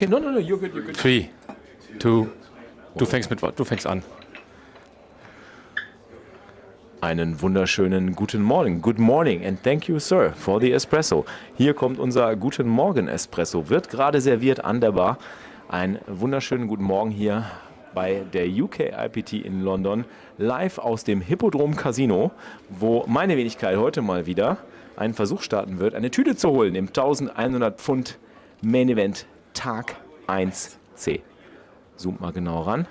No, you're good. 3, 2, du fängst an. Einen wunderschönen guten Morgen. Good morning and thank you, sir, for the espresso. Hier kommt unser Guten Morgen Espresso. Wird gerade serviert an der Bar. Einen wunderschönen guten Morgen hier bei der UKIPT in London. Live aus dem Hippodrome Casino, wo meine Wenigkeit heute mal wieder einen Versuch starten wird, eine Tüte zu holen im 1100 Pfund Main Event Tag 1C. Zoomt mal genau ran.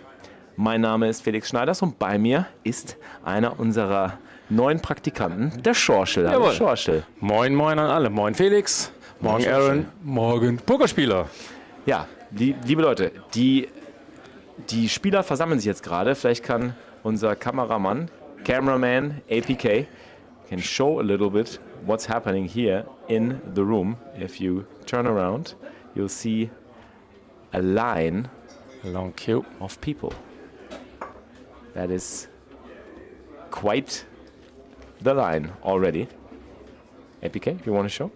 Mein Name ist Felix Schneiders und bei mir ist einer unserer neuen Praktikanten, der Schorschel. Jawohl. Schorschel. Moin an alle. Moin Felix. Morgen Aaron. Morgen Pokerspieler. Ja, liebe Leute, die Spieler versammeln sich jetzt gerade. Vielleicht kann unser Cameraman APK can show a little bit what's happening here in the room. If you turn around, you'll see a line, A long queue of people. That is quite the line already. APK, you want to show?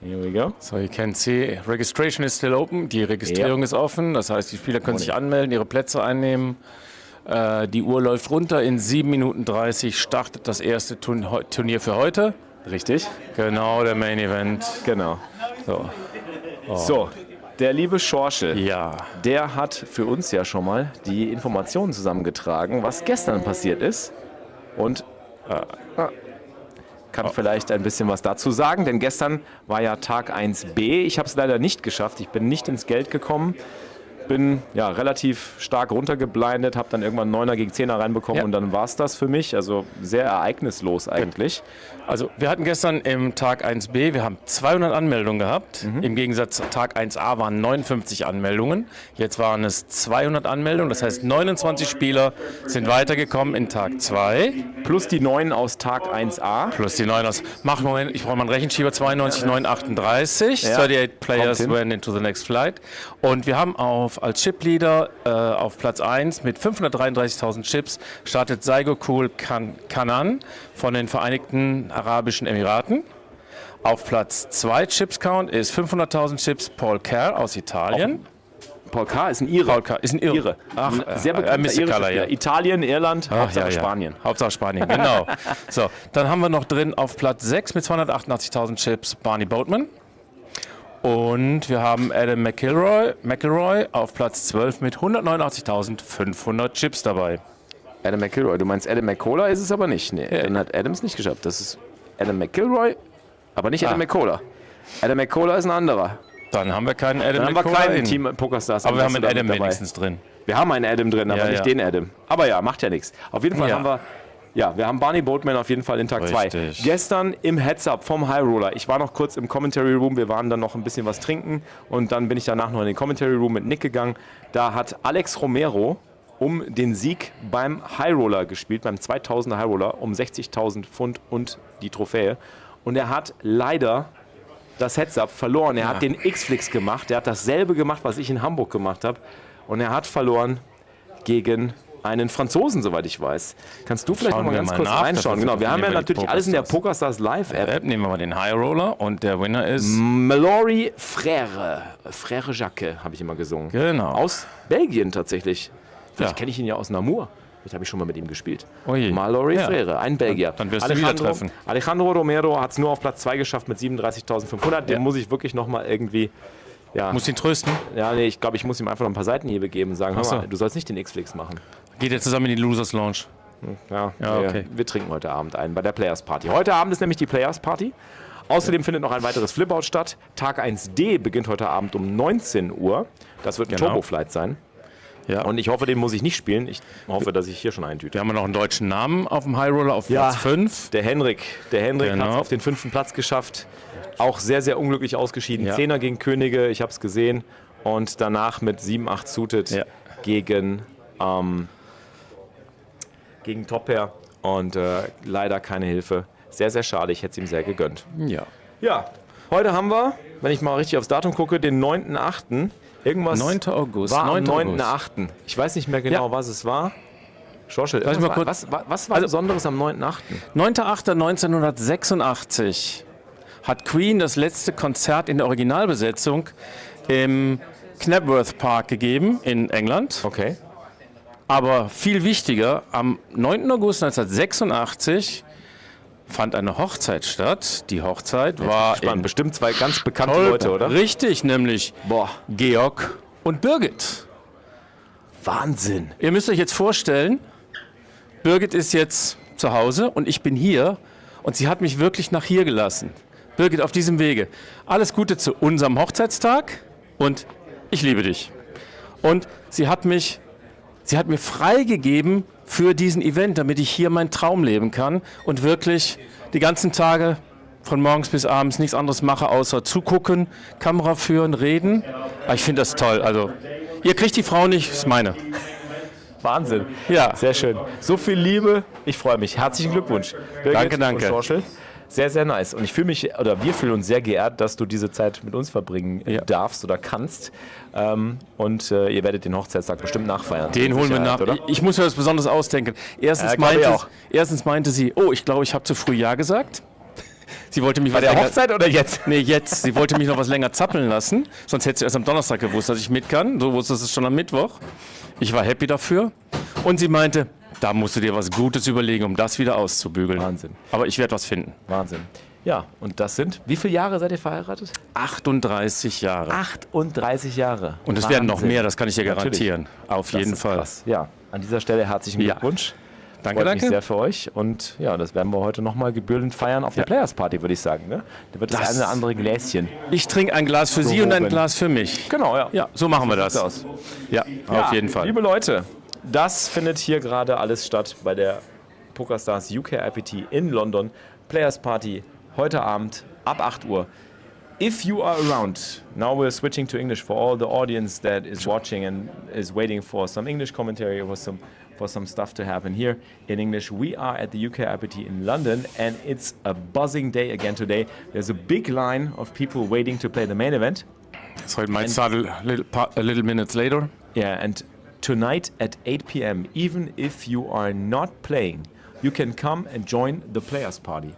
Here we go. So you can see, registration is still open. Die Registrierung ist offen. Das heißt, die Spieler können sich anmelden, ihre Plätze einnehmen. Die Uhr läuft runter. In 7 Minuten 30 startet das erste Turnier für heute. Richtig? Genau, der Main Event. Genau. So. So, der liebe Schorschel, Ja. der hat für uns ja schon mal die Informationen zusammengetragen, was gestern passiert ist. Und kann vielleicht ein bisschen was dazu sagen, denn gestern war ja Tag 1b. Ich habe es leider nicht geschafft. Ich bin nicht ins Geld gekommen. Bin ja relativ stark runtergeblindet, habe dann irgendwann 9er gegen 10er reinbekommen und dann war es das für mich. Also sehr ereignislos eigentlich. Also wir hatten gestern im Tag 1b, wir haben 200 Anmeldungen gehabt. Im Gegensatz Tag 1a waren 59 Anmeldungen. Jetzt waren es 200 Anmeldungen, das heißt 29 Spieler sind weitergekommen in Tag 2. Plus die 9 aus Tag 1a. Plus die 9 aus. Moment, ich brauche mal einen Rechenschieber. 92, 9, 38. Ja, 38 Players kommt hin. went into the next flight. Und wir haben als Chipleader auf Platz 1 mit 533.000 Chips startet Saigo Cool Kanan von den Vereinigten Arabischen Emiraten. Auf Platz 2 Chips Count ist 500.000 Chips Paul Kerr aus Italien. Paul K. ist ein Ire. Paul Kerr ist ein Ire. Ach, sehr bekannter Mr. irischer Color, Spieler. ja. Italien, Irland, Hauptsache Spanien. Hauptsache Spanien, genau. So, dann haben wir noch drin auf Platz 6 mit 288.000 Chips Barney Boatman. Und wir haben Adam McIlroy auf Platz 12 mit 189.500 Chips dabei. Adam McIlroy, du meinst Adam McCullough ist es aber nicht. Nee, dann hat Adams nicht geschafft. Das ist Adam McIlroy, aber nicht Adam McCullough. Adam McCullough ist ein anderer. Dann haben wir keinen Adam Dann haben wir McCullough keinen in. Team Pokerstars. Aber wir haben einen Ambassador Adam mit dabei. wenigstens drin. Wir haben einen Adam drin, aber nicht den Adam. Aber ja, macht ja nichts. Auf jeden Fall haben wir... Ja, wir haben Barney Boatman auf jeden Fall in Tag 2. Gestern im Heads-Up vom High Roller. Ich war noch kurz im Commentary Room, wir waren dann noch ein bisschen was trinken und dann bin ich danach noch in den Commentary Room mit Nick gegangen. Da hat Alex Romero um den Sieg beim High Roller gespielt, beim 2000er High Roller, um 60.000 Pfund und die Trophäe. Und er hat leider das Heads-Up verloren. Er hat den X-Flix gemacht, er hat dasselbe gemacht, was ich in Hamburg gemacht habe. Und er hat verloren gegen einen Franzosen, soweit ich weiß. Kannst du vielleicht noch mal ganz kurz reinschauen? Genau, wir haben ja natürlich alles in der Pokerstars Live-App. Nehmen wir mal den High Roller und der Winner ist... Mallory Frère. Frère Jacques, habe ich immer gesungen. Genau. Aus Belgien tatsächlich. Vielleicht kenne ich ihn ja aus Namur. Vielleicht habe ich schon mal mit ihm gespielt. Oje. Mallory Frère, ein Belgier. Dann wirst du wieder treffen. Alejandro Romero hat es nur auf Platz 2 geschafft mit 37.500. Den muss ich wirklich noch mal irgendwie... Ja. Muss ihn trösten? Ja, nee, ich glaube, ich muss ihm einfach noch ein paar Seitenhiebe geben und sagen, hör mal, du sollst nicht den X-Flix machen. Geht ihr zusammen in die Losers Lounge? Ja, okay. Wir trinken heute Abend ein bei der Players Party. Heute Abend ist nämlich die Players Party. Außerdem findet noch ein weiteres Flipout statt. Tag 1D beginnt heute Abend um 19 Uhr. Das wird ein Turbo-Flight sein. Ja. Und ich hoffe, den muss ich nicht spielen. Ich hoffe, dass ich hier schon eintüte. Wir haben noch einen deutschen Namen auf dem High Roller auf Platz 5. Der Henrik hat es auf den 5. Platz geschafft. Auch sehr, sehr unglücklich ausgeschieden. Ja. 10er gegen Könige, ich habe es gesehen. Und danach mit 7-8 suited gegen Top Pair. Und leider keine Hilfe. Sehr, sehr schade. Ich hätte es ihm sehr gegönnt. Ja, heute haben wir, wenn ich mal richtig aufs Datum gucke, den 9.8. Irgendwas 9. August. war am 9.8. Ich weiß nicht mehr genau, was es war. Schorschel, was war Besonderes am 9.8.? 9.8.1986 hat Queen das letzte Konzert in der Originalbesetzung im Knebworth Park gegeben in England. Okay. Aber viel wichtiger, am 9. August 1986 fand eine Hochzeit statt. Die Hochzeit war bestimmt zwei ganz bekannte Leute, oder? Richtig, nämlich Georg und Birgit. Wahnsinn. Ihr müsst euch jetzt vorstellen, Birgit ist jetzt zu Hause und ich bin hier und sie hat mich wirklich nach hier gelassen. Birgit, auf diesem Wege. Alles Gute zu unserem Hochzeitstag und ich liebe dich. Und sie hat mir freigegeben für diesen Event, damit ich hier meinen Traum leben kann und wirklich die ganzen Tage von morgens bis abends nichts anderes mache, außer zugucken, Kamera führen, reden. Aber ich finde das toll. Also, ihr kriegt die Frau nicht, ist meine. Wahnsinn. Ja. Sehr schön. So viel Liebe. Ich freue mich. Herzlichen Glückwunsch. Birgit Danke. Und Schorschel. Sehr, sehr nice. Und wir fühlen uns sehr geehrt, dass du diese Zeit mit uns verbringen darfst oder kannst. Und ihr werdet den Hochzeitstag bestimmt nachfeiern. Den holen wir nach. Oder? Ich muss mir das besonders ausdenken. Erstens meinte sie, ich glaube, ich habe zu früh Ja gesagt. Sie wollte mich bei der Hochzeit oder jetzt? Nee, jetzt. Sie wollte mich noch was länger zappeln lassen. Sonst hätte sie erst am Donnerstag gewusst, dass ich mit kann. So wusste es schon am Mittwoch. Ich war happy dafür. Und sie meinte, da musst du dir was Gutes überlegen, um das wieder auszubügeln. Wahnsinn. Aber ich werde was finden. Wahnsinn. Ja, und das sind, wie viele Jahre seid ihr verheiratet? 38 Jahre. 38 Jahre. Und es werden noch mehr, das kann ich dir garantieren. Natürlich. Auf jeden Fall. Krass. Ja, an dieser Stelle herzlichen Glückwunsch. Danke. Freut mich sehr für euch. Und ja, das werden wir heute nochmal gebührend feiern auf der Players Party, würde ich sagen. Ne? Da wird das eine oder andere Gläschen. Ich trinke ein Glas für Sie und ein Glas für mich. Genau, ja. Ja, so machen wir das. Ja, auf jeden Fall. Liebe Leute, das findet hier gerade alles statt bei der PokerStars UKIPT in London. Players Party heute Abend ab 8 Uhr. If you are around, now we're switching to English for all the audience that is watching and is waiting for some English commentary or for some stuff to happen here in English. We are at the UKIPT in London and it's a buzzing day again today. There's a big line of people waiting to play the main event. So it might start a little minutes later. Yeah, and tonight at 8 p.m., even if you are not playing, you can come and join the Players Party.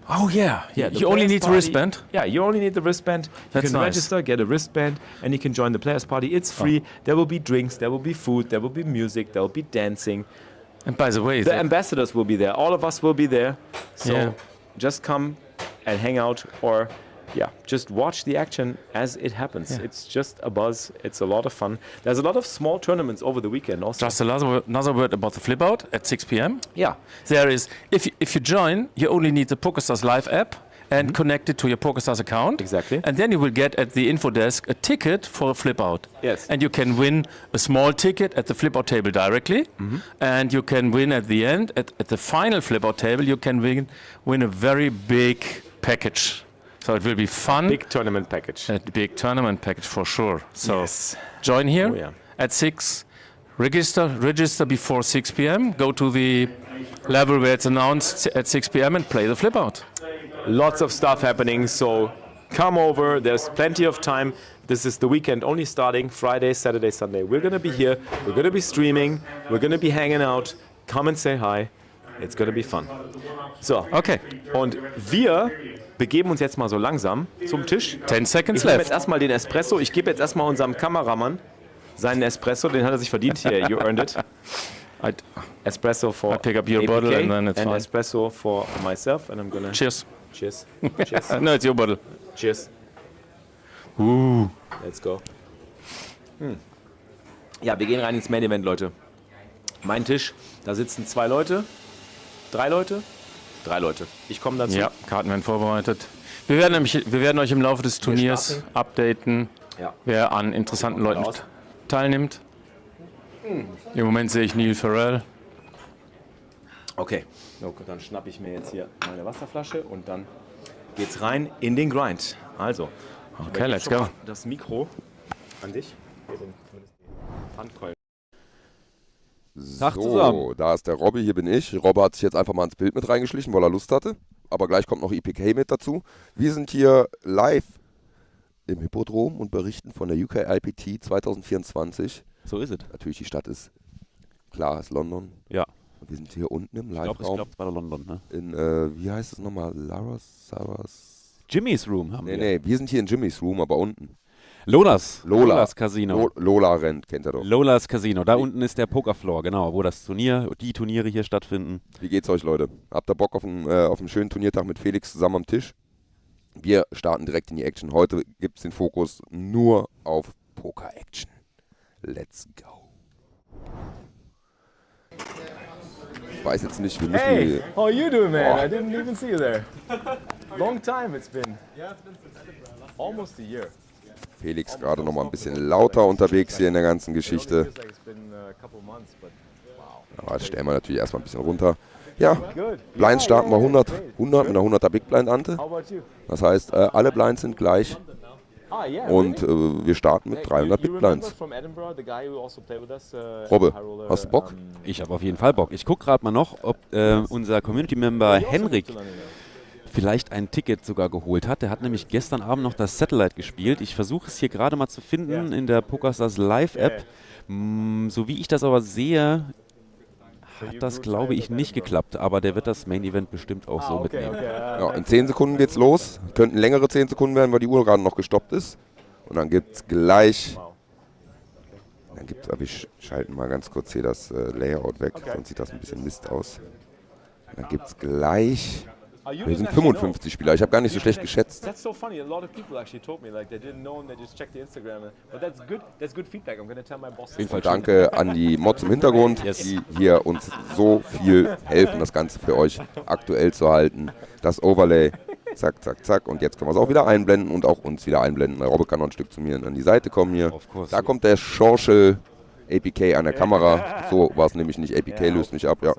Oh yeah, you only need the wristband? Yeah, you only need the wristband. You can register, get a wristband, and you can join the Players Party. It's free. There will be drinks, there will be food, there will be music, there will be dancing. And by the way, the ambassadors will be there. All of us will be there. So just come and hang out or just watch the action as it happens. Yeah. It's just a buzz. It's a lot of fun. There's a lot of small tournaments over the weekend also. Just another word about the flip out at 6 p.m. Yeah. There is, if you join, you only need the PokerStars Live app and connect it to your PokerStars account. Exactly. And then you will get at the info desk a ticket for a flip out. Yes. And you can win a small ticket at the flip out table directly. And you can win at the end, at the final flip out table, you can win a very big package. So it will be fun. Big tournament package. A big tournament package for sure. So join here at 6. Register before 6 p.m. Go to the level where it's announced at 6 p.m. and play the flip out. Lots of stuff happening. So come over. There's plenty of time. This is the weekend only starting Friday, Saturday, Sunday. We're going to be here. We're going to be streaming. We're going to be hanging out. Come and say hi. It's going to be fun. So. Okay. Und wir begeben uns jetzt mal so langsam zum Tisch. 10 seconds left. Ich nehme jetzt erstmal den Espresso. Ich gebe jetzt erstmal unserem Kameramann seinen Espresso. Den hat er sich verdient. Hier, you earned it. Espresso for I pick up your APK bottle and then it's and fine. Espresso for myself. And I'm gonna... Cheers. Cheers. Cheers. No, it's your bottle. Cheers. Let's go. Ja, wir gehen rein ins Main Event, Leute. Mein Tisch, da sitzen 2 Leute. 3 Leute? 3 Leute. Ich komme dazu. Ja, Karten werden vorbereitet. Wir werden euch im Laufe des Turniers updaten, wer an interessanten Leuten teilnimmt. Im Moment sehe ich Neil Farrell. Okay, dann schnappe ich mir jetzt hier meine Wasserflasche und dann geht's rein in den Grind. Also, okay, let's go. Das Mikro an dich. Handkeulen. So, da ist der Robby, hier bin ich. Robby hat sich jetzt einfach mal ins Bild mit reingeschlichen, weil er Lust hatte. Aber gleich kommt noch IPK mit dazu. Wir sind hier live im Hippodrome und berichten von der UKIPT 2024. So ist es. Natürlich, die Stadt ist, klar, ist London. Ja. Und wir sind hier unten im Live-Raum. Ich glaube, es war London, ne? In, wie heißt es nochmal? Jimmy's Room haben wir. Nee, wir sind hier in Jimmy's Room, aber unten. Lolas Casino. Lola rennt, kennt ihr doch. Lolas Casino. Da unten ist der Pokerfloor, genau, wo die Turniere hier stattfinden. Wie geht's euch, Leute? Habt ihr Bock auf einen schönen Turniertag mit Felix zusammen am Tisch? Wir starten direkt in die Action. Heute gibt es den Fokus nur auf Poker-Action. Let's go. Ich weiß jetzt nicht, wir müssen... Hey, how you doing, man? I didn't even see you there. Long time it's been. Almost a year. Felix gerade noch mal ein bisschen lauter unterwegs hier in der ganzen Geschichte. Aber das stellen wir natürlich erstmal ein bisschen runter. Ja, Blinds starten wir 100 mit einer 100er Big Blind Ante. Das heißt, alle Blinds sind gleich. Und wir starten mit 300 Big Blinds. Robbe, hast du Bock? Ich habe auf jeden Fall Bock. Ich gucke gerade mal noch, ob unser Community-Member Henrik vielleicht ein Ticket sogar geholt hat. Der hat nämlich gestern Abend noch das Satellite gespielt. Ich versuche es hier gerade mal zu finden in der PokerStars Live-App. So wie ich das aber sehe, hat das, glaube ich, nicht geklappt. Aber der wird das Main-Event bestimmt auch so mitnehmen. Ja, in 10 Sekunden geht's los. Könnten längere 10 Sekunden werden, weil die Uhr gerade noch gestoppt ist. Und dann gibt's gleich... wir schalten mal ganz kurz hier das Layout weg, sonst sieht das ein bisschen Mist aus. Dann gibt's gleich... Wir sind 55 Spieler, ich habe gar nicht so schlecht geschätzt. Auf jeden Fall danke an die Mods im Hintergrund, die hier uns so viel helfen, das Ganze für euch aktuell zu halten. Das Overlay, zack, zack, zack. Und jetzt können wir es auch wieder einblenden und auch uns wieder einblenden. Der Robbe kann noch ein Stück zu mir an die Seite kommen hier. Da kommt der Schorschel APK an der Kamera. So war es nämlich nicht. APK löst mich ab, ja.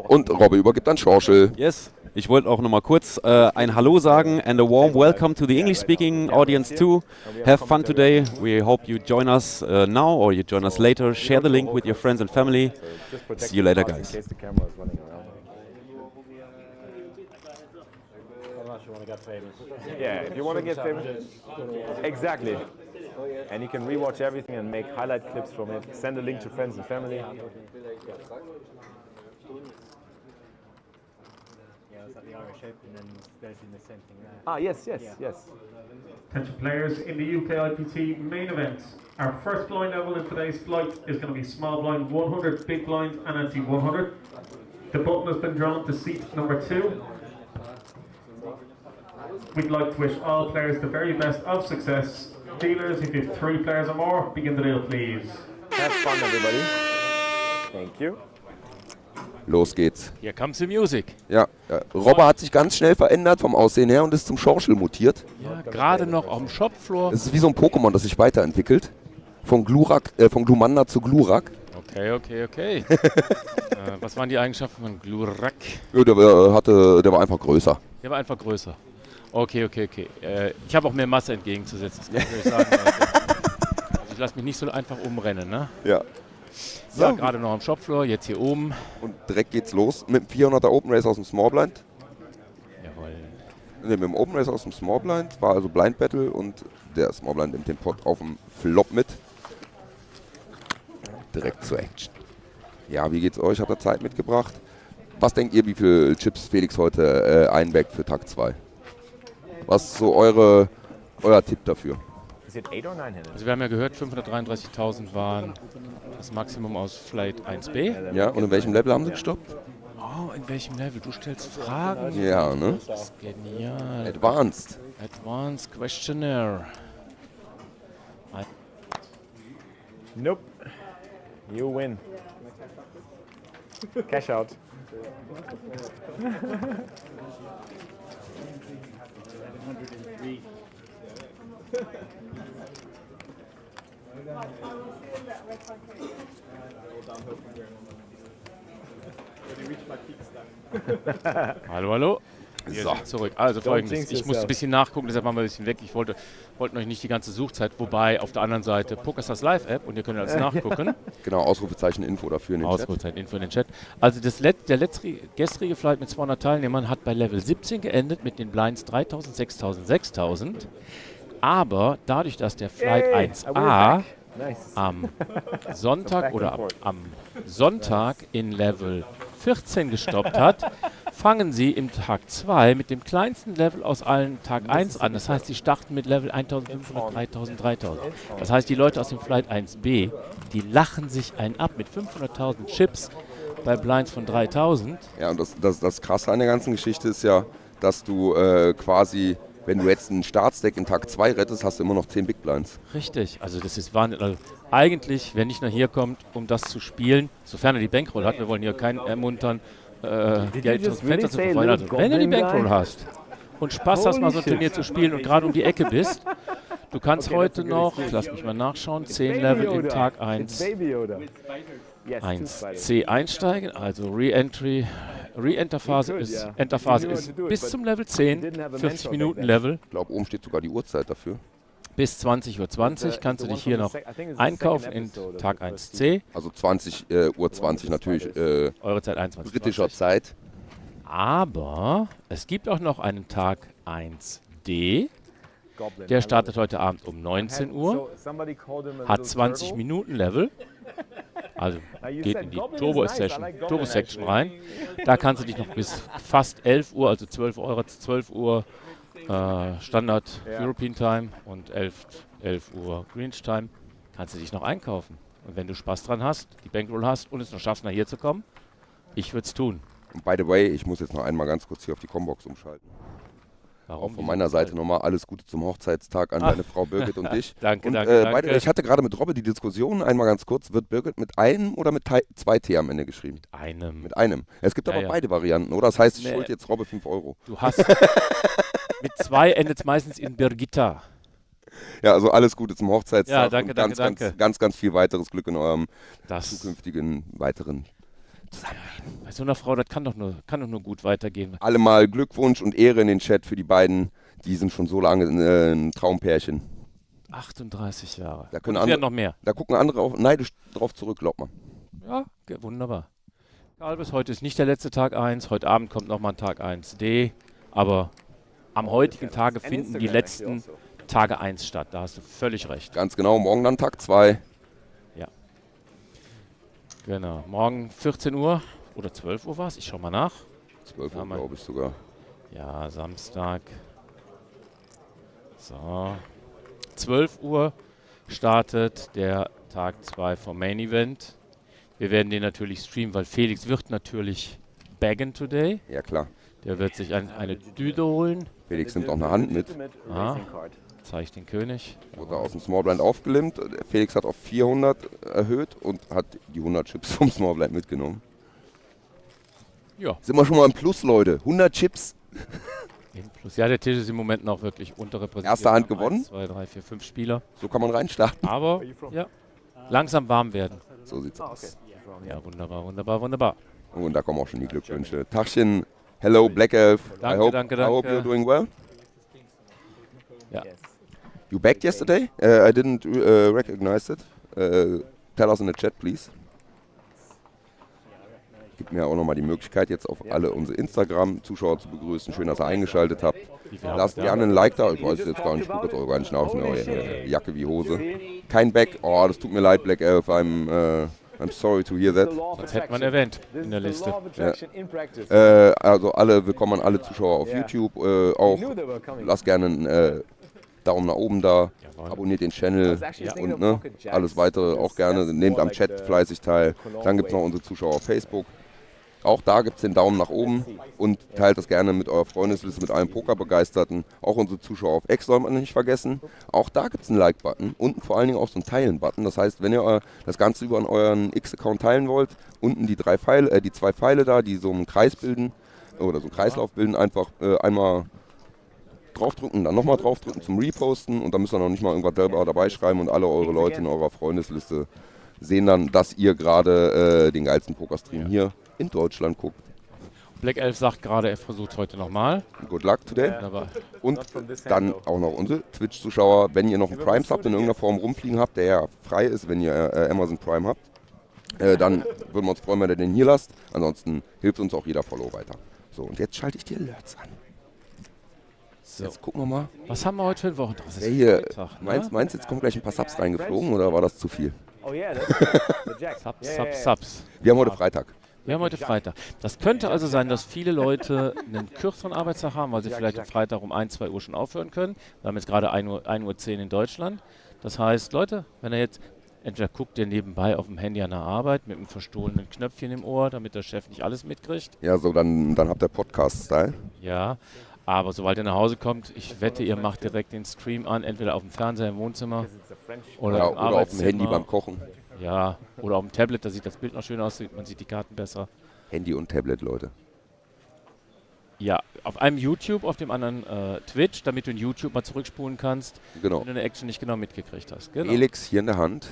Und Robbe übergibt an Schorschel. Yes. Ich wollte auch noch mal kurz ein Hallo sagen and a warm welcome to the English-speaking audience too. Have fun today. We hope you join us now or you join us later. Share the link with your friends and family. See you later, guys. Yeah, if you want to get famous. Exactly. And you can rewatch everything and make highlight clips from it. Send a link to friends and family. Yes. Attention players in the UKIPT main event. Our first blind level in today's flight is going to be small blind 100, big blind and anti 100. The button has been drawn to seat number 2. We'd like to wish all players the very best of success. Dealers, if you have 3 players or more, begin the deal, please. Have fun, everybody. Thank you. Los geht's. Here comes the music. Ja, Robbe hat sich ganz schnell verändert vom Aussehen her und ist zum Schorschel mutiert. Ja, gerade noch auf dem Shopfloor. Es ist wie so ein Pokémon, das sich weiterentwickelt. Von Glumanda zu Glurak. Okay. Was waren die Eigenschaften von Glurak? Ja, der war einfach größer. Der war einfach größer. Okay. Ich habe auch mehr Masse entgegenzusetzen, das kann ich euch sagen. Also ich lasse mich nicht so einfach umrennen, ne? Ja. So, gerade noch am Shopfloor, jetzt hier oben. Und direkt geht's los mit dem 400er Open Race aus dem Small Blind. Jawohl. Mit dem Open Race aus dem Small Blind war also Blind Battle und der Small Blind nimmt den Pot auf dem Flop mit. Direkt zur Action. Ja, wie geht's euch? Habt ihr Zeit mitgebracht? Was denkt ihr, wie viele Chips Felix heute einbackt für Tag 2? Was ist so euer Tipp dafür? Also wir haben ja gehört, 533.000 waren das Maximum aus Flight 1B. Ja, und in welchem Level haben sie gestoppt? Oh, in welchem Level? Du stellst Fragen. Ja, ne? Das ist genial. Advanced Questionnaire. Nope. You win. Cash out. Hallo. Wir sind zurück. Also folgendes, ich muss ein bisschen nachgucken, deshalb machen wir ein bisschen weg. Ich wollte euch nicht die ganze Suchzeit, wobei auf der anderen Seite PokerStars Live-App und ihr könnt alles nachgucken. Genau, Ausrufezeichen Info dafür in den Chat. Ausrufezeichen Info in den Chat. Also der gestrige Flight mit 200 Teilnehmern hat bei Level 17 geendet mit den Blinds 3000, 6000, 6000. Aber dadurch, dass der Flight 1A am Sonntag oder am Sonntag in Level 14 gestoppt hat, fangen Sie im Tag 2 mit dem kleinsten Level aus allen Tag 1 an. Das heißt, Sie starten mit Level 1500, 3000, 3000. Das heißt, die Leute aus dem Flight 1b, die lachen sich einen ab mit 500.000 Chips bei Blinds von 3000. Ja, und das Krasse an der ganzen Geschichte ist ja, dass du quasi, wenn du jetzt einen Startstack in Tag 2 rettest, hast du immer noch 10 Big Blinds. Richtig, also das ist Wahnsinn. Also eigentlich, wer nicht nach hier kommt, um das zu spielen, sofern er die Bankroll hat, wir wollen hier keinen ermuntern, Geld aus dem Fenster zu verfeuern. Also, wenn du die Bankroll hast und Spaß hast, mal so ein Turnier zu spielen und gerade um die Ecke bist, du kannst heute noch, lass mich mal nachschauen, 10 Level in Tag 1c einsteigen, also Re-Enter-Phase ist bis zum Level 10, 40 Minuten Level. Ich glaube, oben steht sogar die Uhrzeit dafür. Bis 20:20 Uhr kannst du dich hier noch einkaufen in Tag 1c. Also 20:20 Uhr natürlich Eure Zeit 21:20 britischer Zeit. Aber es gibt auch noch einen Tag 1d. Der startet heute Abend um 19 Uhr, hat 20 Minuten Level. Also geht in die Turbo-Section rein. Da kannst du dich noch bis fast 11 Uhr, also 12 Uhr Standard European Time und 11 Uhr Greenwich Time, kannst du dich noch einkaufen. Und wenn du Spaß dran hast, die Bankroll hast und es noch schaffst, nach hier zu kommen, ich würde es tun. Und by the way, ich muss jetzt noch einmal ganz kurz hier auf die Combox umschalten. Warum? Auch von meiner Seite nochmal alles Gute zum Hochzeitstag an deine Frau Birgit und dich. Danke, und, danke. Ich hatte gerade mit Robbe die Diskussion, einmal ganz kurz, wird Birgit mit einem oder mit 2 T am Ende geschrieben? Einem. Mit einem. Es gibt aber beide Varianten, oder? Das heißt, ich schulde jetzt Robbe 5 Euro. Du hast mit 2 endet es meistens in Birgitta. Ja, also alles Gute zum Hochzeitstag. Ja, danke, und danke. Ganz viel weiteres Glück in eurem zukünftigen weiteren Zusammenleben. Bei so einer Frau, das kann doch nur gut weitergehen. Alle mal Glückwunsch und Ehre in den Chat für die beiden. Die sind schon so lange ein Traumpärchen. 38 Jahre. Da können und es werden noch mehr. Da gucken andere neidisch drauf zurück, glaub mal. Ja, wunderbar. Kalbes, heute ist nicht der letzte Tag 1. Heute Abend kommt nochmal ein Tag 1D. Aber am heutigen Tage finden die letzten Tage 1 statt. Da hast du völlig recht. Ganz genau, morgen dann Tag 2. Ja. Genau. Morgen 14 Uhr oder 12 Uhr war es. Ich schau mal nach. 12 Uhr, glaube ich sogar. Ja, Samstag. So. 12 Uhr startet der Tag 2 vom Main Event. Wir werden den natürlich streamen, weil Felix wird natürlich baggen today. Ja, klar. Der wird sich eine Düde holen. Felix nimmt auch eine Hand mit. Zeige ich den König. Wurde aus dem Small Blind aufgelimmt. Felix hat auf 400 erhöht und hat die 100 Chips vom Small Blind mitgenommen. Ja. Sind wir schon mal im Plus, Leute. 100 Chips. Im Plus. Ja, der Tisch ist im Moment noch wirklich unterrepräsentiert. Erste Hand gewonnen. 1, 2, 3, 4, 5 Spieler. So kann man reinstarten. Aber, ja, langsam warm werden. So sieht's aus. Ja, wunderbar, wunderbar, wunderbar. Und da kommen auch schon die Glückwünsche. Tagchen, hello Black Elf. Danke, I hope you're doing well. Ja. You backed yesterday? I didn't recognize it. Tell us in the chat, please. Gibt mir auch nochmal die Möglichkeit, jetzt auf alle unsere Instagram-Zuschauer zu begrüßen. Schön, dass ihr eingeschaltet habt. Lasst gerne ein Like da. Ich weiß jetzt gar nicht, ich gucke jetzt auch gar nicht nach. Ist mir eure Jacke wie Hose. Kein Back. Oh, das tut mir leid, Black Elf. I'm sorry to hear that. Das hätte man erwähnt in der Liste. Ja. Also willkommen an alle Zuschauer auf YouTube. Auch lasst gerne einen Daumen nach oben da. Abonniert den Channel und alles weitere auch gerne. Nehmt am Chat fleißig teil. Dann gibt es noch unsere Zuschauer auf Facebook. Auch da gibt es den Daumen nach oben und teilt das gerne mit eurer Freundesliste, mit allen Pokerbegeisterten. Auch unsere Zuschauer auf X soll man nicht vergessen. Auch da gibt es einen Like-Button und vor allen Dingen auch so einen Teilen-Button. Das heißt, wenn ihr das Ganze über euren X-Account teilen wollt, unten die 2 Pfeile da, die so einen Kreis bilden oder so einen Kreislauf bilden, einfach einmal draufdrücken, dann nochmal draufdrücken zum Reposten und dann müsst ihr noch nicht mal irgendwas selber dabei schreiben und alle eure Leute in eurer Freundesliste sehen dann, dass ihr gerade den geilsten Pokerstream hier in Deutschland guckt. Black Elf sagt gerade, er versucht es heute nochmal. Good luck today. Und dann auch noch unsere Twitch-Zuschauer, wenn ihr noch einen Prime-Sub in irgendeiner Form rumfliegen habt, der ja frei ist, wenn ihr Amazon Prime habt, dann würden wir uns freuen, wenn ihr den hier lasst. Ansonsten hilft uns auch jeder Follow weiter. So, und jetzt schalte ich die Alerts an. So. Jetzt gucken wir mal. Was haben wir heute für eine Woche? Das ist Freitag, ne? Meinst du, jetzt kommen gleich ein paar Subs reingeflogen oder war das zu viel? Subs. Wir haben heute Freitag. Wir haben heute Freitag. Das könnte also sein, dass viele Leute einen kürzeren Arbeitstag haben, weil sie vielleicht am Freitag um 1, 2 Uhr schon aufhören können. Wir haben jetzt gerade 1 Uhr 10 in Deutschland. Das heißt, Leute, wenn ihr jetzt entweder guckt ihr nebenbei auf dem Handy an der Arbeit mit einem verstohlenen Knöpfchen im Ohr, damit der Chef nicht alles mitkriegt. Ja, so dann habt ihr Podcast-Style. Ja, aber sobald ihr nach Hause kommt, ich wette, ihr macht direkt den Stream an, entweder auf dem Fernseher im Wohnzimmer oder, Ja, im oder auf dem Arbeitszimmer. Handy beim Kochen. Ja, oder auf dem Tablet, da sieht das Bild noch schön aus, man sieht die Karten besser. Handy und Tablet, Leute. Ja, auf einem YouTube, auf dem anderen Twitch, damit du in YouTube mal zurückspulen kannst, Genau. wenn du eine Action nicht genau mitgekriegt hast. Genau. Felix hier in der Hand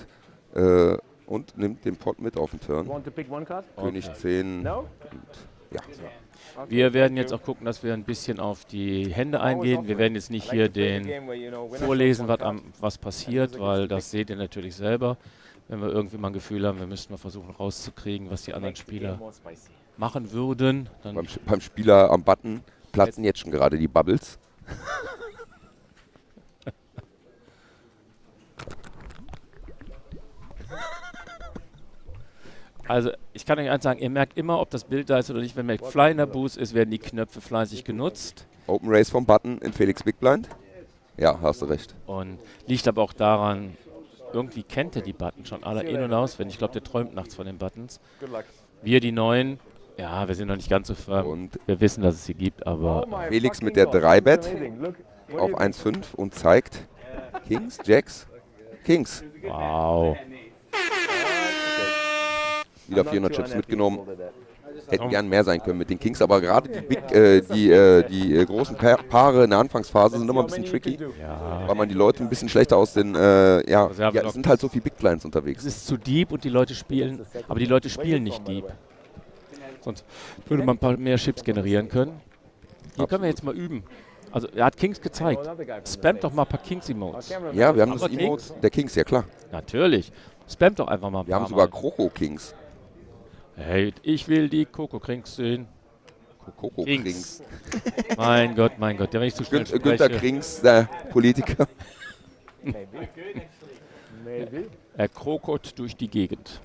und nimmt den Pot mit auf den Turn. König 10. No? Und, ja. Wir werden jetzt auch gucken, dass wir ein bisschen auf die Hände eingehen. Wir werden jetzt nicht hier den vorlesen, was passiert, weil das seht ihr natürlich selber. Wenn wir irgendwie mal ein Gefühl haben, wir müssten mal versuchen rauszukriegen, was die anderen Spieler machen würden. Dann Beim Spieler am Button platzen jetzt schon gerade die Bubbles. also ich kann euch eins sagen, ihr merkt immer, ob das Bild da ist oder nicht. Wenn McFly in der Booth ist, werden die Knöpfe fleißig genutzt. Open Race vom Button in Felix Big Blind. Ja, hast du recht. Und liegt aber auch daran, irgendwie kennt er die Buttons schon alle in- und auswendig. Ich glaube, der träumt nachts von den Buttons. Wir, die Neuen, ja, wir sind noch nicht ganz so firm. Und Wir wissen, dass es sie gibt, aber Felix mit der 3-Bet auf 1,5 und zeigt Kings, Jacks, Kings. wow. Wieder 400 Chips mitgenommen. Hätten gern mehr sein können mit den Kings, aber gerade die großen Paare in der Anfangsphase sind immer ein bisschen tricky, Ja. weil man die Leute ein bisschen schlechter aus den, es sind halt so viele Big Blinds Es unterwegs. ist zu deep und die Leute spielen, aber die Leute spielen nicht deep. Sonst würde man ein paar mehr Chips generieren können. Hier können wir jetzt mal üben. Also er hat Kings gezeigt. Spamt doch mal ein paar Kings-Emotes. Ja, wir haben das Aber Emote Kings? der Kings, ja klar. Natürlich. Spamt doch einfach mal ein Wir haben paar sogar Mal. Kroko Kings. Hey, ich will die Koko-Krings sehen. Koko Kings. Kings. Mein Gott, der wenn ich zu schnell Günther spreche. Krings, der Politiker. Er krokot durch die Gegend.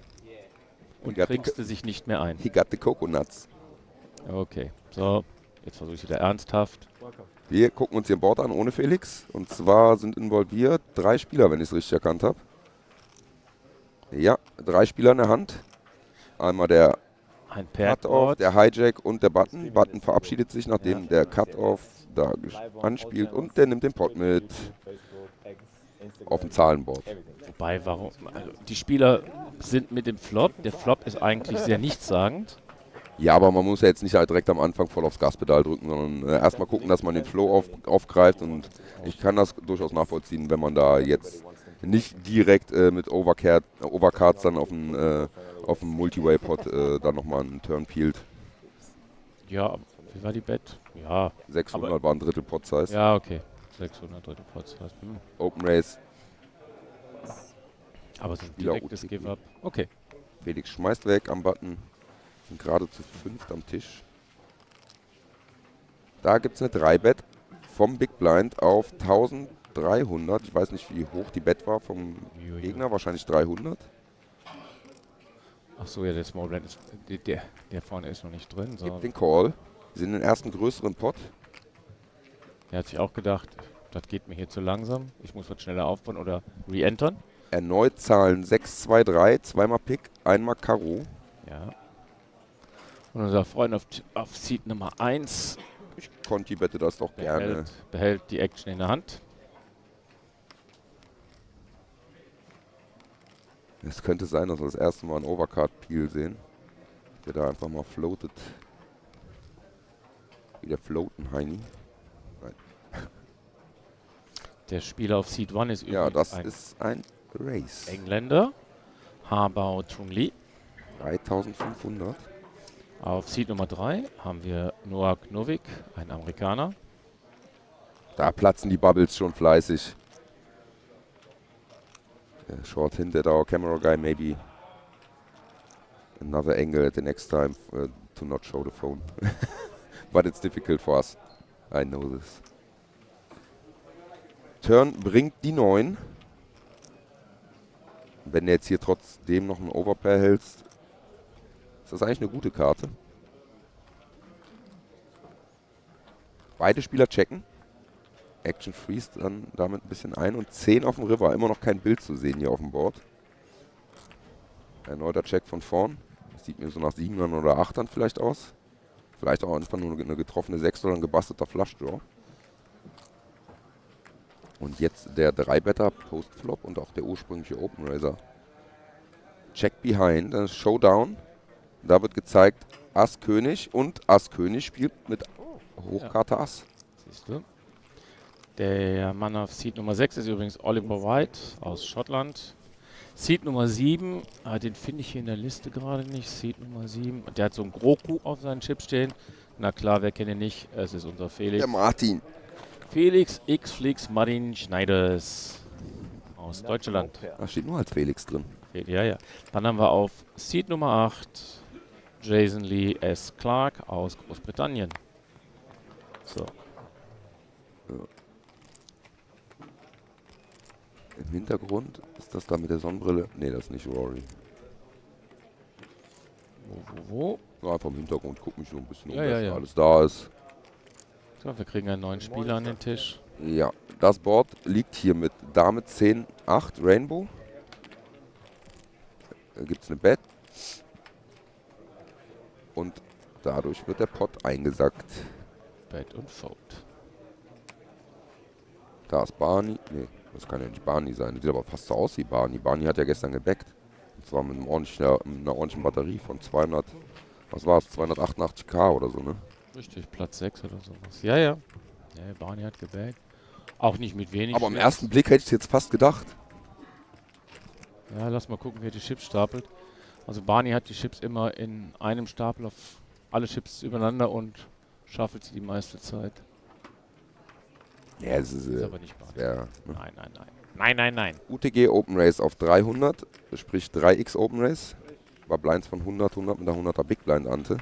Und He got the kriegste sich nicht mehr ein. He got the Coconuts. Okay, so. Jetzt versuche ich wieder ernsthaft. Wir gucken uns hier ein Board an ohne Felix. Und zwar sind involviert 3 Spieler, wenn ich es richtig erkannt habe. Ja, 3 Spieler in der Hand. Einmal der Ein Cut-Off, Paired der Hijack und der Button. Button verabschiedet sich, nachdem der Cut-Off da anspielt. Und der nimmt den Pot mit auf dem Zahlenboard. Wobei, warum? Also die Spieler sind mit dem Flop. Der Flop ist eigentlich sehr nichtssagend. Ja, aber man muss ja jetzt nicht halt direkt am Anfang voll aufs Gaspedal drücken, sondern erstmal gucken, dass man den Flow aufgreift. Und ich kann das durchaus nachvollziehen, wenn man da jetzt nicht direkt mit Overcards dann auf dem Multiway-Pot dann nochmal einen Turn peelt. Ja, wie war die Bet? Ja, 600 war ein Drittel Pot-Size. ja, okay. 600 dritte Pots. Open Race, Aber so ein Spieler direktes OTP. Give-Up. Okay. Felix schmeißt weg am Button. Sind gerade zu 5 am Tisch. Da gibt es eine 3-Bet vom Big Blind auf 1300. Ich weiß nicht, wie hoch die Bet war vom Gegner. Wahrscheinlich 300. Ach so, ja, der Small Blind ist, der vorne ist noch nicht drin. So. Gibt den Call. Wir sind in den ersten größeren Pot. Der hat sich auch gedacht, das geht mir hier zu langsam. Ich muss was schneller aufbauen oder re-entern. Erneut Zahlen 6, 2, 3. Zweimal Pick, einmal Karo. Ja. Und unser Freund auf Seat Nummer 1 Ich Conti-Bette das doch gerne. behält die Action in der Hand. Es könnte sein, dass wir das erste Mal einen Overcard-Peel sehen. Der da einfach mal floatet. Wieder floaten, Heini. Nein. Der Spieler auf Seat 1 ist übrigens Ja, das ein ist ein Race. Engländer. Habao Chung Lee. 3500. Auf Seat Nummer 3 haben wir Noah Novik, ein Amerikaner. Da platzen die Bubbles schon fleißig. Short hint at our camera guy, maybe another angle at the next time to not show the phone. But it's difficult for us. I know this. Turn bringt die 9. Wenn du jetzt hier trotzdem noch einen Overpair hältst, Ist das eigentlich eine gute Karte? Beide Spieler checken. Action Freeze dann damit ein bisschen ein. Und 10 auf dem River. Immer noch kein Bild zu sehen hier auf dem Board. Erneuter Check von vorn. Das sieht mir so nach 7ern oder 8ern vielleicht aus. Vielleicht auch einfach nur eine getroffene 6 oder ein gebastelter Flush-Draw. Und jetzt der 3-Better Post-Flop und auch der ursprüngliche Open Raiser. Check behind, das ist Showdown. Da wird gezeigt Ass König und Ass König spielt mit Hochkarte Ass. Siehst du? Der Mann auf Seed Nummer 6 ist übrigens Oliver White aus Schottland. Seed Nummer 7, den finde ich hier in der Liste gerade nicht. Seed Nummer 7. Und der hat so einen Groku auf seinen Chip stehen. Na klar, wer kennt ihn nicht? Es ist unser Felix. Der Martin. Felix X-Flix Martin Schneiders aus Deutschland. Da steht nur als Felix drin. Ja, ja. Dann haben wir auf Seed Nummer 8 Jason Lee S. Clark aus Großbritannien. So. Ja. Im Hintergrund ist das da mit der Sonnenbrille. Ne, das ist nicht Rory. Wo? Ja, einfach im Hintergrund, guck mich so ein bisschen um, Ja. alles da ist. So, wir kriegen einen neuen Spieler an den Tisch. Ja, das Board liegt hier mit Dame 10, 8, Rainbow. Da gibt es eine Bet. Und dadurch wird der Pot eingesackt. Bet und Fold. Da ist Barney. Ne, das kann ja nicht Barney sein. Das sieht aber fast so aus wie Barney. Barney hat ja gestern gebackt. Und zwar mit einer ordentlichen Batterie von 200, was war es, 288k oder so, ne? Richtig, Platz 6 oder sowas. Ja, ja. Ja, Barney hat gebackt. Auch nicht mit wenig. Aber im Chips. ersten Blick hätte ich es jetzt fast gedacht. Ja, lass mal gucken, wer die Chips stapelt. Also Barney hat die Chips immer in einem Stapel auf alle Chips übereinander und schaffelt sie die meiste Zeit. Ja, das ist aber nicht Barney. ja, ne? Nein. UTG Open Race auf 300, sprich 3x Open Race. War Blinds von 100 mit der 100er Big Blind Ante.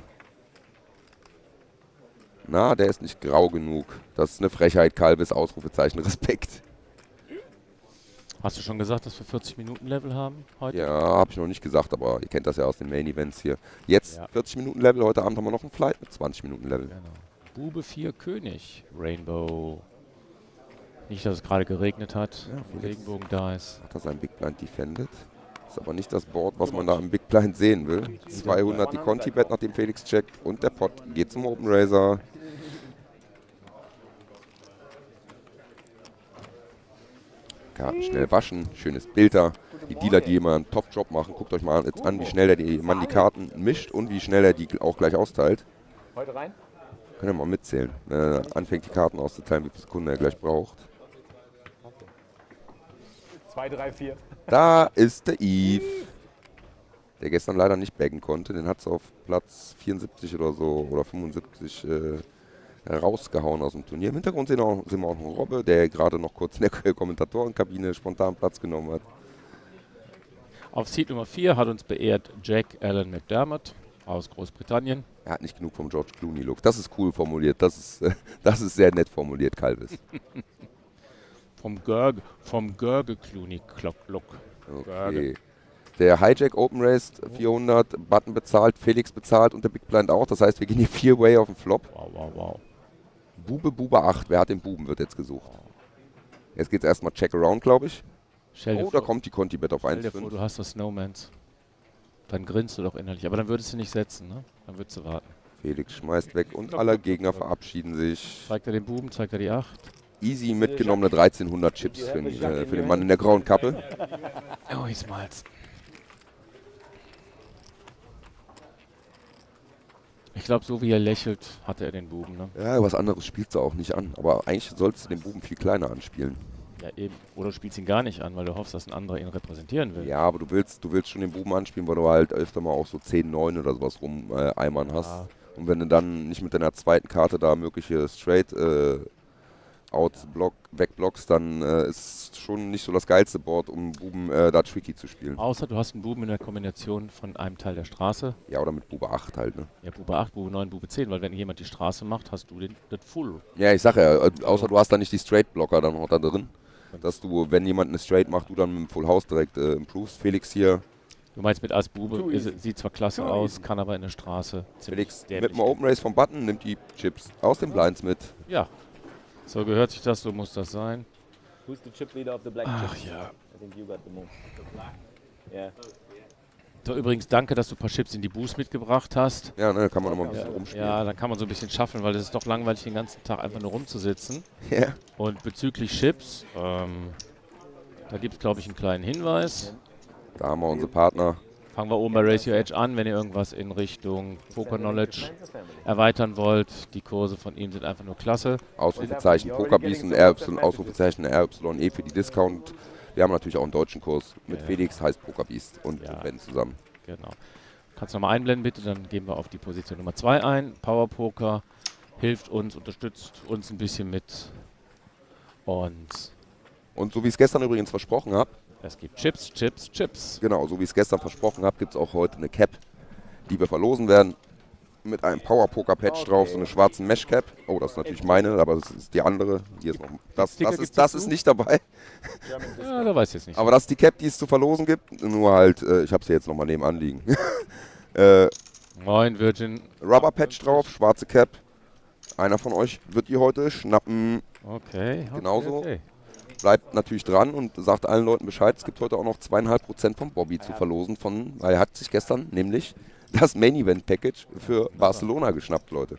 Na, der ist nicht grau genug. Das ist eine Frechheit, Kalbes, Ausrufezeichen, Respekt. Hast du schon gesagt, dass wir 40 Minuten Level haben heute? Ja, habe ich noch nicht gesagt, aber ihr kennt das ja aus den Main Events hier. Jetzt 40 Minuten Level, heute Abend haben wir noch einen Flight mit 20 Minuten Level. Genau. Bube 4 König, Rainbow. Nicht, dass es gerade geregnet hat, Regenbogen da ist. Hat er sein Big Blind defended. Ist aber nicht das Board, was man da im Big Blind sehen will. 200 die Conti-Bet, nachdem Felix checkt. Und der Pot geht zum Open Raiser. Karten schnell waschen, schönes Bild da. Die Dealer, die immer einen Top-Job machen, guckt euch mal jetzt an, wie schnell der Mann die Karten mischt und wie schnell er die auch gleich austeilt. Heute rein? Könnt ihr mal mitzählen, wenn er anfängt, die Karten auszuteilen, wie viele Sekunden er gleich braucht. 2, 3, 4. Da ist der Eve, der gestern leider nicht baggen konnte. Den hat es auf Platz 74 oder so oder 75 rausgehauen aus dem Turnier. Im Hintergrund sehen wir auch noch einen Robbe, der gerade noch kurz in der Kommentatorenkabine spontan Platz genommen hat. Auf Seed Nummer 4 hat uns beehrt Jack Allen McDermott aus Großbritannien. Er hat nicht genug vom George Clooney-Look. Das ist cool formuliert. Das ist sehr nett formuliert, Kalbes. Vom Görge Clooney Look. Okay. Der Hijack Open Race 400, Button bezahlt, Felix bezahlt und der Big Blind auch. Das heißt, wir gehen hier 4-Way auf den Flop. Wow. Bube 8. Wer hat den Buben, wird jetzt gesucht. Jetzt geht's erstmal Check Around, glaube ich. Da kommt die Conti-Bet auf 1,5. Stell dir vor, du hast das Snowmans. Dann grinst du doch innerlich. Aber dann würdest du nicht setzen, ne? Dann würdest du warten. Felix schmeißt weg und alle Gegner verabschieden sich. Zeigt er den Buben, zeigt er die 8. Easy mitgenommene 1300 Chips für den Mann in der grauen Kappe. Oh, ich mal's. Ich glaube, so wie er lächelt, hatte er den Buben, ne? Ja, was anderes spielst du auch nicht an. Aber eigentlich sollst du den Buben viel kleiner anspielen. Ja, eben. Oder du spielst ihn gar nicht an, weil du hoffst, dass ein anderer ihn repräsentieren will. Ja, aber du willst schon den Buben anspielen, weil du halt öfter mal auch so 10, 9 oder sowas eimern hast. Ja. Und wenn du dann nicht mit deiner zweiten Karte da mögliche Straight-Outs wegblockst, dann ist schon nicht so das geilste Board, um Buben da tricky zu spielen. Außer du hast einen Buben in der Kombination von einem Teil der Straße. Ja, oder mit Bube 8 halt, ne? Ja, Bube 8, Bube 9, Bube 10, weil wenn jemand die Straße macht, hast du das Full. Ja, ich sag ja, außer du hast da nicht die Straight-Blocker dann noch da drin. Dass du, wenn jemand eine Straight macht, du dann mit dem Full House direkt improvest. Felix hier Du meinst mit als Bube, sieht zwar klasse aus, kann aber in der Straße Felix mit dem Open Race vom Button nimmt die Chips aus den Blinds mit. Ja, so gehört sich das, so muss das sein. Who's the chip leader of the black Ach chips? ja. I think you got the move. The black? Yeah. So, übrigens, danke, dass du ein paar Chips in die Boost mitgebracht hast. Ja, ne, kann man nochmal ein bisschen rumspielen. Ja, dann kann man so ein bisschen schaffen, weil es ist doch langweilig, den ganzen Tag einfach nur rumzusitzen. Ja. Und bezüglich Chips, da gibt es, glaube ich, einen kleinen Hinweis. Da haben wir unsere Partner. Fangen wir oben bei Raise Your Edge an, wenn ihr irgendwas in Richtung Poker Knowledge erweitern wollt. Die Kurse von ihm sind einfach nur klasse. Ausrufezeichen Pokerbeast und RY, Ausrufezeichen RYE für die Discount. Wir haben natürlich auch einen deutschen Kurs mit Felix, heißt Pokerbeast und Ben zusammen. Genau. Kannst du nochmal einblenden bitte, dann gehen wir auf die Position Nummer 2 ein. Power Poker hilft uns, unterstützt uns ein bisschen mit. Und so wie ich es gestern übrigens versprochen habe. Es gibt Chips, Chips, Chips. Genau, so wie ich es gestern versprochen habe, gibt es auch heute eine Cap, die wir verlosen werden. Mit einem Power Poker Patch drauf, so eine schwarzen Mesh Cap. Oh, das ist natürlich meine, aber das ist die andere. Hier ist noch, das ist nicht dabei. Ja, da weiß ich jetzt nicht. Aber das ist die Cap, die es zu verlosen gibt. Nur halt, ich habe sie jetzt nochmal nebenan liegen. Moin, Virgin. Rubber Patch drauf, schwarze Cap. Einer von euch wird die heute schnappen. Okay. Genauso. Okay. Bleibt natürlich dran und sagt allen Leuten Bescheid. Es gibt heute auch noch 2,5% vom Bobby zu verlosen. Weil er hat sich gestern nämlich das Main Event Package für Barcelona geschnappt, Leute.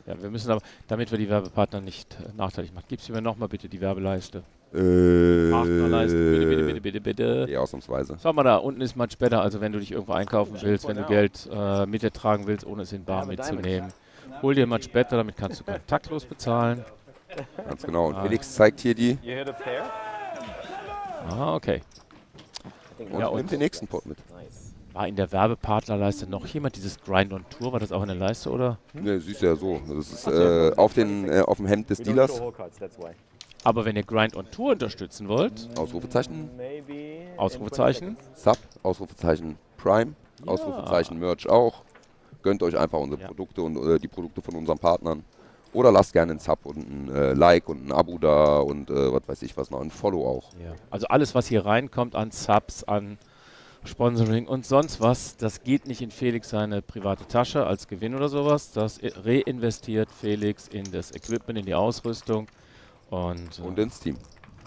Ja, wir müssen aber, damit wir die Werbepartner nicht nachteilig machen, gibst du mir nochmal bitte die Werbeleiste. Partnerleiste, bitte. Ja, ausnahmsweise. Schau mal da, unten ist much better, also wenn du dich irgendwo einkaufen willst, wenn du Geld mit dir tragen willst, ohne es in bar mitzunehmen. Hol dir much better, damit kannst du kontaktlos bezahlen. Ganz genau. Und Felix zeigt hier die. Ah, okay. Und nimmt den nächsten Pot mit. War in der Werbepartnerleiste noch jemand, dieses Grind on Tour, war das auch in der Leiste, oder? Ne, siehst du ja so. Das ist auf dem Hemd des Dealers. Aber wenn ihr Grind on Tour unterstützen wollt, Ausrufezeichen. Ausrufezeichen. Sub, Ausrufezeichen Prime, Ausrufezeichen Merch auch. Gönnt euch einfach unsere Produkte und die Produkte von unseren Partnern. Oder lasst gerne einen Sub und ein Like und ein Abo da und was weiß ich was noch, ein Follow auch. Ja. Also alles, was hier reinkommt an Subs, an Sponsoring und sonst was, das geht nicht in Felix seine private Tasche als Gewinn oder sowas. Das reinvestiert Felix in das Equipment, in die Ausrüstung und ins Team.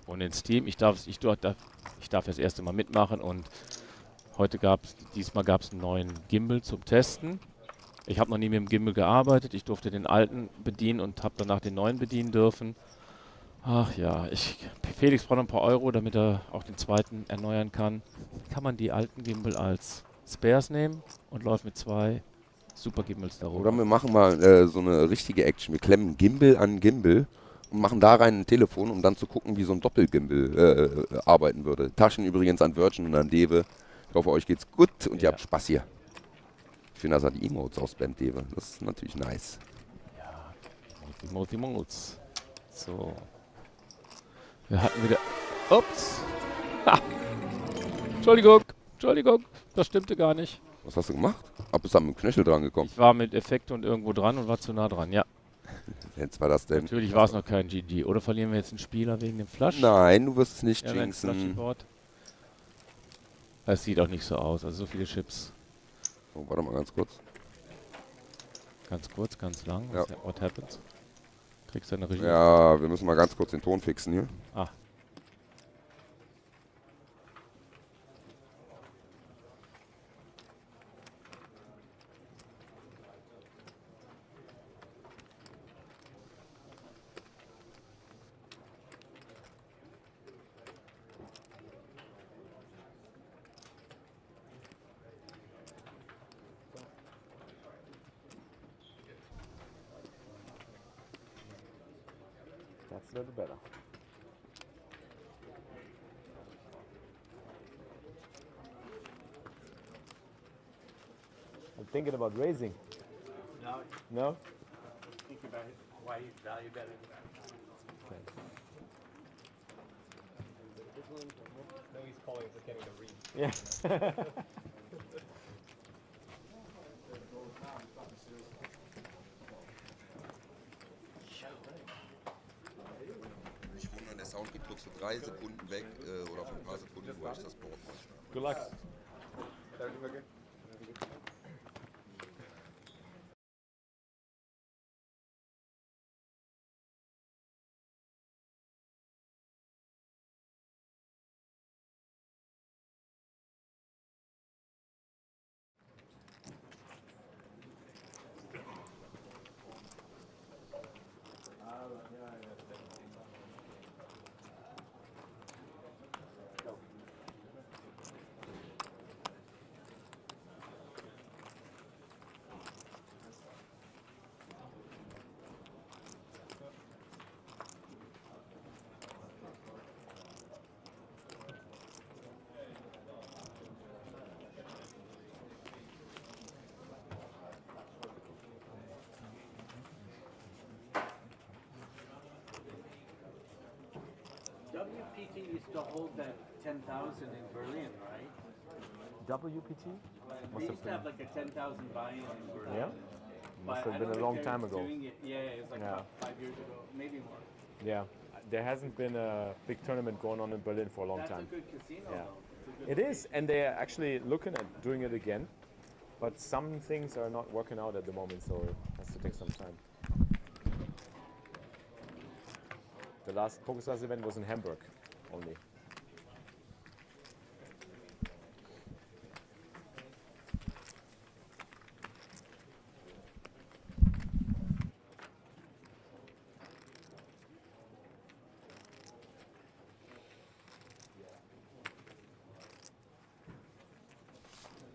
Und ins Team. Ich darf das erste Mal mitmachen und diesmal gab es einen neuen Gimbal zum Testen. Ich habe noch nie mit dem Gimbal gearbeitet. Ich durfte den alten bedienen und habe danach den neuen bedienen dürfen. Ach ja, Felix braucht noch ein paar Euro, damit er auch den zweiten erneuern kann. Kann man die alten Gimbal als Spares nehmen und läuft mit 2 Super Gimbals darüber. Oder wir machen mal so eine richtige Action. Wir klemmen Gimbal an Gimbal und machen da rein ein Telefon, um dann zu gucken, wie so ein Doppelgimbal arbeiten würde. Taschen übrigens an Virgin und an Dewe. Ich hoffe, euch geht's gut und ihr habt Spaß hier. Ich finde, dass er die Emotes ausblendet, Dewe. Das ist natürlich nice. Ja, Emotes. So. Wir hatten wieder... Ups! Ha. Entschuldigung, das stimmte gar nicht. Was hast du gemacht? Bist du mit dem Knöchel dran gekommen? Ich war mit Effekte und irgendwo dran und war zu nah dran, ja. Jetzt war das denn? Natürlich war es noch kein GG. Oder verlieren wir jetzt einen Spieler wegen dem Flush? Nein, du wirst es nicht jinxen. Es sieht auch nicht so aus, also so viele Chips. Oh, warte mal ganz kurz. Ganz kurz, ganz lang. Ja. What happens? Kriegst du eine Regie? Ja, wir müssen mal ganz kurz den Ton fixen hier. Ah. That's a little better. I'm thinking about raising. No? No? Think about it, why he's value better. Okay. No, he's calling for getting a read. Yeah. Ich wundere, der Sound geht kurz für 3 Sekunden weg oder für ein paar Sekunden, wo ich das Board mal Good luck. WPT used to hold that 10,000 in Berlin, right? WPT? They used to have like a 10,000 buy-in in Berlin. Yeah? Must have been a long time ago. Yeah, it was like about 5 years ago, maybe more. Yeah, there hasn't been a big tournament going on in Berlin for a long That's time. a good casino, Yeah. though. It is, and they're actually looking at doing it again. But some things are not working out at the moment, so it has to take some time. The last PokerStars event was in Hamburg only.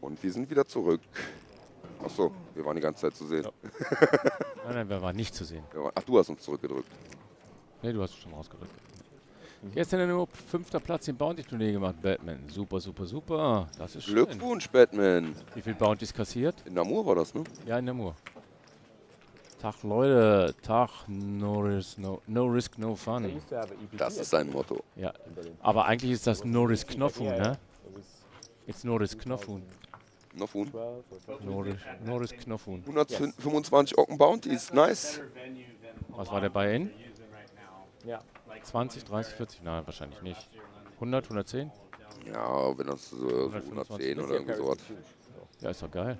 Und wir sind wieder zurück. Achso, wir waren die ganze Zeit zu sehen. Ja. Nein, wir waren nicht zu sehen. Ach, du hast uns zurückgedrückt. Nee, du hast schon rausgedrückt. Gestern nur 5. Platz im Bounty-Turnier gemacht, Batman. Super, super, super. Das ist schön. Glückwunsch, Batman. Wie viel Bounties kassiert? In Namur war das, ne? Ja, in Namur. Tag, Leute. Tag, no risk, no fun. Das ist sein Motto. Ja, aber eigentlich ist das no risk, no fun, ne? It's no risk, no fun. Nofun. No risk, no fun. 125 Ocken Bounties, nice. Was war der Buy-in? Ja. 20, 30, 40? Nein, wahrscheinlich nicht. 100, 110? Ja, wenn das so 110 oder irgendwie so hat. Ja, ist doch geil.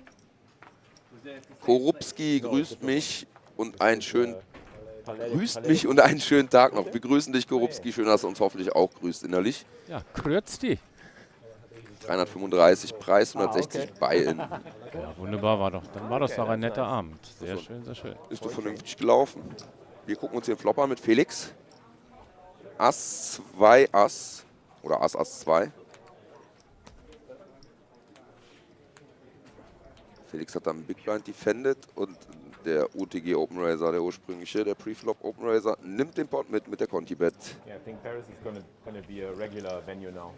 Korupski grüßt mich und einen schönen Tag noch. Wir grüßen dich, Korupski. Schön, dass du uns hoffentlich auch grüßt innerlich. Ja, grüßt die. 335 Preis, 160 Buy-in. Ja, wunderbar, dann war das doch ein netter Abend. Sehr schön, sehr schön. Ist doch vernünftig gelaufen. Wir gucken uns den Flop an mit Felix. Ass 2 Ass oder Ass Ass 2. Felix hat dann Big Blind defended und der UTG Open Raiser, der ursprüngliche, der Pre-Flop Open Raiser, nimmt den Pot mit der Conti Bet. Yeah, I think Paris is gonna be a regular venue now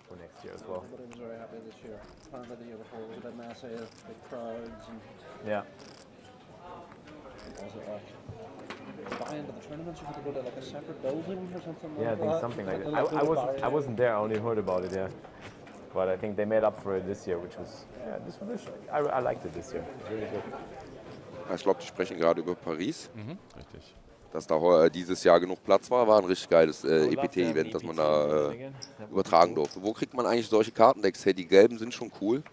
for next year as well. Everybody was very happy this year. Planned by the year before, it was a bit massive, big crowds, and Yeah. was it like buy into the tournaments? You had to go to like a separate building or something. Yeah, I like think that? something You like had that. to, like, go to I wasn't there. I only heard about it. Yeah, but I think they made up for it this year, which was I liked it this year. It was really good. Ich glaube, die sprechen gerade über Paris. Richtig. Dass da dieses Jahr genug Platz war ein richtig geiles EPT-Event, das man da übertragen durfte. Wo kriegt man eigentlich solche Kartendecks her? Die gelben sind schon cool.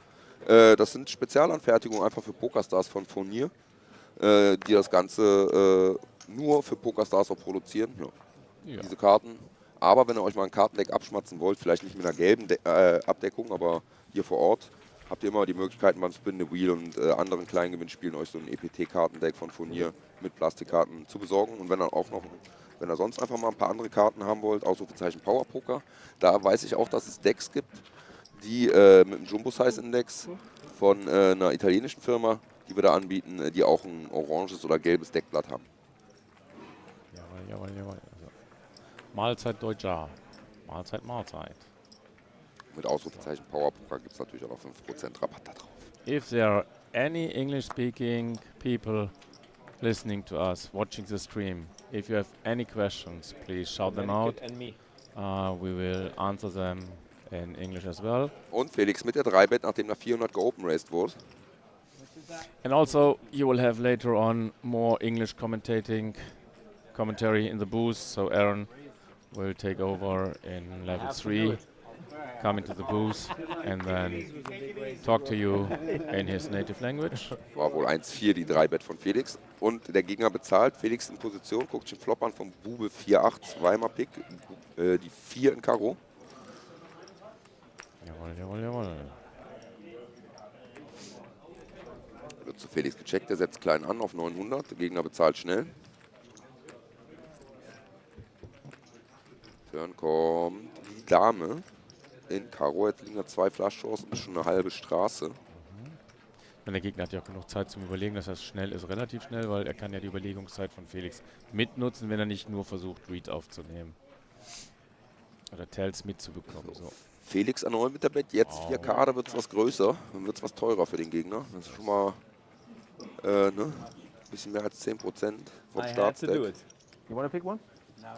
Das sind Spezialanfertigungen einfach für PokerStars von Fournier, die das Ganze nur für PokerStars auch produzieren. Ja. Diese Karten. Aber wenn ihr euch mal ein Kartendeck abschmatzen wollt, vielleicht nicht mit einer gelben Abdeckung, aber hier vor Ort, habt ihr immer die Möglichkeiten beim Spin the Wheel und anderen kleinen Gewinnspielen euch so ein EPT-Kartendeck von Fournier mit Plastikkarten zu besorgen. Und wenn ihr sonst einfach mal ein paar andere Karten haben wollt, Ausrufezeichen Power Poker, da weiß ich auch, dass es Decks gibt, die mit einem Jumbo-Size-Index von einer italienischen Firma, die wir da anbieten, die auch ein oranges oder gelbes Deckblatt haben. Jawohl. Also, Mahlzeit Deutscher. Mahlzeit. Mit Ausrufezeichen Power Poker gibt es natürlich auch noch 5% Rabatt da drauf. If there are any English-speaking people listening to us, watching the stream, if you have any questions, please shout them out. We will answer them in English as well. Und Felix mit der 3-Bet, nachdem da 400 geopen-raced wurde. And also, you will have later on more English commentary in the booth. So Aaron will take over in level 3. come into the booth and then talk to you in his native language. War wohl 1-4 die 3-Bet von Felix. Und der Gegner bezahlt. Felix in Position, guckt sich den Flop an vom Bube 4-8, zweimal Pick. Die 4 in Karo. Jawohl, jawohl, jawohl. Wird zu Felix gecheckt, der setzt klein an auf 900. Der Gegner bezahlt schnell. Turn kommt die Dame in Karo. Jetzt liegen da 2 Flush-Draws und schon eine halbe Straße. Und der Gegner hat ja auch genug Zeit zum Überlegen, dass das schnell ist, relativ schnell, weil er kann ja die Überlegungszeit von Felix mitnutzen, wenn er nicht nur versucht, Read aufzunehmen. Oder Tells mitzubekommen. So. Felix an 9 mit der Bet, jetzt 4K, da wird es was größer, dann wird es was teurer für den Gegner. Das ist schon mal ein bisschen mehr als 10% vom Startstack. You want to pick one? No.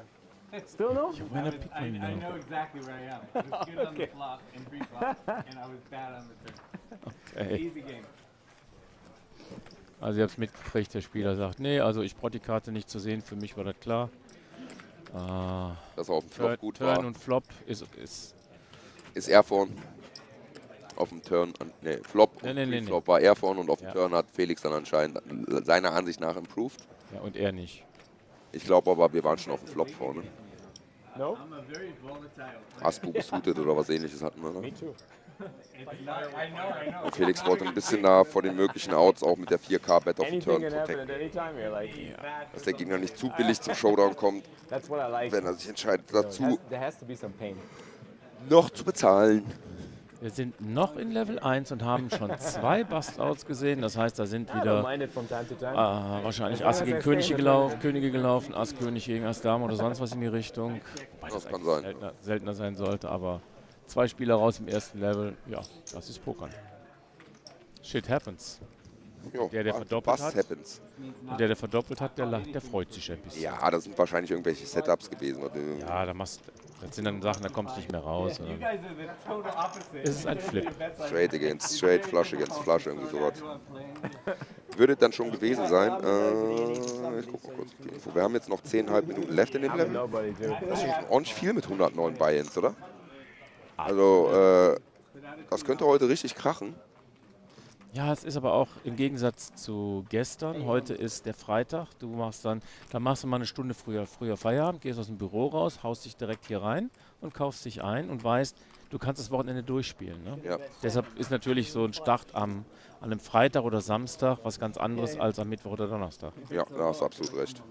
Still no? You wanna pick one I now? know exactly where I am. I was good on the flop and pre-flop, and I was bad on the turn. Okay. Easy game. Also ihr habt es mitgekriegt, der Spieler sagt, nee, also ich brauche die Karte nicht zu sehen, für mich war das klar. Dass er auf dem Flop gut Turn war. und Flop ist Ist er vorn. Auf dem Turn, Flop und Nee. Flop war er vorn und auf dem Ja. Turn hat Felix dann anscheinend seiner Ansicht nach improved. ja, und er nicht. Ich glaube aber, wir waren schon auf dem Flop vorne. No? I'm a very volatile player. Ass-Bube suited oder was ähnliches hatten wir. Ne? Me too. I know. Und Felix wollte ein bisschen da vor den möglichen Outs auch mit der 4K-Bet auf dem Anything Turn can happen protecten. at any time. You're like, Dass der Gegner nicht zu billig zum Showdown kommt, that's what I like. wenn er sich entscheidet So, dazu there has to be some pain. noch zu bezahlen. Wir sind noch in Level 1 und haben schon 2 Bust-Outs gesehen. Das heißt, da sind I don't wieder mind it from time to time. wahrscheinlich Asse gegen Könige gelaufen, Ass König gegen Ass Dame oder sonst was in die Richtung. Wobei Das kann eigentlich sein. seltener sein sollte, aber 2 Spieler raus im ersten Level, ja, das ist Pokern. Shit happens. Jo, Der verdoppelt was hat. happens? Und der verdoppelt hat, der freut sich ein bisschen. Ja, das sind wahrscheinlich irgendwelche Setups gewesen. Ja, das sind dann Sachen, da kommst du nicht mehr raus. You guys are the total opposite. Es ist ein Flip. Straight against straight, Flush against Flush, irgendwie sowas. Würde dann schon gewesen sein. Ich guck mal kurz die Info. Wir haben jetzt noch 10,5 Minuten left in dem Level. Nobody do. Das ist ordentlich viel mit 109 Buy-ins, oder? Also, das könnte heute richtig krachen. Ja, es ist aber auch im Gegensatz zu gestern. Heute ist der Freitag. Dann machst du mal eine Stunde früher Feierabend, gehst aus dem Büro raus, haust dich direkt hier rein und kaufst dich ein und weißt, du kannst das Wochenende durchspielen. Ne? Ja. Deshalb ist natürlich so ein Start an einem Freitag oder Samstag was ganz anderes als am Mittwoch oder Donnerstag. Ja, da hast du absolut recht.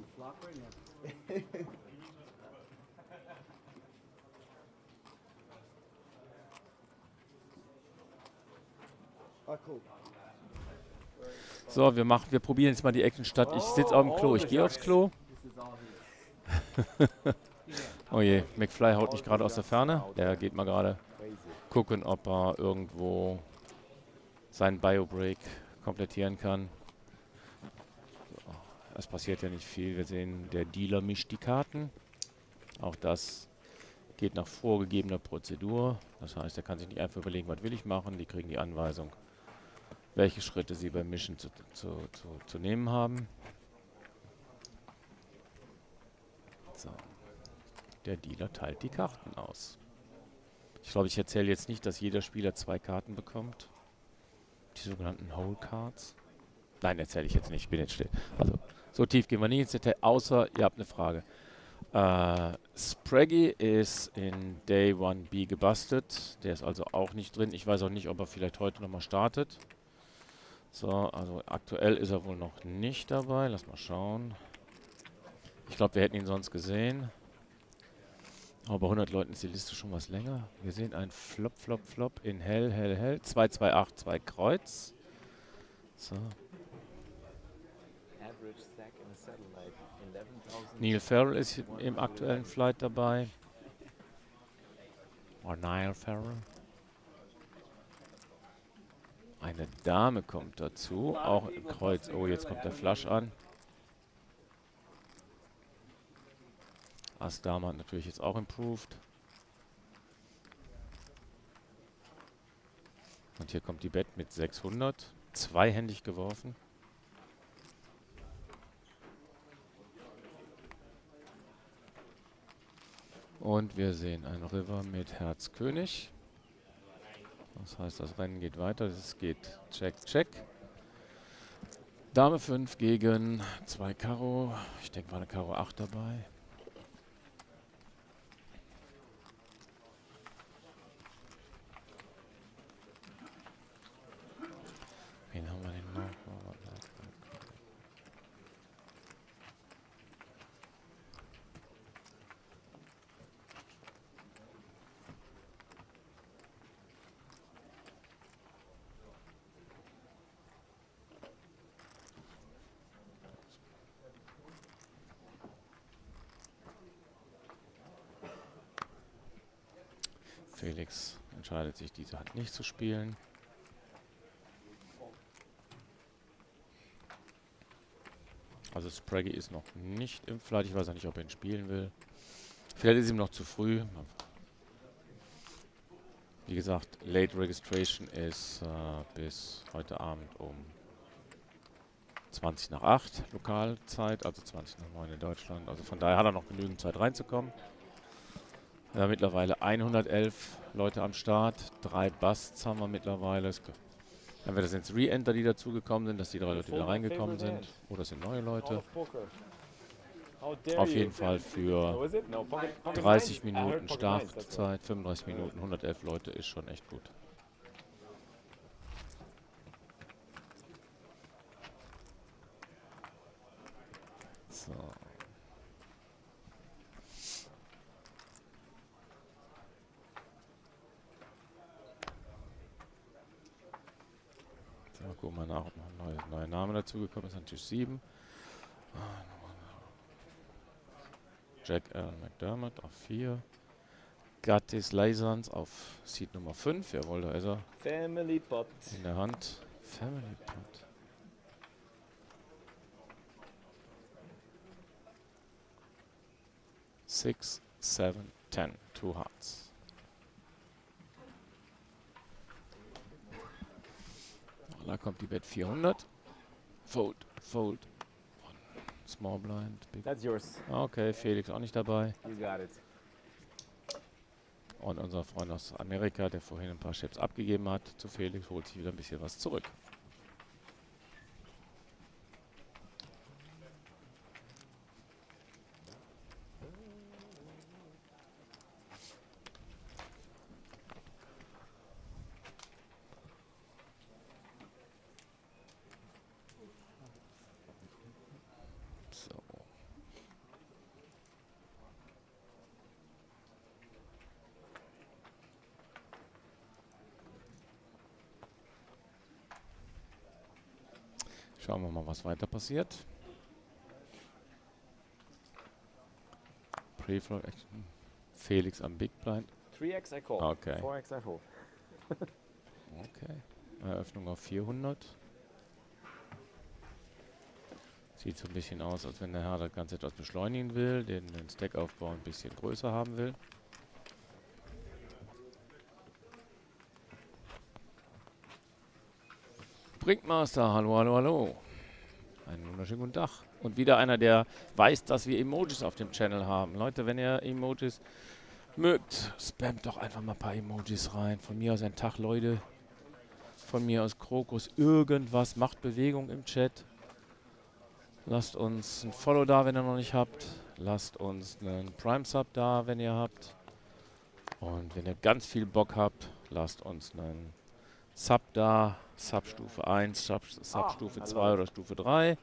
So, wir probieren jetzt mal die Action statt. Ich sitze auf dem Klo, ich gehe aufs Klo. Oh je, McFly haut mich gerade aus der Ferne. Der geht mal gerade gucken, ob er irgendwo seinen Bio-Break komplettieren kann. So, es passiert ja nicht viel. Wir sehen, der Dealer mischt die Karten. Auch das geht nach vorgegebener Prozedur. Das heißt, er kann sich nicht einfach überlegen, was will ich machen. Die kriegen die Anweisung, welche Schritte sie beim Mischen zu nehmen haben. So. Der Dealer teilt die Karten aus. Ich glaube, ich erzähle jetzt nicht, dass jeder Spieler 2 Karten bekommt. Die sogenannten Hole Cards. Nein, erzähle ich jetzt nicht, ich bin jetzt still. Also, so tief gehen wir nicht ins Detail, außer ihr habt eine Frage. Spraggy ist in Day 1B gebastelt. Der ist also auch nicht drin. Ich weiß auch nicht, ob er vielleicht heute nochmal startet. So, also aktuell ist er wohl noch nicht dabei. Lass mal schauen. Ich glaube, wir hätten ihn sonst gesehen. Aber bei 100 Leuten ist die Liste schon was länger. Wir sehen einen Flop in hell. 2, 2, 8, 2 Kreuz. So. Average stack in a satellite, 11,000. Neil Farrell ist im aktuellen Flight dabei. Oder Niall Farrell. Eine Dame kommt dazu. Auch im Kreuz. Oh, jetzt kommt der Flush an. Ass Dame hat natürlich jetzt auch improved. Und hier kommt die Bet mit 600. Zweihändig geworfen. Und wir sehen ein River mit Herz König. Das heißt, das Rennen geht weiter. Es geht Check, Check. Dame 5 gegen 2 Karo. Ich denke, war eine Karo 8 dabei. Wen haben wir denn noch? Felix entscheidet sich, diese Hand nicht zu spielen. Also Spraggy ist noch nicht im Flight. Ich weiß auch nicht, ob er ihn spielen will. Vielleicht ist ihm noch zu früh. Wie gesagt, Late Registration ist bis heute Abend um 20 nach 8 Lokalzeit, also 20 nach 9 in Deutschland. Also von daher hat er noch genügend Zeit reinzukommen. Wir haben mittlerweile 111 Leute am Start. 3 Busts haben wir mittlerweile. Entweder sind es Re-Enter, die dazugekommen sind, dass die 3 Leute wieder reingekommen sind. Oder es sind neue Leute. Auf jeden Fall für 30 Minuten Startzeit, 35 Minuten, 111 Leute ist schon echt gut. So. Gucken wir nach, ob noch ein neuer Name dazugekommen ist an Tisch 7. Jack Allen McDermott auf 4. Gattis Leisans auf Seat Nummer 5. Jawohl, da ist er. Family Pot. In der Hand. Family Pot. Six, 7, 10. 2 Hearts. Da kommt die Bet 400. Fold, Fold. Small Blind. Big. That's yours. Okay, Felix auch nicht dabei. You got it. Und unser Freund aus Amerika, der vorhin ein paar Chips abgegeben hat zu Felix, holt sich wieder ein bisschen was zurück. Schauen wir mal, was weiter passiert. Pre-Flop Action. Felix am Big Blind. 3x I call. Okay. 4x I hold. Okay. Eröffnung auf 400. Sieht so ein bisschen aus, als wenn der Herr das Ganze etwas beschleunigen will, den Stackaufbau ein bisschen größer haben will. Brinkmaster, hallo, hallo, hallo. Einen wunderschönen guten Tag. Und wieder einer, der weiß, dass wir Emojis auf dem Channel haben. Leute, wenn ihr Emojis mögt, spammt doch einfach mal ein paar Emojis rein. Von mir aus ein Tag, Leute. Von mir aus Krokus, irgendwas. Macht Bewegung im Chat. Lasst uns ein Follow da, wenn ihr noch nicht habt. Lasst uns einen Prime-Sub da, wenn ihr habt. Und wenn ihr ganz viel Bock habt, lasst uns einen Sub da, Sub-Stufe 1, Sub-Stufe 2 oder Stufe 3.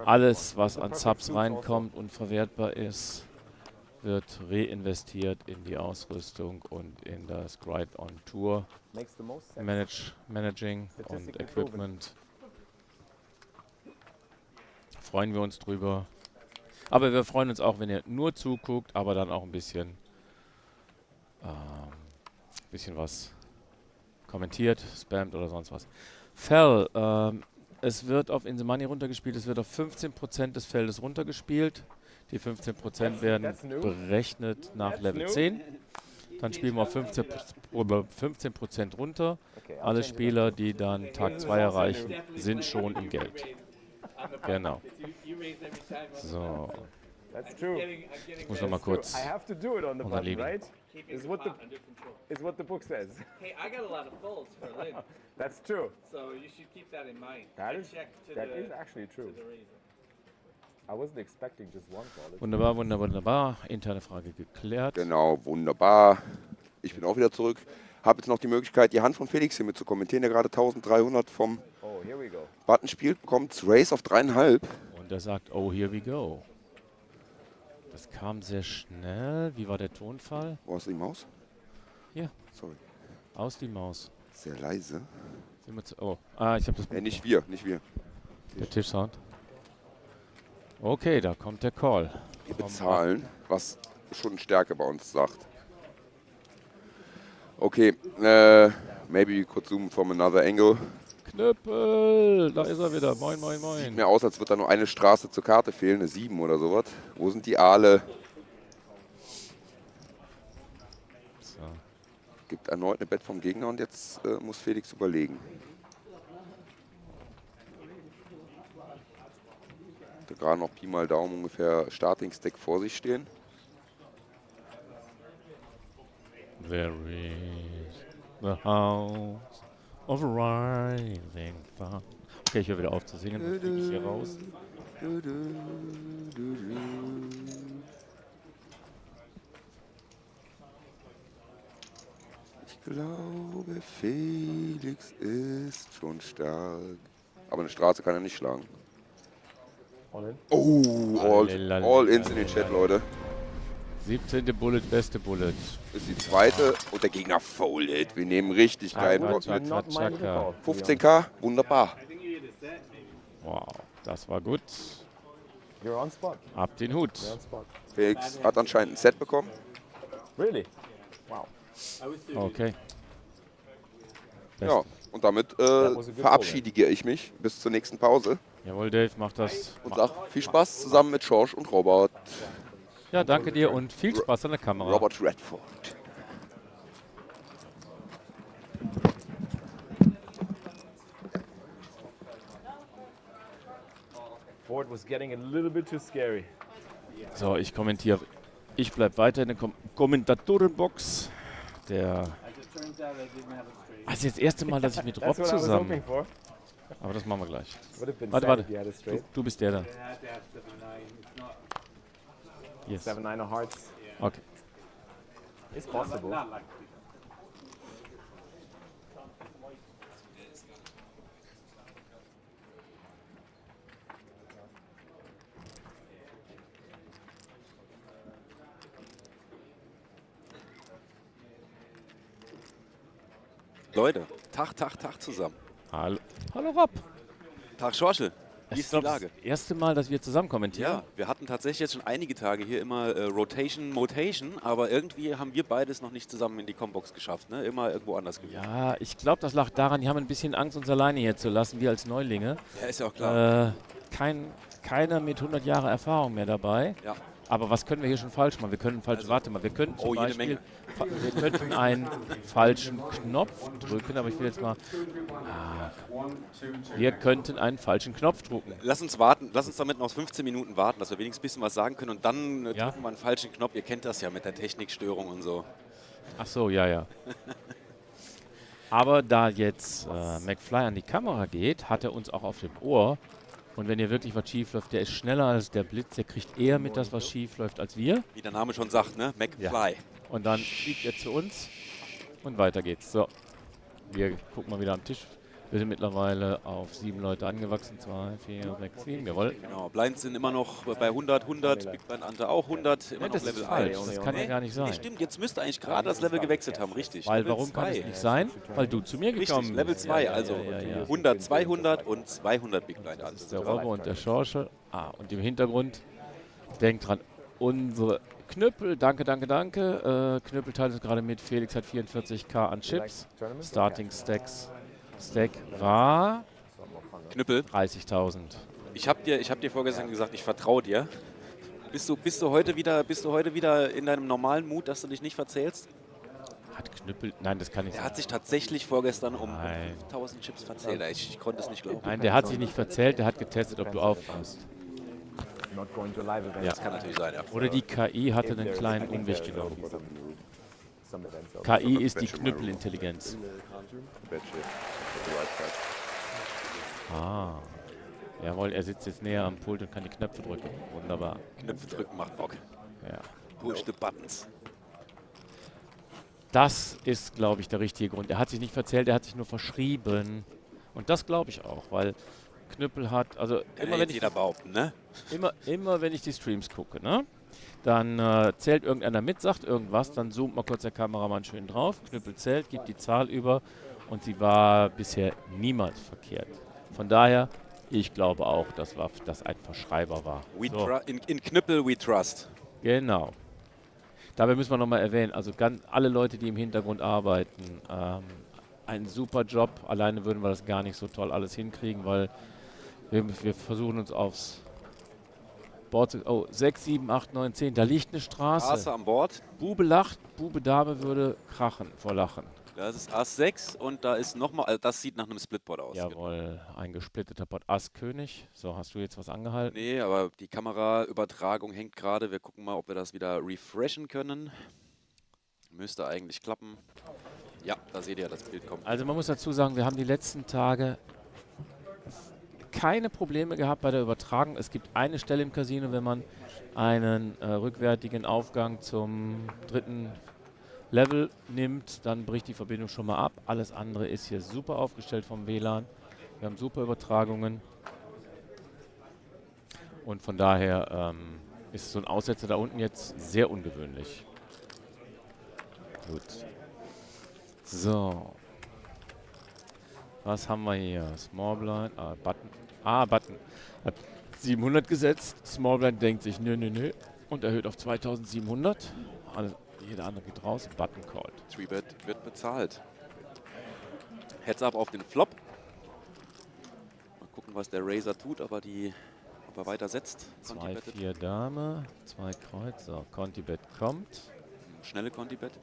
Alles, was an Subs reinkommt und verwertbar ist, wird reinvestiert in die Ausrüstung und in das Ride-on-Tour Managing und Equipment. Freuen wir uns drüber. Aber wir freuen uns auch, wenn ihr nur zuguckt, aber dann auch ein bisschen was kommentiert, spammt oder sonst was. Fell, es wird auf In the Money runtergespielt, es wird auf 15% des Feldes runtergespielt. Die 15% werden berechnet nach Level 10. Dann spielen wir auf 15% runter. Alle Spieler, die dann Tag 2 erreichen, sind schon im Geld. Genau. So. That's true. Ich muss noch mal kurz. I have to do it on the button, Unterliegen. right? Is what the book says. Hey, I got a lot of folds for Lynn, That's true. so you should keep that in mind. That I is checked to that the, is actually true. to the reason. I wasn't expecting just one fall. Wunderbar, wunderbar. Interne Frage geklärt. Genau, wunderbar. Ich bin auch wieder zurück. Habe jetzt noch die Möglichkeit, die Hand von Felix hier mit zu kommentieren, der gerade 1300 vom Oh, here we go. Button spielt, bekommt Race auf 3,5. Und er sagt, oh, here we go. Das kam sehr schnell. Wie war der Tonfall? Wo ist die Maus? Hier, Sorry. aus die Maus. Sehr leise. Sind wir oh, ich habe das Nicht wir, nicht wir. Der Tischsound. Okay, da kommt der Call. Wir bezahlen, was schon Stärke bei uns sagt. Okay, maybe we could zoom from another angle. Knüppel, da ist er wieder. Moin, moin, Sieht moin. mir aus, als würde da nur eine Straße zur Karte fehlen, eine 7 oder sowas. Wo sind die Aale? So. Gibt erneut eine Bet vom Gegner und jetzt muss Felix überlegen. Da gerade noch Pi mal Daumen ungefähr Starting-Stack vor sich stehen. There is the house of rising sun. Okay, ich höre wieder auf zu singen. Dann fliege ich hier raus. Ich glaube, Felix ist schon stark. Aber eine Straße kann er nicht schlagen. All in? Oh, all ins in den Chat, Leute. 17. Bullet, beste Bullet. Ist die zweite und der Gegner folded. Wir nehmen richtig geilen Rock mit. Not mine to call. 15k, wunderbar. Wow, das war gut. You're on spot. Ab den Hut. You're on spot. Felix hat anscheinend ein Set bekommen. Really? Wow. Okay. Ja, und damit was a good verabschiede ich mich bis zur nächsten Pause Jawohl, Dave, mach das. und sage viel Spaß zusammen mit George und Robert. Ja, danke dir und viel Spaß an der Kamera. Robert Redford. Board was getting a little bit too scary. So, ich kommentiere. Ich bleibe weiter in der Kommentatorenbox. Der. As it turns out, I didn't have it straight. Das ist jetzt das erste Mal, dass ich mit Rob That's what I was hoping zusammen. for. Aber das machen wir gleich. Would have been Warte, sad warte. if you had it straight. Du bist der da. I had to have 7-9. It's not, Yes. 7-9 of hearts. Okay. It's possible. not like this. Leute, Tag zusammen. Hallo. Hallo Rob. Tag Schorschel. Das Wie ist ist die glaub, Lage? das erste Mal, dass wir zusammen kommentieren. Ja, wir hatten tatsächlich jetzt schon einige Tage hier immer Rotation, aber irgendwie haben wir beides noch nicht zusammen in die Combox geschafft, ne? Immer irgendwo anders gewesen. Ja, ich glaube, das lag daran, die haben ein bisschen Angst, uns alleine hier zu lassen, wir als Neulinge. Ja, ist ja auch klar. Keiner mit 100 Jahre Erfahrung mehr dabei. Ja. Aber was können wir hier schon falsch machen? Wir können falsch, warte mal, wir könnten zum jede Beispiel, Menge. wir könnten einen falschen Knopf drücken, aber ich will jetzt mal, wir könnten einen falschen Knopf drücken. Lass uns warten, lass uns damit noch 15 Minuten warten, dass wir wenigstens ein bisschen was sagen können und dann Ja. drücken wir einen falschen Knopf. Ihr kennt das ja mit der Technikstörung und so. Ach so, ja. Aber da jetzt McFly an die Kamera geht, hat er uns auch auf dem Ohr. Und wenn hier wirklich was schief läuft, der ist schneller als der Blitz, der kriegt eher mit, dass was schief läuft als wir. Wie der Name schon sagt, ne? McFly. Ja. Und dann fliegt er zu uns und weiter geht's. So, wir gucken mal wieder am Tisch. Wir sind mittlerweile auf 7 Leute angewachsen. 2, 4, 6, 7, jawohl. Genau, Blinds sind immer noch bei 100, Big Blind Ante auch 100, immer Nee, noch das ist Level falsch, 1. das kann ja gar nicht Nee, sein. stimmt, jetzt müsste eigentlich gerade das Level gewechselt haben, richtig. Weil Level warum kann 2. es nicht sein? Weil du zu mir gekommen Richtig, Level bist. 2, Ja, also ja. 100, 200 und 200 Big Blind Das ist Ante. der Robbe und der Schorschel. Und im Hintergrund, denkt dran, unsere Knüppel, danke. Knüppel teilt uns gerade mit, Felix hat 44k an Chips. Starting Stack war Knüppel, 30.000. ich hab dir vorgestern gesagt, ich vertraue dir. Bist du heute wieder in deinem normalen Mut, dass du dich nicht verzählst? Hat Knüppel, nein, das kann nicht Er sein. hat sich tatsächlich vorgestern um Nein. 5000 Chips verzählt. Ich konnte es nicht glauben. Nein, der hat sich nicht verzählt, der hat getestet, ob du aufpasst. Ja. Das kann natürlich sein, ja. Oder die KI hatte einen kleinen Umweg genommen. KI ist die Knüppelintelligenz. Ah. Jawohl, er sitzt jetzt näher am Pult und kann die Knöpfe drücken. Wunderbar. Knöpfe drücken macht Bock. Ja. Push the buttons. Das ist, glaube ich, der richtige Grund. Er hat sich nicht verzählt, er hat sich nur verschrieben. Und das glaube ich auch, weil Knüppel hat, also Immer wenn jeder behaupten, ne? immer wenn ich die Streams gucke, ne? Dann zählt irgendeiner mit, sagt irgendwas, dann zoomt mal kurz der Kameramann schön drauf, Knüppel zählt, gibt die Zahl über und sie war bisher niemals verkehrt. Von daher, ich glaube auch, dass das ein Verschreiber war. So. In Knüppel we trust. Genau. Dabei müssen wir nochmal erwähnen, also alle Leute, die im Hintergrund arbeiten, einen super Job. Alleine würden wir das gar nicht so toll alles hinkriegen, weil wir versuchen uns aufs Board zu... Oh, 6, 7, 8, 9, 10. Da liegt eine Straße. Straße an Bord. Bube lacht, Bube Dame würde krachen vor Lachen. Das ist Ass 6 und da ist nochmal, also das sieht nach einem Splitboard aus. Jawohl, ein gesplitteter Board. Ass König. So, hast du jetzt was angehalten? Nee, aber die Kameraübertragung hängt gerade. Wir gucken mal, ob wir das wieder refreshen können. Müsste eigentlich klappen. Ja, da seht ihr, das Bild kommt. Also man muss dazu sagen, wir haben die letzten Tage keine Probleme gehabt bei der Übertragung. Es gibt eine Stelle im Casino, wenn man einen rückwärtigen Aufgang zum 3. Level nimmt, dann bricht die Verbindung schon mal ab. Alles andere ist hier super aufgestellt vom WLAN. Wir haben super Übertragungen. Und von daher ist so ein Aussetzer da unten jetzt sehr ungewöhnlich. Gut. So. Was haben wir hier? Small Blind. Button. Button. Hat 700 gesetzt. Small Blind denkt sich, nö. Und erhöht auf 2700. Jeder andere geht raus. Button called. 3-Bet wird bezahlt. Heads up auf den Flop. Mal gucken, was der Razor tut, ob er weiter setzt. 2, 4 Dame. 2 Kreuz. So, Conti-Bet kommt. Schnelle Conti-Bet.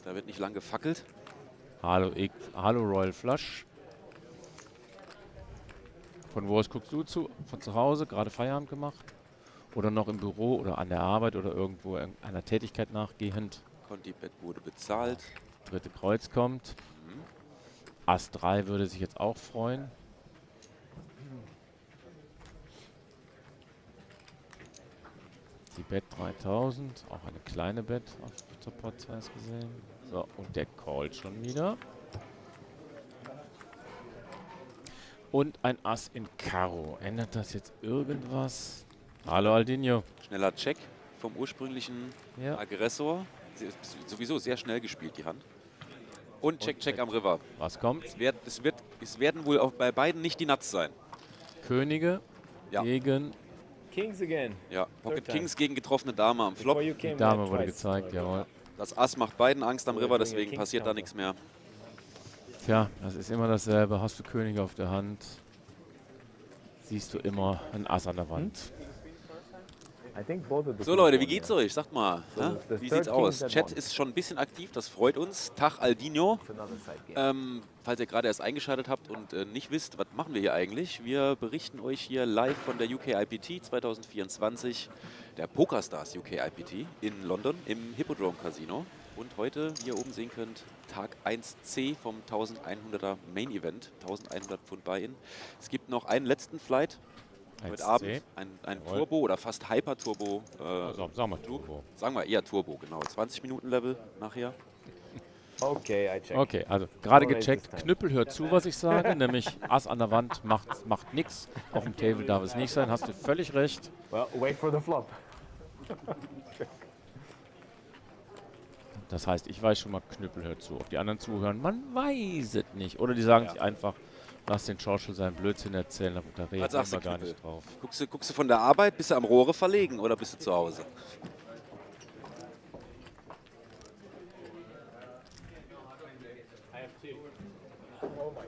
Da wird nicht lang gefackelt. Hallo Royal Flush. Von wo aus guckst du zu? Von zu Hause? Gerade Feierabend gemacht? Oder noch im Büro oder an der Arbeit oder irgendwo einer Tätigkeit nachgehend? Conti-Bet wurde bezahlt. 3. Kreuz kommt. Ass 3 würde sich jetzt auch freuen. Die Bet 3000, auch eine kleine Bet auf der Pot 2 gesehen. So, und der callt schon wieder. Und ein Ass in Karo. Ändert das jetzt irgendwas? Hallo Aldinho. Schneller Check vom ursprünglichen Aggressor. Sie ist sowieso sehr schnell gespielt, die Hand. Und Check am River. Was kommt? Es werden wohl auch bei beiden nicht die Nuts sein. Könige gegen... Kings again. Ja, Pocket Kings gegen getroffene Dame am Flop. Die Dame wurde gezeigt, jawohl. Das Ass macht beiden Angst am River, deswegen passiert da nichts mehr. Tja, das ist immer dasselbe. Hast du Könige auf der Hand, siehst du immer ein Ass an der Wand. So Leute, wie geht's euch? Sagt mal, wie sieht's aus? Chat ist schon ein bisschen aktiv, das freut uns. Tag Aldinho. Falls ihr gerade erst eingeschaltet habt und nicht wisst, was machen wir hier eigentlich? Wir berichten euch hier live von der UKIPT 2024, der PokerStars UKIPT in London im Hippodrome Casino. Und heute, wie ihr oben sehen könnt, Tag 1C vom 1100er Main Event, 1100 Pfund Buy-In. Es gibt noch einen letzten Flight. Heute Abend ein Turbo oder fast Hyper-Turbo. Sagen wir Turbo. Sagen wir eher Turbo, genau. 20 Minuten Level nachher. Okay, I check. Okay, also gerade gecheckt. Knüppel hört zu, was ich sage, nämlich Ass an der Wand macht nichts. Auf dem Table darf es nicht sein, hast du völlig recht. Well, wait for the flop. Das heißt, ich weiß schon mal, Knüppel hört zu. Ob die anderen zuhören, man weiß es nicht. Oder die sagen sich einfach, lass den Schorschel seinen Blödsinn erzählen, da reden wir gar nicht drauf. Guckst du von der Arbeit, bist du am Rohre verlegen oder bist du zu Hause?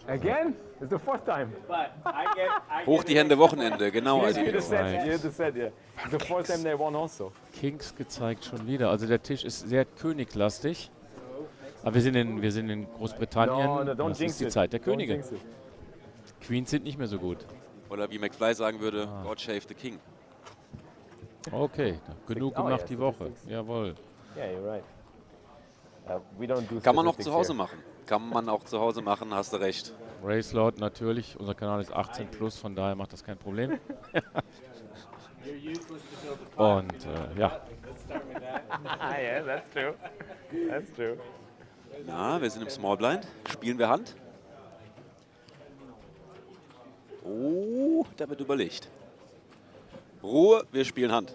Again? It's the fourth time. Hoch die Hände, Wochenende, genau. You Also had the set, yeah. The fourth time they won also. Kings gezeigt schon wieder. Also der Tisch ist sehr königlastig. Aber wir sind in Großbritannien. No, don't das jinx ist die it. Zeit der Don't Könige. jinx it. Queens sind nicht mehr so gut. Oder wie McFly sagen würde, God shave the king. Okay, genug gemacht die Woche. Jawohl. Yeah, you're right. Kann man auch zu Hause machen. Kann man auch zu Hause machen, hast du recht. Racelord natürlich, unser Kanal ist 18 plus, von daher macht das kein Problem. Und ja. Yeah, that's true. That's true. Na, wir sind im Small Blind. Spielen wir Hand? Oh, da wird überlegt. Ruhe, wir spielen Hand.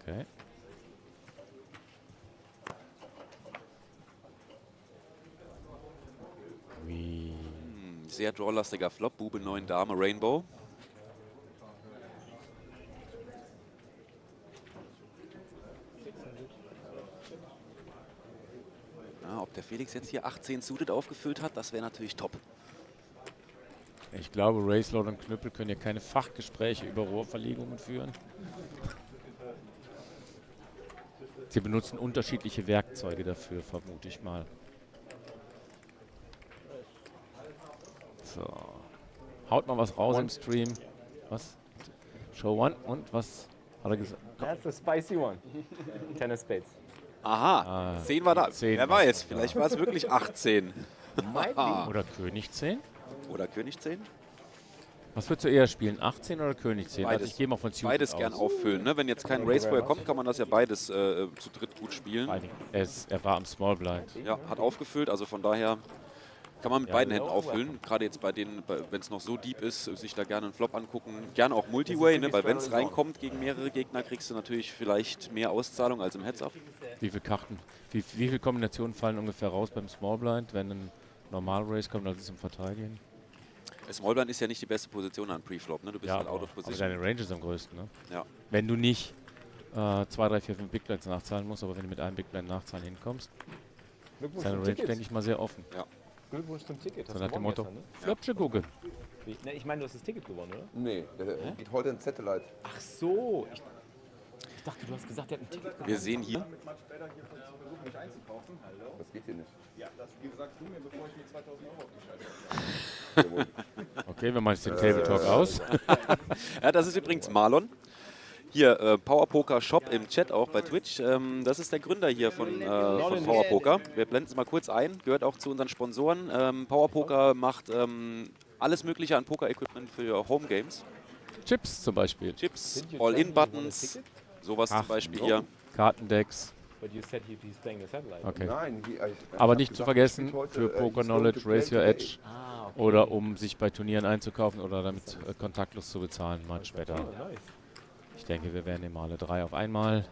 Okay. Wie? Sehr drawlastiger Flop. Bube 9 Dame Rainbow. Ja, ob der Felix jetzt hier 18 suited aufgefüllt hat, das wäre natürlich top. Ich glaube, Racelord und Knüppel können hier keine Fachgespräche über Rohrverlegungen führen. Sie benutzen unterschiedliche Werkzeuge dafür, vermute ich mal. So. Haut mal was raus im Stream. Was? Show one. Und was hat er gesagt? That's a spicy one. 10 of spades. Aha, 10 war da. 10 Wer war- weiß, vielleicht war es wirklich 18. Oder König 10? Oder König 10? Was würdest du eher spielen? 18 oder König 10? Beides. Also ich gehe mal von Suited Beides aus. gern auffüllen. Ne? Wenn jetzt kein Raceway kommt, kann man das ja beides zu dritt gut spielen. Vor allen Dingen, er war am Small Blind. Ja, hat aufgefüllt, also von daher kann man mit beiden Händen auffüllen. Gerade jetzt bei denen, wenn es noch so deep ist, sich da gerne einen Flop angucken. Gerne auch Multiway, ne? Weil wenn es reinkommt gegen mehrere Gegner, kriegst du natürlich vielleicht mehr Auszahlung als im Heads-Up. Wie viele Karten, wie viele Kombinationen fallen ungefähr raus beim Small Blind, wenn ein Normal Race kommt, das ist zum Verteidigen? Smallblind ist ja nicht die beste Position an Pre-Flop, ne? Du bist Ja, halt out of aber position. deine Range ist am größten, ne? Ja. Wenn du nicht 2, 3, 4, 5 Big Blinds nachzahlen musst, aber wenn du mit einem Big Blind nachzahlen hinkommst, ist deine Range, denke ich mal, sehr offen. Ja. Glückwunsch zum Ticket. So nach dem Motto, Flopche gucken. Ne, ich meine, du hast das Ticket gewonnen, oder? Nee, der geht heute in Satellite. Ach so. Ich dachte, du hast gesagt, der hat ein Ticket gewonnen. Wir sehen hier, Das geht hier nicht. Okay, wir machen jetzt den Table Talk aus. ja, das ist übrigens Marlon. Hier, Power Poker Shop im Chat auch bei Twitch. Das ist der Gründer hier von Power Poker. Wir blenden es mal kurz ein. Gehört auch zu unseren Sponsoren. Power Poker macht alles Mögliche an Poker-Equipment für Home Games. Chips zum Beispiel. Chips, All-In-Buttons, sowas zum Beispiel hier. Kartendecks. But you said he's playing the satellite. Okay. Nein, Aber nicht zu vergessen, für Poker Knowledge, Raise Your Edge Ah, okay. oder um sich bei Turnieren einzukaufen oder damit kontaktlos zu bezahlen, mal später. Oh, nice. Ich denke, wir werden immer alle 3 auf einmal.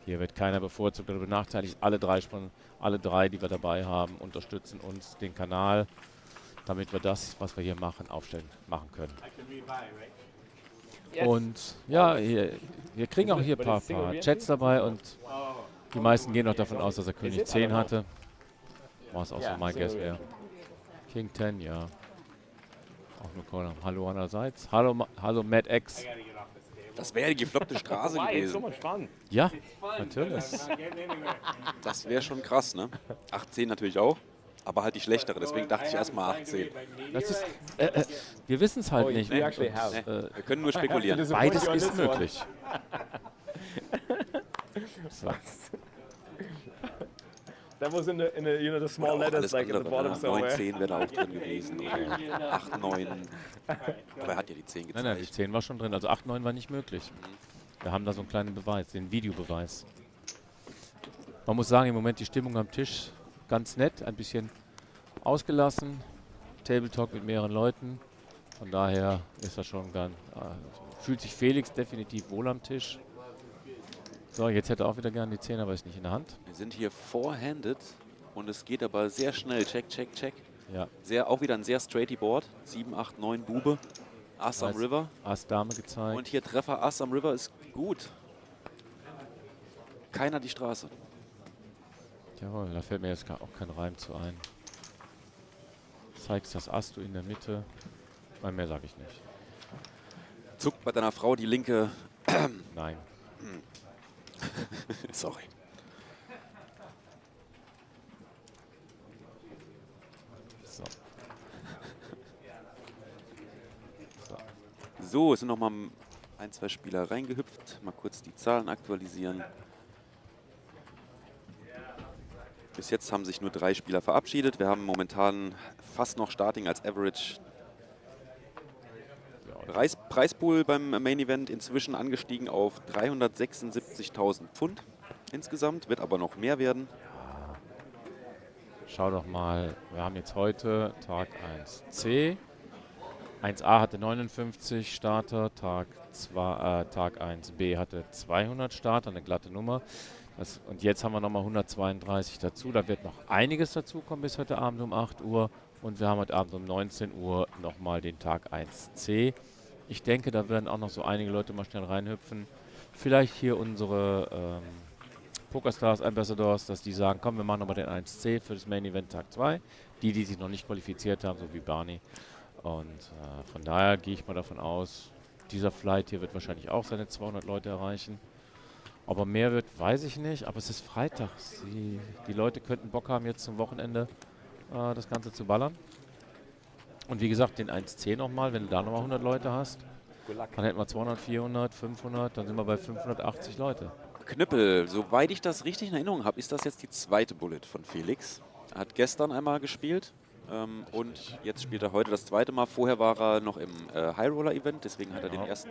Hier wird keiner bevorzugt oder benachteiligt. Alle drei, die wir dabei haben, unterstützen uns, den Kanal, damit wir das, was wir hier machen, machen können. Yes. Und ja, wir kriegen auch hier ein paar Chats dabei und die meisten gehen auch davon aus, dass er König 10 hatte. Was auch so mein Guess wäre. King 10, ja. Auch nur Column. Hallo allerseits. Hallo Mad X. Das wäre die gefloppte Straße gewesen. Ja, natürlich. Das wäre schon krass, ne? 18 natürlich auch, aber halt die schlechtere. Deswegen dachte ich erstmal 18. Das ist, wir wissen es halt nicht. we actually have. Und, Wir können nur spekulieren. beides ist möglich. So. That was in the small Oder auch letters alles like at the andere, bottom ne? somewhere. 9, 10 wäre da auch drin gewesen. Oder 8, 9. Aber er hat ja die 10 gezeigt. Nein, die 10 war schon drin. Also 8, 9 war nicht möglich. Wir haben da so einen kleinen Beweis, den Videobeweis. Man muss sagen, im Moment die Stimmung am Tisch ganz nett, ein bisschen ausgelassen. Table Talk mit mehreren Leuten. Von daher ist das schon ganz. Fühlt sich Felix definitiv wohl am Tisch. So, jetzt hätte er auch wieder gerne die 10, aber ist nicht in der Hand. Wir sind hier four-handed und es geht aber sehr schnell. Check, check, check. Ja. Auch wieder ein sehr straighty Board. 7, 8, 9 Bube. Ass am River. Ass Dame gezeigt. Und hier Treffer Ass am River ist gut. Keiner die Straße. Jawohl, da fällt mir jetzt auch kein Reim zu ein. Zeigst das Ass du in der Mitte. Mehr sage ich nicht. Zuckt bei deiner Frau die linke. Nein. Sorry. So. So, es sind nochmal ein, zwei Spieler reingehüpft. Mal kurz die Zahlen aktualisieren. Bis jetzt haben sich nur 3 Spieler verabschiedet. Wir haben momentan fast noch Starting als Average. Preispool beim Main Event inzwischen angestiegen auf 376.000 Pfund insgesamt, wird aber noch mehr werden. Schau doch mal, wir haben jetzt heute Tag 1C. 1A hatte 59 Starter, Tag 1B hatte 200 Starter, eine glatte Nummer. Und jetzt haben wir nochmal 132 dazu. Da wird noch einiges dazukommen bis heute Abend um 8 Uhr. Und wir haben heute Abend um 19 Uhr nochmal den Tag 1C. Ich denke, da werden auch noch so einige Leute mal schnell reinhüpfen. Vielleicht hier unsere PokerStars Ambassadors, dass die sagen, komm, wir machen nochmal den 1C für das Main Event Tag 2. Die sich noch nicht qualifiziert haben, so wie Barney. Und von daher gehe ich mal davon aus, dieser Flight hier wird wahrscheinlich auch seine 200 Leute erreichen. Ob er mehr wird, weiß ich nicht, aber es ist Freitag. Die Leute könnten Bock haben, jetzt zum Wochenende das Ganze zu ballern. Und wie gesagt, den 1C nochmal, wenn du da nochmal 100 Leute hast, dann hätten wir 200, 400, 500, dann sind wir bei 580 Leute. Knüppel, soweit ich das richtig in Erinnerung habe, ist das jetzt die zweite Bullet von Felix. Er hat gestern einmal gespielt und jetzt spielt er heute das zweite Mal. Vorher war er noch im High Roller Event, deswegen hat er den ersten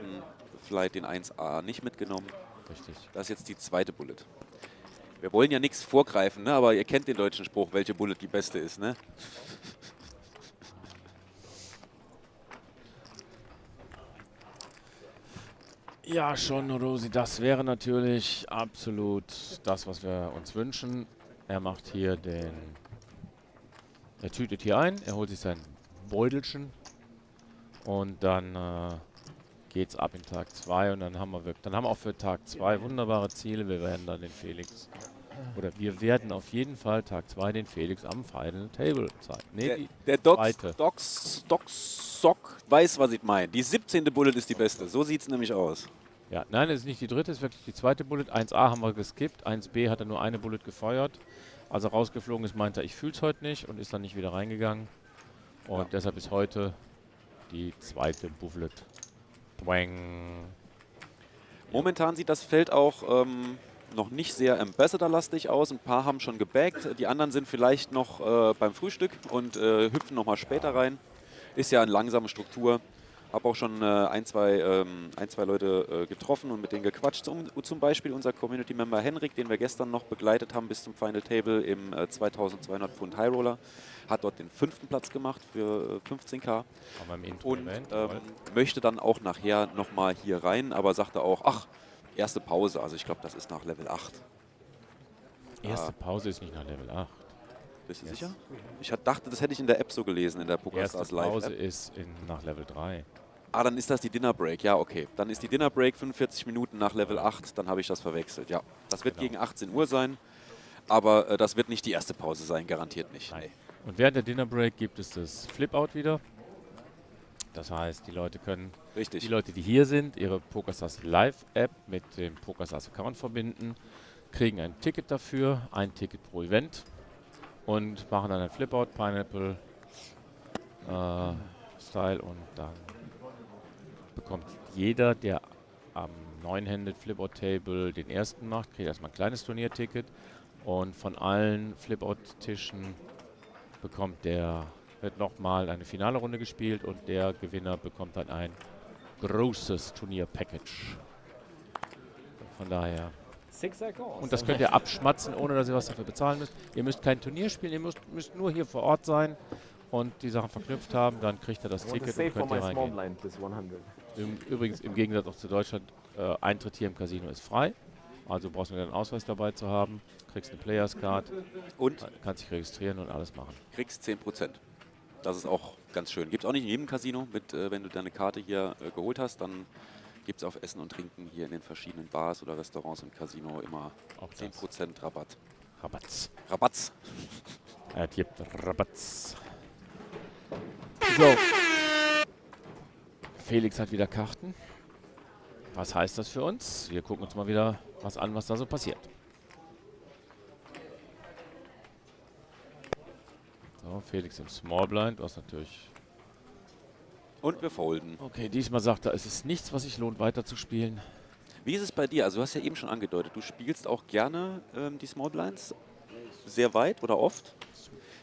Flight, den 1A, nicht mitgenommen. Richtig. Das ist jetzt die zweite Bullet. Wir wollen ja nichts vorgreifen, ne? Aber ihr kennt den deutschen Spruch, welche Bullet die beste ist, ne? Ja, schon, Rosi, das wäre natürlich absolut das, was wir uns wünschen. Er macht hier er tütet hier ein, er holt sich sein Beutelchen und dann geht's ab in Tag 2 und dann haben wir auch für Tag 2 wunderbare Ziele. Wir werden dann den Felix, oder wir werden auf jeden Fall Tag 2 den Felix am Final Table zeigen. Nee, der Doc Sock weiß, was ich meine. Die 17. Bullet ist die beste. So sieht es nämlich aus. Ja, nein, es ist nicht die dritte, es ist wirklich die zweite Bullet. 1A haben wir geskippt, 1B hat er nur eine Bullet gefeuert. Als er rausgeflogen ist, meinte er, ich fühl's heute nicht und ist dann nicht wieder reingegangen. Und deshalb ist heute die zweite Bullet. Boing. Momentan sieht das Feld auch noch nicht sehr Ambassador-lastig aus. Ein paar haben schon gebaggt. Die anderen sind vielleicht noch beim Frühstück und hüpfen nochmal später rein. Ist ja eine langsame Struktur. Habe auch schon ein, zwei Leute getroffen und mit denen gequatscht. Zum Beispiel unser Community-Member Henrik, den wir gestern noch begleitet haben bis zum Final Table im 2200 Pfund High Roller. Hat dort den 5. Platz gemacht für 15.000. Und möchte dann auch nachher nochmal hier rein, aber sagte auch, ach, erste Pause. Also ich glaube, das ist nach Level 8. Erste Pause ist nicht nach Level 8. Bist du sicher? Ich dachte, das hätte ich in der App so gelesen, in der PokerStars Live. Erste Pause ist nach Level 3. Ah, dann ist das die Dinner Break. Ja, okay. Dann ist die Dinner Break 45 Minuten nach Level 8. Dann habe ich das verwechselt. Ja, das wird gegen 18 Uhr sein. Aber das wird nicht die erste Pause sein, garantiert nicht. Nein. Und während der Dinner Break gibt es das Flip-Out wieder. Das heißt, die Leute können, die Leute, die hier sind, ihre PokerStars Live-App mit dem PokerStars Account verbinden, kriegen ein Ticket dafür, ein Ticket pro Event und machen dann ein Flip-Out, Pineapple Style und dann bekommt jeder, der am 9-Handed Flip-Out Table den ersten macht, kriegt erstmal ein kleines Turnierticket und von allen Flip-Out-Tischen wird nochmal eine finale Runde gespielt und der Gewinner bekommt dann ein großes Turnier-Package. Von daher. Und das könnt ihr abschmatzen, ohne dass ihr was dafür bezahlen müsst. Ihr müsst kein Turnier spielen, ihr müsst nur hier vor Ort sein und die Sachen verknüpft haben, dann kriegt ihr das Ticket und könnt ihr reingehen. Übrigens, im Gegensatz auch zu Deutschland, Eintritt hier im Casino ist frei. Also brauchst du nur deinen Ausweis dabei zu haben, kriegst eine Players Card und kannst dich registrieren und alles machen. Kriegst 10%. Das ist auch ganz schön. Gibt es auch nicht in jedem Casino. Wenn du deine Karte hier geholt hast, dann gibt es auf Essen und Trinken hier in den verschiedenen Bars oder Restaurants im Casino immer auch 10% Rabatt. Rabatz. Er gibt Rabatz. So. Felix hat wieder Karten. Was heißt das für uns? Wir gucken uns mal wieder was an, was da so passiert. So, Felix im Small Blind, was natürlich Und wir folden. Okay, diesmal sagt er, es ist nichts, was sich lohnt, weiter zu spielen. Wie ist es bei dir? Also du hast ja eben schon angedeutet, du spielst auch gerne die Small Blinds sehr weit oder oft.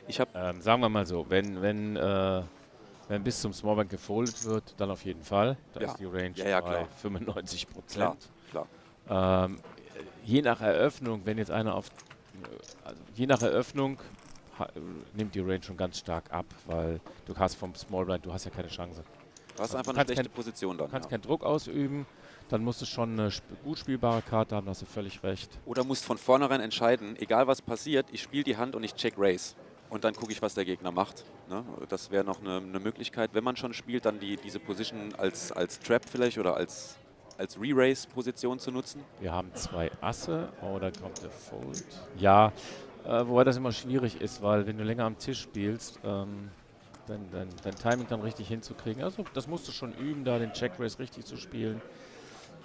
Ich habe Sagen wir mal so, wenn bis zum Smallblind gefoldet wird, dann auf jeden Fall. Da ist die Range bei klar. 95%. Klar. Je nach Eröffnung, wenn jetzt einer je nach Eröffnung nimmt die Range schon ganz stark ab, weil du hast vom Smallblind, du hast ja keine Chance. Du hast einfach eine schlechte Position dann. Du kannst keinen Druck ausüben, dann musst du schon eine gut spielbare Karte haben, da hast du völlig recht. Oder musst von vornherein entscheiden, egal was passiert, ich spiele die Hand und ich check Raise. Und dann gucke ich, was der Gegner macht. Ne? Das wäre noch eine Möglichkeit, wenn man schon spielt, dann diese Position als Trap vielleicht oder als Re-Raise-Position zu nutzen. Wir haben 2 Asse, oh, da kommt der Fold. Ja, wobei das immer schwierig ist, weil wenn du länger am Tisch spielst, dein Timing dann richtig hinzukriegen, also das musst du schon üben, da den Check-Raise richtig zu spielen.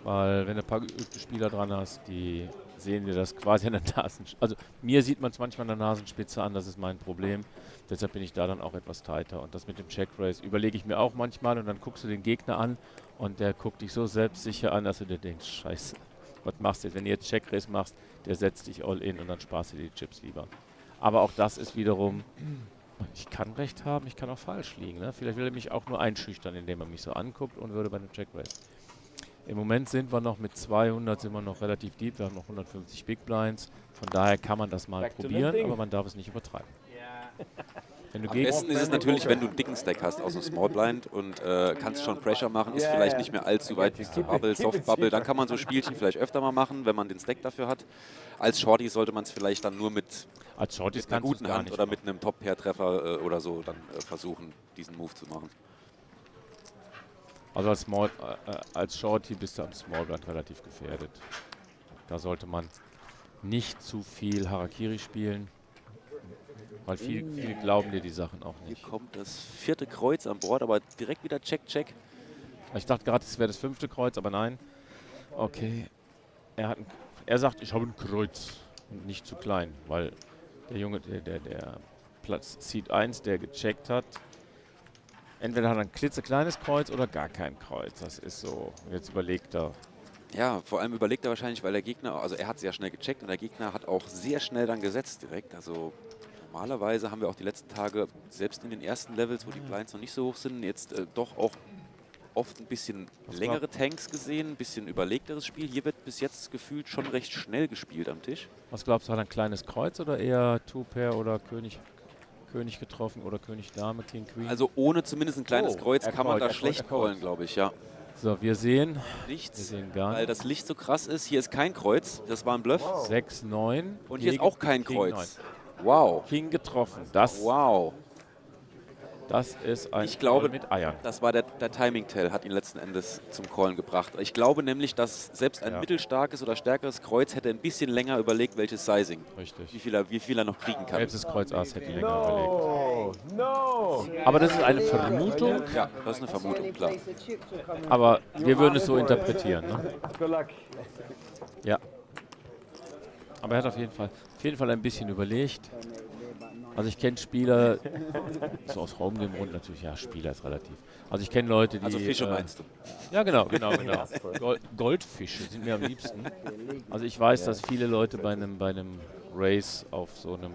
Weil wenn du ein paar geübte Spieler dran hast, die sehen dir das quasi an der Nasenspitze. Also mir sieht man es manchmal an der Nasenspitze an, das ist mein Problem. Deshalb bin ich da dann auch etwas tighter. Und das mit dem Check-Raise überlege ich mir auch manchmal und dann guckst du den Gegner an und der guckt dich so selbstsicher an, dass du dir denkst, scheiße, was machst du jetzt? Wenn du jetzt Check-Raise machst, der setzt dich all in und dann sparst du dir die Chips lieber. Aber auch das ist wiederum, ich kann recht haben, ich kann auch falsch liegen. Ne? Vielleicht will er mich auch nur einschüchtern, indem er mich so anguckt und würde bei einem Check-Raise. Im Moment sind wir noch mit 200, sind wir noch relativ deep, wir haben noch 150 Big Blinds. Von daher kann man das mal probieren, aber man darf es nicht übertreiben. Wenn du Am besten ist es natürlich, wenn du einen dicken Stack hast aus dem Small Blind und kannst schon Pressure machen, ist vielleicht nicht mehr allzu weit bis zur Bubble, Soft Bubble. Dann kann man so Spielchen vielleicht öfter mal machen, wenn man den Stack dafür hat. Als Shorty sollte man es vielleicht dann nur mit einer guten Hand oder mit einem Top-Pair-Treffer oder so dann versuchen, diesen Move zu machen. Also als Shorty bist du am Smallblind relativ gefährdet. Da sollte man nicht zu viel Harakiri spielen, weil viele glauben dir die Sachen auch nicht. Hier kommt das 4. Kreuz an Bord, aber direkt wieder Check. Ich dachte gerade, es wäre das 5. Kreuz, aber nein. Okay. Er sagt, ich habe ein Kreuz. Und nicht zu klein, weil der Junge, der Platz Seed 1, der gecheckt hat, entweder hat er ein klitzekleines Kreuz oder gar kein Kreuz. Das ist so. Jetzt überlegt er. Ja, vor allem überlegt er wahrscheinlich, weil der Gegner, also er hat sehr schnell gecheckt und der Gegner hat auch sehr schnell dann gesetzt direkt. Also normalerweise haben wir auch die letzten Tage, selbst in den ersten Levels, wo die Blinds noch nicht so hoch sind, jetzt doch auch oft ein bisschen längere Tanks gesehen, ein bisschen überlegteres Spiel. Hier wird bis jetzt gefühlt schon recht schnell gespielt am Tisch. Was glaubst du, hat er ein kleines Kreuz oder eher Two-Pair oder König getroffen oder König Dame, King Queen? Also ohne zumindest ein kleines Kreuz kann man da schlecht callen, glaube ich, ja. So, wir sehen nichts, wir sehen gar weil das Licht so krass ist. Hier ist kein Kreuz, das war ein Bluff. 6, 9. Und hier ist auch kein King Kreuz. 9. Wow. King getroffen. Das ist ein Ich glaube, Call mit Eiern. Das war der Timing-Tell, hat ihn letzten Endes zum Callen gebracht. Ich glaube nämlich, dass selbst ein mittelstarkes oder stärkeres Kreuz hätte ein bisschen länger überlegt, welches Sizing. Richtig. Wie viel er noch kriegen kann. Selbst das Kreuz Ass hätte länger überlegt. Aber das ist eine Vermutung. Ja, das ist eine Vermutung, klar. Aber wir würden es so interpretieren. Ne? Ja. Aber er hat auf jeden Fall ein bisschen überlegt. Also ich kenne Spieler, so aus Home-Game-Runden natürlich, ja, Spieler ist relativ. Also ich kenne Leute, die... Also Fische meinst du? Ja, genau. Goldfische sind mir am liebsten. Also ich weiß, dass viele Leute bei einem Race auf einem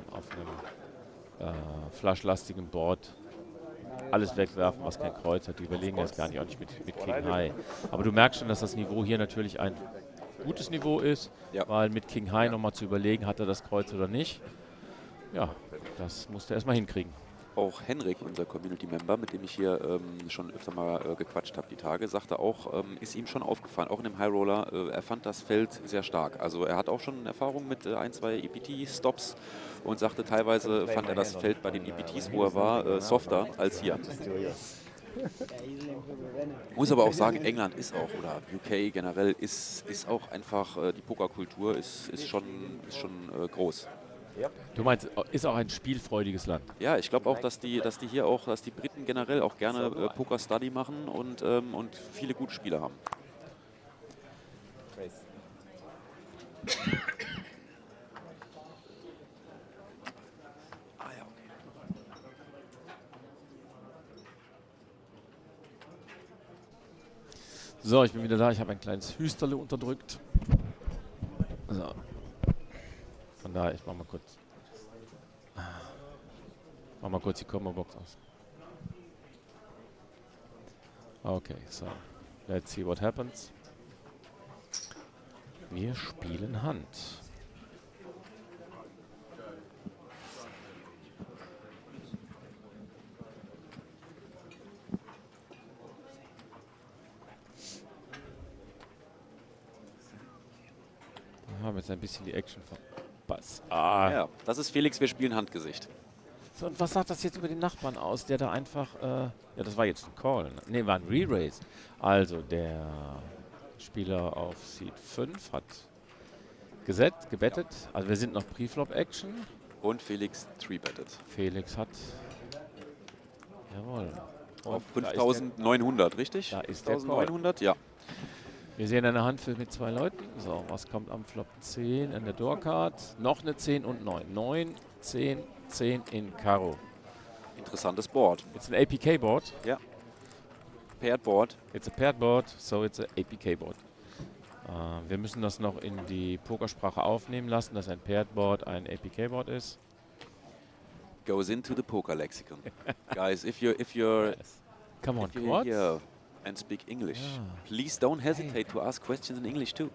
flush-lastigen Board alles wegwerfen, was kein Kreuz hat. Die überlegen das gar nicht, auch nicht mit King High. Aber du merkst schon, dass das Niveau hier natürlich ein gutes Niveau ist, weil mit King High nochmal zu überlegen, hat er das Kreuz oder nicht. Ja, das musste er erstmal hinkriegen. Auch Henrik, unser Community-Member, mit dem ich hier schon öfter mal gequatscht habe die Tage, sagte auch, ist ihm schon aufgefallen, auch in dem High Roller, er fand das Feld sehr stark. Also er hat auch schon Erfahrung mit 1, 2 EPT-Stops und sagte, teilweise fand er das Feld bei den EPTs, wo er war, softer als hier. Muss aber auch sagen, England ist auch, oder UK generell, ist auch einfach, die Pokerkultur ist schon groß. Du meinst, ist auch ein spielfreudiges Land? Ja, ich glaube auch, dass die Briten generell auch gerne Poker-Study machen und viele gute Spieler haben. So, ich bin wieder da. Ich habe ein kleines Hüsterle unterdrückt. So. Von daher, ich mach mal kurz die Combo-Box aus. Okay, so. Let's see what happens. Wir spielen Hand. Da haben wir jetzt ein bisschen die Action verpasst. Ja, das ist Felix, wir spielen Handgesicht. So, und was sagt das jetzt über den Nachbarn aus, der da einfach, ja, das war jetzt ein Call, ne, war ein Re-Raise. Also der Spieler auf Seed 5 hat gebettet, also wir sind noch Preflop-Action. Und Felix 3-bettet. Felix hat, jawohl. Auf 5.900, richtig? Da ist der 5.900, ja. Wir sehen eine Handvoll mit 2 Leuten. So, was kommt am Flop? 10 in der Doorcard, noch eine 10 und 9. 9, 10, 10 in Karo. Interessantes Board. It's an APK board. Ja. Paired Board. It's a paired board, so it's a APK board. Wir müssen das noch in die Pokersprache aufnehmen lassen, dass ein Paired Board ein APK Board ist. Goes into the poker lexicon. Guys, if you're Come on, you're here and speak English, please don't hesitate to ask questions in English too.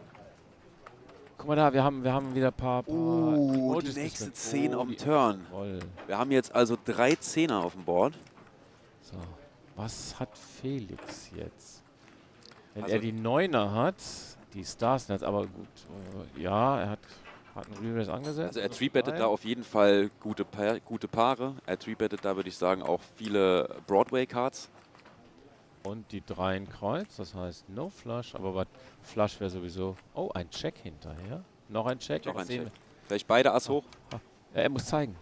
Guck mal da, wir haben wieder ein paar Die Emojis nächste mit. 10 am Turn. Jawohl. Wir haben jetzt also 3 Zehner auf dem Board. So, was hat Felix jetzt? Wenn Also er die Neuner hat, die Stars jetzt, aber gut, ja, er hat einen Re-Raise angesetzt. Also er 3-bettet da auf jeden Fall gute Paare. Er 3-bettet da, würde ich sagen, auch viele Broadway-Cards. Und die 3 in Kreuz, das heißt no Flush, aber was Flush wäre sowieso. Oh, ein Check hinterher. Noch ein Check. Noch ein Sehen Check. Vielleicht beide Ass hoch. wir. Ja, er muss zeigen.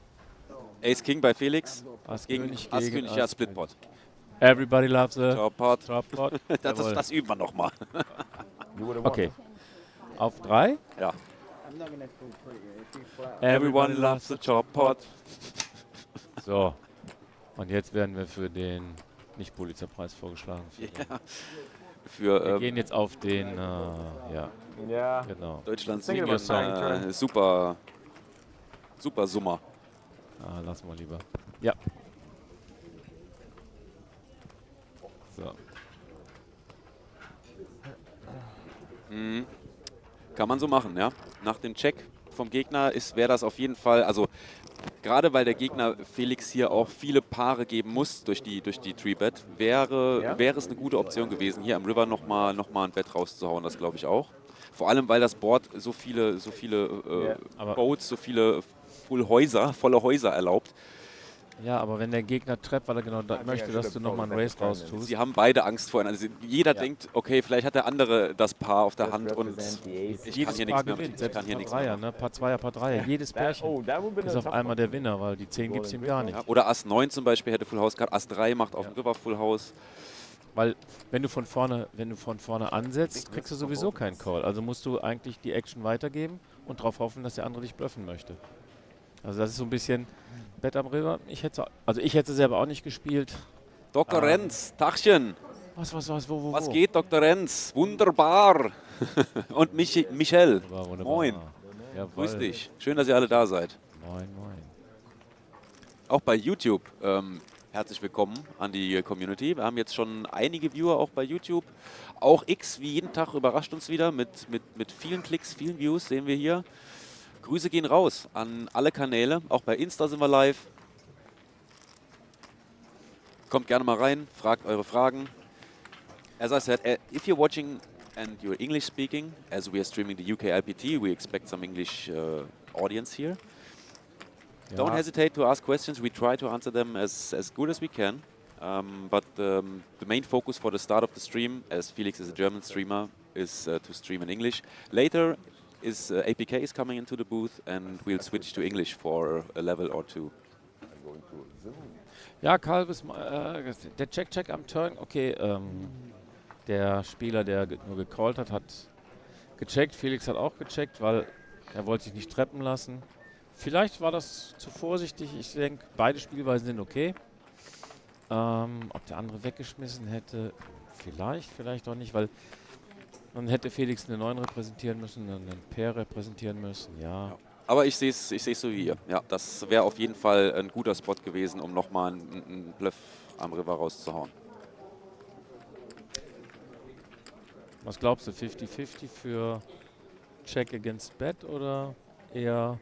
Ace King bei Felix. Ass Gegen König Ass gegen König, ja, Ass Splitpot. Everybody loves a Top Pot. Top Pot. Jawohl. Das üben wir nochmal. Okay. Auf 3. Ja. I'm not gonna go for you. If you flat. Everyone loves the Chop Pot. So. Und jetzt werden wir für den Nicht-Pulitzer-Preis vorgeschlagen. Ja. Wir Für gehen jetzt auf den, ja, Ja. genau. Deutschlands Thinking about turn. super Summer. Lassen wir lieber. Ja. So. Mhm. Kann man so machen, ja. Nach dem Check vom Gegner wäre das auf jeden Fall, also gerade weil der Gegner Felix hier auch viele Paare geben muss durch die 3-Bet, wäre es eine gute Option gewesen, hier am River nochmal ein Bet rauszuhauen, das glaube ich auch. Vor allem, weil das Board so viele Boats, so viele volle Häuser erlaubt. Ja, aber wenn der Gegner trappt, weil er genau möchte, dass du nochmal einen Race raus tust. Sie haben beide Angst vor. Also jeder denkt, okay, vielleicht hat der andere das Paar auf der Hand und ich kann hier nichts mehr. Ich kann hier nichts mehr. Ne? Paar Zweier, Paar Dreier. Jedes Pärchen ist auf einmal der Winner, weil die 10 gibt es ihm gar nicht. Ja, oder Ass 9 zum Beispiel hätte Full House gehabt, Ass 3 macht auf dem River Full House. Weil wenn du von vorne ansetzt, kriegst du sowieso keinen Call. Also musst du eigentlich die Action weitergeben und darauf hoffen, dass der andere dich bluffen möchte. Also das ist so ein bisschen Bett am River. Ich hätte selber auch nicht gespielt. Dr. Renz, Tachchen. Was, wo? Was geht, Dr. Renz? Wunderbar. Und Michel. Wunderbar. Moin. Jawohl. Grüß dich. Schön, dass ihr alle da seid. Moin. Auch bei YouTube. Herzlich willkommen an die Community. Wir haben jetzt schon einige Viewer auch bei YouTube. Auch X wie jeden Tag überrascht uns wieder mit vielen Klicks, vielen Views sehen wir hier. Grüße gehen raus an alle Kanäle. Auch bei Insta sind wir live. Kommt gerne mal rein, fragt eure Fragen. As I said, if you're watching and you're English speaking, as we are streaming the UKIPT, we expect some English audience here. Don't hesitate to ask questions. We try to answer them as good as we can. But the main focus for the start of the stream, as Felix is a German streamer, is to stream in English. Later, APK is coming into the booth and we'll switch to English for a level or two. Ja, Karl, der Check am Turn. Okay, der Spieler, der nur gecallt hat gecheckt. Felix hat auch gecheckt, weil er wollte sich nicht treppen lassen. Vielleicht war das zu vorsichtig. Ich denke, beide Spielweisen sind okay. Ob der andere weggeschmissen hätte, vielleicht auch nicht, weil man hätte Felix eine 9 repräsentieren müssen, dann einen Pair repräsentieren müssen, ja. Aber ich sehe es so wie ihr. Ja, das wäre auf jeden Fall ein guter Spot gewesen, um nochmal einen Bluff am River rauszuhauen. Was glaubst du, 50-50 für Check against Bet oder eher...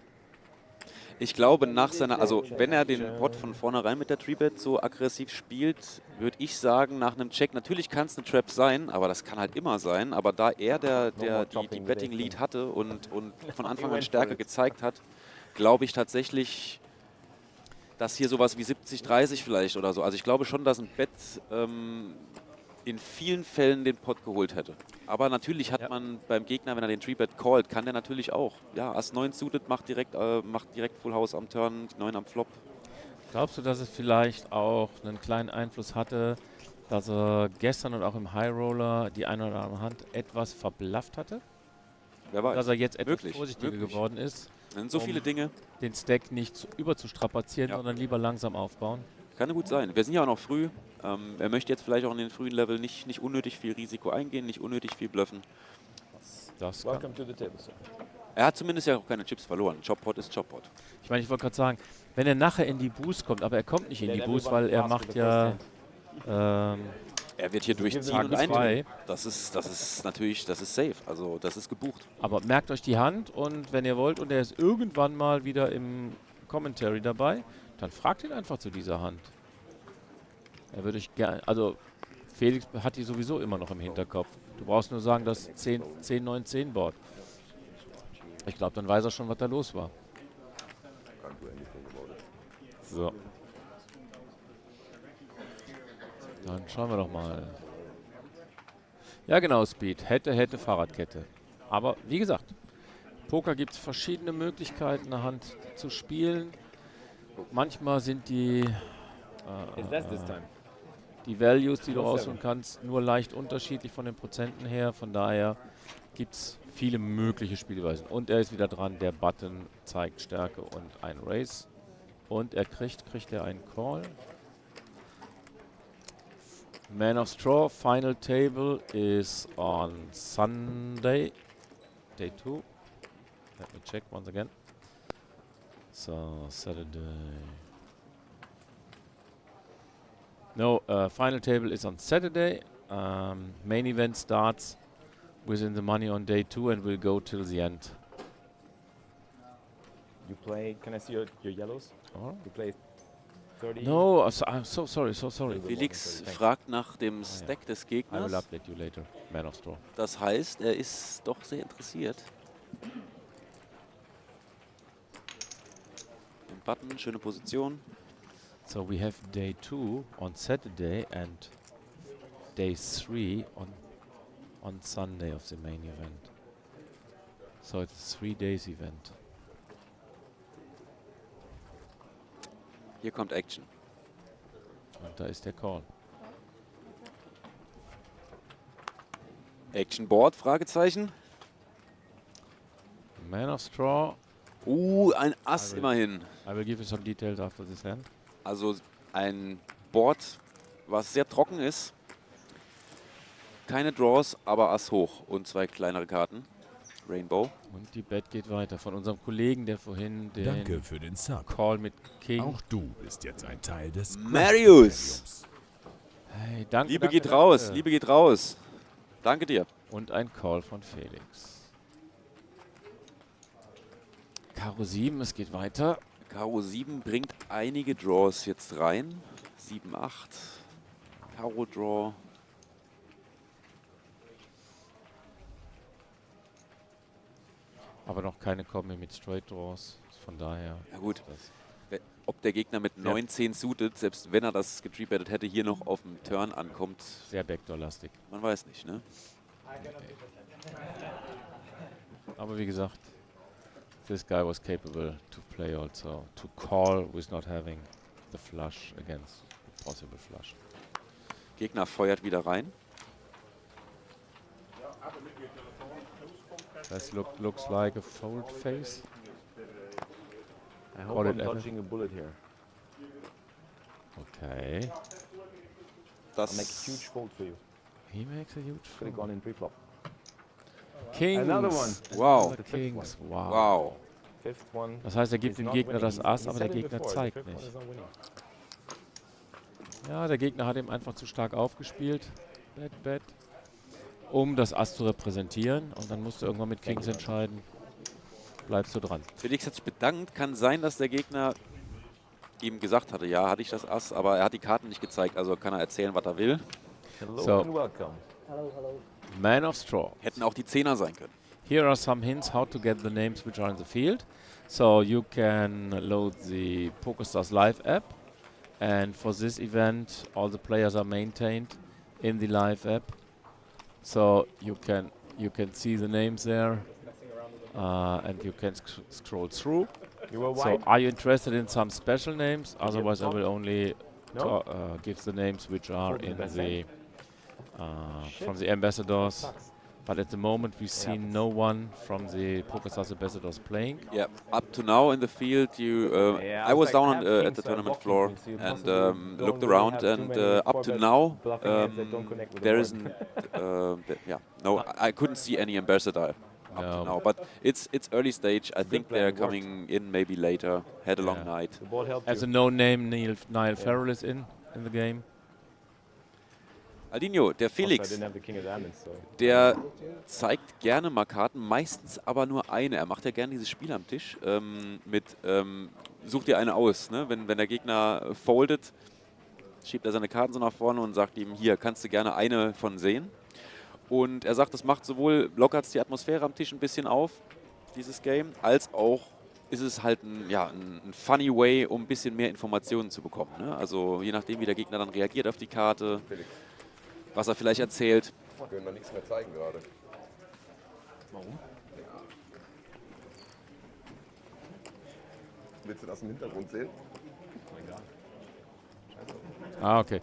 Ich glaube, also wenn er den Pot von vornherein mit der Tree-Bet so aggressiv spielt, würde ich sagen, nach einem Check, natürlich kann es eine Trap sein, aber das kann halt immer sein, aber da er die Betting-Lead hatte und von Anfang an Stärke gezeigt hat, glaube ich tatsächlich, dass hier sowas wie 70-30 vielleicht oder so, also ich glaube schon, dass ein Bet in vielen Fällen den Pot geholt hätte. Aber natürlich hat man beim Gegner, wenn er den Tree-Bet callt, kann der natürlich auch. Ja, Ass 9 suited macht direkt Full House am Turn, die 9 am Flop. Glaubst du, dass es vielleicht auch einen kleinen Einfluss hatte, dass er gestern und auch im High Roller die eine oder andere Hand etwas verblufft hatte? Wer weiß. Dass er jetzt etwas Möglich, vorsichtiger geworden ist, Das sind so viele Dinge. den Stack nicht überzustrapazieren, sondern lieber langsam aufbauen. Kann gut sein. Wir sind ja auch noch früh. Er möchte jetzt vielleicht auch in den frühen Level nicht unnötig viel Risiko eingehen, nicht unnötig viel bluffen. Welcome to the table, sir. Er hat zumindest ja auch keine Chips verloren. Chop-Pot ist Chop-Pot. Ich meine, ich wollte gerade sagen, wenn er nachher in die Boost kommt, aber er kommt nicht in die Boost, weil er macht ja... Er wird hier durchziehen und eintippen. Das ist natürlich, das ist safe. Also das ist gebucht. Aber merkt euch die Hand und wenn ihr wollt und er ist irgendwann mal wieder im Commentary dabei, dann fragt ihn einfach zu dieser Hand. Er würde euch gerne, also Felix hat die sowieso immer noch im Hinterkopf. Du brauchst nur sagen, dass 10, 9, 10 Board. Ich glaube, dann weiß er schon, was da los war. So. Dann schauen wir doch mal. Ja genau, Speed. Hätte Fahrradkette. Aber wie gesagt, Poker gibt es verschiedene Möglichkeiten, eine Hand zu spielen. Manchmal sind die Values, die du rausholen kannst, nur leicht unterschiedlich von den Prozenten her. Von daher gibt es viele mögliche Spielweisen. Und er ist wieder dran. Der Button zeigt Stärke und ein Raise. Und er kriegt er einen Call. Man of Straw, final table is on Sunday, day 2. Let me check once again. So, Saturday. No, final table is on Saturday. Main event starts within the money on day 2 and will go till the end. You play, can I see your yellows? You play 30? No, I'm so sorry. Felix fragt nach dem Stack des I will Gegners. update you later. Man of Straw. Das heißt, er ist doch sehr interessiert. Den Button, schöne Position. So we have day 2 on Saturday and day 3 on Sunday of the main event. So it's a 3 days event. Hier kommt Action. Und da ist der Call. Action Board, Fragezeichen. Man of Straw. Ein Ass immerhin. I will give you some details after this hand. Also ein Board, was sehr trocken ist. Keine Draws, aber Ass hoch und 2 kleinere Karten. Rainbow. Und die Bet geht weiter von unserem Kollegen, der vorhin den Danke für den Sub. Call mit King. Auch du bist jetzt ein Teil des Marius! Hey, danke, Liebe danke, geht raus, danke. Liebe geht raus. Danke dir. Und ein Call von Felix. Karo 7, es geht weiter. Karo 7 bringt einige Draws jetzt rein. 7, 8. Karo Draw. Aber noch keine Kombi mit Straight Draws. Von daher. Ja gut, ob der Gegner mit 9-10 suited, selbst wenn er das getreebettet hätte, hier noch auf dem Turn ankommt. Sehr Backdoor-lastig. Man weiß nicht, ne? Aber wie gesagt, this guy was capable to play also, to call with not having the flush against the possible flush. Gegner feuert wieder rein. This looks like a fold face. I hope I'm dodging a bullet here. Okay. I'll make a huge fold for you. He makes a huge Could have gone in pre-flop. Kings. Another one. Wow. The Kings. Wow. Wow. Fifth one. Das heißt, er gibt is dem not Gegner winning. das Ass, He aber said der it Gegner before, the zeigt fifth one nicht. is not winning. Ja, der Gegner hat ihm einfach zu stark aufgespielt. Bet. Um das Ass zu repräsentieren. Und dann musst du irgendwann mit Kings entscheiden. Bleibst du dran. Felix hat sich bedankt. Kann sein, dass der Gegner ihm gesagt hatte, ja, hatte ich das Ass, aber er hat die Karten nicht gezeigt, also kann er erzählen, was er will. Hello So. and welcome. Man of Straw. Hätten auch die Zehner sein können. Here are some hints how to get the names which are in the field. So you can load the PokerStars Live app, and for this event all the players are maintained in the live app. So you can see the names there, and you can scroll through. You were So wide. are you interested in some special names? Otherwise I Tom? will only No? give the names which are For the in best the Shit. from the ambassadors. Sucks. But at the moment we see happens. no one from the PokerStars ambassadors playing. Yeah, up to now in the field, Yeah, I was like down half at kings the are tournament blocking floor things, so you and possibly don't looked really around, have too and many up to four-bet now, bluffing hands that don't connect with the there board. isn't. No, I couldn't see any ambassador up No. to now. But it's early stage. I think plan, they're it worked. coming in maybe later. Had a long Yeah. night. The board helped As a you. no-name, Niall Farrell is in the game. Aldinho, der Also, I Felix, didn't have the king of diamonds, so. der zeigt gerne mal Karten, meistens aber nur eine. Er macht ja gerne dieses Spiel am Tisch such dir eine aus. Ne? Wenn der Gegner foldet, schiebt er seine Karten so nach vorne und sagt ihm, hier, kannst du gerne eine von sehen. Und er sagt, das macht sowohl, lockert die Atmosphäre am Tisch ein bisschen auf, dieses Game, als auch ist es halt ein funny way, um ein bisschen mehr Informationen zu bekommen. Ne? Also je nachdem, wie der Gegner dann reagiert auf die Karte, was er vielleicht erzählt. Wir können da nichts mehr zeigen gerade. Warum? Willst du das im Hintergrund sehen? Ah, okay.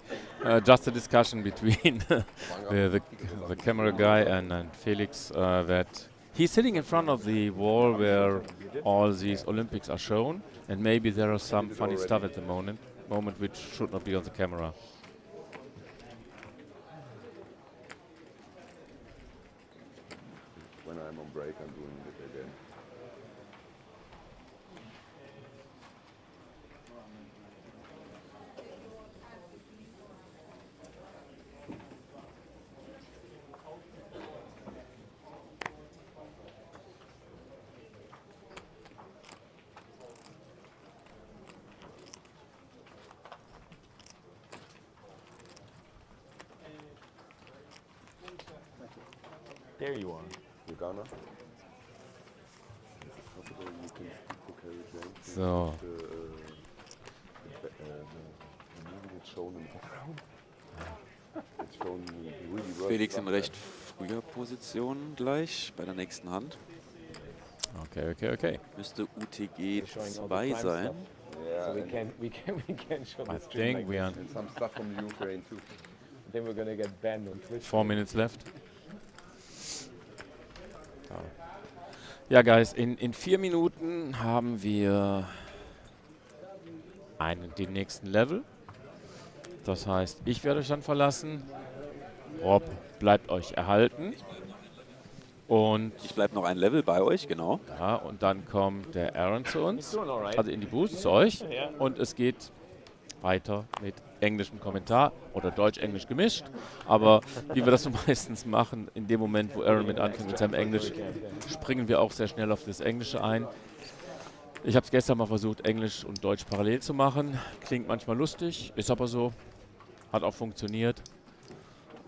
Just a discussion between the camera guy and Felix that he's sitting in front of the wall where all these Olympics are shown, and maybe there are some funny stuff at the moment which should not be on the camera. When I'm on break, I'm doing it again. There you are. Uganda? So, Felix in recht früher Position gleich bei der nächsten Hand. okay. Müsste UTG 2 sein. Yeah, So we can show I the stream think like we are this. some stuff from the Ukraine too. Then we're gonna get banned on Twitch. 4 minutes left. Ja, Guys, in 4 Minuten haben wir den nächsten Level. Das heißt, ich werde euch dann verlassen. Rob bleibt euch erhalten. Und, Ich bleibe noch ein Level bei euch, genau. ja, und dann kommt der Aaron zu uns, Doing all right. also in die Boost zu euch. Und es geht weiter mit englischem Kommentar oder Deutsch-Englisch gemischt. Aber wie wir das so meistens machen, in dem Moment, wo Aaron mit anfängt mit seinem Englisch, springen wir auch sehr schnell auf das Englische ein. Ich habe es gestern mal versucht, Englisch und Deutsch parallel zu machen. Klingt manchmal lustig, ist aber so. Hat auch funktioniert.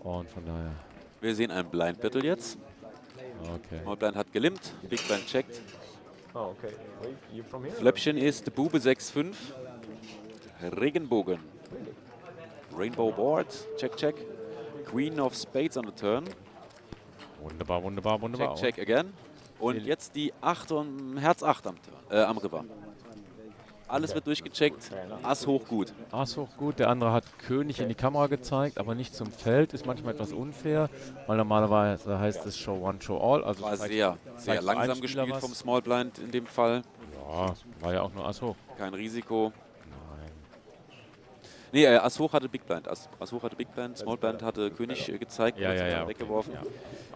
Und von daher, Wir sehen ein Blind Battle jetzt. okay. Small Blind hat gelimpt, Big Blind checkt. Oh, okay. Wait, you from here? Fläppchen ist Bube 6-5. Regenbogen. Rainbow Board, check. Queen of Spades on the turn. Wunderbar. Check again. Und jetzt die 8 und Herz 8 am River. Alles wird durchgecheckt. Ass hoch gut. Ass hoch gut, der andere hat König in die Kamera gezeigt, aber nicht zum Feld. Ist manchmal etwas unfair, weil normalerweise heißt es Show One, Show All. Also War zeigt- sehr zeigt langsam ein Spieler gespielt was. vom Small Blind in dem Fall. Ja, war ja auch nur Ass hoch. Kein Risiko. Nein. Nee, Ass hoch hatte Big Blind. Ass hoch hatte Big Blind, Small Blind hatte König gezeigt, weggeworfen. Ja.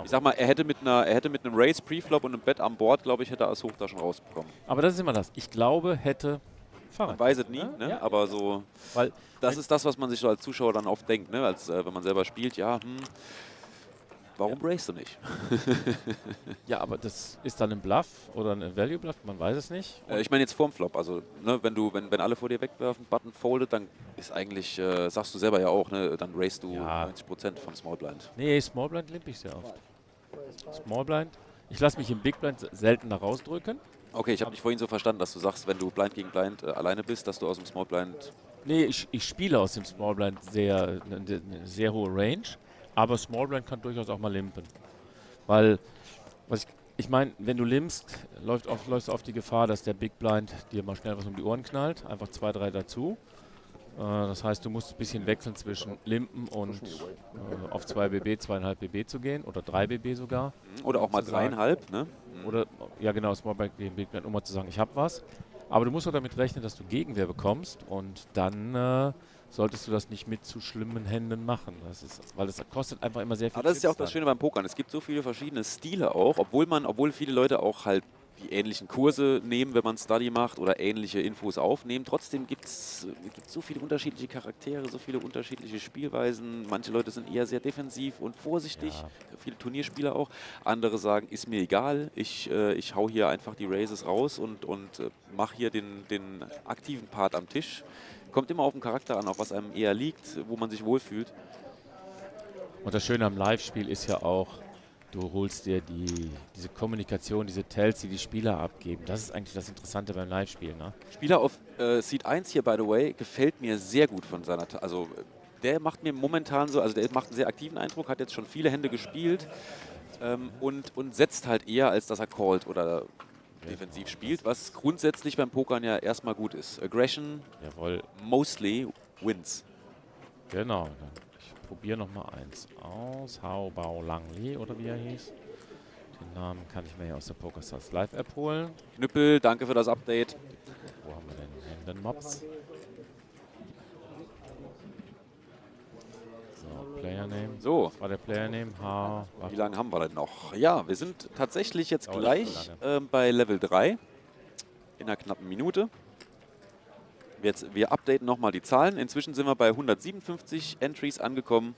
Ich sag mal, er hätte mit einem Race, Preflop und einem Bet am Board, glaube ich, hätte Ass hoch da schon rausbekommen. Aber das ist immer das. Ich glaube, hätte Fahrrad. Man weiß es nie, ne? Ja. Aber so, Weil das ist das, was man sich so als Zuschauer dann oft denkt, ne? Als wenn man selber spielt, warum racest du nicht? ja, aber das ist dann ein Bluff oder ein Value Bluff, man weiß es nicht. Ich meine jetzt vorm Flop, also ne, wenn alle vor dir wegwerfen, Button foldet, dann ist eigentlich, sagst du selber ja auch, ne, dann racest du 90% vom Small Blind. Nee, Small Blind limp ich sehr oft. Small Blind, ich lasse mich im Big Blind seltener rausdrücken. Okay, ich habe dich vorhin so verstanden, dass du sagst, wenn du Blind gegen Blind alleine bist, dass du aus dem Small Blind... Nee, ich spiele aus dem Small Blind eine sehr hohe Range, aber Small Blind kann durchaus auch mal limpen. Weil, ich meine, wenn du limpst, läufst du auf die Gefahr, dass der Big Blind dir mal schnell was um die Ohren knallt. Einfach 2, 3 dazu. Das heißt, du musst ein bisschen wechseln zwischen Limpen und auf 2 BB, 2,5 BB zu gehen oder 3 BB sogar. Oder auch mal 3,5, ne? Oder, ja genau, Small Blind gegen Big Blind, um mal zu sagen, ich habe was. Aber du musst auch damit rechnen, dass du Gegenwehr bekommst und dann solltest du das nicht mit zu schlimmen Händen machen. Weil das kostet einfach immer sehr viel. Aber das ist ja auch das Schöne beim Pokern. Es gibt so viele verschiedene Stile auch, obwohl viele Leute auch halt die ähnlichen Kurse nehmen, wenn man Study macht oder ähnliche Infos aufnehmen. Trotzdem gibt es so viele unterschiedliche Charaktere, so viele unterschiedliche Spielweisen. Manche Leute sind eher sehr defensiv und vorsichtig, viele Turnierspieler auch. Andere sagen, ist mir egal, ich hau hier einfach die Raises raus und mache hier den aktiven Part am Tisch. Kommt immer auf den Charakter an, auf was einem eher liegt, wo man sich wohlfühlt. Und das Schöne am Live-Spiel ist ja auch, du holst dir diese Kommunikation, diese Tells, die Spieler abgeben. Das ist eigentlich das Interessante beim Live-Spiel. Ne? Spieler auf Seed 1 hier, by the way, gefällt mir sehr gut von seiner... Also der macht mir momentan so... Also der macht einen sehr aktiven Eindruck, hat jetzt schon viele Hände gespielt und setzt halt eher, als dass er callt oder defensiv spielt, was grundsätzlich beim Pokern ja erstmal gut ist. Aggression mostly wins. Genau. Ich probiere nochmal eins aus. Hao Bao Lang Li oder wie er hieß. Den Namen kann ich mir ja aus der PokerStars Live App holen. Knüppel, danke für das Update. Wo haben wir denn den Mobs? So, Player Name. So. Das war der Player Name. Wie lange haben wir denn noch? Ja, wir sind tatsächlich jetzt gleich bei Level 3 in einer knappen Minute. Wir updaten nochmal die Zahlen. Inzwischen sind wir bei 157 Entries angekommen.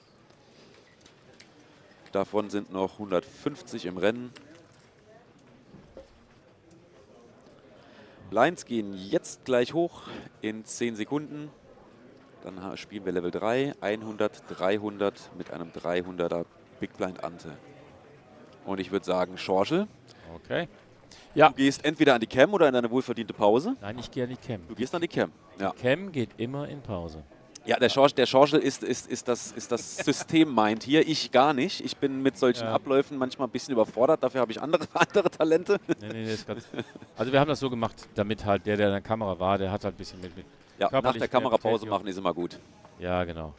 Davon sind noch 150 im Rennen. Blinds gehen jetzt gleich hoch in 10 Sekunden. Dann spielen wir Level 3, 100, 300 mit einem 300er Big Blind Ante. Und ich würde sagen, Schorschel. Okay. Ja. Du gehst entweder an die Cam oder in eine wohlverdiente Pause. Nein, ich gehe an die Cam. Du gehst an die Cam. Ja. Die Cam geht immer in Pause. Ja, der Schorschel ist das System-Mind hier. Ich gar nicht. Ich bin mit solchen Abläufen manchmal ein bisschen überfordert. Dafür habe ich andere Talente. Nee, das ist ganz also wir haben das so gemacht, damit halt der in der Kamera war, der hat halt ein bisschen mit ja, nach der Kamerapause machen ist immer gut. Ja, genau.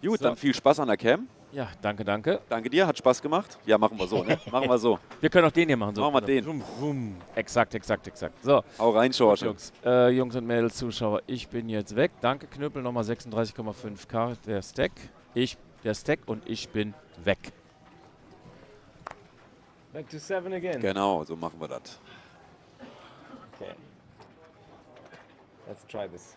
Gut, dann viel Spaß an der Cam. Ja, danke, danke. Danke dir, hat Spaß gemacht. Ja, machen wir so, ne? Machen wir so. Wir können auch den hier machen. So. Machen wir den. Exakt. So. Hau rein, Schorschel. Jungs und Mädels, Zuschauer, ich bin jetzt weg. Danke, Knüppel, nochmal 36,5k, der Stack. Der Stack und ich bin weg. Back to 7 again. Genau, so machen wir das. Okay. Let's try this.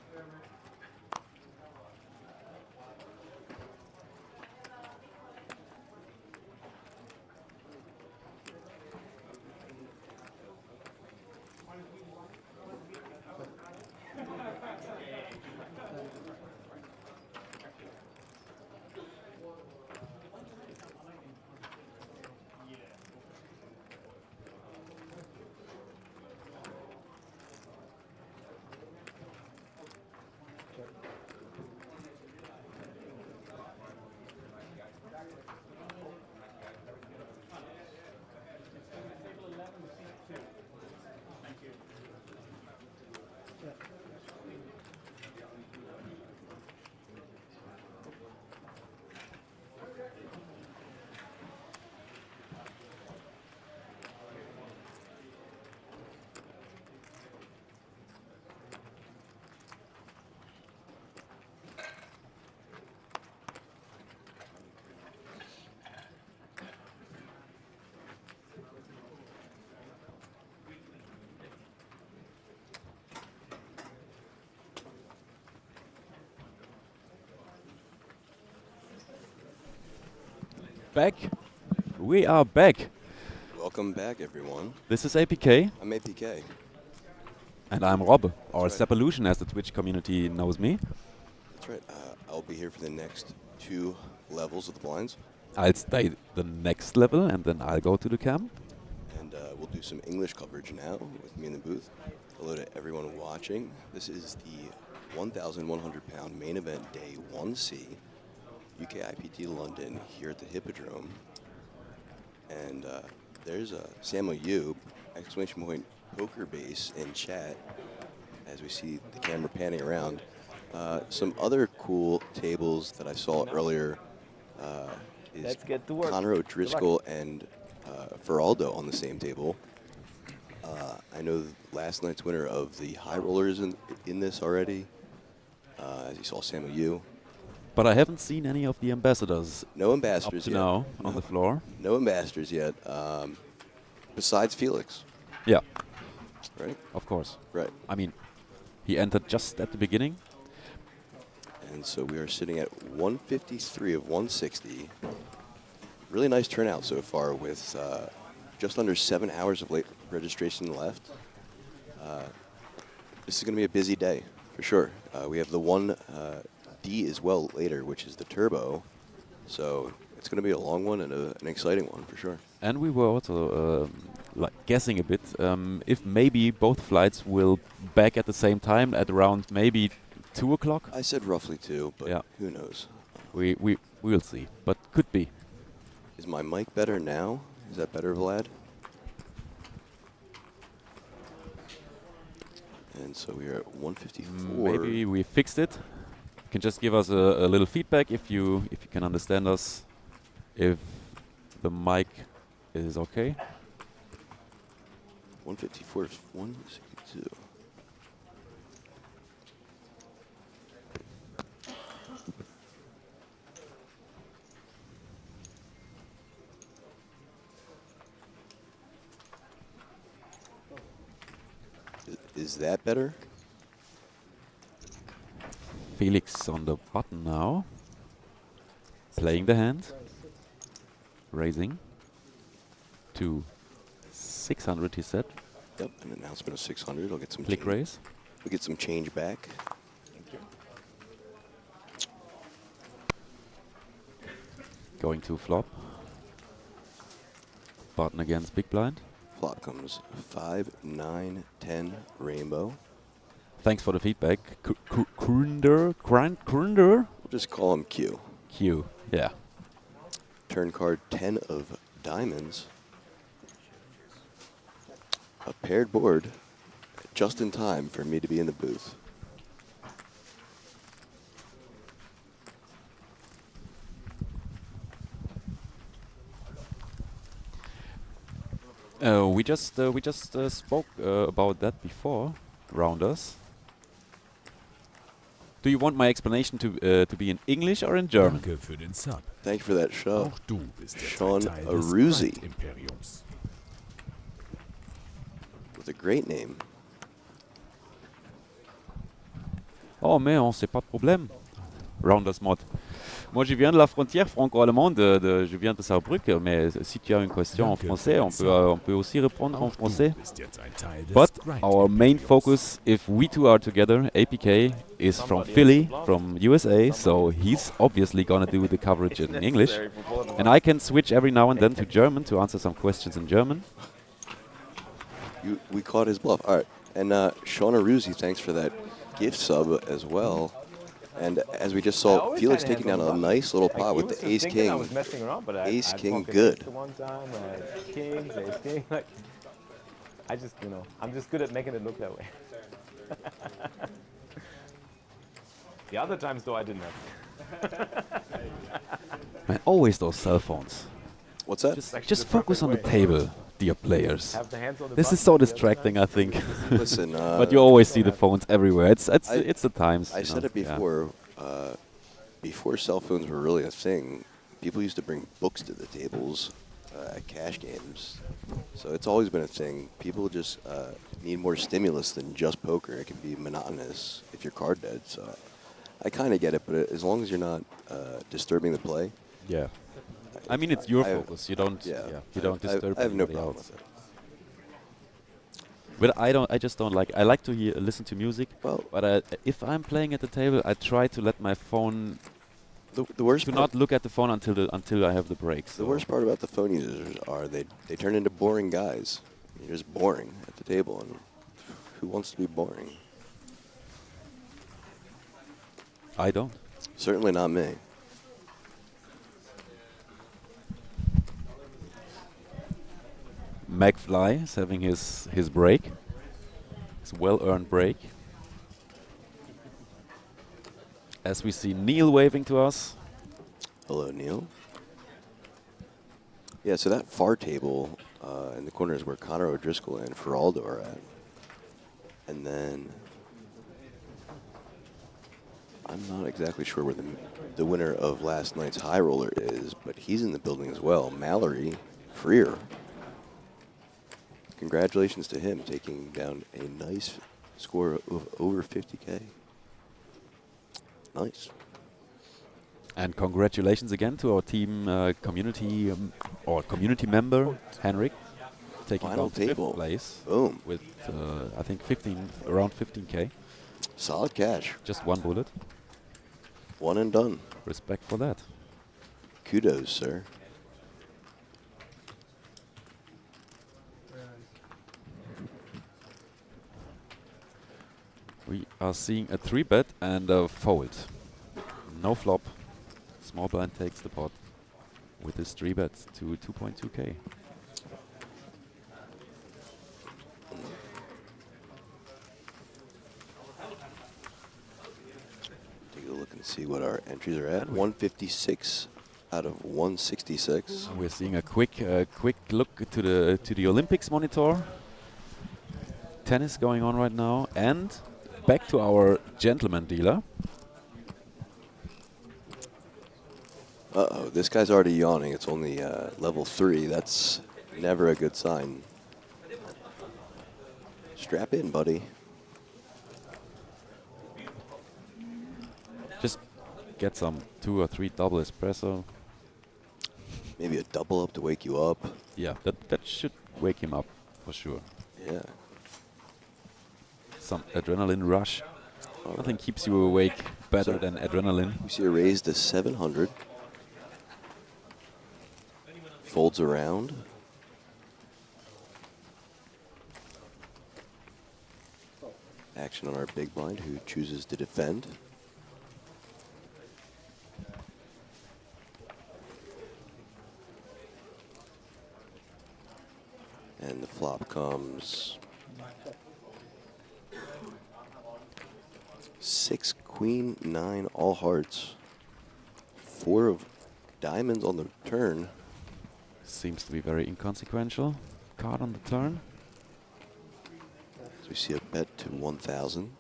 back. We are back. Welcome back, everyone. This is APK. I'm APK. And I'm Rob, or right. Sepalution as the Twitch community knows me. That's right. I'll be here for the next 2 levels of the blinds. I'll stay the next level and then I'll go to the camp. And we'll do some English coverage now with me in the booth. Hello to everyone watching. This is the 1,100-pound main event day 1C, UKIPT London here at the Hippodrome. And there's Samuel Yu, exclamation point poker base in chat as we see the camera panning around. Some other cool tables that I saw earlier is Let's get to work. Connor O'Driscoll and Feraldo on the same table. I know last night's winner of the High Rollers in this already. As you saw, Samuel Yu. But I haven't seen any of the ambassadors. No ambassadors up to yet. now on the floor. No ambassadors yet. Besides Felix. Yeah. Right? Of course. Right. I mean, he entered just at the beginning. And so we are sitting at 153 of 160. Really nice turnout so far with just under 7 hours of late registration left. This is going to be a busy day for sure. We have the 1D as well later, which is the turbo. So it's going to be a long one and an exciting one for sure. And we were also like guessing a bit if maybe both flights will back at the same time at around maybe 2 o'clock. I said roughly 2, but yeah. Who knows? We'll see, but could be. Is my mic better now? Is that better, Vlad? And so we are at 154. Maybe we fixed it. You can just give us a little feedback if you can understand us, if the mic is okay. 154 is 162. Is that better? Felix on the button now. Playing the hand. Raising to 600, he said. Yep, an announcement of 600. I'll get some click change. raise. We'll get some change back. Thank you. Going to flop. Button against big blind. Flop comes 5, 9, 10, rainbow. Thanks for the feedback. Krunder? We'll just call him Q. Q, yeah. Turn card 10 of diamonds. A paired board, just in time for me to be in the booth. We just spoke about that before, Rounders. Do you want my explanation to be in English or in German? Danke für den Sub. Thank you for that show. Auch du bist jetzt Sean ein Teil des Aruzi. Imperiums. With a great name. Oh mais c'est pas de problème. Rounders Mod. Moi je viens de la frontière franco-allemande, je viens de Saarbrück, mais si tu as une question en français, on peut aussi répondre en français. But our main focus, if we two are together, APK is from Philly, from USA, so he's obviously gonna do the coverage in English. And I can switch every now and then to German to answer some questions in German. We caught his bluff. All right. And Sean Aruzi, thanks for that gift sub as well. And as we just saw, Felix taking down a nice little pot with the ace-king. Ace-king good. One time, kings, ace-king. Like, I just, I'm just good at making it look that way. The other times, though, I didn't have. Man, always those cell phones. What's that? Just focus on the table, dear players. This is so distracting, I think. Listen, but you always see the phones everywhere. It's the times. I said it before. Before cell phones were really a thing, people used to bring books to the tables at cash games. So it's always been a thing. People just need more stimulus than just poker. It can be monotonous if you're card dead. So I kind of get it, but as long as you're not disturbing the play. Yeah. I mean, it's your I have- focus. You don't. Yeah, You don't disturb I have no anybody problem else. with it. But I don't. I just don't like. I like to listen to music. Well, But if I'm playing at the table, I try to let my phone the worst to part, not look at the phone until I have the break. the worst part about the phone users are they turn into boring guys. You're just boring at the table, and who wants to be boring? I don't. Certainly not me. McFly is having his break. His well-earned break. As we see Neil waving to us. Hello, Neil. Yeah, so that far table in the corner is where Connor O'Driscoll and Feraldo are at. And then I'm not exactly sure where the winner of last night's high roller is, but he's in the building as well. Mallory Freer. Congratulations to him taking down a nice score of over 50K. Nice. And congratulations again to our team community or community member Henrik, taking Final down fifth table. place Boom. with I think around 15K. Solid cash. Just one bullet. One and done. Respect for that. Kudos, sir. We are seeing a 3-bet and a fold. No flop. Small blind takes the pot with his 3-bet to 2.2K. Take a look and see what our entries are at. 156 out of 166. We're seeing a quick look to the Olympics monitor. Tennis going on right now, and back to our gentleman dealer. Uh-oh, this guy's already yawning. It's only level 3. That's never a good sign. Strap in, buddy. Just get some 2 or 3 double espresso. Maybe a double up to wake you up. Yeah, that should wake him up for sure. Yeah. Some adrenaline rush. Nothing keeps you awake better So than adrenaline. We see a raise to 700. Folds around. Action on our big blind, who chooses to defend. And the flop comes 6, queen, 9, all hearts. 4 of diamonds on the turn. Seems to be very inconsequential. Card on the turn. So we see a bet to 1,000.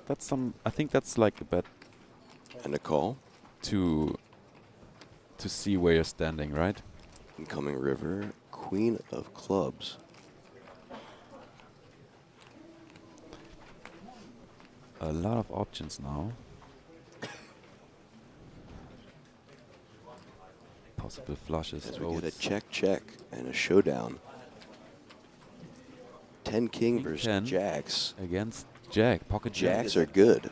That's some. I think that's like a bet And a call. to see where you're standing, right? Incoming river, queen of clubs. A lot of options now. Possible flushes. As we get a throws. check, and a showdown. 10 king King versus 10. jacks. Against Jack. Pocket Jack. Jacks are good.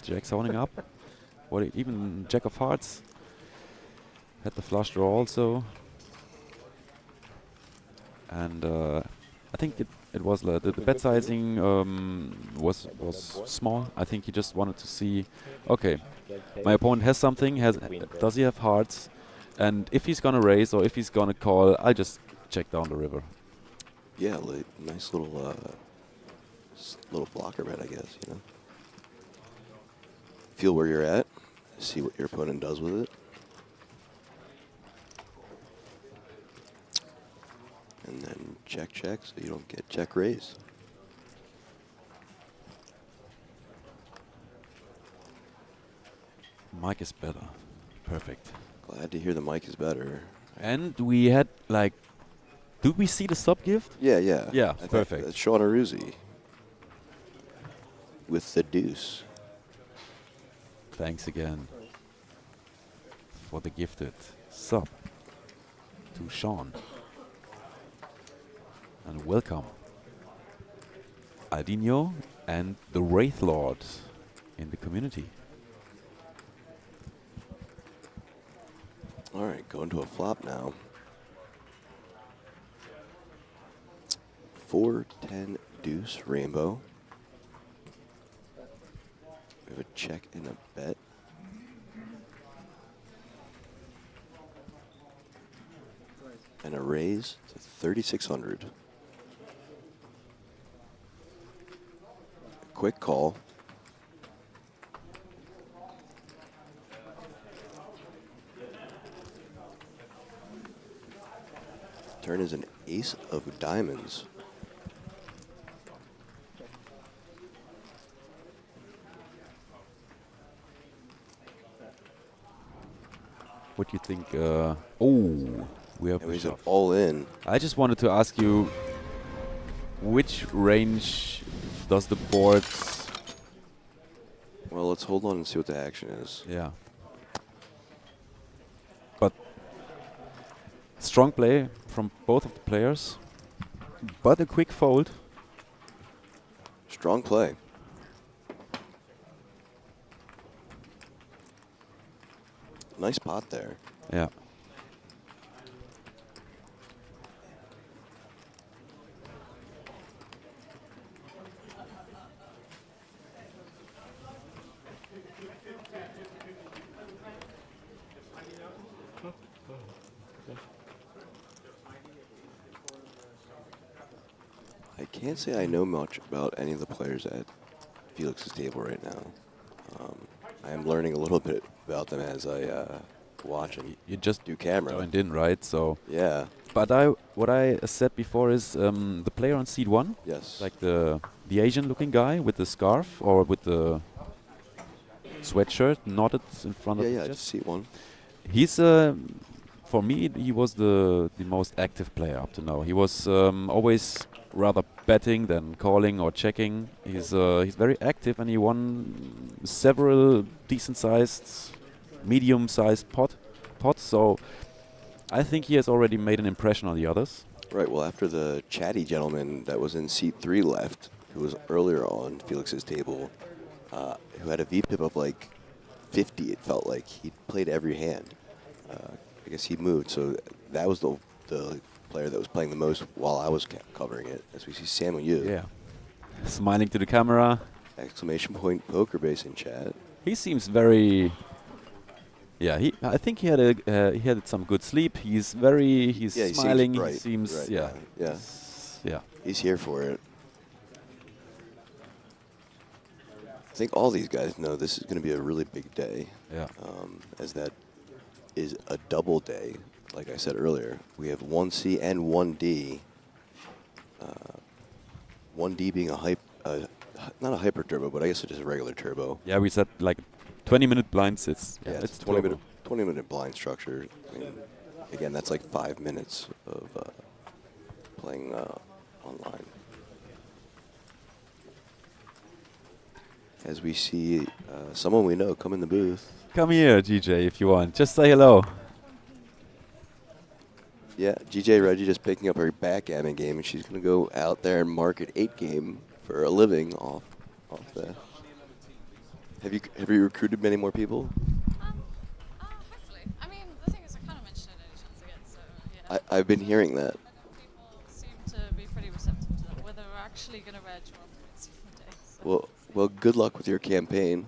Jack's owning up. Even Jack of Hearts had the flush draw also. And I think it was the bet sizing was small. I think he just wanted to see, okay, my opponent has something. Does he have hearts? And if he's gonna raise or if he's gonna call, I'll just check down the river. Yeah, nice little little blocker bet, I guess, you know. Feel where you're at, see what your opponent does with it. And then check so you don't get check raised. Mike is better. Perfect. Glad to hear the mic is better. And we had like, did we see the sub gift? Yeah, yeah. Yeah, I think perfect. That's Sean Aruzzi with the deuce. thanks again for the gifted sub to Sean. And welcome Aldinho and the Wraith Lord in the community. All right, going to a flop now. 4-10 deuce rainbow. We have a check and a bet. And a raise to 3,600. Quick call. Turn is an ace of diamonds. What do you think? We have And he's all in. I just wanted to ask you, which range does the board? Well, let's hold on and see what the action is. Yeah. But strong play from both of the players, but a quick fold. Strong play. Nice pot there. Yeah. I can't say I know much about any of the players at Felix's table right now. I am learning a little bit about them as I watch and You just do camera. joined in, right? So Yeah. but what I said before is the player on seat 1, Yes. like the Asian-looking guy with the scarf or with the sweatshirt knotted in front Yeah, of yeah. his Just chest. seat one. He's for me, he was the most active player up to now. He was always rather betting than calling or checking. He's very active, and he won several decent-sized, medium-sized pots. So I think he has already made an impression on the others. Right. Well, after the chatty gentleman that was in seat 3 left, who was earlier on Felix's table, who had a VPIP of like 50, it felt like he played every hand. I guess he moved, so that was the player that was playing the most while I was covering it. As we see Samuel Yu. Yeah. Smiling to the camera. Exclamation point poker base in chat. He seems very. Yeah, I think he had some good sleep. He's Yeah, smiling. He He seems right, yeah. yeah. Yeah. He's here for it. I think all these guys know this is going to be a really big day. Yeah. As that is a double day. Like I said earlier, we have 1C and 1D. 1D being not a hyper turbo, but I guess it's just a regular turbo. Yeah, we said like 20-minute blinds. It's Yeah, it's it's 20-minute blind structure. I mean, again, that's like 5 minutes of playing online. As we see someone we know come in the booth. Come here, GJ, if you want. Just say hello. Yeah, GJ Reggie just picking up her backgammon game, and she's going to go out there and market 8 game for a living off that. Have you recruited many more people? Hopefully. I mean, the thing is, I kind of mentioned eliminations again, so yeah. I've been hearing that. People seem to be pretty receptive to that. Whether we're actually going to reg or it's different days. So. Well, good luck with your campaign.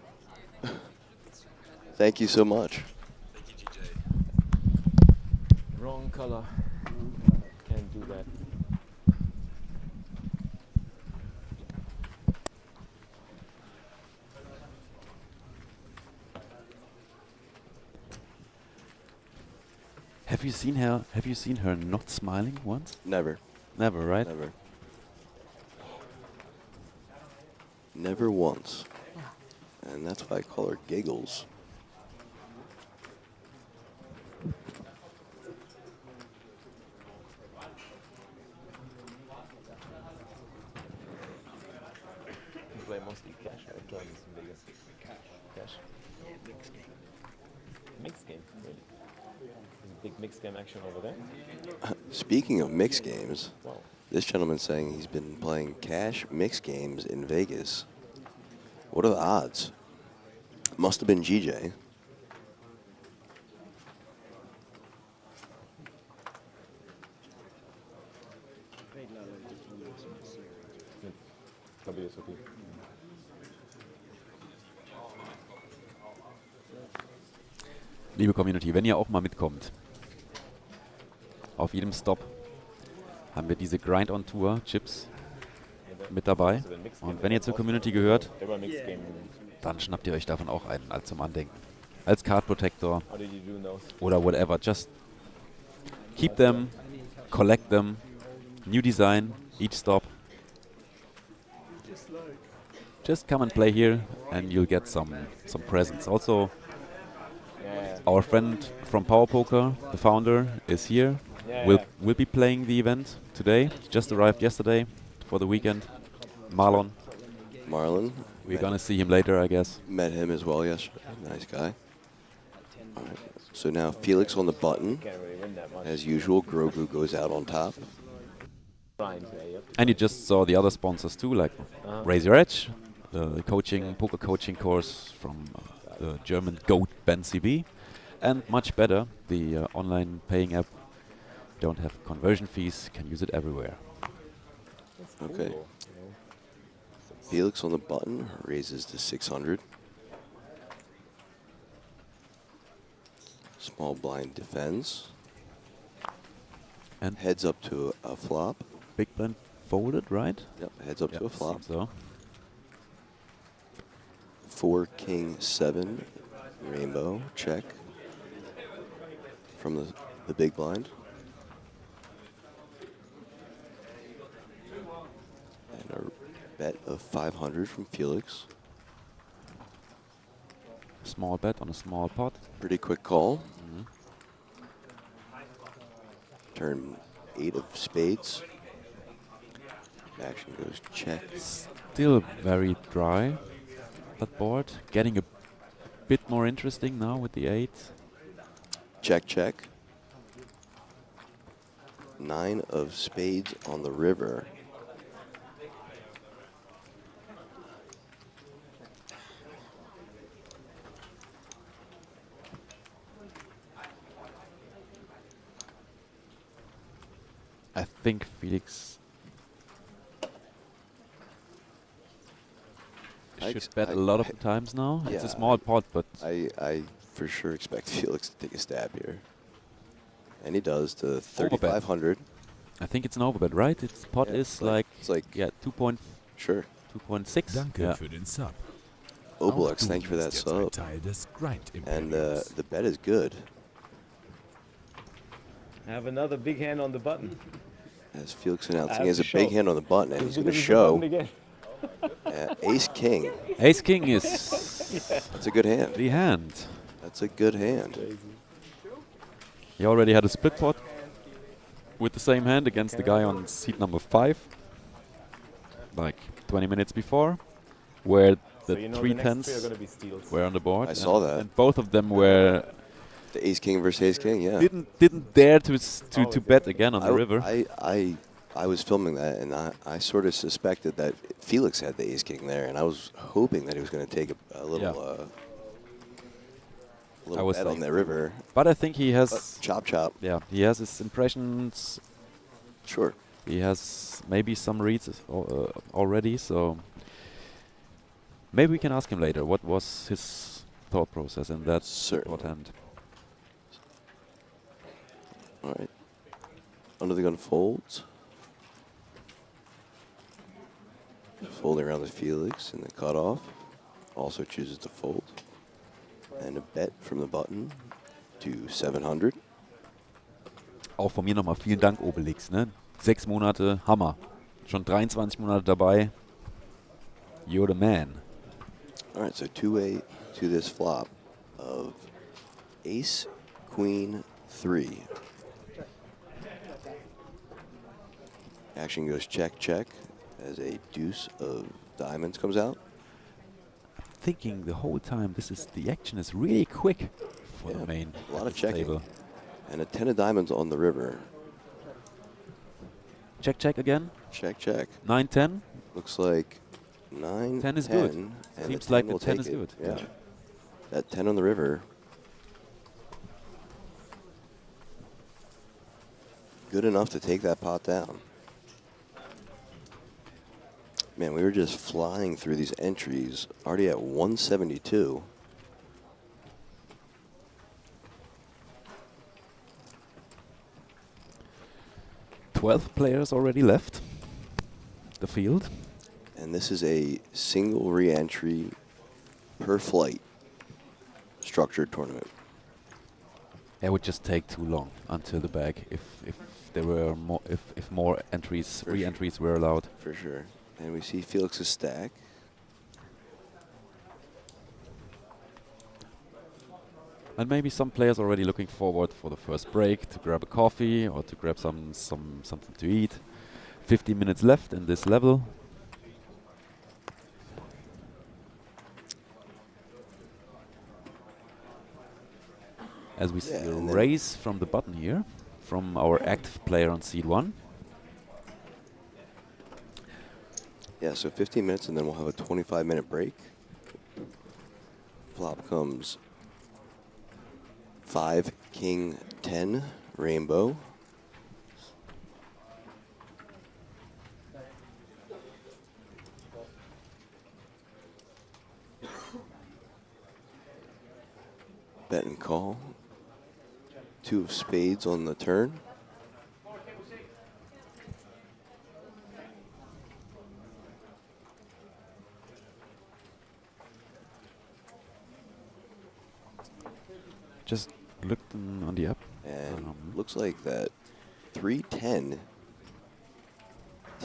Thank you so much. Wrong color. Can't do that. Have you seen her? Have you seen her not smiling once? Never. Never, right? Never. Never once. And that's why I call her Giggles. You play mostly cash or trying some Vegas? Cash. Mixed game, really. There's a big mixed game action over there. Speaking of mixed games, this gentleman's saying he's been playing cash mixed games in Vegas. What are the odds? Must have been GJ. WSOP. Liebe Community, wenn ihr auch mal mitkommt, auf jedem Stop haben wir diese Grind-on-Tour-Chips mit dabei. Und wenn ihr zur Community gehört, dann schnappt ihr euch davon auch einen als zum Andenken. Als Card Protector oder whatever. Just keep them, collect them. New design, each stop. Just come and play here and you'll get some presents. Also, our friend from Power Poker, the founder, is here. We'll be playing the event today. He just arrived yesterday for the weekend. Marlon. We're gonna see him later, I guess. Met him as well yesterday. Nice guy. All right. So now Felix on the button. As usual, Grogu goes out on top. And you just saw the other sponsors too, like Raise Your Edge, the poker coaching course from the German GOAT Ben CB, and much better, the online paying app. Don't have conversion fees, can use it everywhere. Okay. Felix on the button raises to 600. Small blind defends. And heads up to a flop. Big blind folded, right? Yep, heads up to a flop. So. 4, king, 7, rainbow, check. From the big blind. And a bet of 500 from Felix. Small bet on a small pot. Pretty quick call. Turn 8 of spades. Action goes check. Still very dry, that board. Getting a bit more interesting now with the 8. Check, check. 9 of spades on the river. I think Felix should bet a lot of the times now. Yeah, it's a small pot, but I for sure expect Felix to take a stab here. And he does to 3,500. I think it's an overbet, right? Its pot is like 2 point. Sure. 2.6. Danke für den Sub. Obelix, thank you for that sub. And the bet is good. Have another big hand on the button. As Felix announcing, he has a big hand on the button, and he's going to show Ace King. Ace King is. That's a good hand. The hand. That's a good hand. He already had a split pot with the same hand against the guy on seat number 5, like 20 minutes before, where the 3 tens were on the board. I saw that. And both of them were. The Ace King versus Ace King, yeah. Didn't dare to bet again on the river. I was filming that, and I sort of suspected that Felix had the Ace King there, and I was hoping that he was going to take a little, bet on the river. But I think he has chop. Yeah, he has his impressions. Sure. He has maybe some reads already, so maybe we can ask him later what was his thought process in that pot hand. All right. Under the gun folds. Folding around the Felix and the cutoff. Also chooses to fold. And a bet from the button to 700. Auch von mir nochmal vielen Dank, Obelix. Ne? 6 Monate, Hammer. Schon 23 Monate dabei. You're the man. All right, so 2-8 to this flop of Ace, Queen, 3. Action goes check, check, as a deuce of diamonds comes out. thinking the whole time the action is really quick for the main. A lot of checking. Table. And a 10 of diamonds on the river. Check, check again. Check, check. 9, 10. Looks like 9, 10 is 10, good. and Seems like the will 10 take is it. good. Yeah. That 10 on the river. Good enough to take that pot down. Man, we were just flying through these entries, already at 172. $12 players already left the field. And this is a single re-entry per flight structured tournament. It would just take too long until the bag if there were more if more entries re-entries were allowed. For sure. And we see Felix's stack. And maybe some players already looking forward for the first break to grab a coffee or to grab something to eat. 15 minutes left in this level. As we see a raise from the button here, from our active player on seed 1. Yeah, so 15 minutes and then we'll have a 25-minute break. Flop comes 5, King, 10, Rainbow. Bet and call. 2 of spades on the turn. Just looked on the app. And looks like that 3-10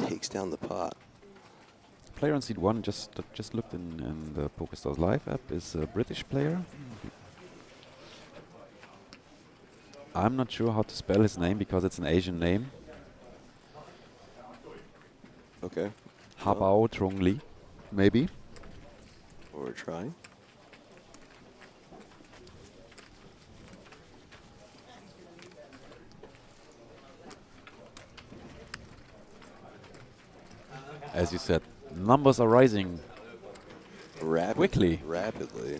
takes down the pot. Player on seed 1 just looked in the PokerStars Live app is a British player. I'm not sure how to spell his name because it's an Asian name. Okay. Habao Trong Li, maybe. Or a try. As you said, numbers are rising quickly. Rapidly.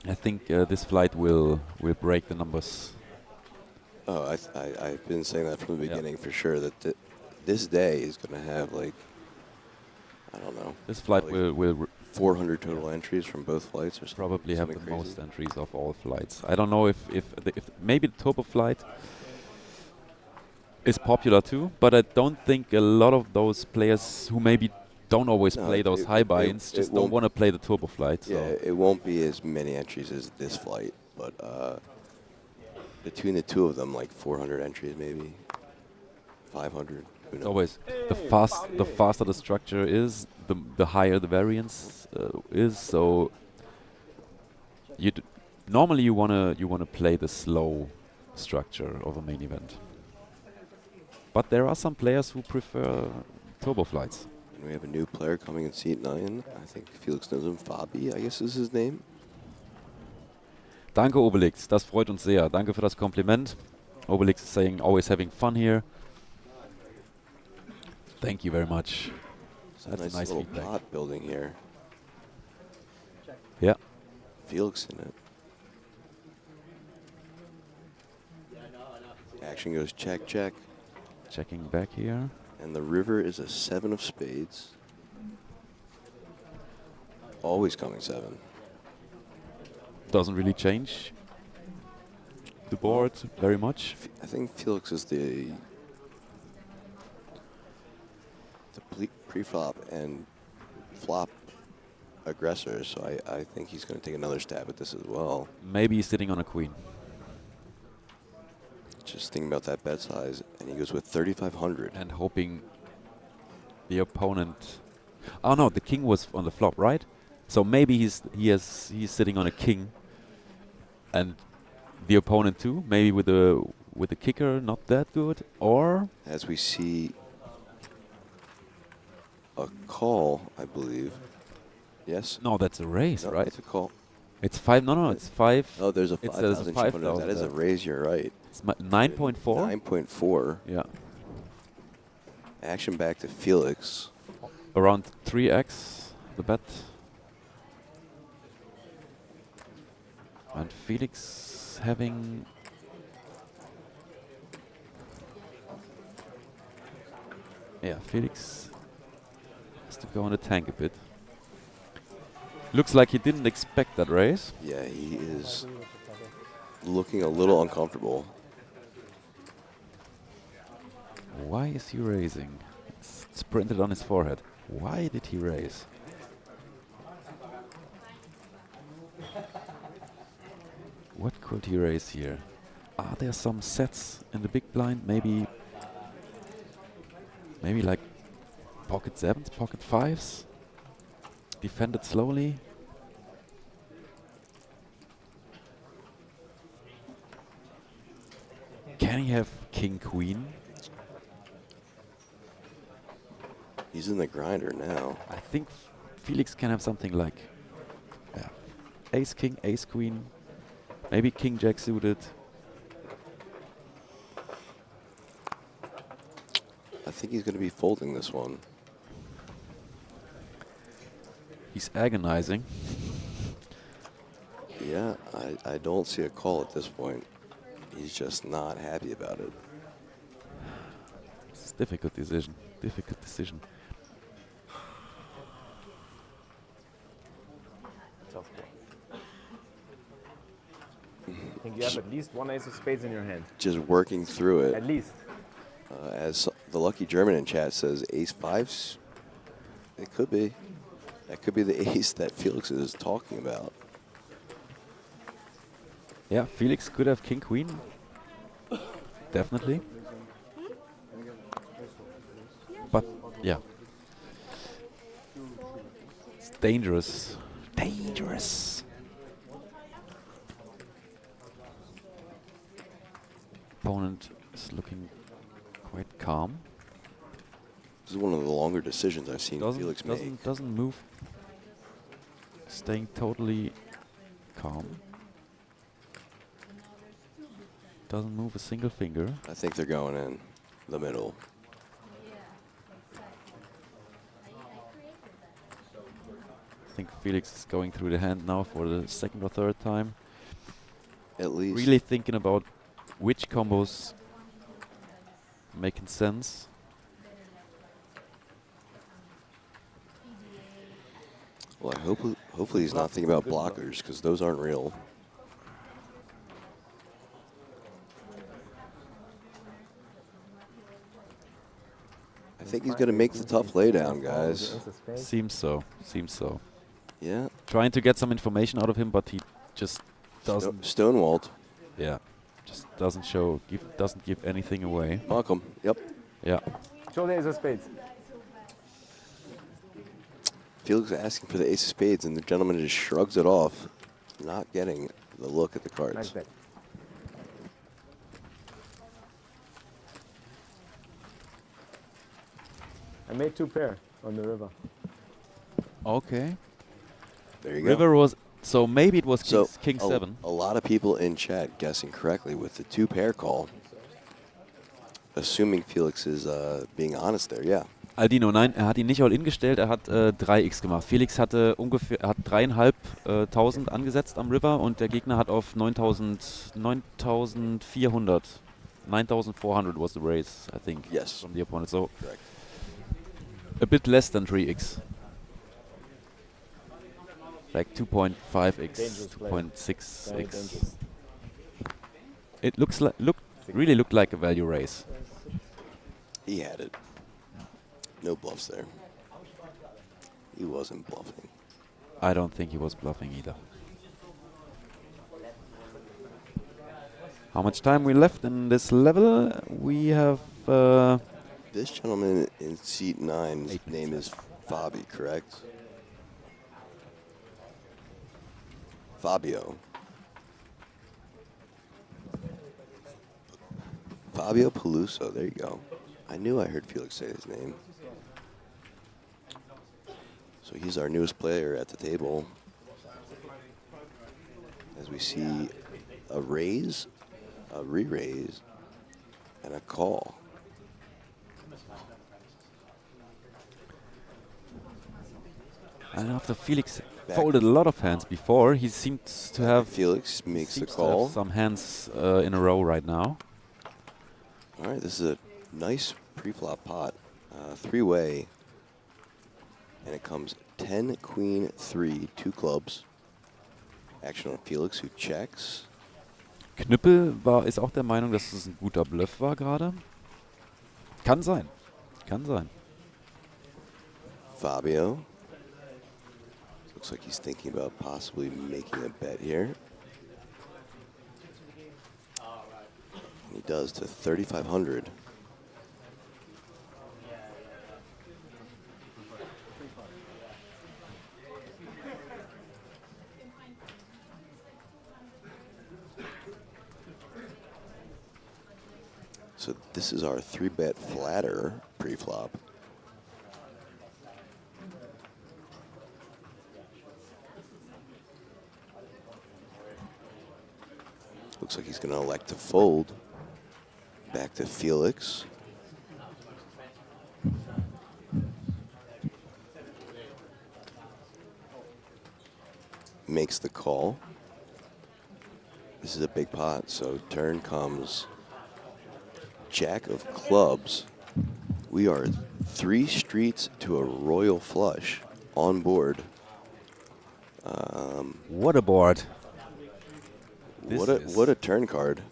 I think this flight will break the numbers. Oh, I've been saying that from the beginning for sure that this day is going to have like, I don't know. This flight like will 400 total entries from both flights or something. Probably have the crazy. most entries of all flights. I don't know if maybe the turbo flight is popular too, but I don't think a lot of those players who maybe don't always play those high buy-ins just don't want to play the turbo flight. Yeah, So. it won't be as many entries as this flight, but between the two of them, like 400 entries maybe, 500. Who knows? It's always the faster the structure is, the higher the variance is. So normally you wanna play the slow structure of a main event. But there are some players who prefer turbo flights. And we have a new player coming in seat 9. I think Felix knows him. Fabi, I guess is his name. Danke, Obelix. Das freut uns sehr. Danke für das Kompliment. Obelix is saying, always having fun here. Thank you very much. That's Nice a nice little feedback. pot building here. Yeah. Felix in it. Action goes check, check. Checking back here. And the river is a 7 of spades. Always coming 7. Doesn't really change the board very much. I think Felix is the pre-flop and flop aggressor, so I think he's going to take another stab at this as well. Maybe he's sitting on a queen. Just thinking about that bet size, and he goes with 3,500. And hoping the opponent... Oh no, the king was on the flop, right? So maybe he's sitting on a king, and the opponent too. Maybe with the kicker not that good, or as we see, a call, I believe. Yes? No, that's a raise, No, right? it's a call. It's 5. No, it's 5. Oh, there's a It says 5,000 chip under. 5,000 That is a there. raise, you're right. It's 9.4. 9.4. Yeah. Action back to Felix. Around 3x the bet. And Felix having... Yeah, Felix has to go in the tank a bit. Looks like he didn't expect that raise. Yeah, he is looking a little uncomfortable. Why is he raising? It's printed on his forehead. Why did he raise? What could he raise here? Are there some sets in the big blind? Maybe like pocket 7s, pocket 5s? Defended slowly. Can he have king queen? He's in the grinder now. I think Felix can have something like ace king, ace queen, maybe king jack suited. I think he's going to be folding this one. He's agonizing. Yeah, I don't see a call at this point. He's just not happy about it. It's a difficult decision. Difficult decision. Tough call. I think you have at least one ace of spades in your hand. Just working through it. At least. As the lucky German in chat says, ace 5s. It could be. That could be the ace that Felix is talking about. Yeah, Felix could have king queen. Definitely. But yeah. It's dangerous. Dangerous. Opponent is looking quite calm. This is one of the longer decisions I've seen Felix make. Doesn't move. Staying totally calm. Doesn't move a single finger. I think they're going in the middle. I think Felix is going through the hand now for the second or third time. At least. Really thinking about which combos making sense. Well, hopefully he's not thinking about blockers, because those aren't real. I think he's going to make the tough laydown, guys. Seems so. Seems so. Yeah. Trying to get some information out of him, but he just doesn't. Stonewalled. Yeah. Just doesn't show. Doesn't give anything away. Malcolm. Yep. Yeah. Show the ace of spades. Felix asking for the ace of spades, and the gentleman just shrugs it off, not getting the look at the cards. Nice bet. I made 2 pair on the river. Okay. There you go. River was so maybe it was So king 7. A lot of people in chat guessing correctly with the 2 pair call. Assuming Felix is being honest there, yeah. Aldino, nein, er hat ihn nicht all-in gestellt, er hat 3x gemacht. Felix hatte ungefähr, hat 3.500 angesetzt am River und der Gegner hat auf 9.400. 9.400 was the raise, I think. Yes. From the opponent, so Correct. a bit less than 3x. Like 2.5x, 2.6x. It really looked like a value raise. He had it. No bluffs there. He wasn't bluffing. I don't think he was bluffing either. How much time we left in this level? We have... This gentleman in seat 9's name is Fabi, correct? Fabio. Fabio Peluso, there you go. I knew I heard Felix say his name. So he's our newest player at the table. As we see a raise, a re-raise, and a call. And after Felix folded a lot of hands before, he seems to have Felix makes the call. Some hands in a row right now. All right, this is a nice pre-flop pot, three-way, and it comes 10, queen, 3, 2 clubs. Action on Felix, who checks. Knüppel ist auch der Meinung, dass es ein guter Bluff war gerade. Kann sein. Kann sein. Fabio. Looks like he's thinking about possibly making a bet here. And he does to 3,500. So this is our 3-bet flatter pre-flop. Looks like he's going to elect to fold. Back to Felix. Makes the call. This is a big pot, so turn comes Jack of clubs. We are 3 streets to a royal flush on board. What a board. What a turn card.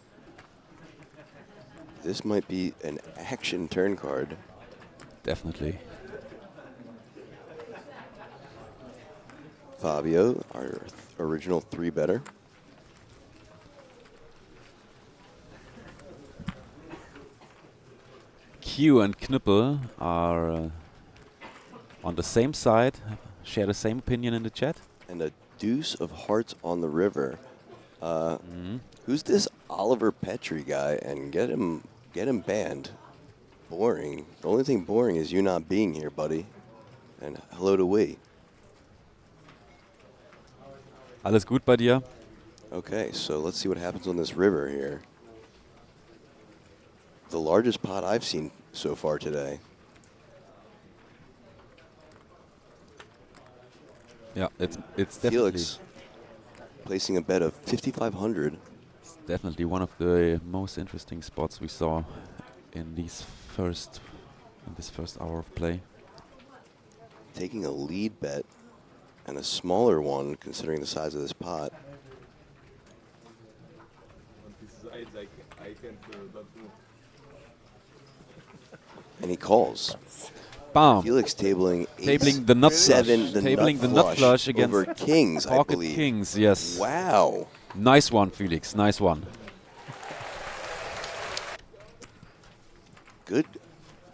This might be an action turn card. Definitely. Fabio, our original 3-better. Q and Knüppel are on the same side, share the same opinion in the chat. And a deuce of hearts on the river. Who's this Oliver Petrie guy? And get him banned. Boring. The only thing boring is you not being here, buddy. And hello to we. Alles gut bei dir? Okay, so let's see what happens on this river here. The largest pot I've seen so far today. Yeah, it's definitely Felix placing a bet of 5,500. It's definitely one of the most interesting spots we saw in this first hour of play. Taking a lead bet and a smaller one considering the size of this pot. And he calls. Bam. Felix tabling the nut seven, flush. the Tabling nut the nut flush against over kings, I pocket believe. kings, yes. Wow. Nice one, Felix. Nice one. Good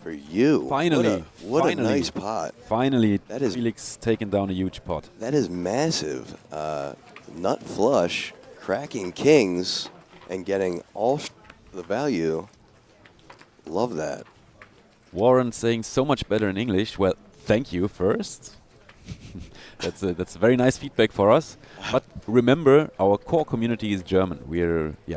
for you. Finally. What finally, a nice pot. Finally, that is Felix taking down a huge pot. That is massive. Nut flush, cracking kings, and getting all the value. Love that. Warren saying so much better in English. Well, thank you first. That's very nice feedback for us. But remember, our core community is German.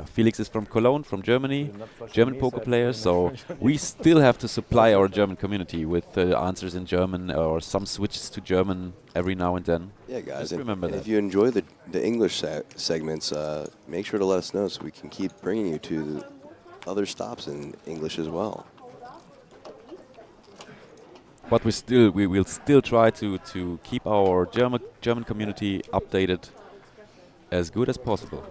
Felix is from Cologne, from Germany, German poker player. So we still have to supply our German community with answers in German or some switches to German every now and then. Yeah, guys. Just remember that. If you enjoy the English segments, make sure to let us know so we can keep bringing you to other stops in English as well. But we will still try to keep our German community updated as good as possible.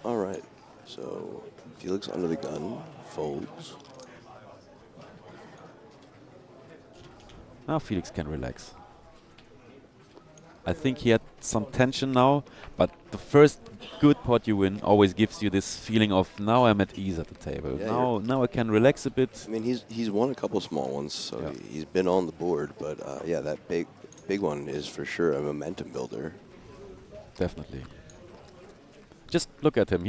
All right. So Felix under the gun folds. Now Felix can relax. I think he had some tension now, but the first good pot you win always gives you this feeling of now I'm at ease at the table. Yeah, now I can relax a bit. I mean, he's won a couple small ones, so he's been on the board. But yeah, that big one is for sure a momentum builder. Definitely. Just look at him.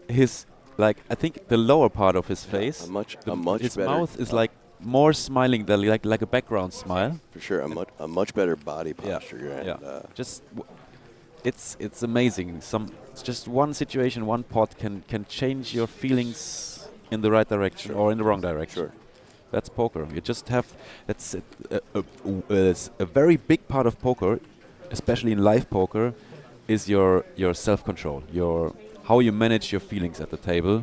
His like I think the lower part of his face, a much his better mouth is like more smiling than like a background smile. For sure, a much better body posture. Yeah. And, Just it's amazing. It's just one situation, one pot can change your feelings in the right direction or in the wrong direction. Sure. That's poker. You just have it's a very big part of poker, especially in live poker, is your self-control, your how you manage your feelings at the table.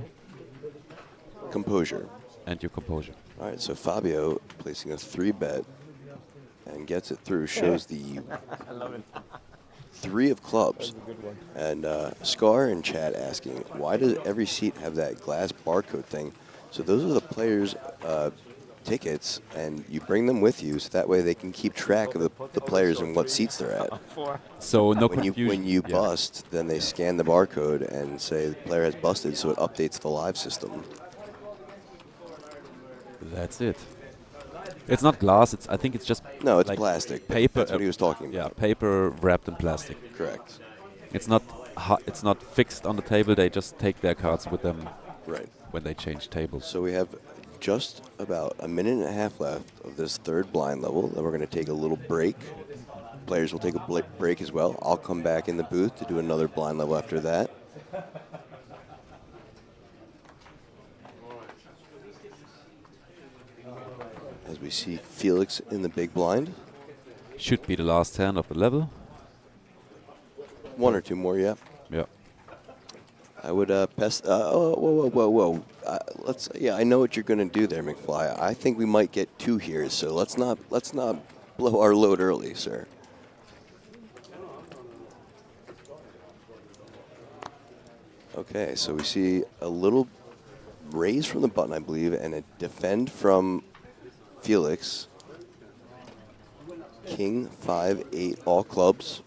Composure. And your composure. All right, so Fabio placing a 3-bet and gets it through, shows the 3 of clubs. And Scar in chat asking, why does every seat have that glass barcode thing? So those are the players' tickets, and you bring them with you so that way they can keep track of the players and what seats they're at. So no when confusion. When you bust, then they scan the barcode and say the player has busted, so it updates the live system. That's it. It's not glass. I think it's just it's like plastic. Paper. That's what he was talking about. Yeah, paper wrapped in plastic. Correct. It's not it's not fixed on the table. They just take their cards with them. Right. When they change tables. So we have just about a minute and a half left of this 3rd blind level. Then we're going to take a little break. Players will take a break as well. I'll come back in the booth to do another blind level after that. As we see Felix in the big blind. Should be the last hand of the level. 1 or 2 more, yeah. Yeah. I would whoa. I know what you're going to do there, McFly. I think we might get 2 here, so let's not blow our load early, sir. Okay, so we see a little raise from the button, I believe, and a defend from Felix. King, 5-8, all clubs.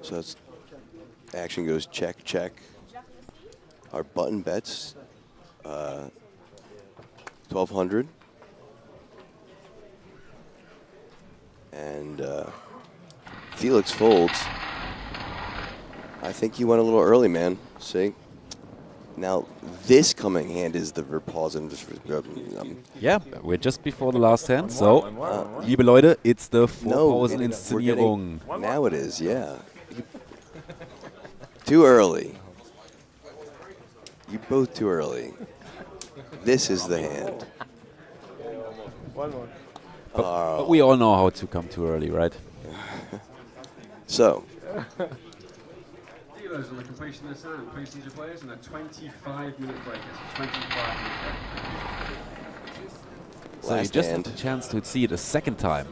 So that's action goes check, check. Our button bets, 1,200. And Felix folds. I think you went a little early, man. See? Now, this coming hand is the Verpause. Yeah, we're just before the last hand. So, liebe Leute, it's the Vorpausen-Inszenierung. Now it is, yeah. Too early. You both too early. This is the hand. But we all know how to come too early, right? So. Dealers on the completion of this hand. Please see your players in a 25-minute break. It's a 25-minute break. So you just have a chance to see it a second time.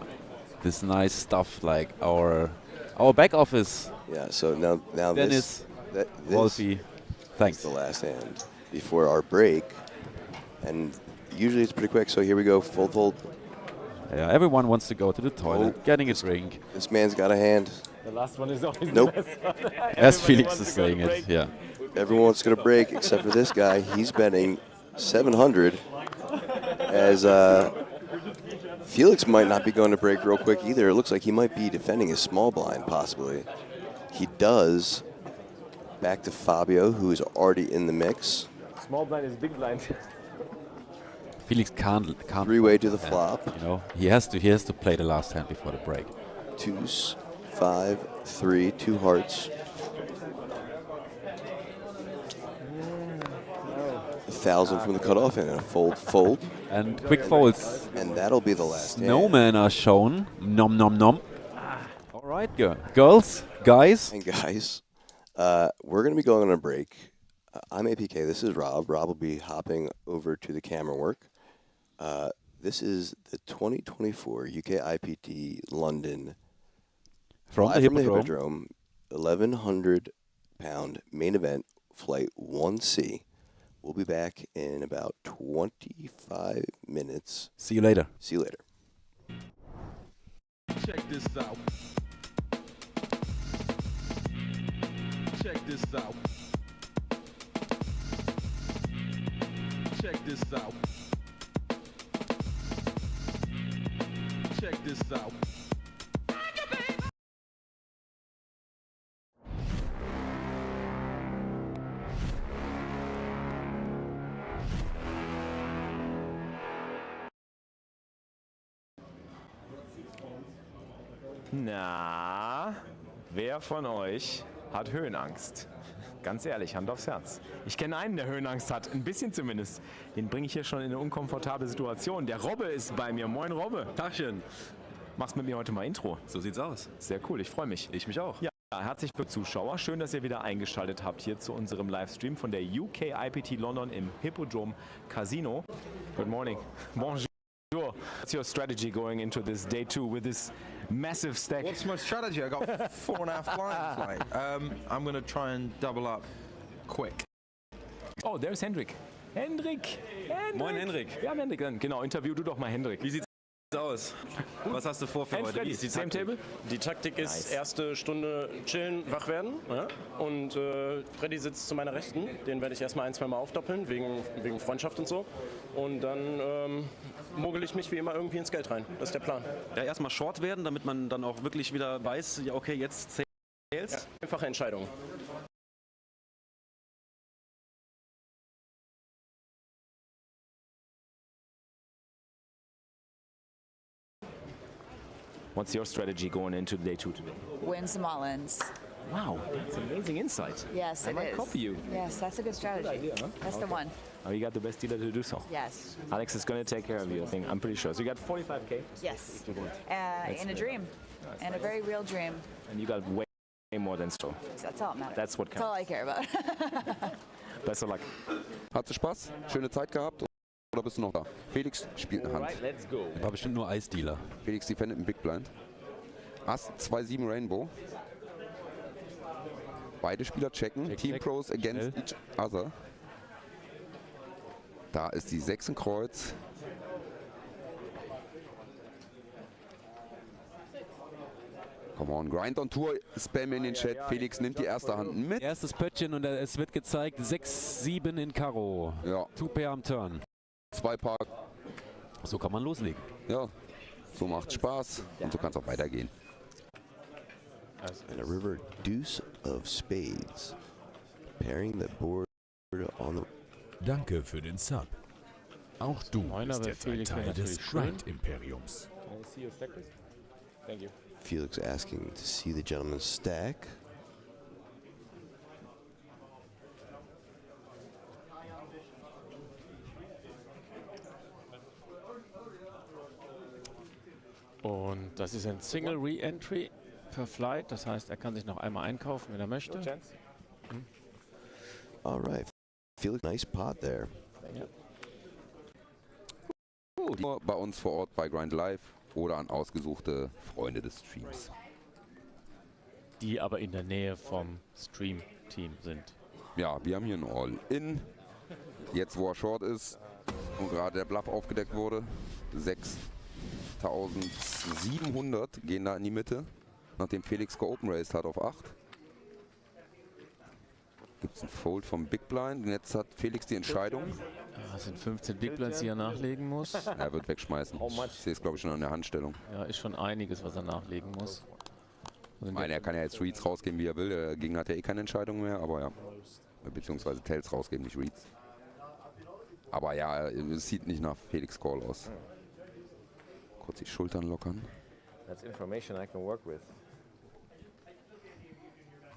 This nice stuff like our back office. Yeah, so now Dennis, this Wolfie, thanks. The last hand before our break, and usually it's pretty quick. So here we go, full fold. Yeah, everyone wants to go to the toilet, getting a drink. This man's got a hand. The last one is always nope. the best one. As Felix is saying it, yeah. Everyone's going to break except for this guy. He's betting 700 as Felix might not be going to break real quick either. It looks like he might be defending his small blind, possibly. He does. Back to Fabio, who is already in the mix. Small blind is big blind. Felix can't 3-way to the flop. You know, he has to play the last hand before the break. 2s, 5, 3, 2 hearts. 1,000 from the cutoff and a fold. And quick folds. And that'll be the last hand. Snowmen are shown. Nom nom nom. All right, girls, guys. And guys, we're going to be going on a break. I'm APK. This is Rob. Rob will be hopping over to the camera work. This is the 2024 UKIPT London from the Hippodrome 1,100-pound main event, flight 1C. We'll be back in about 25 minutes. See you later. See you later. Check this out. Check this out. Check this out. Check this out. Na, wer von euch hat Höhenangst? Ganz ehrlich, Hand aufs Herz. Ich kenne einen, der Höhenangst hat, ein bisschen zumindest. Den bringe ich hier schon in eine unkomfortable Situation. Der Robbe ist bei mir. Moin Robbe. Tagchen. Machst mit mir heute mal Intro. So sieht's aus. Sehr cool, ich freue mich. Ich mich auch. Ja, herzlich willkommen Zuschauer. Schön, dass ihr wieder eingeschaltet habt hier zu unserem Livestream von der UKIPT London im Hippodrome Casino. Good morning. Bonjour. What's your strategy going into this day 2 with this massive stack? What's my strategy? I got 4.5 lines. I'm going to try and double up quick. Oh, there's Hendrik. Hendrik! Moin Hendrik. Ja, Hendrik, genau, interview du doch mal Hendrik. Wie sieht's aus? Was hast du vor für heute? Wie ist die Same Taktik? table? Die Taktik ist erste Stunde chillen, wach werden. Ja? Und Freddy sitzt zu meiner Rechten. Den werde ich erstmal 1-2 Mal aufdoppeln, wegen Freundschaft und so. Und dann mogel ich mich wie immer irgendwie ins Geld rein. Das ist der Plan. Ja, erstmal short werden, damit man dann auch wirklich wieder weiß, ja okay, jetzt zählt's. Ja, einfache Entscheidung. What's your strategy going into day 2 today? Win some all-ins. Wow, that's amazing insight. Yes, I it might is. copy you. Yes, that's a good strategy. idea, huh? That's the one. Oh, you got the best dealer to do so. Yes. Alex is going to take care of you, I think. I'm pretty sure. So you got 45K? Yes. If you want. In a dream. In a very real dream. And you got way more than so. That's all that matters. That's what That's all I care about. Best of luck. Hattest du Spaß? Schöne Zeit gehabt? Oder bist du noch da? Felix spielt eine Hand. Alright, let's go. War bestimmt nur Eisdealer. Felix defendet im Big Blind. Ass 2-7 Rainbow. Beide Spieler checken. Check, Team check. Pros against each other. Da ist die 6 in Kreuz. Come on, Grind on Tour, Spam in den Chat. Felix nimmt die erste Hand mit. Erstes Pöttchen und es wird gezeigt, 6-7 in Karo. Ja. 2 Pair am Turn. 2 Paar. So kann man loslegen. Ja, so macht Spaß und so kann es auch weitergehen. And a river deuce of spades. Pairing the board on the... Danke für den Sub. Auch du Moiner, bist wer jetzt ein Felix Teil des natürlich schön. Grind-Imperiums. Can I see your stack, please? Thank you. Felix asking to see the gentleman's stack. Und das ist ein Single Re-Entry per Flight. Das heißt, er kann sich noch einmal einkaufen, wenn er möchte. All right. Felix, nice pot there. Nur bei uns vor Ort bei Grind Live oder an ausgesuchte Freunde des Streams. Die aber in der Nähe vom Stream-Team sind. Ja, wir haben hier ein All-In. Jetzt, wo er short ist und gerade der Bluff aufgedeckt wurde, 6.700 gehen da in die Mitte, nachdem Felix geopen raced hat auf 8. Gibt es ein Fold vom Big Blind und jetzt hat Felix die Entscheidung. Das sind 15 Big Blinds, die er nachlegen muss. Er wird wegschmeißen. Ich sehe es, glaube ich, schon an der Handstellung. Ja, ist schon einiges, was er nachlegen muss. Ich meine, er kann ja jetzt Reads rausgeben, wie er will. Der Gegner hat ja eh keine Entscheidung mehr, aber ja. Beziehungsweise Tails rausgeben, nicht Reads. Aber ja, es sieht nicht nach Felix Call aus. Kurz die Schultern lockern. That's information I can work with.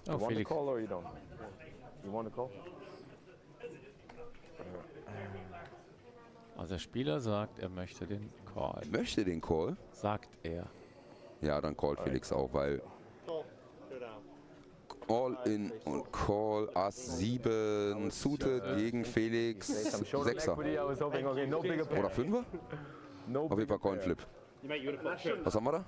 Oh, You want to Felix. call or you don't? You want to call? Also der Spieler sagt, er möchte den Call. Möchte den Call? Sagt er. Ja, dann callt Felix auch, weil All-In und Call Ass 7 suited gegen Felix 6er. Oder 5er? Auf jeden Fall Coinflip. Was haben wir da?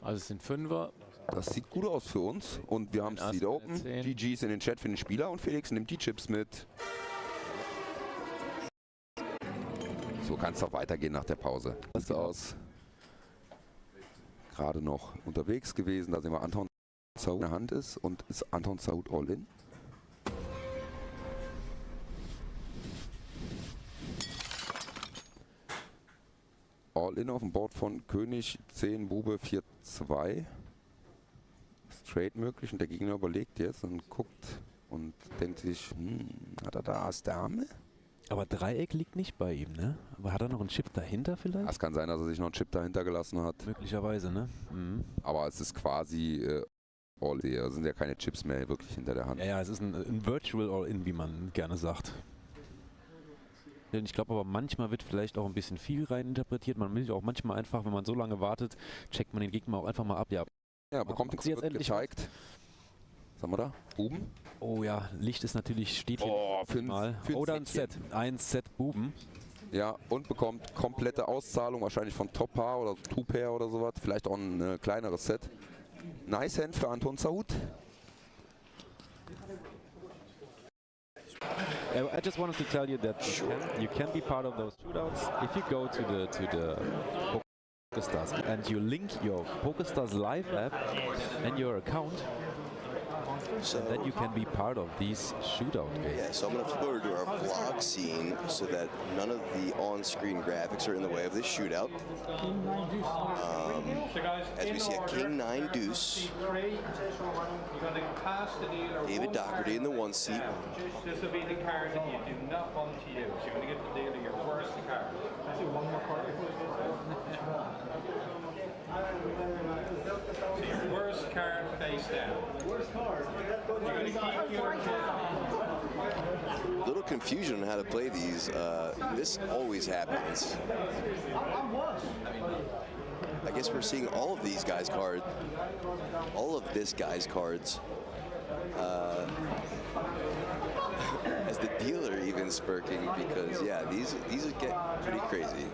Also es sind 5er. Das sieht gut aus für uns und wir haben Seed Open. GG's in den Chat für den Spieler und Felix nimmt die Chips mit. So kann es auch weitergehen nach der Pause. Das sieht aus. Gerade noch unterwegs gewesen, da sehen wir Anton Zaud in der Hand ist und ist Anton Zaud All-In. All-In auf dem Board von König 10, Bube 4-2. Straight möglich und der Gegner überlegt jetzt und guckt und denkt sich, hat er da Ass Dame? Aber Dreieck liegt nicht bei ihm, ne? Aber hat er noch einen Chip dahinter vielleicht? Es kann sein, dass er sich noch einen Chip dahinter gelassen hat. Möglicherweise, ne? Mhm. Aber es ist quasi All-In. Da sind ja keine Chips mehr wirklich hinter der Hand. Ja, es ist ein Virtual All-In, wie man gerne sagt. Ich glaube aber, manchmal wird vielleicht auch ein bisschen viel reininterpretiert. Man will auch manchmal einfach, wenn man so lange wartet, checkt man den Gegner auch einfach mal ab. Ja, bekommt jetzt endlich gezeigt. Was haben wir da? Buben? Oh ja, Licht ist natürlich, steht hier mal. Oder ein Set. Ein Set Buben. Ja, und bekommt komplette Auszahlung, wahrscheinlich von Top Paar oder Two Pair oder sowas. Vielleicht auch ein kleineres Set. Nice Hand für Anton Saud. I just wanted to tell you that you can be part of those shootouts if you go to the PokerStars and you link your PokerStars Live app and your account. So and then you can be part of these shootout games. Yeah, so I'm going to flip over to our vlog scene so that none of the on-screen graphics are in the way of this shootout. As we see a King 9 deuce. David Doherty in the 1 seat. This will be the card that you do not want to use. You're going to get the deal of your worst card. Actually, one more card. So your worst card face down. Worst card. You're going to keep your Little confusion on how to play these. This always happens. I guess we're seeing all of these guys' cards. All of this guy's cards. As the dealer even spurking because these get pretty crazy.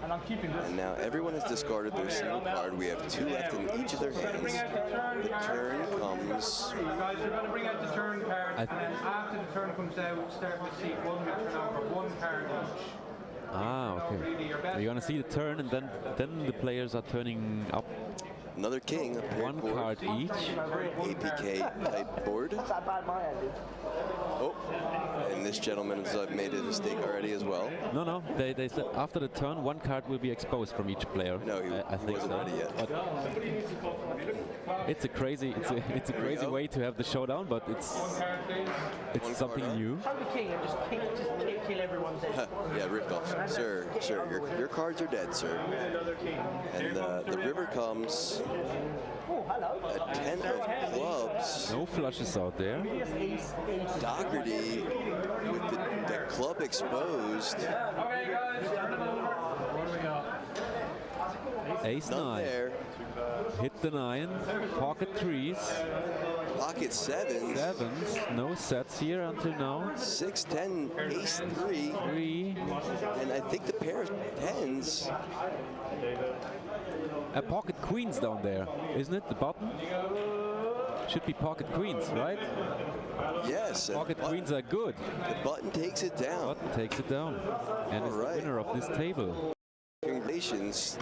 And now everyone has discarded their single card. We have 2 left in each of their hands. The turn comes. You guys are going to bring out the turn card, and then after the turn comes out, start with seat 1 and turn over 1 card each. Okay. You're gonna see the turn, and then the players are turning up. Another king, a one card each. APK type board. Oh, and this gentleman has made a mistake already as well. No. They said after the turn, 1 card will be exposed from each player. No, I think wasn't ready yet. It's a crazy way to have the showdown, but it's something new. Show the king and just kill everyone's head. Yeah, ripped off. Sir, your cards are dead, sir. And the river comes. Oh, hello. A 10 of clubs. No flushes out there. Doherty with the club exposed. Okay, guys, turn them over. What do we got? Ace 9. There. Hit the 9. Pocket 3s. Pocket 7s. 7s. No sets here until now. 6, 10, ace 3. And I think the pair of 10s. A pocket queens down there, isn't it? The button should be pocket queens, right? Yes. Pocket queens are good. The button takes it down. Button takes it down, and is the winner of this table. Congratulations.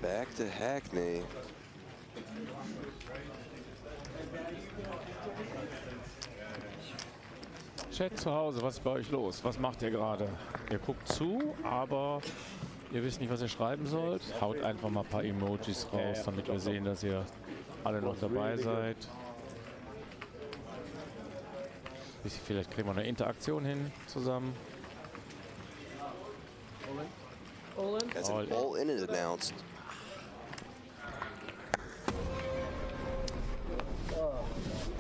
Back to Hackney. Chat zu Hause, was ist bei euch los? Was macht ihr gerade? Ihr guckt zu, aber ihr wisst nicht, was ihr schreiben sollt. Haut einfach mal ein paar Emojis raus, damit wir sehen, dass ihr alle noch dabei seid. Vielleicht kriegen wir eine Interaktion hin zusammen. As an all-in is announced.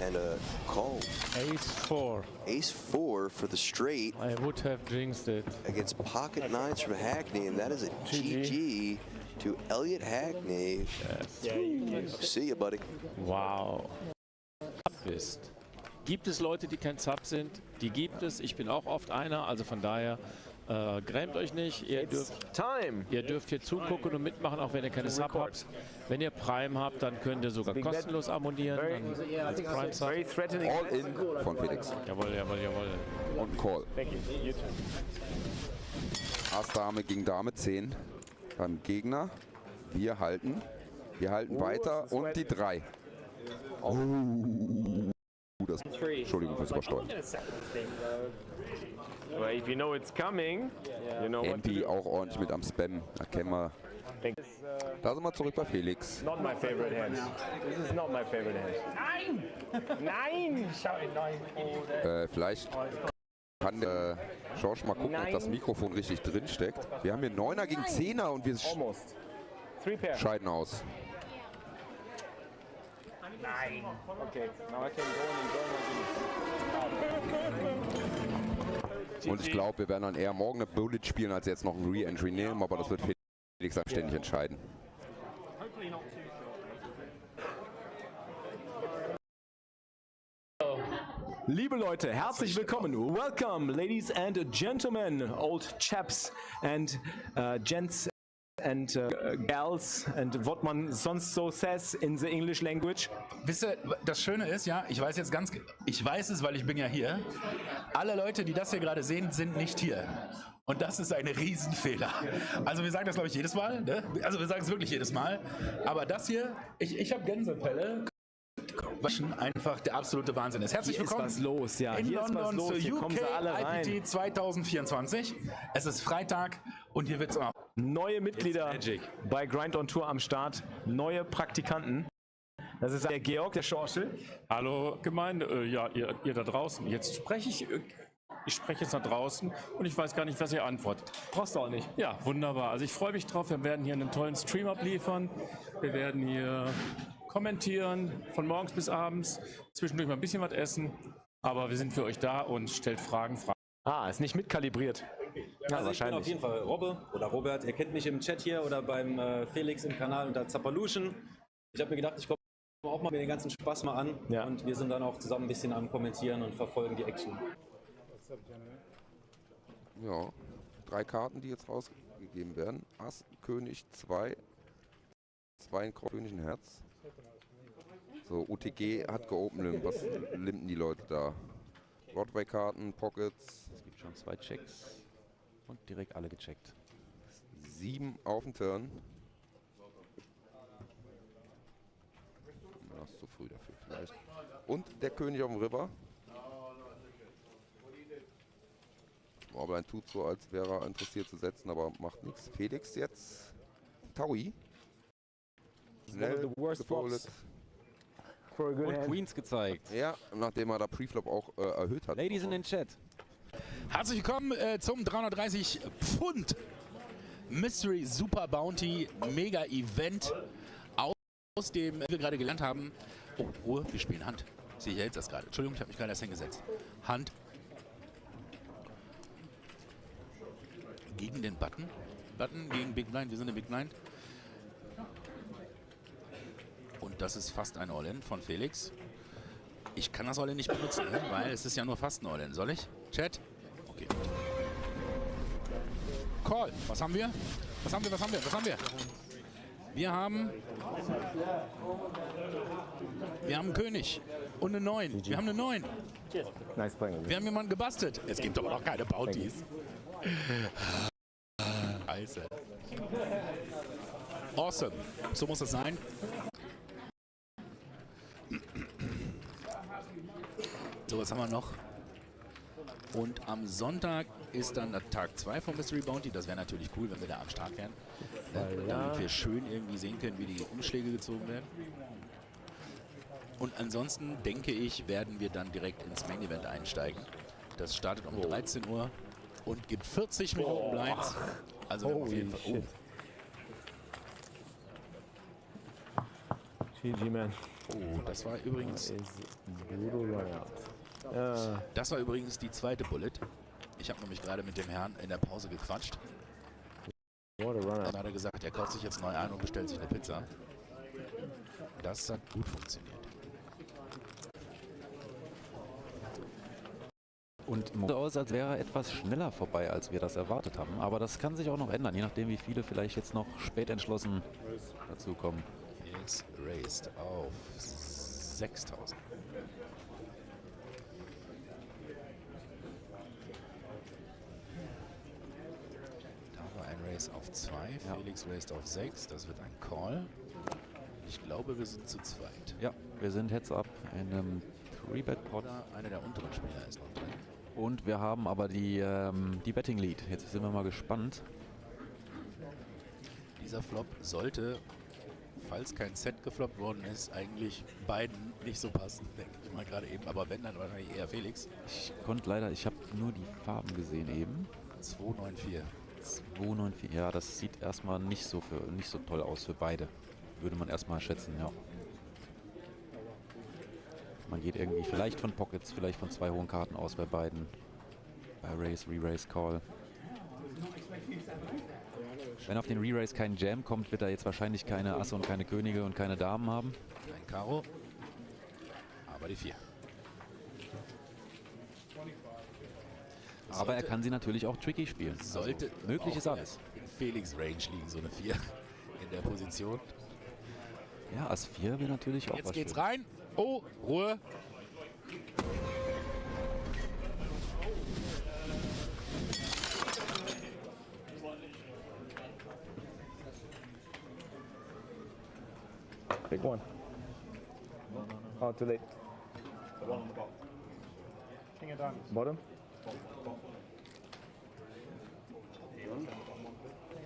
And a call. Ace 4. Ace 4 for the straight. I would have jinxed it. Against pocket 9s from Hackney, and that is a GG to Elliot Hackney. Yes. See you, buddy. Wow. Bist. Gibt es Leute, die kein Sub sind? Die gibt es. Ich bin auch oft einer, also von daher grämt euch nicht. Ihr dürft hier zugucken und mitmachen, auch wenn ihr keine Sub habt. Wenn ihr Prime habt, dann könnt ihr sogar kostenlos abonnieren. Dann als Prime Sub. All in von Felix. Jawohl. Und Call. Ass Dame gegen Dame 10 beim Gegner. Wir halten weiter und die 3. Oh. Entschuldigung fürs Übersteuern. Well, if you know it's coming, you know what to Andy do. auch ordentlich mit am Spam. Da kennen wir Da sind wir zurück bei Felix. Not my favorite hand. This is not my favorite hand. Nein! Nein! Shouting nein. Vielleicht kann George mal gucken, ob das Mikrofon richtig drin steckt. Wir haben hier 9er gegen 10er und wir scheiden aus. Nein! Okay, now I can go and enjoy my Und ich glaube, wir werden dann eher morgen eine Bullet spielen, als jetzt noch ein Re-Entry nehmen, aber das wird Felix selbstständig entscheiden. Liebe Leute, herzlich willkommen. Welcome, ladies and gentlemen, old chaps and gents and gals and what man sonst so says in the English language. Wisst ihr, das Schöne ist, ja, ich weiß es, weil ich bin ja hier. Alle Leute, die das hier gerade sehen, sind nicht hier. Und das ist ein Riesenfehler. Also wir sagen das, glaube ich, jedes Mal. Ne? Also wir sagen es wirklich jedes Mal. Aber das hier, ich habe Gänsepelle. Was einfach der absolute Wahnsinn ist. Herzlich willkommen ist was los, ja. in Hier ist was London los. zur Hier kommen sie alle rein. UKIPT 2024. Es ist Freitag und hier wird es neue Mitglieder bei Grind on Tour am Start, neue Praktikanten. Das ist der Georg, der Schorschel. Hallo Gemeinde, ja, ihr da draußen. Jetzt spreche ich spreche jetzt nach draußen und ich weiß gar nicht, was ihr antwortet. Brauchst du auch nicht. Ja, wunderbar. Also ich freue mich drauf. Wir werden hier einen tollen Stream abliefern. Wir werden hier kommentieren, von morgens bis abends, zwischendurch mal ein bisschen was essen, aber wir sind für euch da und stellt Fragen. Ist nicht mitkalibriert. Ja, also ich bin auf jeden Fall Robbe oder Robert, ihr kennt mich im Chat hier oder beim Felix im Kanal unter Zappalution. Ich habe mir gedacht, ich komme auch mal mir den ganzen Spaß mal an und wir sind dann auch zusammen ein bisschen am Kommentieren und verfolgen die Action. Ja, 3 Karten, die jetzt rausgegeben werden. Ass, König, 2 in Kreuz, König, ein Herz. So, UTG hat geopend. Was limpen die Leute da? Broadway-Karten, Pockets. Es gibt schon 2 Checks und direkt alle gecheckt. 7 auf den Turn. Das ist zu früh dafür vielleicht. Und der König auf dem River. Orblein tut so, als wäre er interessiert zu setzen, aber macht nichts. Felix jetzt. Taui. Schnell gefoldet. Und Queens gezeigt. Ja, nachdem er da Preflop auch erhöht hat. Ladies in den Chat. Herzlich willkommen zum 330 Pfund Mystery Super Bounty Mega Event aus dem wir gerade gelernt haben. Oh, Ruhe, wir spielen Hand. Sehe ich jetzt das gerade. Entschuldigung, ich habe mich gerade erst hingesetzt. Hand. Gegen den Button. Button gegen Big Blind. Wir sind im Big Blind. Und das ist fast ein All-In von Felix. Ich kann das All-In nicht benutzen, ne? Weil es ist ja nur fast ein All-In. Soll ich? Chat? Okay. Call. Was haben wir? Was haben wir? Wir haben einen König und eine 9. Wir haben eine 9. Nice playing. Wir haben jemanden gebastelt. Es gibt aber noch keine Bounties. Scheiße. Awesome. So muss es sein. So, was haben wir noch? Und am Sonntag ist dann der Tag 2 vom Mystery Bounty. Das wäre natürlich cool, wenn wir da am Start wären. Damit wir schön irgendwie sehen können, wie die Umschläge gezogen werden. Und ansonsten, denke ich, werden wir dann direkt ins Main Event einsteigen. Das startet um 13 Uhr und gibt 40 Minuten Blinds. Also auf jeden Fall. GG, man. Oh, das war übrigens... Das war übrigens die zweite Bullet. Ich habe nämlich gerade mit dem Herrn in der Pause gequatscht. Dann hat er gesagt, er kauft sich jetzt neu ein und bestellt sich eine Pizza. Das hat gut funktioniert. Und sieht aus, als wäre er etwas schneller vorbei, als wir das erwartet haben. Aber das kann sich auch noch ändern, je nachdem, wie viele vielleicht jetzt noch spät entschlossen dazu kommen. Felix raced auf 6000. Da war ein Race auf 2, ja. Felix raced auf 6, das wird ein Call. Ich glaube, wir sind zu zweit. Ja, wir sind Heads Up in einem 3-Bet-Pot. Einer der unteren Spieler ist noch drin. Und wir haben aber die Betting Lead. Jetzt sind wir mal gespannt. dieser Flop sollte, falls kein Set gefloppt worden ist, eigentlich beiden nicht so passen, denke ich mal gerade eben. Aber wenn, dann wahrscheinlich eher Felix. Ich habe nur die Farben gesehen eben. 294. 294, ja, das sieht erstmal nicht so toll aus für beide. Würde man erstmal schätzen, ja. Man geht irgendwie vielleicht von Pockets, vielleicht von 2 hohen Karten aus bei beiden. Bei Race, Re-Race, Call. Wenn auf den Re-Race kein Jam kommt, wird er jetzt wahrscheinlich keine Asse und keine Könige und keine Damen haben. Ein Karo, aber die 4. Aber er kann sie natürlich auch tricky spielen. Sollte also, möglich ist alles. In Felix Range liegen so eine 4 in der Position. Ja, Ass 4 wäre natürlich auch Jetzt was geht's schön. rein. Oh, Ruhe. Big one. Oh, too late. The one on the bottom. King of diamonds. Bottom? King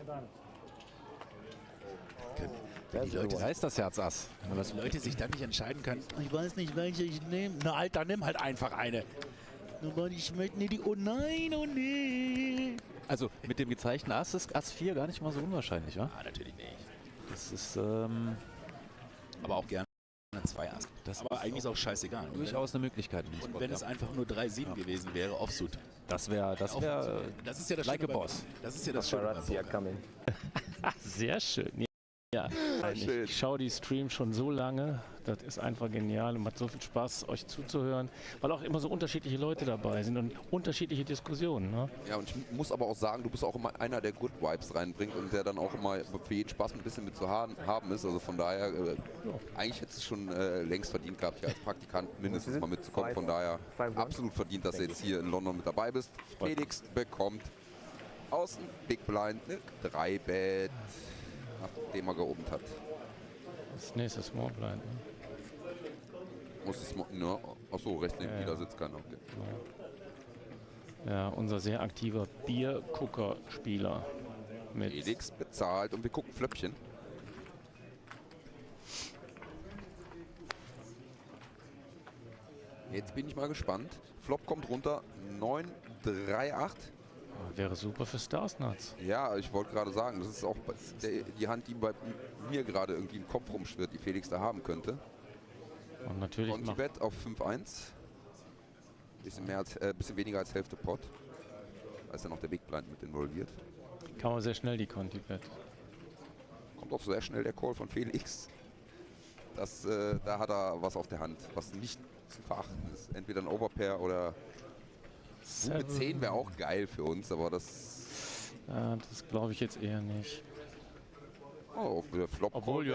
of diamonds. Wenn die Leute, Da ist das Herz Ass. wenn die Leute sich dann nicht entscheiden können, ich weiß nicht, welche ich nehme. Na Alter, nimm halt einfach eine. Aber ich möchte nicht die, oh nein, oh nee. Also mit dem gezeigten Ass ist Ass 4 gar nicht mal so unwahrscheinlich, wa? Ah, natürlich nicht. Das ist aber auch gerne 2 Ass. Das aber ist eigentlich ist auch scheißegal. durchaus eine Möglichkeit. Und wenn es einfach nur 3-7 gewesen wäre, Offsuit. Das wäre das ist ja das like a Schöne boss. Das ist ja das Schöne beim Poker. Sehr schön. Ja, schön. ich schaue die Streams schon so lange. Das ist einfach genial und macht so viel Spaß, euch zuzuhören, weil auch immer so unterschiedliche Leute dabei sind und unterschiedliche Diskussionen. Ne? Ja, und ich muss aber auch sagen, du bist auch immer einer, der Good Vibes reinbringt und der dann auch immer für jeden Spaß ein bisschen mit zu haben ist. Also von daher, eigentlich hättest du schon längst verdient gehabt, hier als Praktikant mindestens mal mitzukommen. Von daher absolut verdient, dass du jetzt hier in London mit dabei bist. Felix bekommt aus dem Big Blind eine 3-Bet, nachdem er geopend hat. Das nächste Small Blind. Ne? Muss es ne? Achso, rechts neben da sitzt keiner. Okay. Ja, unser sehr aktiver Biergucker-Spieler. Felix bezahlt und wir gucken Flöppchen. Jetzt bin ich mal gespannt. Flop kommt runter. 9-3-8. Wäre super für Stars Nuts. Ja, ich wollte gerade sagen, das ist auch die Hand, die bei mir gerade irgendwie im Kopf rumschwirrt, die Felix da haben könnte. Und natürlich Conti-Bet auf 5-1. Bisschen weniger als Hälfte Pot. Da ist ja noch der Big Blind mit involviert. Kann man sehr schnell die Conti-Bet. Kommt auch sehr schnell der Call von Felix. Da hat er was auf der Hand, was nicht zu verachten ist. Entweder ein Overpair oder Bube 10 wäre auch geil für uns, aber das... Ja, das glaube ich jetzt eher nicht. Oh, der Flop. Obwohl,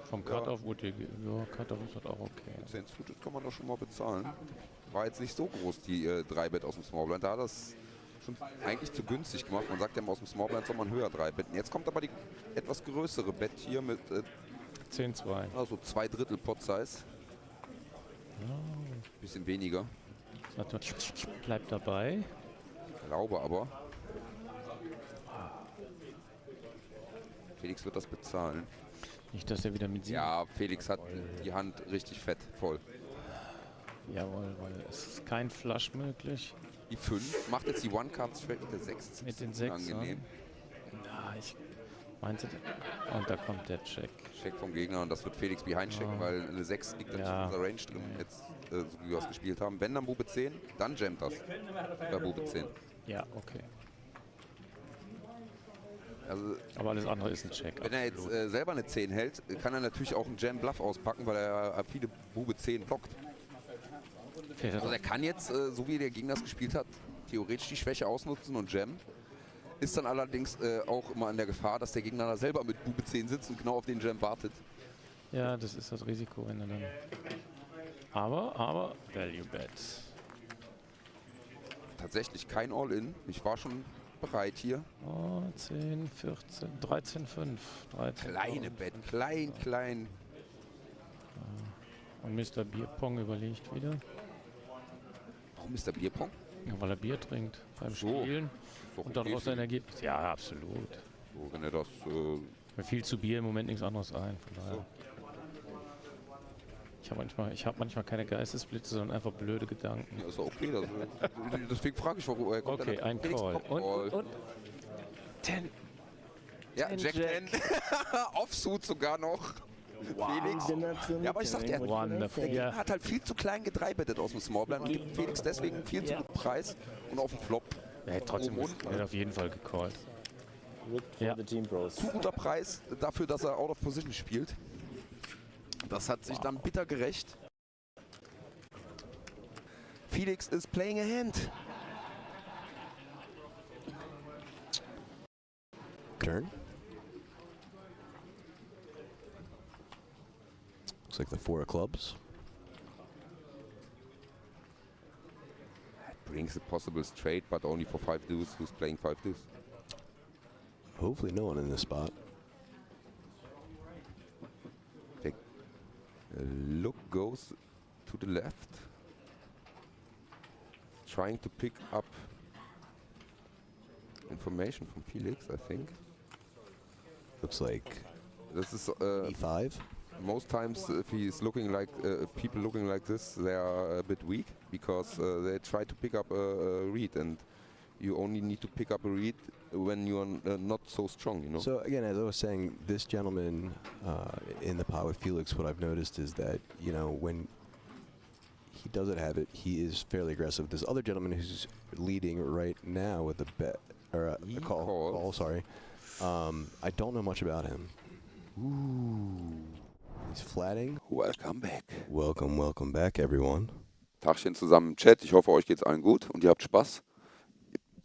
vom Cut-Off Cut-Off ist das auch okay. 10 Suited kann man doch schon mal bezahlen. War jetzt nicht so groß, die 3-Bet aus dem Small Blind. Da hat das schon eigentlich zu günstig gemacht. Man sagt ja immer, aus dem Small Blind soll man höher 3-Betten. Jetzt kommt aber die etwas größere Bet hier mit 10-2. Also 2/3 Pot-Size. Bisschen weniger. Bleibt dabei. Ich glaube aber. Felix wird das bezahlen. Nicht, dass er wieder mit sie. Ja, Felix hat die Hand richtig fett voll. Jawohl, weil es ist kein Flush möglich. Die 5 macht jetzt die One-Card-Straight mit der 6. Mit den 6. Angenehm. Ja, ich meinte. Und da kommt der Check. Check vom Gegner und das wird Felix behind checken, weil eine 6 liegt dann nicht in unserer Range drin, jetzt, so wie wir es gespielt haben. Wenn dann Bube 10, dann jammt das. Bei Bube 10. Ja, okay. Also, aber alles andere ist ein Check. Wenn er jetzt selber eine 10 hält, kann er natürlich auch einen Jam-Bluff auspacken, weil er viele Bube 10 blockt. Also er kann jetzt, so wie der Gegner das gespielt hat, theoretisch die Schwäche ausnutzen und jammen. Ist dann allerdings auch immer an der Gefahr, dass der Gegner da selber mit Bube 10 sitzt und genau auf den Jam wartet. Ja, das ist das Risiko, wenn er dann... Aber, Value Bet. Tatsächlich kein All-In. Ich war schon bereit hier. Oh, 10, 14, 13, 5. 13, kleine Bet, klein. Und Mr. Bierpong überlegt wieder. Warum Mr. Bierpong? Ja, weil er Bier trinkt beim Spielen. Und daraus ein Ergebnis. Ja, absolut. So, wenn er das... Mir fiel zu Bier im Moment nichts anderes ein. Von daher. So. Ich hab manchmal keine Geistesblitze, sondern einfach blöde Gedanken. Ja, ist auch okay. Deswegen frage ich, woher kommt okay, ein Call. Und? Ja, Jack 10. Offsuit sogar noch. Wow. Felix. Ja, aber ich sag dir, der Gegner hat halt viel zu klein gedreibettet aus dem Smallblind und gibt Felix deswegen viel zu guten Preis und auf den Flop. Er hätte trotzdem auf jeden Fall gecallt. Ja. Zu guter Preis dafür, dass er out of position spielt. Das hat sich dann bitter gerecht. Felix is playing a hand. Turn. Looks like the 4 of clubs. That brings a possible straight, but only for 5 deuce. Who's playing 5 deuce? Hopefully no one in this spot. Look goes to the left. Trying to pick up information from Felix, I think. Looks like this is E5. Most times, if he's looking like people looking like this, they are a bit weak because they try to pick up a read, and you only need to pick up a read when you are not so strong, you know. So again, as I was saying, this gentleman in the pot with Felix, what I've noticed is that, you know, when he doesn't have it, he is fairly aggressive. This other gentleman who's leading right now with a bet or a call. Sorry, I don't know much about him. Ooh, he's flatting. Welcome back. Welcome back, everyone. Tagchen zusammen im Chat. Ich hoffe, euch geht's allen gut und ihr habt Spaß.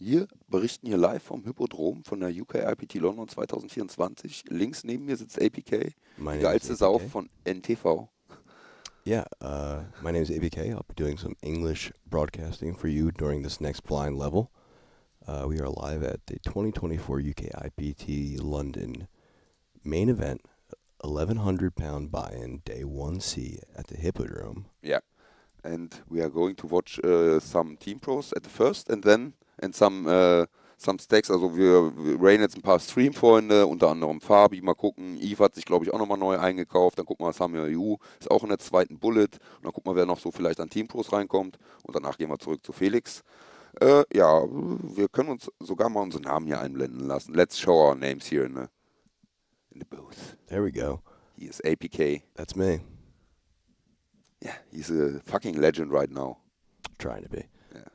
Wir berichten hier live vom Hippodrome von der UKIPT London 2024. Links neben mir sitzt APK, die geilste Sau von NTV. Yeah, my name is ABK. I'll be doing some English broadcasting for you during this next blind level. We are live at the 2024 UKIPT London main event, 1,100-pound buy-in, day 1C at the Hippodrome. Yeah, and we are going to watch some team pros at the first and then some stacks. Also wir rainen jetzt ein paar Stream-Freunde, unter anderem Fabi, mal gucken. Eve hat sich, glaube ich, auch nochmal neu eingekauft. Dann gucken wir, Samuel Yu ist auch in der zweiten Bullet. Und dann gucken wir, wer noch so vielleicht an Team-Pros reinkommt. Und danach gehen wir zurück zu Felix. Ja, wir können uns sogar mal unsere Namen hier einblenden lassen. Let's show our names here in the booth. There we go. He is APK. That's me. Yeah, he's a fucking legend right now. Trying to be. Yeah.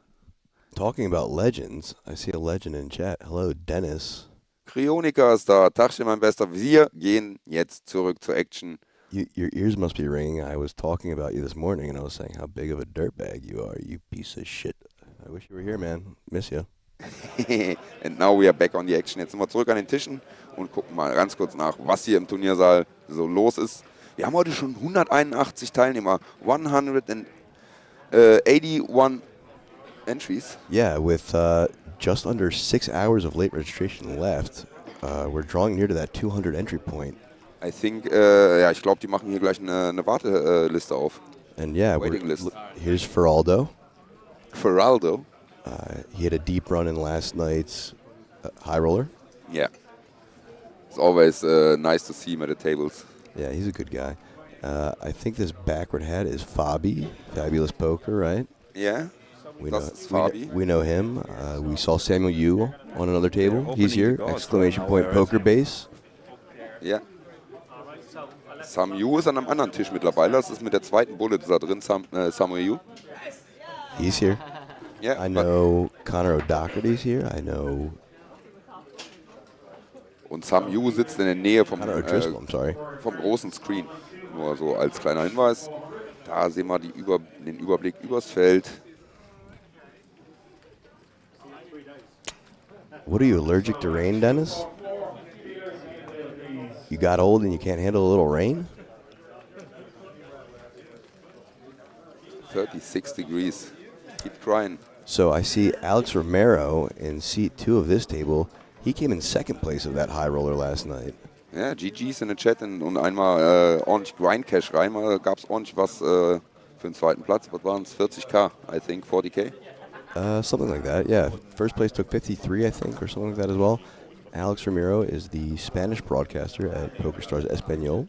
Talking about legends, I see a legend in chat. Hello, Dennis. Krionika ist da. Tagchen, mein Bester. Wir gehen jetzt zurück zur Action. Your ears must be ringing. I was talking about you this morning, and I was saying how big of a dirtbag you are, you piece of shit. I wish you were here, man. Miss you. And now we are back on the action. Jetzt sind wir zurück an den Tischen und gucken mal ganz kurz nach, was hier im Turniersaal so los ist. Wir haben heute schon 181 Teilnehmer, 181 entries. Yeah, with just under 6 hours of late registration left, we're drawing near to that 200 entry point. I think, ja, ich glaube, die machen hier gleich eine Warteliste auf. And yeah, waiting list. Here's Feraldo. Feraldo. He had a deep run in last night's high roller. Yeah. It's always nice to see him at the tables. Yeah, he's a good guy. I think this backward hat is Fabi, Fabulous Poker, right? Yeah, that's Fabi. We know him. We saw Samuel Yu on another table. He's here. Exclamation point poker base. Ja. Sam Yu ist an einem anderen Tisch mittlerweile. Das ist mit der zweiten Bullet da drin, Samuel Yu. He's here. Yeah, I know Connor O'Doherty's here. I know. Und Sam Yu sitzt in der Nähe vom großen Screen. Nur so als kleiner Hinweis. Da sehen wir den Überblick übers Feld. What are you, allergic to rain, Dennis? You got old and you can't handle a little rain? 36 degrees. Keep trying. So I see Alex Romero in seat 2 of this table. He came in second place of that high roller last night. Ja, GG's in den Chat und einmal ordentlich Grindcash rein. Da gab es ordentlich was für den zweiten Platz. Was waren es? 40k, I think, 40k? Something like that, yeah. First place took 53, I think, or something like that as well. Alex Ramiro is the Spanish broadcaster at PokerStars Español.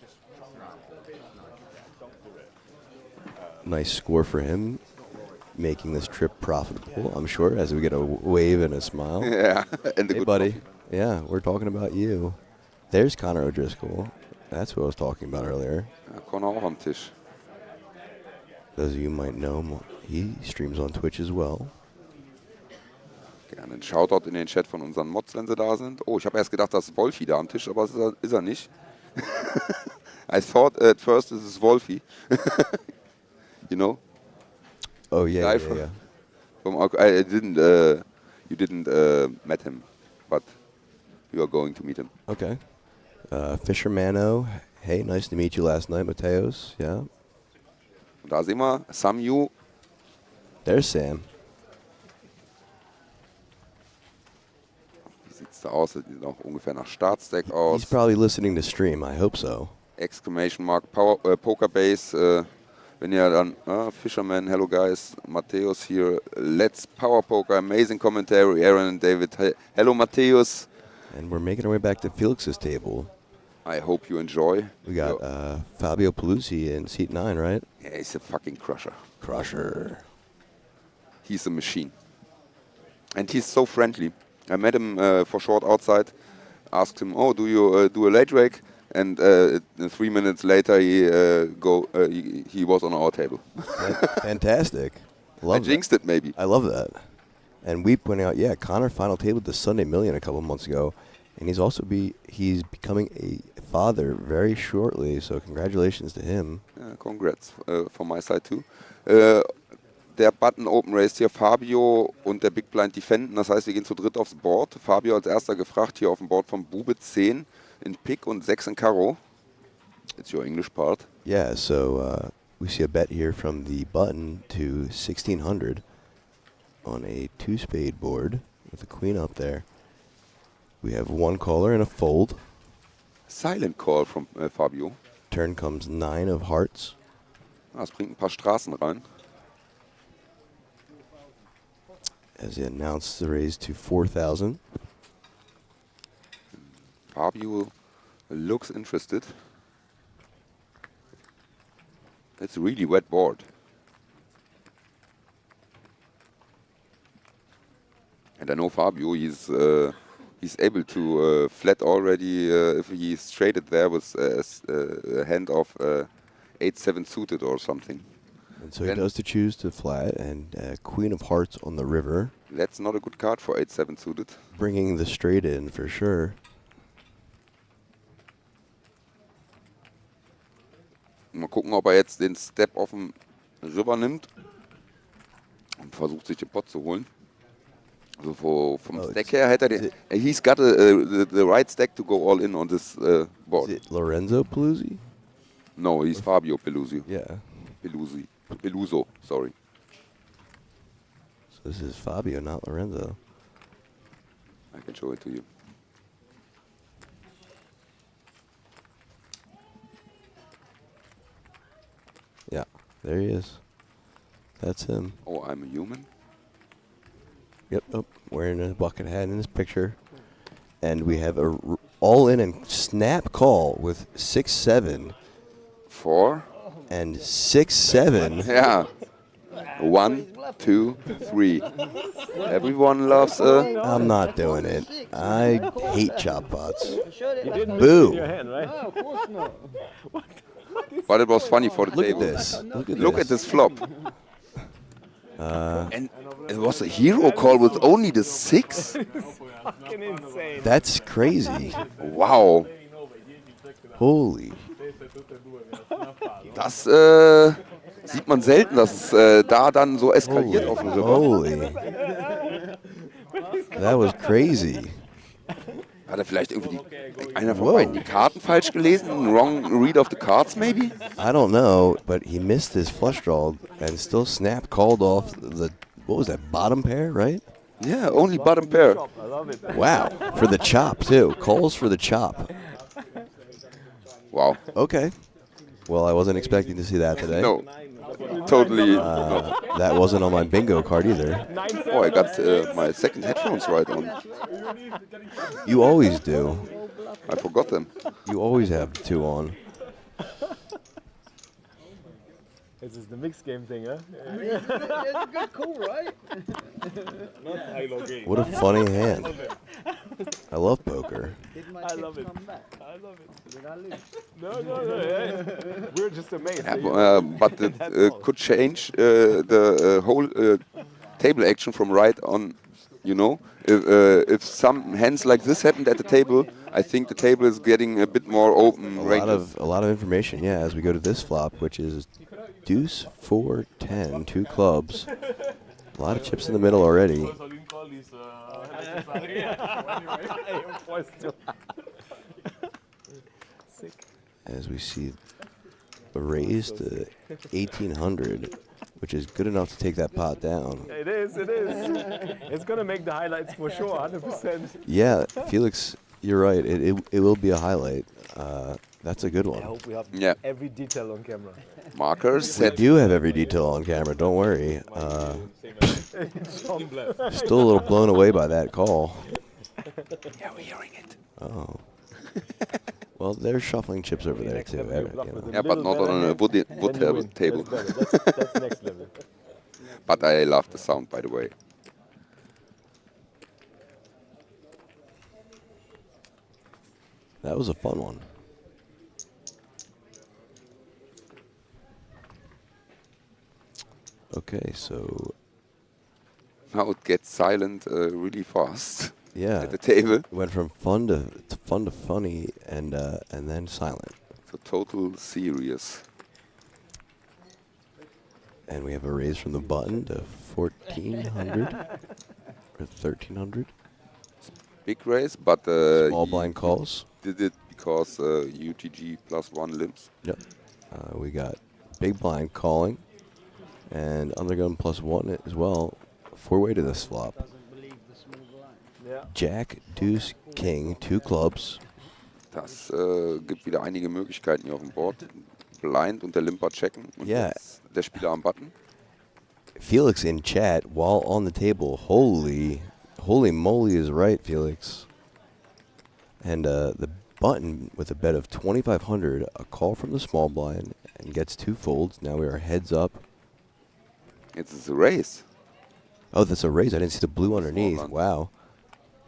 Nice score for him, making this trip profitable, I'm sure, as we get a wave and a smile. Yeah, and the hey, good buddy. coffee. Yeah, we're talking about you. There's Connor O'Driscoll. That's who I was talking about earlier. Ja, Connor auch am Tisch. Those of you might know him, he streams on Twitch as well. Gerne ein Shoutout in den Chat von unseren Mods, wenn sie da sind. Oh, ich habe erst gedacht, das ist Wolfi da am Tisch, aber ist er nicht. I thought at first this is Wolfi. You know? Oh yeah, Guy yeah, yeah. From I didn't. You didn't met him, but you are going to meet him. Okay. Fishermano, hey, nice to meet you last night, Mateos. Yeah. Und da sehen wir Sam Yu. There's Sam. Wie sieht's da aus? Sieht auch ungefähr nach Startstack aus. He's probably listening to stream. I hope so. Exclamation Mark Poker Base. Wenn ihr dann Fisherman, hello guys, Mateus here. Let's Power Poker. Amazing commentary, Aaron and David. Hello Mateus. And we're making our way back to Felix's table. I hope you enjoy. We got Fabio Paluzzi in seat 9, right? Yeah, he's a fucking crusher. Crusher. He's a machine. And he's so friendly. I met him for short outside. Asked him, oh, do you do a late rake? And 3 minutes later, he was on our table. Fantastic. Love I jinxed it, maybe. I love that. And we pointed out, yeah, Connor final tabled the Sunday Million a couple months ago. And he's becoming a father very shortly, so congratulations to him. Yeah, congrats from my side too. Der Button Open Race hier, Fabio und der Big Blind defenden, das heißt, wir gehen zu dritt aufs Board. Fabio als erster gefragt hier auf dem Board von Bube 10 in Pick und 6 in Karo. It's your English part. Yeah, so we see a bet here from the button to 1600 on a 2-spade board with the queen up there. We have one caller and a fold. Silent call from Fabio. Turn comes 9 of hearts. Das bringt ein paar Straßen rein. As he announced the raise to 4,000. Fabio looks interested. It's a really wet board. And I know Fabio, he's able to flat already if he's traded there with a hand of 8-7 suited or something. And so he does to choose to flat and Queen of Hearts on the river. That's not a good card for 8-7 suited. Bringing the straight in for sure. Mal gucken, ob er jetzt den Step auf dem River nimmt und versucht sich den Pot zu holen. Also vom Stack her hätte er den. He's got the right stack to go all in on this board. Is it Lorenzo Paluzzi? No, he's Fabio Peluzzi. Yeah. Peluso, sorry. So this is Fabio, not Lorenzo. I can show it to you. Yeah, there he is. That's him. Oh, I'm a human? Yep, wearing a bucket hat in this picture. And we have a all-in and snap call with 6-7. 4. And 6-7. Yeah. 1, 2, 3. Everyone loves a... I'm not doing it. I hate chop pots. You didn't Boo. use your hand, right? No, of course not. But it was funny for the Look table. at this. Look at this flop. And it was a hero call with only the 6? Fucking insane. That's crazy. Wow. Holy. Das sieht man selten, dass es da dann so eskaliert auf dem River. Holy. That was crazy. Hat er vielleicht irgendwie einer von beiden die Karten falsch gelesen? Wrong read of the cards maybe? I don't know, but he missed his flush draw and still snap called off the, what was that, bottom pair, right? Yeah, only bottom pair. I love it. Wow, for the chop too. Calls for the chop. Wow. Okay. Well, I wasn't expecting to see that today. No. totally. That wasn't on my bingo card either. Oh, I got my second headphones right on. You always do. I forgot them. You always have 2 on. This is the mixed game thing, huh? It's a good call, right? What a funny hand. I love poker. I love it. I love it. Did I lose? No. We're just amazed. Yeah, but it could change the whole table action from right on. You know, if some hands like this happened at the table, I think the table is getting a bit more open. A lot of information, yeah, as we go to this flop, which is deuce, 4, 10, 2 clubs. A lot of chips in the middle already. As we see a raise to 1,800, which is good enough to take that pot down. It is. It's going to make the highlights for sure, 100%. Yeah, Felix, you're right. It will be a highlight. That's a good one. I hope we have every detail on camera. Markers. We do have every detail on camera, don't worry. Still a little blown away by that call. Yeah, we're hearing it. Oh. Well, they're shuffling chips over there too. Yeah, but not on a wood table. That's next level. But I love the sound, by the way. That was a fun one. Okay, so now it gets silent really fast. Yeah, at the table. It went from fun to funny, and then silent. So total serious. And we have a raise from the button to 1,400 or 1,300. Big raise, but small blind calls. Did it because UTG +1 limps. Yep. We got big blind calling, and undergun +1 as well. 4-way to this flop. Jack, Deuce, King, 2 clubs. Das gibt wieder einige Möglichkeiten hier auf dem Board. Blind und der Limper checken und jetzt der Spieler am Button. Felix in chat while on the table. Holy moly is right, Felix. And the button with a bet of 2,500, a call from the small blind, and gets 2 folds. Now we are heads up. It's a raise. Oh, that's a raise. I didn't see the blue underneath. Wow.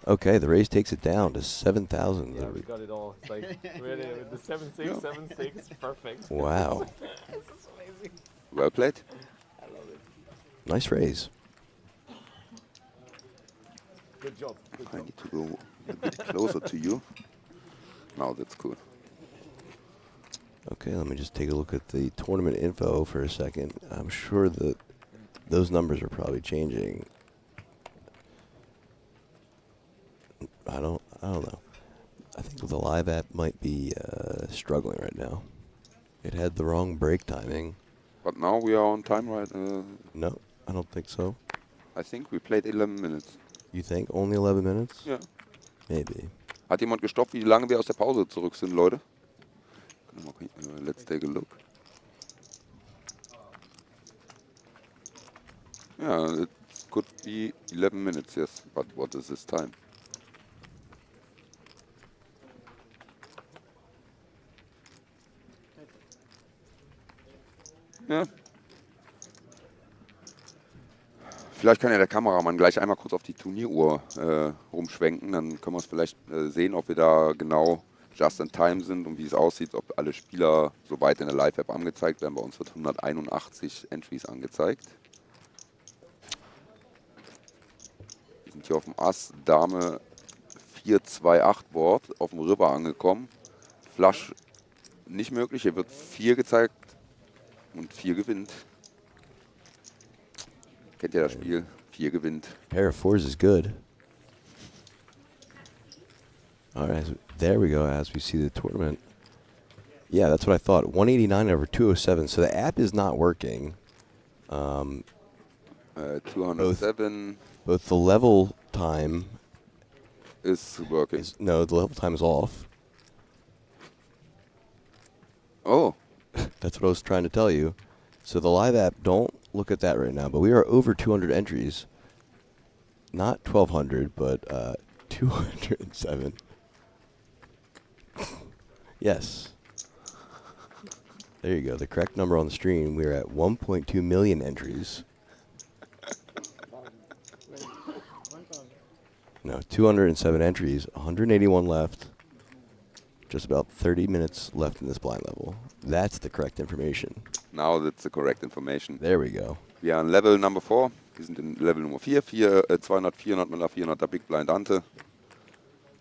Okay, the raise takes it down to 7,000. Yeah, we got it all. It's like really with the 7-6, 7-6, perfect. Wow. Well played. I love it. Nice raise. Good job. I need to go a bit closer to you. Now that's cool. Okay, let me just take a look at the tournament info for a second. I'm sure that those numbers are probably changing. I don't know. I think the live app might be struggling right now. It had the wrong break timing. But now we are on time, right? No, I don't think so. I think we played 11 minutes. You think only 11 minutes? Ja. Maybe. Hat jemand gestoppt, wie lange wir aus der Pause zurück sind, Leute? Let's take a look. Yeah, it could be 11 minutes, yes. But what is this time? Ja. Vielleicht kann ja der Kameramann gleich einmal kurz auf die Turnieruhr rumschwenken. Dann können wir es vielleicht sehen, ob wir da genau just in time sind und wie es aussieht, ob alle Spieler soweit in der Live-App angezeigt werden. Bei uns wird 181 Entries angezeigt. Wir sind hier auf dem Ass, Dame 4-2-8 Board, auf dem River angekommen. Flush nicht möglich, hier wird 4 gezeigt und 4 gewinnt. Kennt ihr das Spiel? 4 gewinnt. Pair of 4s is good. All right, there we go as we see the tournament. Yeah, that's what I thought. 189 over 207. So the app is not working. 207. Both the level time is working. No, the level time is off. Oh. That's what I was trying to tell you. So the live app, don't look at that right now, but we are over 200 entries. Not 1,200, but 207. Yes. There you go. The correct number on the stream. We're at 1.2 million entries. No, 207 entries, 181 left. Just about 30 minutes left in this blind level. That's the correct information. Now that's the correct information. There we go. Wir haben Level Number 4. Wir sind in Level Nummer 4. 200, 400 mit einer 400er Big Blind Ante.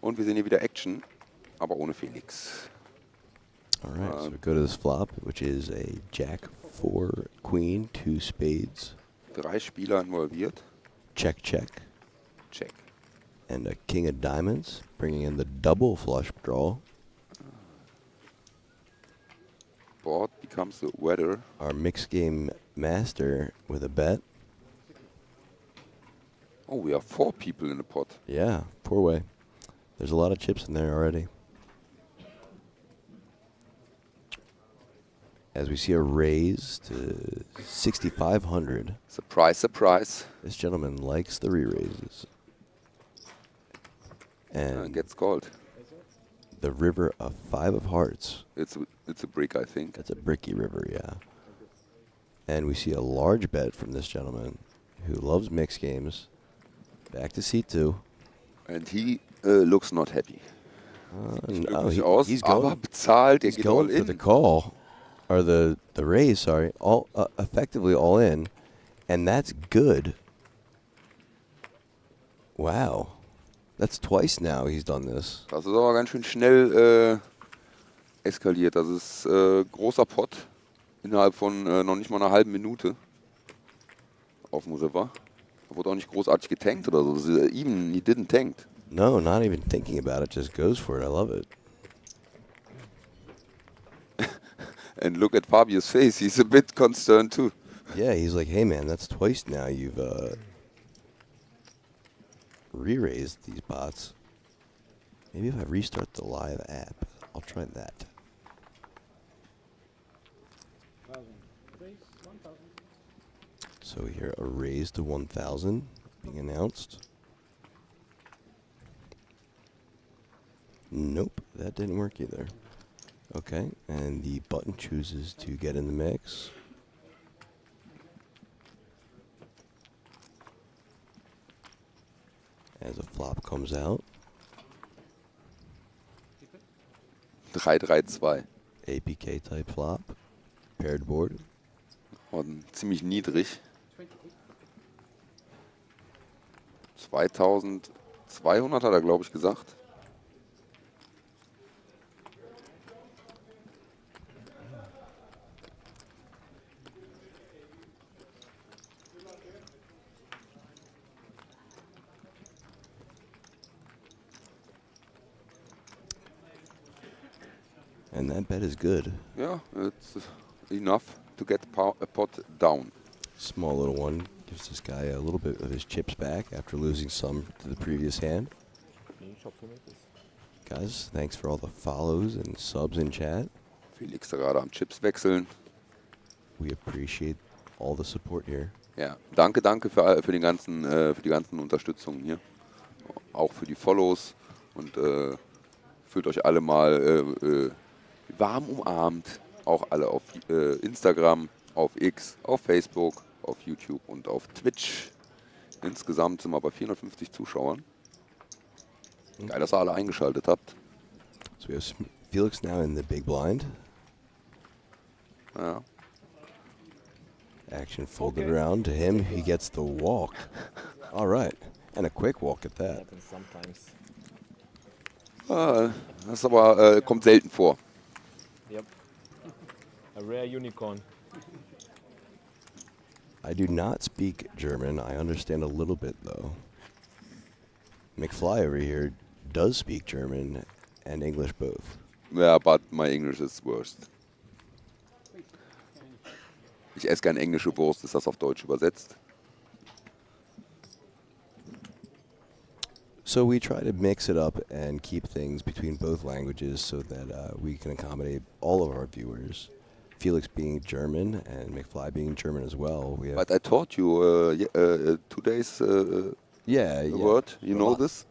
Und wir sehen hier wieder Action, aber ohne Felix. Alright, so we go to this flop, which is a Jack 4 Queen, 2 Spades. 3 Spieler involviert. Check, check. Check. And a King of Diamonds, bringing in the double flush draw. Board becomes the weather. Our mixed game master with a bet. Oh, we have 4 people in the pot. Yeah, 4-way. There's a lot of chips in there already. As we see a raise to 6,500. Surprise, surprise. This gentleman likes the re-raises. And gets called. The river of 5 of hearts. It's a brick, I think. It's a bricky river, yeah. And we see a large bet from this gentleman who loves mixed games. Back to C2. And he looks not happy. No, he's aber bezahlt, he's going for the call. Or the raise, sorry. All effectively all in. And that's good. Wow. That's twice now he's done this. Das ist aber ganz schön schnell eskaliert. Das ist großer Pot innerhalb von noch nicht mal einer halben Minute auf dem River. Da wurde auch nicht großartig getankt oder so. Even he didn't tanked. No, not even thinking about it. Just goes for it. I love it. And look at Fabio's face. He's a bit concerned too. Yeah, he's like, hey man, that's twice now you've re-raised these bots. Maybe if I restart the live app, I'll try that. So we hear a raise to 1,000 being announced. Nope, that didn't work either. Okay, and the button chooses to get in the mix. As a flop comes out. 3-3-2. APK type flop. Paired board. Und ziemlich niedrig. 2200 hat er, glaube ich, gesagt. And that bet is good. Yeah, it's enough to get a pot down. Small little one gives this guy a little bit of his chips back after losing some to the previous hand. Guys, thanks for all the follows and subs in chat. Felix gerade am Chips wechseln. We appreciate all the support here. Ja, danke für die ganzen Unterstützungen hier. Auch für die Follows und fühlt euch alle mal warm umarmt. Auch alle auf Instagram, auf X, auf Facebook, auf YouTube und auf Twitch. Insgesamt sind wir bei 450 Zuschauern. Geil, dass ihr alle eingeschaltet habt. So we have Felix now in the big blind. Ja. Action folded around to him. He gets the walk. All right. And a quick walk at that. Das aber kommt selten vor. Yep. A rare unicorn. I do not speak German. I understand a little bit, though. McFly over here does speak German and English both. Yeah, but my English is worst. Ich esse gerne englische Wurst. Ist das auf Deutsch übersetzt? So we try to mix it up and keep things between both languages so that we can accommodate all of our viewers. Felix being German and McFly being German as well. We have But I taught you 2 days yeah. word. You know this?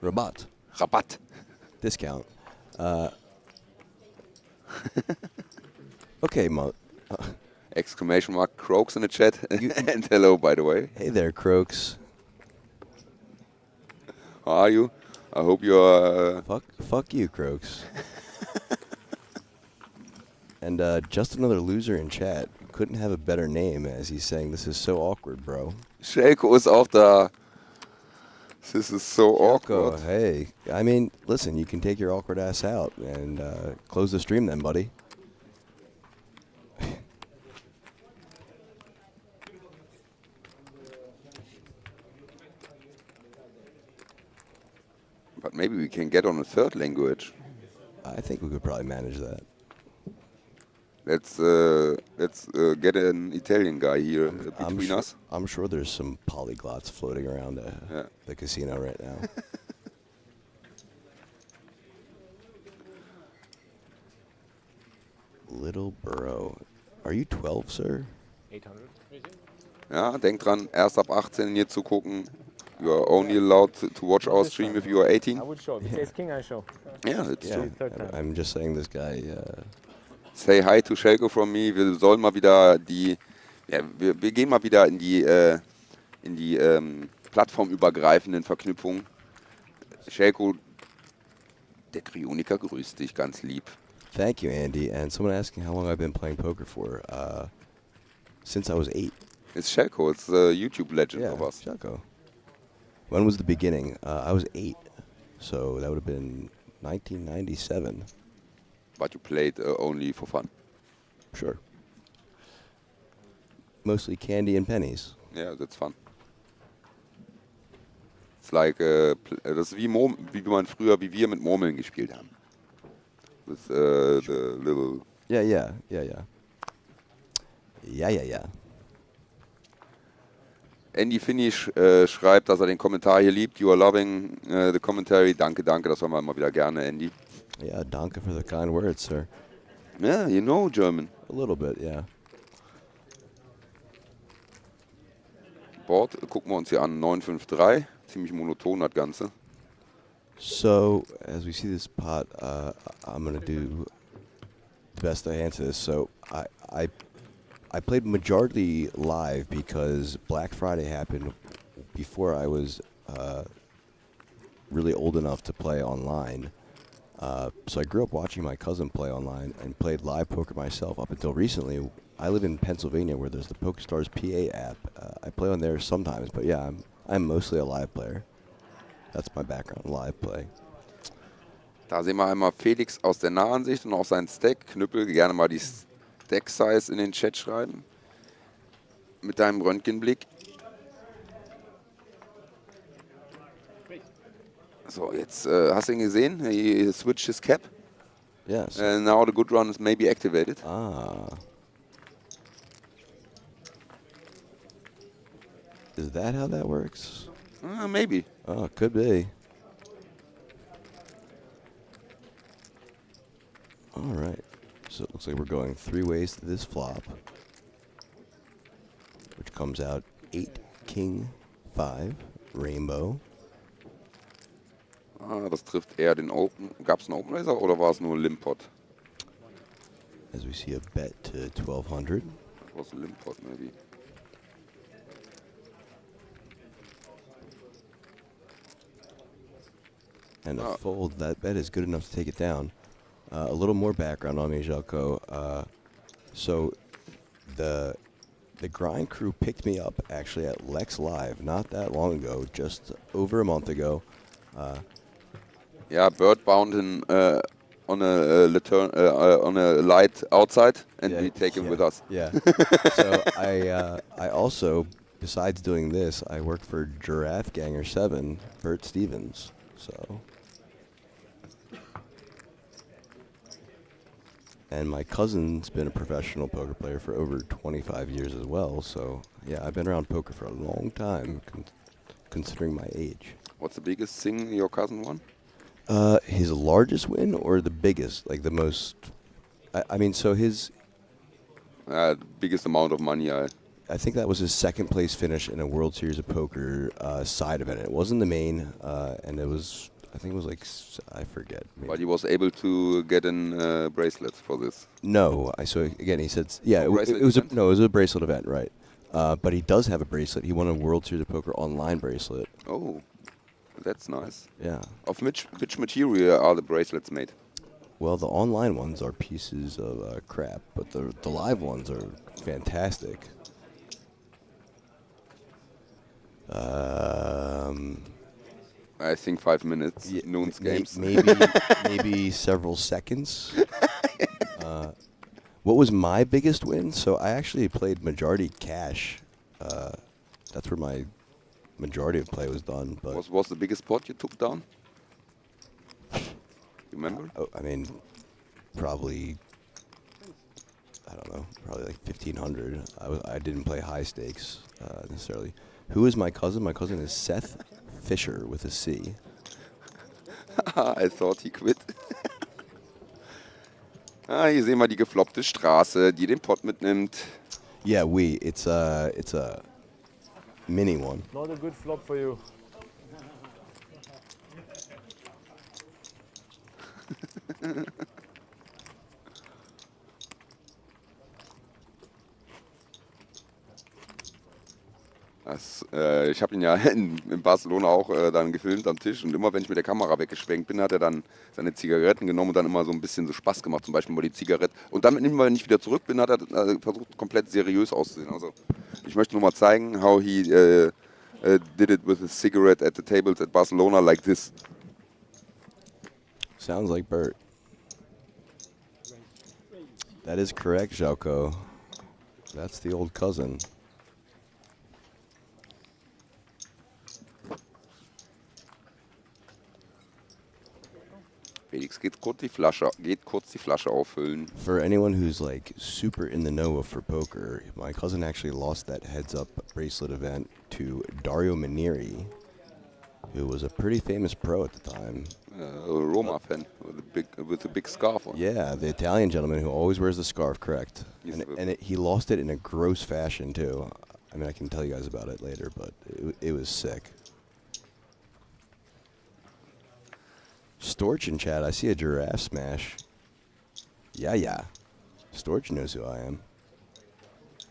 Rabatt. Rabatt. Discount. Okay, Exclamation mark Croaks in the chat. And hello, by the way. Hey there, Croaks. How are you? I hope you're... Fuck you, Croaks. And just another loser in chat. Couldn't have a better name as he's saying, this is so awkward, bro. Shelko is auch da. This is so awkward. Hey, I mean, listen, you can take your awkward ass out and close the stream then, buddy. But maybe we can get on a third language. I think we could probably manage that. Let's get an Italian guy here between us. I'm sure there's some polyglots floating around the casino right now. Little bro. Are you 12, sir? 800. Ja, denk dran, erst ab 18 hier zu gucken. You are only allowed to watch our stream if you are 18. I would show. If it says king, I show. Yeah, that's true. I'm just saying this guy... Say hi to Shelko from me. Wir sollen mal wieder wir gehen mal wieder in die plattformübergreifenden Verknüpfungen. Shelko, der Kryoniker grüßt dich ganz lieb. Thank you, Andy. And someone asking how long I've been playing poker for. Since I was 8. It's Shelko. It's a YouTube legend of us. Shelko. When was the beginning? I was 8. So that would have been 1997. But you played only for fun? Sure. Mostly candy and pennies. Yeah, that's fun. It's like, das ist wie wir mit Murmeln gespielt haben. With the little... Yeah. Andy Finish schreibt, dass er den Kommentar hier liebt. You are loving the commentary. Danke, das hören wir immer wieder gerne, Andy. Yeah, danke for the kind words, sir. Yeah, you know German. A little bit, yeah. Board gucken wir uns hier an, 953. Ziemlich monoton das Ganze. So, as we see this pot, I'm going to do the best I can to this. So, I played majority live because Black Friday happened before I was really old enough to play online. So I grew up watching my cousin play online and played live poker myself up until recently. I live in Pennsylvania where there's the PokerStars PA app. I play on there sometimes, but yeah, I'm mostly a live player. That's my background, live play. Da sehen wir einmal Felix aus der Nahansicht und auch seinen Stack. Knüppel, gerne mal die Stack-Size in den Chat schreiben. Mit deinem Röntgenblick. So, jetzt hast du ihn gesehen? He switched his cap. Yes. And now the good run is maybe activated. Is that how that works? Maybe. Oh, could be. All right. So it looks like we're going 3 ways to this flop, which comes out 8, King, 5, Rainbow. Das trifft eher den Open. Gab es einen Open Raiser oder war es nur Limpot? As we see a bet to 1200. It was a Limpot, maybe. And a fold, that bet is good enough to take it down. A little more background on me, Željko. So the grind crew picked me up actually at Lex Live not that long ago, just over a month ago. Yeah, Bird bound in on a light outside, and we take him with us. Yeah. So I also, besides doing this, I work for Giraffe Ganger 7, Bert Stevens. So. And my cousin's been a professional poker player for over 25 years as well. So, yeah, I've been around poker for a long time, considering my age. What's the biggest thing your cousin won? His largest win or the biggest? Like the most... I mean, so Biggest amount of money. I think that was his second place finish in a World Series of Poker side event. It wasn't the main, and it was, I think it was like, I forget. Maybe. But he was able to get a bracelet for this. No, so again, he said, yeah, it was a bracelet event, right? But he does have a bracelet. He won a World Series of Poker online bracelet. Oh, that's nice. Yeah. Of which material are the bracelets made? Well, the online ones are pieces of crap, but the live ones are fantastic. I think 5 minutes. Noon's games. Maybe several seconds. What was my biggest win? So I actually played majority cash. That's where my majority of play was done. But What was the biggest pot you took down? You remember? Oh, I mean, probably, I don't know, probably like 1,500. I didn't play high stakes necessarily. Who is my cousin? My cousin is Seth Fisher with a C. I thought he quit. Hier sehen wir die gefloppte Straße, die den Pot mitnimmt. Yeah, it's a mini one. Not a good flop for you. Ich habe ihn ja in Barcelona auch dann gefilmt am Tisch und immer wenn ich mit der Kamera weggeschwenkt bin, hat er dann seine Zigaretten genommen und dann immer so ein bisschen so Spaß gemacht, zum Beispiel mal die Zigarette. Und dann immer, wenn ich wieder zurück bin, hat er versucht komplett seriös auszusehen. Also ich möchte nur mal zeigen, how he did it with his cigarette at the tables at Barcelona like this. Sounds like Bert. That is correct, Željko. That's the old cousin. Felix geht kurz die Flasche auffüllen. For anyone who's like super in the know for poker, my cousin actually lost that heads-up bracelet event to Dario Manieri, who was a pretty famous pro at the time. A Roma fan with a big scarf on. Yeah, the Italian gentleman who always wears the scarf, correct. He lost it in a gross fashion too. I mean, I can tell you guys about it later, but it was sick. Storch in chat, I see a giraffe smash. Yeah. Storch knows who I am.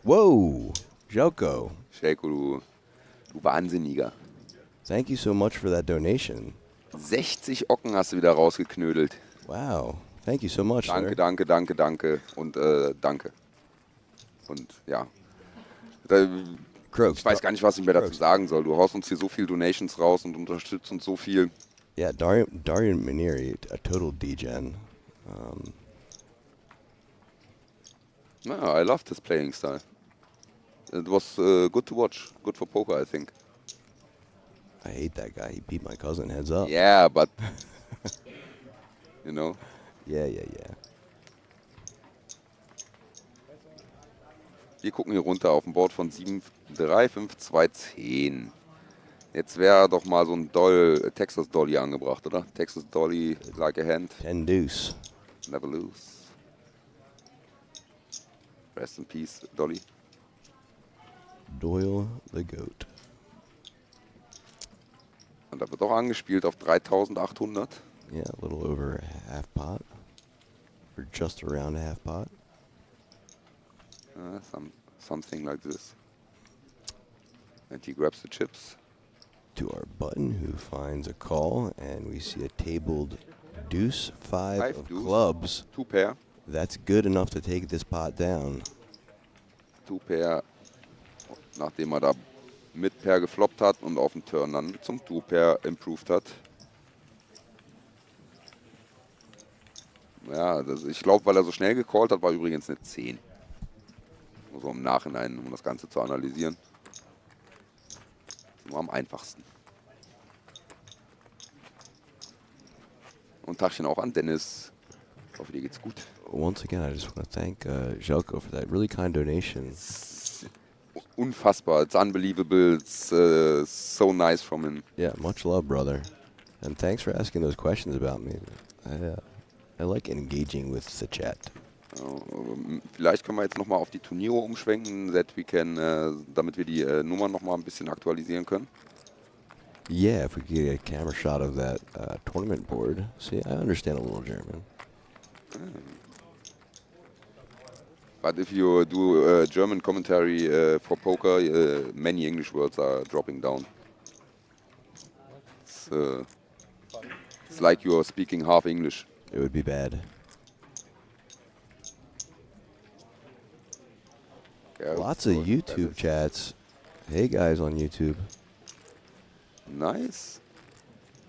Whoa, Željko. Željko, du Wahnsinniger. Thank you so much for that donation. 60 Ocken hast du wieder rausgeknödelt. Wow, thank you so much. Danke, sir. danke und danke. Und ja, Croaks, ich weiß gar nicht, was ich mir dazu sagen soll. Du haust uns hier so viel Donations raus und unterstützt uns so viel. Yeah, Dario Manieri, a total degen. No, I loved his playing style. It was good to watch, good for poker, I think. I hate that guy. He beat my cousin heads up. Yeah, but you know. Yeah. Wir gucken hier runter auf dem Board von 7, 3, 5, 2, 10. Jetzt wäre doch mal so ein Texas Dolly angebracht, oder? Texas Dolly, like a hand. 10 deuce. Never lose. Rest in peace, Dolly. Doyle the Goat. Und da wird auch angespielt auf 3.800. Yeah, a little over half pot. Or just around half pot. Something like this. And he grabs the chips. To our button, who finds a call, and we see a tabled deuce, 5 of deuce, clubs. 2 pair. That's good enough to take this pot down. 2 pair, nachdem er da mit Pair gefloppt hat und auf dem Turn dann zum 2 pair improved hat. Ja, ich glaube, weil er so schnell gecallt hat, war übrigens eine 10. Also im Nachhinein, um das Ganze zu analysieren. Nur am einfachsten. Und Tagchen auch an Dennis. Ich hoffe, dir geht's gut. Once again, I just want to thank Željko for that really kind donation. Unfassbar. It's unbelievable. It's so nice from him. Yeah, much love, brother. And thanks for asking those questions about me. I like engaging with the chat. Vielleicht können wir jetzt nochmal auf die Turniere umschwenken, damit wir die Nummern nochmal ein bisschen aktualisieren können. Yeah, if we could get a camera shot of that tournament board. See, I understand a little German. But if you do German commentary for poker, many English words are dropping down. It's like you're speaking half English. It would be bad. Okay, Lots of YouTube chats. Hey guys on YouTube. Nice.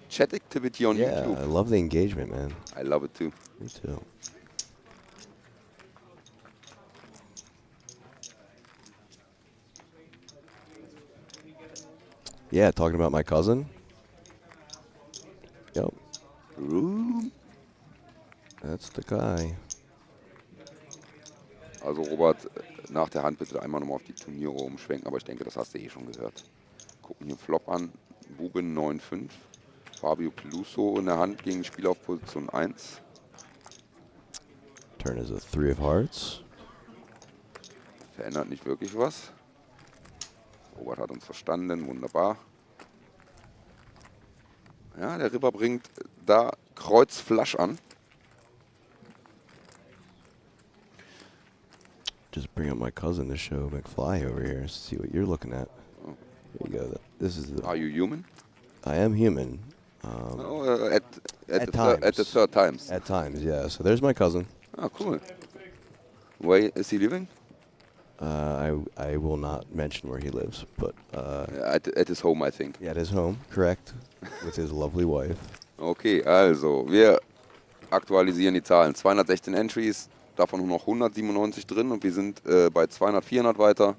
Chat activity on YouTube. Yeah, I love the engagement, man. I love it too. Me too. Yeah, talking about my cousin. Yep. That's the guy. Also Robert, nach der Hand bitte einmal nochmal auf die Turniere umschwenken, aber ich denke, das hast du eh schon gehört. Gucken hier Flop an, Buben 9-5, Fabio Peluso in der Hand gegen Spieler auf Position 1. Turn is a 3 of hearts. Verändert nicht wirklich was. Robert hat uns verstanden, wunderbar. Ja, der River bringt da Kreuz Flush an. Just bring up my cousin to show McFly over here. See what you're looking at. Oh. Here you go. This is the. Are you human? I am human. At the third times. At times, yeah. So there's my cousin. Oh, cool. Where is he living? I will not mention where he lives, but at his home, I think. Yeah, at his home, correct, with his lovely wife. Okay, also wir aktualisieren die Zahlen. 216 Entries, davon nur noch 197 drin und wir sind bei 200, 400 weiter.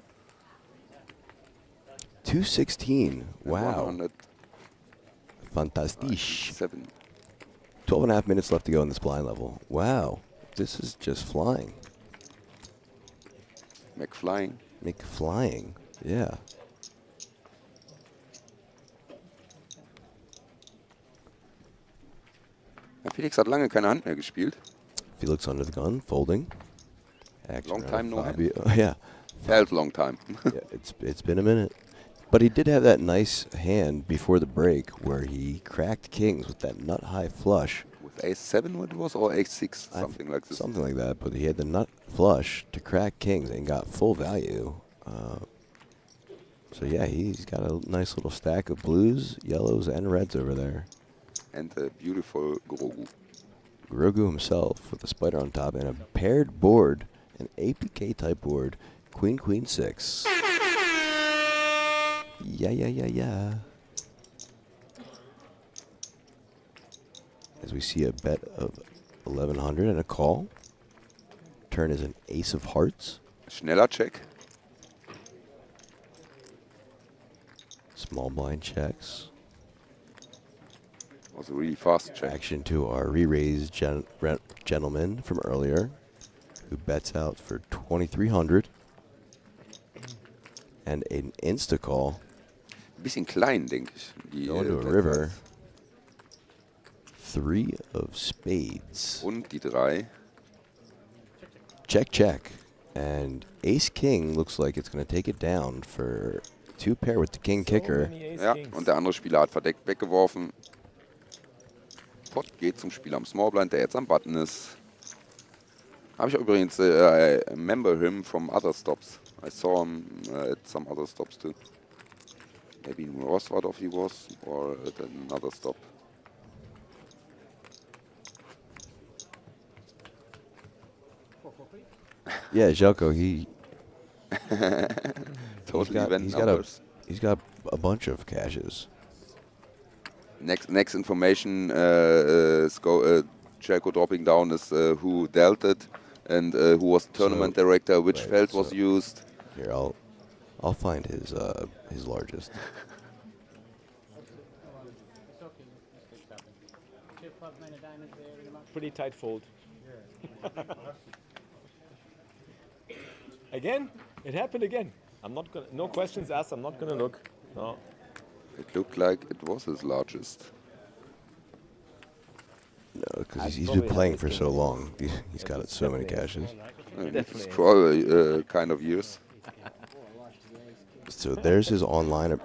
216. Wow. 100. Fantastisch. 7. 12 and a half minutes left to go in this blind level. Wow. This is just flying. McFlying. McFlying. Yeah. Felix hat lange keine Hand mehr gespielt. Felix under the gun, folding. Long time no hand. Yeah. Felt long time. Yeah, it's been a minute. But he did have that nice hand before the break where he cracked kings with that nut high flush. With ace-7 what it was, or ace-6, something like this. Something like that, but he had the nut flush to crack kings and got full value. So yeah, he's got a nice little stack of blues, yellows, and reds over there. And a beautiful Grogu. Grogu himself with a spider on top and a paired board, an APK type board, Queen, Queen 6. Yeah. As we see a bet of 1100 and a call. Turn is an ace of hearts. Schneller check. Small blind checks. Was a really fast check. Action to our re-raised gentleman from earlier, who bets out for 2,300. And an insta-call. Bisschen klein, denke ich. Going to a river. 3 of spades. Und die 3. Check, check. And ace-king looks like it's going to take it down for 2 pair with the king kicker. Ja, und der andere Spieler hat verdeckt weggeworfen. Pot geht zum Spieler am Smallblind, der jetzt am Button ist. Habe ich übrigens I remember him from other stops. I saw him at some other stops too. Maybe in Roswardorf he was, or at another stop. Yeah, Jelko, he totally he's got a bunch of caches. Next information, Jelko dropping down is who dealt it and who was tournament director, which feld was used. Here, I'll find his largest. Pretty tight fold. Again? It happened again. I'm not gonna. No questions asked. I'm not gonna look. No. It looked like it was his largest. No, because he's been playing for so long. He's got so many cashes. It's probably kind of years. So there's his online.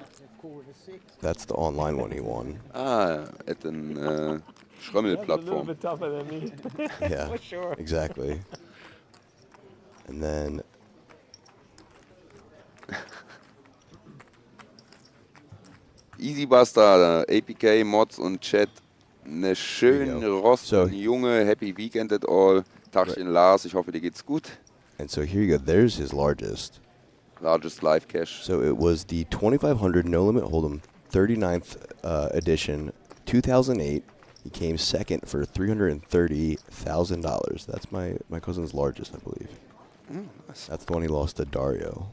That's the online one he won. At an Schrömmel-Plattform. A little bit tougher than me. Yeah, For sure. exactly. And then Easy Buster, APK, Mods und Chat. Eine schöne junge Happy Weekend at all. Tagchen Lars, ich hoffe dir geht's gut. And so here you go. There's his largest live cash. So it was the 2500 No Limit Hold'em 39th edition, 2008. He came second for $330,000. That's my cousin's largest, I believe. Nice. That's the one he lost to Dario.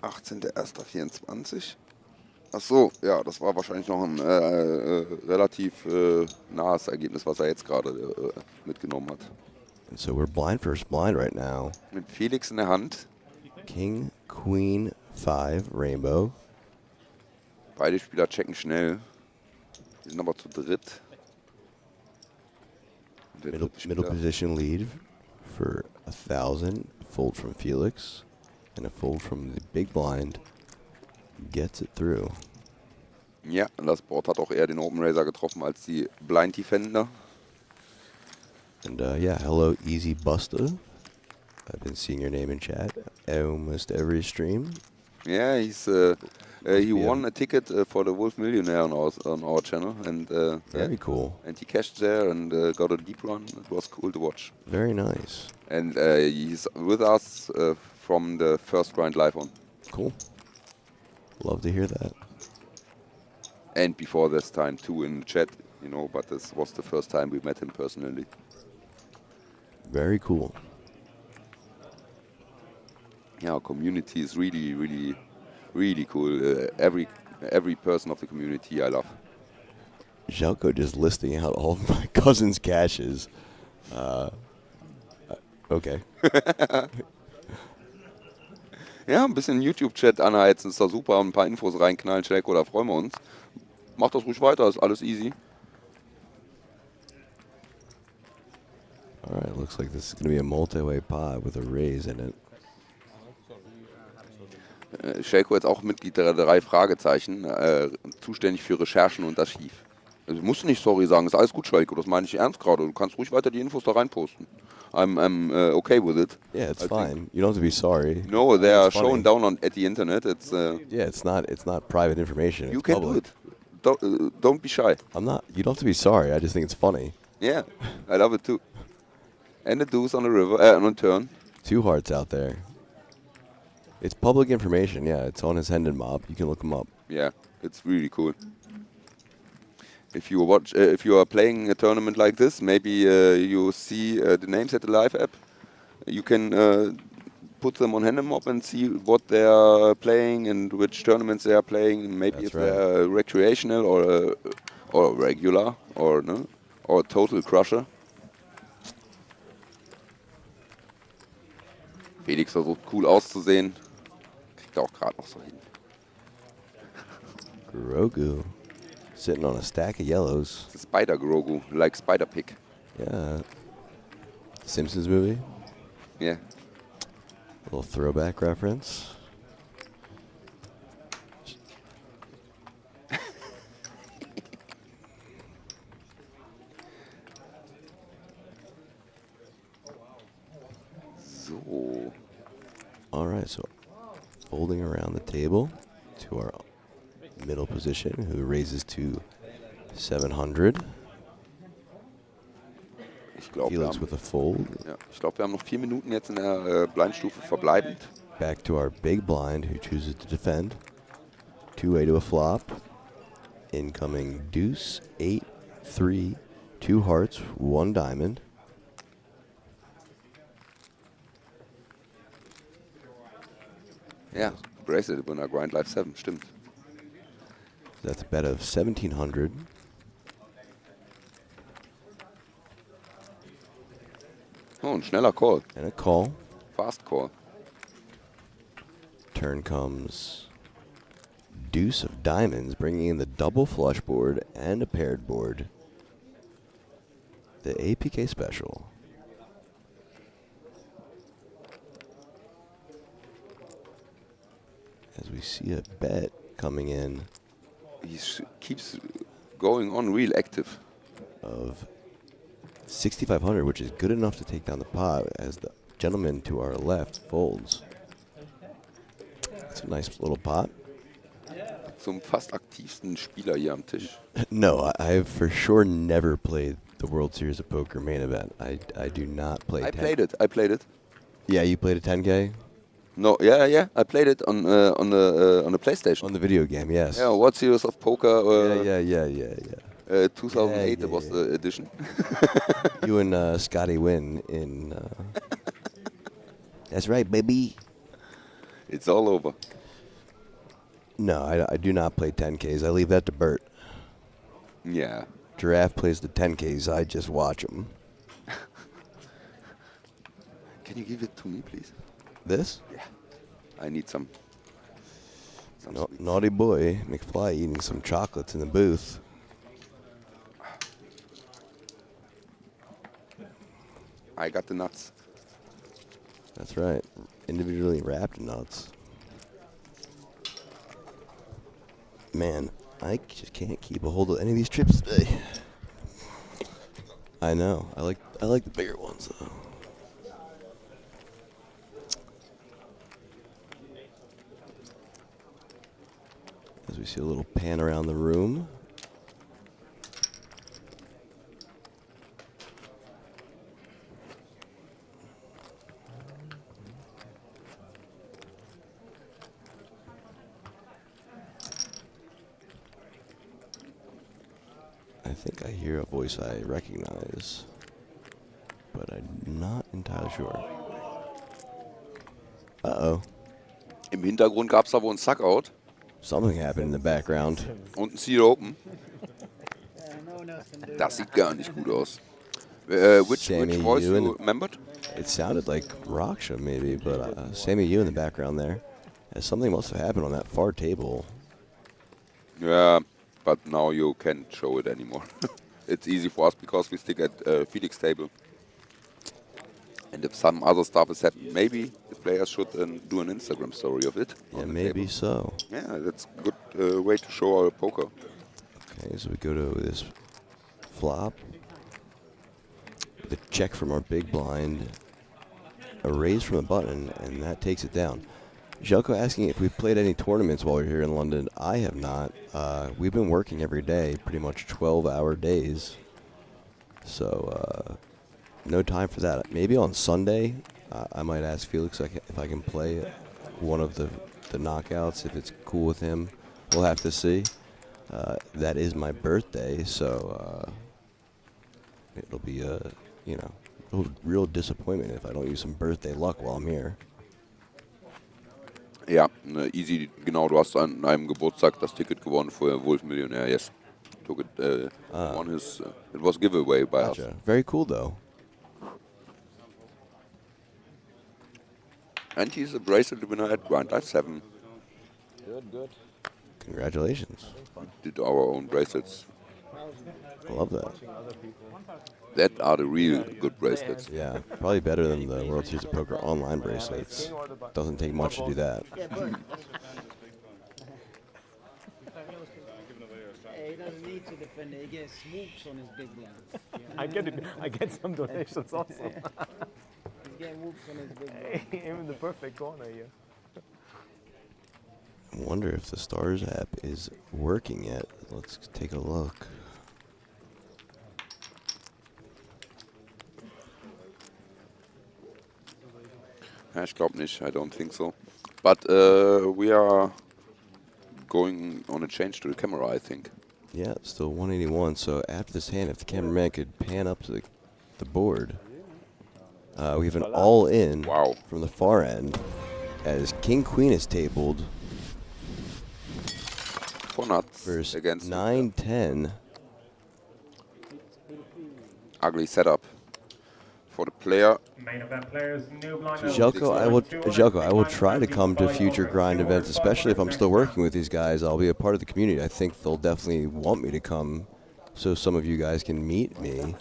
18.01.24. Ach so, ja, das war wahrscheinlich noch ein relativ nahes Ergebnis, was er jetzt gerade mitgenommen hat. And so we're blind first blind right now. Mit Felix in der Hand. King, Queen, 5, Rainbow. Beide Spieler checken schnell. Die sind aber zu dritt. Middle position lead for 1,000. Fold from Felix. And a fold from the big blind. Gets it through. Ja, und das Board hat auch eher den Open Raiser getroffen als die Blind Defender. And yeah, hello, Easy Buster. I've been seeing your name in chat almost every stream. Yeah, he won a ticket for the Wolf Millionaire on our channel, and very cool. And he cashed there and got a deep run. It was cool to watch. Very nice. And he's with us from the first grind live on. Cool. Love to hear that. And before this time too in the chat, you know, but this was the first time we met him personally. Very cool. Yeah, our community is really, really, really cool. Every person of the community I love. Željko just listing out all of my cousin's caches. Okay. Ja, ein bisschen YouTube-Chat anheizen, ist doch super. Und ein paar Infos reinknallen, Željko, da freuen wir uns. Mach das ruhig weiter, ist alles easy. Alright, looks like this is going to be a multi-way pot with a raise in it. Željko ist auch Mitglied der 3 Fragezeichen, zuständig für Recherchen und Archiv. Also, du musst nicht sorry sagen, ist alles gut, Željko, das meine ich ernst gerade. Du kannst ruhig weiter die Infos da reinposten. I'm okay with it. Yeah, it's fine. You don't have to be sorry. No, they are shown down at the internet. It's yeah, it's not private information. You It's can public. do it. Don't be shy. I'm not. You don't have to be sorry. I just think it's funny. Yeah, I love it too. And the deuce on the river, on a turn. 2 hearts out there. It's public information. Yeah, it's on his Hendon mob. You can look him up. Yeah, it's really cool. If you are playing a tournament like this, maybe you see the names at the live app. You can put them on Hendon mob and see what they are playing and which tournaments they are playing. And maybe if they're recreational or regular or total crusher. Felix versucht cool auszusehen. Kriegt er auch gerade noch so hin. Grogu. Sitting on a stack of yellows. It's a Spider Grogu, like Spider Pig. Yeah. Simpsons movie? Yeah. Little throwback reference. So. Alright, so folding around the table to our middle position, who raises to 700. Felix with a fold. Ja, ich glaube, wir haben noch 4 Minuten jetzt in der Blindstufe verbleibend. Back to our big blind, who chooses to defend. 2-way to a flop. Incoming deuce, 8, 3, 2 hearts, 1 diamond. Ja, Bracelet Winner, Grind Life 7, stimmt. That's a bet of 1,700. Oh, ein schneller Call. And a call. Fast Call. Turn comes deuce of diamonds, bringing in the double flush board and a paired board. The APK special. As we see a bet coming in. He keeps going on real active. Of 6,500, which is good enough to take down the pot as the gentleman to our left folds. It's a nice little pot. Zum fast aktivsten Spieler hier am Tisch. No, I've for sure never played the World Series of Poker main event. I do not play. I played it. Yeah, you played a 10K? No, yeah. I played it on the PlayStation. On the video game, yes. Yeah, World Series of Poker. Yeah. 2008 was the edition. You and Scotty Wynn in. That's right, baby. It's all over. No, I do not play 10Ks. I leave that to Bert. Yeah. Giraffe plays the 10Ks. I just watch him. Can you give it to me, please? This? Yeah. I need some. Naughty boy McFly eating some chocolates in the booth. I got the nuts. That's right. Individually wrapped nuts. Man, I just can't keep a hold of any of these chips today. I know. I like the bigger ones though. As we see a little pan around the room. I think I hear a voice I recognize, but I'm not entirely sure. Uh-oh. Im Hintergrund gab es da wohl einen Suckout. Something happened in the background. Und ein Seal Open. Das sieht gar nicht gut aus. Which voice you remembered? It sounded like Raksha maybe, but Sammy Yu in the background there. Something must have happened on that far table. Yeah, but now you can't show it anymore. It's easy for us because we stick at Felix table. And if some other stuff is happening, maybe the players should do an Instagram story of it. Yeah, maybe so. Yeah, that's a good way to show our poker. Okay, so we go to this flop. The check from our big blind. A raise from the button, and that takes it down. Jelko asking if we've played any tournaments while we're here in London. I have not. We've been working every day, pretty much 12-hour days. So, no time for that. Maybe on Sunday, I might ask Felix if I can play one of the knockouts, if it's cool with him. We'll have to see. That is my birthday, so it'll be a real disappointment if I don't use some birthday luck while I'm here. Ja, easy, genau, du hast an einem Geburtstag das Ticket gewonnen für Wolf Millionär, yes. Took it, won his, it was giveaway by us. Very cool, though. And he's a bracelet winner at Grind Life 7. Good. Congratulations. We did our own bracelets. I love that. That are the real good bracelets. Yeah, probably better than the World Series of Poker online bracelets. Doesn't take much to do that. He doesn't need to defend it. He gets swoops on his big blind. I get some donations also. He's getting whoops on his big blind. I'm in the perfect corner here. I wonder if the Stars app is working yet. Let's take a look. Ich glaube nicht, I don't think so. But we are going on a change to the camera, I think. Yeah, it's still 181. So after this hand, if the cameraman could pan up to the board, we have an all-in from the far end as King-Queen is tabled. 4 nuts against 9-10. Ugly setup for the player. Jelko, I will try to come to future grind events, especially if I'm still working with these guys. I'll be a part of the community. I think they'll definitely want me to come so some of you guys can meet me. I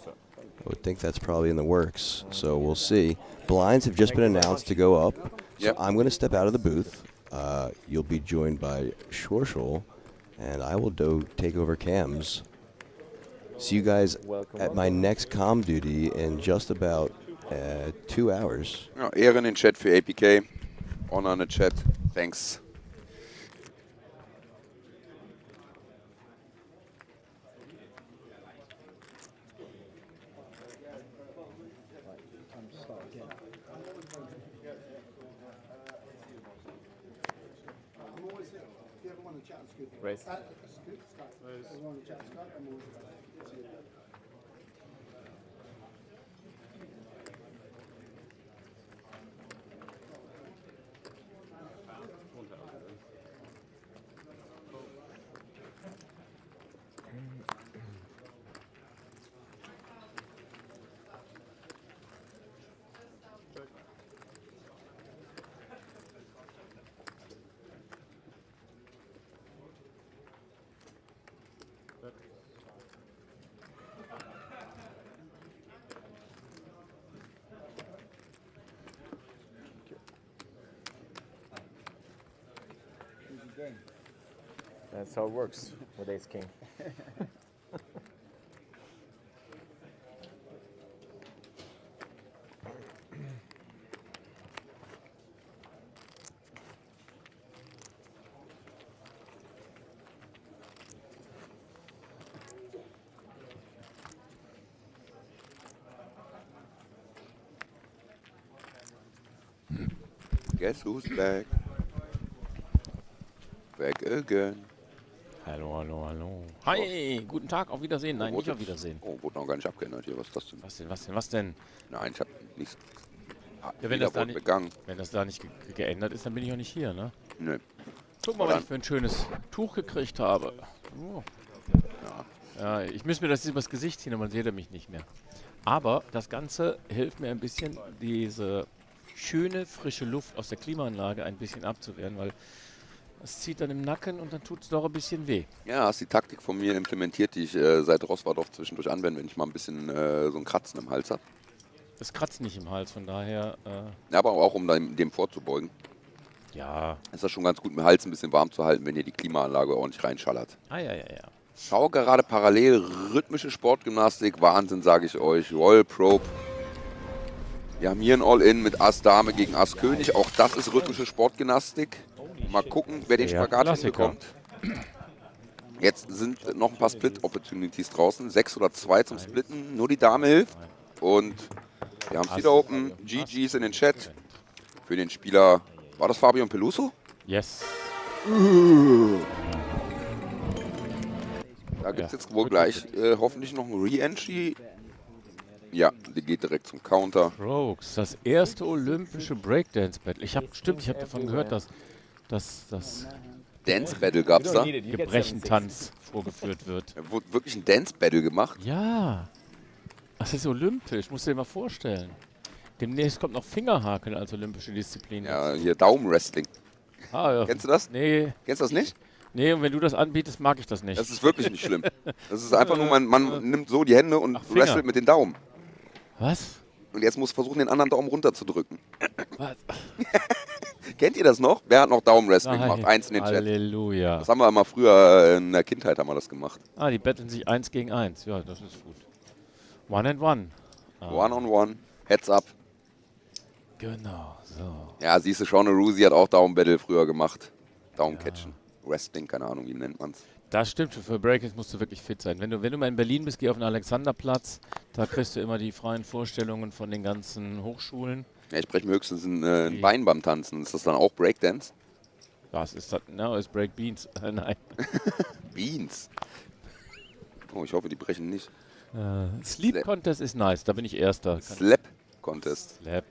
would think that's probably in the works, so we'll see. Blinds have just been announced to go up, so I'm going to step out of the booth. You'll be joined by Schorschel, and I will take over cams. See you guys at my next comm duty in just about 2 hours. Ja, Ehren in Chat für APK. Honor in the Chat. Thanks. Race. That's how it works with Ace King. Guess who's back? Back again. Hallo, hallo, hallo. Hi, guten Tag, auf Wiedersehen. Nein, nicht auf Wiedersehen. Oh, wurde noch gar nicht abgeändert hier. Was ist das denn? Was denn? Nein, ich habe nichts. Ja, wenn das da nicht geändert ist, dann bin ich auch nicht hier, ne? Nö. Guck mal, was ich für ein schönes Tuch gekriegt habe. Oh. Ja, ich müsste mir das übers Gesicht ziehen, aber man sieht mich nicht mehr. Aber das Ganze hilft mir ein bisschen, diese schöne, frische Luft aus der Klimaanlage ein bisschen abzuwehren, weil es zieht dann im Nacken und dann tut es doch ein bisschen weh. Ja, hast die Taktik von mir implementiert, die ich seit Roswardorf zwischendurch anwende, wenn ich mal ein bisschen so ein Kratzen im Hals habe. Das kratzt nicht im Hals, von daher... Ja, aber auch um dem vorzubeugen. Ja. Ist das schon ganz gut, den Hals ein bisschen warm zu halten, wenn ihr die Klimaanlage ordentlich reinschallert. Ja. Schau gerade parallel, rhythmische Sportgymnastik, Wahnsinn, sage ich euch. Royal Probe. Wir haben hier ein All-In mit Ass-Dame gegen Ass-König. Auch das ist rhythmische Sportgymnastik. Mal gucken, wer den Spagat hinbekommt. Jetzt sind noch ein paar Split-Opportunities draußen. 6 oder 2 zum Splitten. Nur die Dame hilft. Und wir haben es wieder open. GG's in den Chat. Für den Spieler. War das Fabian Peluso? Yes. Da gibt es jetzt wohl gleich hoffentlich noch ein Re-Entry. Ja, die geht direkt zum Counter. Strokes, das erste olympische Breakdance-Battle. Ich habe davon gehört, dass das Dance-Battle gab es da? Gebrechentanz vorgeführt wird. Wurde wirklich ein Dance-Battle gemacht? Ja. Das ist olympisch, musst du dir mal vorstellen. Demnächst kommt noch Fingerhaken als olympische Disziplin. Ja, hier Daumenwrestling. Ja. Kennst du das? Nee. Kennst du das nicht? Nee, und wenn du das anbietest, mag ich das nicht. Das ist wirklich nicht schlimm. Das ist einfach nur, man nimmt so die Hände und wrestelt mit den Daumen. Was? Und jetzt muss versuchen, den anderen Daumen runterzudrücken. Was? Kennt ihr das noch? Wer hat noch Daumenwrestling gemacht? Eins in den Chat. Halleluja. Das haben wir mal früher in der Kindheit haben wir das gemacht. Die betteln sich 1 gegen 1. Ja, das ist gut. One and one. One on one. Heads up. Genau, so. Ja, siehst du, Shauna Rusi hat auch Daumenbattle früher gemacht. Daumencatchen. Wrestling, keine Ahnung, wie nennt man's. Das stimmt, für Breakers musst du wirklich fit sein. Wenn du mal in Berlin bist, geh auf den Alexanderplatz. Da kriegst du immer die freien Vorstellungen von den ganzen Hochschulen. Ja, ich breche mir höchstens ein Bein beim Tanzen. Ist das dann auch Breakdance? Was ist das? No, ist Break Beans. Nein. Beans? Oh, ich hoffe, die brechen nicht. Sleep Contest ist nice, da bin ich Erster. Slap Contest. Slap.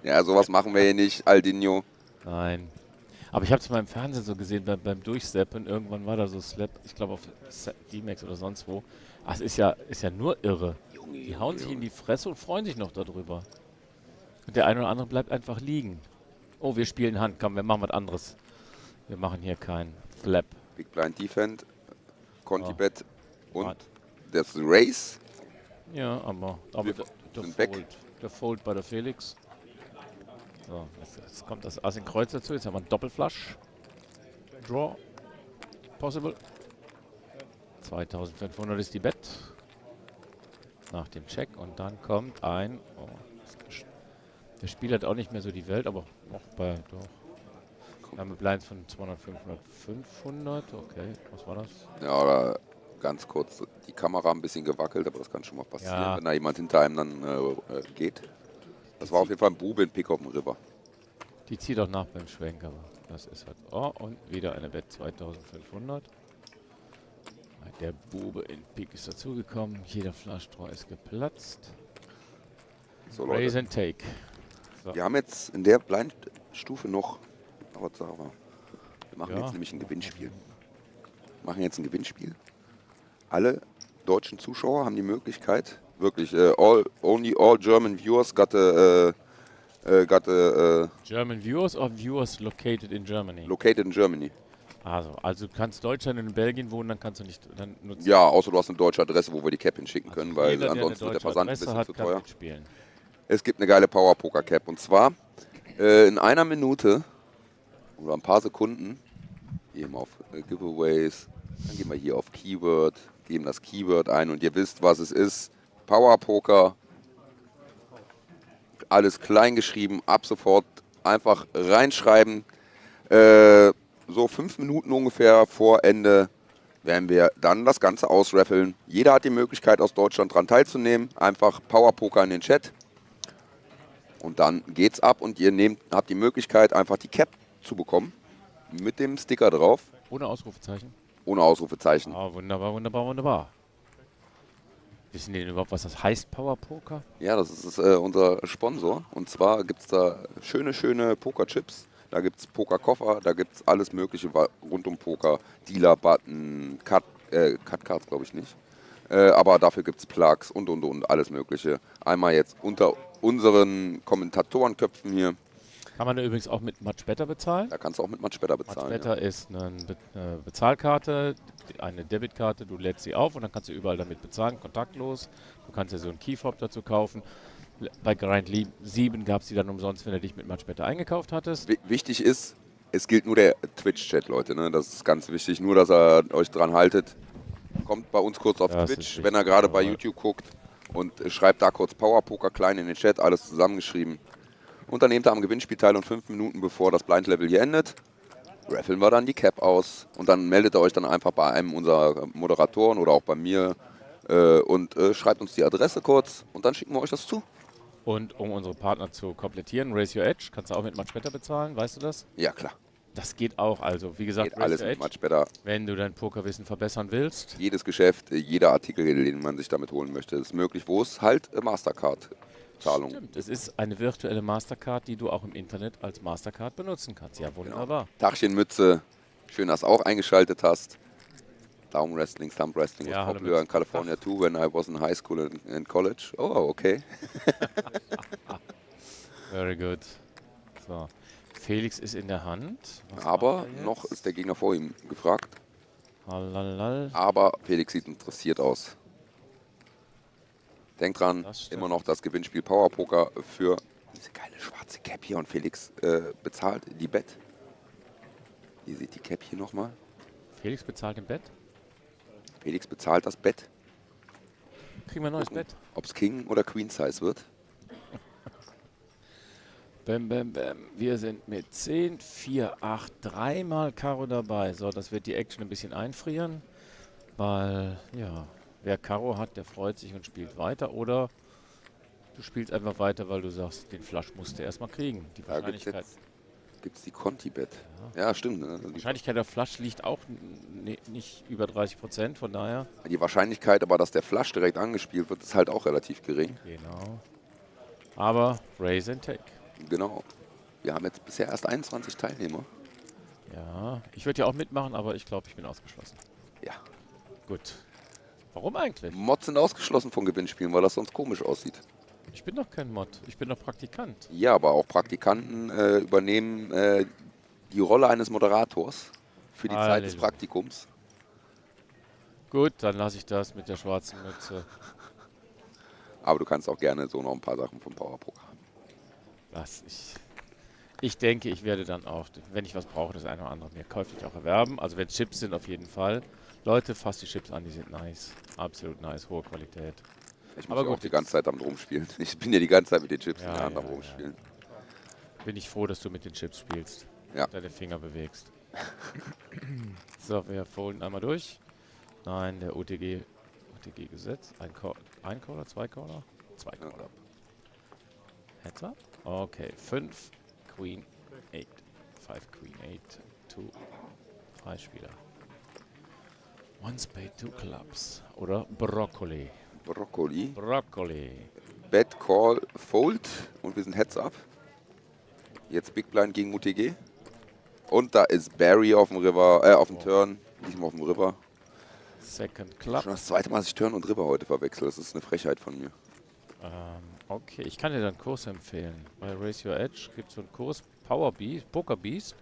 Ja, sowas machen wir hier nicht, Aldinho. Nein. Aber ich habe es mal im Fernsehen so gesehen, beim Durchseppen, irgendwann war da so Slap, ich glaube auf D-Max oder sonst wo. Ach, es ist ja nur irre. Die hauen sich in die Fresse und freuen sich noch darüber. Und der eine oder andere bleibt einfach liegen. Oh, wir spielen Hand. Komm, wir machen was anderes. Wir machen hier kein Flap. Big Blind Defend, Conti-Bet und das Race. Ja, aber der Fold bei der Felix. So, jetzt kommt das Ass in Kreuz dazu. Jetzt haben wir einen Doppelflush. Draw. Possible. 2500 ist die Bet. Nach dem Check. Und dann kommt ein... Oh, der Spieler hat auch nicht mehr so die Welt, aber noch bei... Doch. Wir haben Blinds von 200, 500, 500. Okay, was war das? Ja, oder ganz kurz, die Kamera ein bisschen gewackelt, aber das kann schon mal passieren, Ja. wenn da jemand hinter einem dann geht. Das war auf jeden Fall ein Bube in Pick auf dem River. Die zieht auch nach beim Schwenk, aber das ist halt... Oh, und wieder eine Bet 2500. Der Bube in Pik ist dazugekommen. Jeder Flush-Draw ist geplatzt. So, Raise Leute. and take. So. Wir haben jetzt in der Blind-Stufe noch... Aber wir machen jetzt nämlich ein Gewinnspiel. Alle deutschen Zuschauer haben die Möglichkeit, wirklich, only all German viewers got a German viewers or viewers located in Germany? Located in Germany. Also du kannst Deutschland und in Belgien wohnen, dann kannst du nicht dann nutzen. Ja, außer du hast eine deutsche Adresse, wo wir die Cap hinschicken können, weil jeder, ansonsten wird der Versand ein bisschen zu teuer. Spielen. Es gibt eine geile Power Poker Cap und zwar in einer Minute oder ein paar Sekunden gehen wir auf Giveaways, dann gehen wir hier auf Keyword, geben das Keyword ein und ihr wisst, was es ist. Power Poker, alles klein geschrieben, ab sofort einfach reinschreiben. So 5 Minuten ungefähr vor Ende werden wir dann das Ganze ausraffeln. Jeder hat die Möglichkeit, aus Deutschland daran teilzunehmen. Einfach Power Poker in den Chat. Und dann geht's ab und ihr habt die Möglichkeit, einfach die Cap zu bekommen. Mit dem Sticker drauf. Ohne Ausrufezeichen? Ohne Ausrufezeichen. Ah, wunderbar, wunderbar, wunderbar. Wissen die denn überhaupt, was das heißt, Power Poker? Ja, das ist unser Sponsor. Und zwar gibt es da schöne Pokerchips. Da gibt es Pokerkoffer, da gibt es alles Mögliche rund um Poker. Dealer-Button, Cut-Cards glaube ich nicht. Aber dafür gibt es Plugs und alles Mögliche. Einmal jetzt unter unseren Kommentatorenköpfen hier. Kann man da übrigens auch mit Much Better bezahlen? Da kannst du auch mit Much Better bezahlen. Much Better ist eine Bezahlkarte, eine Debitkarte, du lädst sie auf und dann kannst du überall damit bezahlen, kontaktlos. Du kannst ja so einen Keyfob dazu kaufen. Bei Grind 7 gab es die dann umsonst, wenn du dich mit Much Better eingekauft hattest. Wichtig ist, es gilt nur der Twitch-Chat, Leute. Ne? Das ist ganz wichtig. Nur, dass ihr euch dran haltet. Kommt bei uns kurz auf Twitch, wenn ihr gerade bei YouTube guckt. Und schreibt da kurz Power Poker klein in den Chat, alles zusammengeschrieben. Und dann nehmt ihr am Gewinnspiel teil und 5 Minuten bevor das Blind-Level hier endet, raffeln wir dann die Cap aus. Und dann meldet ihr euch dann einfach bei einem unserer Moderatoren oder auch bei mir und schreibt uns die Adresse kurz und dann schicken wir euch das zu. Und um unsere Partner zu komplettieren, Raise Your Edge, kannst du auch mit Much Better bezahlen, weißt du das? Ja, klar. Das geht auch, also wie gesagt, geht alles mit Much Better. Wenn du dein Pokerwissen verbessern willst. Jedes Geschäft, jeder Artikel, den man sich damit holen möchte, ist möglich, wo es halt Mastercard-Zahlung. Stimmt, es ist eine virtuelle Mastercard, die du auch im Internet als Mastercard benutzen kannst. Ja, wunderbar. Genau. Tachchenmütze, schön, dass du auch eingeschaltet hast. Daumenwrestling, Thumb Wrestling was popular in California too when I was in high school and college. Oh, okay. Very good. So. Felix ist in der Hand. Aber noch ist der Gegner vor ihm gefragt. Hallalal. Aber Felix sieht interessiert aus. Denkt dran, immer noch das Gewinnspiel Power Poker für diese geile schwarze Cap hier. Und Felix bezahlt die Bet. Ihr seht die Cap hier nochmal. Felix bezahlt im Bett? Felix bezahlt das Bett. Kriegen wir ein neues Bett? Ob es King oder Queen Size wird. Bam, bam, bam. Wir sind mit 10, 4, 8, 3 mal Karo dabei. So, das wird die Action ein bisschen einfrieren. Weil, ja, wer Karo hat, der freut sich und spielt weiter. Oder du spielst einfach weiter, weil du sagst, den Flush musst du erstmal kriegen. Die Wahrscheinlichkeit... Gibt es die Conti-Bet? Ja, stimmt. Ne? Die Wahrscheinlichkeit der Flush liegt auch nicht über 30%, von daher. Die Wahrscheinlichkeit aber, dass der Flush direkt angespielt wird, ist halt auch relativ gering. Genau. Aber Raise and Take. Genau. Wir haben jetzt bisher erst 21 Teilnehmer. Ja, ich würde ja auch mitmachen, aber ich glaube, ich bin ausgeschlossen. Ja. Gut. Warum eigentlich? Mods sind ausgeschlossen von Gewinnspielen, weil das sonst komisch aussieht. Ich bin doch kein Mod, ich bin doch Praktikant. Ja, aber auch Praktikanten übernehmen die Rolle eines Moderators für die Zeit des Praktikums. Gut, dann lasse ich das mit der schwarzen Mütze. Aber du kannst auch gerne so noch ein paar Sachen vom Powerpoker haben. Ich denke, ich werde dann auch, wenn ich was brauche, das eine oder andere mir käuflich auch erwerben. Also wenn Chips sind, auf jeden Fall. Leute, fasst die Chips an, die sind nice. Absolut nice, hohe Qualität. Ich muss ja auch die ganze Zeit am rumspielen. Ich bin ja die ganze Zeit mit den Chips in der Hand am rumspielen. Bin ich froh, dass du mit den Chips spielst. Ja. Deine Finger bewegst. So, wir folgen einmal durch. Nein, der OTG gesetzt. Ein Caller, zwei Caller? Zwei Caller. Heads up? Okay, 5 Queen 8. 5 Queen 8. 2. 3 Spieler. One Spade, 2 Clubs. Oder Brokkoli. Brokkoli. Bet, Call, Fold. Und wir sind Heads up. Jetzt Big Blind gegen UTG. Und da ist Barry auf dem River, auf dem Turn. Diesmal auf dem River. Second Club. Schon das zweite Mal, dass ich Turn und River heute verwechsel. Das ist eine Frechheit von mir. Okay, ich kann dir dann einen Kurs empfehlen. Bei Raise Your Edge gibt es so einen Kurs, Poker Beast.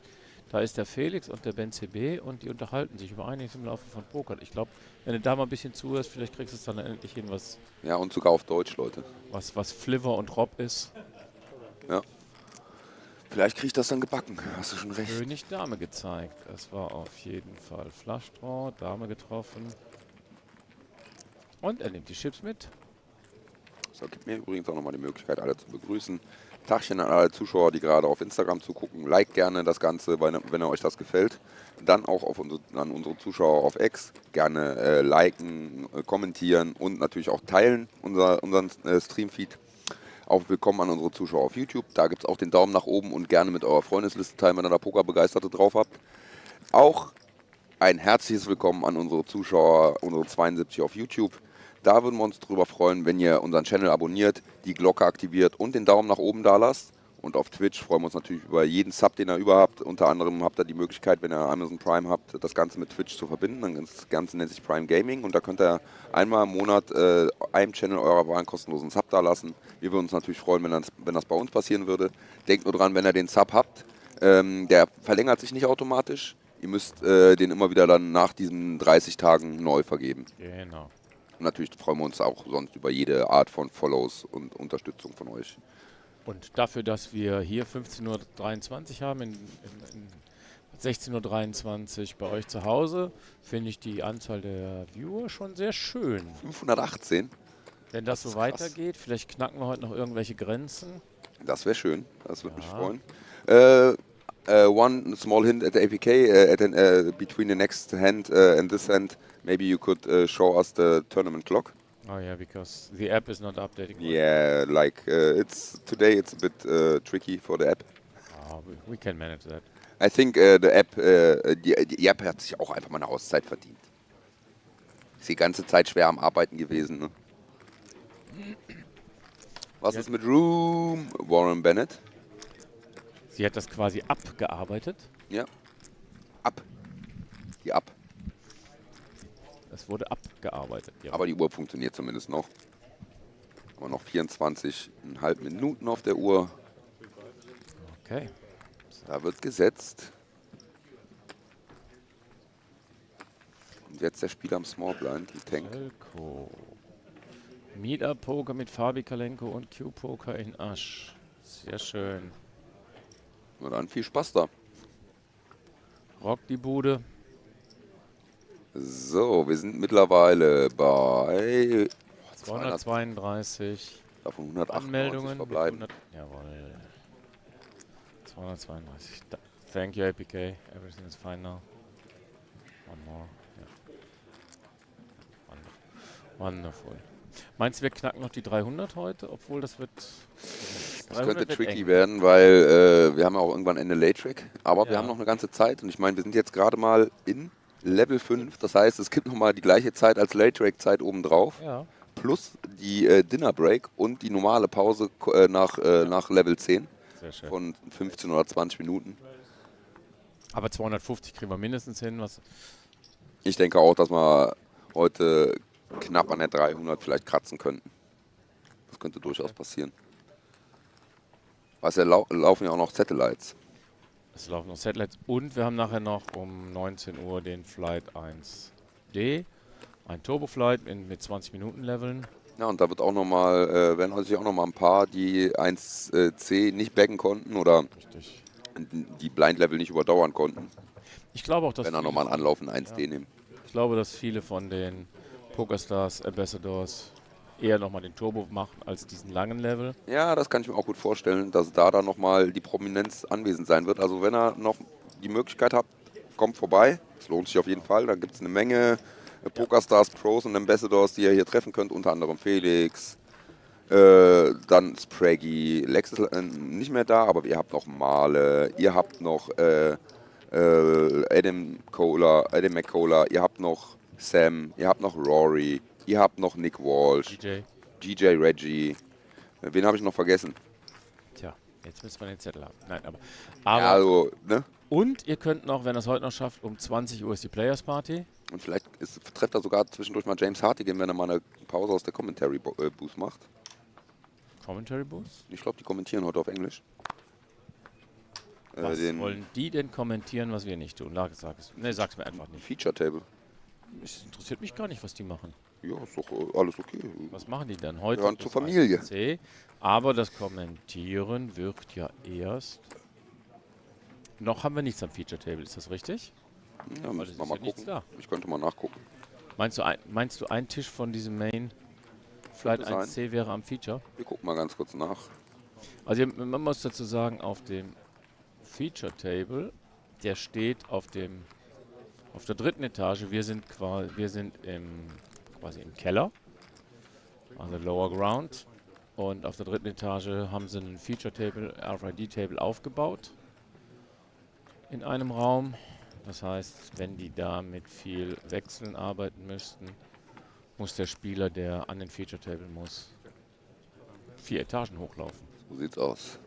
Da ist der Felix und der Ben CB und die unterhalten sich über einiges im Laufe von Poker. Ich glaube, wenn du da mal ein bisschen zuhörst, vielleicht kriegst du es dann endlich hin, was... Ja, und sogar auf Deutsch, Leute. Was Fliver und Rob ist. Ja. Vielleicht krieg ich das dann gebacken. Hast du schon recht. König Dame gezeigt. Es war auf jeden Fall Flush Draw, Dame getroffen. Und er nimmt die Chips mit. So, gibt mir übrigens auch nochmal die Möglichkeit, alle zu begrüßen. Tagchen an alle Zuschauer, die gerade auf Instagram zugucken. Like gerne das Ganze, wenn euch das gefällt. Dann auch an unsere Zuschauer auf X. Gerne liken, kommentieren und natürlich auch teilen unseren Streamfeed. Auch willkommen an unsere Zuschauer auf YouTube. Da gibt es auch den Daumen nach oben und gerne mit eurer Freundesliste teilen, wenn ihr da Pokerbegeisterte drauf habt. Auch ein herzliches Willkommen an unsere Zuschauer, unsere 72 auf YouTube. Da würden wir uns drüber freuen, wenn ihr unseren Channel abonniert, die Glocke aktiviert und den Daumen nach oben da lasst. Und auf Twitch freuen wir uns natürlich über jeden Sub, den ihr überhaupt. Unter anderem habt ihr die Möglichkeit, wenn ihr Amazon Prime habt, das Ganze mit Twitch zu verbinden. Das Ganze nennt sich Prime Gaming und da könnt ihr einmal im Monat einem Channel eurer Wahl einen kostenlosen Sub da lassen. Wir würden uns natürlich freuen, wenn das bei uns passieren würde. Denkt nur dran, wenn ihr den Sub habt, der verlängert sich nicht automatisch. Ihr müsst den immer wieder dann nach diesen 30 Tagen neu vergeben. Genau. Und natürlich freuen wir uns auch sonst über jede Art von Follows und Unterstützung von euch. Und dafür, dass wir hier 15:23 Uhr haben, in 16:23 Uhr bei euch zu Hause, finde ich die Anzahl der Viewer schon sehr schön. 518? Wenn das so weitergeht, vielleicht knacken wir heute noch irgendwelche Grenzen. Das wäre schön, das würde mich freuen. One small hint at the APK, between the next hand and this hand, maybe you could show us the tournament clock. Oh yeah, because the app is not updating. Yeah, like today it's a bit tricky for the app. Oh, we can manage that. I think the app, die App hat sich auch einfach mal eine Auszeit verdient. Ist die ganze Zeit schwer am Arbeiten gewesen. Ne? Was ist mit Room? Warren Bennett. Sie hat das quasi abgearbeitet? Ja. Die App. Es wurde abgearbeitet. Ja. Aber die Uhr funktioniert zumindest noch. Haben wir noch 24,5 Minuten auf der Uhr. Okay. Da wird gesetzt. Und jetzt der Spieler am Small Blind, im Tank. Selko. Meetup Poker mit Fabi Kalenko und Q-Poker in Asch. Sehr schön. Na dann viel Spaß da. Rock die Bude. So, wir sind mittlerweile bei 232 davon 198 Anmeldungen. verbleiben. Jawohl. 232. Thank you, APK. Everything is fine now. One more. Yeah. Wonderful. Meinst du, wir knacken noch die 300 heute? Obwohl das wird... Das könnte tricky werden, weil wir haben ja auch irgendwann Ende Late Track. Aber wir haben noch eine ganze Zeit. Und ich meine, wir sind jetzt gerade mal in Level 5. Das heißt, es gibt nochmal die gleiche Zeit als Late Track Zeit obendrauf. Ja. Plus die Dinner Break und die normale Pause nach Level 10. Sehr schön. Von 15 oder 20 Minuten. Aber 250 kriegen wir mindestens hin. Was ich denke auch, dass wir heute knapp an der 300 vielleicht kratzen könnten. Das könnte durchaus passieren. Was laufen ja auch noch Satellites. Es laufen noch Satellites und wir haben nachher noch um 19 Uhr den Flight 1D. Ein Turbo-Flight mit 20 Minuten Leveln. Ja, und da wird auch nochmal, werden sich auch nochmal ein paar, die 1C nicht baggen konnten oder die Blind-Level nicht überdauern konnten. Ich glaube auch, dass wenn er nochmal einen Anlauf in 1D nehmen. Ich glaube, dass viele von den PokerStars, Ambassadors eher nochmal den Turbo machen als diesen langen Level. Ja, das kann ich mir auch gut vorstellen, dass da dann nochmal die Prominenz anwesend sein wird. Also wenn ihr noch die Möglichkeit habt, kommt vorbei. Es lohnt sich auf jeden Fall. Da gibt es eine Menge PokerStars, Pros und Ambassadors, die ihr hier treffen könnt. Unter anderem Felix, dann Spraggy, Lex ist nicht mehr da, aber ihr habt noch Male, ihr habt noch Adam McCullough, ihr habt noch Sam, ihr habt noch Rory, ihr habt noch Nick Walsh, DJ Reggie. Wen habe ich noch vergessen? Tja, jetzt müssen wir den Zettel haben. Nein, aber ja, also, ne? Und ihr könnt noch, wenn ihr es heute noch schafft, um 20 Uhr ist die Players Party. Und vielleicht trefft er sogar zwischendurch mal James Hartigan, wenn er mal eine Pause aus der Commentary Booth macht. Commentary Booth? Ich glaube, die kommentieren heute auf Englisch. Was wollen die denn kommentieren, was wir nicht tun? Sag's mir einfach nicht. Feature Table. Es interessiert mich gar nicht, was die machen. Ja, ist doch alles okay. Was machen die denn heute? Gehören zur Familie. Aber das Kommentieren wird ja erst... Noch haben wir nichts am Feature Table, ist das richtig? Ja, müssen wir mal gucken. Da. Ich könnte mal nachgucken. Meinst du, ein Tisch von diesem Main Flight 1C wäre am Feature? Wir gucken mal ganz kurz nach. Also man muss dazu sagen, auf dem Feature Table, der steht auf der 3. Etage. Wir sind quasi im Keller, also Lower Ground. Und auf der 3. Etage haben sie ein Feature Table, RFID Table aufgebaut. In einem Raum. Das heißt, wenn die da mit viel Wechseln arbeiten müssten, muss der Spieler, der an den Feature Table muss, 4 Etagen hochlaufen. So sieht's aus.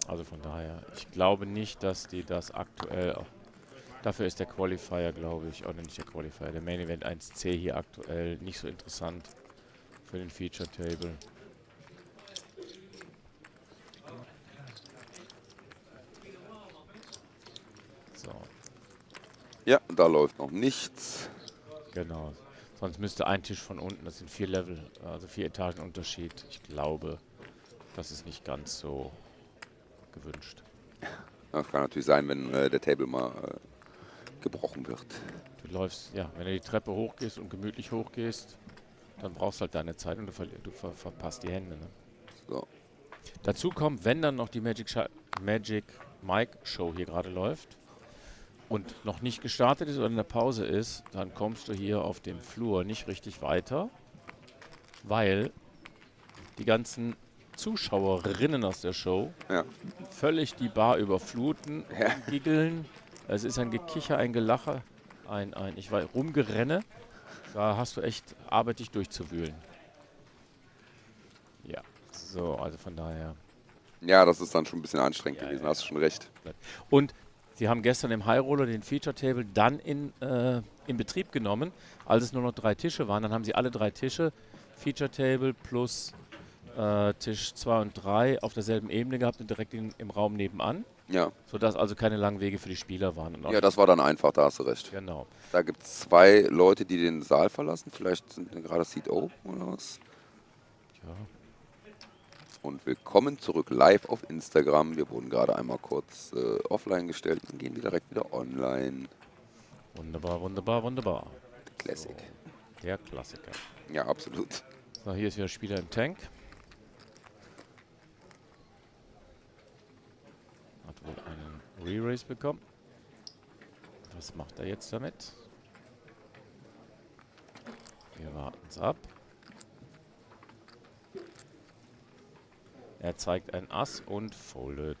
Also von daher, ich glaube nicht, dass die das aktuell... Dafür ist der Qualifier, glaube ich, oder nicht der Qualifier, der Main Event 1C hier aktuell nicht so interessant für den Feature Table. So. Ja, da läuft noch nichts. Genau. Sonst müsste ein Tisch von unten, das sind 4 Level, also 4 Etagen Unterschied. Ich glaube, das ist nicht ganz so gewünscht. Das kann natürlich sein, wenn der Table mal gebrochen wird. Du läufst, ja, wenn du die Treppe hochgehst und gemütlich hochgehst, dann brauchst du halt deine Zeit und du verpasst die Hände. Ne? So. Dazu kommt, wenn dann noch die Magic Mike Show hier gerade läuft und noch nicht gestartet ist oder in der Pause ist, dann kommst du hier auf dem Flur nicht richtig weiter, weil die ganzen Zuschauerinnen aus der Show völlig die Bar überfluten, giggeln. Es ist ein Gekicher, ein Gelache, Rumgerenne. Da hast du echt Arbeit, dich durchzuwühlen. Ja, so, also von daher. Ja, das ist dann schon ein bisschen anstrengend gewesen, hast du schon recht. Und sie haben gestern im High Roller den Feature Table dann in Betrieb genommen, als es nur noch 3 Tische waren. Dann haben sie alle 3 Tische, Feature Table plus Tisch 2 und 3 auf derselben Ebene gehabt und direkt im Raum nebenan. Ja. Sodass also keine langen Wege für die Spieler waren. Und Ja, das war dann einfach, da hast du recht. Genau. Da gibt es 2 Leute, die den Saal verlassen. Vielleicht sind gerade Seat Open oder was. Ja. Und willkommen zurück live auf Instagram. Wir wurden gerade einmal kurz offline gestellt und gehen direkt wieder online. Wunderbar, wunderbar, wunderbar. Classic. So, der Klassiker. Ja, absolut. So, hier ist wieder Spieler im Tank. Hat wohl einen Re-Race bekommen. Was macht er jetzt damit? Wir warten es ab. Er zeigt ein Ass und foldet.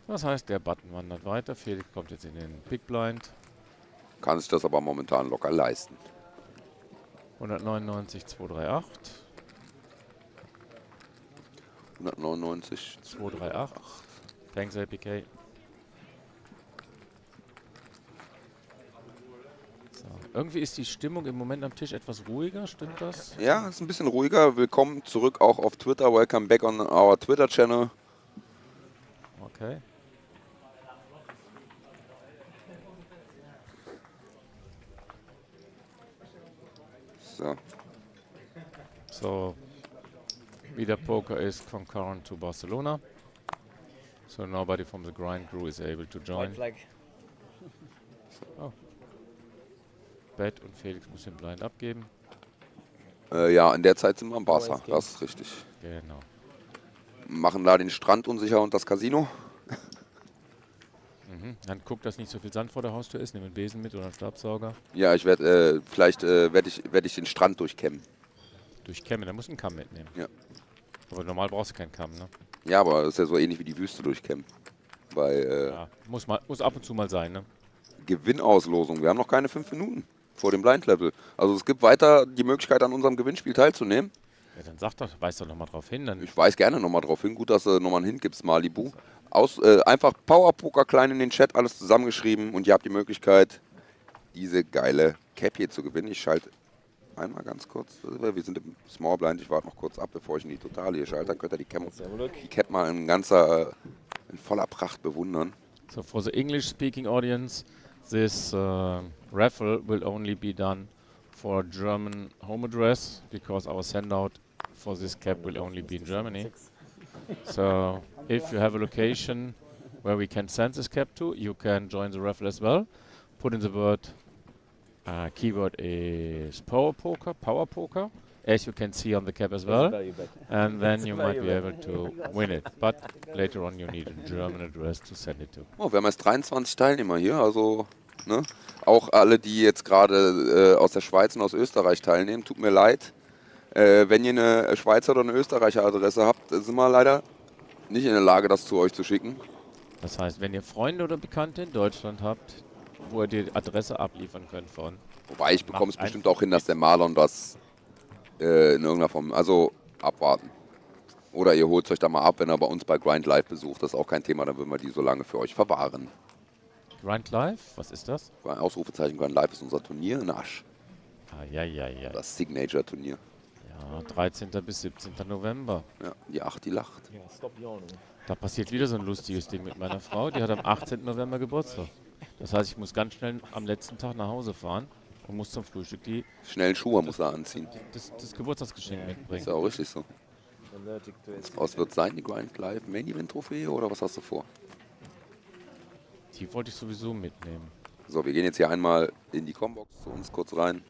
Das heißt, der Button wandert weiter. Felix kommt jetzt in den Big Blind. Kann sich das aber momentan locker leisten. 199, 238. 199, 238. Thanks, APK. Irgendwie ist die Stimmung im Moment am Tisch etwas ruhiger, stimmt das? Ja, ist ein bisschen ruhiger. Willkommen zurück auch auf Twitter. Welcome back on our Twitter channel. Okay. So. So, Vida Poker is concurrent to Barcelona. So nobody from the grind crew is able to join. White flag. Oh. Bet und Felix muss den Blind abgeben. Ja, in der Zeit sind wir am Barca. Das ist richtig. Genau. Machen da den Strand unsicher und das Casino. Dann guckt, dass nicht so viel Sand vor der Haustür ist. Nimm einen Besen mit oder einen Staubsauger. Ja, ich werde vielleicht werde ich den Strand durchkämmen. Durchkämmen, dann musst du einen Kamm mitnehmen. Ja. Aber normal brauchst du keinen Kamm, ne? Ja, aber das ist ja so ähnlich wie die Wüste durchkämmen. Weil, ja, muss ab und zu mal sein, ne? Gewinnauslosung. Wir haben noch keine 5 Minuten vor dem Blind-Level. Also es gibt weiter die Möglichkeit, an unserem Gewinnspiel teilzunehmen. Ja, dann sag doch, weis doch nochmal drauf hin. Dann Ich weise gerne nochmal drauf hin. Gut, dass du nochmal einen Hint gibst, Malibu. Einfach Power-Poker klein in den Chat, alles zusammengeschrieben. Und ihr habt die Möglichkeit, diese geile Cap hier zu gewinnen. Ich schalte einmal ganz kurz. Wir sind im Small Blind. Ich warte noch kurz ab, bevor ich in die Totale hier schalte. Dann könnt ihr die Cap mal in voller Pracht bewundern. So for the English-speaking audience, this raffle will only be done for German home address because our send-out for this cap will only be in Germany. So if you have a location where we can send this cap to, you can join the raffle as well. Put in the word, keyword is power poker, as you can see on the cap as well. And then you might be able to win it. But later on you need a German address to send it to. Oh, wir haben erst 23 Teilnehmer hier, also ne? Auch alle, die jetzt gerade aus der Schweiz und aus Österreich teilnehmen, tut mir leid. Wenn ihr eine Schweizer oder eine Österreicher Adresse habt, sind wir leider nicht in der Lage, das zu euch zu schicken. Das heißt, wenn ihr Freunde oder Bekannte in Deutschland habt, wo ihr die Adresse abliefern könnt von... Wobei, ich bekomme es bestimmt auch hin, dass der Marlon das in irgendeiner Form... Also, abwarten. Oder ihr holt es euch da mal ab, wenn er bei uns bei Grind Live besucht. Das ist auch kein Thema, dann würden wir die so lange für euch verwahren. Grind Live? Was ist das? Ausrufezeichen Grind Live ist unser Turnier in Asch. Ja. Das Signature-Turnier. Ja, 13. bis 17. November. Ja, die 8, die lacht. Da passiert wieder so ein lustiges Ding mit meiner Frau. Die hat am 18. November Geburtstag. Das heißt, ich muss ganz schnell am letzten Tag nach Hause fahren und muss zum Frühstück die... Schnellen Schuhe muss er anziehen. Das Geburtstagsgeschenk mitbringen. Ist ja auch richtig so. Was wird sein, die Grind Live Main Event Trophäe oder was hast du vor? Die wollte ich sowieso mitnehmen. So, wir gehen jetzt hier einmal in die Combox zu uns kurz rein.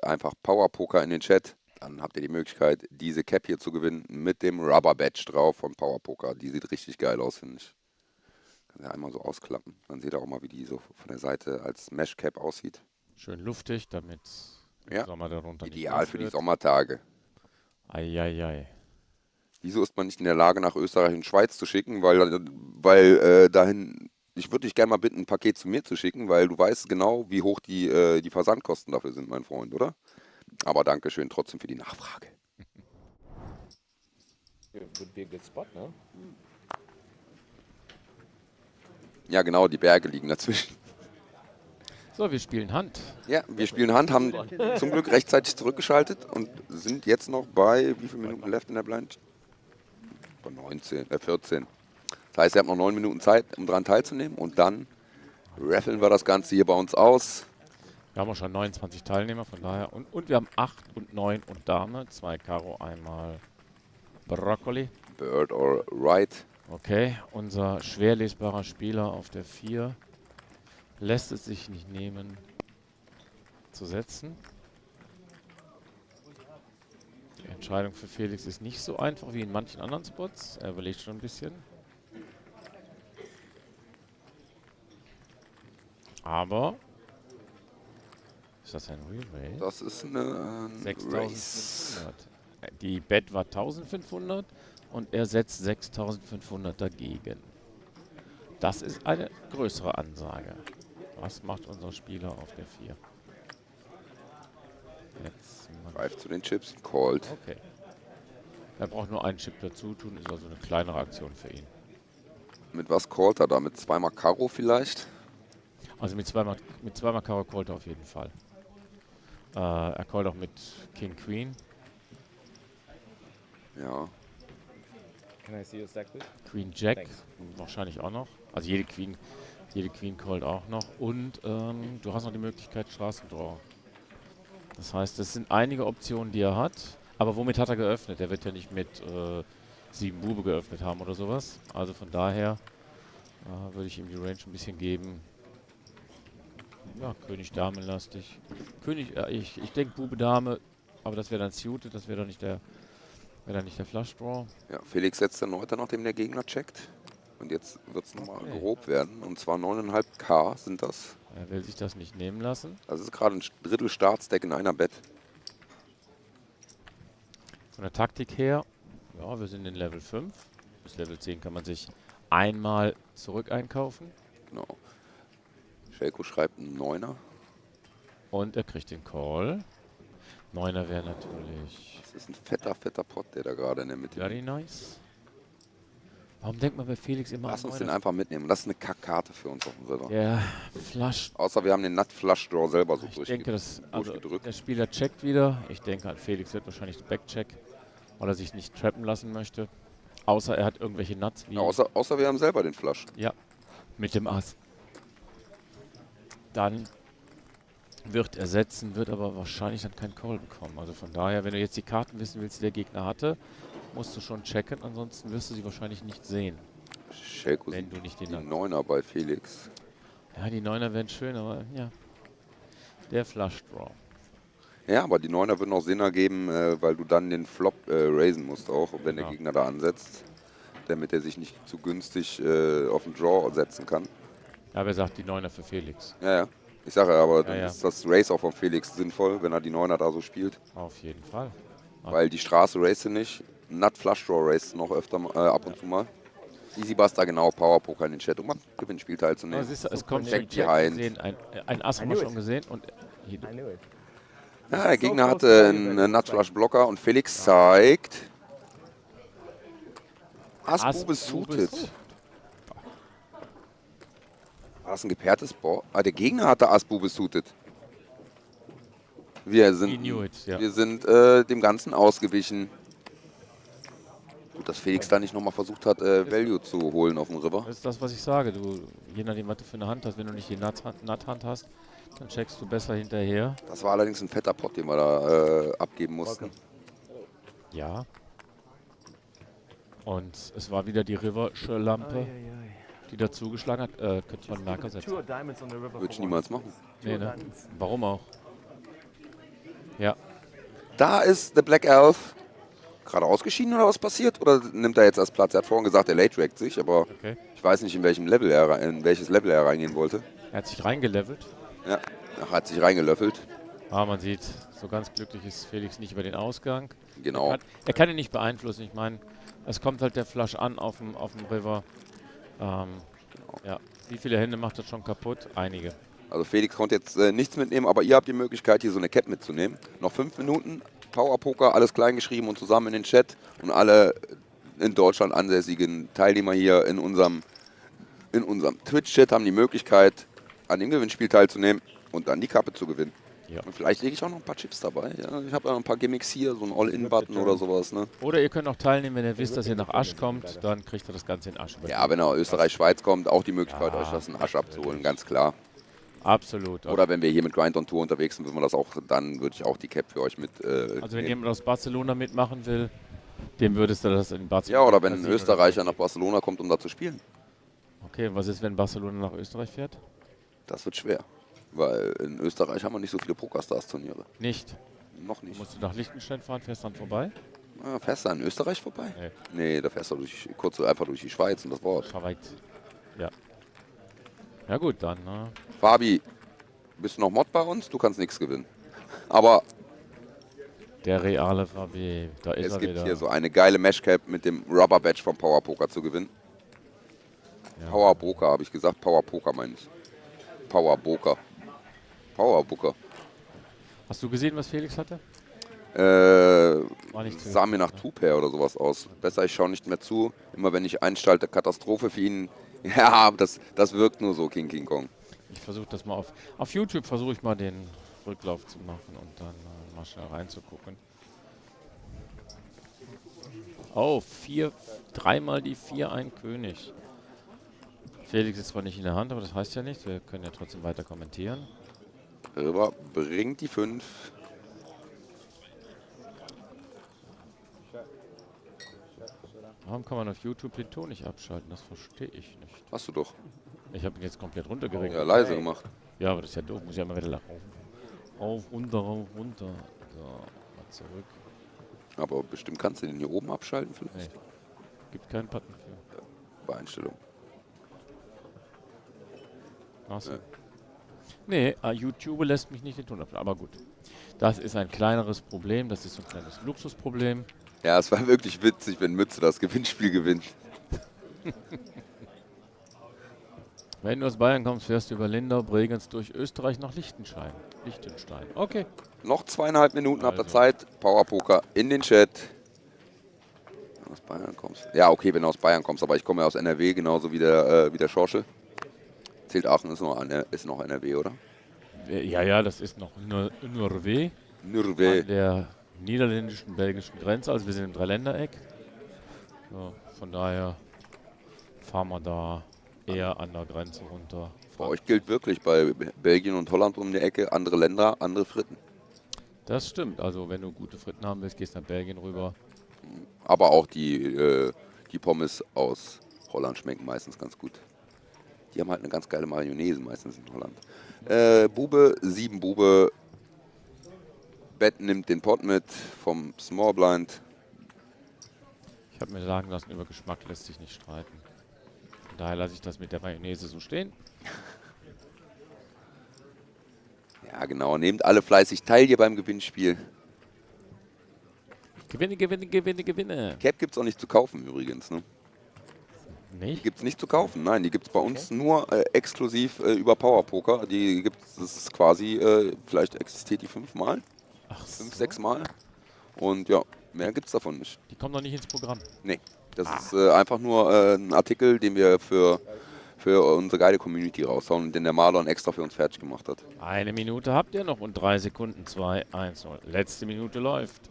Einfach Power Poker in den Chat. Dann habt ihr die Möglichkeit, diese Cap hier zu gewinnen mit dem Rubber Badge drauf von Power Poker. Die sieht richtig geil aus, finde ich. Kann ja einmal so ausklappen. Dann seht ihr auch mal, wie die so von der Seite als Mesh Cap aussieht. Schön luftig, damit ja, Sommer darunter ideal für die Sommertage. Eieiei. Wieso ist man nicht in der Lage, nach Österreich und Schweiz zu schicken? Weil dahin... Ich würde dich gerne mal bitten, ein Paket zu mir zu schicken, weil du weißt genau, wie hoch die Versandkosten dafür sind, mein Freund, oder? Aber danke schön trotzdem für die Nachfrage. Would be a good spot, no? Ja, genau, die Berge liegen dazwischen. So, wir spielen Hand. Ja, wir spielen Hand, haben zum Glück rechtzeitig zurückgeschaltet und sind jetzt noch bei, wie viele Minuten left in der Blind? Bei 14. Das heißt, ihr habt noch 9 Minuten Zeit, um daran teilzunehmen und dann raffeln wir das Ganze hier bei uns aus. Wir haben auch schon 29 Teilnehmer, von daher. Und wir haben 8 und 9 und Dame. 2 Karo, einmal Broccoli. Bird or Right. Okay, unser schwer lesbarer Spieler auf der 4 lässt es sich nicht nehmen zu setzen. Die Entscheidung für Felix ist nicht so einfach wie in manchen anderen Spots. Er überlegt schon ein bisschen. Aber ist das ein Re-Raise? Das ist eine 6500. Die Bet war 1500 und er setzt 6500 dagegen. Das ist eine größere Ansage. Was macht unser Spieler auf der 4? Jetzt greift zu den Chips, called. Okay. Er braucht nur einen Chip dazu tun, ist also eine kleinere Aktion für ihn. Mit was callt er da? Mit zweimal Karo vielleicht? Also mit zweimal Karo callt er auf jeden Fall. Er callt auch mit King Queen. Ja. Can I see your stack, please? Queen Jack, Thanks. wahrscheinlich auch noch. Also jede Queen callt auch noch. Und du hast noch die Möglichkeit Straßendraw. Das heißt, es sind einige Optionen, die er hat. Aber womit hat er geöffnet? Er wird ja nicht mit 7 Bube geöffnet haben oder sowas. Also von daher würde ich ihm die Range ein bisschen geben. Ja, König Dame lastig. König, ich denke Bube Dame, aber das wäre dann suited, das wäre dann nicht der Flush Draw. Ja, Felix setzt erneut, nachdem der Gegner checkt. Und jetzt wird es nochmal grob werden. Und zwar 9,5K sind das. Er will sich das nicht nehmen lassen. Das ist gerade ein Drittel Startstack in einer Bett. Von der Taktik her, ja, wir sind in Level 5. Bis Level 10 kann man sich einmal zurück einkaufen. Genau. Shelko schreibt einen 9er. Und er kriegt den Call. 9er wäre natürlich... Das ist ein fetter Pot, der da gerade in der Mitte Very nice. Warum denkt man bei Felix immer Lass an uns den 9er? einfach mitnehmen. Das ist eine Kackkarte für uns auf dem River. Der Flush. Außer wir haben den Nut-Flush-Draw selber so Ich denke, also durchgedrückt. der Spieler checkt wieder. Ich denke, Felix wird wahrscheinlich Backcheck, weil er sich nicht trappen lassen möchte. Außer er hat irgendwelche Nuts. Wie Außer wir haben selber den Flush. Ja, mit dem Ass. Dann wird er setzen, wird aber wahrscheinlich dann keinen Call bekommen. Also von daher, wenn du jetzt die Karten wissen willst, die der Gegner hatte, musst du schon checken, ansonsten wirst du sie wahrscheinlich nicht sehen. Shelko wenn du nicht den die 9er bei Felix. Ja, die 9er wären schön, aber ja. Der Flush Draw. Ja, aber die 9er würden auch Sinn ergeben, weil du dann den Flop raisen musst auch, wenn der Gegner da ansetzt. Damit er sich nicht zu günstig auf den Draw setzen kann. Ja, wer sagt die 9er für Felix? Ja. Ich sage ja, aber dann ja. ist das Race auch von Felix sinnvoll, wenn er die 9er da so spielt. Auf jeden Fall. Weil die Straße race nicht. Nut Flush Draw race noch öfter ab und zu mal. Easy Buster, genau, Power Poker in den Chat, um am Gewinnspiel teilzunehmen. Es kommt Check behind. gesehen, ein Ass haben wir schon gesehen. Und ja, der Gegner hatte einen Nut Flush Blocker und Felix zeigt Ass Bube suited. War das ein gepairtes Board? Ah, der Gegner hatte Ass Bube suited. Wir sind dem Ganzen ausgewichen. Gut, dass Felix da nicht nochmal versucht hat, Value zu holen auf dem River. Das ist das, was ich sage. Je nachdem, was du für eine Hand hast, wenn du nicht die Nut-Hand hast, dann checkst du besser hinterher. Das war allerdings ein fetter Pot, den wir da abgeben mussten. Ja. Und es war wieder die River-Lampe, die da zugeschlagen hat. Könnte man einen Marker setzen. Würde ich niemals machen. Nee, ne? Warum auch? Ja. Da ist der Black Elf gerade ausgeschieden oder was passiert? Oder nimmt er jetzt erst Platz? Er hat vorhin gesagt, er late-rackt sich, aber ich weiß nicht, in welches Level er reingehen wollte. Er hat sich reingelevelt. Ja, er hat sich reingelöffelt. Ah, man sieht, so ganz glücklich ist Felix nicht über den Ausgang. Genau. Er kann ihn nicht beeinflussen. Ich meine, es kommt halt der Flush an auf dem River. Ja. Wie viele Hände macht das schon kaputt? Einige. Also Felix konnte jetzt nichts mitnehmen, aber ihr habt die Möglichkeit, hier so eine Cap mitzunehmen. Noch 5 Minuten, Power Poker, alles klein geschrieben und zusammen in den Chat. Und alle in Deutschland ansässigen Teilnehmer hier in unserem Twitch-Chat haben die Möglichkeit, an dem Gewinnspiel teilzunehmen und dann die Kappe zu gewinnen. Ja. Und vielleicht lege ich auch noch ein paar Chips dabei. Ja, ich habe da noch ein paar Gimmicks hier, so ein All-In-Button oder sowas. Ne? Oder ihr könnt auch teilnehmen, wenn ihr wisst, dass ihr nach Asch kommt, dann kriegt ihr das Ganze in Asch. Ja, wenn er Österreich-Schweiz kommt, auch die Möglichkeit, euch das in Asch abzuholen, ganz klar. Absolut. Oder wenn wir hier mit Grind on Tour unterwegs sind, dann würde ich auch die Cap für euch mit also wenn jemand aus Barcelona mitmachen will, dem würdest du das in Barcelona... Ja, oder wenn ein Österreicher nach Barcelona kommt, um da zu spielen. Okay, und was ist, wenn Barcelona nach Österreich fährt? Das wird schwer, weil in Österreich haben wir nicht so viele Pokerstars-Turniere. Nicht? Noch nicht. Musst du nach Liechtenstein fahren, fährst dann vorbei? Ja, fährst du an Österreich vorbei? Nee, da fährst du einfach durch die Schweiz und das Wort. Ja. Ja gut, dann. Fabi, bist du noch Mod bei uns? Du kannst nichts gewinnen. Aber der reale Fabi, da ist er wieder. Es gibt hier so eine geile Meshcap mit dem Rubber Badge vom Power Poker zu gewinnen. Ja. Power Poker habe ich gesagt, Power Poker meine ich. Power Poker. Power Poker. Hast du gesehen, was Felix hatte? Sah mir nach Two-Pair oder sowas aus. Besser, ich schaue nicht mehr zu. Immer wenn ich einschalte, Katastrophe für ihn. Ja, das wirkt nur so, King Kong. Ich versuche das mal auf YouTube, versuche ich mal den Rücklauf zu machen und dann mal schnell reinzugucken. Oh, dreimal die 4, ein König. Felix ist zwar nicht in der Hand, aber das heißt ja nichts. Wir können ja trotzdem weiter kommentieren. Rüber, bringt die 5. Warum kann man auf YouTube den Ton nicht abschalten? Das verstehe ich nicht. Hast du doch. Ich habe ihn jetzt komplett runtergeregelt. Ja, leise gemacht. Ja, aber das ist ja doof. Muss ich ja immer wieder lachen. Auf, runter, rauf, runter. So, mal zurück. Aber bestimmt kannst du den hier oben abschalten vielleicht. Nee. Gibt keinen Button für. Bei Einstellung. Achso. Nee, YouTube lässt mich nicht den Ton abschalten. Aber gut. Das ist ein kleineres Problem. Das ist so ein kleines Luxusproblem. Ja, es war wirklich witzig, wenn Mütze das Gewinnspiel gewinnt. Wenn du aus Bayern kommst, fährst du über Lindau, Bregenz durch Österreich nach Liechtenstein. Okay. Noch 2,5 Minuten ab der Zeit. Powerpoker in den Chat. Wenn du aus Bayern kommst. Ja, okay, wenn du aus Bayern kommst, aber ich komme ja aus NRW, genauso wie der Schorschel. Zählt Aachen, ist noch NRW, oder? Ja, das ist noch NRW. NRW. An der niederländischen, belgischen Grenze. Also wir sind im Dreiländereck. So, von daher fahren wir da eher an der Grenze runter. Bei euch gilt wirklich bei Belgien und Holland um die Ecke, andere Länder, andere Fritten. Das stimmt. Also wenn du gute Fritten haben willst, gehst du nach Belgien rüber. Aber auch die Pommes aus Holland schmecken meistens ganz gut. Die haben halt eine ganz geile Mayonnaise meistens in Holland. Bube, 7 Bube. Bett nimmt den Pot mit vom Small Blind. Ich habe mir sagen lassen, über Geschmack lässt sich nicht streiten. Von daher lasse ich das mit der Mayonnaise so stehen. Ja, genau. Nehmt alle fleißig teil hier beim Gewinnspiel. Gewinne. Cap gibt es auch nicht zu kaufen übrigens, ne? Nicht? Die gibt es nicht zu kaufen, nein. Die gibt es bei uns nur exklusiv über Powerpoker. Die gibt es, das ist quasi, vielleicht existiert die 5-mal. Ach 5, 6 Mal. Und ja, mehr gibt es davon nicht. Die kommen noch nicht ins Programm. Nee, das ist einfach nur ein Artikel, den wir für unsere geile Community raushauen und den der Marlon extra für uns fertig gemacht hat. 1 Minute habt ihr noch und 3 Sekunden. 2, 1, 0. Letzte Minute läuft.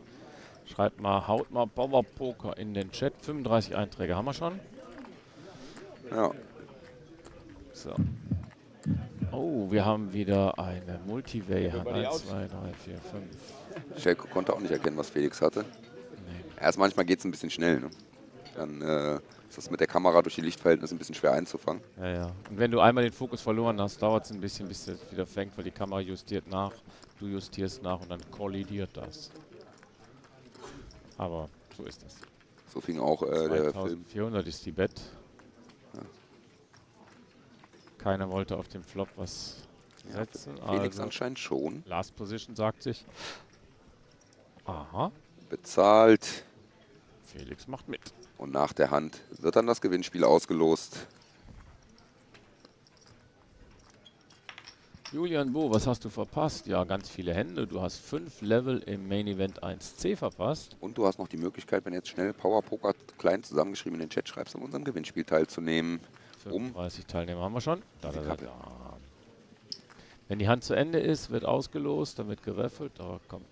Schreibt mal, haut mal Powerpoker in den Chat. 35 Einträge haben wir schon. Ja. So. Oh, wir haben wieder eine Multivay-Hand. 1, 2, 3, 4, 5. Schelko konnte auch nicht erkennen, was Felix hatte. Nee. Erst manchmal geht es ein bisschen schnell. Ne? Dann ist das mit der Kamera durch die Lichtverhältnisse ein bisschen schwer einzufangen. Ja. Und wenn du einmal den Fokus verloren hast, dauert es ein bisschen, bis es wieder fängt, weil die Kamera justiert nach, du justierst nach und dann kollidiert das. Aber so ist das. So fing auch der Film. 400 ist die Bett. Ja. Keiner wollte auf dem Flop was setzen. Felix anscheinend schon. Last Position sagt sich. Aha. Bezahlt. Felix macht mit. Und nach der Hand wird dann das Gewinnspiel ausgelost. Julian Bo, was hast du verpasst? Ja, ganz viele Hände. Du hast 5 Level im Main Event 1C verpasst. Und du hast noch die Möglichkeit, wenn jetzt schnell Powerpoker klein zusammengeschrieben in den Chat schreibst, an unserem Gewinnspiel teilzunehmen. 35 Teilnehmer haben wir schon. Wenn die Hand zu Ende ist, wird ausgelost, dann wird geraffelt. Oh, komm.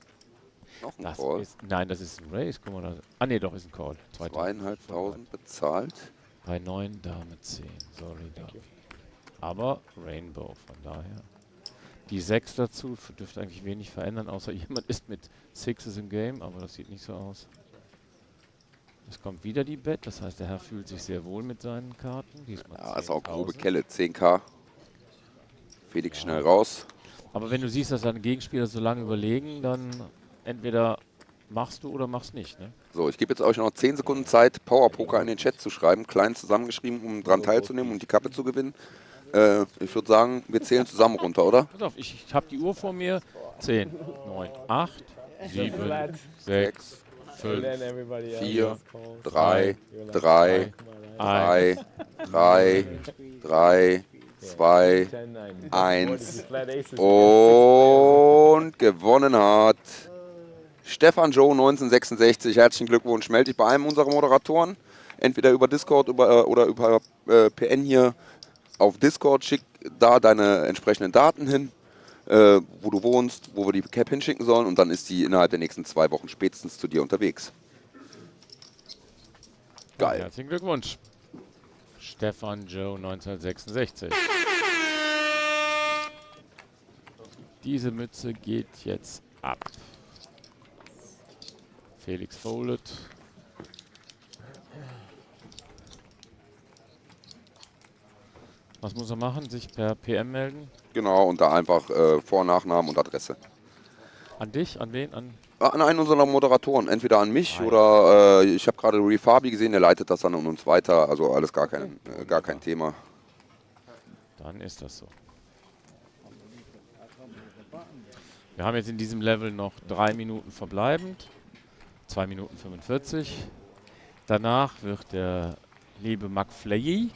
Noch ein Call? Nein, das ist ein Race. Guck mal, nee, doch, ist ein Call. 2.500 bezahlt. Bei 9, Dame 10. Sorry, Dame. Aber Rainbow, von daher. Die 6 dazu dürfte eigentlich wenig verändern, außer jemand ist mit Sixes im Game, aber das sieht nicht so aus. Es kommt wieder die Bet, das heißt, der Herr fühlt sich sehr wohl mit seinen Karten. Diesmal ja, ist auch grobe Kelle, 10.000. Felix schnell raus. Aber wenn du siehst, dass deine Gegenspieler so lange überlegen, dann entweder machst du oder machst nicht. Ne? So, ich gebe jetzt euch noch 10 Sekunden Zeit, Powerpoker in den Chat zu schreiben, klein zusammengeschrieben, um dran teilzunehmen und die Kappe zu gewinnen. Ich würde sagen, wir zählen zusammen runter, oder? Pass auf, ich habe die Uhr vor mir. 10, 9, 8, 7, 6, 5, 4, 3, 3, 3, 3, 3, 2, 1 und gewonnen hat Stefan Joe 1966. Herzlichen Glückwunsch. Melde dich bei einem unserer Moderatoren. entweder über Discord oder über PN hier auf Discord. Schick da deine entsprechenden Daten hin, wo du wohnst, wo wir die Cap hinschicken sollen und dann ist die innerhalb der nächsten 2 Wochen spätestens zu dir unterwegs. Geil. Herzlichen Glückwunsch. Stefan Joe 1966. Diese Mütze geht jetzt ab. Felix Folded. Was muss er machen? Sich per PM melden? Genau, und da einfach Vor- und Nachnamen und Adresse. An dich? An wen? An einen unserer Moderatoren, entweder an mich oder ich habe gerade Refabi gesehen, der leitet das dann an uns weiter, also alles gar kein Thema. Dann ist das so. Wir haben jetzt in diesem Level noch 3 Minuten verbleibend, 2 Minuten 45. Danach wird der liebe McFlay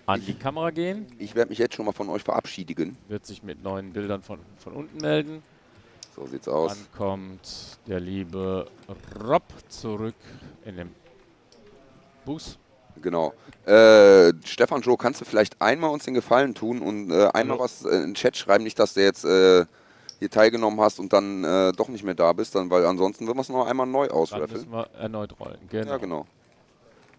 an die Kamera gehen. Ich werde mich jetzt schon mal von euch verabschiedigen. Wird sich mit neuen Bildern von unten melden. So sieht's aus. Dann kommt der liebe Rob zurück in den Bus. Genau. Stefan Joe, kannst du vielleicht einmal uns den Gefallen tun und einmal was in den Chat schreiben, nicht, dass du jetzt hier teilgenommen hast und dann doch nicht mehr da bist, weil ansonsten würden wir es noch einmal neu ausreffeln. Dann müssen wir erneut rollen, genau. Ja, genau.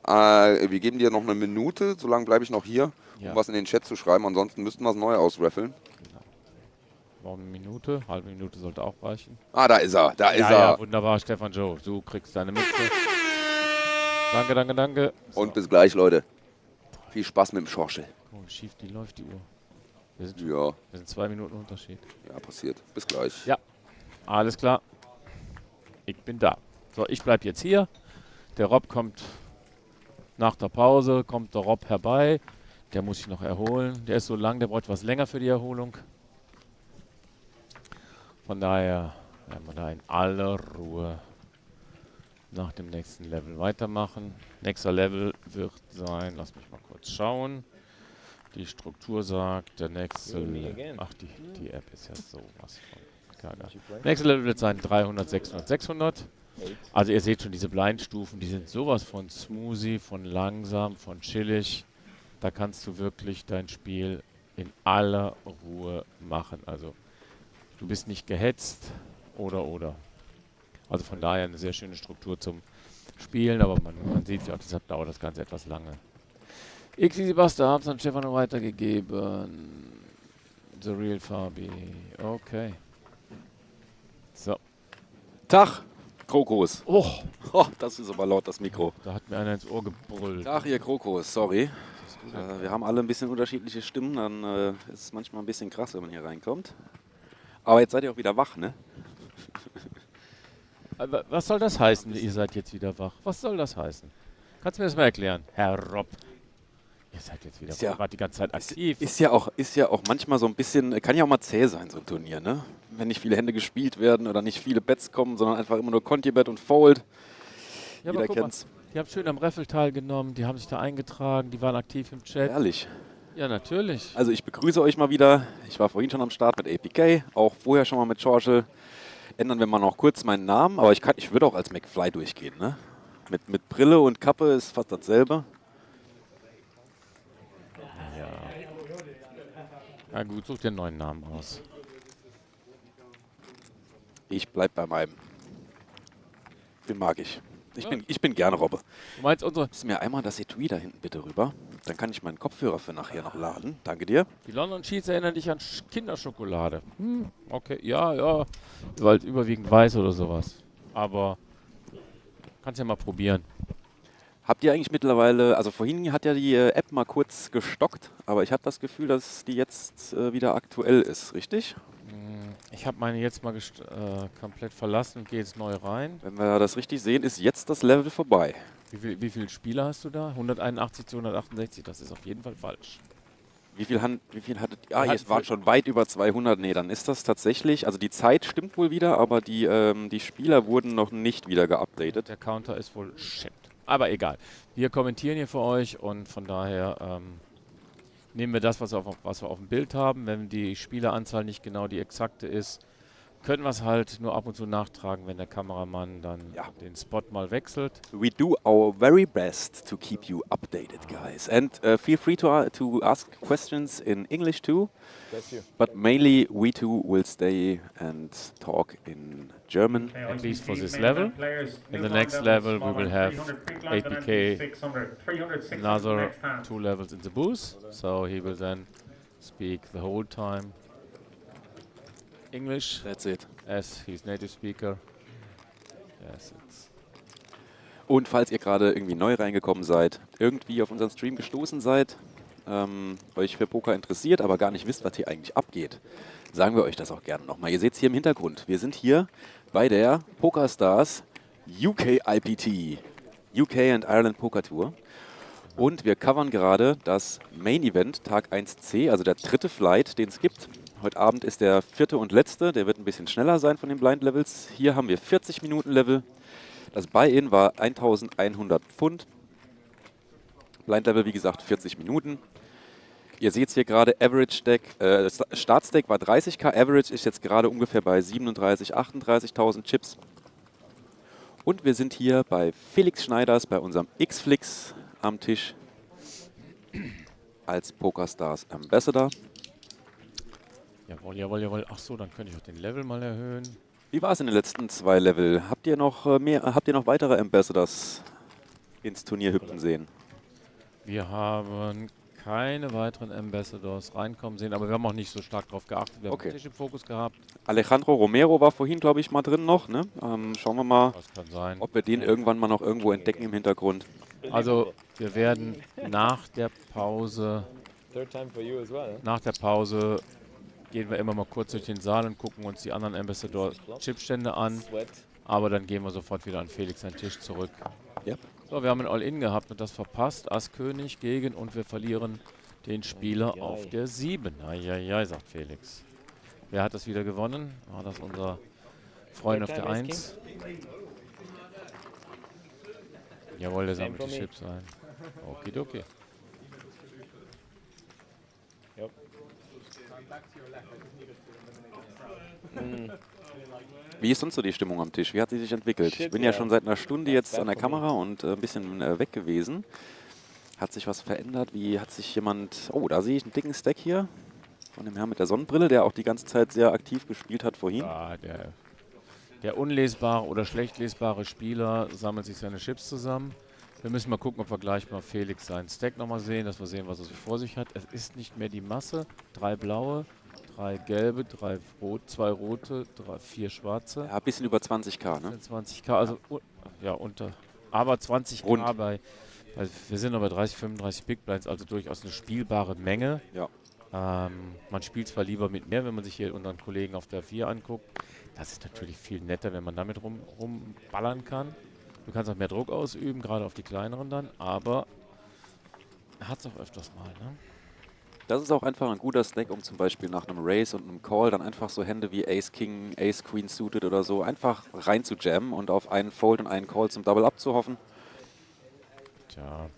Wir geben dir noch eine Minute, solange bleibe ich noch hier, um was in den Chat zu schreiben, ansonsten müssten wir es neu ausreffeln. Warum eine Minute? Halbe Minute sollte auch reichen. Ah, da ist er, da ist er. Ja, wunderbar, Stefan Joe. Du kriegst deine Mütze. Danke, danke, danke. So. Und bis gleich, Leute. Viel Spaß mit dem Schorschel. Oh, schief, die läuft die Uhr. Wir sind 2 Minuten Unterschied. Ja, passiert. Bis gleich. Ja, alles klar. Ich bin da. So, ich bleib jetzt hier. Der Rob kommt nach der Pause, kommt der Rob herbei. Der muss sich noch erholen. Der ist so lang, der braucht was länger für die Erholung. Von daher werden wir da in aller Ruhe nach dem nächsten Level weitermachen. Nächster Level wird sein, lass mich mal kurz schauen. Die Struktur sagt, der nächste... Ach, die App ist ja sowas von gaga. Nächste Level wird sein 300, 600, 600. Also ihr seht schon, diese Blindstufen, die sind sowas von smoothie, von langsam, von chillig. Da kannst du wirklich dein Spiel in aller Ruhe machen. Also du bist nicht gehetzt oder. Also von daher eine sehr schöne Struktur zum Spielen, aber man sieht ja auch, deshalb dauert das Ganze etwas lange. Xeasy Buster haben es an Stefano weitergegeben. The Real Fabi. Okay. So. Tag, Krokos. Oh, das ist aber laut, das Mikro. Da hat mir einer ins Ohr gebrüllt. Tag, ihr Krokos, sorry. Wir haben alle ein bisschen unterschiedliche Stimmen, dann ist es manchmal ein bisschen krass, wenn man hier reinkommt. Aber jetzt seid ihr auch wieder wach, ne? Was soll das heißen, ihr seid jetzt wieder wach? Was soll das heißen? Kannst du mir das mal erklären, Herr Rob? Ihr seid jetzt wieder wach, ihr wart die ganze Zeit aktiv. Ist ja auch manchmal so ein bisschen, kann ja auch mal zäh sein, so ein Turnier, ne? Wenn nicht viele Hände gespielt werden oder nicht viele Bets kommen, sondern einfach immer nur Conti-Bet und Fold. Ja, jeder aber kennt's. Mal, die haben schön am Raffle teilgenommen, die haben sich da eingetragen, die waren aktiv im Chat. Ehrlich? Ja, natürlich. Also ich begrüße euch mal wieder. Ich war vorhin schon am Start mit APK, auch vorher schon mal mit Schorschel. Ändern wir mal noch kurz meinen Namen, aber ich würde auch als McFly durchgehen, ne? Mit Brille und Kappe ist fast dasselbe. Ja. Na gut, such dir einen neuen Namen aus. Ich bleib bei meinem. Den mag ich. Ich bin gerne Robbe. Du meinst unsere... Gibst mir einmal das Etui da hinten bitte rüber. Dann kann ich meinen Kopfhörer für nachher noch laden. Danke dir. Die London Cheats erinnern dich an Kinderschokolade. Okay, ja. Weil überwiegend weiß oder sowas. Aber kannst ja mal probieren. Habt ihr eigentlich mittlerweile, also vorhin hat ja die App mal kurz gestockt, aber ich habe das Gefühl, dass die jetzt wieder aktuell ist, richtig? Ich habe meine jetzt mal komplett verlassen und gehe jetzt neu rein. Wenn wir das richtig sehen, ist jetzt das Level vorbei. Wie viele Spieler hast du da? 181 zu 168, das ist auf jeden Fall falsch. Wie viel hattet ihr? Ihr waren schon weit über 200. Nee, dann ist das tatsächlich, also die Zeit stimmt wohl wieder, aber die Spieler wurden noch nicht wieder geupdatet. Der Counter ist wohl shit. Aber egal. Wir kommentieren hier für euch und von daher nehmen wir das, was wir auf dem Bild haben. Wenn die Spieleranzahl nicht genau die exakte ist, können wir es halt nur ab und zu nachtragen, wenn der Kameramann dann den Spot mal wechselt. We do our very best to keep you updated, guys. And feel free to ask questions in English too. Bless you. But mainly we two will stay and talk in German. At least for this level. In the next level we will have APK another 2 levels in the booth. So he will then speak the whole time English. That's it. As he's native speaker. Yes, Und falls ihr gerade irgendwie neu reingekommen seid, irgendwie auf unseren Stream gestoßen seid, euch für Poker interessiert, aber gar nicht wisst, was hier eigentlich abgeht, sagen wir euch das auch gerne nochmal. Ihr seht es hier im Hintergrund. Wir sind hier bei der PokerStars UKIPT, UK and Ireland Poker Tour. Und wir covern gerade das Main Event, Tag 1C, also der 3. Flight, den es gibt. Heute Abend ist der 4. und letzte, der wird ein bisschen schneller sein von den Blind Levels. Hier haben wir 40 Minuten Level. Das Buy-In war 1100 Pfund. Blind Level, wie gesagt, 40 Minuten. Ihr seht es hier gerade, Average Deck, Startstake war 30k, Average ist jetzt gerade ungefähr bei 37.000, 38.000 Chips. Und wir sind hier bei Felix Schneiders, bei unserem X-Flix am Tisch als PokerStars Ambassador. Jawohl, jawohl, jawohl. Ach so, dann könnte ich auch den Level mal erhöhen. Wie war es in den letzten 2 Level? Habt ihr noch weitere Ambassadors ins Turnier hüpfen sehen? Wir haben keine weiteren Ambassadors reinkommen sehen, aber wir haben auch nicht so stark darauf geachtet. Wir haben den Tisch im Fokus gehabt. Alejandro Romero war vorhin, glaube ich, mal drin noch. Ne? Schauen wir mal, ob wir den irgendwann mal noch irgendwo entdecken im Hintergrund. Also wir werden nach der Pause, gehen wir immer mal kurz durch den Saal und gucken uns die anderen Ambassador-Chipstände an. Aber dann gehen wir sofort wieder an Felix seinen Tisch zurück. Yep. So, wir haben ein All-In gehabt und das verpasst. Ass König gegen und wir verlieren den Spieler auf der 7. Eieiei, sagt Felix. Wer hat das wieder gewonnen? War das unser Freund auf der 1? Jawohl, der sammelt die Chips ein. Okidoki. Wie ist sonst so die Stimmung am Tisch? Wie hat sie sich entwickelt? Ich bin ja schon seit einer Stunde jetzt an der Kamera und ein bisschen weg gewesen. Hat sich was verändert? Wie hat sich jemand... Oh, da sehe ich einen dicken Stack hier von dem Herrn mit der Sonnenbrille, der auch die ganze Zeit sehr aktiv gespielt hat vorhin. Ja, der unlesbare oder schlecht lesbare Spieler sammelt sich seine Chips zusammen. Wir müssen mal gucken, ob wir gleich mal Felix seinen Stack nochmal sehen, dass wir sehen, was er so vor sich hat. Es ist nicht mehr die Masse. 3 blaue, 3 gelbe, 2 rote, 4 schwarze. Ja, ein bisschen über 20k, ne? 20k, also ja, aber 20k bei wir sind noch bei 30, 35 Big Blinds, also durchaus eine spielbare Menge. Ja. Man spielt zwar lieber mit mehr, wenn man sich hier unseren Kollegen auf der 4 anguckt. Das ist natürlich viel netter, wenn man damit rumballern kann. Du kannst auch mehr Druck ausüben, gerade auf die kleineren dann, aber hat es auch öfters mal, ne? Das ist auch einfach ein guter Stack, um zum Beispiel nach einem Race und einem Call dann einfach so Hände wie Ace King, Ace Queen suited oder so einfach rein zu jammen und auf einen Fold und einen Call zum Double Up zu hoffen. Tja.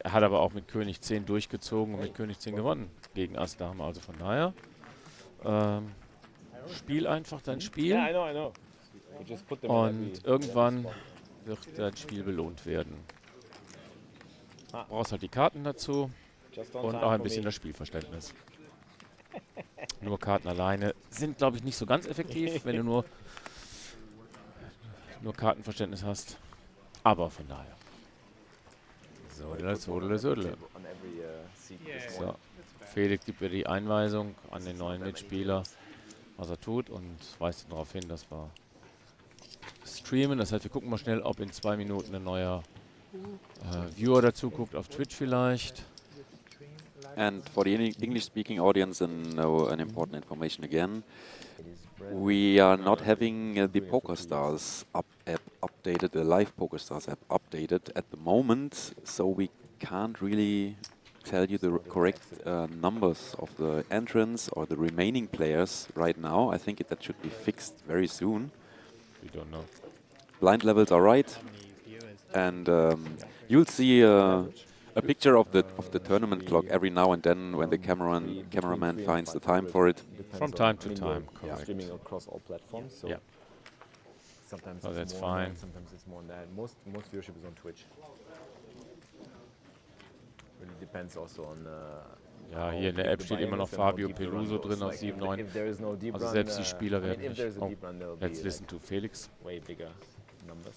Er hat aber auch mit König 10 durchgezogen und mit König 10 gewonnen gegen Ass Dame, also von daher spiel einfach dein Spiel. Yeah, I know. Und irgendwann wird dein Spiel belohnt werden. Du brauchst halt die Karten dazu und auch ein bisschen das Spielverständnis. Nur Karten alleine sind, glaube ich, nicht so ganz effektiv, wenn du nur Kartenverständnis hast. Aber von daher. Södle. So. Felix gibt mir die Einweisung an den neuen Mitspieler, was er tut, und weist darauf hin, dass wir streamen. Das heißt, wir gucken mal schnell, ob in 2 Minuten ein neuer Viewer dazu guckt, auf Twitch vielleicht. And for the English-speaking audience, an important information again. We are not having the PokerStars app updated, the live PokerStars app updated at the moment, so we can't really tell you the correct numbers of the entrants or the remaining players right now. I think that should be fixed very soon. We don't know. Blind levels are right, and you'll see a picture of the tournament clock every now and then when the cameraman finds the time for it. From time to time, correct. Streaming across all platforms. So yeah. Sometimes so it's that's more fine. on that, sometimes it's more on that. Most viewership is on Twitch. Really depends also on. Ja, hier in der App steht immer noch Fabio Peluso drin auf 7-9. Also selbst die Spieler werden nicht. Oh, let's listen to Felix. Way bigger numbers.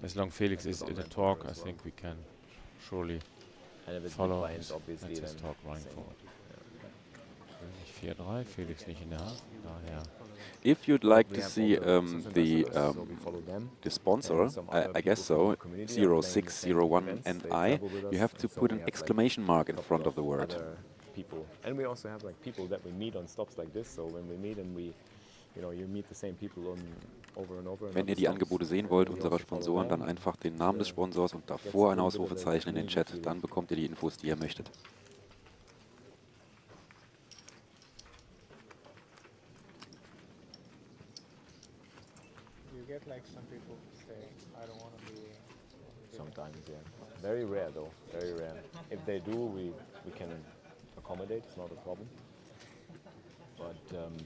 As long Felix is in the talk, I think we can surely follow his talk running forward. 4-3, Felix nicht in der Hand. Daher. If you'd like to see the sponsor, I guess so, 0601 and I, you have to put an exclamation mark in front of the word. People. And we also have like people that we meet on stops like this. So when we meet and you meet the same people over and over. Wenn ihr die Angebote sehen wollt, unserer Sponsoren, dann einfach den Namen des Sponsors und davor ein Ausrufezeichen in den Chat. Dann bekommt ihr die Infos, die ihr möchtet. You get like some people say, I don't want to be. Sometimes, yeah. Very rare though. Very rare. If they do, we can accommodate. It's not a problem. But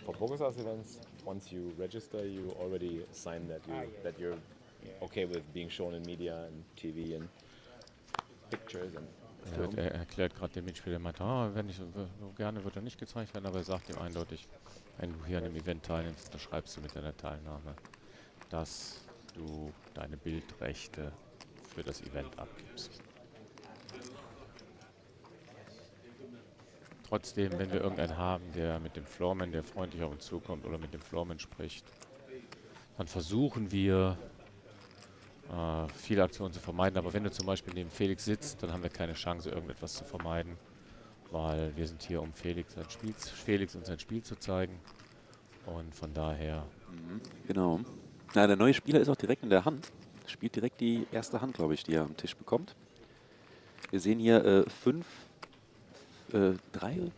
for PokerStars events, once you register, you already sign that you're okay with being shown in media and TV and pictures and. Ja, er erklärt gerade dem Mitspieler, er meint, wenn ich so gerne wird er nicht gezeigt werden, aber er sagt ihm eindeutig, wenn du hier an dem Event teilnimmst, da schreibst du mit deiner Teilnahme, dass du deine Bildrechte für das Event abgibst. Trotzdem, wenn wir irgendeinen haben, der mit dem Floorman, der freundlich auf uns zukommt oder mit dem Floorman spricht, dann versuchen wir, viele Aktionen zu vermeiden. Aber wenn du zum Beispiel neben Felix sitzt, dann haben wir keine Chance, irgendetwas zu vermeiden, weil wir sind hier, um Felix und sein Spiel zu zeigen. Und von daher... Genau. Na, der neue Spieler ist auch direkt in der Hand. Spielt direkt die erste Hand, glaube ich, die er am Tisch bekommt. Wir sehen hier 5, 3.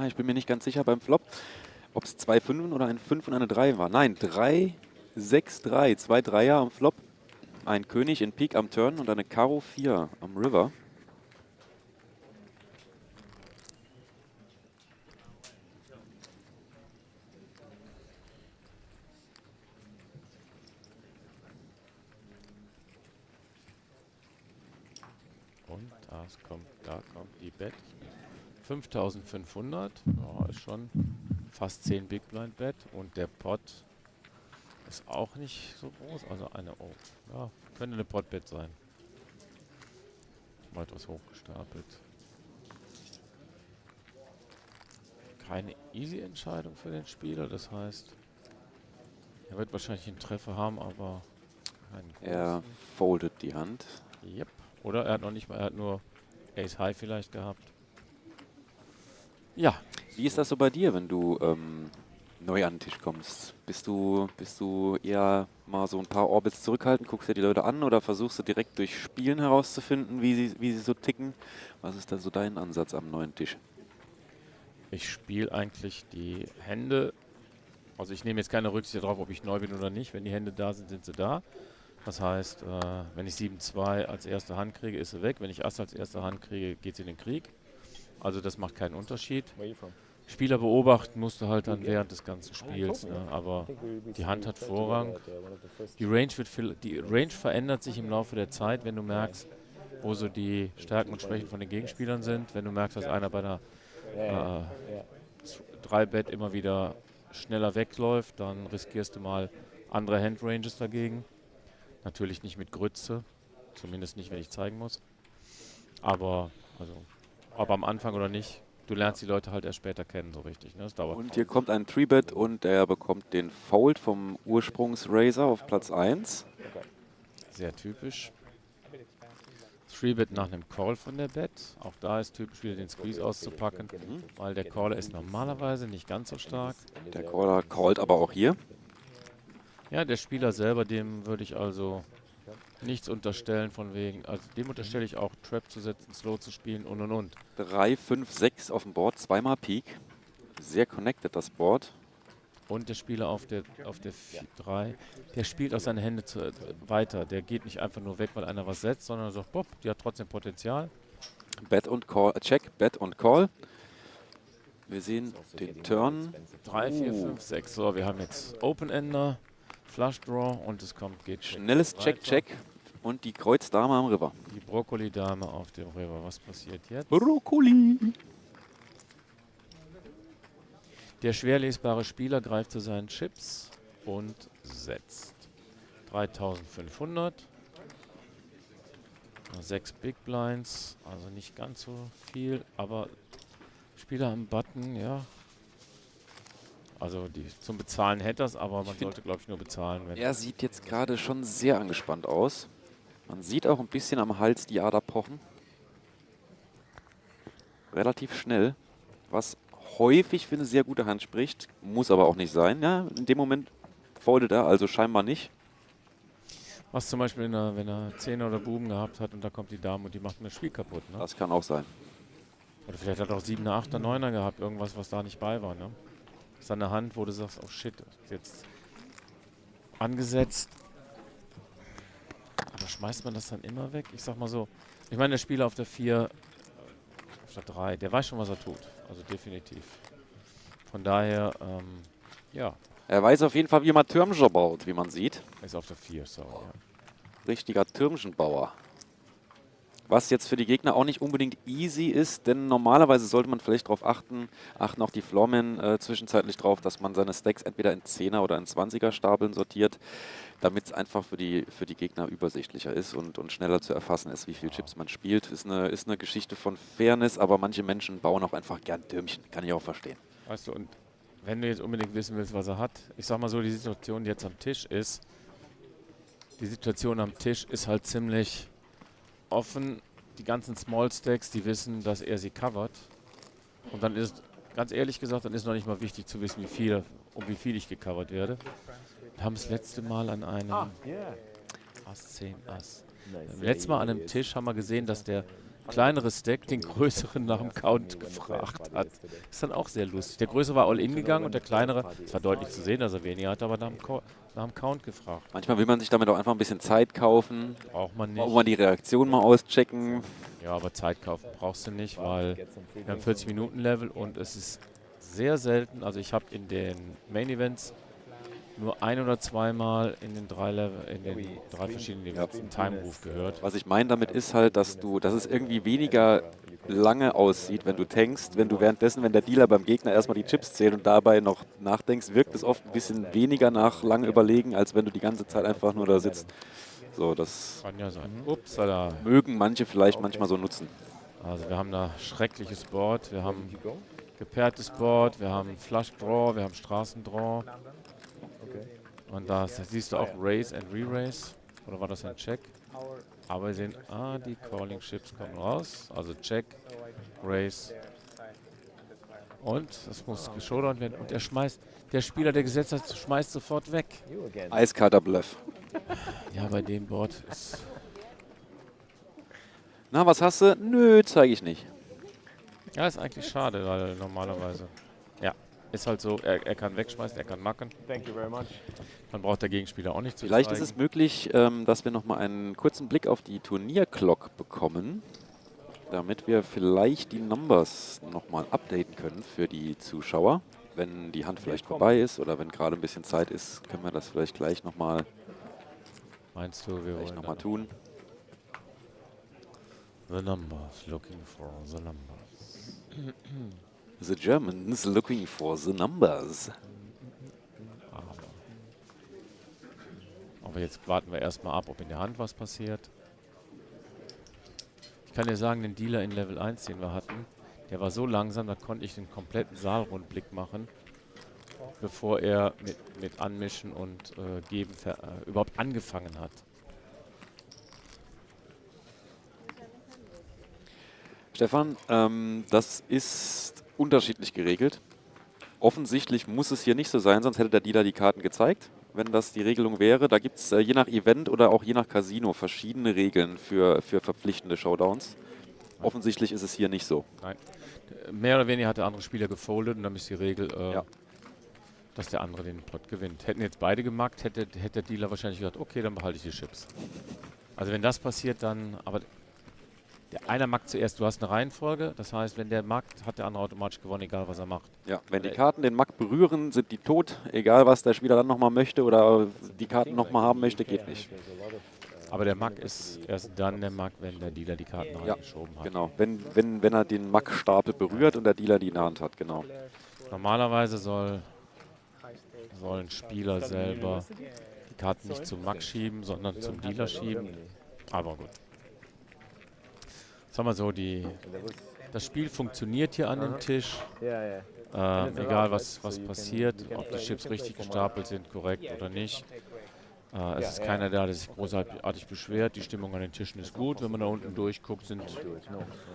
Ich bin mir nicht ganz sicher beim Flop, ob es 2 Fünfen oder ein 5 und eine 3 war. Nein, 3, 6, 3. 2 Dreier am Flop. Ein König in Pik am Turn und eine Karo 4 am River. Und da kommt die Bet. 5500, ja, ist schon fast 10 Big Blind Bet und der Pot ist auch nicht so groß, also ja, könnte eine Pot Bet sein. Mal etwas hochgestapelt. Keine easy Entscheidung für den Spieler, das heißt, er wird wahrscheinlich einen Treffer haben, aber keinen großen. Er foldet die Hand. Yep. Oder er hat noch nicht mal, er hat nur Ace High vielleicht gehabt. Ja. Wie ist das so bei dir, wenn du neu an den Tisch kommst? Bist du eher mal so ein paar Orbits zurückhalten, guckst dir die Leute an oder versuchst du direkt durch Spielen herauszufinden, wie sie so ticken? Was ist da so dein Ansatz am neuen Tisch? Ich spiele eigentlich die Hände, also ich nehme jetzt keine Rücksicht darauf, ob ich neu bin oder nicht. Wenn die Hände da sind, sind sie da. Das heißt, wenn ich 7-2 als erste Hand kriege, ist sie weg. Wenn ich Ass als erste Hand kriege, geht sie in den Krieg. Also das macht keinen Unterschied. Spieler beobachten musst du halt dann während des ganzen Spiels, ne? Aber die Hand hat Vorrang. Die Range verändert sich im Laufe der Zeit, wenn du merkst, wo so die Stärken und Schwächen von den Gegenspielern sind. Wenn du merkst, dass einer bei einer 3-Bet immer wieder schneller wegläuft, dann riskierst du mal andere Handranges dagegen. Natürlich nicht mit Grütze, zumindest nicht, wenn ich zeigen muss. Aber, also, ob am Anfang oder nicht, du lernst die Leute halt erst später kennen, so richtig. Ne? Das dauert. Und hier kommt ein 3-Bet und er bekommt den Fold vom Ursprungs-Razor auf Platz 1. Sehr typisch. 3-Bet nach einem Call von der Bet. Auch da ist typisch, wieder den Squeeze auszupacken, weil der Caller ist normalerweise nicht ganz so stark. Der Caller callt aber auch hier. Ja, der Spieler selber, dem würde ich also nichts unterstellen von wegen, also dem unterstelle ich auch Trap zu setzen, Slow zu spielen und. 3, 5, 6 auf dem Board, zweimal Peak. Sehr connected das Board. Und der Spieler auf der 3, der spielt auch seine Hände weiter. Der geht nicht einfach nur weg, weil einer was setzt, sondern sagt, bopp, die hat trotzdem Potenzial. Bet und Call, Check, Bet und Call. Wir sehen den Turn. 3, 4, 5, 6. So, wir haben jetzt Open-Ender, Flush Draw und es geht schnelles Check, Check und die Kreuzdame am River. Die Brokkoli-Dame auf dem River. Was passiert jetzt? Brokkoli! Der schwer lesbare Spieler greift zu seinen Chips und setzt. 3500. 6 Big Blinds, also nicht ganz so viel, aber Spieler am Button, ja. Also zum Bezahlen hätte das, aber man sollte, glaube ich, nur bezahlen. Wenn Er sieht jetzt gerade schon sehr angespannt aus. Man sieht auch ein bisschen am Hals die Ader pochen. Relativ schnell, was häufig für eine sehr gute Hand spricht, muss aber auch nicht sein. Ja, in dem Moment foldet er, also scheinbar nicht. Was zum Beispiel, wenn er 10 oder Buben gehabt hat und da kommt die Dame und die macht mir das Spiel kaputt. Ne? Das kann auch sein. Oder vielleicht hat er auch 7er, 8er, 9er gehabt, irgendwas, was da nicht bei war. Ne? Das ist eine Hand, wo du sagst, oh shit, jetzt angesetzt. Aber schmeißt man das dann immer weg? Ich sag mal so, ich meine, der Spieler auf der 4, auf der 3, der weiß schon, was er tut. Also definitiv. Von daher, ja. Er weiß auf jeden Fall, wie man Türmchen baut, wie man sieht. Er ist auf der 4, so, ja. Richtiger Türmchenbauer. Was jetzt für die Gegner auch nicht unbedingt easy ist, denn normalerweise sollte man vielleicht darauf achten auch die Floormen zwischenzeitlich drauf, dass man seine Stacks entweder in 10er oder in 20er Stapeln sortiert, damit es einfach für die Gegner übersichtlicher ist und schneller zu erfassen ist, wie viele Chips man spielt. Ist eine Geschichte von Fairness, aber manche Menschen bauen auch einfach gern Türmchen, kann ich auch verstehen. Weißt du, und wenn du jetzt unbedingt wissen willst, was er hat, ich sag mal so, die Situation, die jetzt am Tisch ist, halt ziemlich offen. Die ganzen Small Stacks, die wissen, dass er sie covert. Und dann ist, ganz ehrlich gesagt, dann ist noch nicht mal wichtig zu wissen, wie viel ich gecovert werde. Wir haben das letzte Mal an einem Ass 10 Ass. Letztes Mal an einem Tisch haben wir gesehen, dass der kleinere Stack den größeren nach dem Count gefragt hat. Ist dann auch sehr lustig. Der größere war all in gegangen und der kleinere, es war deutlich zu sehen, dass er weniger hat, aber nach dem Count gefragt. Manchmal will man sich damit auch einfach ein bisschen Zeit kaufen. Braucht man nicht. Auch mal die Reaktion mal auschecken. Ja, aber Zeit kaufen brauchst du nicht, weil wir haben 40-Minuten-Level und es ist sehr selten, also ich habe in den Main-Events nur ein- oder zweimal in den drei verschiedenen Events einen Time-Ruf gehört. Was ich meine damit ist halt, dass es irgendwie weniger lange aussieht, wenn du tankst, wenn der Dealer beim Gegner erstmal die Chips zählt und dabei noch nachdenkst, wirkt es oft ein bisschen weniger nach lang überlegen, als wenn du die ganze Zeit einfach nur da sitzt. So, das kann ja sein. Upsala. Mögen manche vielleicht manchmal so nutzen. Also wir haben da schreckliches Board, wir haben gepairtes Board, wir haben Flush Draw, wir haben Straßendraw. Und da siehst du auch Raise and Re-Raise. Oder war das ein Check? Aber wir sehen, die Calling Chips kommen raus. Also Check, Raise. Und das muss geshowdownt werden. Und der Spieler, der gesetzt hat, schmeißt sofort weg. Eiskalter Bluff. Ja, bei dem Board ist... Na, was hast du? Nö, zeige ich nicht. Ja, ist eigentlich schade, weil normalerweise... Ja, ist halt so, er kann wegschmeißen, er kann macken. Dann braucht der Gegenspieler auch nicht zu Vielleicht zeigen. ist es möglich, dass wir nochmal einen kurzen Blick auf die Turnierclock bekommen, damit wir vielleicht die Numbers nochmal updaten können für die Zuschauer. Wenn die Hand vielleicht vorbei ist oder wenn gerade ein bisschen Zeit ist, können wir das vielleicht gleich nochmal tun. The numbers, looking for the numbers. The Germans looking for the numbers. Aber jetzt warten wir erstmal ab, ob in der Hand was passiert. Ich kann dir sagen, den Dealer in Level 1, den wir hatten, der war so langsam, da konnte ich den kompletten Saalrundblick machen, bevor er mit Anmischen und Geben überhaupt angefangen hat. Stefan, das ist unterschiedlich geregelt. Offensichtlich muss es hier nicht so sein, sonst hätte der Dealer die Karten gezeigt. Wenn das die Regelung wäre, da gibt es je nach Event oder auch je nach Casino verschiedene Regeln für verpflichtende Showdowns. Offensichtlich ist es hier nicht so. Nein. Mehr oder weniger hat der andere Spieler gefoldet und dann ist die Regel, dass der andere den Pot gewinnt. Hätten jetzt beide gemackt, hätte der Dealer wahrscheinlich gesagt, okay, dann behalte ich die Chips. Also wenn das passiert, dann, aber der einer mackt zuerst, du hast eine Reihenfolge, das heißt, wenn der mackt, hat der andere automatisch gewonnen, egal was er macht. Ja, wenn die Karten den Mack berühren, sind die tot, egal was der Spieler dann nochmal möchte oder die Karten nochmal haben möchte, geht nicht. Aber der Mack ist erst dann der Mack, wenn der Dealer die Karten reingeschoben hat. Genau, wenn er den Mack-Stapel berührt und der Dealer die in der Hand hat, genau. Normalerweise soll ein Spieler selber die Karten nicht zum Mack schieben, sondern zum Dealer schieben. Aber gut. Sagen wir so, das Spiel funktioniert hier an dem Tisch. Egal was passiert, ob die Chips richtig gestapelt sind, korrekt oder nicht. Es ist keiner da, der sich großartig beschwert. Die Stimmung an den Tischen ist gut. Wenn man da unten durchguckt, sind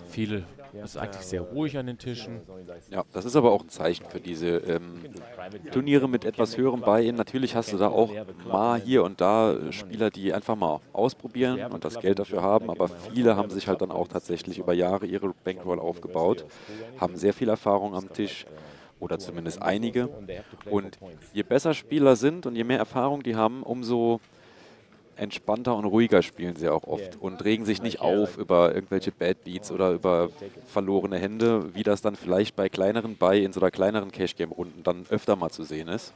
viele, es ist eigentlich sehr ruhig an den Tischen. Ja, das ist aber auch ein Zeichen für diese Turniere mit etwas höherem Buy-in. Natürlich hast du da auch mal hier und da Spieler, die einfach mal ausprobieren und das Geld dafür haben, aber viele haben sich halt dann auch tatsächlich über Jahre ihre Bankroll aufgebaut, haben sehr viel Erfahrung am Tisch. Oder zumindest einige. Und je besser Spieler sind und je mehr Erfahrung die haben, umso entspannter und ruhiger spielen sie auch oft und regen sich nicht auf über irgendwelche Bad Beats oder über verlorene Hände, wie das dann vielleicht bei kleineren in so einer kleineren Cash-Game-Runden dann öfter mal zu sehen ist.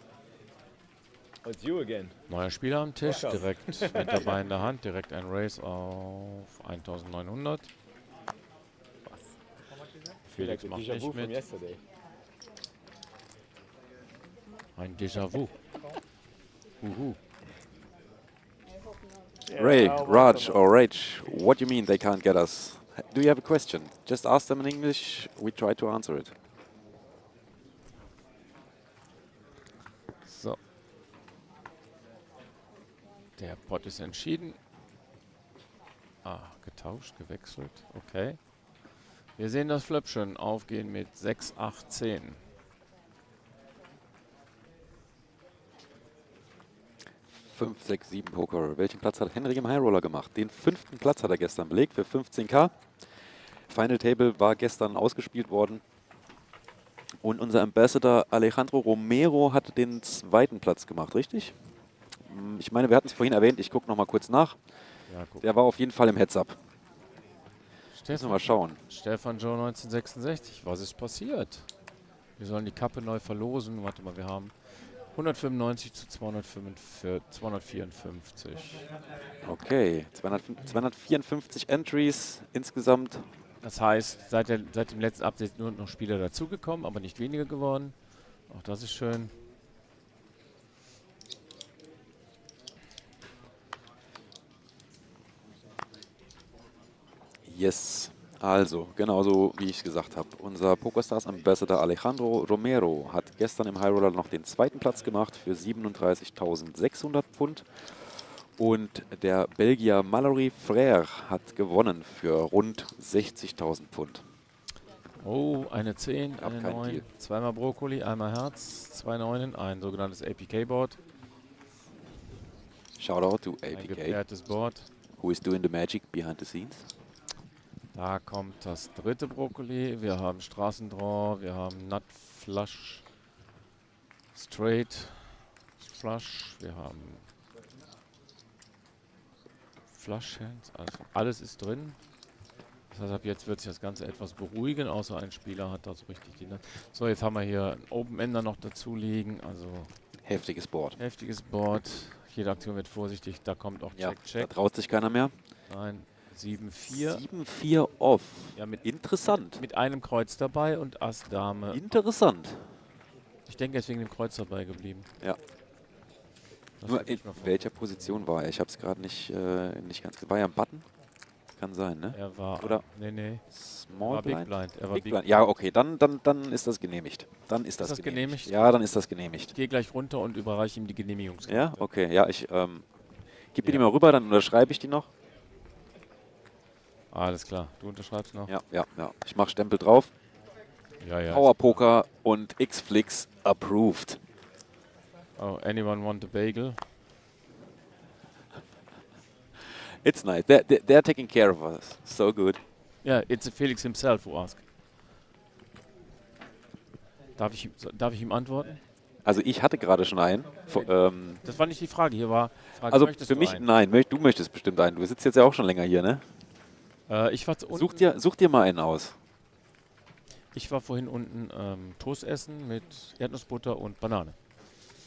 Neuer Spieler am Tisch, direkt mit dabei in der Hand, direkt ein Race auf 1900. Felix macht nicht mit. Ein Déjà-vu. Ray, Raj or Rage, what do you mean they can't get us? Do you have a question? Just ask them in English, we try to answer it. So. Der Pot ist entschieden. Getauscht, gewechselt. Okay. Wir sehen das Flöpchen aufgehen mit 6, 8, 10. 5, 6, 7 Poker. Welchen Platz hat Henrik im High Roller gemacht? Den 5. Platz hat er gestern belegt für 15.000. Final Table war gestern ausgespielt worden. Und unser Ambassador Alejandro Romero hat den 2. Platz gemacht, richtig? Ich meine, wir hatten es vorhin erwähnt, ich gucke noch mal kurz nach. Ja, guck. Der war auf jeden Fall im Heads-Up. Müssen wir mal schauen. Stefan Joe 1966, was ist passiert? Wir sollen die Kappe neu verlosen. Warte mal, wir haben 195 zu 254. Okay, 254 Entries insgesamt. Das heißt, seit dem letzten Update nur noch Spieler dazugekommen, aber nicht weniger geworden. Auch das ist schön. Yes, also genauso wie ich es gesagt habe. Unser PokerStars Ambassador Alejandro Romero hat gestern im High Roller noch den 2. Platz gemacht für 37.600 Pfund. Und der Belgier Mallory Frère hat gewonnen für rund 60.000 Pfund. Oh, eine 10, eine kein 9, Deal. zweimal Brokkoli, einmal Herz, 2 Neunen, ein sogenanntes APK-Board. Shoutout to Ein APK, gepairtes Board. who is doing the magic behind the scenes. Da kommt das 3. Brokkoli. Wir haben Straßendraw, wir haben Nut Flush, Straight Flush, wir haben Flush Hands, also alles ist drin. Das heißt, ab jetzt wird sich das Ganze etwas beruhigen, außer ein Spieler hat das richtig die Nut. So, jetzt haben wir hier einen Open Ender noch dazu liegen, also heftiges Board. Heftiges Board. Jede Aktion wird vorsichtig, da kommt auch Ja, Check, Check. da traut sich keiner mehr. Nein. 7-4. 7-4 off. Ja, Interessant. Mit einem Kreuz dabei und Ass, Dame. Interessant. Ich denke, er ist wegen dem Kreuz dabei geblieben. Ja. Nur in welcher Position war er? Ich habe es gerade nicht ganz... War er am Button? Kann sein, ne? Er war... Oder Nee. Small Er war Big Blind? Blind. Er war Big Big Blind. Ja, okay, dann ist das genehmigt. Dann ist das genehmigt. Ja, dann ist das genehmigt. Ich gehe gleich runter und überreiche ihm die Genehmigungskarte. Ja, okay. Ja, ich gebe dir die mal rüber, dann unterschreibe ich die noch. Alles klar, du unterschreibst noch? Ja. Ich mache Stempel drauf. Ja. Power Poker und X-Flix approved. Oh, anyone want a bagel? It's nice. They're taking care of us. So good. Yeah, it's Felix himself who asked. Darf ich ihm antworten? Also ich hatte gerade schon einen. Das war nicht die Frage. Hier war Frage, also möchtest für du mich, einen? nein, du möchtest bestimmt einen. Du sitzt jetzt ja auch schon länger hier, ne? Ich war Such dir mal einen aus. Ich war vorhin unten Toast essen mit Erdnussbutter und Banane.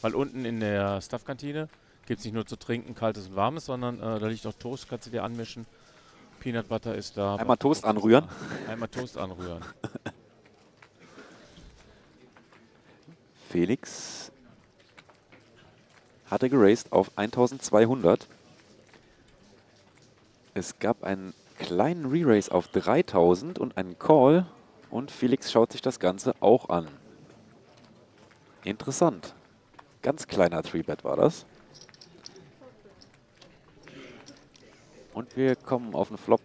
Weil unten in der Stuff-Kantine gibt es nicht nur zu trinken, kaltes und warmes, sondern da liegt auch Toast, kannst du dir anmischen. Peanut Butter ist da. Einmal Toast anrühren. Einmal Toast anrühren. Felix hatte geraced auf 1200. Es gab einen kleinen Re-Race auf 3000 und einen Call. Und Felix schaut sich das Ganze auch an. Interessant. Ganz kleiner 3-Bet war das. Und wir kommen auf einen Flop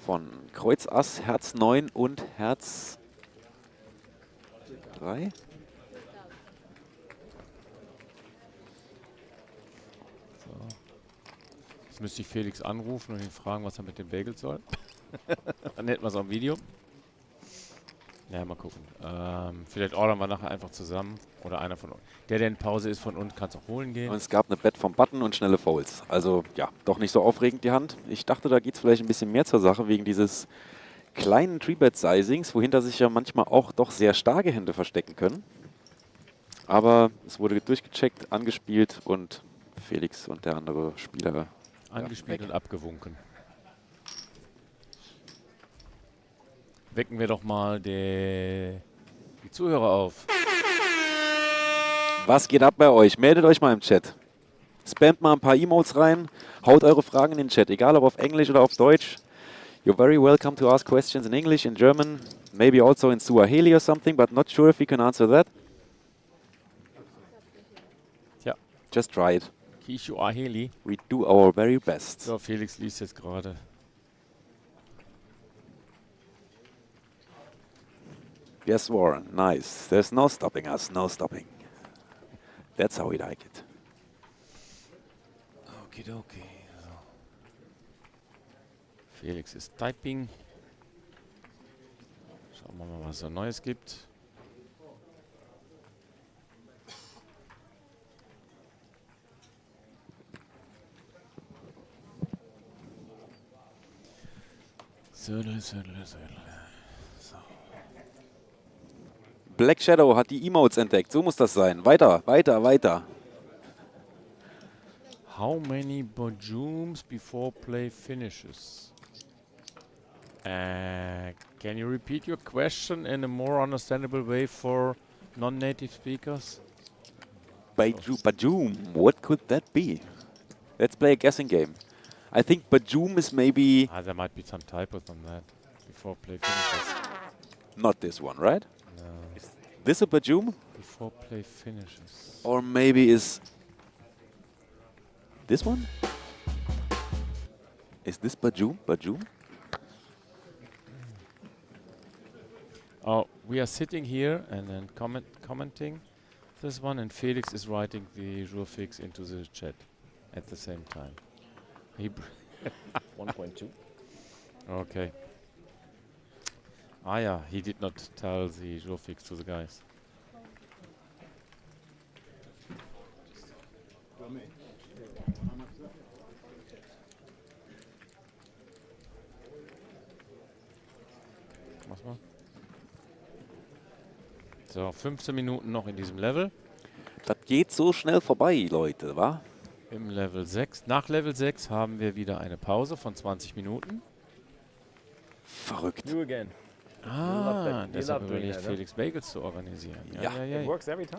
von Kreuz Ass, Herz 9 und Herz 3. Jetzt müsste ich Felix anrufen und ihn fragen, was er mit dem Bagel soll. Dann hätten wir es am Video. Ja, mal gucken. Vielleicht ordern wir nachher einfach zusammen. Oder einer von uns. Der in Pause ist von uns, kann es auch holen gehen. Und es gab eine Bet vom Button und schnelle Folds. Also ja, doch nicht so aufregend die Hand. Ich dachte, da geht es vielleicht ein bisschen mehr zur Sache wegen dieses kleinen 3-Bet-Sizings, wohinter sich ja manchmal auch doch sehr starke Hände verstecken können. Aber es wurde durchgecheckt, angespielt und Felix und der andere Spieler angespielt und abgewunken. Wecken wir doch mal die Zuhörer auf. Was geht ab bei euch? Meldet euch mal im Chat. Spamt mal ein paar Emotes rein. Haut eure Fragen in den Chat. Egal ob auf Englisch oder auf Deutsch. You're very welcome to ask questions in English, in German, maybe also in Swahili or something, but not sure if we can answer that. Ja. Just try it. Kiswahili. We do our very best. So, Felix liest jetzt gerade. Yes, Warren. Nice. There's no stopping us. No stopping. That's how we like it. Okidoki. So. Felix ist Typing. Schauen wir mal, was es Neues gibt. Södel. So. Black Shadow hat die Emotes entdeckt. So muss das sein. Weiter, weiter, weiter. How many bojooms before play finishes? Can you repeat your question in a more understandable way for non-native speakers? Bajoom. What could that be? Let's play a guessing game. I think Bajoom is maybe... There might be some typos on that. Before play finishes. Not this one, right? No. Is this a Bajoom? Before play finishes. Or maybe is... This one? Is this Bajoom? Bajoom? Oh, we are sitting here and then commenting this one, and Felix is writing the jour fix into the chat at the same time. 1.2. Okay. Ah yeah, he did not tell the jour fix to the guys. Mach mal. So, 15 Minuten noch in diesem Level. Das geht so schnell vorbei, Leute, wa? Im Level 6. Nach Level 6 haben wir wieder eine Pause von 20 Minuten. Verrückt. You again. Deshalb überlegt Felix Bagels zu organisieren. Ja.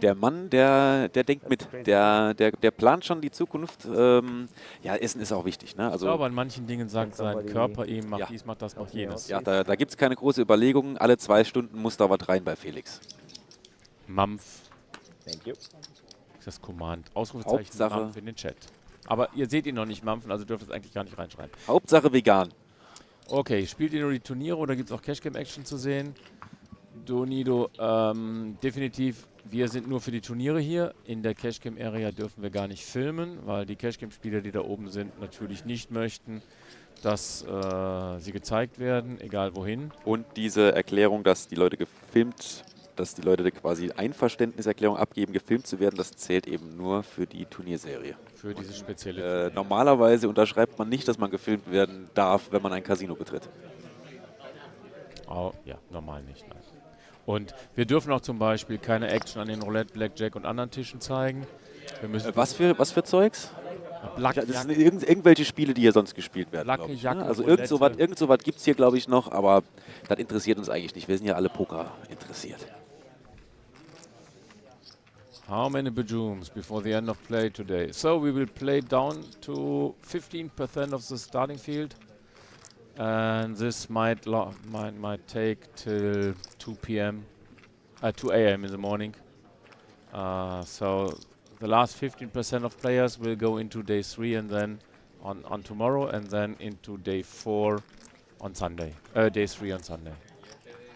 Der Mann, der denkt mit, der plant schon die Zukunft. Ja, Essen ist auch wichtig. Ne? Also ich glaube, an manchen Dingen sagt sein Körper ihm, mach dies, mach das, mach jenes. Ja, da gibt es keine große Überlegung. Alle 2 Stunden muss da was rein bei Felix. Mampf. Thank you. Das Command. Ausrufezeichen Hauptsache Mampf in den Chat. Aber ihr seht ihn noch nicht mampfen, also dürft ihr es eigentlich gar nicht reinschreiben. Hauptsache vegan. Okay, spielt ihr nur die Turniere oder gibt es auch Cashgame-Action zu sehen? Donido, definitiv, wir sind nur für die Turniere hier. In der Cashgame-Area dürfen wir gar nicht filmen, weil die Cashgame-Spieler, die da oben sind, natürlich nicht möchten, dass sie gezeigt werden, egal wohin. Und diese Erklärung, dass die Leute gefilmt dass die Leute da quasi Einverständniserklärung abgeben, gefilmt zu werden, das zählt eben nur für die Turnierserie. Für diese spezielle Normalerweise unterschreibt man nicht, dass man gefilmt werden darf, wenn man ein Casino betritt. Oh, ja, normal nicht, nein. Und wir dürfen auch zum Beispiel keine Action an den Roulette, Blackjack und anderen Tischen zeigen. Wir müssen Was für Zeugs? Black, das sind irgendwelche Spiele, die hier sonst gespielt werden. Lacke, Jacke, ne? Also Roulette. irgend so was gibt es hier, glaube ich, noch, aber das interessiert uns eigentlich nicht. Wir sind ja alle Poker interessiert. How many bejooms before the end of play today? So we will play down to 15% of the starting field. And this might take till 2 p.m. 2 a.m. in the morning. So the last 15% of players will go into day 3 and then on tomorrow, and then into day 4 on Sunday. Day 3 on Sunday.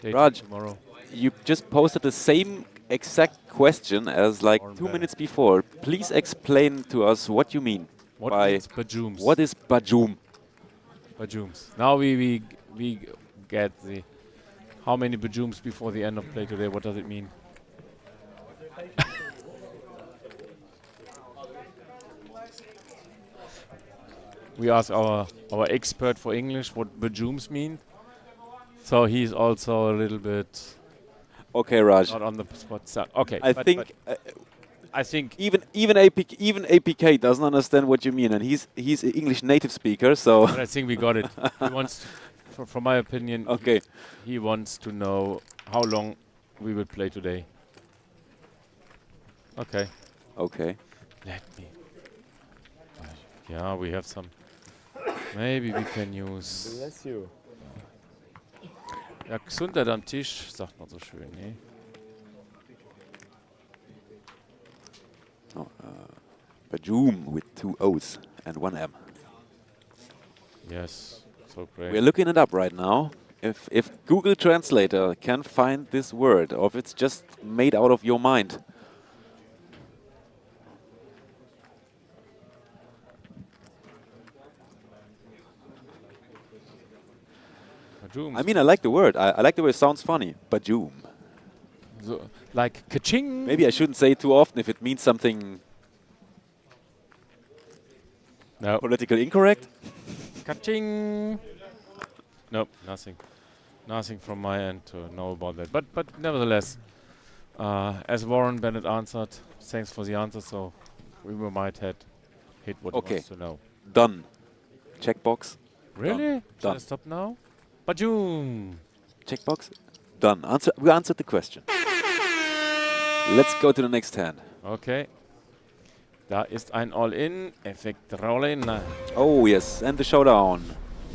Day Raj, 2 tomorrow. You just posted the same exact question as like 2 minutes before. Please explain to us what you mean by bajooms. What is bajoom? Bajooms. Now we get the how many bajooms before the end of play today. What does it mean? We asked our expert for English what bajooms mean. So he's also a little bit okay, Raj. Not on the spot. So, okay, I think even APK doesn't understand what you mean, and he's an English native speaker. So but I think we got it. He wants, from my opinion, okay. He wants to know how long we will play today. Okay. Okay. Let me. Yeah, we have some. Maybe we can use. Bless you. Ja, Gesundheit am Tisch, sagt man so schön, ne? Bajoom with 2 O's and 1 M. Yes, so great. We're looking it up right now. If Google Translator can find this word, or if it's just made out of your mind. I mean, I like the word. I like the way it sounds funny. Bajoom. So, like ka-ching. Maybe I shouldn't say it too often if it means something politically incorrect. Ka-ching. Nope, nothing. Nothing from my end to know about that. But nevertheless, as Warren Bennett answered, thanks for the answer. So we might hit what he wants to know. Done. Checkbox. Really? Done. Should I stop now? Bajoom. Checkbox. Done. We answered the question. Let's go to the next hand. Okay. Da ist ein All-In. Effekt Rollen. Oh yes, and the showdown.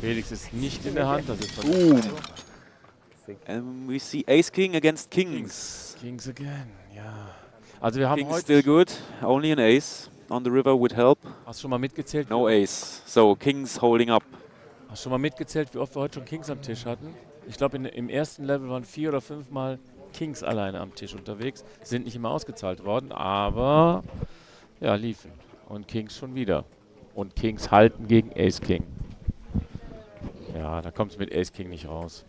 Felix ist nicht in der Hand. Das ist Boom. And we see Ace King against Kings. Kings again, ja. Also wir haben Kings heute still good. Only an Ace on the river would help. Hast du schon mal mitgezählt? No Ace. So Kings holding up. Hast du schon mal mitgezählt, wie oft wir heute schon Kings am Tisch hatten? Ich glaube, im ersten Level waren 4 oder 5 Mal Kings alleine am Tisch unterwegs. Sind nicht immer ausgezahlt worden, aber ja, liefen. Und Kings schon wieder. Und Kings halten gegen Ace King. Ja, da kommt es mit Ace King nicht raus.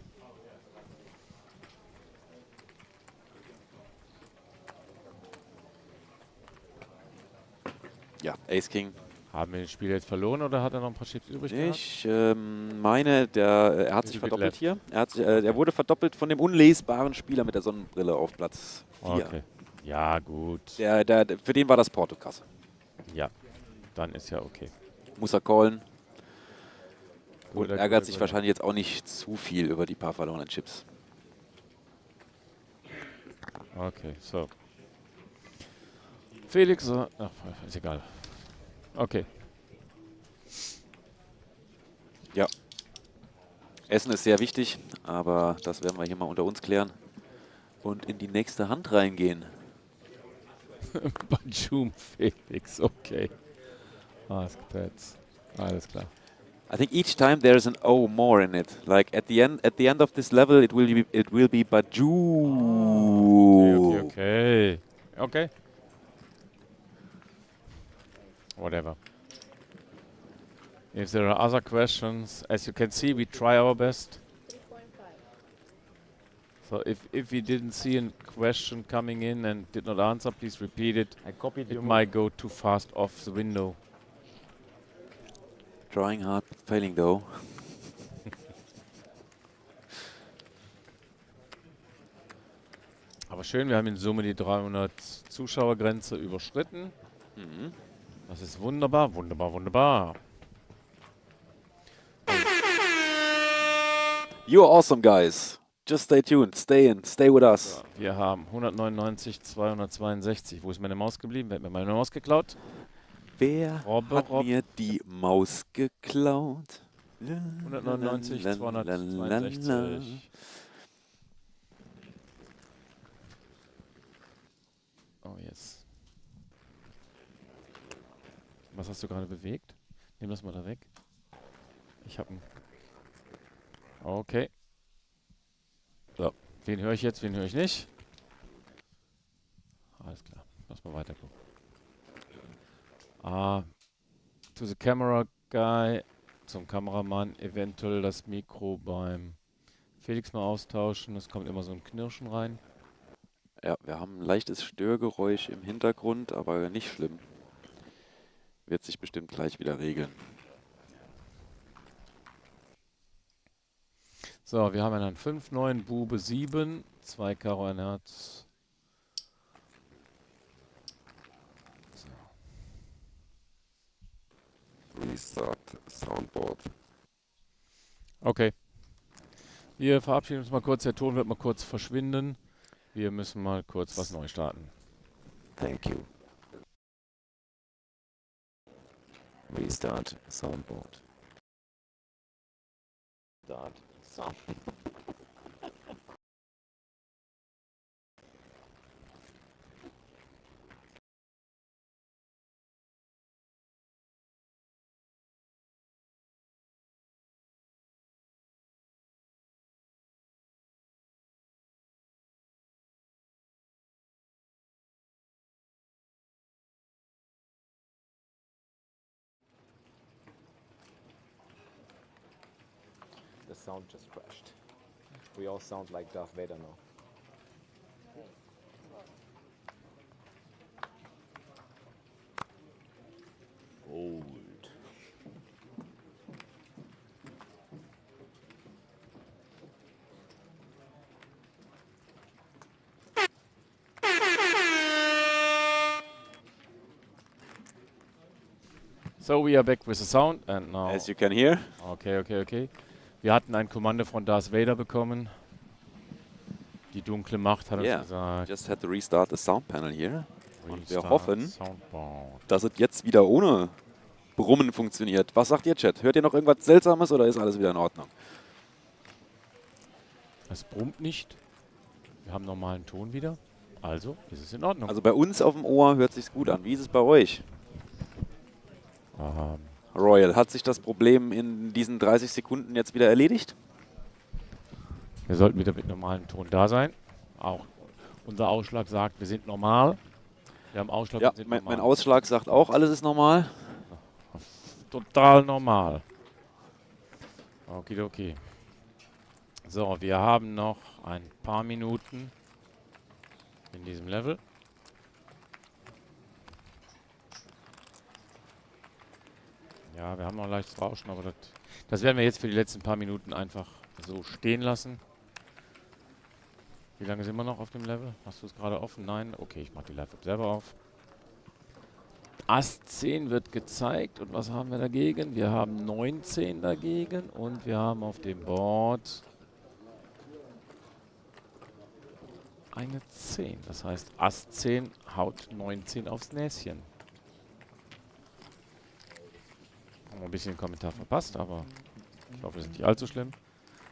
Ja, Ace King. Haben wir das Spiel jetzt verloren oder hat er noch ein paar Chips übrig gehabt? Ich meine, er hat sich verdoppelt hier. Er wurde verdoppelt von dem unlesbaren Spieler mit der Sonnenbrille auf Platz 4. Okay. Ja, gut. Für den war das Portokasse. Ja, dann ist ja okay. Muss er callen. Und Guter, ärgert guter, sich guter. wahrscheinlich jetzt auch nicht zu viel über die paar verlorenen Chips. Okay, so. Felix, ach, ist egal. Okay. Ja. Essen ist sehr wichtig, aber das werden wir hier mal unter uns klären und in die nächste Hand reingehen. Bajoom Felix, okay. Alles klar. I think each time there's an O more in it. Like at the end of this level, it will be Bajoom. Okay. Whatever. If there are other questions, as you can see, we try our best. So if you didn't see a question coming in and did not answer, please repeat it. I copied It your might go too fast off the window. Trying hard, but failing though. Aber schön, wir haben in Summe die 300 Zuschauergrenze überschritten. Mhm. Das ist wunderbar, wunderbar, wunderbar. You're awesome, guys. Just stay tuned, stay with us. So, wir haben 199, 262. Wo ist meine Maus geblieben? Wer hat mir meine Maus geklaut? Wer hat mir die Maus geklaut? 199, 262. Oh, yes. Was hast du gerade bewegt? Nimm das mal da weg. Ich habe einen... Okay. So, wen höre ich jetzt, wen höre ich nicht? Alles klar, lass mal weiter gucken. To the camera guy, zum Kameramann, eventuell das Mikro beim Felix mal austauschen. Es kommt immer so ein Knirschen rein. Ja, wir haben ein leichtes Störgeräusch im Hintergrund, aber nicht schlimm. Wird sich bestimmt gleich wieder regeln. So, wir haben einen 5, 9, Bube 7, 2 Karo, ein Herz. So. Restart Soundboard. Okay. Wir verabschieden uns mal kurz. Der Ton wird mal kurz verschwinden. Wir müssen mal kurz was neu starten. Thank you. Restart Soundboard. Start Sound. The sound just crashed. We all sound like Darth Vader now. Old. So, we are back with the sound and now... As you can hear. Okay. Wir hatten ein Kommando von Darth Vader bekommen. Die dunkle Macht hat uns gesagt... just had to restart the sound panel here. Und wir hoffen, Soundboard. dass es jetzt wieder ohne Brummen funktioniert. Was sagt ihr, Chat? Hört ihr noch irgendwas Seltsames oder ist alles wieder in Ordnung? Es brummt nicht. Wir haben normalen Ton wieder. Also ist es in Ordnung. Also bei uns auf dem Ohr hört sich's gut an. Wie ist es bei euch? Royal, hat sich das Problem in diesen 30 Sekunden jetzt wieder erledigt? Wir sollten wieder mit normalem Ton da sein. Auch unser Ausschlag sagt, wir sind normal. Wir haben Ausschlag, Ja, wir sind normal. mein Ausschlag sagt auch, alles ist normal. Total normal. Okay. So, wir haben noch ein paar Minuten in diesem Level. Ja, wir haben noch ein leichtes Rauschen, aber das werden wir jetzt für die letzten paar Minuten einfach so stehen lassen. Wie lange sind wir noch auf dem Level? Hast du es gerade offen? Nein? Okay, ich mache die Live-App selber auf. Ass 10 wird gezeigt. Und was haben wir dagegen? Wir haben 19 dagegen und wir haben auf dem Board eine 10. Das heißt, Ass 10 haut 19 aufs Näschen. Haben wir ein bisschen den Kommentar verpasst, aber ich hoffe, wir sind nicht allzu schlimm.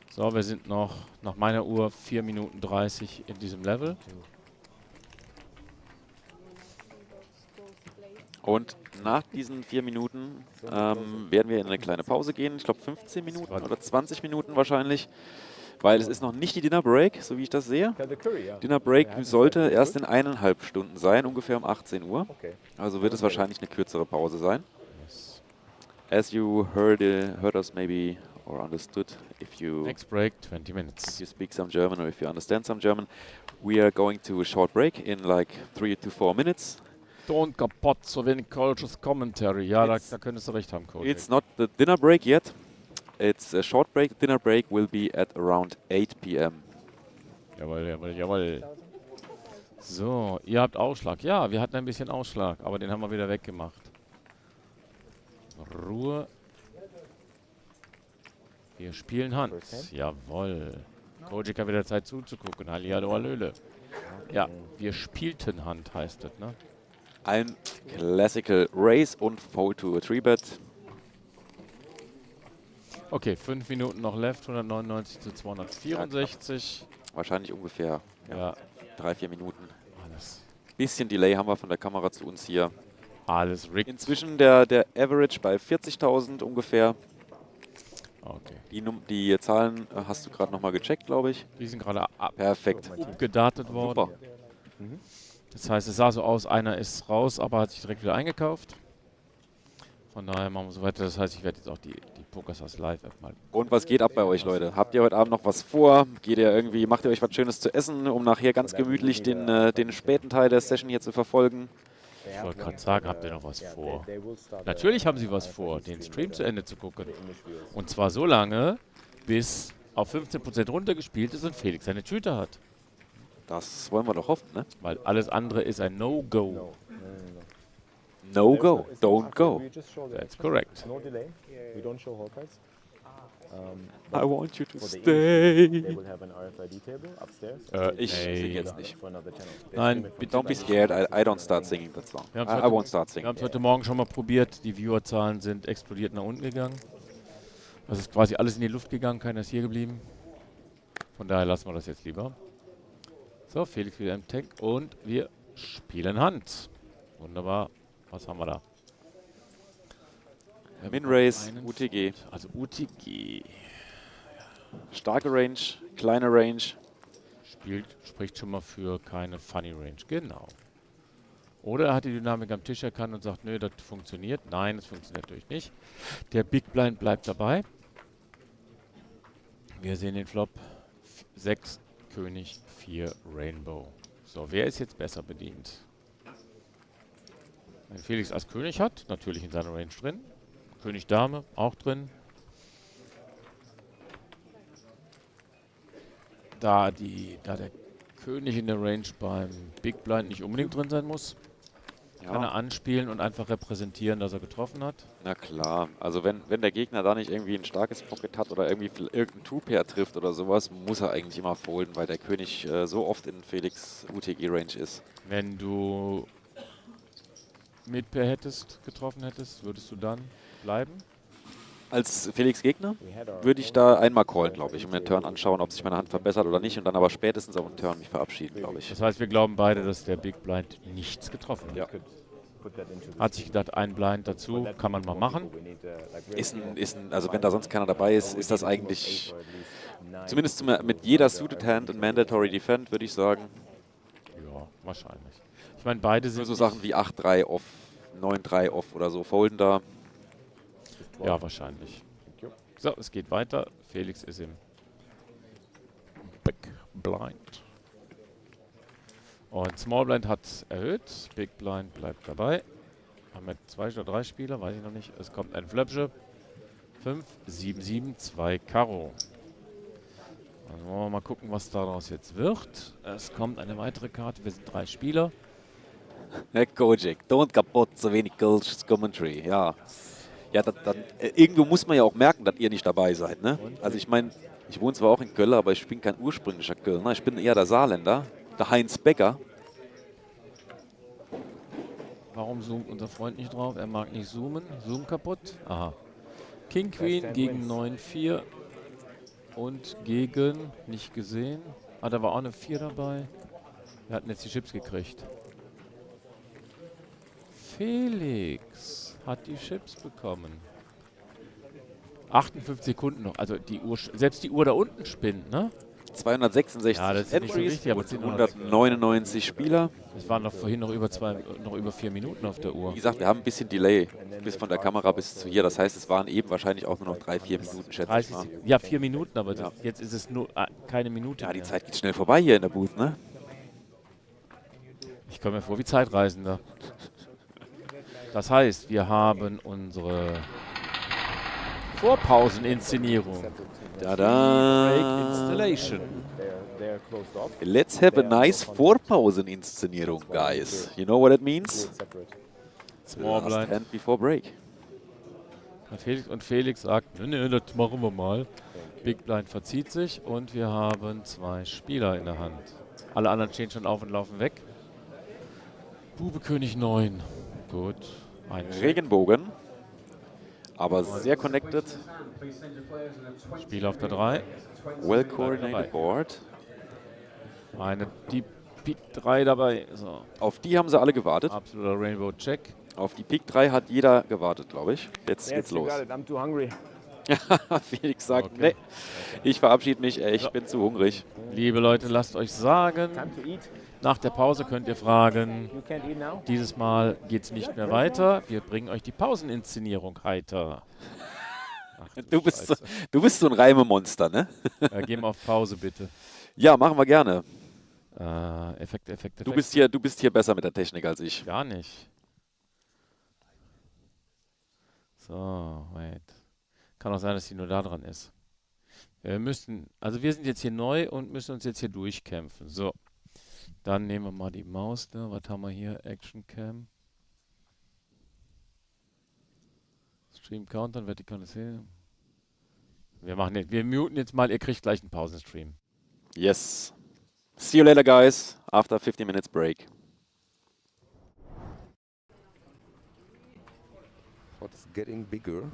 So, wir sind noch, nach meiner Uhr, 4 Minuten 30 in diesem Level. Und nach diesen 4 Minuten werden wir in eine kleine Pause gehen. Ich glaube 15 Minuten oder 20 Minuten wahrscheinlich. Weil es ist noch nicht die Dinner Break, so wie ich das sehe. Dinner Break sollte erst in 1,5 Stunden sein, ungefähr um 18 Uhr. Also wird es wahrscheinlich eine kürzere Pause sein. As you heard us maybe or understood. If you Next break, 20 minutes. If you speak some German or if you understand some German, we are going to a short break in like 3 to 4 minutes. Don't kaputt, so wenig Cultures Commentary. Ja, da könntest du recht haben, Coach. It's not the dinner break yet. It's a short break. The dinner break will be at around 8 p.m. Jawohl, jawohl, jawohl. So, ihr habt Ausschlag. Ja, wir hatten ein bisschen Ausschlag, aber den haben wir wieder weggemacht. Ruhe. Wir spielen Hand. Jawohl. Kojik hat wieder Zeit zuzugucken. Hallihallo, hallöle. Ja, wir spielten Hand, heißt es, ne? Ein Classical Race und Fold to a 3-Bet. Okay, 5 Minuten noch left, 199 zu 264. Wahrscheinlich ungefähr 3-4 Minuten. Alles. Bisschen Delay haben wir von der Kamera zu uns hier. Alles rigged. Inzwischen der Average bei 40.000 ungefähr. Okay. Die Zahlen hast du gerade nochmal gecheckt, glaube ich. Die sind gerade perfekt gedatet worden. Super. Das heißt, es sah so aus, einer ist raus, aber hat sich direkt wieder eingekauft. Von daher machen wir so weiter. Das heißt, ich werde jetzt auch die PokerStars Live-App mal. Und was geht ab bei euch, Leute? Habt ihr heute Abend noch was vor? Macht ihr euch was Schönes zu essen, um nachher ganz gemütlich den späten Teil der Session hier zu verfolgen? Ich wollte gerade sagen, habt ihr noch was vor? Natürlich haben sie was vor, den Stream zu Ende zu gucken. Und zwar so lange, bis auf 15% runtergespielt ist und Felix seine Tüte hat. Das wollen wir doch hoffen, ne? Weil alles andere ist ein No-Go. No go, don't go. That's correct. No delay. We don't show whole cards. I want you to for the stay. industry, they will have an RFID table upstairs. Ich singe jetzt nicht. For another channel. Nein, Don't be scared. I don't start singing that song. I won't start singing. Wir haben es heute Morgen schon mal probiert. Die Viewerzahlen sind explodiert nach unten gegangen. Das ist quasi alles in die Luft gegangen. Keiner ist hier geblieben. Von daher lassen wir das jetzt lieber. So, Felix wieder im Tank und wir spielen Hand. Wunderbar. Was haben wir da? Min-Race, UTG. Also UTG. Starke Range, kleine Range. Spricht schon mal für keine Funny Range. Genau. Oder er hat die Dynamik am Tisch erkannt und sagt, nö, das funktioniert. Nein, das funktioniert natürlich nicht. Der Big Blind bleibt dabei. Wir sehen den Flop. 6 König, 4 Rainbow. So, wer ist jetzt besser bedient? Wenn Felix Ass König hat, natürlich in seiner Range drin. König Dame auch drin. Da der König in der Range beim Big Blind nicht unbedingt drin sein muss, kann er anspielen und einfach repräsentieren, dass er getroffen hat. Na klar, also wenn der Gegner da nicht irgendwie ein starkes Pocket hat oder irgendwie irgendein Two-Pair trifft oder sowas, muss er eigentlich immer folden, weil der König so oft in Felix UTG-Range ist. Wenn du mit Pair getroffen hättest, würdest du dann bleiben? Als Felix Gegner würde ich da einmal callen, glaube ich, und mir den Turn anschauen, ob sich meine Hand verbessert oder nicht und dann aber spätestens auf den Turn mich verabschieden, glaube ich. Das heißt, wir glauben beide, dass der Big Blind nichts getroffen hat. Ja. Hat sich gedacht, ein Blind dazu, kann man mal machen. Also wenn da sonst keiner dabei ist, ist das eigentlich, zumindest mit jeder Suited Hand und Mandatory Defend, würde ich sagen. Ja, wahrscheinlich. Ich meine, beide sind so Sachen wie 8-3 off, 9-3 off oder so folden da. Ja, wahrscheinlich. So, es geht weiter. Felix ist im Big Blind. Und Small Blind hat erhöht. Big Blind bleibt dabei. Haben wir 2 oder 3 Spieler, weiß ich noch nicht. Es kommt ein Flöpsche. 5, 7, 7, 2 Karo. Dann wollen wir mal gucken, was daraus jetzt wird. Es kommt eine weitere Karte. Wir sind 3 Spieler. Herr Kojik, don't kaputt, so wenig Cultures Commentary. Ja. Ja, irgendwo muss man ja auch merken, dass ihr nicht dabei seid, ne? Also ich meine, ich wohne zwar auch in Köln, aber ich bin kein ursprünglicher Kölner. Ich bin eher der Saarländer, der Heinz Becker. Warum zoomt unser Freund nicht drauf? Er mag nicht zoomen. Zoom kaputt. Aha. King Queen gegen 9-4 und gegen, nicht gesehen. Ah, da war auch eine 4 dabei. Wir hatten jetzt die Chips gekriegt. Felix hat die Chips bekommen. 58 Sekunden noch. Also die Uhr, selbst die Uhr da unten spinnt, ne? 266 Ja, das ist nicht so Entries wichtig, aber und 199 Spieler. Es waren noch vorhin noch über 4 Minuten auf der Uhr. Wie gesagt, wir haben ein bisschen Delay bis von der Kamera bis zu hier. Das heißt, es waren eben wahrscheinlich auch nur noch 3-4 Minuten, schätze ich mal. Ja, 4 Minuten, aber jetzt ist es nur keine Minute. Ja, die Zeit geht schnell vorbei hier in der Booth, ne? Ich komme mir vor wie Zeitreisender. Das heißt, wir haben unsere Vorpauseninszenierung. Da. Break Installation. Let's have a nice Vorpauseninszenierung, guys. You know what that means? Small Last blind. hand before break. Und Felix sagt, nee, das machen wir mal. Big Blind verzieht sich und wir haben 2 Spieler in der Hand. Alle anderen stehen schon auf und laufen weg. Bube König 9. Gut. Ein Regenbogen. Aber sehr connected. Spiel auf der 3. Well coordinated board. Die Pik 3 dabei. So. Auf die haben sie alle gewartet. Absoluter Rainbow Check. Auf die Pik 3 hat jeder gewartet, glaube ich. Jetzt geht's los. I'm too hungry. Felix sagt, nee, ich verabschiede mich, ich bin zu hungrig. Liebe Leute, lasst euch sagen, nach der Pause könnt ihr fragen. Dieses Mal geht es nicht mehr weiter. Wir bringen euch die Pauseninszenierung heiter. Ach, du bist so ein Reimemonster, ne? Gehen wir auf Pause, bitte. Ja, machen wir gerne. Effekt. Du bist hier besser mit der Technik als ich. Gar nicht. So, wait. Kann auch sein, dass die nur da dran ist. Wir sind jetzt hier neu und müssen uns jetzt hier durchkämpfen. So. Dann nehmen wir mal die Maus da. Was haben wir hier? Action Cam. Stream Countdown, vertikales Sehen. Wir muten jetzt mal, ihr kriegt gleich einen Pausenstream. Yes. See you later, guys. After 15 minutes break. What's getting bigger?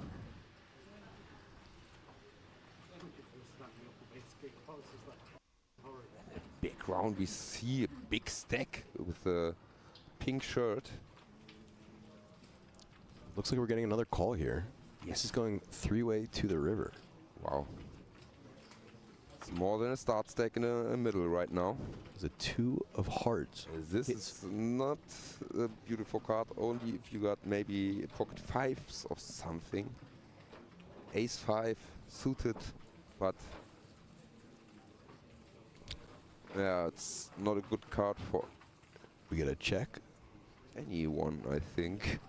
Background, we see a big stack with a pink shirt. Looks like we're getting another call here. This is going 3-way to the river. Wow. It's more than a start stack in the middle right now. There's a 2 of hearts. This is not a beautiful card, only if you got maybe pocket 5s or something. Ace 5 suited, but yeah, it's not a good card for. We get a check. Anyone, I think.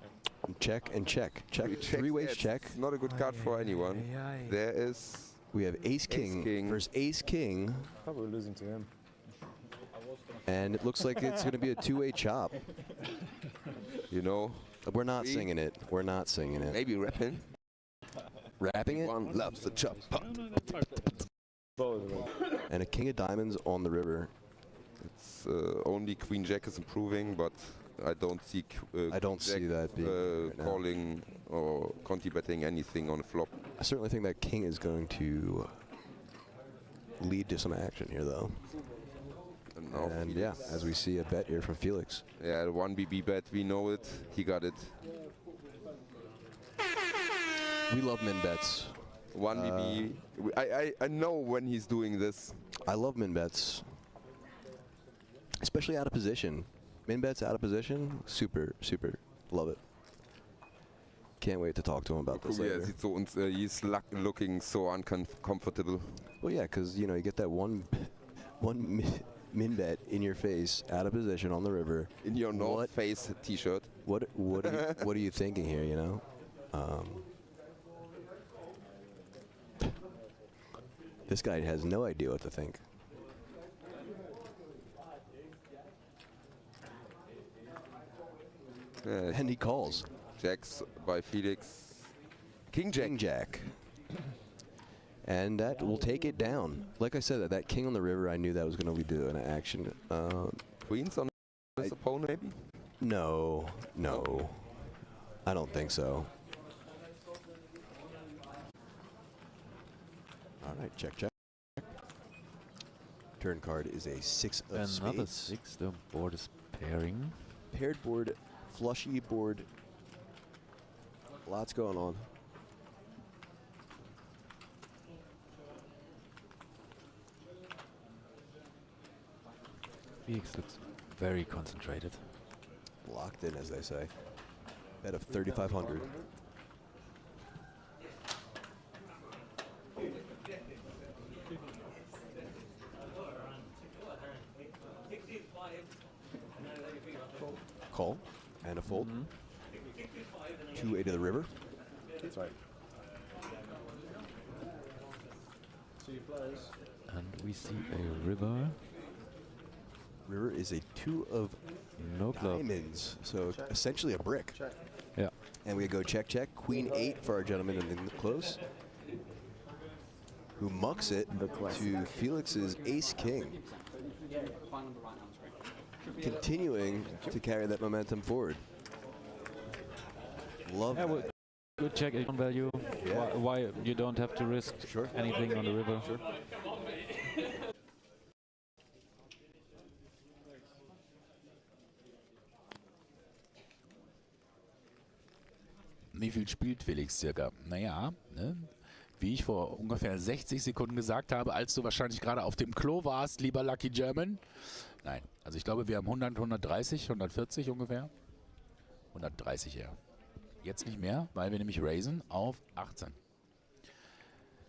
Check and check. Check. 3-ways check. It's not a good card for anyone. There is. We have Ace King versus Ace King. Probably losing to him. And it looks like it's going to be a 2-way chop. You know. We're not singing it. We're not singing it. Maybe rapping. Rapping it? One loves the chop. And a King of Diamonds on the river. It's only Queen Jack is improving, but I don't see. I don't see that being right calling or Conti betting anything on the flop. I certainly think that King is going to lead to some action here, though. And yeah, as we see a bet here from Felix. Yeah, the 1BB bet, we know it. He got it. We love min bets. 1BB. I know when he's doing this. I love min bets, especially out of position. Min bets out of position, super love it. Can't wait to talk to him about this later. He's looking so uncomfortable. Well, yeah, because you know you get that one min bet in your face, out of position on the river. In your North Face T-shirt. What are you thinking here? You know. This guy has no idea what to think. And he calls. Jacks by Felix. King Jack. King Jack. And that will take it down. Like I said, that king on the river, I knew that was going to lead to an action. Queens on his opponent, maybe? No. I don't think so. All right, check. Turn card is a 6 of spades. Another 6. The board is pairing. Paired board, flushy board. Lots going on. Felix looks very concentrated. Locked in, as they say. Bet of 3,500. Call and a fold. 2-8 to the river. That's right. See you players. And we see a river. River is a 2 of no club. Diamonds, so essentially a brick. Check. Yeah. And we go check, check. Queen 8 for our gentleman in the close, who mucks it to Felix's Ace King, continuing to carry that momentum forward. Love that. Good check on value. Yeah. Why you don't have to risk anything on the river. Sure. Wie viel spielt Felix circa? Naja, ne? Wie ich vor ungefähr 60 Sekunden gesagt habe, als du wahrscheinlich gerade auf dem Klo warst, lieber Lucky German. Nein, also ich glaube, wir haben 100, 130, 140 ungefähr. 130 eher. Jetzt nicht mehr, weil wir nämlich raisen auf 18.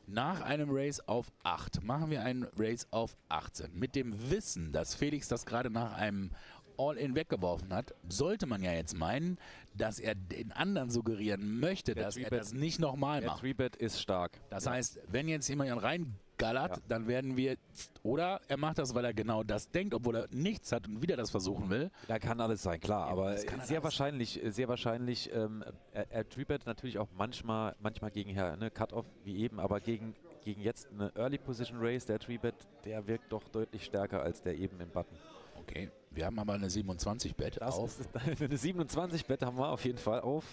Nach einem Race auf 8 machen wir einen Race auf 18. Mit dem Wissen, dass Felix das gerade nach einem All-In weggeworfen hat, sollte man ja jetzt meinen, dass er den anderen suggerieren möchte, dass er das nicht nochmal macht. Der 3-Bet ist stark. Das heißt, wenn jetzt jemand reingallert, dann werden wir, oder er macht das, weil er genau das denkt, obwohl er nichts hat und wieder das versuchen will. Da kann alles sein, klar, Ja, aber das kann sehr wahrscheinlich, er 3-Bet natürlich auch manchmal gegen ne, Cut-Off wie eben, aber gegen jetzt eine Early Position Race, der 3-Bet, der wirkt doch deutlich stärker als der eben im Button. Okay, wir haben aber eine 27-Bet auf. Eine 27-Bet haben wir auf jeden Fall auf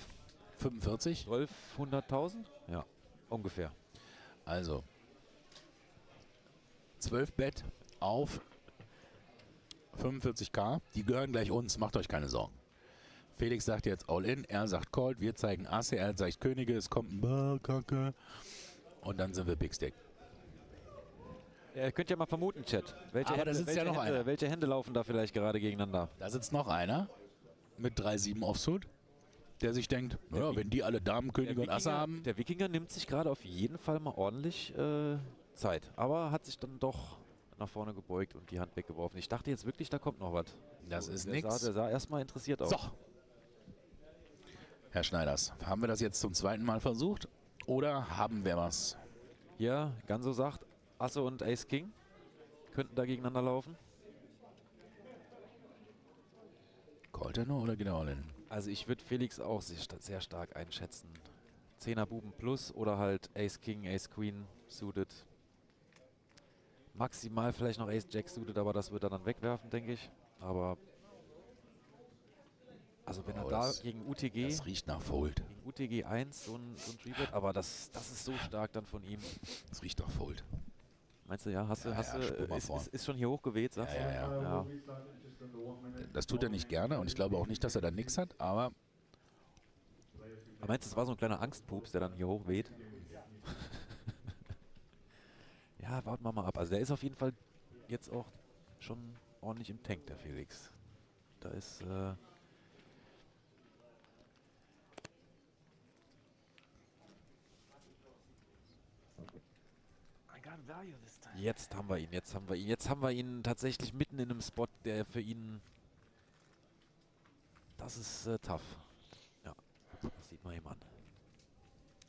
45? 1200.000? Ja, ungefähr. Also 12-Bet auf 45k. Die gehören gleich uns, macht euch keine Sorgen. Felix sagt jetzt All-In, er sagt Called, wir zeigen Asse, er sagt Könige, es kommt ein Kacke und dann sind wir Big Stack. Ihr könnt ja mal vermuten, Chat. Einer. Welche Hände laufen da vielleicht gerade gegeneinander? Da sitzt noch einer mit 3-7 Offsuit, der sich denkt, ja, wenn die alle Damen, Könige und Asse haben. Der Wikinger nimmt sich gerade auf jeden Fall mal ordentlich Zeit, aber hat sich dann doch nach vorne gebeugt und die Hand weggeworfen. Ich dachte jetzt wirklich, da kommt noch was. Das ist nichts. Der sah erstmal interessiert aus. So. Herr Schneiders, haben wir das jetzt zum zweiten Mal versucht oder haben wir was? Ja, Ganso sagt, Asse und Ace King könnten da gegeneinander laufen. Callt er nur oder geht er all in? Also ich würde Felix auch sehr stark einschätzen. 10er Buben plus oder halt Ace King, Ace Queen suited. Maximal vielleicht noch Ace Jack suited, aber das wird er dann wegwerfen, denke ich. Aber also wenn er da gegen UTG... Das riecht nach Fold. Gegen UTG 1 so ein 3-Bet, aber das ist so stark dann von ihm. Das riecht nach Fold. Meinst du, ja? Ist schon hier hochgeweht, sagst du? Ja. Das tut er nicht gerne und ich glaube auch nicht, dass er da nichts hat, aber... Meinst du, das war so ein kleiner Angstpups, der dann hier hochweht? Ja, warten wir mal ab. Also der ist auf jeden Fall jetzt auch schon ordentlich im Tank, der Felix. Da ist... Jetzt haben wir ihn tatsächlich mitten in einem Spot, der für ihn... Das ist tough. Ja, das sieht man ihm an.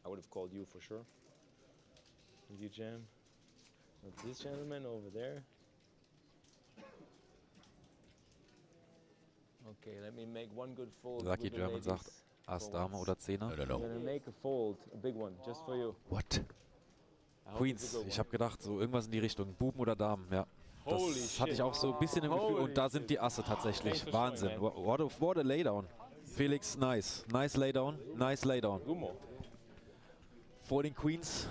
I would have called you for sure. Did you jam? But this gentleman over there. Okay, let me make one good fold. Lucky German sagt Ass, Dame oder Zehner. I'm gonna make a fold, a big one, just for you. What? Queens, ich habe gedacht, so irgendwas in die Richtung. Buben oder Damen, ja. Das hatte ich auch so ein bisschen im Gefühl. Und da sind die Asse tatsächlich. Wahnsinn. What a Laydown. Felix, nice. Nice Laydown. Nice Laydown. Vor den Queens.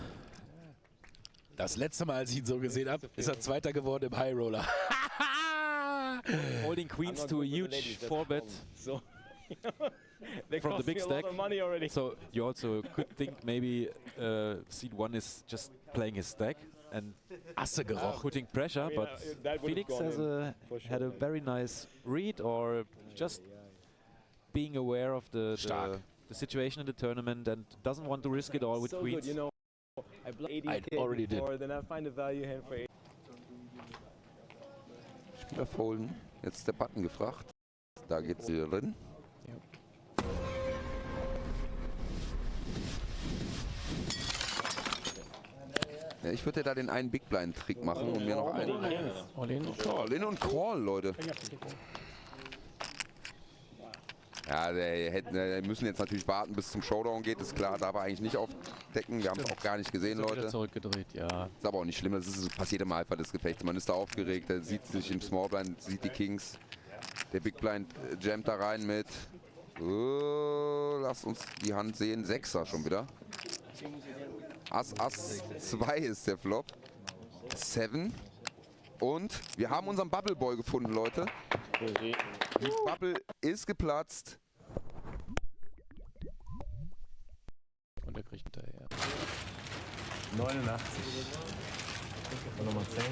Das letzte Mal, als ich ihn so gesehen habe, ist er Zweiter geworden im High Roller. Holding Queens to a huge 4-bet. So. From the big stack. So you also could think maybe seed 1 is just playing his stack. Asse gerochen. putting pressure, but Felix had a very nice read, or just being aware of the situation in the tournament and doesn't want to risk it all with queens. Good, you know, I played 80K already did. before, then I find a value hand for 8. Spieler folden. Jetzt ist der Button gefragt. Da geht's hier drin. Ja, ich würde da den einen Big Blind Trick machen und mir noch einen. All-in und Call, Leute. Ja, wir müssen jetzt natürlich warten, bis zum Showdown geht, ist klar, darf er eigentlich nicht aufdecken. Wir haben es auch gar nicht gesehen, Leute. Zurückgedreht, ja. Ist aber auch nicht schlimm, das passiert im Alpha des Gefechts. Man ist da aufgeregt, er sieht sich im Small Blind, sieht die Kings. Der Big Blind jammt da rein mit. Lasst uns die Hand sehen. Sechser schon wieder. Ass 2 ist der Flop. 7. Und wir haben unseren Bubble Boy gefunden, Leute. Die Bubble ist geplatzt. Und er kriegt hinterher. 89. Und nochmal 10.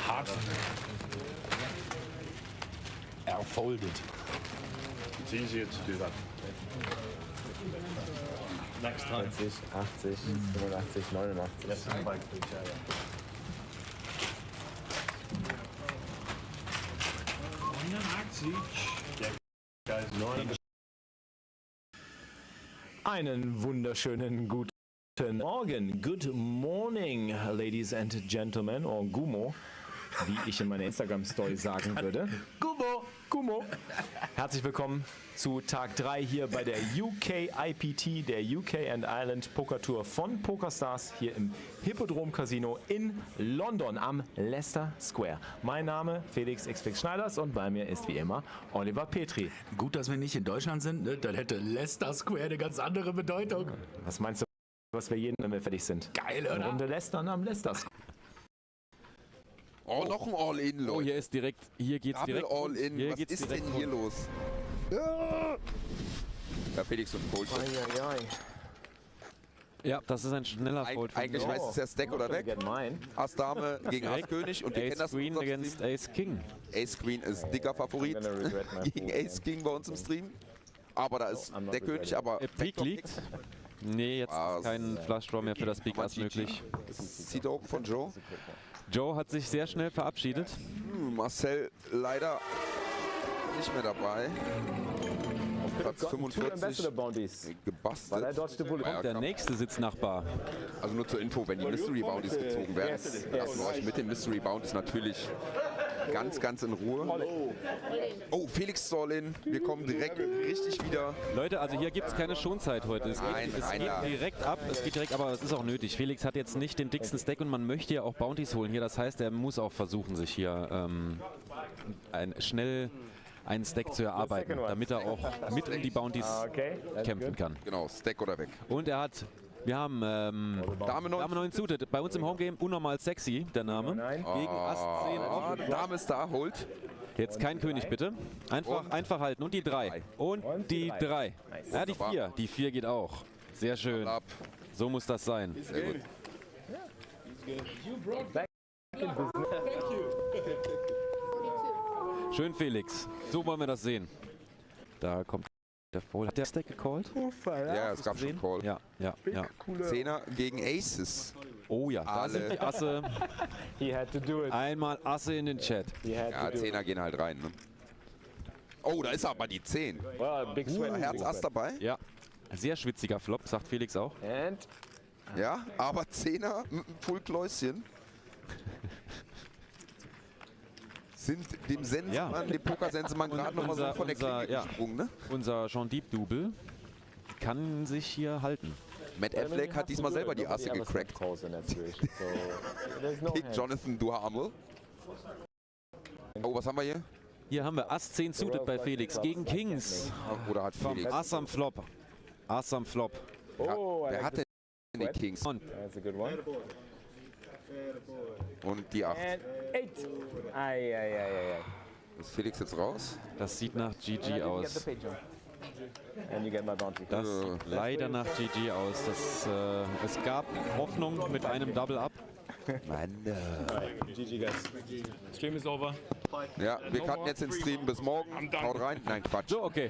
Hart. Er folded. It's easier to do that. Next time. 80, 80, 85, 89. Yes, I'm back, please. Yeah, yeah. Yeah, guys. Einen wunderschönen guten Morgen. Good morning, ladies and gentlemen, or Gumo, wie ich in meiner Instagram-Story sagen würde. Gumo, Gumo. Herzlich willkommen zu Tag 3 hier bei der UKIPT, der UK and Ireland Poker Tour von PokerStars hier im Hippodrome Casino in London am Leicester Square. Mein Name Felix X-Fix Schneiders und bei mir ist wie immer Oliver Petri. Gut, dass wir nicht in Deutschland sind, ne? Dann hätte Leicester Square eine ganz andere Bedeutung. Was meinst du, was wir jeden, wenn wir fertig sind? Geil, oder? Eine Runde Leicester am Leicester Square. Oh, noch ein All-In, Leute. Oh, hier ist direkt, hier geht's Double direkt. All-In. Hier Was geht's ist direkt denn hier los? Ja, Felix und Fold. Ja, das ist ein schneller Fold. Eigentlich heißt es ja Stack oder weg. Ass Dame gegen Ass König und wir kennen das Queen against Ace King. Ace Queen ist dicker Favorit gegen Ace King bei uns im Stream. Aber da ist der König, aber Peak liegt. Nee, jetzt ist kein Flush Draw mehr für das Big Ass möglich. Seed Open von Joe. Joe hat sich sehr schnell verabschiedet. Marcel leider nicht mehr dabei. Auf Platz 45 gebastelt. Und der nächste Sitznachbar. Also nur zur Info, wenn die Mystery Bounties gezogen werden, lassen wir euch mit den Mystery Bounties natürlich ganz in Ruhe. Oh, Felix ist All-In. Wir kommen direkt richtig wieder. Leute, also hier gibt es keine Schonzeit heute. Es geht direkt ab. Es geht direkt, aber es ist auch nötig. Felix hat jetzt nicht den dicksten Stack und man möchte ja auch Bounties holen hier. Das heißt, er muss auch versuchen, sich hier schnell einen Stack zu erarbeiten, damit er auch mit um die Bounties kämpfen kann. Genau, Stack oder weg. Und wir haben Dame 9 suited. Bei uns im Homegame unnormal sexy, der Name. Gegen Ass 10. Dame ist da, holt. Jetzt kein König bitte. Einfach halten. Und die 3. Und die 3. Ja, die 4. Die 4 geht auch. Sehr schön. So muss das sein. Sehr gut. Schön, Felix. So wollen wir das sehen. Da kommt der Fold. Hat der Stack gecallt? Ja, es gab schon Call. Ja. Zehner gegen Aces. Oh ja, da sind die Asse. He had to do it. Einmal Asse in den Chat. Ja, Zehner gehen halt rein. Ne? Oh, da ist aber die 10. Herz Ass dabei? Ja. Sehr schwitziger Flop, sagt Felix auch. Ja, aber Zehner mit einem Full-Kläuschen. Sind dem Sensenmann, dem Pokersensenmann gerade nochmal so von der Klinge gesprungen, ne? Unser Jean Deep-Double kann sich hier halten. Matt Affleck hat diesmal selber die Asse gecrackt. Kick Jonathan Duhamel. Oh, was haben wir hier? Hier haben wir Ass 10 suited bei Felix gegen Kings. Oder hat Felix? Ass am Flop. Ass am Flop. Wer hat denn die Kings? Und die 8. Ist Felix jetzt raus? Das sieht nach GG aus. Das leider nach GG aus. Es gab Hoffnung mit einem Double-Up. Mann. GG, guys. Stream is over. Ja, wir cutten jetzt den Stream bis morgen. Haut rein. Nein, Quatsch. So, okay.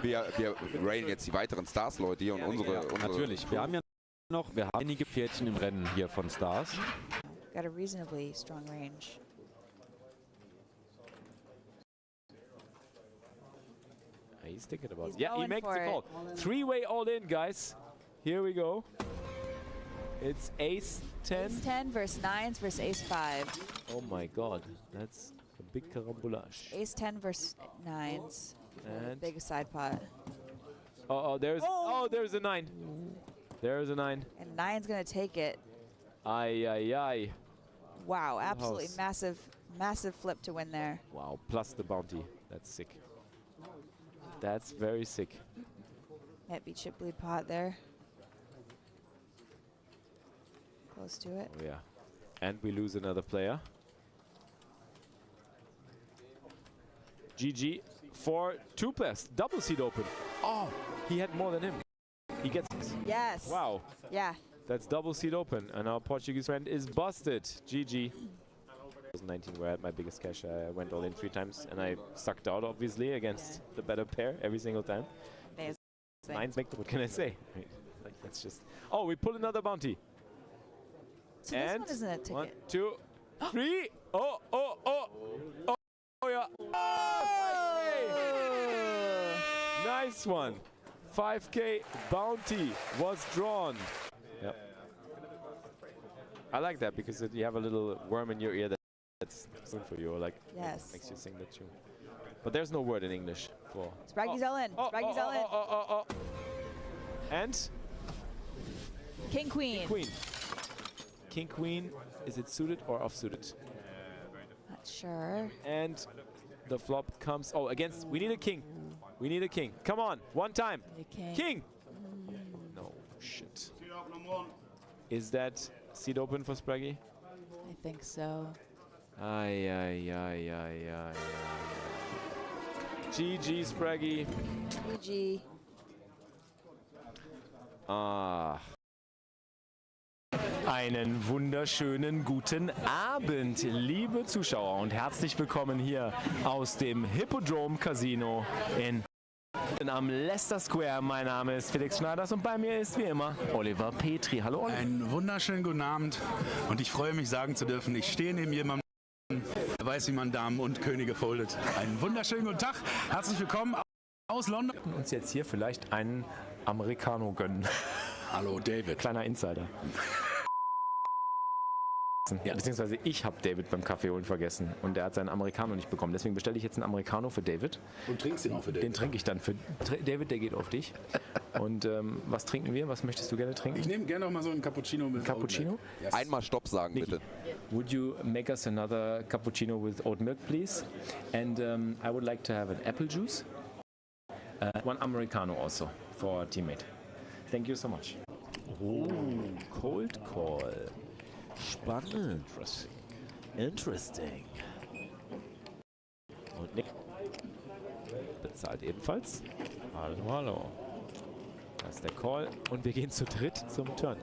Wir raiden jetzt die weiteren Stars-Leute hier und unsere... Natürlich. Wir haben einige Pferdchen im Rennen hier von Stars. Got a reasonably strong range. He's thinking about it. He's Yeah, he going makes for the call. it. Three-way all-in, guys. Here we go. It's ace 10. Ace 10 versus 9s versus ace 5. Oh my god, that's a big carambolage. Ace 10 versus 9s. And Big side pot. There's a 9. There's a 9. And 9's gonna take it. Ay, ay, ay. Wow, absolutely house. massive flip to win there. Wow, plus the bounty. That's sick. That's very sick. Might be chip lead pot there. Close to it. Oh yeah. And we lose another player. GG for 2 players. Double seat open. Oh, he had more than him. He gets this. Yes. Wow. Yeah. That's double seat open. And our Portuguese friend is busted. GG. 2019 where I had my biggest cash. I went all in 3 times and I sucked out obviously against the better pair every single time. Amazing. Nines make what can I say? Like that's just. Oh, we pull another bounty. So and this one isn't a ticket. 1, 2, 3. Oh yeah. Oh, nice one. 5K bounty was drawn. Yep. I like that because you have a little worm in your ear that's good for you, or like makes you sing the tune. But there's no word in English for. Spraggy's all in. Spraggy's all in. And King Queen. King Queen. King Queen. Is it suited or off suited? Not sure. And the flop comes. Oh, against. We need a king. We need a king. Come on, one time. King. No shit. Is that seat open for Spraggy? I think so. Ay, ay, ay, ay, ay. GG, Spraggy. GG. Ah. Einen wunderschönen guten Abend, liebe Zuschauer, und herzlich willkommen hier aus dem Hippodrome Casino am Leicester Square. Mein Name ist Felix Schneiders und bei mir ist wie immer Oliver Petri. Hallo Oliver. Einen wunderschönen guten Abend und ich freue mich sagen zu dürfen, ich stehe neben jemandem, der weiß, wie man Damen und Könige foldet. Einen wunderschönen guten Tag, herzlich willkommen aus London. Wir uns jetzt hier vielleicht einen Americano gönnen. Hallo David. Kleiner Insider. Ja, beziehungsweise ich habe David beim Kaffee holen vergessen und der hat seinen Americano nicht bekommen. Deswegen bestelle ich jetzt einen Americano für David. Und trinkst ihn auch für David? Den trinke ich dann für David, der geht auf dich. Und was trinken wir? Was möchtest du gerne trinken? Ich nehme gerne noch mal so einen Cappuccino mit Cappuccino? Yes. Einmal Stopp sagen, bitte. Would you make us another cappuccino with oat milk, please? And I would like to have an apple juice. One Americano also for our teammate. Thank you so much. Oh, cold call. Spannend. Interesting. Und Nick bezahlt ebenfalls. Hallo, hallo. Da ist der Call und wir gehen zu dritt zum Turn.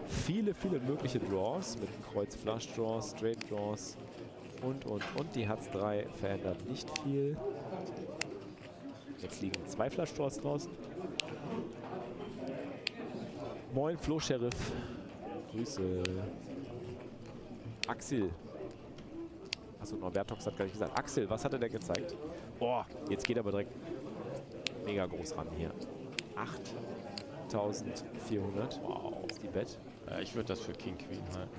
Viele mögliche Draws mit Kreuz Flush Draws, Straight Draws und. Die Herz 3 verändert nicht viel. Jetzt liegen 2 Flush Draws draußen. Moin, Flo Sheriff. Grüße. Axel. Achso, Norbertox hat gar nicht gesagt. Axel, was hat er denn gezeigt? Boah, jetzt geht er aber direkt mega groß ran hier. 8.400. Wow. Ist die Bet? Ich würde das für King Queen halten.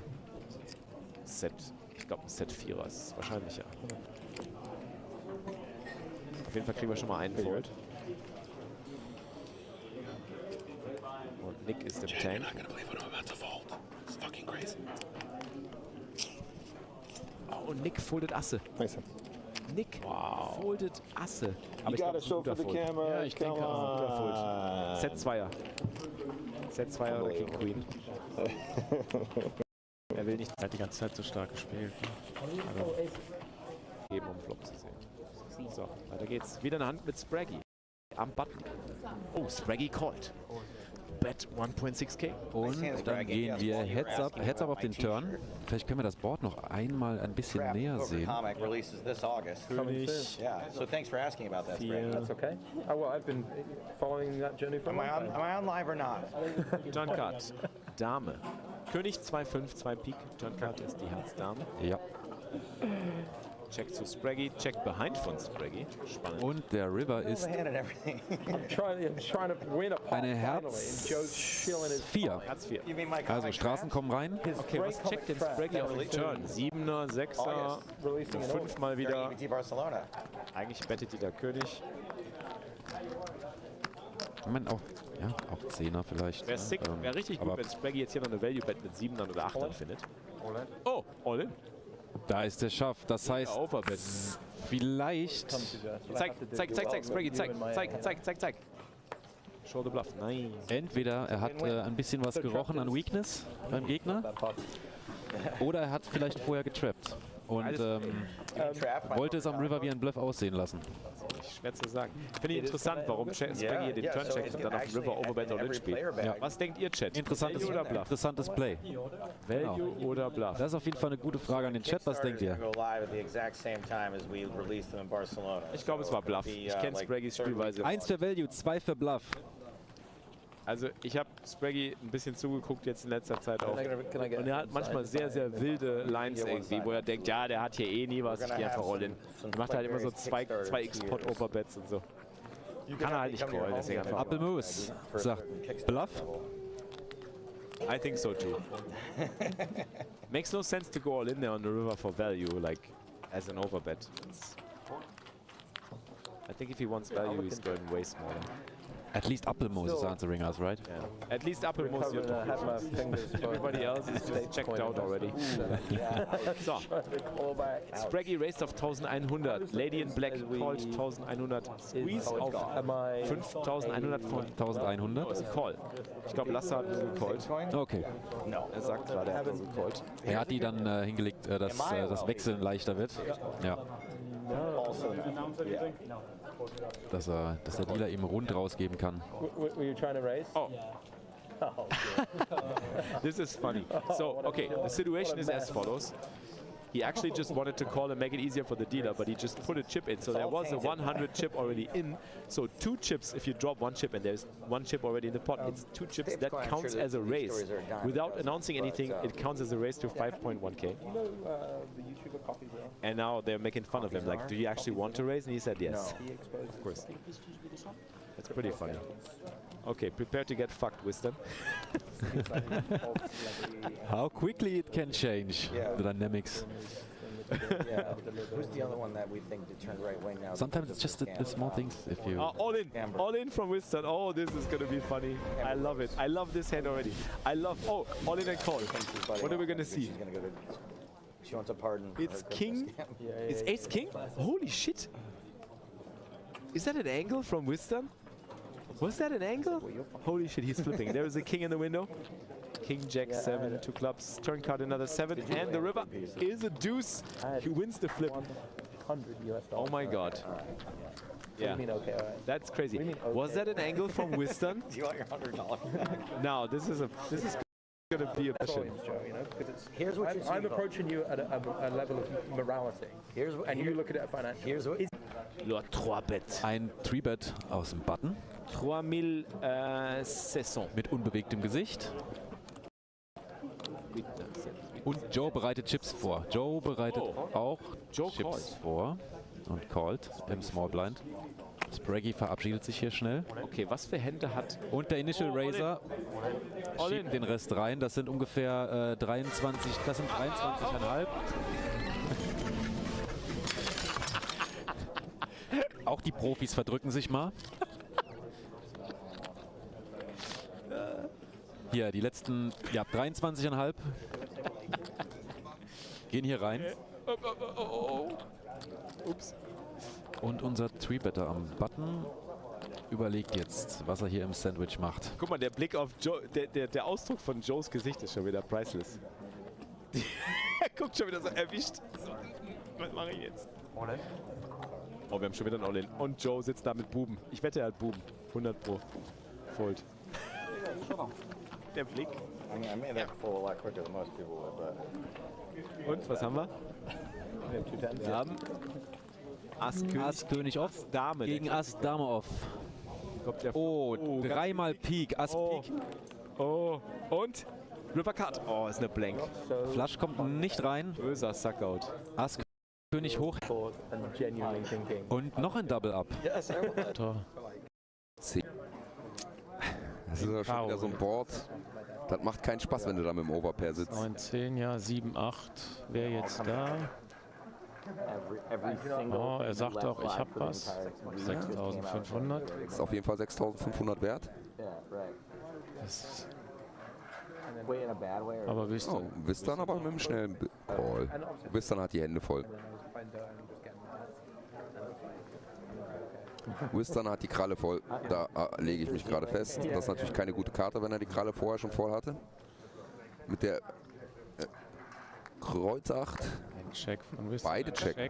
Set. Ich glaube, ein Set 4er ist wahrscheinlicher. Auf jeden Fall kriegen wir schon mal einen Fold. Und Nick ist im Tank. Oh, und Nick foldet Asse. Nick foldet Asse. Aber ich glaube, das ist ein guter Fold. Ja, ich denke auch. Ein guter Fold. Set 2er. Set 2er oder King Queen. Er will nicht. Er hat die ganze Zeit so stark gespielt. Also, eben um Flop zu sehen. So, weiter geht's. Wieder eine Hand mit Spraggy. Am Button. Oh, Spraggy called. bet 1.6k. Und dann gehen wir Heads up auf den Turn. Vielleicht können wir das Board noch einmal ein bisschen näher sehen. König. Yeah, so thanks for asking about that, Sprague. That's okay. Oh, well, I've been following that journey for a long time. Am I on live or not? Turn Card. Dame. König 2-5, 2 Pik. Turn Card ist die Herz-Dame. Ja. Check zu Spraggy, check behind von Spraggy. Spannend. Und der River ist I'm trying to win a pot eine finally, Herz and Joe's shilling his 4. Herz 4. Also Straßen kommen rein. Okay, was checkt denn Spraggy auf den Turn? 7er, 6er, 5 mal wieder. Eigentlich bettet die der König. Ich meine auch 10er vielleicht. Wäre sick, wäre richtig gut, wenn Spraggy jetzt hier noch eine Value-Bet mit 7ern oder 8ern findet. Oh, all in. Da ist der Schaff. Das heißt, vielleicht... Zeig, Spraggy, zeig. Show the bluff, nice. Entweder er hat ein bisschen was gerochen an Weakness beim Gegner oder er hat vielleicht vorher getrappt und wollte es am River wie ein Bluff aussehen lassen. Schwer zu sagen. Finde ich interessant, warum Spraggy hier den Turn checkt und dann auf dem River Overbet All-In spielt. Ja. Was denkt ihr, Chat? Interessantes Play. Value oder Bluff? Das ist auf jeden Fall eine gute Frage an den Chat. Was denkt ihr? Ich glaube, es war Bluff. Ich kenne Spraggys Spielweise. 1 für Value, 2 für Bluff. Also ich habe Spraggy ein bisschen zugeguckt jetzt in letzter Zeit auch. Und er hat manchmal sehr, sehr wilde Lines irgendwie, wo er denkt, ja, der hat hier eh nie was, ich gehe einfach All-In. Er macht halt immer so 2x-Pot-Overbets und so. Kann er halt nicht callen, deswegen einfach. Apple Moose sagt Bluff. I think so too. Makes no sense to go all in there on the river for value, like as an overbet. I think if he wants value, he's going way smaller. At least Apple Moose is answering us, right? Yeah. At least Apple Moose. Everybody else is just checked out already. So. Spraggy raised auf 1100. Lady in Black called 1100. Squeeze auf 5100 von 1100. Das ist ein Call. Ich glaube, Lasse hat gecallt. Okay. Er sagt gerade, er hat gecallt. Er hat die dann hingelegt, dass das Wechseln leichter wird. Ja. Dass der Dealer eben rund rausgeben kann. Were you trying to raise? Oh. This is funny. So, okay, the situation is as follows. He actually just wanted to call and make it easier for the dealer, but he just put a chip in. So there was a 100 chip already in. So 2 chips, if you drop 1 chip and there's 1 chip already in the pot, it's 2 chips. That counts as a raise. Without announcing anything, it counts as a raise to 5.1k. And now they're making fun of him. Like, do you actually want to raise? And he said yes. Of course. That's pretty funny. Okay, prepare to get fucked, Wisdom. How quickly it can change the dynamics. Who's the other one that we think that turned right way now? Sometimes it's just the small things. If you all in from Wisdom. Oh, this is gonna be funny. I love it. I love this hand already. I love all in and call. What are we gonna see? She wants a pardon. It's king. It's ace king. Holy shit! Is that an angle from Wisdom? Was that an angle? Holy shit, he's flipping. There is a king in the window. King, jack, 7, 2 clubs, turn card another 7, and the river is a deuce. He wins the flip. Oh my god. Yeah, that's crazy. Was that an angle from Wisdom? Do you want your $100 back? No, this is gonna be a question. Here's what I'm approaching you at a level of morality. And you look at it financially. Here's what. Lord 3-Bet. Ein 3-Bet aus dem Button. 3600. Mit unbewegtem Gesicht. Und Joe bereitet Chips vor. Joe bereitet auch Chips vor und callt im Small Blind. Spraggy verabschiedet sich hier schnell. Okay, was für Hände hat... Und der Initial Raiser schiebt den Rest rein. Das sind ungefähr 23, das sind 23,5. Auch die Profis verdrücken sich mal. Hier, die letzten, 23,5 gehen hier rein. Ups. Und unser 3-Better am Button überlegt jetzt, was er hier im Sandwich macht. Guck mal, der Blick auf Joe, der Ausdruck von Joes Gesicht ist schon wieder priceless. Er guckt schon wieder so erwischt. So, was mache ich jetzt? All-in? Oh, wir haben schon wieder ein All-In. Und Joe sitzt da mit Buben. Ich wette, er hat Buben. 100 Pro. Fold. Der Blick. I made that full a lot quicker than most people would, but... Und, was haben wir? Wir haben Ass König Off Dame gegen Ass Dame Off. Oh, dreimal Pik, Ass Pik. Oh, und? River Cut. Oh, ist eine Blank. Flush kommt nicht rein. Böser Suckout. Ass König hoch. Und noch ein Double Up. Das ist ja schon wieder so ein Board. Das macht keinen Spaß, wenn du da mit dem Overpair sitzt. 9, 10, ja, 7, 8. Wer jetzt da? Oh, er sagt auch, ich hab was. 6500. Ist auf jeden Fall 6500 wert. Das aber Wistan. Wistan aber mit einem schnellen Call. Wistan hat die Hände voll. Wistan hat die Kralle voll. Da lege ich mich gerade fest. Das ist natürlich keine gute Karte, wenn er die Kralle vorher schon voll hatte. Mit der Kreuz 8. Ein Check von Wistan. Beide checken.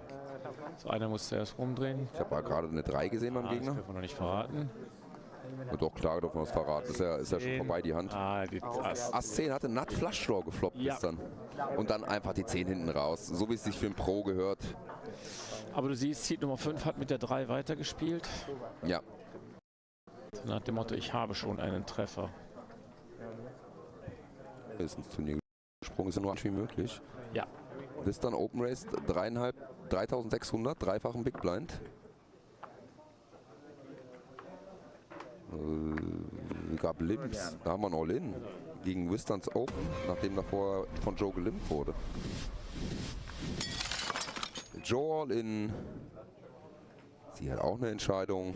So, einer musste erst rumdrehen. Ich habe gerade eine 3 gesehen beim Gegner. Das dürfen wir noch nicht verraten. Ja, doch, klar dürfen wir das verraten. Ist ja schon vorbei, die Hand. Ass 10 hatte Nut Flush Draw gefloppt gestern. Und dann einfach die 10 hinten raus. So wie es sich für einen Pro gehört. Aber du siehst, Seed Nummer 5 hat mit der 3 weitergespielt. Ja. So nach dem Motto, ich habe schon einen Treffer. Ist ins Turnier gesprungen, ist ja nur wie möglich. Ja. Wistan Open Race 3600, dreifachen Big Blind. Gab Limps, da haben wir ein All-In gegen Wistans Open, nachdem davor von Joe gelimpt wurde. Joe All-In, sie hat auch eine Entscheidung.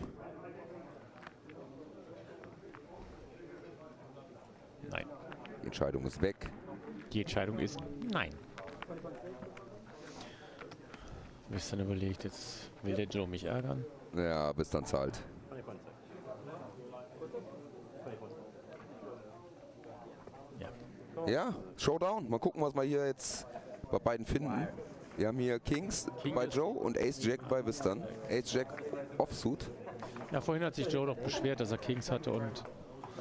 Nein. Die Entscheidung ist weg. Die Entscheidung ist nein. Wistan überlegt, jetzt will der Joe mich ärgern. Ja, Wistan zahlt. Ja, Showdown. Mal gucken, was wir hier jetzt bei beiden finden. Wir haben hier Kings bei Joe und Ace Jack bei Wistan. Ace Jack Offsuit. Ja, vorhin hat sich Joe doch beschwert, dass er Kings hatte und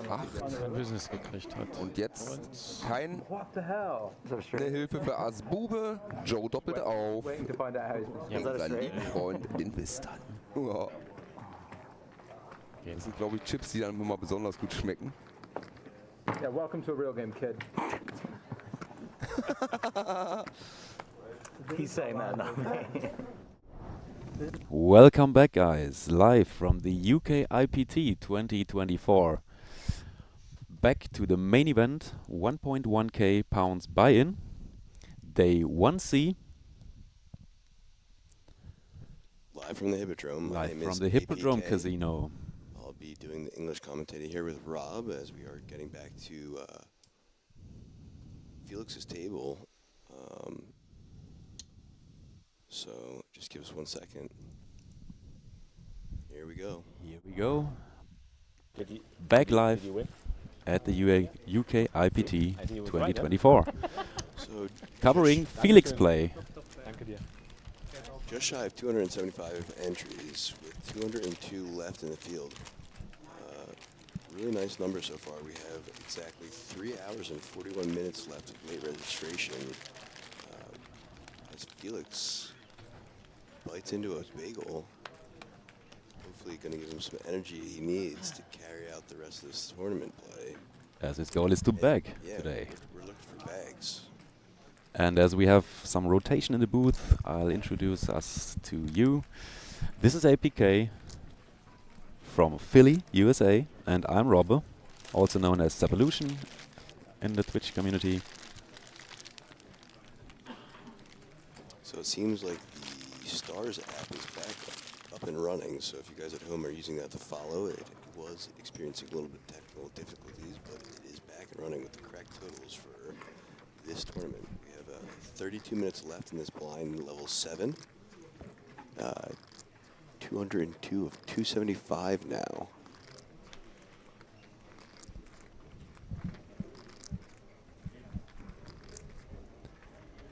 8 ein Business gekriegt hat. Und jetzt keine Hilfe für Ass Bube. Joe doppelt auf. Gegen seinen lieben Freund, den Wistan. Ja. Das sind, glaube ich, Chips, die dann immer besonders gut schmecken. Yeah, welcome to a real game, kid. He's saying that, not me. Welcome back, guys, live from the UKIPT 2024. Back to the main event, 1.1k pounds buy-in, day 1C. Live from the Hippodrome. Live from the Hippodrome Casino. I'll be doing the English commentating here with Rob as we are getting back to Felix's table. So just give us 1 second. Here we go. Here we go. Back live at the UKIPT 2024. So covering Felix play. Just shy of 275 entries with 202 left in the field. Really nice number so far. We have exactly 3 hours and 41 minutes left of late registration. As Felix bites into a bagel, hopefully going to give him some energy he needs to carry out the rest of this tournament play. As his goal is to bag today. We're looking for bags. And as we have some rotation in the booth, I'll introduce us to you. This is APK from Philly, USA, and I'm Robber, also known as Zapalution in the Twitch community. So it seems like the Stars app is back up and running, so if you guys at home are using that to follow, it was experiencing a little bit of technical difficulties, but it is back and running with the correct totals for this tournament. We have 32 minutes left in this blind, level 7. 202 of 275 now.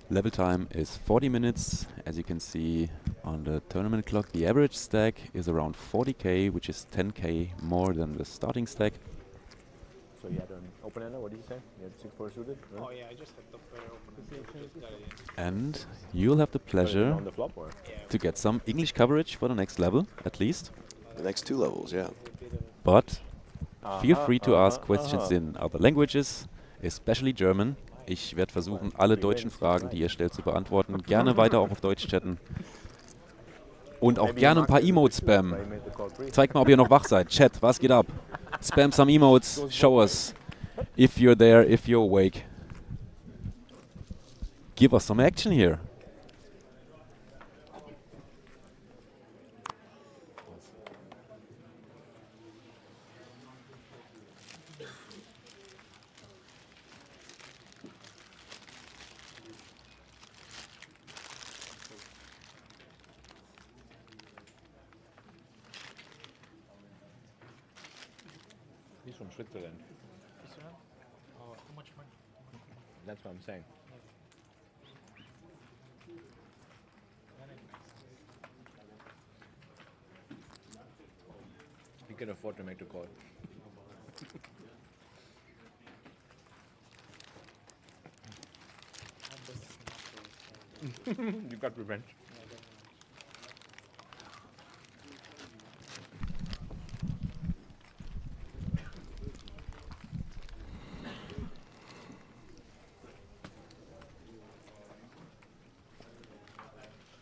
Level time is 40 minutes. As you can see on the tournament clock, the average stack is around 40k, which is 10k more than the starting stack. So you had an open-ender, what did you say? You had 6-4 suited? Oh yeah, I just had top pair open. And you'll have the pleasure on the flop, or? to get some English coverage for the next level, at least. The next 2 levels, yeah. But feel free to ask questions in other languages, especially German. Ich werde versuchen, alle deutschen Fragen, die ihr stellt, zu beantworten. Gerne weiter auch auf Deutsch chatten. Und auch gerne ein paar Emotes spammen. Zeigt mal, ob ihr noch wach seid. Chat, was geht ab? Spam some Emotes. Show us if you're there, if you're awake. Give us some action here. He's from Switzerland. Oh, how much money? That's what I'm saying. He can afford to make the call. You got revenge.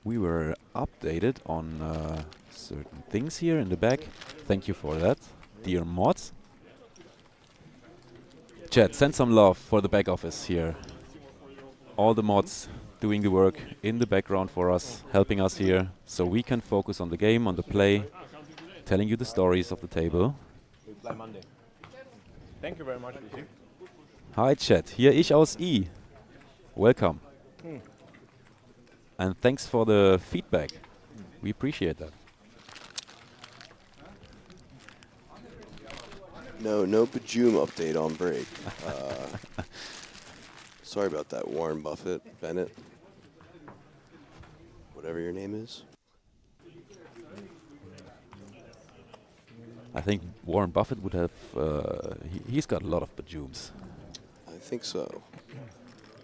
We were updated on certain things here in the back. Thank you for that, dear mods. Chat, send some love for the back office here. All the mods doing the work in the background for us, helping us here, so we can focus on the game, on the play, telling you the stories of the table. We fly Monday. Thank you very much, Lucy. Hi Chat, hier ich aus I. Welcome. And thanks for the feedback. We appreciate that. No Bajoom update on break. Sorry about that, Warren Buffett, Bennett, whatever your name is. I think Warren Buffett would have, he's got a lot of Bajooms. I think so.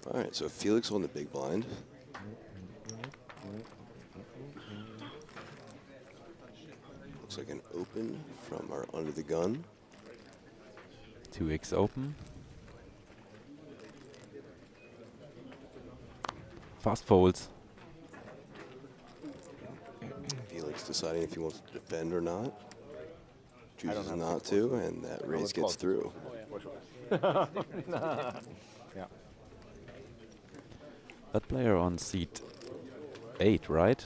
All right, so Felix on the big blind. Looks like an open from our under the gun. 2x open. Fast folds. Felix deciding if he wants to defend or not. Chooses not to, and that raise gets through. Yeah. That player on seat 8, right,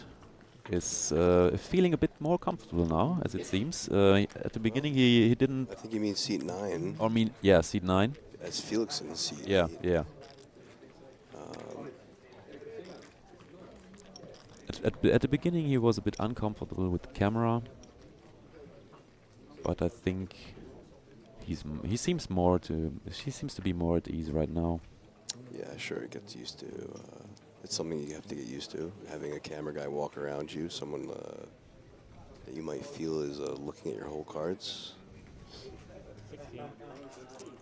is feeling a bit more comfortable now, as it seems. At the beginning, he didn't. I think you mean seat 9. Or yeah, seat 9. As Felix in seat 8. Yeah. At the beginning, he was a bit uncomfortable with the camera, but I think he seems to be more at ease right now. Yeah, sure, it gets used to. It's something you have to get used to, having a camera guy walk around you, someone that you might feel is looking at your whole cards.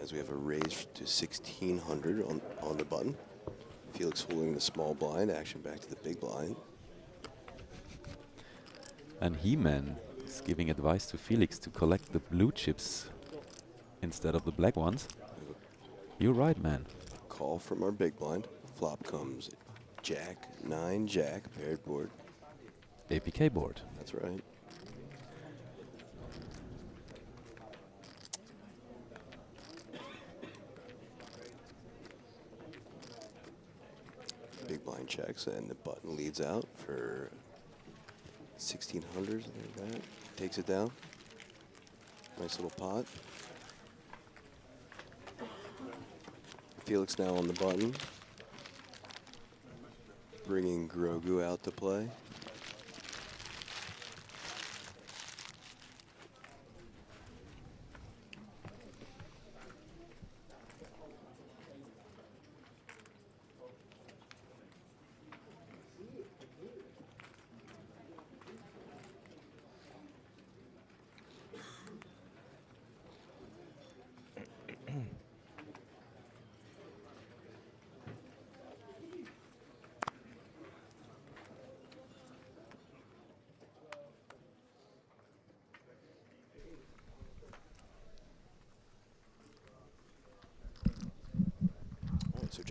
As we have a raise to 1600 on the button. Felix holding the small blind, action back to the big blind. And He-Man is giving advice to Felix to collect the blue chips instead of the black ones. You're right, man. Call from our big blind. Flop comes Jack, 9, Jack, paired board. APK board. That's right. Big blind checks and the button leads out for 1600, something like that. Takes it down. Nice little pot. Felix now on the button. Bringing Grogu out to play.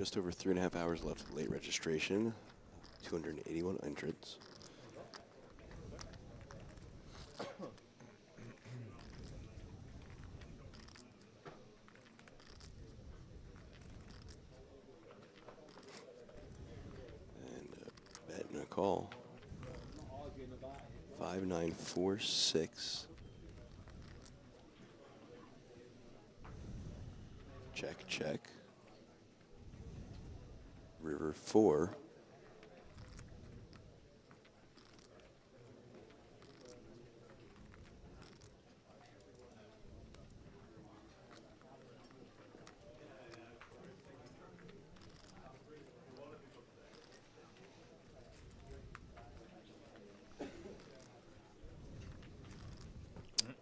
just over 3.5 hours left. Late registration. 281 entrants. Bet and a call. 5946. Check, check. River 4.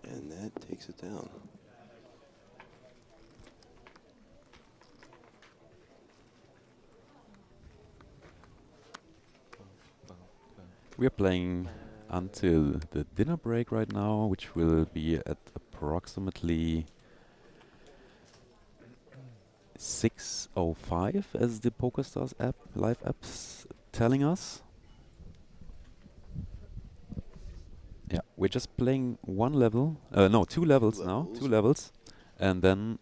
And that takes it down. We are playing until the dinner break right now, which will be at approximately 6:05, as the PokerStars app, live app's telling us. Yeah, we're just playing one level, no, two levels now, two levels, and then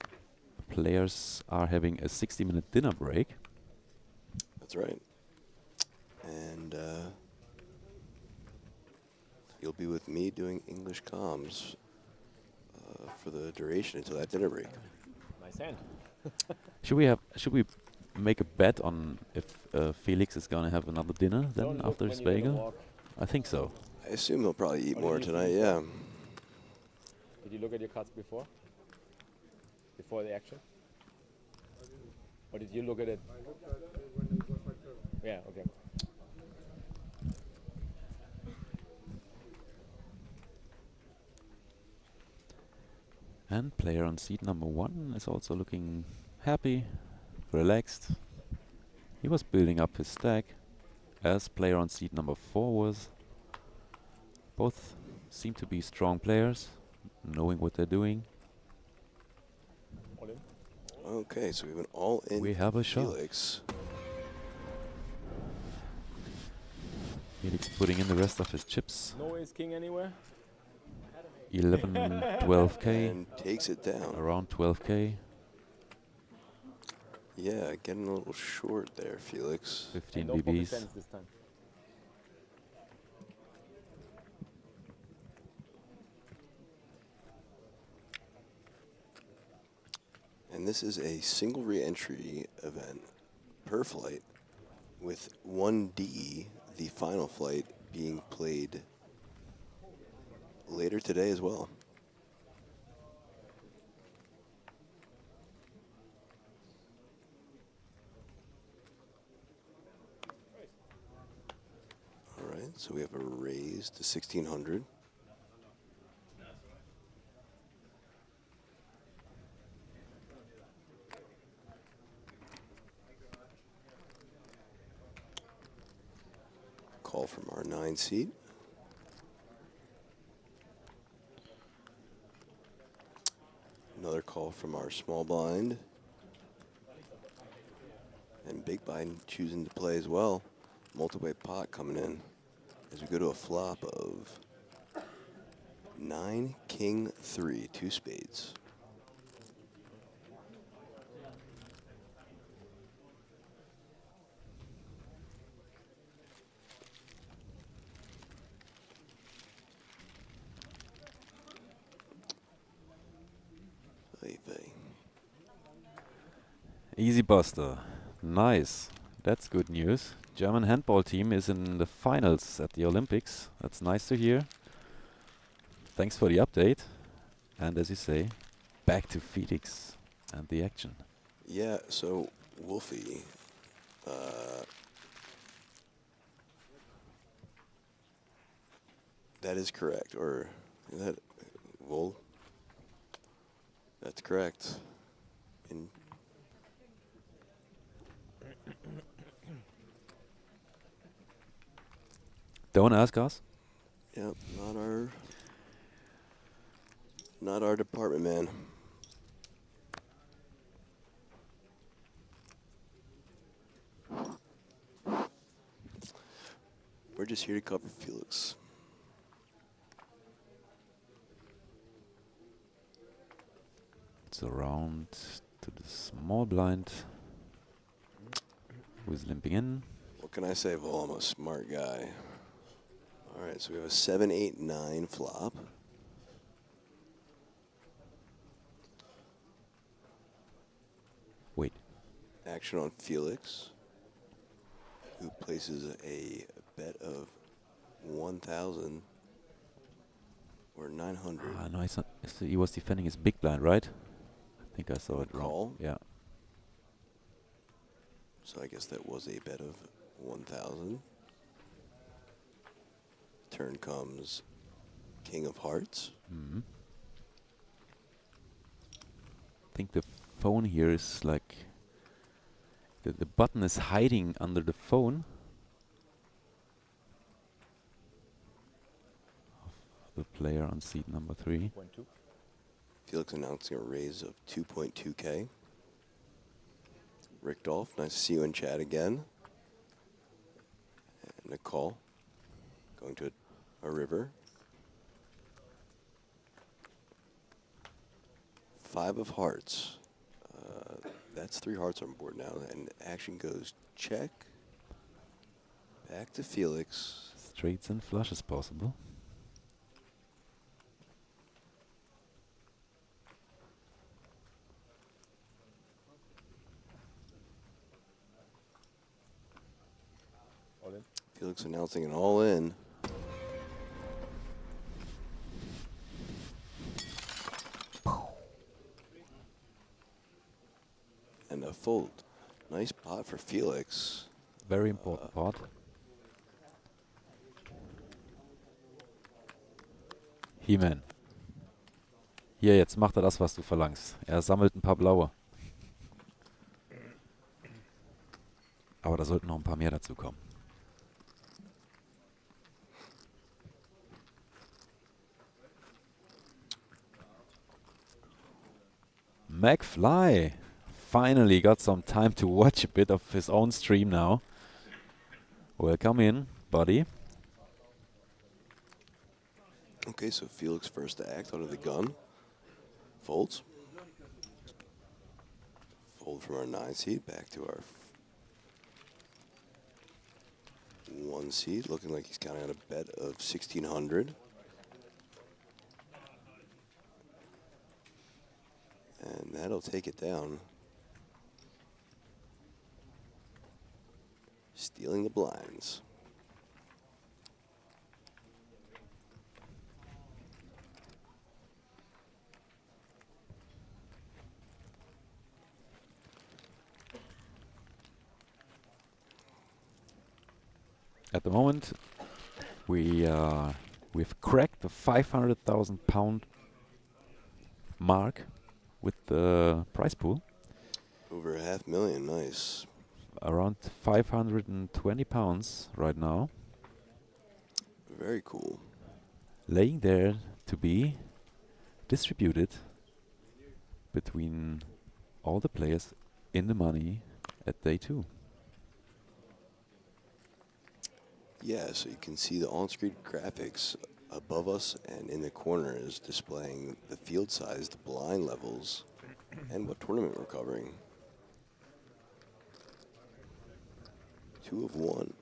players are having a 60-minute dinner break. That's right. And you'll be with me doing English comms for the duration until that dinner break. Nice hand. Should we make a bet on if Felix is gonna have another dinner then after his bagel? I think so. I assume he'll probably eat more tonight, yeah. Did you look at your cards before? Before the action? Or did you look at it? Yeah, okay. And player on seat number 1 is also looking happy, relaxed. He was building up his stack, as player on seat number 4 was. Both seem to be strong players, knowing what they're doing. All in. Okay, so we have an all-in. We have a shot. Felix. Felix putting in the rest of his chips. No ace king anywhere? 11, 12k. And takes it down. Around 12k. Yeah, getting a little short there, Felix. 15 no BBs. defense this time. And this is a single re-entry event per flight, with 1D, the final flight, being played later today as well. All right, so we have a raise to 1600. Call from our 9 seat. Another call from our small blind. And big blind choosing to play as well. Multi-way pot coming in as we go to a flop of 9, king, 3, 2 spades. Easy buster. Nice. That's good news. German handball team is in the finals at the Olympics. That's nice to hear. Thanks for the update. And as you say, back to Felix and the action. Yeah, so Wolfie, that is correct, or is that Wol? That's correct. In Don't ask us. Yep, not our department, man. just here to cover Felix. It's around to the small blind. Who's limping in? What can I say, Vol? I'm a smart guy. All right, so we have a 7, 8, 9 flop. Wait. Action on Felix, who places a bet of 1,000 or 900. No, it's not, he was defending his big blind, right? I think I saw it wrong. Call. Yeah. So I guess that was a bet of 1,000. Turn comes King of Hearts. I think the phone here is like the button is hiding under the phone of the player on seat number 3. Felix announcing a raise of 2.2K. Rickdolf, nice to see you in chat again. And a call. Going to a river. 5 of hearts. That's 3 hearts on board now. And action goes check. Back to Felix. Straights and flushes possible. Felix announcing an all-in. And a fold. Nice pot for Felix. Very important pot. He-Man. Hier, jetzt macht er das, was du verlangst. Er sammelt ein paar blaue. Aber da sollten noch ein paar mehr dazu kommen. McFly finally got some time to watch a bit of his own stream now. Welcome in, buddy. Okay, so Felix first to act out of the gun. Folds. Fold from our 9 seed back to our 1 seed. Looking like he's counting on a bet of 1,600. And that'll take it down. Stealing the blinds. At the moment, we've cracked the 500,000 pound mark with the prize pool. Over $500,000, nice. Around 520 pounds right now. Very cool. Laying there to be distributed between all the players in the money at day 2. Yeah, so you can see the on-screen graphics above us, and in the corner is displaying the field size, the blind levels, and what tournament we're covering. 2 of 1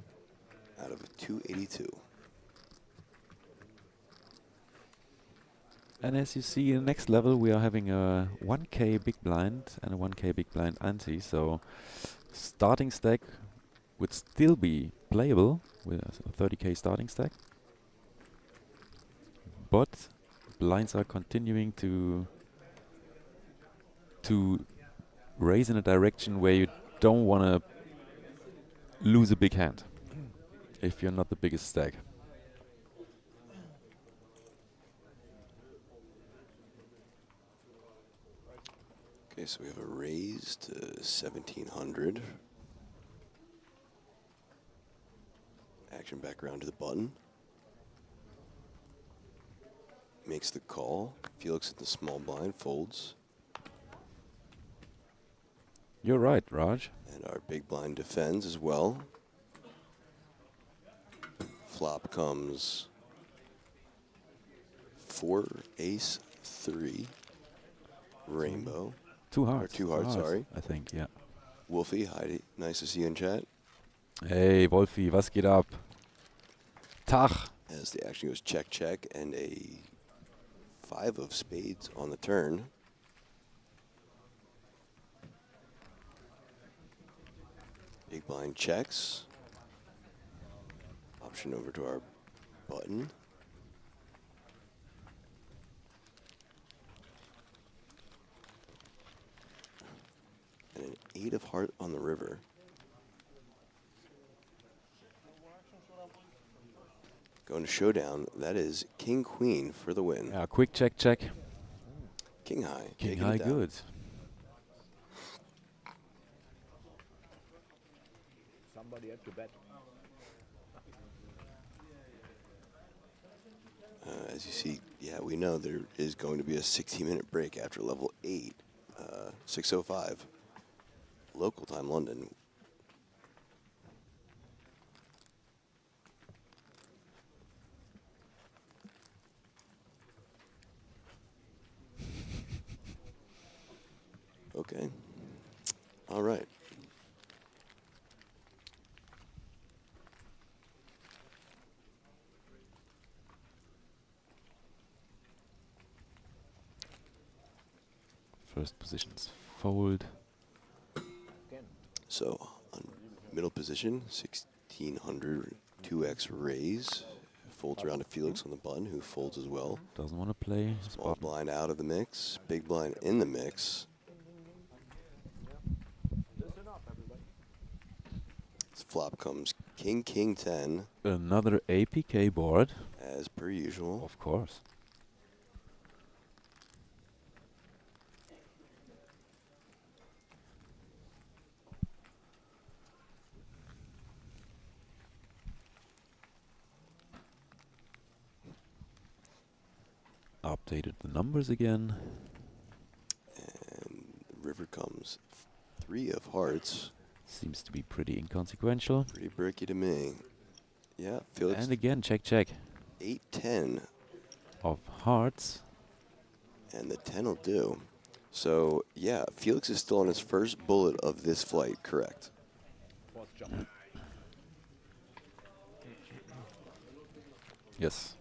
out of a 282. And as you see in the next level, we are having a 1K big blind and a 1K big blind ante, so starting stack would still be playable with a 30K starting stack. But blinds are continuing to raise in a direction where you don't want to lose a big hand if you're not the biggest stack. Okay, so we have a raise to 1,700. Action back around to the button. Makes the call. Felix at the small blind folds. You're right, Raj. And our big blind defends as well. flop comes 4, ace, 3, rainbow. 2 hearts. Or 2 hearts, sorry. I think, yeah. Wolfie, Heidi, nice to see you in chat. Hey, Wolfie, was geht ab? Tag. As the action goes check, check, and a 5 of spades on the turn. Big blind checks. Option over to our button. And an 8 of heart on the river. Going to showdown. That is King Queen for the win. Yeah, quick check, check. King high. King taking high, it down. good. Somebody had to bet. As you see, yeah, we know there is going to be a 60-minute break after level 8, 6:05, local time London. Okay. All right. First positions fold. So on middle position, 1600 2x raise. Folds around to Felix on the button, who folds as well. Doesn't want to play. Small blind out of the mix. Big blind in the mix. Flop comes King, King 10. Another APK board. As per usual. Of course. Updated the numbers again. And the river comes 3 of hearts. Seems to be pretty inconsequential. Pretty bricky to me. Yeah, Felix. And again, check, check. 8, 10. Of hearts. And the 10 will do. So, yeah, Felix is still on his first bullet of this flight, correct? Yes.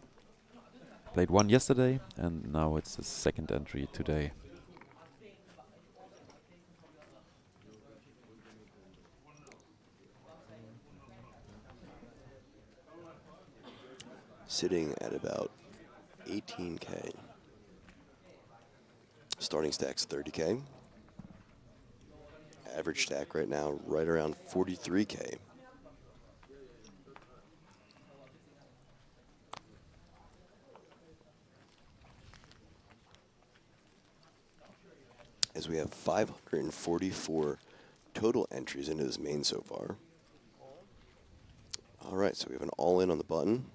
Played one yesterday, and now it's the second entry today. Sitting at about 18K. Starting stack's 30K. Average stack right now right around 43K. As we have 544 total entries into this main so far. All right, so we have an all-in on the button.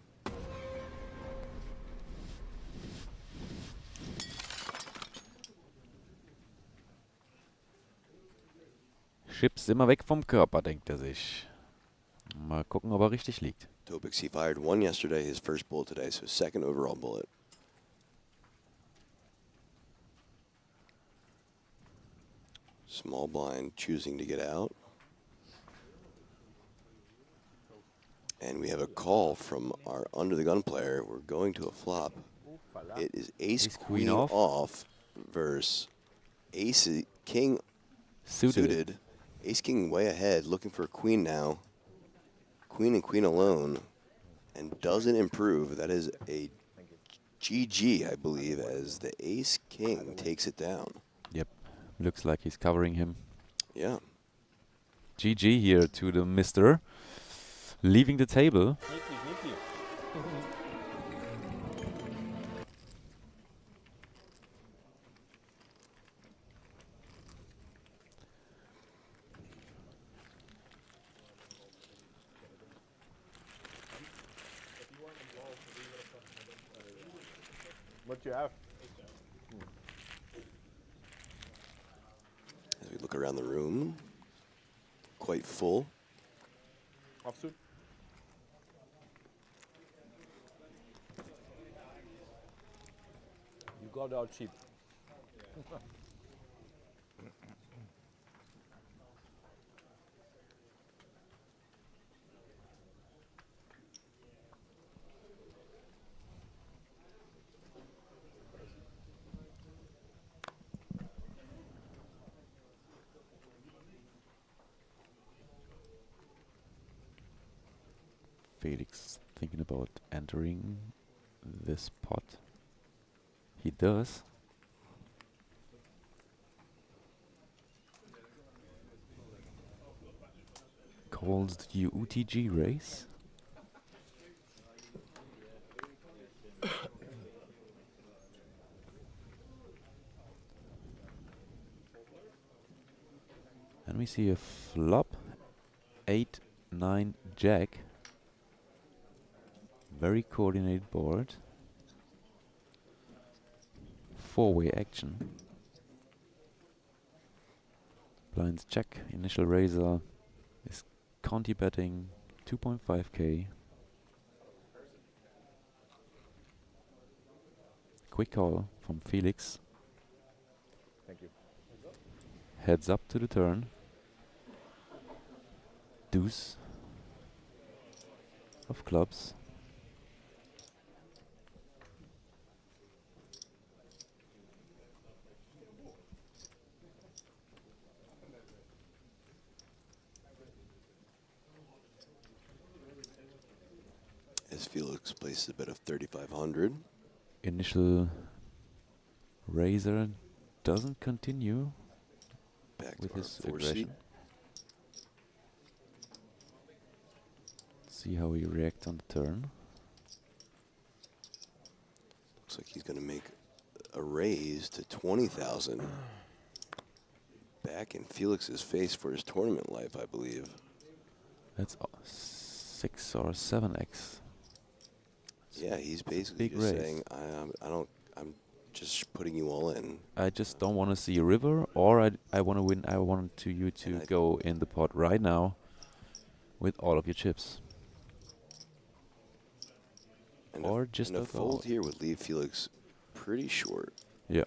Chips immer weg vom Körper, denkt er sich. Mal gucken, ob er richtig liegt. Topix, he fired 1 yesterday, his first bullet today, so second overall bullet. Small blind choosing to get out. And we have a call from our under-the-gun player. We're going to a flop. It is ace queen off versus ace king suited. Ace king way ahead, looking for a queen now. Queen and queen alone. And doesn't improve. That is a GG, I believe, as the ace king takes it down. Yep. Looks like he's covering him. Yeah. GG here to the mister. Leaving the table. What do you have? As we look around the room, quite full. Offsuit. got out cheap. Felix thinking about entering this pot. He does. Calls the UTG race. And we see a flop. 8, 9, jack. Very coordinated board. Four-way action. Blinds check. Initial raiser is Conti betting 2.5k. Quick call from Felix. Thank you. Heads up to the turn. Deuce of clubs. As Felix places a bet of 3,500. Initial raiser doesn't continue Back with to his our 4 seat. aggression. See how he reacts on the turn. Looks like he's going to make a raise to 20,000. Back in Felix's face for his tournament life, I believe. That's 6 or 7x. Yeah, he's basically big just raise. saying, I'm just putting you all in. I just don't want to see a river, or I want to win. I want you to go in the pot right now with all of your chips. And Or just and a a fold call. here would leave Felix pretty short. Yeah.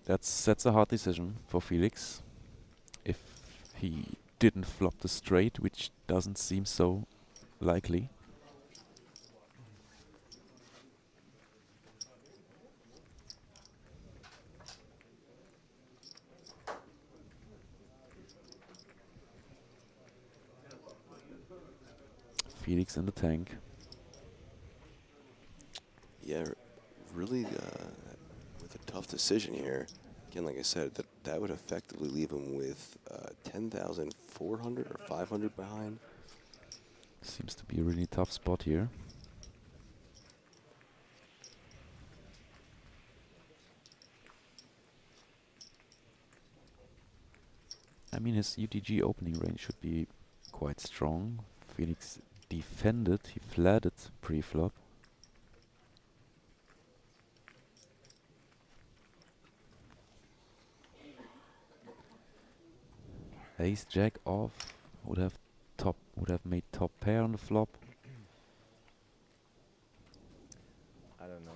That's a hard decision for Felix. If he didn't flop the straight, which doesn't seem so likely. Felix in the tank. Yeah, really with a tough decision here. Again, like I said, that would effectively leave him with 10,400 or 500 behind. Seems to be a really tough spot here. I mean, his UTG opening range should be quite strong. Felix defended, he flatted pre-flop. Ace jack off would have made top pair on the flop. I don't know.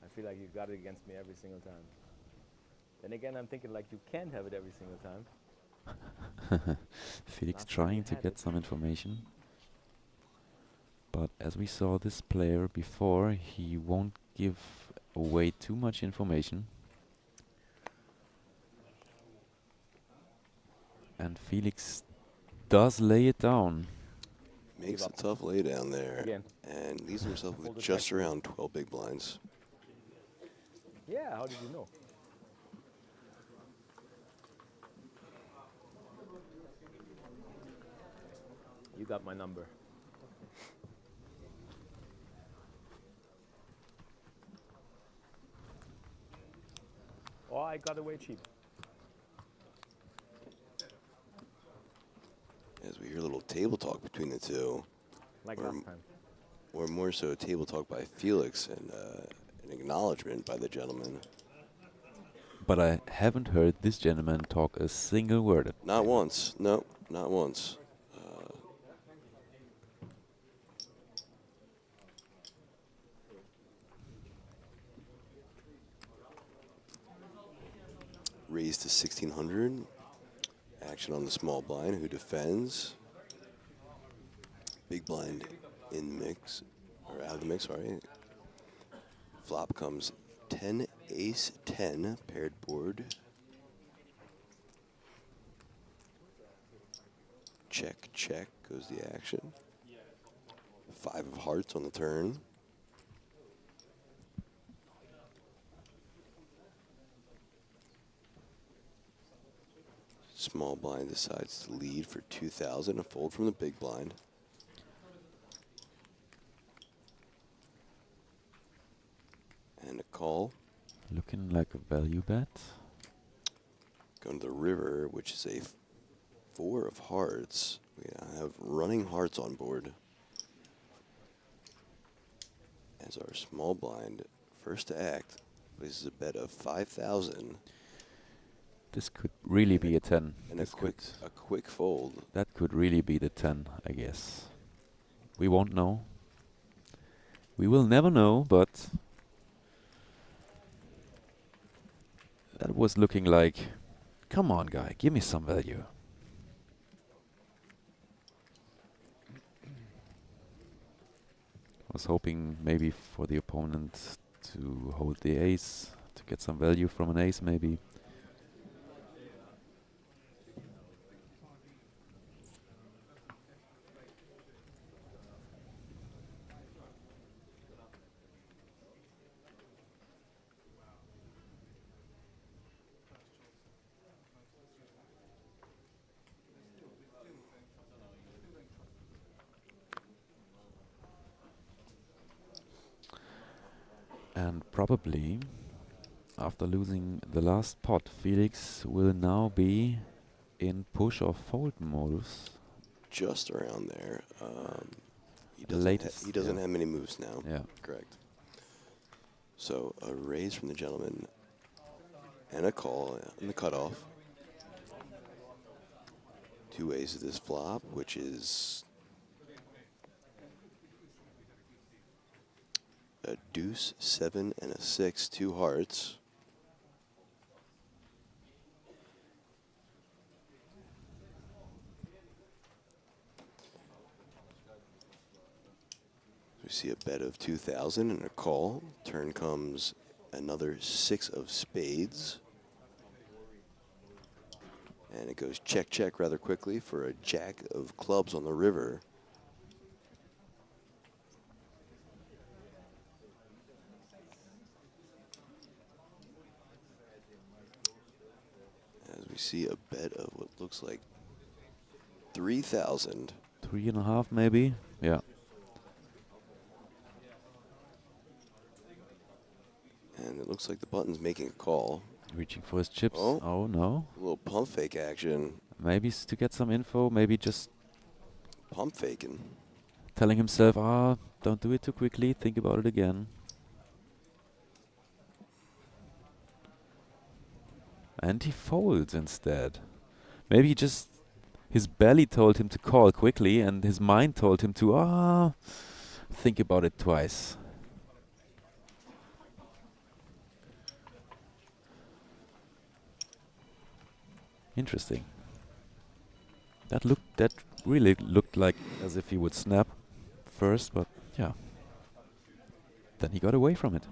I feel like you got it against me every single time. Then again, I'm thinking like you can't have it every single time. Felix Last time trying you to had get it. some information. But as we saw this player before, he won't give away too much information. And Felix does lay it down. Makes a tough lay down there. Again. And leaves himself with Fold it just back. around 12 big blinds. Yeah, how did you know? You got my number. Oh, I got away cheap. As we hear a little table talk between the two. Like or, last time. or more so table talk by Felix and an acknowledgement by the gentleman. But I haven't heard this gentleman talk a single word. Not once. No, not once. raised to 1600. Action on the small blind, who defends. Big blind in mix, or out of the mix, sorry. Flop comes 10, ace, 10, paired board. Check, check goes the action. 5 of hearts on the turn. Small blind decides to lead for 2,000, a fold from the big blind. And a call. Looking like a value bet. Going to the river, which is a 4 of hearts. We have running hearts on board. As our small blind, first to act, places a bet of 5,000. This could really be a 10. And a quick fold. That could really be the 10, I guess. We won't know. We will never know, but that was looking like, come on, guy, give me some value. I was hoping maybe for the opponent to hold the ace, to get some value from an ace maybe. And probably, after losing the last pot, Felix will now be in push or fold modus. Just around there. He Latest, doesn't have many moves now. Yeah. Correct. So a raise from the gentleman and a call in the cutoff. 2 aces this flop, which is a deuce, 7, and a 6, 2 hearts. We see a bet of 2,000 and a call. Turn comes another 6 of spades. And it goes check, check rather quickly for a jack of clubs on the river. As we see a bet of what looks like 3,000. 3.5 maybe, yeah. And it looks like the button's making a call. Reaching for his chips. Oh no. A little pump fake action. Maybe to get some info, maybe just pump faking. Telling himself, don't do it too quickly, think about it again. And he folds instead. Maybe he just, his belly told him to call quickly and his mind told him to, think about it twice. Interesting. That really looked like as if he would snap first, but yeah. Then he got away from it.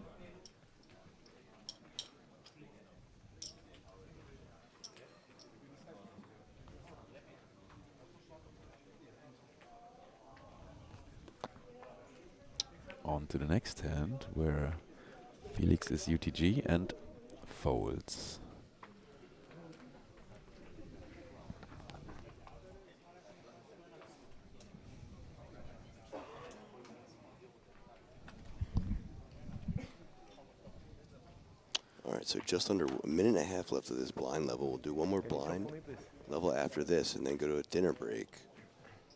On to the next hand, where Felix is UTG and folds. All right, so just under a minute and a half left of this blind level. We'll do one more blind level after this and then go to a dinner break.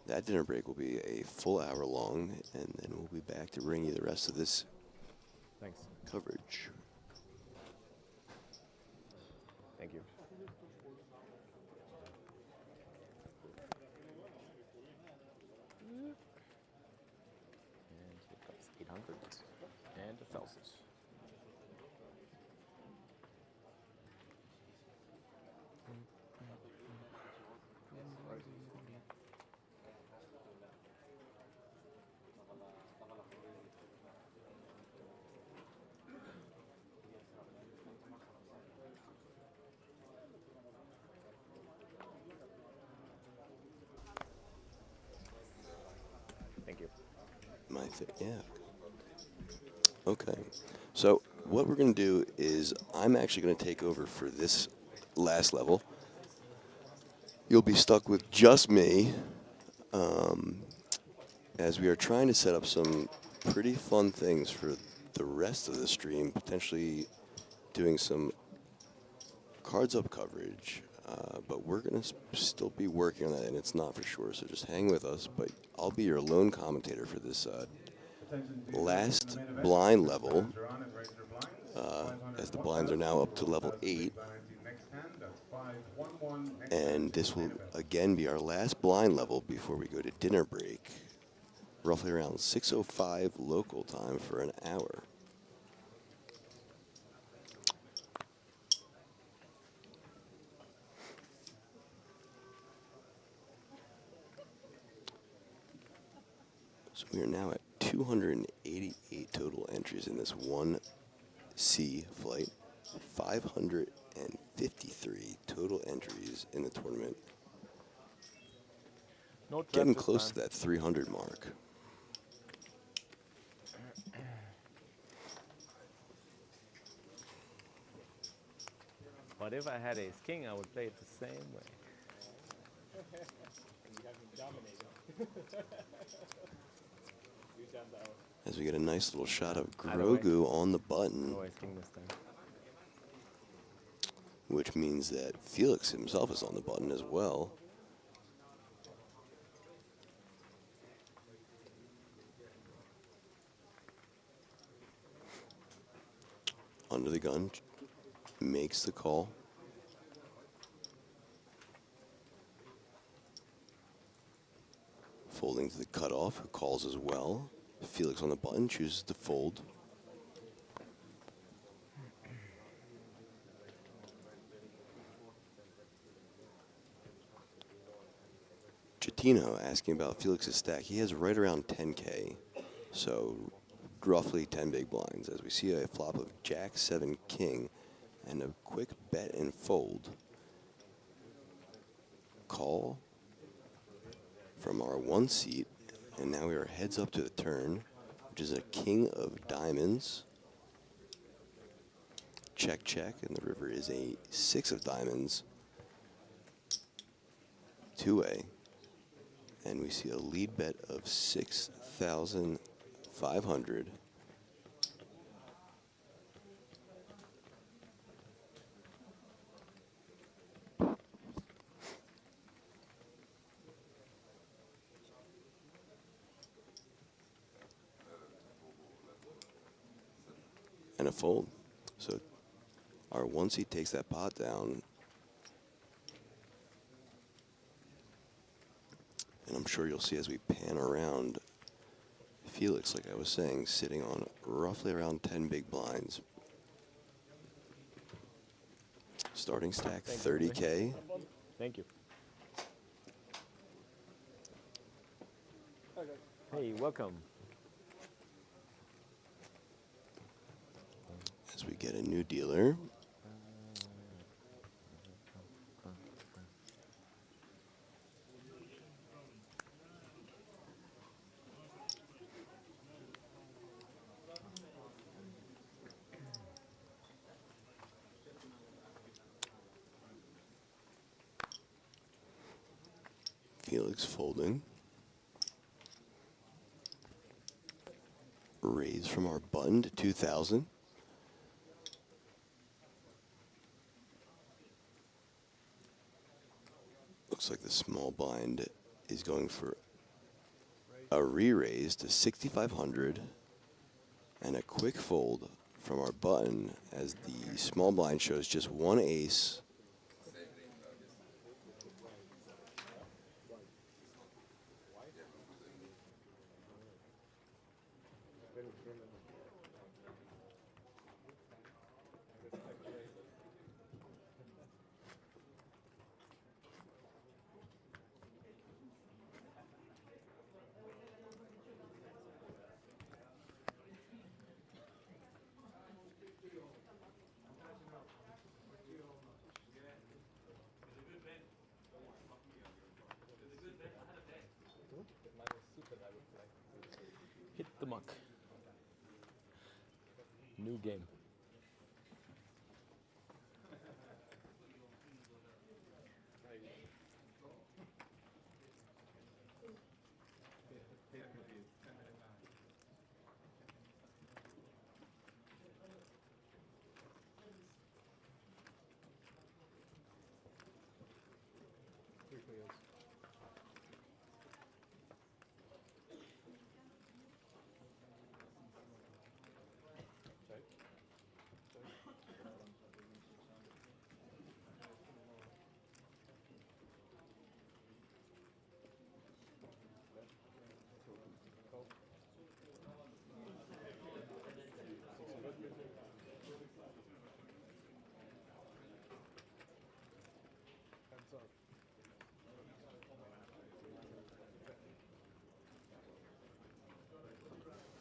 That dinner break will be a full hour long, and then we'll be back to bring you the rest of this coverage. Thank you. And here comes 800 and 1,000. think, yeah. Okay. So what we're going to do is I'm actually going to take over for this last level. You'll be stuck with just me as we are trying to set up some pretty fun things for the rest of the stream, potentially doing some cards up coverage, but we're going to still be working on that, and it's not for sure, so just hang with us. But I'll be your lone commentator for this last blind level, as the blinds are now up to level 8. And this will again be our last blind level before we go to dinner break, roughly around 6:05 local time for an hour. So we are now at 288 total entries in this 1C flight, 553 total entries in the tournament. No trap Getting this close time. to that 300 mark. But if I had ace king, I would play it the same way. As we get a nice little shot of Grogu on the button, No ace king this time. which means that Felix himself is on the button as well. Under the gun, makes the call. Folding to the cutoff, who calls as well. Felix on the button, chooses to fold. Chatino asking about Felix's stack. He has right around 10K, so roughly 10 big blinds, as we see a flop of Jack, 7, King, and a quick bet and fold. Call from our 1 seat, and now we are heads up to the turn, which is a King of Diamonds. Check, check, and the river is a 6 of Diamonds. 2-way, and we see a lead bet of 6,500. And a fold. So our 1 seat takes that pot down. And I'm sure you'll see as we pan around, Felix, like I was saying, sitting on roughly around 10 big blinds. Starting stack, 30K. Thank you. Hey, welcome. As we get a new dealer. Felix folding. Raise from our button to 2,000. Looks like the small blind is going for a re-raise to 6,500 and a quick fold from our button as the small blind shows just 1 ace. Hit the muck. New game.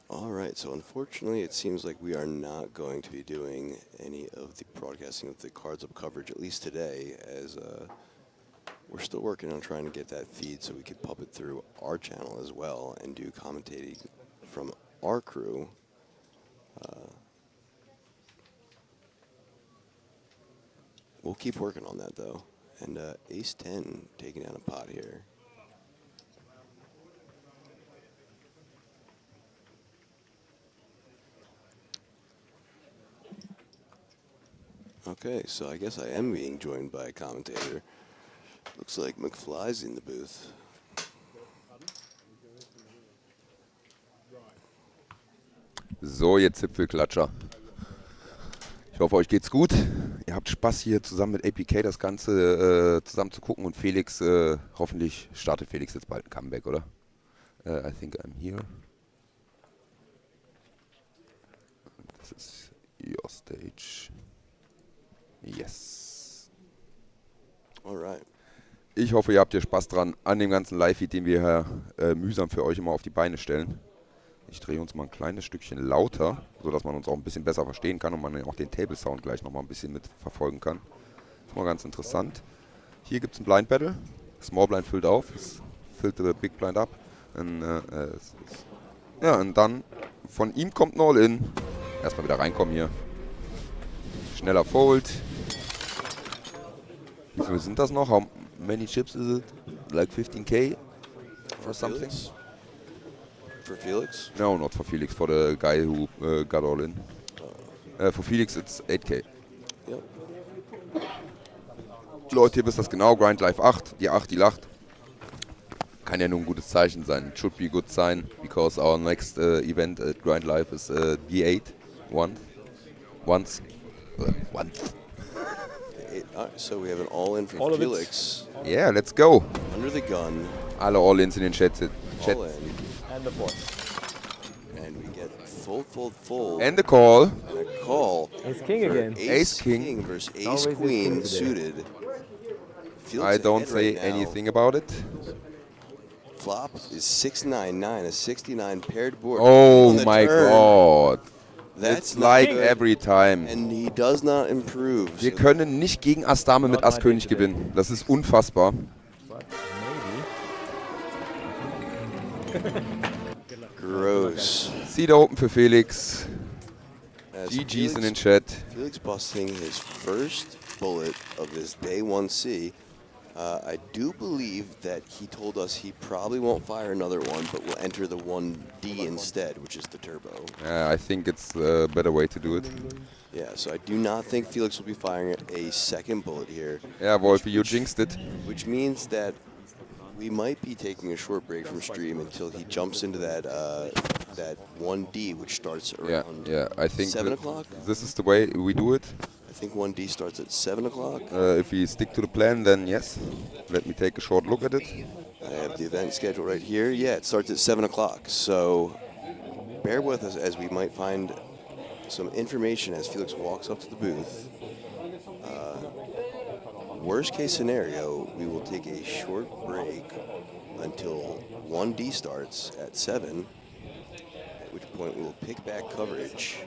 All right, so unfortunately it seems like we are not going to be doing any of the broadcasting of the Cards Up coverage, at least today, as we're still working on trying to get that feed so we could pub it through our channel as well and do commentating from our crew. We'll keep working on that though. And Ace 10 taking down a pot here. Okay, so I guess I am being joined by a commentator. Looks like McFly's in the booth. So, ihr Zipfelklatscher. Ich hoffe, euch geht's gut. Ihr habt Spaß hier zusammen mit APK das Ganze zusammen zu gucken und Felix, hoffentlich startet Felix jetzt bald ein Comeback, oder? I think I'm here. This is your stage. Yes. Alright. Ich hoffe, ihr habt hier Spaß dran an dem ganzen Live-Feed, den wir hier mühsam für euch immer auf die Beine stellen. Ich drehe uns mal ein kleines Stückchen lauter, sodass man uns auch ein bisschen besser verstehen kann und man auch den Table-Sound gleich nochmal ein bisschen mitverfolgen kann. Das ist mal ganz interessant. Hier gibt es ein Blind Battle. Small Blind füllt auf, es füllt the Big Blind ab. Ja, und dann von ihm kommt ein All-In. Erstmal wieder reinkommen hier. Schneller Fold. Wie viel sind das noch? How many chips is it? Like 15k or something? For Felix? No, not for Felix. For the guy who got all in. For Felix it's 8k. Yep. Leute, ihr wisst das genau. Grind Live 8. Die 8, die lacht. Kann ja nur ein gutes Zeichen sein. It should be a good sign. Because our next event at Grind Live is D8. Once. So we have an all-in from All Felix. Yeah, let's go. Under the gun. Alle All-Ins in den Chat. All in. And the fourth. And we get fold. And the call. And a call. Ace King again. Ace King versus Ace Always Ace Queen King today. suited. Felix I don't ahead say right now. anything about it. Flop is 699, a 69 paired board. Oh On the my turn. God. That's It's not like good. every time. And he does not improve. Wir So können nicht gegen Ass Dame mit Ass König gewinnen. Das ist unfassbar. gross. Seed Open für Felix. As GG's in den Chat. Felix busting his first bullet of his day 1C. I do believe that he told us he probably won't fire another one, but will enter the 1D instead, which is the turbo. I think it's a better way to do it. Yeah, so I do not think Felix will be firing a second bullet here. Ja, Wolfi, you jinxed it. Which means that we might be taking a short break from stream until he jumps into that that 1D, which starts around I think 7 o'clock. This is the way we do it. I think 1D starts at 7 o'clock. If we stick to the plan, then yes. Let me take a short look at it. I have the event schedule right here. Yeah, it starts at 7 o'clock. So bear with us as we might find some information as Felix walks up to the booth. Worst case scenario, we will take a short break until 1D starts at 7, at which point we will pick back coverage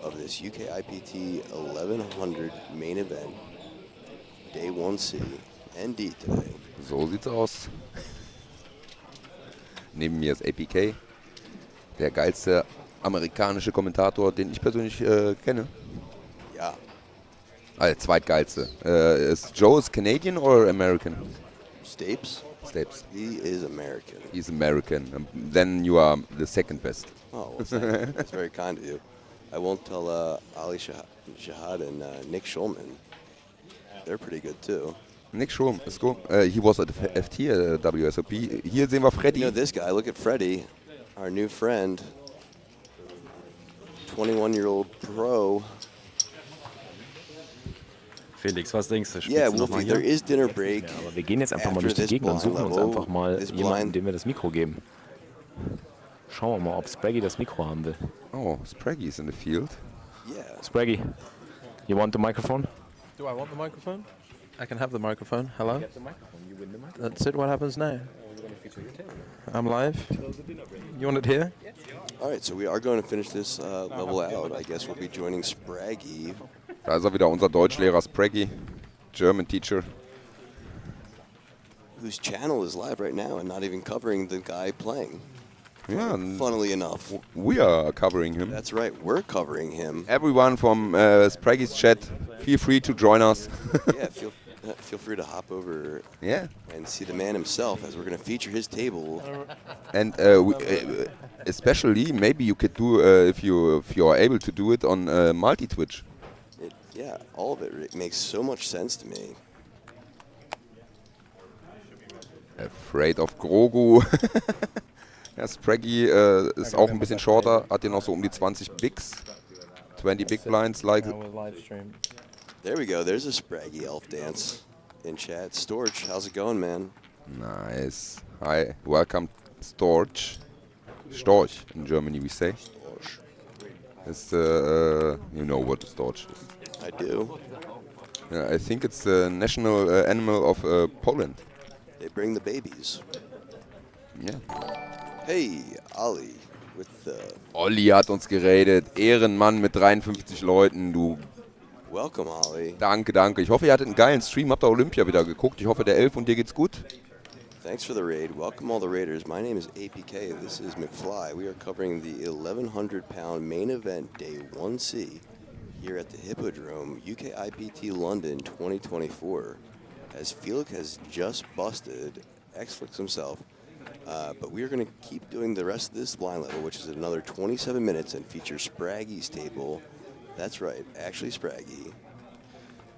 of this UKIPT 1100 main event, day 1C and D today. So sieht's aus. Neben mir ist APK. Der geilste amerikanische Kommentator, den ich persönlich kenne. Ja. Der zweitgeilste. Ist Joe Canadian or American? Stapes? Stapes. He is American. He's American. Then you are the second best. Oh, well, thank you. That's very kind of you. I won't tell Ali Shahad and Nick Schulman. They're pretty good too. Nick Schulman is good. He was at FT WSOP. Hier sehen wir Freddy. You know this guy, look at Freddy, our new friend. 21-year-old pro. Felix, was denkst du? Yeah, Wolfie, there is dinner break. Ja, aber wir gehen jetzt einfach mal durch die Gegend und suchen uns einfach mal jemanden, dem wir das Mikro geben. Schauen wir mal, ob Spraggy das Mikro haben will. Oh, Spraggy is in the field. Yeah. Spraggy, you want the microphone? Do I want the microphone? I can have the microphone. Hello? You get the microphone. You win the microphone. That's it. What happens now? I'm live. You want it here? All right, so we are going to finish this level out. I guess we'll be joining Spraggy. Da ist er wieder, unser Deutschlehrer Spraggy, German teacher. Whose channel is live right now and not even covering the guy playing. Yeah, funnily enough. We are covering him. That's right, we're covering him. Everyone from Spraggy's chat, feel free to join us. Yeah, feel free to hop over and see the man himself as we're going to feature his table. And especially, maybe you could do, if you are able to do it on multi-Twitch. Yeah, all of it makes so much sense to me. Afraid of Grogu. Ja, Spraggy ist auch ein bisschen shorter, hat hier noch so um die 20 Bigs. 20 Big Blinds like. There we go, there's a Spraggy elf dance in chat. Storch, how's it going, man? Nice. Hi, welcome Storch. Storch in Germany we say. Storch. It's you know what a storch is. I do. Yeah, I think it's the national animal of Poland. They bring the babies. Yeah. Hey, Ali. With the Olli hat uns geredet. Ehrenmann mit 53 Leuten, du. Welcome, Ali. Danke, danke. Ich hoffe, ihr hattet einen geilen Stream. Habt ihr Olympia wieder geguckt? Ich hoffe, der Elf und dir geht's gut. Thanks for the raid. Welcome all the raiders. My name is APK. This is McFly. We are covering the 1,100-pound main event day 1C here at the Hippodrome, UKIPT London 2024. As Felix has just busted X-Flix himself. But we are going to keep doing the rest of this blind level, which is another 27 minutes, and feature Spraggy's table. That's right, actually Spraggy.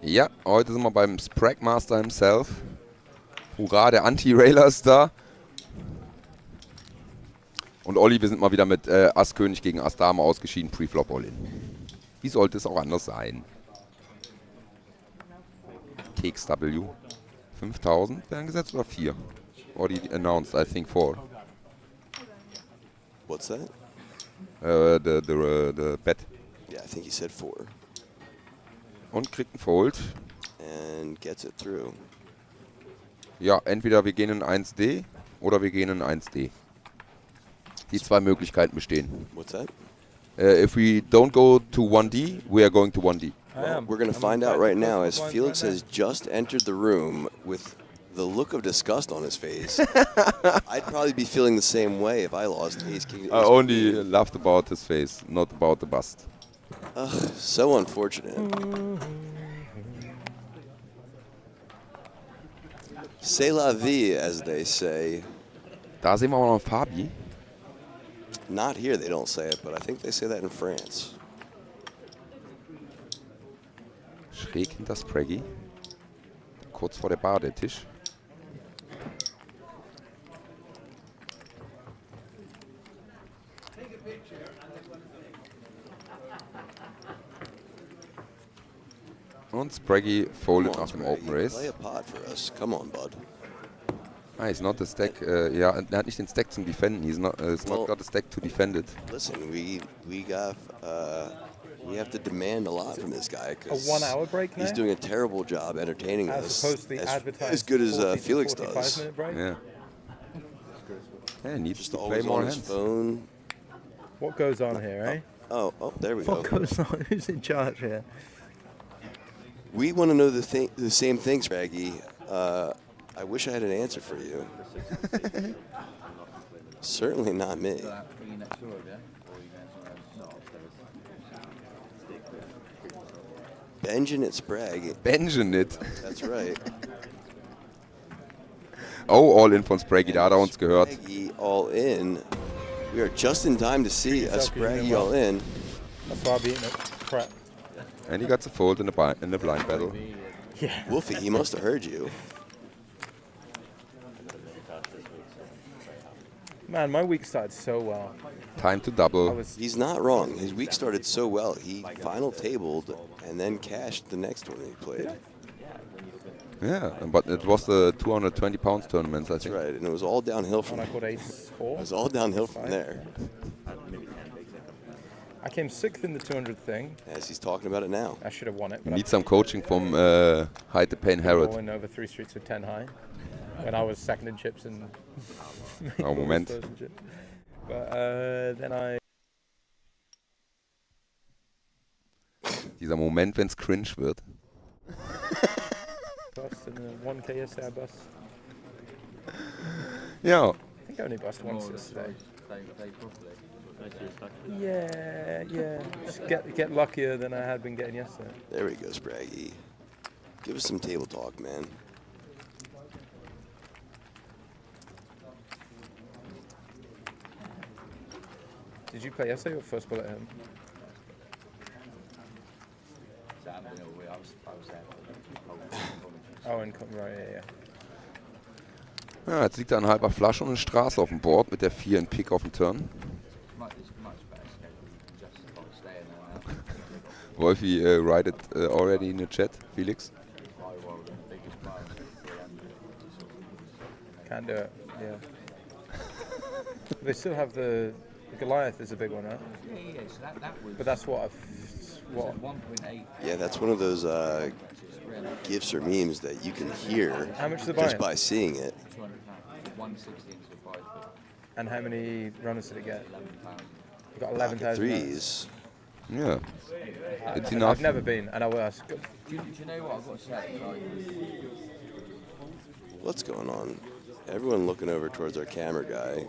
Ja, heute sind wir beim Spragmaster himself. Hurra, der Anti-Railer ist da. Und Olli, wir sind mal wieder mit Ass-König gegen Ass-Dame ausgeschieden, Preflop All-In. Wie sollte es auch anders sein? Keks W. 5000 werden gesetzt oder 4? Already announced, I think 4. What's that? The bet. Yeah, I think he said 4. Und kriegt einen Fold. And gets it through. Ja, entweder wir gehen in 1D oder wir gehen in 1D. Die zwei Möglichkeiten bestehen. What's that? If we don't go to 1D, we are going to 1D. Well, we're going to find out right now as Felix has just entered the room with the look of disgust on his face. I'd probably be feeling the same way if I lost Ace King. I only laughed about his face, not about the bust. Ugh, so unfortunate. C'est la vie, as they say. Da sehen wir mal noch Fabi. Not here, they don't say it, but I think they say that in France. Schräg hinter Spraggy. Kurz vor der Bar, der Tisch. Und Spraggy folded nach dem Open Race. Play a pot for us. Come on, bud. Ah, he's not the stack. Ja, er hat nicht den Stack zum Defenden. He's not got the stack to defend it. Listen, we have to demand a lot from this guy because A 1 hour break now? he's doing a terrible job entertaining us. opposed to the advertised As good as 40 to Felix 45 does. minute break? Yeah. Yeah, he needs Just to play always more on his hands. phone. What goes on here, eh? Oh, there we What go. goes on? Who's in charge here? We want to know the same things, Spraggy. I wish I had an answer for you. Certainly not me. next door, yeah? Or are you going somewhere else? Benjamin Sprague. Benjamin. That's right. Oh, all in von Spraggy, da hat er uns gehört. Spraggy all in. We are just in time to see a Spraggy all in. That's why I've eaten it. Crap. And he got the fold in the blind battle. Yeah. Wolfie, he must have heard you. Man, my week started so well. Time to double. He's not wrong. His week started so well. He final tabled and then cashed the next one he played. Yeah, but it was the 220 pounds tournament, I think. That's right, and it was all downhill from When I got ace-4. It was all downhill from there. I came 6th in the 200 thing. As he's talking about it now. I should have won it. You But need some coaching from Hyde the Pain I Harrod. won over 3 streets with 10 high. When I was second in chips and... Oh, Moment. But then I... Dieser Moment, wenn es cringe wird. Bust in the 1K yesterday, I bust. Yeah. I think I only bust once yesterday. Yeah. Just get luckier than I had been getting yesterday. There we go, Spraggy. Give us some table talk, man. Did you play yesterday or first bullet at him? Oh, and right, yeah. Ja, jetzt liegt da ein halber Flasch und eine Straße auf dem Board mit der 4 in Pick auf dem Turn. Wolfie write it already in the chat, Felix. Can't do it, yeah. They still have the Goliath is a big one, right? Yeah, so that was... But that's what What? 1.8. Yeah, that's one of those gifs or memes that you can hear How much is the just buy-in? by seeing it. £200. 160 into the prize. And how many runners did it get? You got Pocket 11,000 threes. Yeah, it's I've enough. never been, and I will ask. Do you know what I've got to say? What's going on? Everyone looking over towards our camera guy.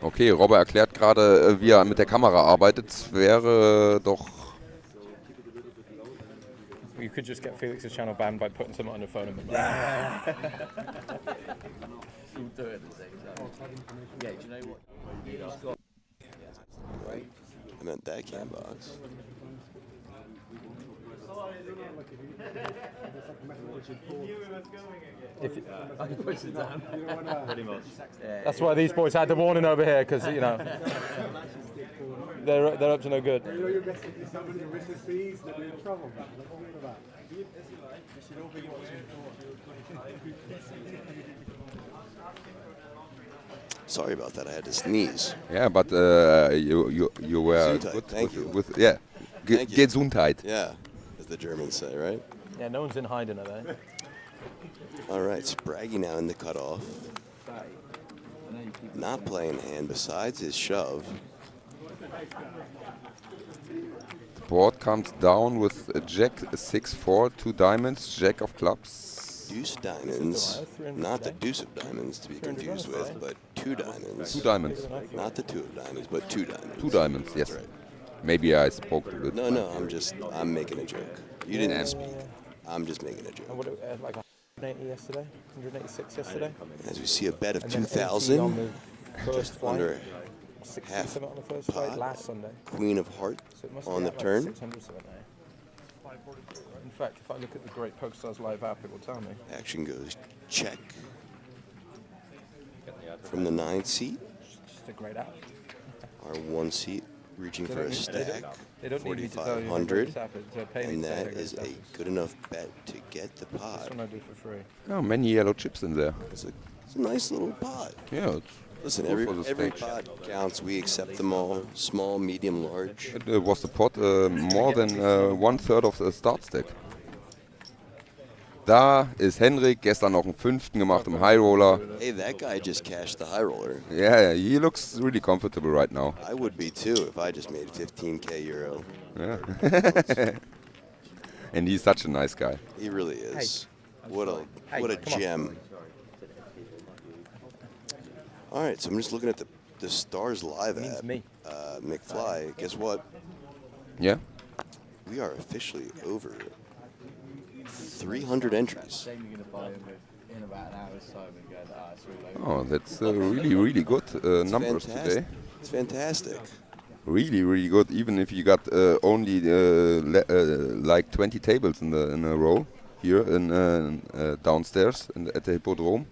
Okay, Robber erklärt gerade, wie er mit der Kamera arbeitet. Es wäre doch... You could just get Felix's channel banned by putting someone on your phone and be Yeah, do you know what? I meant that cam box. That's why these boys had the warning over here, because you know they're up to no good. Sorry about that. I had to sneeze. Yeah, but you were Gesundheit. good Thank you. with yeah. Thank you. Gesundheit. Yeah, as the Germans say, right? Yeah, no one's in hiding, are they? All right, Spraggy now in the cutoff. Not playing a hand besides his shove. The board comes down with a jack, a 6-4, 2 diamonds, jack of clubs. Deuce diamonds, not the deuce of diamonds to be confused with, but 2 diamonds. 2 diamonds. Not the 2 of diamonds, but 2 diamonds. 2 diamonds, yes. That's right. Maybe I spoke a bit. No, I'm making a joke. You didn't speak. I'm just making a joke. And what, like 180 yesterday, 186 yesterday. As we see a bet of And then 2,000, 80 on the first just flight, under 60 half something on the first flight pot. last Sunday. Queen of hearts So it must on be the at like turn. 600 something now. In fact, if I look at the Great PokerStars live app, it will tell me. Action goes check from the 9 seat. Just a great app. Our 1 seat reaching They for a don't need- they stack, don't- they don't need me to tell you how great 4,500, this app is. They're paying me and to say that how great is this app a is. good enough bet to get the pot. This one I do for free. Oh, many yellow chips in there. It's a nice little pot. Yeah, it's Listen, good every for the every stage. pot counts. We accept them all. Small, medium, large. It was the pot more than 1/3 of the start stack. Da ist Henrik, gestern noch einen 5. gemacht im High Roller. Hey, that guy just cashed the high roller. Yeah, he looks really comfortable right now. I would be too if I just made 15k euro. Yeah. And he's such a nice guy. He really is. Hey. What a Hey, what a come on. gem. All right, so I'm just looking at the Stars Live app. McFly, guess what? Yeah. We are officially over 300 entries. Oh, that's really, really good numbers today. It's fantastic. Really, really good. Even if you got only like 20 tables in a row here in downstairs at the Hippodrome,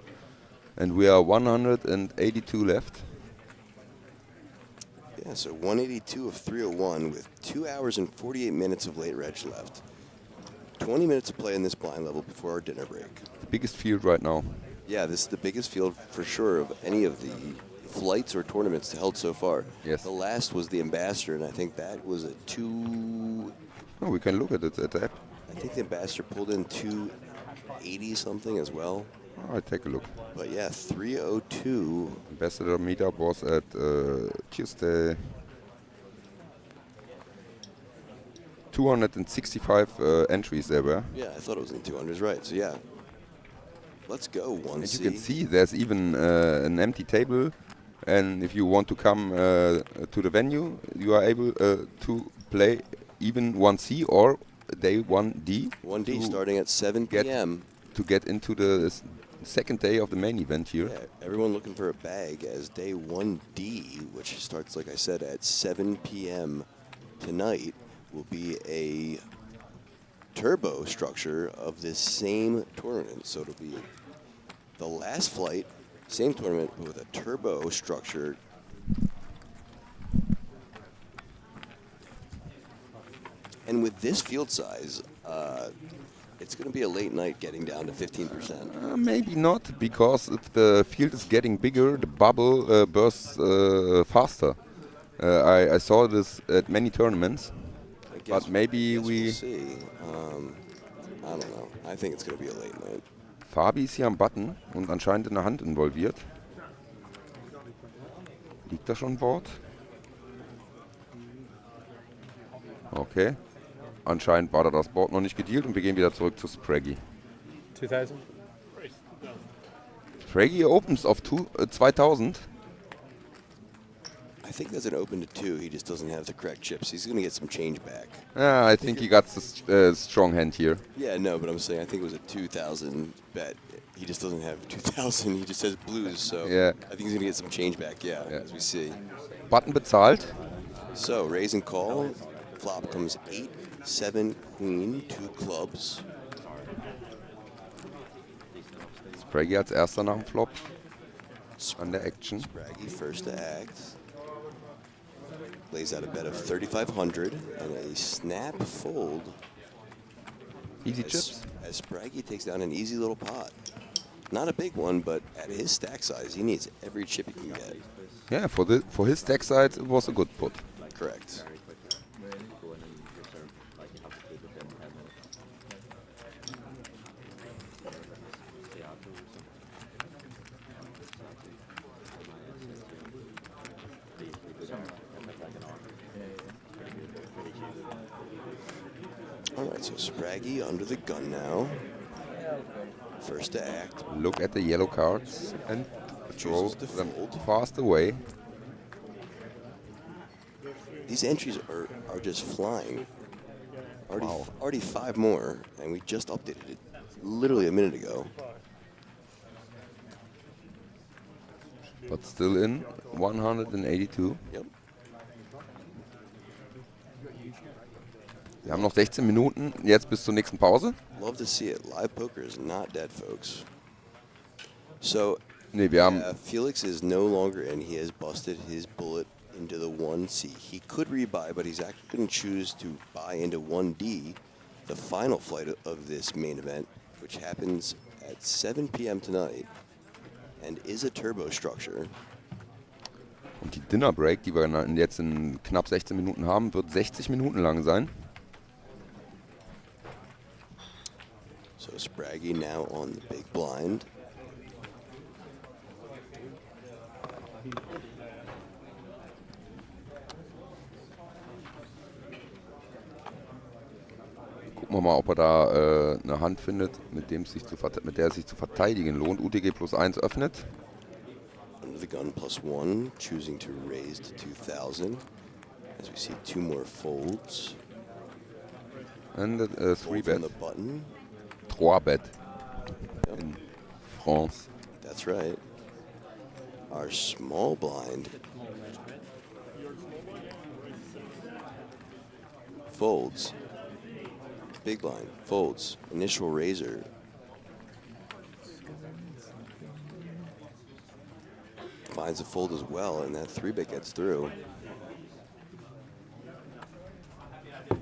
and we are 182 left. Yeah, so 182 of 301 with 2 hours and 48 minutes of late reg left. 20 minutes to play in this blind level before our dinner break. The biggest field right now. Yeah, this is the biggest field for sure of any of the flights or tournaments held so far. Yes. The last was the Ambassador, and I think that was a 2... Oh, we can look at it at the app. I think the Ambassador pulled in 280 something as well. All right, take a look. But yeah, 302. Ambassador meetup was at Tuesday. 265 entries there were. Yeah, I thought it was in 200s, right. So yeah, let's go, 1C. As you can see, there's even an empty table. And if you want to come to the venue, you are able to play even 1C or day 1D. 1D starting at 7 p.m. To get into the second day of the main event here. Yeah, everyone looking for a bag as day 1D, which starts, like I said, at 7 p.m. tonight, will be a turbo structure of this same tournament. So it'll be the last flight, same tournament, but with a turbo structure. And with this field size, it's going to be a late night getting down to 15%. Maybe not, because if the field is getting bigger, the bubble bursts faster. I saw this at many tournaments, but maybe we'll see. I don't know. I think it's going to be a late night. Fabi ist hier am Button und anscheinend in der Hand involviert. Liegt da schon ein Board? Okay. Anscheinend war da das Board noch nicht gedealt und wir gehen wieder zurück zu Spraggy. 2000. Spraggy opens auf 2000. I think there's an open to 2. He just doesn't have the correct chips. He's going to get some change back. I think he got a strong hand here. Yeah, no, but I'm saying I think it was a 2,000 bet. He just doesn't have 2,000. He just has blues, so yeah. I think he's going to get some change back, yeah, as we see. Button bezahlt. So, raise and call. Flop comes 8, 7, queen, 2 clubs. Spraggy als erster nach dem Flop. An der Action. Spraggy first to act. Lays out a bet of 3,500 and a snap fold. Easy chips. As Spraggy takes down an easy little pot. Not a big one, but at his stack size, he needs every chip he can get. Yeah, for his stack size, it was a good put. Correct. Alright, so Spraggy under the gun now. First to act. Look at the yellow cards and throw them fast away. These entries are just flying. Already 5 more, and we just updated it literally a minute ago. But still in 182. Yep. Wir haben noch 16 Minuten jetzt bis zur nächsten Pause. Love to see it. Live poker is not dead, folks. So, Felix is no longer in. He has busted his bullet into the 1C. He could rebuy, but he's actually going to choose to buy into 1D, the final flight of this main event, which happens at 7 p.m. tonight and is a turbo structure. Und die Dinner Break, die wir jetzt in knapp 16 Minuten haben, wird 60 Minuten lang sein. So Spraggy now on the big blind. Gucken wir mal, ob er da eine Hand findet, mit der es sich zu verteidigen lohnt. UTG +1 öffnet. under the gun +1, choosing to raise to 2,000. As we see 2 more folds. And a 3-bet. On the button. 3-bet. Yep. In France. That's right. Our small blind folds. Big blind folds. Initial raiser. Finds a fold as well, and that 3-bet gets through.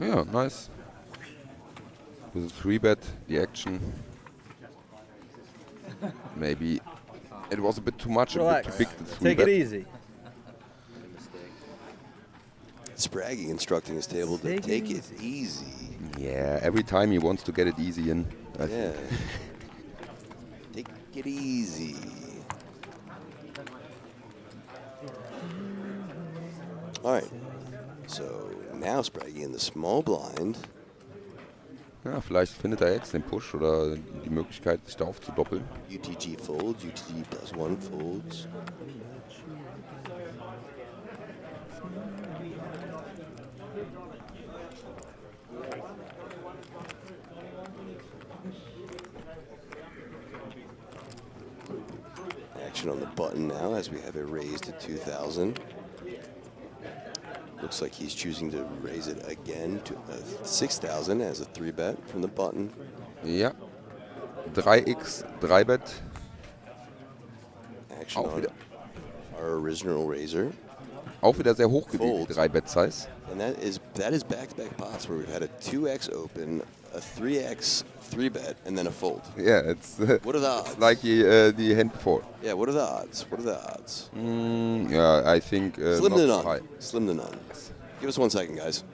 Yeah, nice. With a 3-bet, the action. Maybe it was a bit too much, Relax. a bit too big. The 3-bet. Take it easy. Spraggy instructing his table to take it easy. Yeah, every time he wants to get it easy in. I Yeah. think. Take it easy. All right. So now Spraggy in the small blind. Ja, vielleicht findet er jetzt den Push oder die Möglichkeit, sich da aufzudoppeln. UTG folds, UTG +1 folds. Action on the button now as we have it raised to 2,000. Looks like he's choosing to raise it again to 6,000 as a 3-bet from the button. Ja. 3x, 3-bet. Action on our original raiser. Auch wieder sehr hoch gewählt, 3-Bet-Size. And that is back-to-back pots where we've had a 2x open, a 3x 3-bet, and then a fold. Yeah, it's what are the odds? It's like the hand before. Yeah, what are the odds? What are the odds? Yeah, I think Slim not to so none. high. Slim to none. Give us 1 second, guys.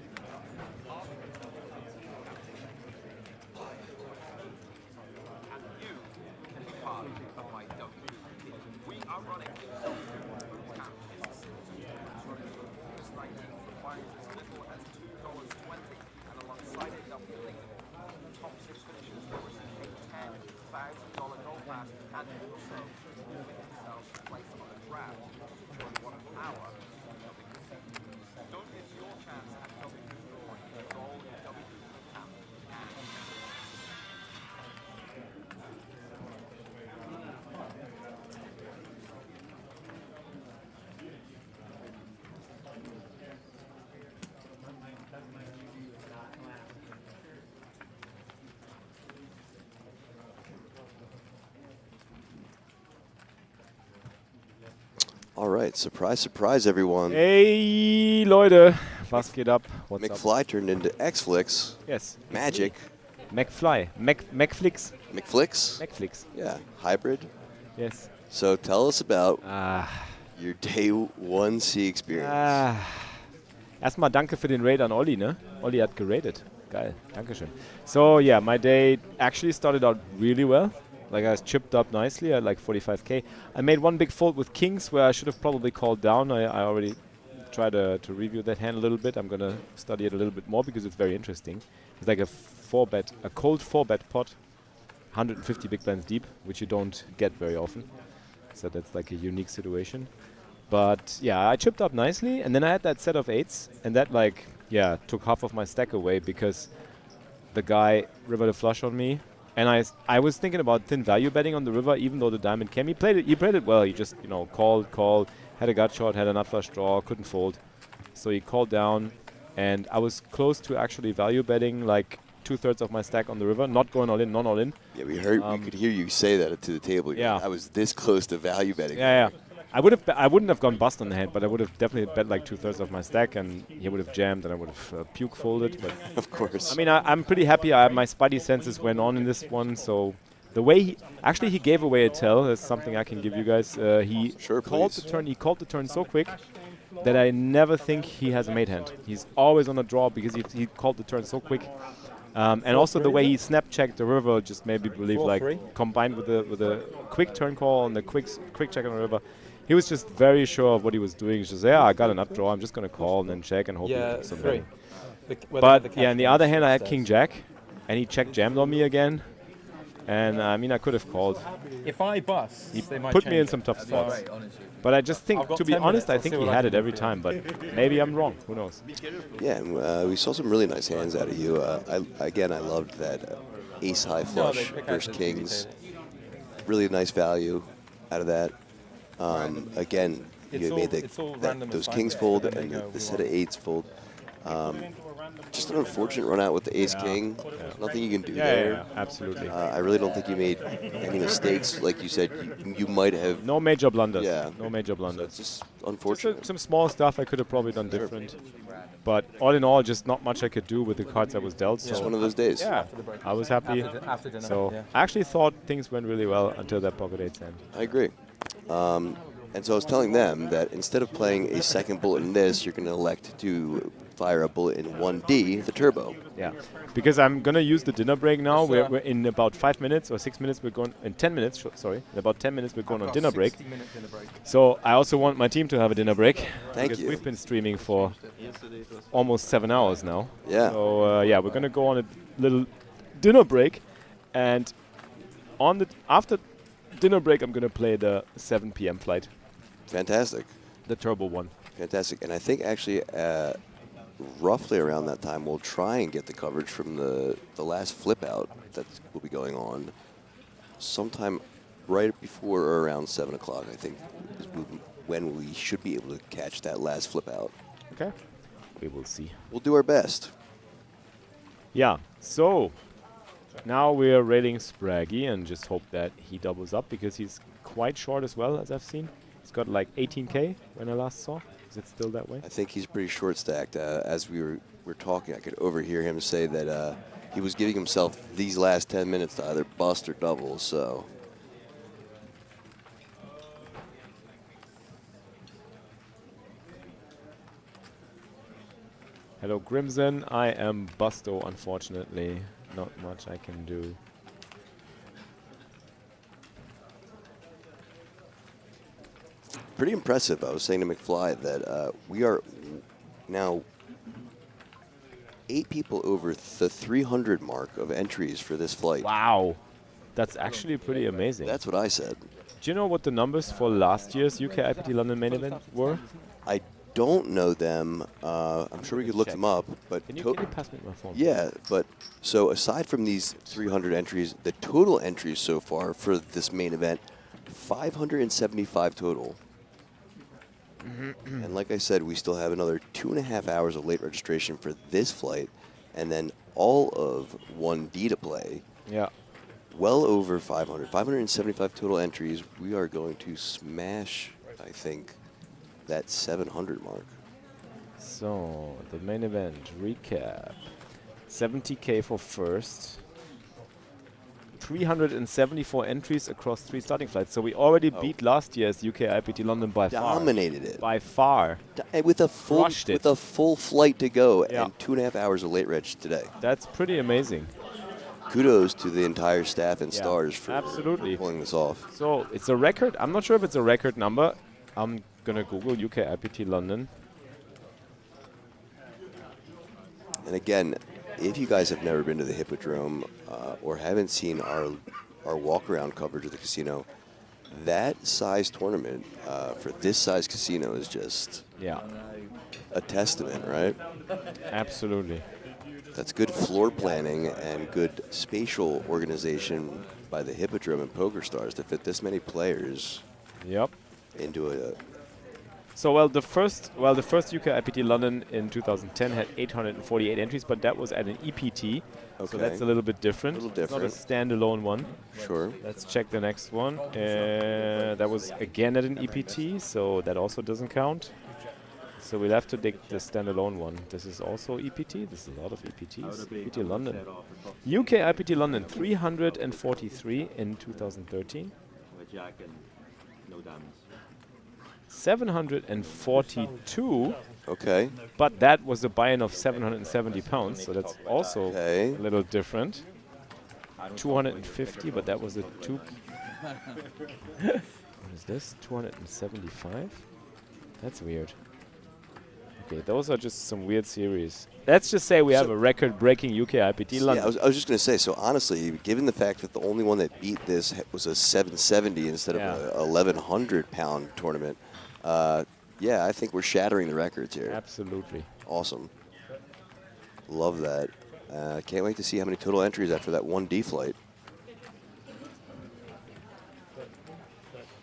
All right, surprise, surprise, everyone. Hey, Leute, was geht ab? What's McFly up? turned into X-Flix. Yes. Magic. McFly. Macflix. McFlix? Macflix. Yeah, hybrid. Yes. So tell us about your day 1C experience. Erstmal danke für den Raid an Olli, ne? Olli hat geradet. Geil, Dankeschön. So yeah, my day actually started out really well. Like I was chipped up nicely at like 45k. I made one big fold with kings where I should have probably called down. I already tried to review that hand a little bit. I'm gonna study it a little bit more because it's very interesting. It's like a cold 4-bet pot, 150 big blinds deep, which you don't get very often. So that's like a unique situation. But yeah, I chipped up nicely, and then I had that set of 8s, and that like, yeah, took half of my stack away because the guy rivered a flush on me. And I was thinking about thin value betting on the river, even though the diamond came. He played it well. He just, called, had a gut shot, had a nut flush draw, couldn't fold. So he called down, and I was close to actually value betting like 2/3 of my stack on the river, not going all in, non all in. Yeah, we could hear you say that to the table. Yeah. I was this close to value betting. Yeah. I wouldn't have gone bust on the hand, but I would have definitely bet like 2/3 of my stack, and he would have jammed, and I would have puke folded. But of course. I mean, I'm pretty happy. My spidey senses went on in this one. So the way he gave away a tell. That's something I can give you guys. He called the turn. He called the turn so quick that I never think he has a mate hand. He's always on a draw because he called the turn so quick. And also the way he snap checked the river just made me believe, like, combined with the quick turn call and the quick check on the river. He was just very sure of what he was doing. He's just, I got an up draw. I'm just going to call and then check and hope he gets some betting. But, yeah, on the other hand, I had King Jack, and he check jammed on me again. And I mean, I could have called. If I bust, He they might put me change in some it. tough So, spots. But I just think, I've got to be 10 honest, minutes, I I'll think see he what I had can it do every for you. time. But maybe I'm wrong. Who knows? Yeah, we saw some really nice hands out of you. I loved that ace high flush versus kings. Really nice value out of that. Again, you made those kings fold and the set of eights fold. Just an unfortunate run out with the ace king. Nothing you can do there. Yeah, absolutely. I really don't think you made any mistakes. Like you said, you might have. No major blunders. Yeah. No major blunders. It's just unfortunate. Just some small stuff I could have probably done different. But all in all, just not much I could do with the cards I was dealt. So Just one of those days. Yeah, I was happy. After dinner, So yeah. I actually thought things went really well until that pocket eights end. I agree. And so I was telling them that instead of playing a second bullet in this, you're going to elect to fire a bullet in 1D, the turbo. Yeah, because I'm going to use the dinner break now. We're in about 5 minutes or 6 minutes. We're going in 10 minutes. Sorry, in about 10 minutes we're going on dinner break. 60-minute dinner break. So I also want my team to have a dinner break. Thank because you. We've been streaming for almost 7 hours now. Yeah. So yeah, we're going to go on a little dinner break, and after dinner break I'm going to play the 7 p.m. flight. Fantastic. The turbo one. Fantastic. And I think actually roughly around that time we'll try and get the coverage from the last flip out that will be going on sometime right before or around 7 o'clock, I think, is when we should be able to catch that last flip out. Okay. We will see. We'll do our best. Yeah, so now we're railing Spraggy and just hope that he doubles up because he's quite short as well, as I've seen. He's got like 18K when I last saw. Is it still that way? I think he's pretty short stacked. As we were talking, I could overhear him say that he was giving himself these last 10 minutes to either bust or double, so. Hello, Grimson. I am busto, unfortunately. Not much I can do. Pretty impressive. I was saying to McFly that we are now 8 people over the 300 mark of entries for this flight. Wow. That's actually pretty amazing. That's what I said. Do you know what the numbers for last year's UKIPT London main event were? I don't know them. I'm sure we could look them up. But Can you pass me my phone? Yeah, but so aside from these 300 entries, the total entries so far for this main event, 575 total. And like I said, we still have another 2.5 hours of late registration for this flight, and then all of 1D to play. Yeah. Well over 500. 575 total entries. We are going to smash, I think, that 700 mark. So, the main event recap. 70K for first. 374 entries across 3 starting flights. So we already beat last year's UKIPT London by far. Dominated it. By far. With a full Crushed it. with a full flight to go Yeah. and 2.5 hours of late reg today. That's pretty amazing. Kudos to the entire staff and Yeah, stars for absolutely pulling this off. So it's a record. I'm not sure if it's a record number. I'm gonna Google UKIPT London. And again, if you guys have never been to the Hippodrome or haven't seen our walk-around coverage of the casino, that size tournament for this size casino is just a testament, right? Absolutely. That's good floor planning and good spatial organization by the Hippodrome and PokerStars to fit this many players. Yep. Into a. So the first UKIPT London in 2010 had 848 entries, but that was at an EPT. So Okay. that's a little bit different. A little It's not a different. standalone one. Sure. Let's check the next one. That was again at an EPT, so that also doesn't count. So we'll have to take the standalone one. This is also EPT. This is a lot of EPTs. EPT London. UKIPT London, 343 in 2013. 742. Okay. But that was a buy-in of 770 pounds, so that's also a little different. 250, but that was a two. What is this? 275? That's weird. Okay, those are just some weird series. let's just say we have a record-breaking UKIPT London. Yeah, I was just going to say, so honestly, given the fact that the only one that beat this was a 770 instead of a 1,100-pound tournament, yeah, I think we're shattering the records here. Absolutely. Awesome. Love that. Can't wait to see how many total entries after that 1D flight.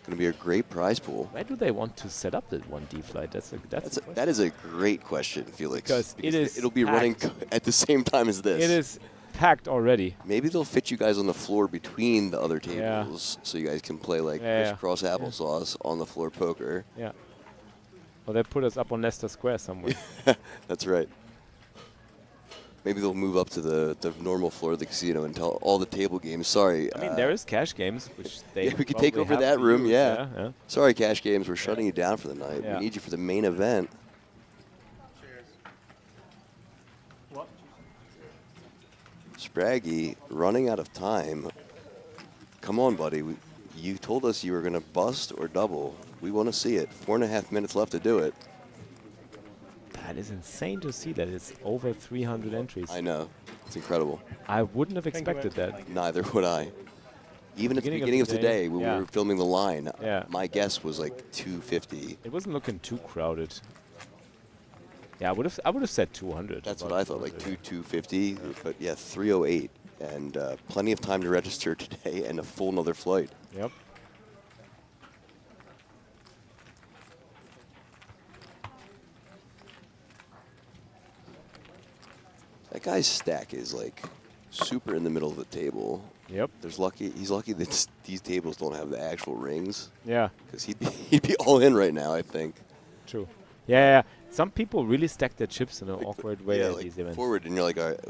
Going to be a great prize pool. Where do they want to set up that 1D flight? That is a great question, Felix. Because it'll be running at the same time as this. It is packed already. Maybe they'll fit you guys on the floor between the other tables, so you guys can play like crisscross applesauce on the floor poker. Yeah. Well, they put us up on Leicester Square somewhere. That's right. Maybe they'll move up to the normal floor of the casino and tell all the table games. Sorry. I mean, there is cash games, which they we could take over that room. Yeah. Sorry, cash games. We're shutting you down for the night. Yeah. We need you for the main event. What? Spraggy running out of time. Come on, buddy. You told us you were going to bust or double. We want to see it. 4.5 minutes left to do it. That is insane to see that it's over 300 entries. I know. It's incredible. I wouldn't have expected that. Neither would I. Even at the beginning of today, when we were filming the line, my guess was like 250. It wasn't looking too crowded. Yeah, I would have said 200. That's what I thought, like 250. But yeah, 308. And plenty of time to register today and a full another flight. Yep. That guy's stack is like super in the middle of the table. Yep. He's lucky that these tables don't have the actual rings. Yeah. Because he'd be all in right now, I think. True. Yeah. Some people really stack their chips in an awkward way at these events. Forward, and you're like, all right,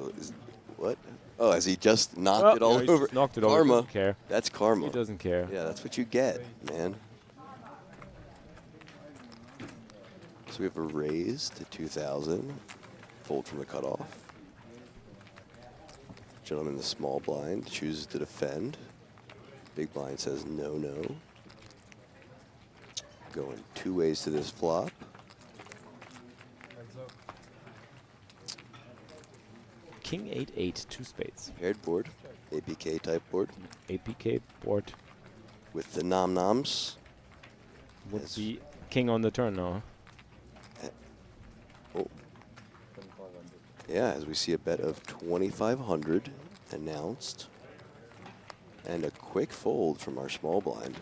what? Oh, has he just knocked it all over? Just knocked it karma. over. He doesn't care. That's karma. He doesn't care. Yeah, that's what you get, man. So we have a raise to 2,000. Fold from the cutoff. Gentleman in the small blind chooses to defend. Big blind says no, no. Going two ways to this flop. King 8-8, two spades. Paired board, APK type board. APK board. With the nom-noms. Would be king on the turn now. Oh. Yeah, as we see a bet of 2,500 announced. And a quick fold from our small blind.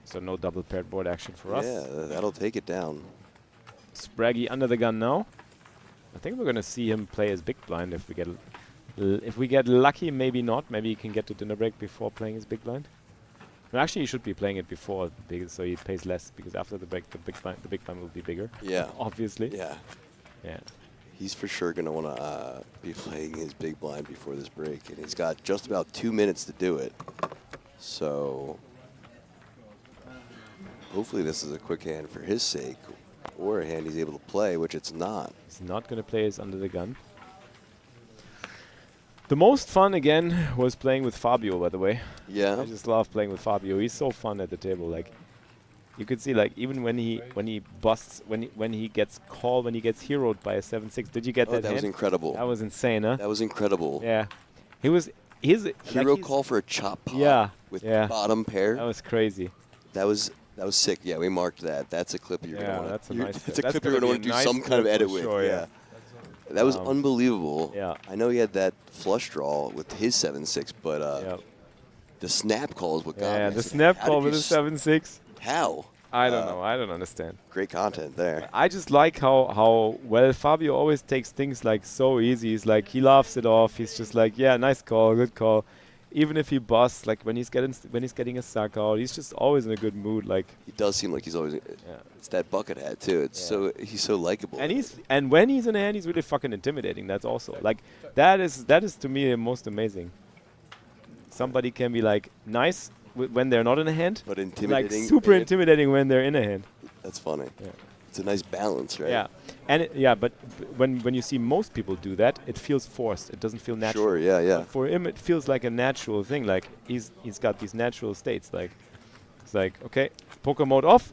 So no double paired board action for us. Yeah, that'll take it down. Spraggy under the gun now. I think we're going to see him play his big blind if we get lucky. Maybe not. Maybe he can get to dinner break before playing his big blind. No, actually, he should be playing it before, so he pays less. Because after the break, the big blind will be bigger. Yeah, obviously. Yeah, yeah. He's for sure going to want to be playing his big blind before this break, and he's got just about 2 minutes to do it. So hopefully, this is a quick hand for his sake. Or a hand he's able to play, which it's not. He's not going to play his under the gun. The most fun, again, was playing with Fabio, by the way. Yeah. I just love playing with Fabio. He's so fun at the table. Like, you could see, like, even when he busts, when he gets called, when he gets heroed by a 7-6. Did you get that? That was incredible. That was insane, huh? That was incredible. Yeah. He's hero call for a chop pot. Yeah. With bottom pair. That was crazy. That was sick. Yeah, we marked that. That's a clip you're gonna want. That's a nice. That's a clip you're gonna want to do some kind of edit with. Sure, yeah. That was unbelievable. Yeah. I know he had that flush draw with his 7-6, but the snap call is what got me. Yeah, the snap call with the 7-6. How? I don't know. I don't understand. Great content there. I just like how well Fabio always takes things like so easy. He's like, he laughs it off. He's just like, yeah, nice call, good call. Even if he busts, like when he's getting a suck out, he's just always in a good mood. Like he does seem like he's always. It's that bucket hat too. It's he's so likable. And when he's in a hand, he's really fucking intimidating. That's also like that is to me the most amazing. Somebody can be like nice when they're not in a hand, but intimidating, like super intimidating when they're in a hand. That's funny. Yeah. It's a nice balance, right? Yeah, and but when you see most people do that, it feels forced. It doesn't feel natural. Sure, yeah. But for him, it feels like a natural thing. Like he's got these natural states. Like it's like, okay, poker mode off,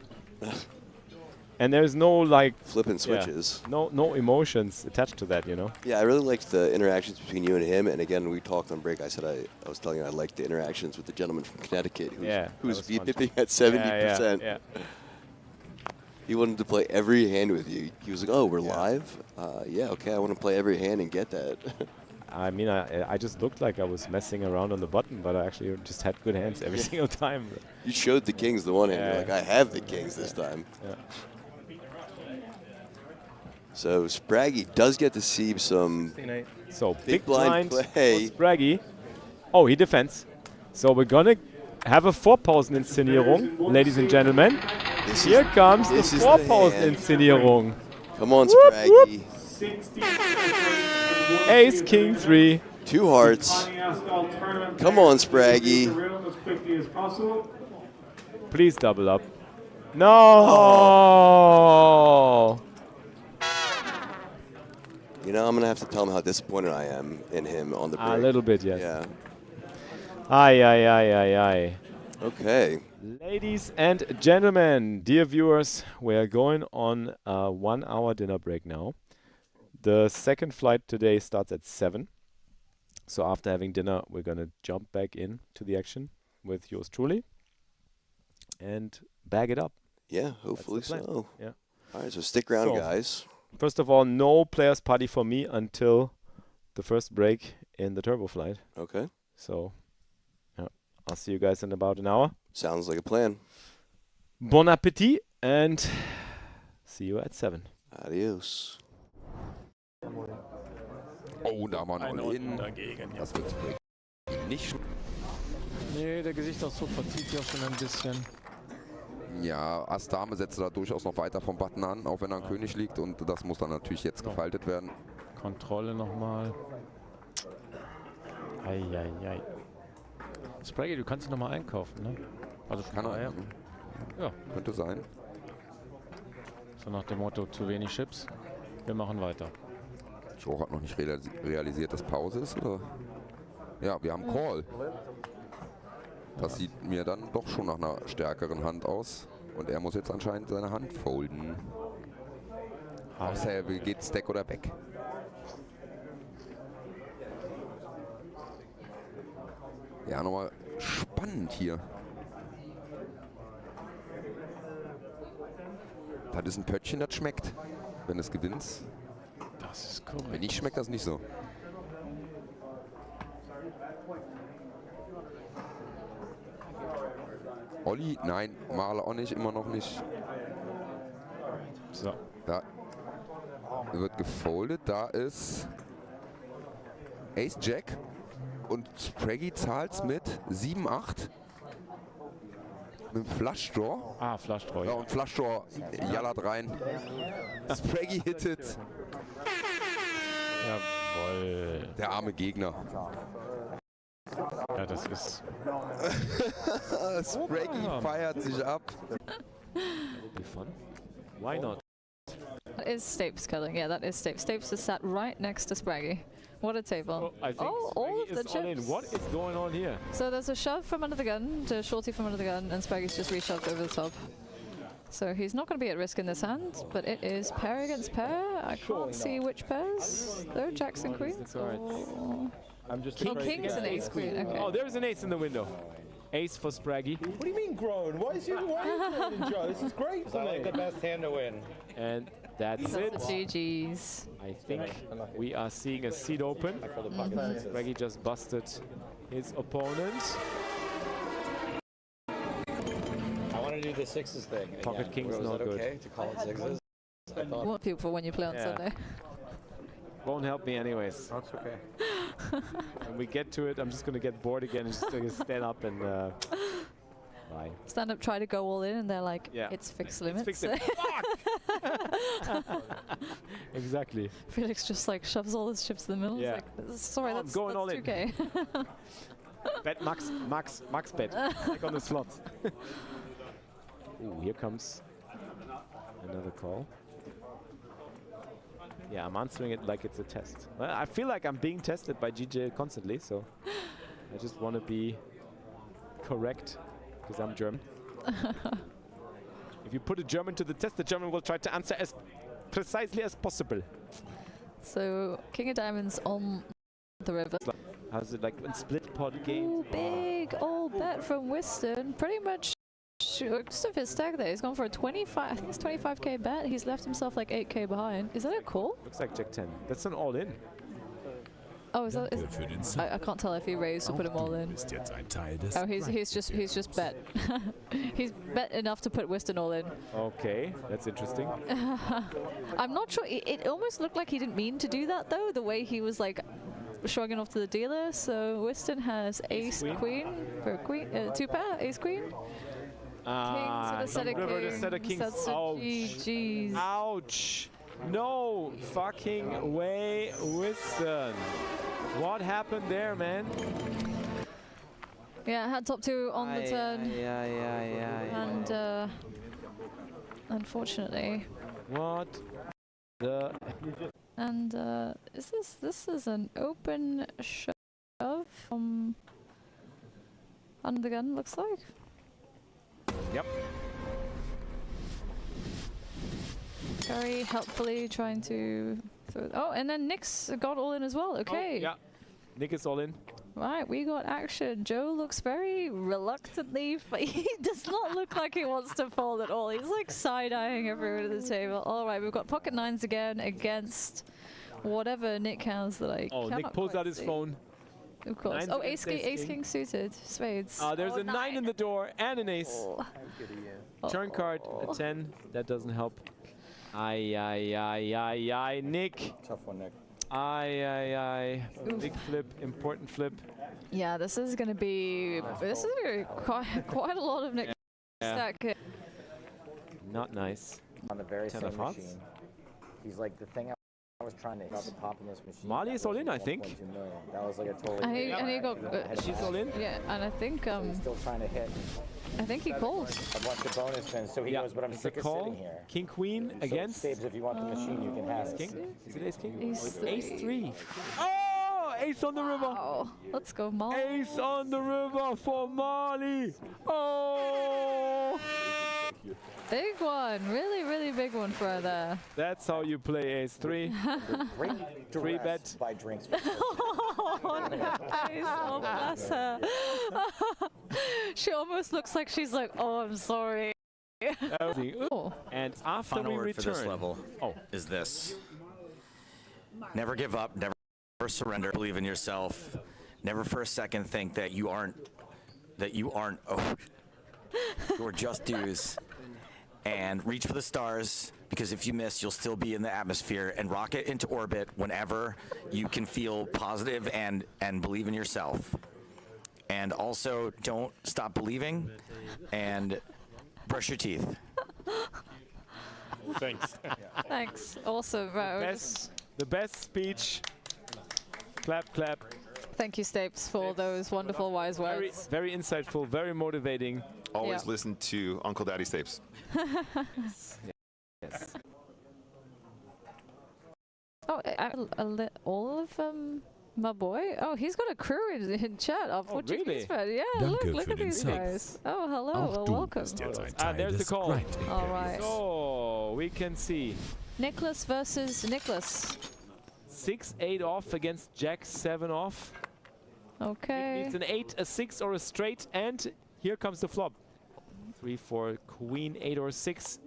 And there's no like flipping switches. No emotions attached to that, you know. Yeah, I really liked the interactions between you and him. And again, we talked on break. I said I was telling you I liked the interactions with the gentleman from Connecticut who's VPing at 70%. Yeah. He wanted to play every hand with you. He was like, "Oh, we're live? Yeah, okay. I want to play every hand and get that." I mean, I just looked like I was messing around on the button, but I actually just had good hands every single time. You showed the kings the one hand. You're like, "I have the kings this time." Yeah. So Spraggy does get to see some big blind play. for Spraggy. Oh, he defends. So we're gonna have a Vorpausen-Inszenierung, ladies and gentlemen. Here comes the Vorpausen-Inszenierung. Come on, Spraggy. Ace, King, 3. 2 hearts. Come on, Spraggy. Please double up. No! You know, I'm going to have to tell him how disappointed I am in him on the break. A little bit, yes. Yeah. Aye. Okay. Ladies and gentlemen, dear viewers, we are going on a 1-hour dinner break now. The second flight today starts at 7. So after having dinner, we're going to jump back in to the action with yours truly and bag it up. Yeah, hopefully so. Yeah. All right, so stick around, guys. First of all, no players party for me until the first break in the turbo flight. Okay. So, yeah, I'll see you guys in about an hour. Sounds like a plan. Bon appétit and see you at 7. Adios. Oh, da war noch in. Dagegen, ja. Das wird nicht. Nee, der Gesichtsausdruck verzieht sich auch schon ein bisschen. Ja, Ass Dame setzt da durchaus noch weiter vom Button an, auch wenn da ein König liegt. Und das muss dann natürlich jetzt gefaltet werden. Kontrolle nochmal. Eieiei. Spraggy, du kannst dich nochmal einkaufen, ne? Also Kann er, ja. Ja. Könnte sein. So nach dem Motto, zu wenig Chips. Wir machen weiter. Joe hat noch nicht realisiert, dass Pause ist, oder? Ja, wir haben Call. Das sieht mir dann doch schon nach einer stärkeren Hand aus. Und er muss jetzt anscheinend seine Hand folden. Außer er geht Stack oder Back. Ja, nochmal spannend hier. Das ist ein Pöttchen, das schmeckt, wenn es gewinnt. Das ist korrekt. Wenn nicht, schmeckt das nicht so. Olli, nein, Maler auch nicht, immer noch nicht. So. Da wird gefoldet, da ist Ace Jack und Spraggy zahlt mit 7-8. Mit dem Flush Draw. Ah, Flush Draw. Ja, und Flush Draw jallert rein. Spraggy hittet. Jawohl. Der arme Gegner. Ja, das ist... Spraggy feiert sich ab. That'll be fun. Why not? That is Stapes culling. Yeah, that is Stapes. Stapes is sat right next to Spraggy. What a table. I think all of the is all in. chips. What is going on here? So there's a shove from under the gun, to shorty from under the gun, and Spraggy's just reshoved over the top. So he's not going to be at risk in this hand, but it is pair against pair. I can't see which pairs, though. Jacks and queens. That's all right. Or I'm just kings and ace queen. Okay. Oh, there's an ace in the window. Ace for Spraggy. What do you mean grown? Why is you grown, Joe? This is great for me. the best hand to win. And that's it. That's the GG's. I think we are seeing a seat open. Spraggy just busted his opponent. I want to do the sixes thing. Pocket king's Was not that good. okay to call it sixes? I You thought want people for when you play on Sunday. Won't help me anyways. that's okay. When we get to it, I'm just going to get bored again and just going to stand up and bye. Stand up, try to go all in, and they're like, Yeah. it's fixed limits. Fix it. Exactly. Felix just like shoves all his chips in the middle. Yeah. It's like, sorry, Oh, I'm that's going all in. okay. Bet max bet. Like on the slots. Ooh, here comes another call. Yeah, I'm answering it like it's a test. Well, I feel like I'm being tested by GJ constantly, so I just want to be correct because I'm German. If you put a German to the test, the German will try to answer as precisely as possible. So King of Diamonds on the river. How's it like in split pot game? Ooh, big old bet from Whiston. Pretty much most of his stack there. He's gone for a 25. I think it's 25k bet. He's left himself like 8k behind. Is that a call? Looks like Jack 10. That's an all-in. Oh, is that? I can't tell if he raised to put him all in. Oh, he's just bet. He's bet enough to put Whiston all in. Okay, that's interesting. I'm not sure. It almost looked like he didn't mean to do that though. The way he was like shrugging off to the dealer. So Whiston has ace queen for queen, 2-pair, ace queen. The set of kings. That's Ouch. GG's. Ouch. No fucking way, Whiston. What happened there, man? Yeah, had top 2 on the turn. And unfortunately. What the? And this is an open shove from under the gun, looks like. Yep. Very helpfully trying to throw. Oh, and then Nick's got all in as well. Okay. Oh, yeah. Nick is all in. Right, we got action. Joe looks very reluctantly. He does not look like he wants to fold at all. He's like side-eyeing everyone at the table. All right, we've got pocket nines again against whatever Nick has that I cannot Nick pulls out his phone. Of course. Nines Oh, ace king suited. Spades. There's a 9 in the door and an ace. Turn card, a 10. That doesn't help. Aye, Nick. Tough one, Nick. Aye. Big flip, important flip. Yeah, this is going to be quite a lot of Nick stack. Not nice. On the very 10 same of hearts. machine. He's like the thing I was trying to hit the top of this machine. Molly is all in, I think. That was like a total. And he got. She's all in. Yeah, and I think He's still trying to hit. I think he called a bunch of bonus pins, so he goes, but I'm sick of sitting here. King queen So against. Stabes, if you want the machine, you can have Ace it. king? Is it ace king? Ace 3. Oh, ace on the river. Oh, let's go, Molly. Ace on the river for Molly. Oh. Big one, really big one for her there. That's how you play ace 3. Great 3 bet. Buy drinks. Oh, nice. Oh, bless her. She almost looks like she's like, oh, I'm sorry. Oh. And after Final we word return, for this level is this. Never give up, never surrender, believe in yourself. Never for a second think that you aren't you're just dues. And reach for the stars, because if you miss, you'll still be in the atmosphere, and rocket into orbit whenever you can feel positive and believe in yourself. And also, don't stop believing, and brush your teeth. Thanks. Thanks. Awesome. Right, the best speech. Clap, clap. Thank you, Stapes, for those wonderful wise words. Very insightful, very motivating. Always listen to Uncle Daddy Stapes. Yes. Oh, all of my boy. Oh, he's got a crew in chat of Portuguese. Really? Yeah, look at these guys. Oh, hello. Well, welcome. There's the call. All right. So we can see Nicholas versus Nicholas. 6-8 off against Jack 7 off. Okay. It's an 8, a 6, or a straight, and here comes the flop. 3, 4, queen, 8 or 6.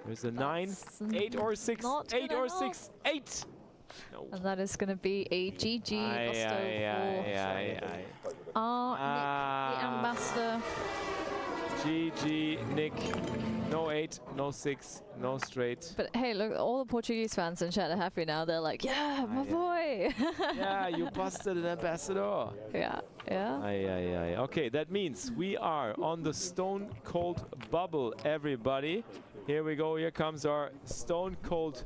There's a 9, 8 or 6, 8 or 6, 8. No. And that is going to be a GG. Nick, the ambassador. GG, Nick. No 8, no 6, no straight. But hey, look, all the Portuguese fans in chat are happy now. They're like, yeah, my boy. Yeah, you busted an ambassador. Yeah. Okay, that means we are on the Stone Cold Bubble, everybody. Here we go. Here comes our Stone Cold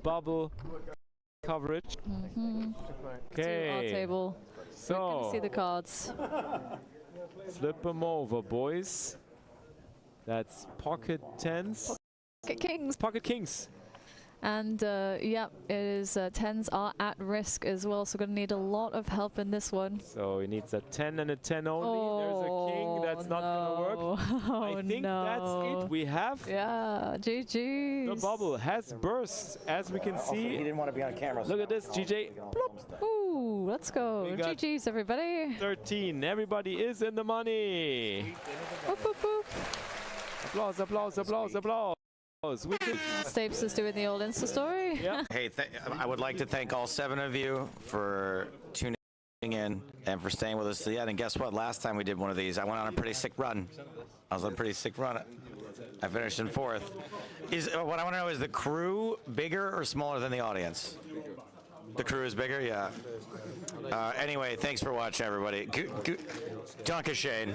Bubble coverage. Okay. To our table. So, we're going to see the cards. Flip them over, boys. That's pocket 10s. Pocket kings. Pocket kings. And yeah, it is 10s are at risk as well, so we're going to need a lot of help in this one. So he needs a 10 and a 10 only. There's a king. That's not going to work. I think that's it. We have... Yeah, GG. The bubble has burst, as we can see. He didn't want to be on camera. Look at this, GJ. Ooh, let's go. GG's, everybody. 13. Everybody is in the money. Boop, boop, boop. Applause, applause, applause, applause. Stapes is doing the old Insta story. Yeah. Hey, I would like to thank all 7 of you for tuning in and for staying with us to the end. And guess what? Last time we did one of these, I went on a pretty sick run. I finished in 4th. What I want to know is the crew bigger or smaller than the audience? The crew is bigger, yeah. Anyway, thanks for watching, everybody. Danke Shane.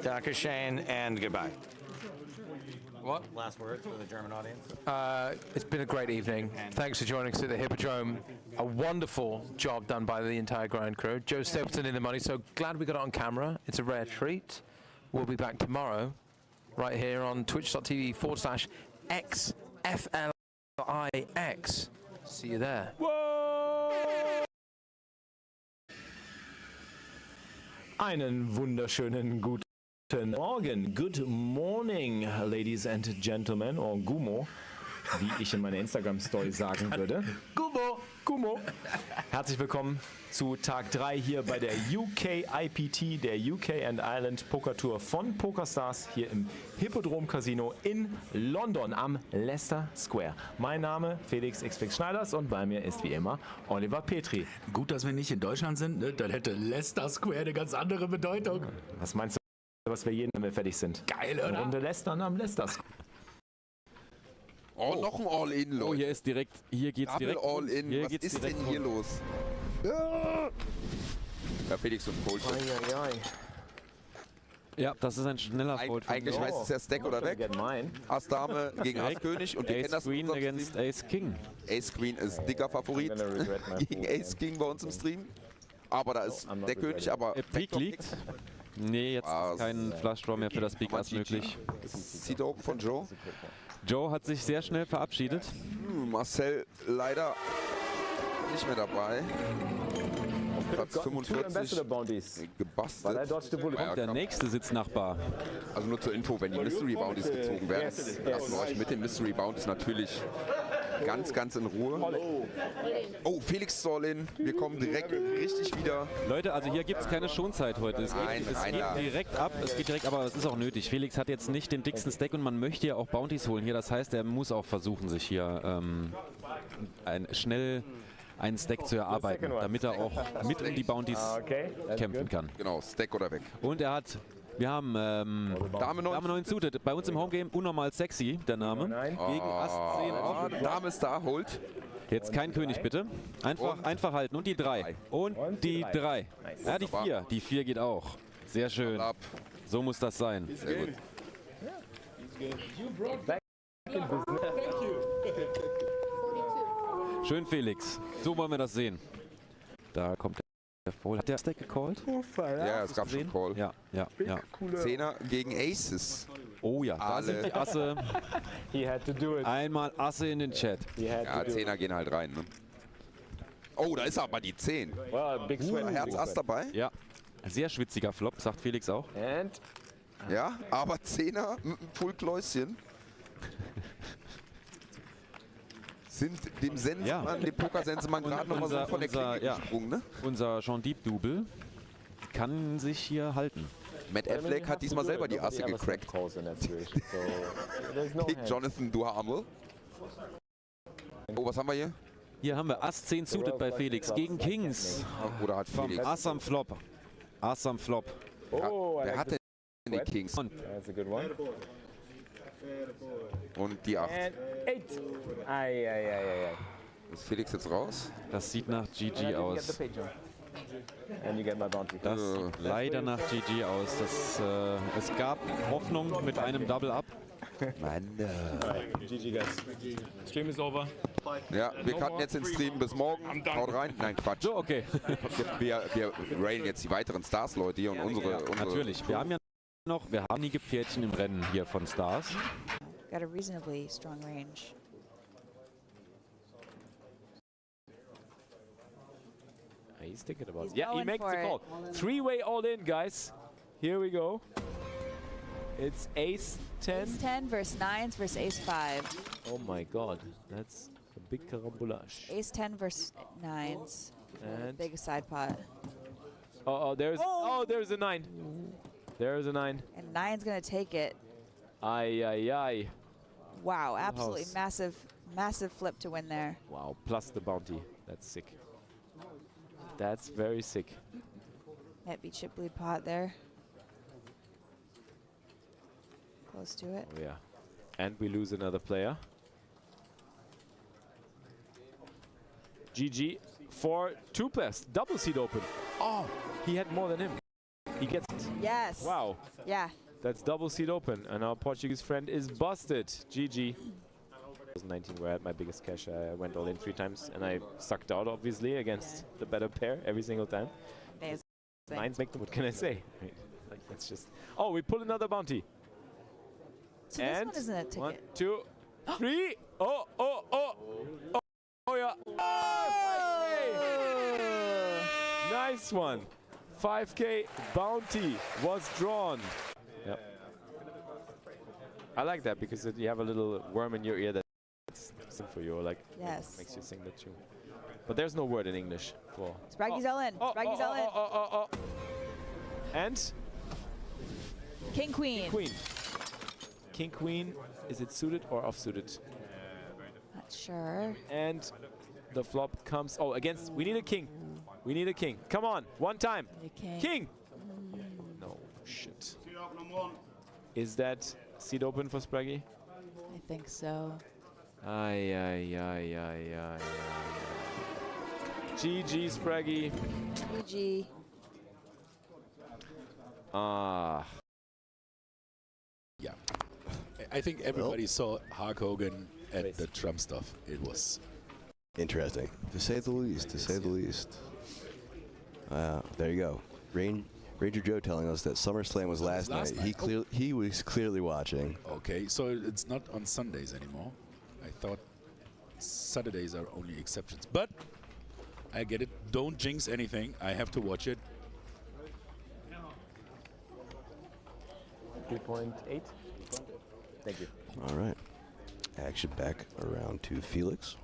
Danke Shane, and goodbye. What? Last words for the German audience? It's been a great evening. Thanks for joining us at the Hippodrome. A wonderful job done by the entire ground crew. Joe Stapleton in the money, so glad we got it on camera. It's a rare treat. We'll be back tomorrow, right here on twitch.tv/XFLIX. See you there. Einen wunderschönen guten Morgen. Good morning, ladies and gentlemen, or Gumo, wie ich in meiner Instagram-Story sagen würde. Gumo, Gumo. Herzlich willkommen zu Tag 3 hier bei der UKIPT, der UK and Ireland Poker Tour von PokerStars hier im Hippodrome Casino in London am Leicester Square. Mein Name Felix X-Fix Schneiders und bei mir ist wie immer Oliver Petri. Gut, dass wir nicht in Deutschland sind, ne? Dann hätte Leicester Square eine ganz andere Bedeutung. Was meinst du, was wir jeden, wenn wir fertig sind? Geil, oder? Eine Runde Leicester am Leicester Square. Oh, noch ein All-In, Leute. Oh, hier ist direkt, hier geht's Double direkt. All-In. Hier Was geht's ist direkt denn hier los? Ja, Felix und Cold. Ja, das ist ein schneller Fold. Eigentlich heißt es ja Stack oder weg. Ass Dame gegen Ass König und wir kennen das Queen against Ace King. Ace Queen ist dicker Favorit gegen Ace King bei uns im Stream. Aber da ist der König, aber Peak liegt. Nee, jetzt ist kein Flush Draw mehr für das Big Ass möglich. Seed Open von Joe. Joe hat sich sehr schnell verabschiedet. Marcel leider nicht mehr dabei. Auf Platz 45 gebastelt. Und der nächste Sitznachbar. Also nur zur Info, wenn die Mystery Bounties gezogen werden, lassen wir euch mit den Mystery Bounties natürlich ganz in Ruhe. Oh, Felix ist All-In. Wir kommen direkt richtig wieder. Leute, also hier gibt es keine Schonzeit heute. Es geht direkt ab. Es geht direkt, aber es ist auch nötig. Felix hat jetzt nicht den dicksten Stack und man möchte ja auch Bounties holen hier. Das heißt, er muss auch versuchen, sich hier schnell einen Stack zu erarbeiten, damit er auch mit um die Bounties kämpfen kann. Genau, Stack oder weg. Und wir haben Dame 9 suited. Bei uns im Homegame unnormal sexy, der Name. Gegen Ass 10 auf. Dame ist da, holt. Jetzt kein König, bitte. Einfach halten. Und die 3. Und die 3. Ja, die 4. Die 4 geht auch. Sehr schön. So muss das sein. Sehr gut. Schön, Felix. So wollen wir das sehen. Da kommt der Fold. Hat der Stack gecallt? Ja, es gab schon Call. Ja. Zehner gegen Aces. Oh ja, da sind die Asse. Einmal Asse in den Chat. Ja, Zehner gehen halt rein. Ne? Oh, da ist aber die 10. Herz Ass dabei? Ja. Sehr schwitziger Flop, sagt Felix auch. Ja, aber Zehner mit einem Full-Kläuschen. Sind dem Sensenmann, dem Pokersensenmann gerade noch mal so von der Klinge gesprungen, ne? Unser Jean-Deep-Double kann sich hier halten. Matt Affleck hat diesmal selber die Asse gecrackt. Kick Jonathan Duhamel. Oh, was haben wir hier? Hier haben wir Ass 10 suited bei Felix gegen Kings. Oder hat Felix? Ass am Flop. Ass am Flop. Ja, wer hat denn die Kings? Und die 8. Ist Felix jetzt raus? Das sieht nach GG aus. Das sieht leider nach GG aus. Es gab Hoffnung mit einem Double-Up. Mann. GG, guys. Stream is over. Ja, wir cutten jetzt den Stream bis morgen. Haut rein. Nein, Quatsch. So, okay. Wir raiden jetzt die weiteren Stars, Leute, hier und unsere natürlich. Wir haben ja noch, wir haben die Pferdchen im Rennen hier von Stars. Got a reasonably strong range. He's thinking about He's it. Yeah, he going makes for the call. Three-way all-in, guys. Here we go. It's ace 10. Ace 10 versus 9s versus ace 5. Oh my god, that's a big carambolage. Ace 10 versus 9s. And Big side pot. there's a 9. There's a 9. And 9's going to take it. Ay, ay, ay. Wow, absolutely house. massive flip to win there. Wow, plus the bounty. That's sick. That's very sick. Might be chip lead pot there. Close to it. Oh yeah. And we lose another player. GG for 2 players. Double seat open. Oh, he had more than him. He gets it. Yes. Wow. Yeah. That's double seat open. And our Portuguese friend is busted. GG. 2019 where I had my biggest cash. I went all in 3 times and I sucked out obviously against the better pair every single time. Amazing. 9s make them, what can I say? Like that's just. Oh, we pull another bounty. So and this one isn't a ticket. 1, 2, 3. Oh, oh, oh. Oh, oh yeah. Oh, nice one. 5K bounty was drawn. Yep. I like that because you have a little worm in your ear that's sing for you, or like makes you sing the tune. But there's no word in English for. Spraggy's all in. Spraggy's all in. And King Queen. King Queen. King Queen. Is it suited or off suited? Not sure. And the flop comes. Oh, against. We need a king. We need a king. Come on, one time. King. No shit. Is that seat open for Spraggy? I think so. Ay, ay, ay, ay, ay, ay. GG, Spraggy. GG. Yeah. I think everybody saw Hulk Hogan at the Trump stuff. It was interesting, to say the least. To say the least. There you go. Ranger Joe telling us that SummerSlam was last night. He was clearly watching. Okay, so it's not on Sundays anymore. I thought Saturdays are only exceptions, but I get it. Don't jinx anything. I have to watch it. 3.8. Thank you. All right. Action back around to Felix.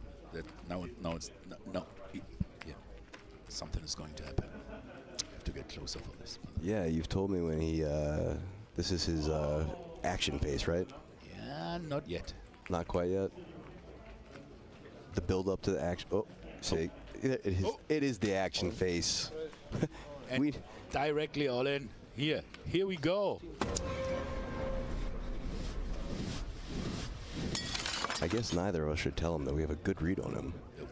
Now it's no. Yeah, something is going to happen. I have to get closer for this. Yeah, you've told me when he. This is his action face, right? Yeah, not yet. Not quite yet. The build up to the action. Oh, see, it is the action face. And directly all in. Here we go. I guess neither of us should tell him that we have a good read on him. Nope.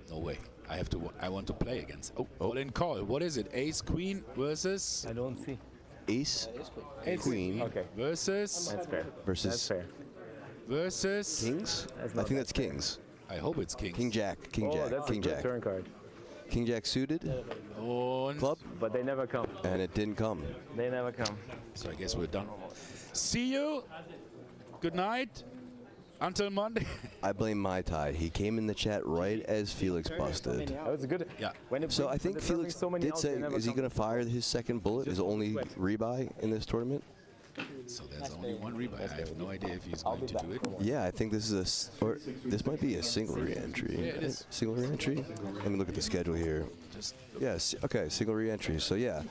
No way. I want to play against. All in call. What is it? Ace Queen versus. I don't see. Ace Queen. Okay. Versus. That's fair. Versus. That's fair. Versus. Kings. I think that's Kings. I hope it's Kings. King Jack. King Jack. That's King a good Jack. turn card. King Jack suited. Club. But they never come. And it didn't come. They never come. So I guess we're done. See you. Good night. Until Monday. I blame Mai Tai. He came in the chat right as Felix busted. That was good. Yeah. So I think Felix did say, is he going to fire his second bullet, his only rebuy in this tournament? So there's only one rebuy. I have no idea if he's going to do it. Yeah, I think this is this might be a single re-entry. Yeah, it is. Single re-entry. Let me look at the schedule here. Yes. Okay. Single re-entry. So yeah,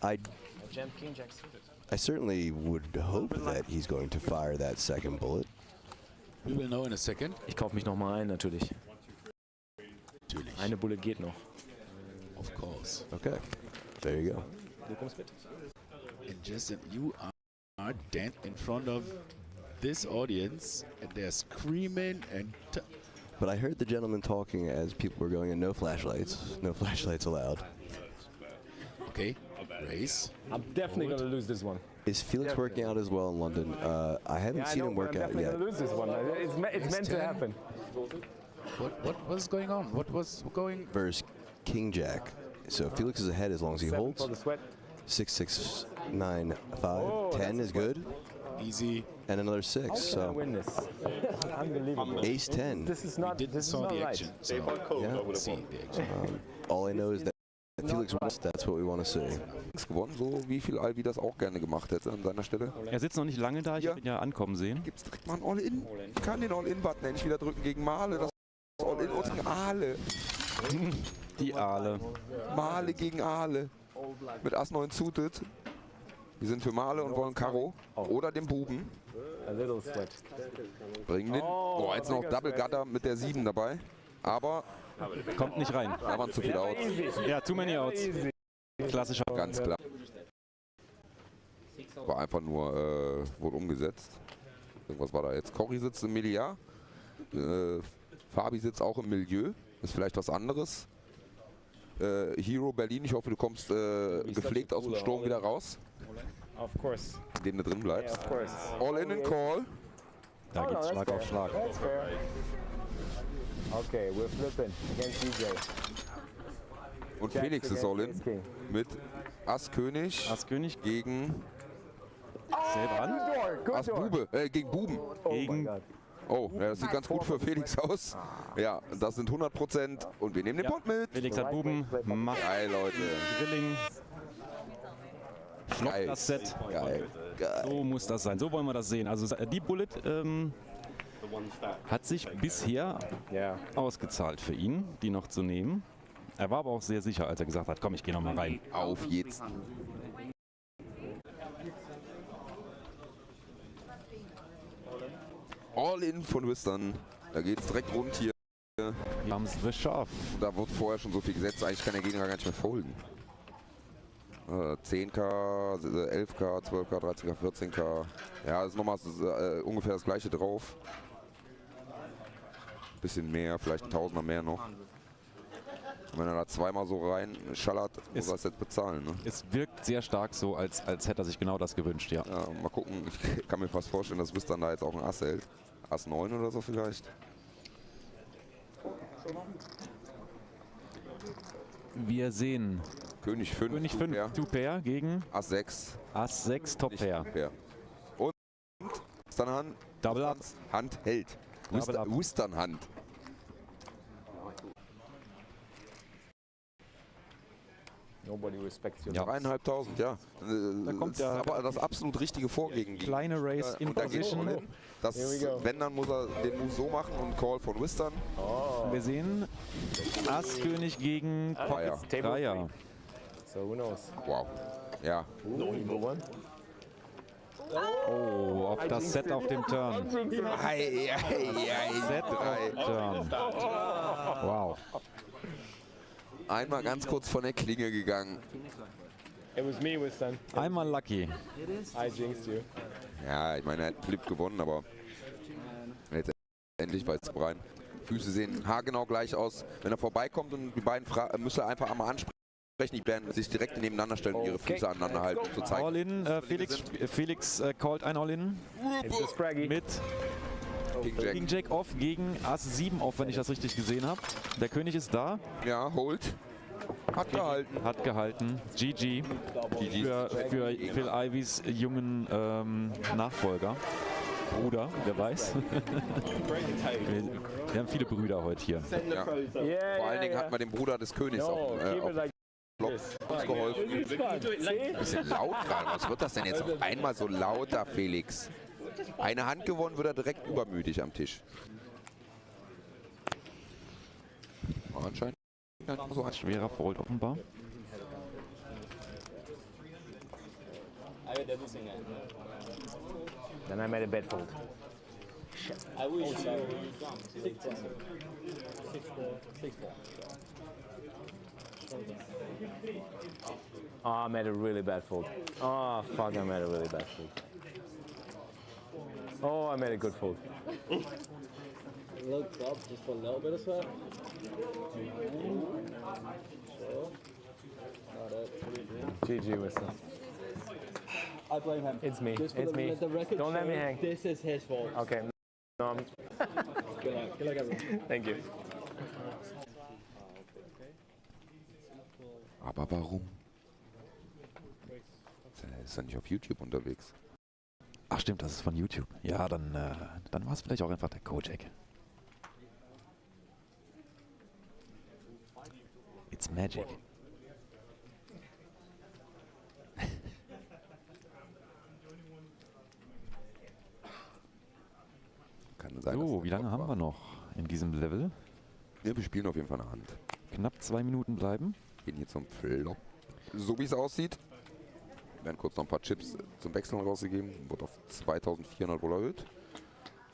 I certainly would hope that he's going to fire that second bullet. We will know in a second. Ich kaufe mich nochmal ein, natürlich. Eine Bullet geht noch. Of course. Okay. There you go. Du kommst mit. And just you are dead in front of this audience, and they're screaming and. But I heard the gentleman talking as people were going in. No flashlights. No flashlights allowed. Okay. Race. I'm definitely going to lose this one. Is Felix working out as well in London? I haven't seen him work out yet. I'm definitely going to lose this one. It's meant to happen. What was going on? What was going? Versus King Jack. So Felix is ahead as long as he holds. 6, 6, 9, 5, 10 is good. Easy. And another 6. How can I win this? Unbelievable. Ace 10. This is not. We didn't this is saw not the right. action. So Yeah. see the action. All I know is that Felix, that's what we want to see. Gewonnen, so wie viel Alvi das auch gerne gemacht hätte an seiner Stelle. Er sitzt noch nicht lange da, ich habe ihn ja ankommen sehen. Gibt's direkt mal ein All-In? Ich kann den All-In-Button endlich wieder drücken gegen Male. Das All-In gegen Aale. Die Aale. Male gegen Aale. Mit Ass 9 suited. Wir sind für Male und wollen Karo. Oder den Buben. Bringen den. Oh, jetzt noch Double Gutter mit der 7 dabei. Aber kommt nicht rein. Da waren zu viele Outs. Ja, too many Outs. Klassischer. Ganz klar. War einfach nur, wurde umgesetzt. Irgendwas war da jetzt. Cory sitzt im Milliard. Fabi sitzt auch im Milieu. Ist vielleicht was anderes. Hero Berlin, ich hoffe, du kommst gepflegt aus dem Sturm wieder raus. Of course. Indem du drin bleibst. Yeah, of course. All in and call. Da geht's Schlag auf Schlag. That's fair. Okay, we're flipping against DJ. Und Felix ist all in mit Ass König. Ass König gegen selber an. Ass Bube, gegen Buben. Gegen oh, ja, das sieht ganz gut für Felix aus. Ja, das sind 100% und wir nehmen den Pot mit. Felix hat Buben, macht geil, Leute. Drilling. Floppt das Set. Geil. So muss das sein. So wollen wir das sehen. Also die Bullet hat sich bisher ausgezahlt für ihn, die noch zu nehmen. Er war aber auch sehr sicher, als er gesagt hat, komm, ich gehe noch mal rein. Auf jetzt. All in von Wistern. Da geht's direkt rund hier. Wir haben es geschafft. Da wird vorher schon so viel gesetzt, eigentlich kann der Gegner gar nicht mehr folgen. 10k, 11k, 12k, 13k, 14k. Ja, ist nochmal ungefähr das gleiche drauf. Bisschen mehr, vielleicht ein Tausender mehr noch. Und wenn er da zweimal so rein schallert, muss er es jetzt bezahlen. Ne? Es wirkt sehr stark so, als hätte er sich genau das gewünscht, ja. Ja, mal gucken, ich kann mir fast vorstellen, dass Wistern da jetzt auch ein Ass hält. Ass 9 oder so vielleicht. Wir sehen König 5, König 5 Two-Pair gegen Ass 6. Ass 6 Top-Pair. Und Wistern Hand. Double Up. Hand hält. Wistern Hand. Nobody respects you. Ja. 3.500, ja. Da kommt ja aber das absolut richtige Vorgehen. Kleine Race in Position. Das, wenn, dann muss er den Move so machen und Call von Wistern. Wir sehen Ass König gegen Dreier. So who knows? Wow. Ja. Oh, auf das Set auf dem Turn. Set auf dem Turn. Wow. Einmal ganz kurz von der Klinge gegangen. It was me, Wistern. Einmal lucky. I jinxed you. Ja, ich meine, er hat Flip gewonnen, aber letztendlich war es rein. Füße sehen haargenau gleich aus. Wenn er vorbeikommt und die beiden müsste er einfach einmal ansprechen. Die werden sich direkt nebeneinander stellen und ihre Füße aneinander halten, um zu zeigen. All-in, Felix callt ein All-in mit King Jack off gegen Ass 7 off, wenn ich das richtig gesehen habe. Der König ist da. Ja, holt. Hat gehalten. Hat gehalten. GG für Phil Ivys jungen Nachfolger. Bruder, wer weiß. Wir haben viele Brüder heute hier. Ja. Vor allen Dingen hat man den Bruder des Königs auch geholfen. Ein bisschen laut gerade. Was wird das denn jetzt auf einmal so lauter, Felix? Eine Hand gewonnen, wird er direkt übermütig am Tisch. Aber anscheinend so ein schwerer Fold offenbar. Then I made a bad fold. I wish Oh, I made a really bad fold. Oh, fuck, I made a really bad fold. Oh, I made a good fold. Looked up just for a little bit of sweat. GG, Wistern. I blame him. It's me. Just for It's me. the record Don't let me hang. This is his fault. Okay. No, I'm Good luck. Good luck, everyone. Thank you. Aber warum? Ist er nicht auf YouTube unterwegs? Ach stimmt, das ist von YouTube. Ja, dann war es vielleicht auch einfach der Kojak. It's magic. sein. So, wie lange haben wir noch in diesem Level? Ja, wir spielen auf jeden Fall eine Hand. Knapp 2 Minuten bleiben. Gehen hier zum Flop. So wie es aussieht. Werden kurz noch ein paar Chips zum Wechseln rausgegeben. Wird auf 2400 wohl erhöht.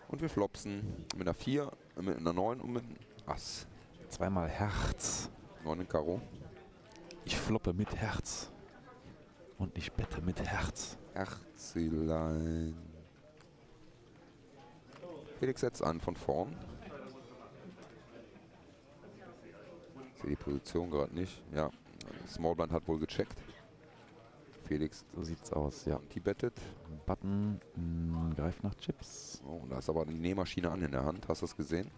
Und wir flopsen mit einer 4, mit einer 9 und mit einem Ass. Zweimal Herz. 9 in Karo. Ich floppe mit Herz. Und ich bette mit Herz. Herzelein. Felix setzt an von vorn. Ich sehe die Position gerade nicht. Ja, Smallblind hat wohl gecheckt. Felix, so sieht's aus, ja. Die bettet. Button greift nach Chips. Oh, da ist aber eine Nähmaschine an in der Hand. Hast du das gesehen?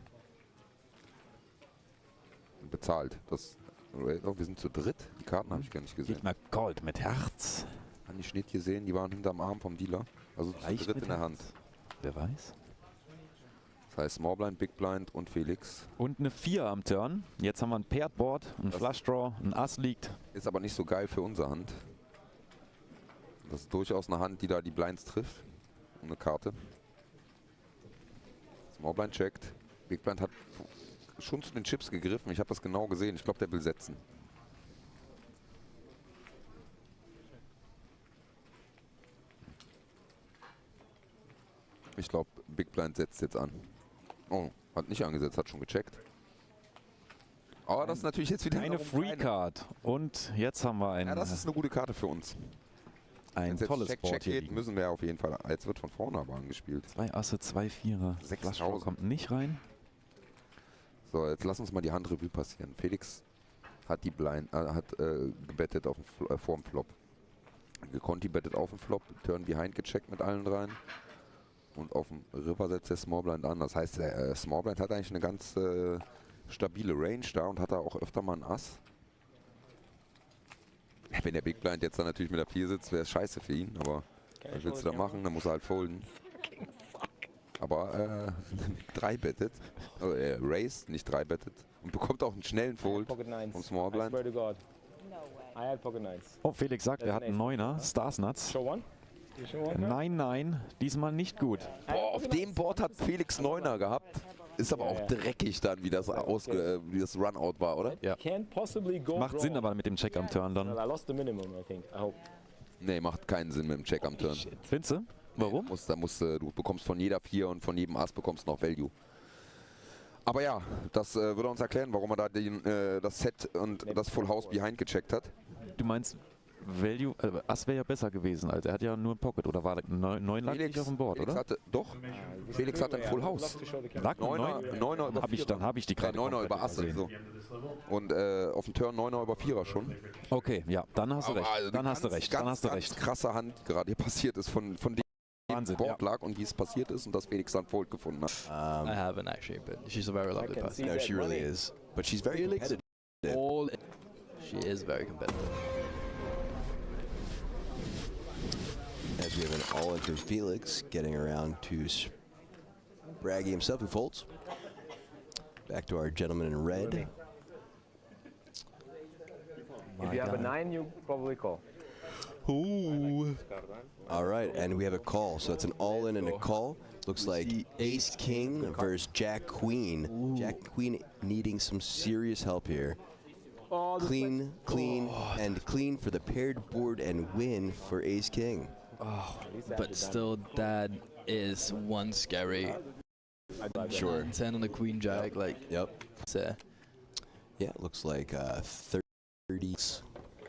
Bezahlt. Das, oh, wir sind zu dritt. Die Karten habe ich gar nicht gesehen. Gegner Gold mit Herz. Kann ich nicht gesehen. Die waren hinterm Arm vom Dealer. Also zu dritt in der Hand. Wer weiß? Das heißt Smallblind, Big Blind und Felix. Und eine 4 am Turn. Jetzt haben wir ein Paired Board, ein Flush Draw, ein Ass liegt. Ist aber nicht so geil für unsere Hand. Das ist durchaus eine Hand, die da die Blinds trifft. Und eine Karte. Smallblind checkt. Big Blind hat schon zu den Chips gegriffen. Ich habe das genau gesehen. Ich glaube, der will setzen. Ich glaube, Big Blind setzt jetzt an. Oh, hat nicht angesetzt, hat schon gecheckt. Aber das ist natürlich jetzt wieder eine Free Card. Und jetzt haben wir einen. Ja, das ist eine gute Karte für uns. Ein tolles Board hier geht, müssen wir auf jeden Fall. Jetzt wird von vorne aber angespielt. 2 Asse, 2 Vierer. 6.000 kommt nicht rein. So, jetzt lass uns mal die Handrevue passieren. Felix hat die Blind, gebettet auf den vor dem Flop. Conti bettet auf den Flop, Turn Behind gecheckt mit allen dreien. Und auf dem River setzt der Smallblind an. Das heißt, der Smallblind hat eigentlich eine ganz stabile Range da und hat da auch öfter mal ein Ass. Wenn der Big Blind jetzt dann natürlich mit der 4 sitzt, wäre es scheiße für ihn. Aber was willst du da machen? Dann muss er halt folden. Aber 3 bettet. Raised, nicht 3 bettet. Und bekommt auch einen schnellen Fold vom Smallblind. Oh, Felix sagt, er hat einen 9er. Stars Nuts. Nein, nein, diesmal nicht gut. Boah, auf dem Board hat Felix 9er gehabt. Ist aber auch dreckig dann, wie das Runout war, oder? Ja. Macht Sinn aber mit dem Check am Turn dann. Nee, macht keinen Sinn mit dem Check am Turn. Findest du? Warum? Du bekommst von jeder 4 und von jedem Ass bekommst noch Value. Aber ja, das würde uns erklären, warum er da das Set und das Full House Behind gecheckt hat. Du meinst, Value, Ass wäre ja besser gewesen, als er hat ja nur ein Pocket, oder war 9 lag nicht auf dem Board, Felix oder? Felix hatte ein Full House. Lag 9er über 4. Dann habe ich die gerade 9er über Asse. So. Und auf dem Turn 9er über 4er schon. Okay, ja, dann hast du recht. Also dann hast du recht. Dann hast du recht. Krasse Hand gerade hier passiert ist von dem Wahnsinn, Board lag und wie es passiert ist und dass Felix dann Fold gefunden hat. I haven't actually, but she's a very lovely person. No, she really is. But she's very competitive. She is very competitive. As we have an all-in from Felix, getting around to Braggy himself, who folds. Back to our gentleman in red. If you have a 9, you probably call. Ooh. All right, and we have a call. So it's an all-in and a call. Looks like Ace King versus Jack Queen. Ooh. Jack Queen needing some serious help here. Clean, and clean for the paired board and win for Ace King. Oh, but still, that is one scary. Sure. 10 on the Queen Jack, like. Yep. So. Yeah, it looks like 30.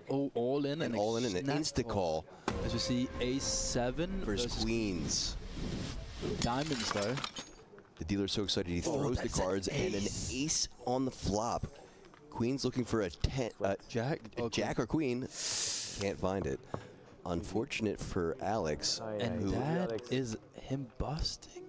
Oh, all in and all in and an insta call. As we see, Ace 7 versus Queens. Diamonds though. The dealer's so excited he throws the cards and an ace on the flop. Queen's looking for a 10, Jack or Queen. Can't find it. Unfortunate for Alex. And that is him busting?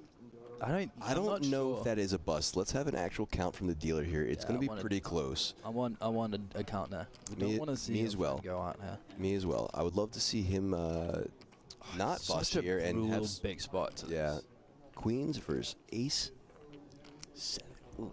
I don't know if that is a bust. Let's have an actual count from the dealer here. It's going to be pretty close. I want a count now. We don't want to see him go out here. Me as well. I would love to see him not bust here and have big spot. Yeah. Queens versus Ace 7. Ooh.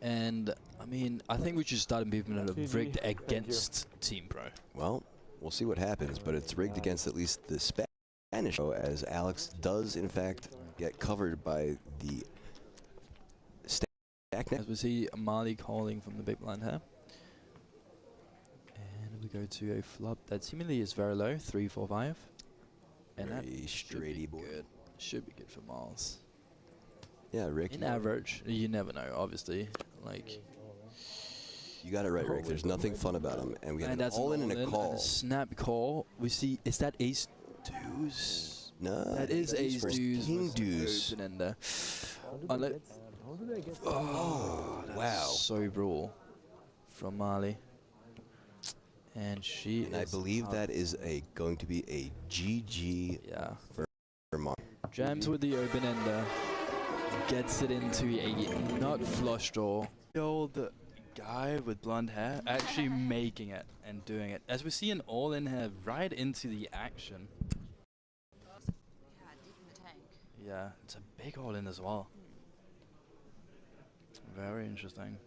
And I mean, I think we should start moving it rigged against Team Pro. Well, we'll see what happens, but it's rigged against at least the Spanish, as Alex does in fact get covered by the As we see Marley calling from the big blind here. And we go to a flop that seemingly is very low, 3, 4, 5. And that should be good. Should be good for Miles. Yeah, Rick. In average, you never know, obviously. Like, you got it right, Rick. There's nothing fun about him. And we had an all-in and a call. And a snap call. We see, is that ace deuce? No. That is ace deuce. King deuce. Oh, wow. So brutal from Marley. And she I believe that is going to be a GG for Mark. Jams with the open ender. Gets it into a not flush draw. The old guy with blonde hair actually making it and doing it. As we see an all-in here right into the action. Yeah, it's a big all-in as well. Very interesting.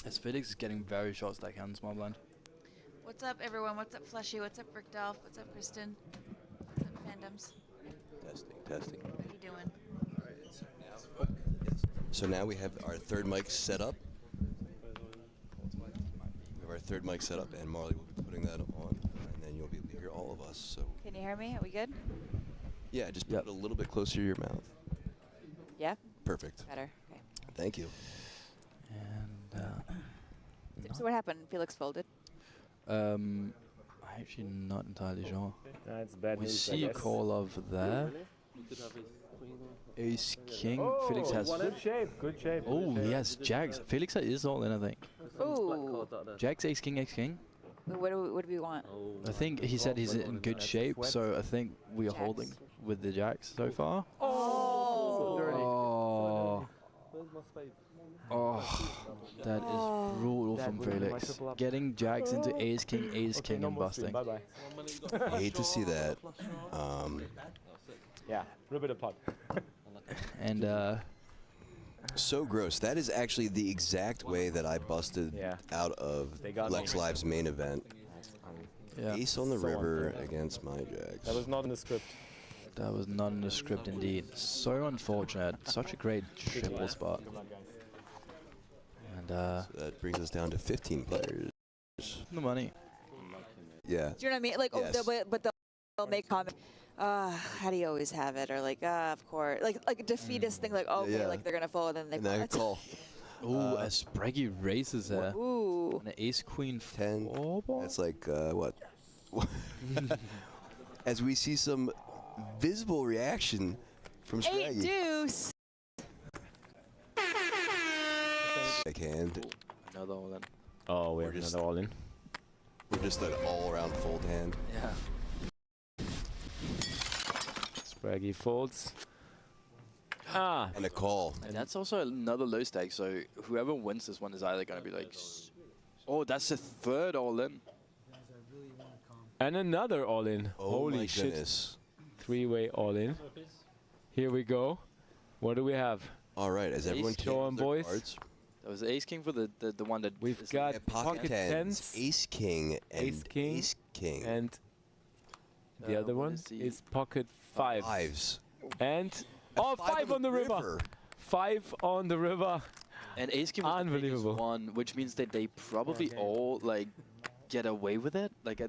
As Felix is getting very short stack on small blind. What's up, everyone? What's up, Fleshy? What's up, Rick Dolph? What's up, Kristen? What's up, Fandoms? Testing. How you doing? So now we have our third mic set up. We have our third mic set up, and Marley will be putting that on, and then you'll be able to hear all of us. So Can you hear me? Are we good? yeah, just put it a little bit closer to your mouth. Yeah? Perfect. Better. Okay. Thank you. And So what happened? Felix folded. I'm actually not entirely sure. That's bad we news, see a call over there. Ace King. Felix has. Good shape. Good shape. Oh, he has Jacks. Felix is all in, I think. Ooh. Jacks, Ace King, Ace King. What do we want? I think he said he's in good shape, so I think we are holding with the Jacks so far. Oh. Oh, that is brutal from Felix. Getting Jacks into Ace King, and busting. I hate to see that. Yeah, rip it apart. And so gross. That is actually the exact way that I busted out of Lex Live's main event. Ace on the river against my Jacks. That was not in the script. That was not in the script indeed. So unfortunate. Such a great triple spot. And so that brings us down to 15 players. The money. Yeah. Do you know what I mean? Like, Yes. but they'll make comment. How do you always have it? Or like, of course. Like a defeatist thing. Like, okay, like they're gonna fold, and then they call. Ooh, a Spraggy raises there. Ooh. And an Ace Queen 10. That's like what? As we see some visible reaction from Spraggy. 8 deuce. Backhand. Another all in. Oh, we have another all in. We're just an all-around fold hand. Yeah. Spraggy folds. Ah. And a call. And that's also another low stake, so whoever wins this one is either going to be like... Oh, that's a third all in. And another all in. Oh, Holy my shit. goodness. Three-way all in. Here we go. What do we have? All right, as everyone show 'em, boys. Cards. That was Ace King for the one that... We've got pocket tens, Ace King, and Ace King. And the other one is pocket fives. And five on the river. 5 on the river. And Ace King was unbelievable. The biggest one, which means that they probably all like get away with it. Like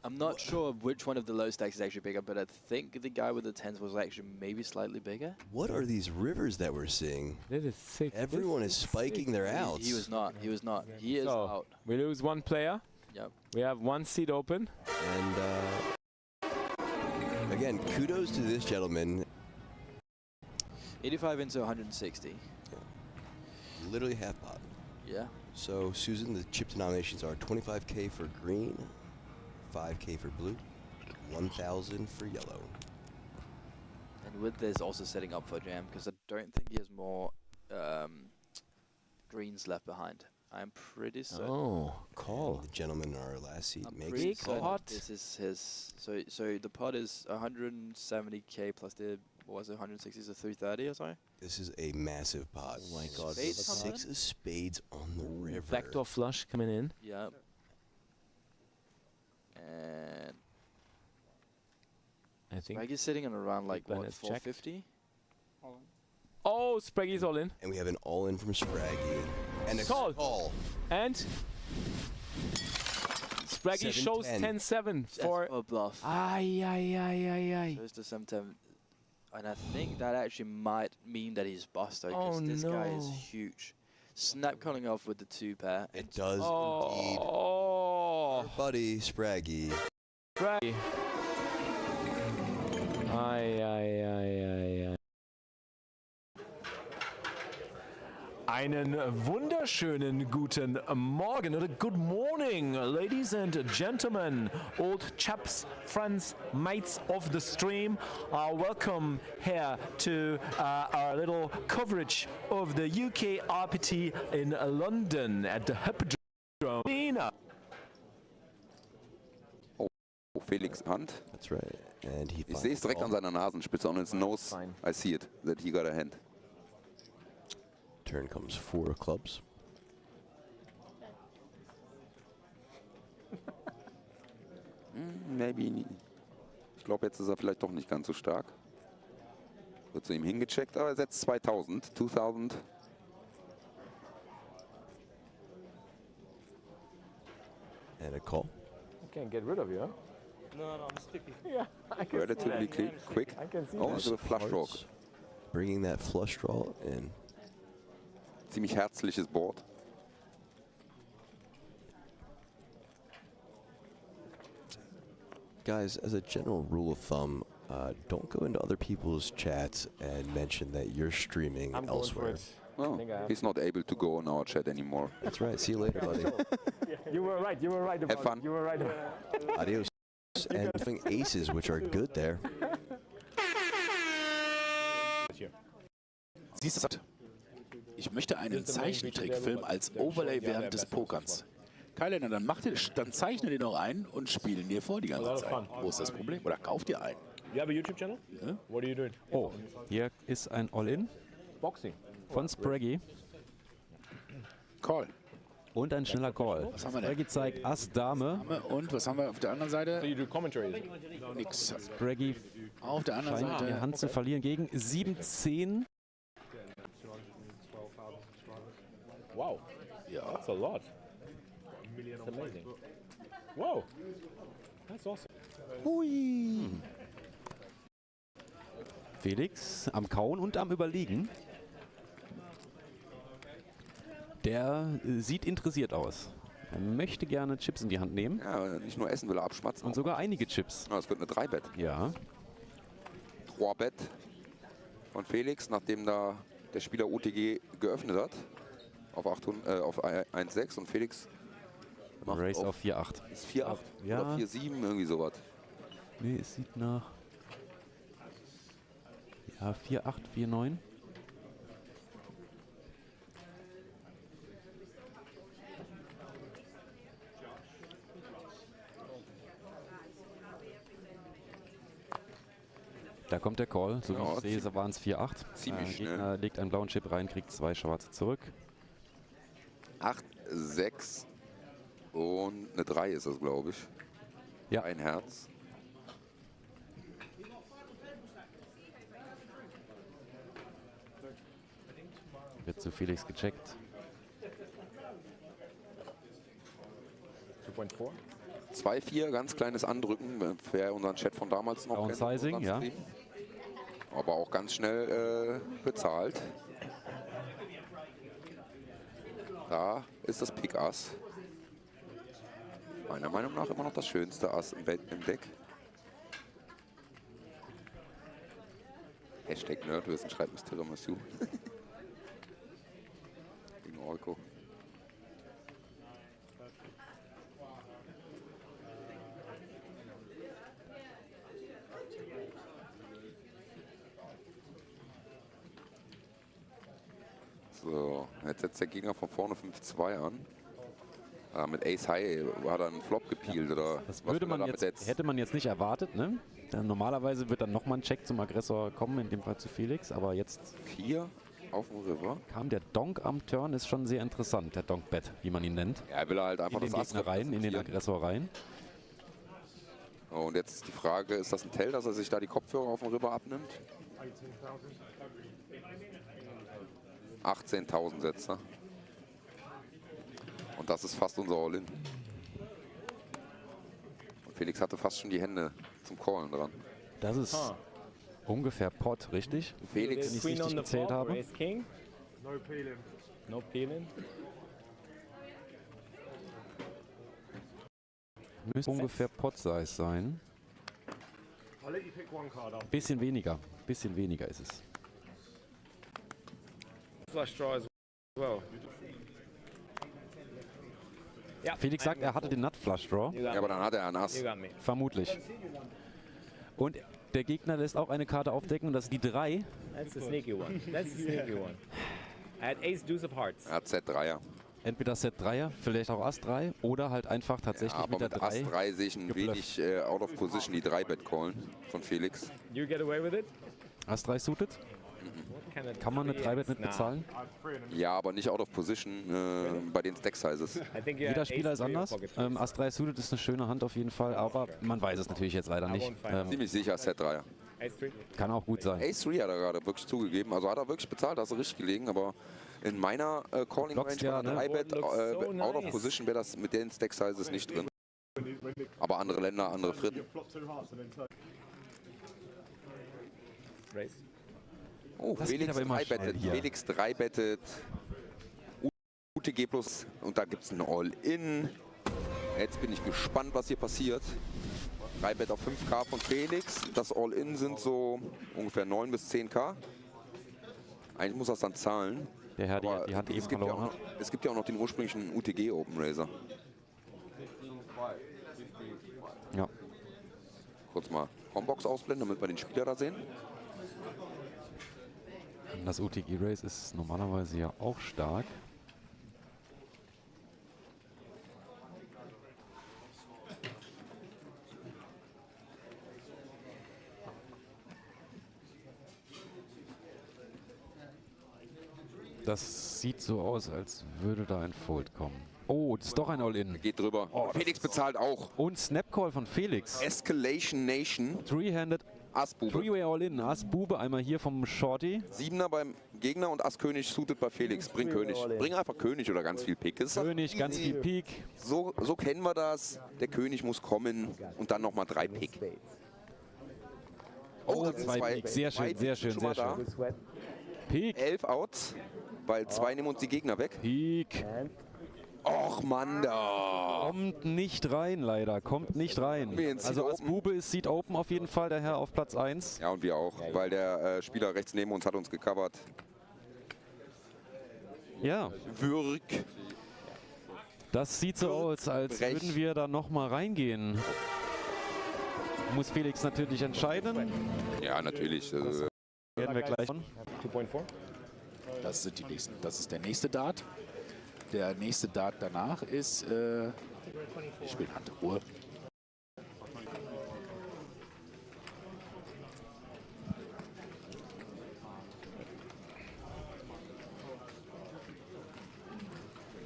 I'm not sure which one of the low stacks is actually bigger, but I think the guy with the tens was actually maybe slightly bigger. What are these rivers that we're seeing? That is sick. Everyone is spiking their outs. He was not. He was not. He is out. We lose one player. Yep. We have one seat open. And again, kudos to this gentleman. 85 into 160. Yeah. Literally half pot. Yeah. So, Susan, the chip denominations are 25K for green, 5K for blue, 1,000 for yellow. And with this also setting up for jam, because I don't think he has more greens left behind. I'm pretty certain. Oh, call. The gentleman in our last seat I'm makes pretty a call. certain this is his. So the pot is 170K plus the, what was it, 160 is a 330 or something? This is a massive pot. Oh my god. Spades 6 of spades on the river. Backdoor flush coming in. Yep. And I think Spraggy's sitting on around like what, let's check. 450? Oh, Spraggy's all in. And we have an all in from Spraggy. And a Call. call. And Spraggy shows 10-7 for a bluff. Ay. Goes to 7-10. And I think that actually might mean that he's bust, because Oh, this guy is no. huge. Snap calling off with the 2 pair. It does indeed. Oh. Buddy Spraggy. Spraggy. Ay. Einen wunderschönen guten Morgen oder good morning, ladies and gentlemen, old chaps, friends, mates of the stream. Welcome here to our little coverage of the UKIPT in London at the Hippodrome Casino. Oh, Felix Hand. That's right. And he Ich sehe es direkt an seiner Nasenspitze, on his nose. I see it, that he got a hand. Turn comes 4 clubs. Maybe. Ich glaube, jetzt ist er vielleicht doch nicht ganz so stark. Wird zu ihm hingecheckt, aber er setzt 2000. And a call. I can't get rid of you, huh? No, I'm sticky. Yeah, I can Relatively see that. quick. I can see Oh, that. also a flush draw. Bringing that flush draw in. Ziemlich herzliches Board. Guys, as a general rule of thumb, don't go into other people's chats and mention that you're streaming I'm going for elsewhere. it. Oh, he's not able to go on our chat anymore. That's right. See you later, buddy. You were right. About Have fun. it. You were right. About it. Adios. And doing aces, which are good there. Siehst du, ich möchte einen Zeichentrickfilm als Overlay während des Pokerns. Kylander, dann zeichne den doch ein und spielen dir vor die ganze Zeit. Wo ist das Problem? Oder kauf dir einen. You have a YouTube channel? Ja? What are you doing? Oh, hier ist ein All-In Boxing. von Spraggy. Call. Und ein schneller Call. Was haben wir denn? Spraggy zeigt Ass, Dame. Und was haben wir auf der anderen Seite? So you do commentaries? Nix. Spraggy Auf der anderen scheint die Seite. Hand zu verlieren gegen 7-10. Wow. Ja. That's a lot. That's amazing. Wow. That's awesome. Hui. Felix am Kauen und am Überlegen. Der sieht interessiert aus. Er möchte gerne Chips in die Hand nehmen. Ja, nicht nur essen will er abschmatzen. Und sogar einige Chips. Das wird eine 3-Bet. Ja. 3-Bet von Felix, nachdem da der Spieler OTG geöffnet hat. Auf 1,6 und Felix macht Race auf 4,8. Ist 4,8 Ja. oder 4,7, irgendwie sowas. Nee, es sieht nach. Ja, 4,8, 4,9. Da kommt der Call. So wie ich sehe, waren es 4,8. Ziemlich Gegner schnell. legt einen blauen Chip rein, kriegt 2 schwarze zurück. 8, 6 und eine 3 ist das, glaube ich. Ja. Ein Herz. Wird zu Felix gecheckt. 2.4. 2-4, ganz kleines Andrücken, wer unseren Chat von damals noch kennt. Downsizing, ja. Aber auch ganz schnell bezahlt. Da ist das Pik Ass. Meiner Meinung nach immer noch das schönste Ass im Deck. Hashtag Nerdwissen schreibt Mr. Tiramisu. Gegen Orko. So, jetzt setzt der Gegner von vorne 5-2 an. Mit Ace High hat er einen Flop gepielt, oder? Das was würde will er man damit jetzt, hätte man jetzt nicht erwartet, ne? Denn normalerweise wird dann nochmal ein Check zum Aggressor kommen, in dem Fall zu Felix, aber jetzt 4 auf dem River. Kam der Donk am Turn, ist schon sehr interessant, der Donk-Bet, wie man ihn nennt. Ja, er will halt einfach in den das Ass Gegner rein, in den Aggressor rein. Oh, und jetzt ist die Frage, ist das ein Tell, dass er sich da die Kopfhörer auf dem River abnimmt? 18.000 Sätze. Und das ist fast unser All-In. Felix hatte fast schon die Hände zum Callen dran. Das ist ungefähr Pot, richtig? Felix, wenn ich es richtig gezählt habe. King. No peeling. No peeling. Müsste ungefähr Pot-Size sein. I'll let you pick one card up. Bisschen weniger ist es. Flush draw as well. Ja, Felix sagt, er hatte den Nut Flush Draw. Ja, aber dann hat er einen Ass. Vermutlich. Und der Gegner lässt auch eine Karte aufdecken und das ist die 3. That's the sneaky one. That's the sneaky one. I had Ace Deuce of Hearts. Er hat Z3er. Entweder Set 3er, vielleicht auch Ass 3 oder halt einfach tatsächlich Ja, aber mit der mit 3. Ass 3 sehe ich ein wenig out of position die 3-Bet callen von Felix. You get away with it? Ass 3 suited? Kann man eine 3-Bet mit bezahlen? Ja, aber nicht out of position bei den Stack-Sizes. Jeder Spieler ist anders. Ass 3 suited ist eine schöne Hand auf jeden Fall, aber man weiß es natürlich jetzt leider nicht. Ziemlich sicher Set 3er. Kann auch gut sein. Ace 3 hat er gerade wirklich zugegeben. Also hat er wirklich bezahlt, hast du richtig gelegen, aber in meiner Calling Range bei einer 3-Bet out of position wäre das mit den Stack-Sizes nicht drin. Aber andere Länder, andere Fritten. Oh, Das Felix geht aber immer 3-bettet. schnell hier. Felix 3-bettet. UTG plus und da gibt es ein All-In. Jetzt bin ich gespannt, was hier passiert. 3-Bet auf 5K von Felix. Das All-In sind so ungefähr 9 bis 10K. Eigentlich muss das dann zahlen. Der Herr, die Hand eben verloren hat. Es gibt ja auch noch den ursprünglichen UTG Open Racer. Ja. Kurz mal Combox ausblenden, damit wir den Spieler da sehen. Das UTG Race ist normalerweise ja auch stark. Das sieht so aus, als würde da ein Fold kommen. Oh, das ist doch ein All-In. Geht drüber. Oh, Felix bezahlt auch. Und Snapcall von Felix. Escalation Nation. Three-handed. Ass-Bube. Three-way All-In. Ass-Bube einmal hier vom Shorty. 7er beim Gegner und Ass-König suited bei Felix. Bring König. Bring einfach König oder ganz viel Pik. König, ganz viel Pik. So kennen wir das. Der König muss kommen und dann nochmal 3 Pik. Oh, 2 Pik. Sehr schön, sehr schön, sehr schön. Pik. 11 Outs, weil 2 nehmen uns die Gegner weg. Pik. Och Mann, da. Kommt nicht rein, leider. Kommt nicht rein. Also als Bube ist Seed Open auf jeden Fall, der Herr auf Platz 1. Ja, und wir auch, weil der Spieler rechts neben uns hat uns gecovert. Ja. Würg. Das sieht so aus, als würden wir da nochmal reingehen. Muss Felix natürlich entscheiden. Ja, natürlich. Werden wir gleich. 2.4. Das sind die nächsten. Das ist der nächste Dart. Der nächste Dart danach ist, wir spielen Hand Ruhe.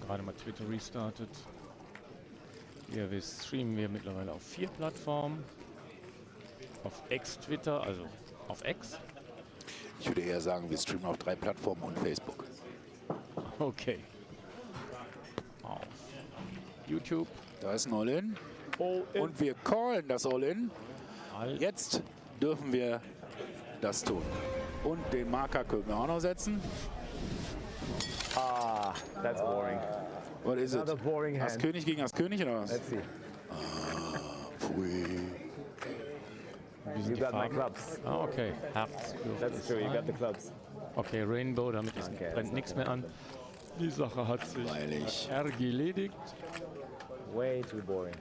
Gerade mal Twitter restartet. Ja, wir streamen wir mittlerweile auf 4 Plattformen. Auf X-Twitter, also auf X. Ich würde eher sagen, wir streamen auf 3 Plattformen und Facebook. Okay. Auf YouTube. Da ist ein All-In. Und wir callen das All-In. Jetzt dürfen wir das tun. Und den Marker können wir auch noch setzen. Ah, that's boring. What is it? Another boring hand. Ass König gegen Ass König oder was? Let's see. Pfui. You got my clubs. Ah, okay. Herz. That's true, you got the clubs. Okay, Rainbow, damit brennt nichts mehr an. Die Sache hat sich erledigt. Way too boring.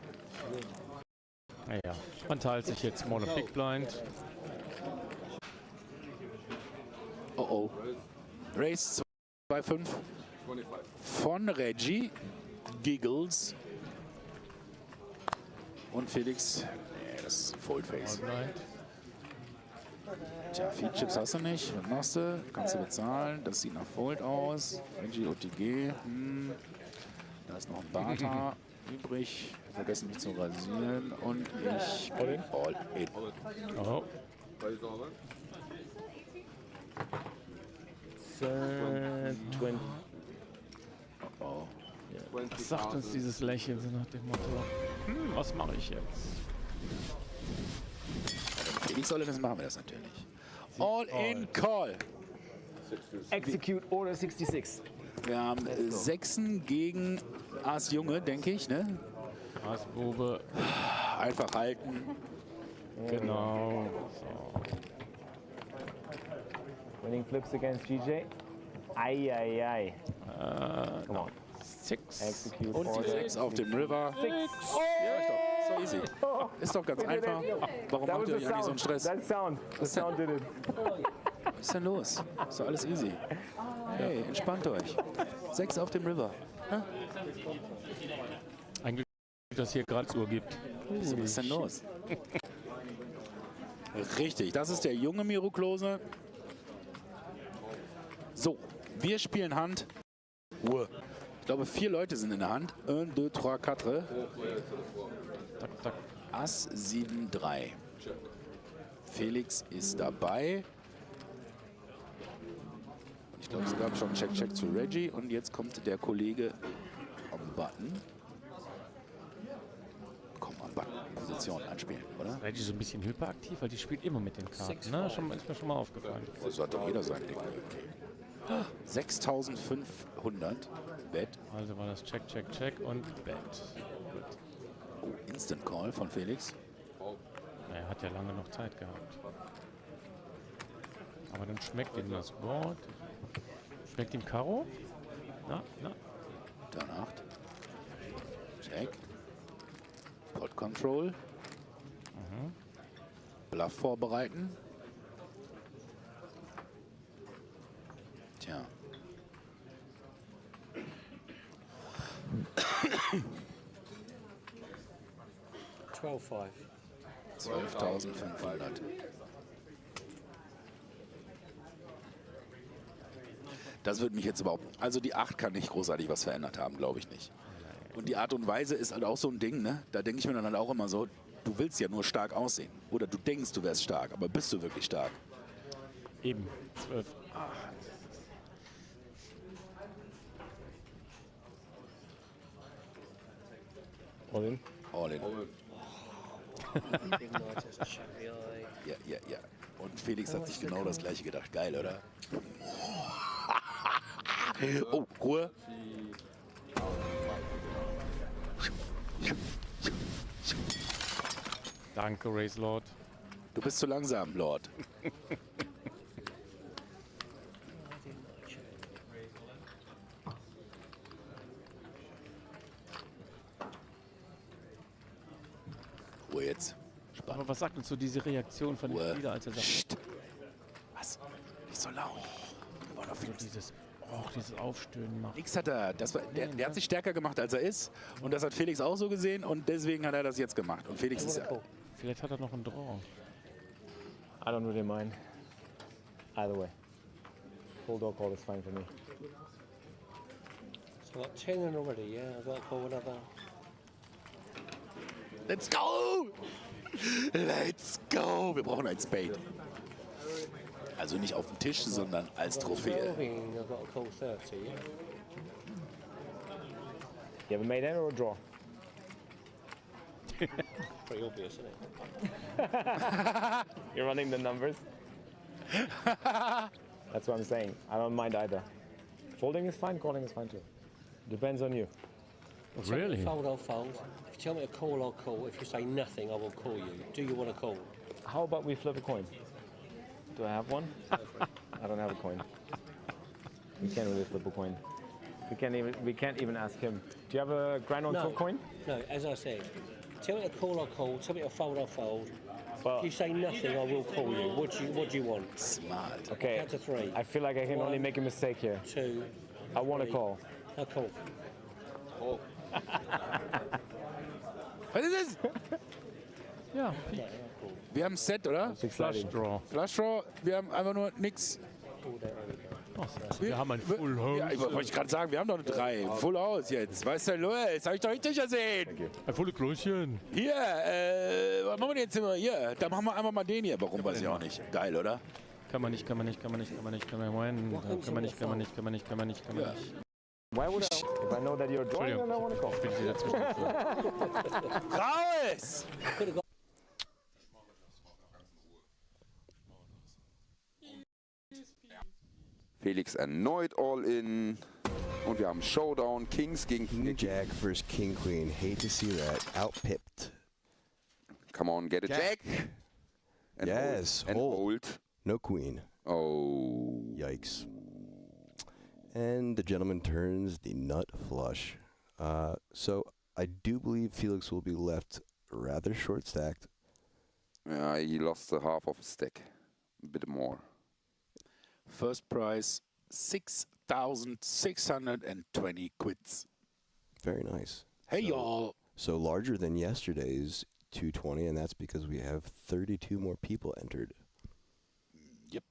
Naja, man teilt sich jetzt Small und Big Blind. Oh oh. Race 2-5 von Reggie, Giggles und Felix. Nee, das ist ein Foldface. Tja, viel Chips hast du nicht. Was machst du? Kannst du bezahlen. Das sieht nach Fold aus. Reggie OTG. Da ist noch ein Barter übrig. Vergessen mich zu rasieren. Und ich gehe all in. Oh. 20. Oh. Was sagt uns dieses Lächeln so nach dem Motto? Was mache ich jetzt? Felix Oliver machen wir das natürlich. All-in-Call. Execute Order 66. Wir haben Sechsen gegen Ass Junge, denke ich, ne? Ass Bube. Einfach halten. Genau. So. Winning flips against GJ. Ei. Come on. 6. Execute Und die 6 auf dem River. Six. Ja, ist doch easy. Ist doch ganz einfach. Warum macht ihr euch eigentlich so einen Stress? That sound. The sound did it. Was ist denn los? Ist doch alles easy. Hey, entspannt euch. 6 auf dem River. Ein Glück, dass es hier Gradsuhr gibt. Was ist denn los? Richtig, das ist der junge Miro Klose. So, wir spielen Hand. Ruhe. Ich glaube, 4 Leute sind in der Hand. 1, 2, 3, 4. Ass 7, 3. Felix ist dabei. Ich glaube, es gab schon Check zu Reggie. Und jetzt kommt der Kollege am Button. Komm, am Button. Position anspielen, oder? Reggie so ein bisschen hyperaktiv, weil die spielt immer mit den Karten. Ne? Ist mir schon mal aufgefallen. So hat doch jeder sein Ding irgendwie. 6.500 Bet. Also war das Check und Bet. Gut. Oh, Instant Call von Felix. Er hat ja lange noch Zeit gehabt. Aber dann schmeckt ihm das Board. Schmeckt ihm Karo? Na. Turn 8. Check. Pot Control. Bluff vorbereiten. Tja. $12,500. 12.500. Das würde mich jetzt überhaupt... Also die 8 kann nicht großartig was verändert haben, glaube ich nicht. Und die Art und Weise ist halt auch so ein Ding, ne? Da denke ich mir dann halt auch immer so, du willst ja nur stark aussehen. Oder du denkst, du wärst stark, aber bist du wirklich stark? Eben. 12. All in. All in. Ja. Und Felix hat sich genau das gleiche gedacht. Geil, oder? Oh, Ruhe. Danke, Race Lord. Du bist zu langsam, Lord. Ruhe jetzt. Spannend. Aber was sagt uns so diese Reaktion von dem Spieler, als er sagt... Psst. Was? Nicht so laut. Wir wollen auf so dieses Aufstöhnen machen. Nix hat er. Der hat sich stärker gemacht, als er ist. Und das hat Felix auch so gesehen. Und deswegen hat er das jetzt gemacht. Und Felix ist ja... Vielleicht hat er noch einen Draw. I don't really mind. Either way. Full door call is fine for me. So I've got 10 in already, yeah? I've got to call another. Let's go! Let's go! Wir brauchen ein Spade. Also nicht auf dem Tisch, sondern als Trophäe. I've got to call 30, yeah? You have a made end or a draw? Pretty obvious, isn't it? You're running the numbers? That's what I'm saying. I don't mind either. Folding is fine, calling is fine too. Depends on you. Really? Fold, I'll fold. If you tell me to call, I'll call. If you say nothing, I will call you. Do you want to call? How about we flip a coin? Do I have one? I don't have a coin. We can't really flip a coin. We can't even ask him. Do you have a grand on top coin? No, as I said, tell me to call, I'll call. Tell me to fold, I'll fold. Well, if you say nothing, I will call you. What do you want? Smart. Okay. Count to 3. I feel like I can only make a mistake here. 2. I want to call. I'll call. Oh. Was ist es? Ja, wir haben ein Set, oder? Flush Draw. Flush Draw. Wir haben einfach nur nix. Wir haben ein Full House. Ja, ich wollte gerade sagen, wir haben doch 3. Full House jetzt. Was ist denn los? Das habe ich doch richtig gesehen. Ein volles Klößchen. Hier, was machen wir jetzt immer? Hier, da machen wir einfach mal den hier. Warum, weiß ich auch nicht. Geil, oder? Kann man nicht. Why would I? If I know that you're drawing, then I want to call. Raus! Felix erneut all in. Und wir haben Showdown. Kings gegen King Jack versus King Queen. Hate to see that. Outpipped. Come on, get a Jack. And yes, hold. And hold. No queen. Oh. Yikes. And the gentleman turns the nut flush. So I do believe Felix will be left rather short stacked. Yeah, he lost a half of a stack. A bit more. First prize, 6,620 quids. Very nice. Hey, y'all. So larger than yesterday's 220, and that's because we have 32 more people entered. Yep.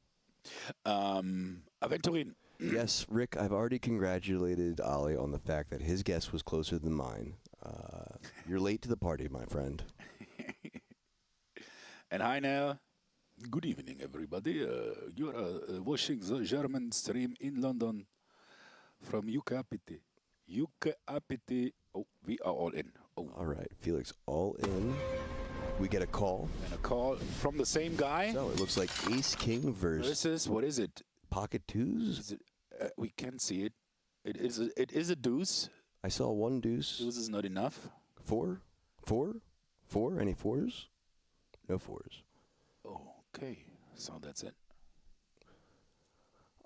Aventurin. Yes, Rick, I've already congratulated Ali on the fact that his guess was closer than mine. You're late to the party, my friend. And hi now. Good evening, everybody. You are watching the German stream in London from UKIPT. UKIPT. Oh, we are all in. Oh. All right, Felix, all in. We get a call. And a call from the same guy. So it looks like Ace King versus what is it? Pocket twos. Is it, we can see it. It is a deuce. I saw one deuce. Deuce is not enough. Four. Any fours? No fours. Okay, so that's it.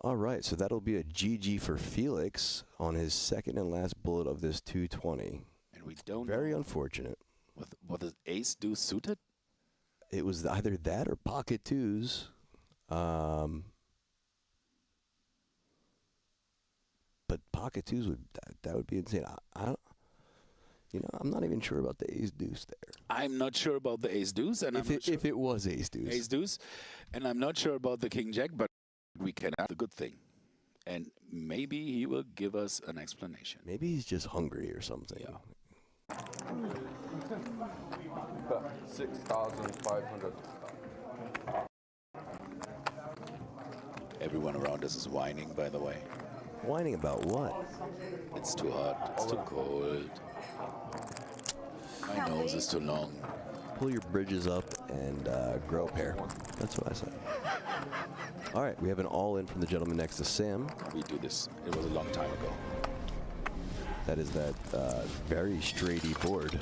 All right, so that'll be a GG for Felix on his second and last bullet of this 220. And we don't. Very unfortunate. What is ace deuce suited? It was either that or pocket twos. But pocket twos that would be insane. I'm not even sure about the ace deuce there. I'm not sure about the ace deuce, and if it was ace deuce. Ace deuce, and I'm not sure about the king jack, but we can have the good thing, and maybe he will give us an explanation. Maybe he's just hungry or something. Yeah. 6,500. Everyone around us is whining, by the way. Whining about what? It's too hot. It's too cold. My nose is too long. Pull your bridges up and grow a pair. That's what I said. All right, we have an all-in from the gentleman next to Sam. We do this. It was a long time ago. That is that very straighty board.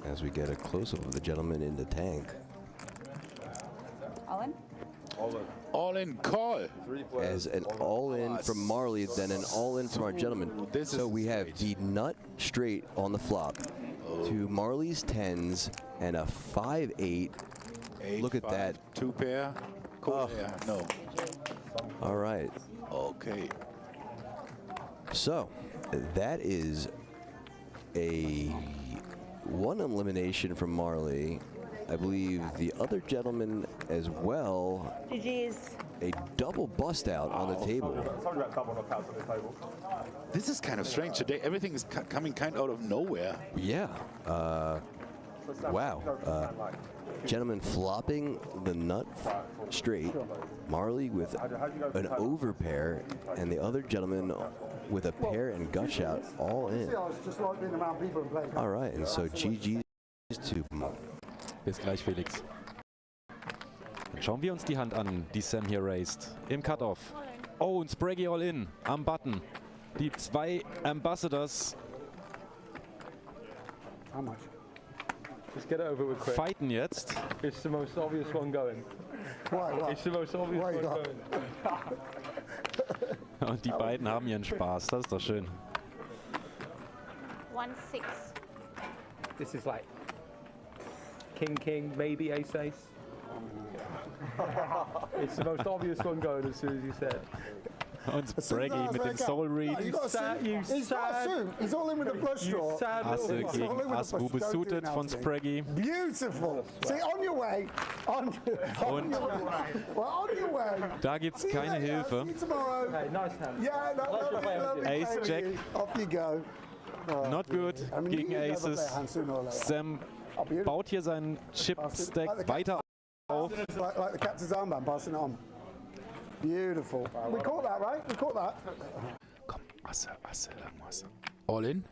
As we get a close-up of the gentleman in the tank. All in? All in call. As an all-in from Marley, then an all-in from our gentleman. So we have the nut straight on the flop, to Marley's tens, and a 5-8. Look at that. Two pair. Cool. Yeah, no. All right. Okay. So that is a one elimination from Marley. I believe the other gentleman as well. GG's. A double bust out on the table. This is kind of strange today. Everything is coming kind out of nowhere. Yeah. Wow. Gentleman flopping the nut straight. Marley with an overpair, and the other gentleman with a pair and gut shot all in. All right, and so GG's to. Bis gleich, Felix. Dann schauen wir uns die Hand an, die Sam hier raced. Im Cutoff. Oh, und Spraggy all in am Button. Die zwei Ambassadors. How much? Just get it over with quick. Fighten jetzt. It's the most obvious one going. Why? It's the most obvious one going. Und die beiden haben ihren Spaß. Das ist doch schön. 1-6. This is like King, maybe ace. It's the most obvious one going as soon as you said. Und Spraggy mit dem Soul Read. He's got a suit. He's all in with a flush draw. Asse gegen Ass-Bube suited von Spraggy. Beautiful. See, on your way. On your way. Da gibt's keine Hilfe. Hey, nice hand. Yeah, lovely. Ace Jack. Off you go. Not good gegen Aces. Sam baut hier seinen Chip-Stack weiter auf. Like the captain's armband, passing it on. Beautiful. We caught that, right? We caught that. Komm, Asse, irgendwas. All in.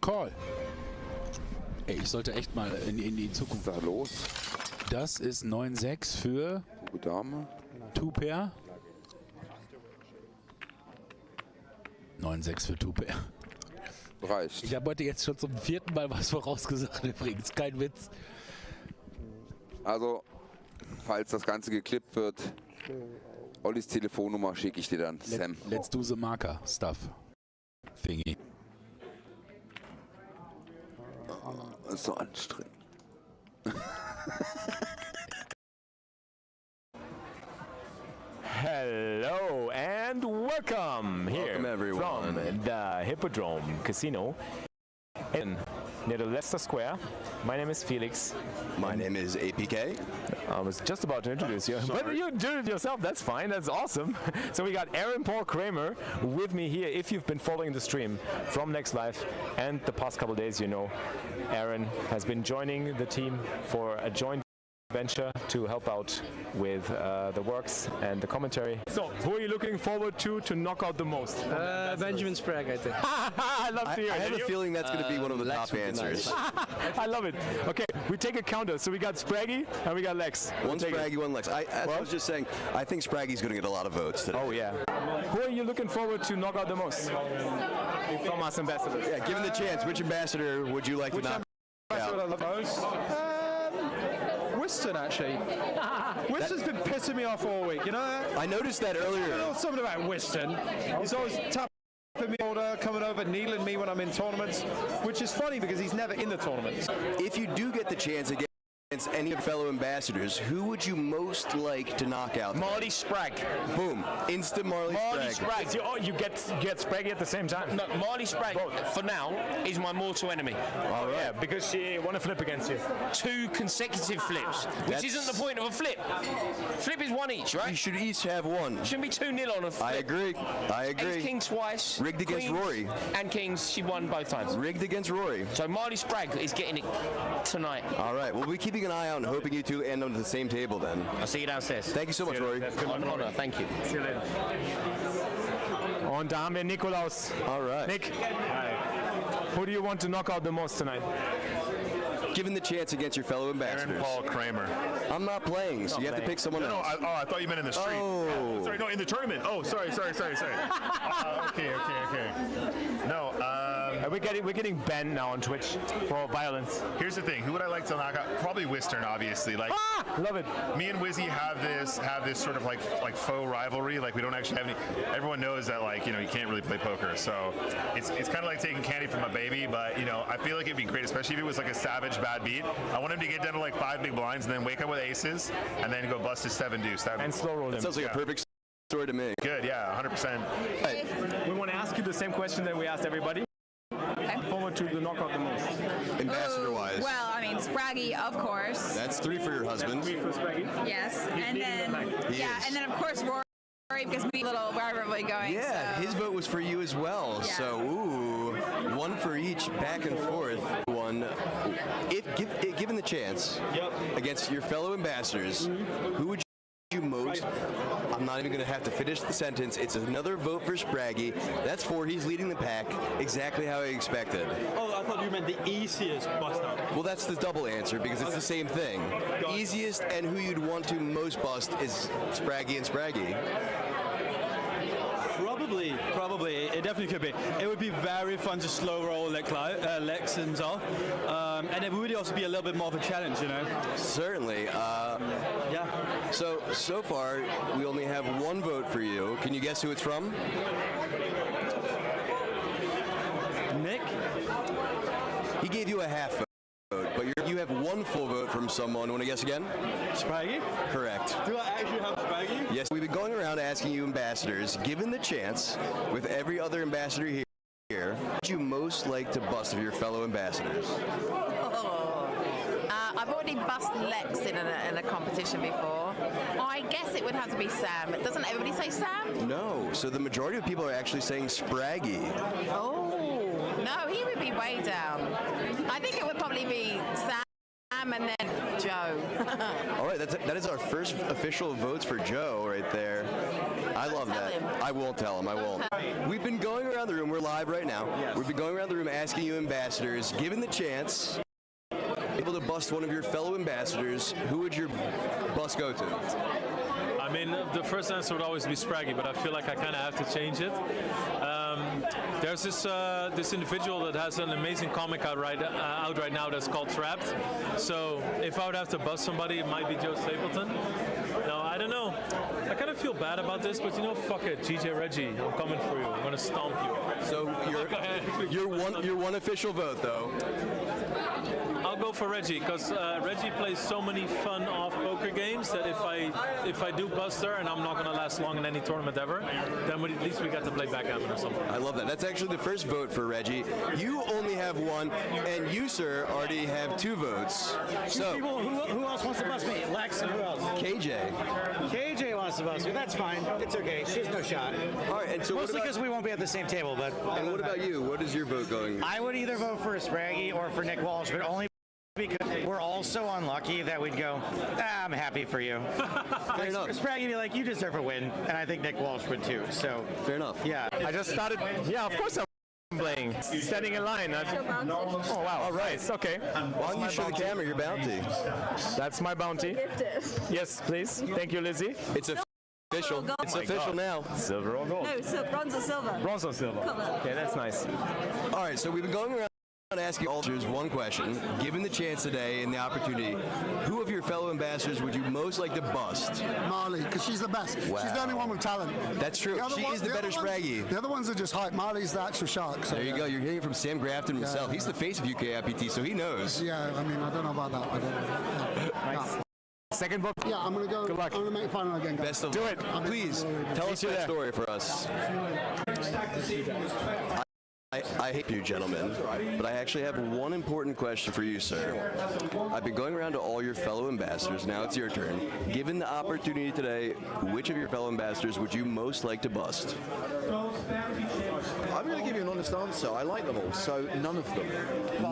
Call. Ey, ich sollte echt mal in die Zukunft. Was ist da los? Das ist 9-6 für Dame. Two-Pair. 9-6 für Two-Pair. Reicht. Ich habe heute jetzt schon zum 4. Mal was vorausgesagt übrigens. Kein Witz. Also, falls das Ganze geklippt wird, Ollis Telefonnummer schicke ich dir dann, Sam. Let's do the marker stuff. Thingy. Das ist so anstrengend. Hello and welcome here everyone. from the Hippodrome Casino near the Leicester Square. My name is Felix. My name is APK. I was just about to introduce you, but you did it yourself. That's fine. That's awesome. So we got Aaron Paul Kramer with me here. If you've been following the stream from Next Life and the past couple days, you know Aaron has been joining the team for a joint venture to help out with the works and the commentary. So, who are you looking forward to knock out the most? Benjamin Sprague, I think. I love to hear it. I have a feeling that's going to be one of the top answers. I love it. Okay, we take a counter. So we got Spraggy and we got Lex. One Spraggy, one Lex. As I was just saying, I think Spraggy's going to get a lot of votes today. Oh, yeah. Who are you looking forward to knock out the most from us ambassadors? Yeah, given the chance, which ambassador would you like to knock out? Whiston, actually. Whiston's been pissing me off all week, you know? I noticed that earlier. Something about Whiston. He's always tapping me order, coming over, needling me when I'm in tournaments, which is funny because he's never in the tournaments. If you do get the chance against any fellow ambassadors, who would you most like to knock out? Marty Sprague. Boom. Instant Marty Sprague. You get Spraggy at the same time? No, Marty Sprague, for now, is my mortal enemy. All right. Yeah, because she won a flip against you. 2 consecutive flips, which isn't the point of a flip. Flip is 1 each, right? You should each have 1. Shouldn't be 2-0 on a flip. I agree. Ace-King twice. Rigged against Queens Rory. And Kings, she won both times. Rigged against Rory. So Marty Sprague is getting it tonight. All right. Well, we're keeping an eye out and hoping you two end on the same table then. I'll see you downstairs. Thank you so much, Rory. An honor. Thank you. See you later. Und da haben wir Nikolaus. All right. Nick, who do you want to knock out the most tonight? Given the chance against your fellow ambassadors. Aaron Paul Kramer. I'm not playing, so you have to pick someone else. I thought you meant in the street. Oh. Sorry, no, in the tournament. Oh, sorry. Okay. No, we're getting banned now on Twitch for violence. Here's the thing. Who would I like to knock out? Probably Wistern, obviously. Like, love it. Me and Wizzy have this sort of like faux rivalry. Like, we don't actually have any. Everyone knows that, like, you know, you can't really play poker. So it's kind of like taking candy from a baby. But, you know, I feel like it'd be great, especially if it was like a savage bad beat. I want him to get down to like 5 big blinds and then wake up with aces and then go bust his 7 deuce. And slow roll him. That sounds like a perfect story to me. Good, yeah, 100%. We want to ask you the same question that we asked everybody. Forward to the knockout the most. Ambassador-wise. Well, I mean, Spraggy, of course. That's 3 for your husband. 3 for Spraggy. Yes, and then and then of course Rory because we a little rivalry going. Yeah, so. his vote was for you as well. Yeah. So, ooh, 1 for each, back and forth. Given the chance against your fellow ambassadors, who would you most? I'm not even going to have to finish the sentence. It's another vote for Spraggy. That's 4. He's leading the pack, exactly how I expected. Oh, I thought you meant the easiest bust up. Well, that's the double answer because it's the same thing. Easiest and who you'd want to most bust is Spraggy and Spraggy. Probably. It definitely could be. It would be very fun to slow roll Lex himself. And it would also be a little bit more of a challenge, you know? Certainly. Yeah. So far, we only have 1 vote for you. Can you guess who it's from? Nick? He gave you a half vote, but you have 1 full vote from someone. Want to guess again? Spraggy? Correct. Do I actually have Spraggy? Yes, we've been going around asking you ambassadors, given the chance, with every other ambassador here, would you most like to bust of your fellow ambassadors? I've already busted Lex in a competition before. I guess it would have to be Sam. Doesn't everybody say Sam? No. So the majority of people are actually saying Spraggy. Oh. No, he would be way down. I think it would probably be Sam and then Joe. All right, that is our first official votes for Joe right there. I love that. I won't tell him. I won't. We've been going around the room. We're live right now. Yes. We've been going around the room asking you ambassadors, given the chance, able to bust one of your fellow ambassadors, who would your bust go to? I mean, the first answer would always be Spraggy, but I feel like I kind of have to change it. There's this individual that has an amazing comic out right now that's called Trapped. So if I would have to bust somebody, it might be Joe Stapleton. No, I don't know. I kind of feel bad about this, but you know, fuck it, GJ Reggie, I'm coming for you. I'm gonna stomp you. So your one official vote though. I'll go for Reggie because Reggie plays so many fun off poker games that if I do bust her and I'm not gonna last long in any tournament ever, then at least we got to play backgammon or something. I love that. That's actually the first vote for Reggie. You only have one, and you, sir, already have 2 votes. So who else wants to bust me? Lex and who else? KJ. KJ wants to bust me. That's fine. It's okay. She has no shot. All right, and so mostly because we won't be at the same table. But and what about you? What is your vote going? I would either vote for Spraggy or for Nick Walsh, but only because we're all so unlucky that we'd go, I'm happy for you. Fair enough. Spraggy would be like, you deserve a win, and I think Nick Walsh would too. So fair enough. Yeah. I just started. Yeah, of course I'm playing. Standing in line. Oh wow! All right. Okay. Why don't you show the camera your bounty? That's my bounty. Yes, please. Thank you, Lizzie. It's official. It's official now. Silver or gold? No, bronze or silver. Bronze or silver. Okay, that's nice. All right, so we've been going around asking all one question. Given the chance today and the opportunity, who of your fellow ambassadors would you most like to bust? Marley, because she's the best. Wow. She's the only one with talent. That's true. She is the better Spraggy. The other ones are just hype. Marley's the actual shark. So there you go. You're hearing it from Sam Grafton himself. He's the face of UKIPT, so he knows. Yeah, I mean, I don't know about that. I don't know. Nice. Second vote. Yeah, I'm going to go. Good luck. I'm going to make final again, guys. Best of Do luck. it. Please, tell us that story for us. I hate you, gentlemen, but I actually have one important question for you, sir. I've been going around to all your fellow ambassadors. Now it's your turn. Given the opportunity today, which of your fellow ambassadors would you most like to bust? I'm going to give you an honest answer. I like them all, so none of them.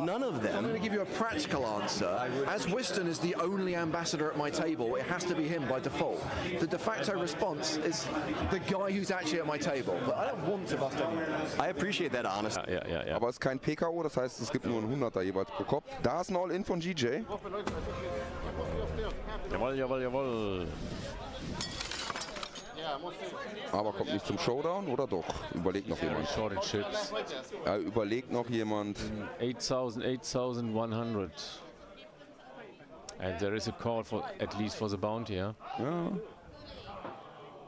None of them? I'm going to give you a practical answer. As Whiston is the only ambassador at my table, it has to be him by default. The de facto response is the guy who's actually at my table. But I don't want to bust anyone. I appreciate that honesty. Ja. Aber es ist kein PKO, das heißt, es gibt nur einen 100er jeweils pro Kopf. Da ist ein All-In von GJ. Jawohl. Aber kommt nicht zum Showdown, oder doch? Überlegt noch jemand. Shorted chips. Überlegt noch jemand. 8,100. And there is a call for at least for the bounty, yeah? Ja.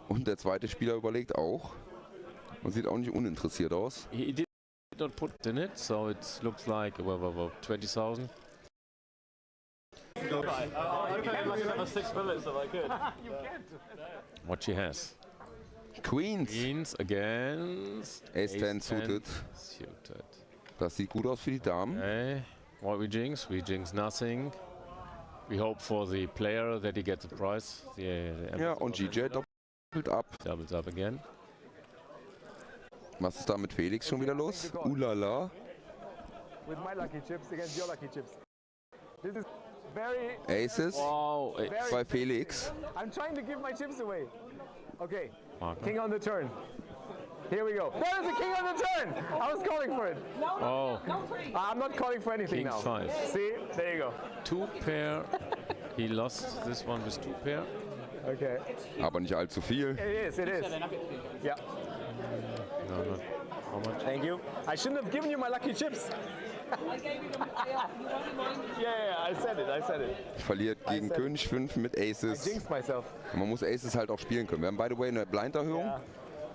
Und der zweite Spieler überlegt auch. Und sieht auch nicht uninteressiert aus. He did not put in it, so it looks like 20,000. What she has? Queens against Ace-10 suited. Das sieht gut aus für die Damen. Okay. What we jinx? We jinx nothing. We hope for the player that he gets the prize. Ja, und GJ doppelt ab. Doubles up again. Was ist da mit Felix schon wieder los? Ulala. With my lucky chips against your lucky chips. This is very Aces bei Felix. I'm trying to give my chips away. Okay. King on the turn. Here we go. There is a king on the turn. I was calling for it. Oh. I'm not calling for anything King now. 5. See, there you go. 2 pair. He lost this one with 2 pair. Okay. Aber nicht allzu viel. It is. Yeah. No, not how much? Thank you. I shouldn't have given you my lucky chips. Yeah, I said it. Verliert gegen König 5 mit Aces. I jinxed myself. Man muss Aces halt auch spielen können. Wir haben by the way eine Blinderhöhung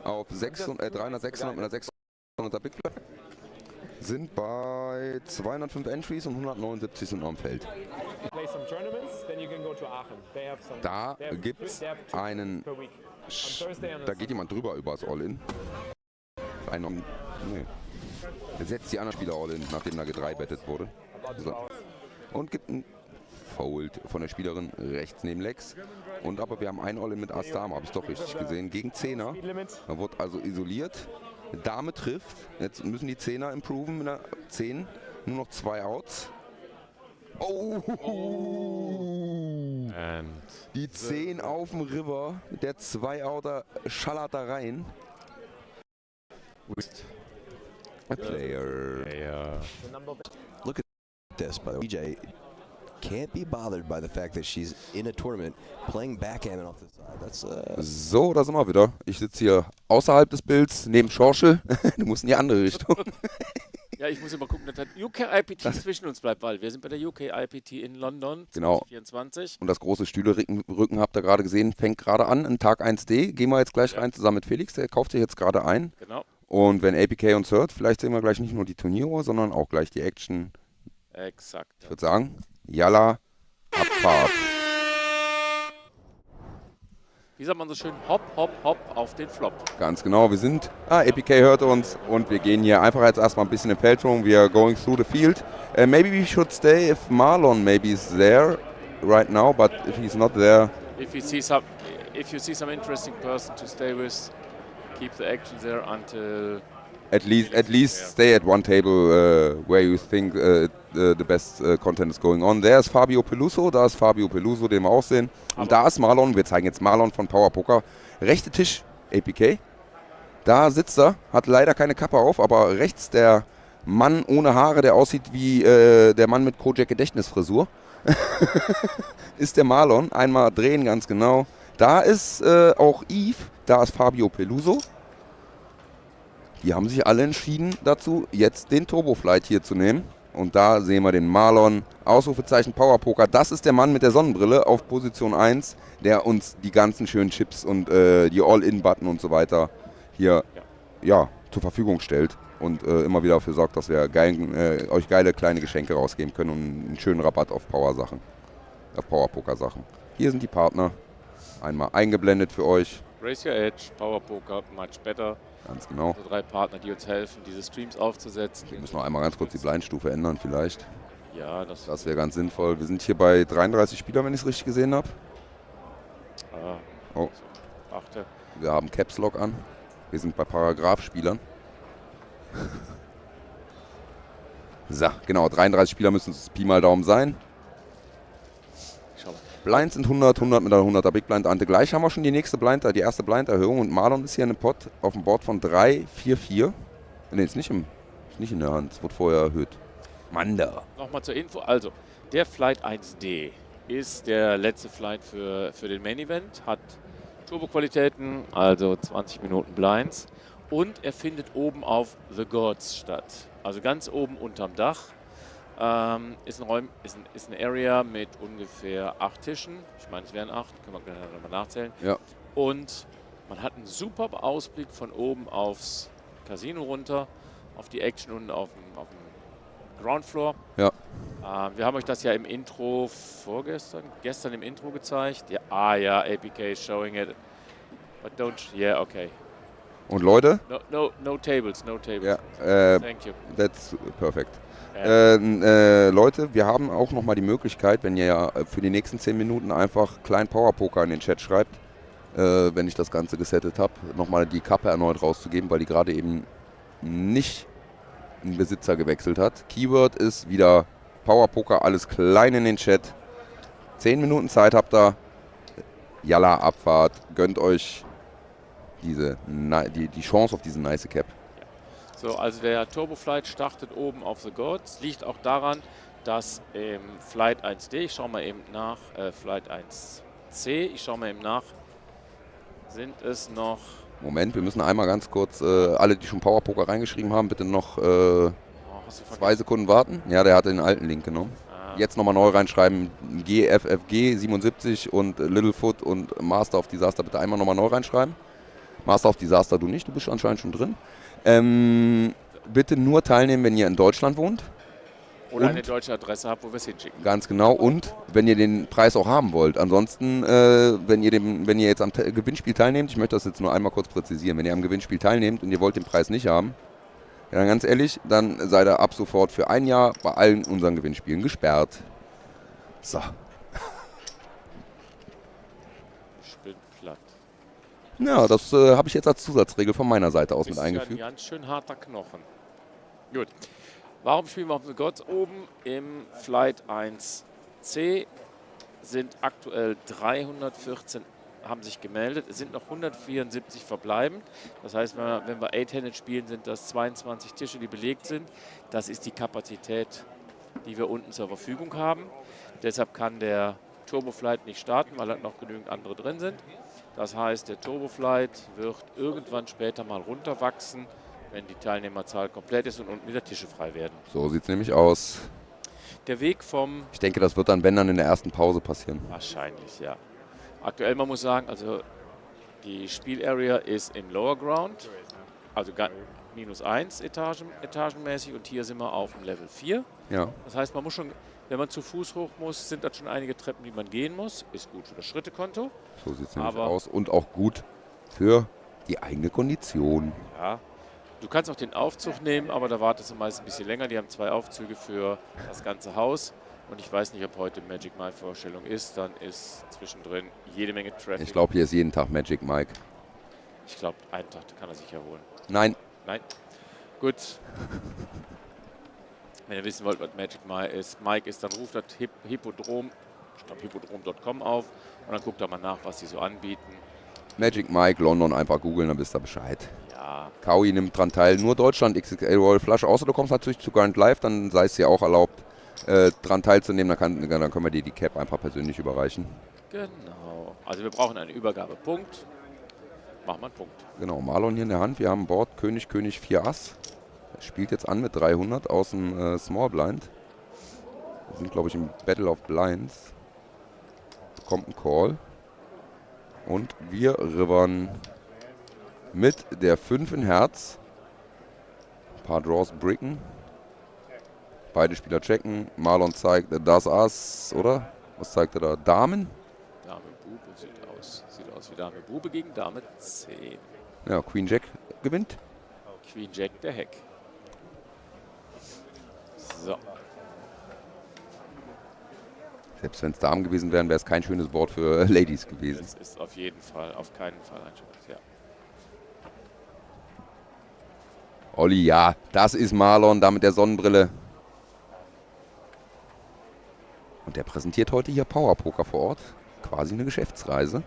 auf 300, 600 mit einer 600er Big Blind. Sind bei 205 Entries und 179 sind noch im Feld. Da gibt es einen, da geht jemand drüber über das All-In. Jetzt setzt die anderen Spieler All-In, nachdem da gedreibettet wurde. So. Und gibt einen Fold von der Spielerin rechts neben Lex. Und aber wir haben einen All-In mit Ass-Dame, habe ich doch richtig gesehen, gegen 10er. Man wird also isoliert Dame trifft. Jetzt müssen die Zehner improven mit einer 10. Nur noch 2 Outs. Oh! Die 10 auf dem River. Der 2-Outer schallert da rein. A player. Look at this, by the way. DJ can't be bothered by the fact that she's in a tournament playing backgammon off the side. That's So, da sind wir wieder. Ich sitze hier außerhalb des Bilds, neben Schorschel. Du musst in die andere Richtung. Ja, ich muss immer gucken, dass das UKIPT zwischen uns bleibt, weil wir sind bei der UKIPT in London 2024. Und das große Stühle-Rücken habt ihr gerade gesehen, fängt gerade an, in Tag 1D. Gehen wir jetzt gleich rein zusammen mit Felix, der kauft sich jetzt gerade ein. Genau. Und wenn APK uns hört, vielleicht sehen wir gleich nicht nur die Turniere, sondern auch gleich die Action. Exakt. Ich würde sagen, Yalla, Abfahrt. Wie sagt man so schön? Hopp, hopp, hopp auf den Flop. Ganz genau, wir sind, APK hört uns und wir gehen hier einfach jetzt erstmal ein bisschen im Feld rum. We are going through the field. Maybe we should stay if Marlon maybe is there right now, but if he's not there. If you see some interesting person to stay with, keep the action there until... At least stay at one table where you think the best content is going on. There ist Fabio Peluso, da ist Fabio Peluso, den wir auch sehen. Und da ist Marlon, wir zeigen jetzt Marlon von Power Poker. Rechte Tisch, APK. Da sitzt er, hat leider keine Kappe auf, aber rechts der Mann ohne Haare, der aussieht wie der Mann mit Kojak Gedächtnisfrisur. Ist der Marlon. Einmal drehen, ganz genau. Da ist auch Yves, da ist Fabio Peluso. Die haben sich alle entschieden dazu, jetzt den Turboflight hier zu nehmen. Und da sehen wir den Marlon, Ausrufezeichen Power Poker. Das ist der Mann mit der Sonnenbrille auf Position 1, der uns die ganzen schönen Chips und die All-In-Button und so weiter hier zur Verfügung stellt. Und immer wieder dafür sorgt, dass wir euch geile kleine Geschenke rausgeben können und einen schönen Rabatt auf Power-Sachen, auf Power Poker-Sachen. Hier sind die Partner, einmal eingeblendet für euch. Raise Your Edge, Power Poker, much better. Ganz genau. Also 3 Partner, die uns helfen, diese Streams aufzusetzen. Wir müssen noch einmal ganz kurz die Blindstufe ändern vielleicht. Ja, das wäre ganz sinnvoll. Wir sind hier bei 33 Spielern, wenn ich es richtig gesehen habe. Oh. Achte. Wir haben Caps Lock an. Wir sind bei Paragraph-Spielern. So, genau, 33 Spieler müssen es Pi mal Daumen sein. Blinds sind 100 mit einer 100er Big Blind Ante. Gleich haben wir schon die erste Blind-Erhöhung und Marlon ist hier in einem Pot auf dem Board von 3-4-4. Ne, ist nicht in der Hand, es wurde vorher erhöht. Manda. Nochmal zur Info, also der Flight 1D ist der letzte Flight für den Main Event, hat Turbo-Qualitäten, also 20 Minuten Blinds und er findet oben auf The Gods statt, also ganz oben unterm Dach. Ist eine Area mit ungefähr 8 Tischen. Ich meine, es wären 8, können wir gleich nochmal nachzählen. Ja. Und man hat einen super Ausblick von oben aufs Casino runter, auf die Action unten auf dem Ground Floor. Ja. Wir haben euch das ja im Intro gestern im Intro gezeigt. Ja, APK is showing it. But okay. Und Leute? No tables. Ja, Thank you. That's perfect. Leute, wir haben auch nochmal die Möglichkeit, wenn ihr für die nächsten 10 Minuten einfach klein Power Poker in den Chat schreibt, wenn ich das Ganze gesettet habe, nochmal die Kappe erneut rauszugeben, weil die gerade eben nicht einen Besitzer gewechselt hat. Keyword ist wieder Power Poker, alles klein in den Chat. 10 Minuten Zeit habt ihr. Yalla, Abfahrt, gönnt euch die Chance auf diese nice Cap. So, also der Turboflight startet oben auf The Gods. Liegt auch daran, dass im Flight 1D, ich schaue mal eben nach, Flight 1C, ich schaue mal eben nach, sind es noch... Moment, wir müssen einmal ganz kurz, alle, die schon Power Poker reingeschrieben haben, bitte noch 2 Sekunden warten. Ja, der hatte den alten Link genommen. Jetzt nochmal neu reinschreiben, GFFG 77 und Littlefoot und Master of Disaster bitte einmal nochmal neu reinschreiben. Master of Disaster du nicht, du bist anscheinend schon drin. Bitte nur teilnehmen, wenn ihr in Deutschland wohnt. Oder eine deutsche Adresse habt, wo wir es hinschicken. Ganz genau. Und wenn ihr den Preis auch haben wollt. Ansonsten, wenn ihr jetzt am Gewinnspiel teilnehmt, ich möchte das jetzt nur einmal kurz präzisieren, wenn ihr am Gewinnspiel teilnehmt und ihr wollt den Preis nicht haben, ja, dann ganz ehrlich, dann seid ihr ab sofort für 1 Jahr bei allen unseren Gewinnspielen gesperrt. So. Ich bin platt. Ja, das habe ich jetzt als Zusatzregel von meiner Seite aus mit Das ist eingefügt. ja ein ganz schön harter Knochen. Gut. Warum spielen wir auf The Gods? Oben im Flight 1C sind aktuell 314 haben sich gemeldet. Es sind noch 174 verbleibend. Das heißt, wenn wir 8-Handed spielen, sind das 22 Tische, die belegt sind. Das ist die Kapazität, die wir unten zur Verfügung haben. Deshalb kann der Turboflight nicht starten, weil halt noch genügend andere drin sind. Das heißt, der Turboflight wird irgendwann später mal runterwachsen, wenn die Teilnehmerzahl komplett ist und unten wieder Tische frei werden. So sieht es nämlich aus. Der Weg vom... Ich denke, das wird dann, wenn dann, in der ersten Pause passieren. Wahrscheinlich, ja. Aktuell, man muss sagen, also die Spielarea ist im Lower Ground, also -1 etagenmäßig, und hier sind wir auf dem Level 4. Ja. Das heißt, man muss schon, wenn man zu Fuß hoch muss, sind das schon einige Treppen, die man gehen muss. Ist gut für das Schrittekonto. So sieht es nämlich aus und auch gut für die eigene Kondition. Ja. Du kannst auch den Aufzug nehmen, aber da wartest du meist ein bisschen länger. Die haben 2 Aufzüge für das ganze Haus. Und ich weiß nicht, ob heute Magic Mike Vorstellung ist. Dann ist zwischendrin jede Menge Traffic. Ich glaube, hier ist jeden Tag Magic Mike. Ich glaube, einen Tag kann er sich erholen. Nein. Nein? Gut. Wenn ihr wissen wollt, was Magic Mike ist, dann ruft das Hippodrome.com auf und dann guckt da mal nach, was sie so anbieten. Magic Mike, London, einfach googeln, dann wisst ihr Bescheid. Ja. Kaui nimmt dran teil, nur Deutschland, XXL Royal Flasche, außer du kommst natürlich zu Grand Live, dann sei es dir auch erlaubt, dran teilzunehmen, dann können wir dir die Cap einfach persönlich überreichen. Genau. Also wir brauchen einen Übergabepunkt. Machen wir einen Punkt. Genau, Marlon hier in der Hand, wir haben Board König, 4 Ass. Er spielt jetzt an mit 300 aus dem Small Blind. Wir sind, glaube ich, im Battle of Blinds. Bekommt ein Call. Und wir rivern mit der 5 in Herz. Ein paar Draws bricken. Beide Spieler checken. Marlon zeigt das Ass, oder? Was zeigt er da? Damen? Dame Bube sieht aus wie Dame Bube gegen Dame 10. Ja, Queen Jack gewinnt. Queen Jack der Heck. So. Selbst wenn es Damen gewesen wären, wäre es kein schönes Board für Ladies gewesen. Das ist auf jeden Fall, auf keinen Fall ein schönes, ja. Olli, ja, das ist Marlon, da mit der Sonnenbrille. Und der präsentiert heute hier Power Poker vor Ort. Quasi eine Geschäftsreise.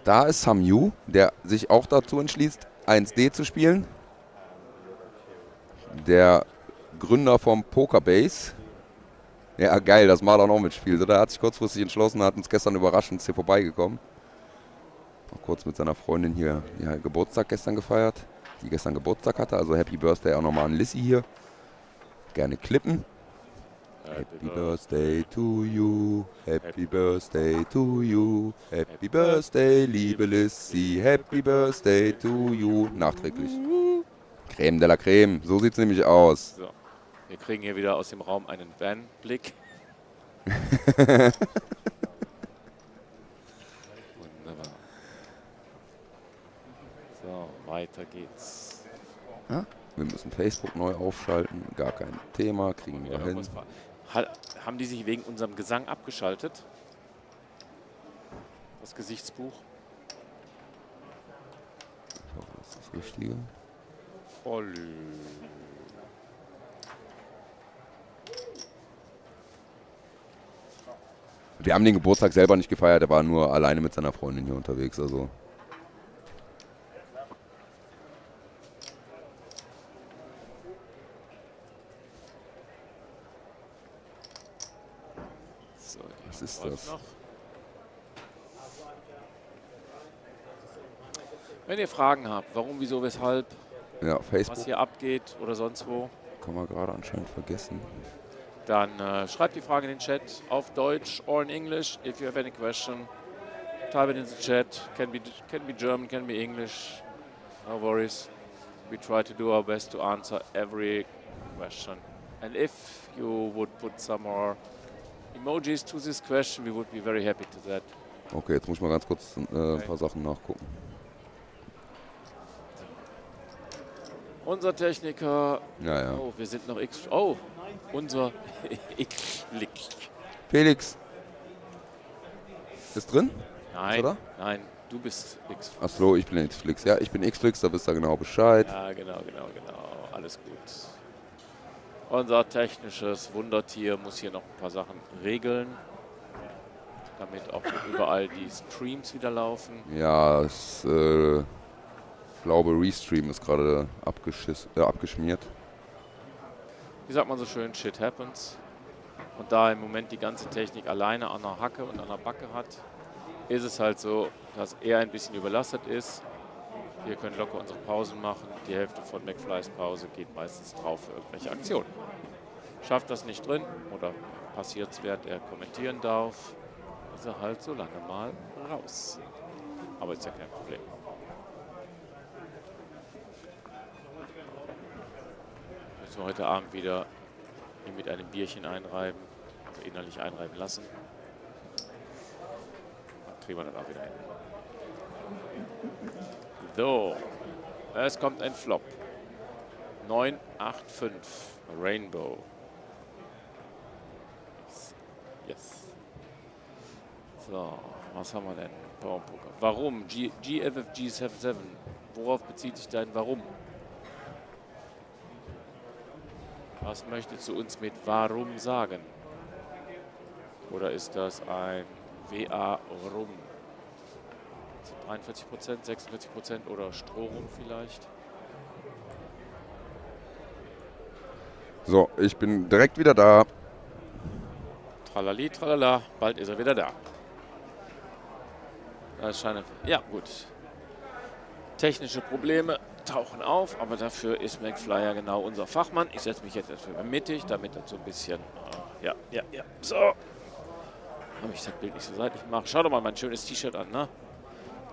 Da ist Sam Yu, der sich auch dazu entschließt, 1D zu spielen. Der Gründer vom Pokerbase. Ja, geil, dass Marlon auch mitspielt. Oder? Er hat sich kurzfristig entschlossen, hat uns gestern überrascht und ist hier vorbeigekommen. Auch kurz mit seiner Freundin hier Geburtstag gestern gefeiert, die gestern Geburtstag hatte. Also Happy Birthday auch nochmal an Lissy hier. Gerne klippen. Happy Birthday to you, Happy Birthday to you, Happy Birthday, liebe Lissy, Happy Birthday to you. Nachträglich. Creme de la Creme, so sieht es nämlich aus. So. Wir kriegen hier wieder aus dem Raum einen Van-Blick. Wunderbar. So, weiter geht's. Ja, wir müssen Facebook neu aufschalten, gar kein Thema, kriegen wir hin. Haben die sich wegen unserem Gesang abgeschaltet? Das Gesichtsbuch? Ich hoffe, das ist das Richtige. Voll. Wir haben den Geburtstag selber nicht gefeiert, er war nur alleine mit seiner Freundin hier unterwegs. Also. So, was ist das? Noch. Wenn ihr Fragen habt, warum, wieso, weshalb, ja, Facebook. was hier abgeht oder sonst wo, kann man gerade anscheinend vergessen. Dann schreibt die Frage in den Chat auf Deutsch or in English. If you have any question, type it in the chat. Can be German, can be English. No worries. We try to do our best to answer every question. And if you would put some more emojis to this question, we would be very happy to that. Okay, jetzt muss ich mal ganz kurz ein paar Sachen nachgucken. Unser Techniker. Ja, ja. Oh, wir sind noch X. Oh, unser X-Blick. Felix. Ist drin? Nein, nein, du bist X-Flix. Achso, ich bin X-Flix. Ja, ich bin X-Flix, da wisst ihr genau Bescheid. Ja, genau. Alles gut. Unser technisches Wundertier muss hier noch ein paar Sachen regeln, damit auch überall die Streams wieder laufen. Ja, ich glaube, Restream ist gerade abgeschmiert. Wie sagt man so schön, shit happens. Und da im Moment die ganze Technik alleine an der Hacke und an der Backe hat, ist es halt so, dass er ein bisschen überlastet ist. Wir können locker unsere Pausen machen. Die Hälfte von McFlys Pause geht meistens drauf für irgendwelche Aktionen. Schafft das nicht drin oder passiert es, während er kommentieren darf, ist er halt so lange mal raus. Aber ist ja kein Problem. Müssen wir heute Abend wieder ihn mit einem Bierchen einreiben, also innerlich einreiben lassen. Dann kriegen wir dann auch wieder hin. So, es kommt ein Flop. 985 Rainbow. Yes. So, was haben wir denn? Bauernpoker. Warum? GFFG 77. Worauf bezieht sich dein Warum? Was möchtest du uns mit Warum sagen? Oder ist das ein WA-Rum? 43%, 46% oder Strohrum vielleicht? So, ich bin direkt wieder da. Tralali, tralala, bald ist er wieder da. Das scheint, ja, gut. Technische Probleme tauchen auf, aber dafür ist McFly ja genau unser Fachmann. Ich setze mich jetzt erstmal mittig, damit das so ein bisschen, ja. So. Habe ich das Bild nicht so seitlich gemacht. Schau doch mal mein schönes T-Shirt an, ne?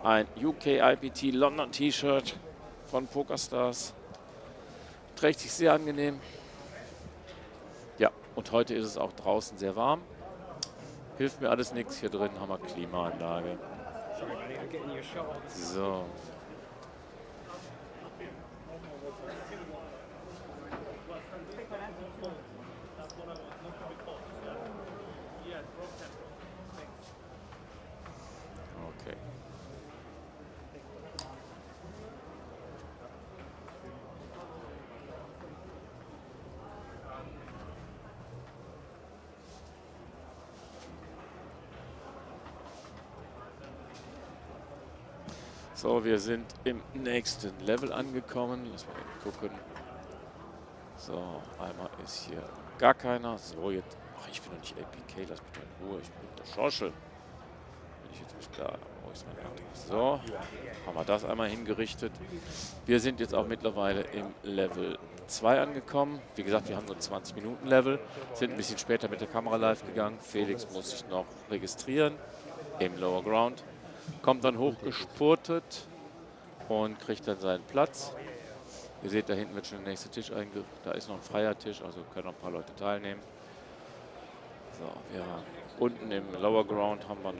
Ein UKIPT London T-Shirt von PokerStars. Trägt sich sehr angenehm. Ja, und heute ist es auch draußen sehr warm. Hilft mir alles nichts. Hier drin haben wir Klimaanlage. So. Okay. So, wir sind im nächsten Level angekommen. Lass mal eben gucken. So, einmal ist hier gar keiner. So, jetzt. Ach, ich bin doch nicht APK, lass mich mal in Ruhe. Ich bin der Schorschel. Bin ich jetzt nicht da? Wo ist mein Auto? So, haben wir das einmal hingerichtet. Wir sind jetzt auch mittlerweile im Level 2 angekommen. Wie gesagt, wir haben nur 20 Minuten Level. Sind ein bisschen später mit der Kamera live gegangen. Felix muss sich noch registrieren im Lower Ground. Kommt dann hochgespurtet und kriegt dann seinen Platz. Ihr seht, da hinten wird schon der nächste Tisch eingerichtet. Da ist noch ein freier Tisch, also können noch ein paar Leute teilnehmen. So, wir haben unten im Lower Ground haben wir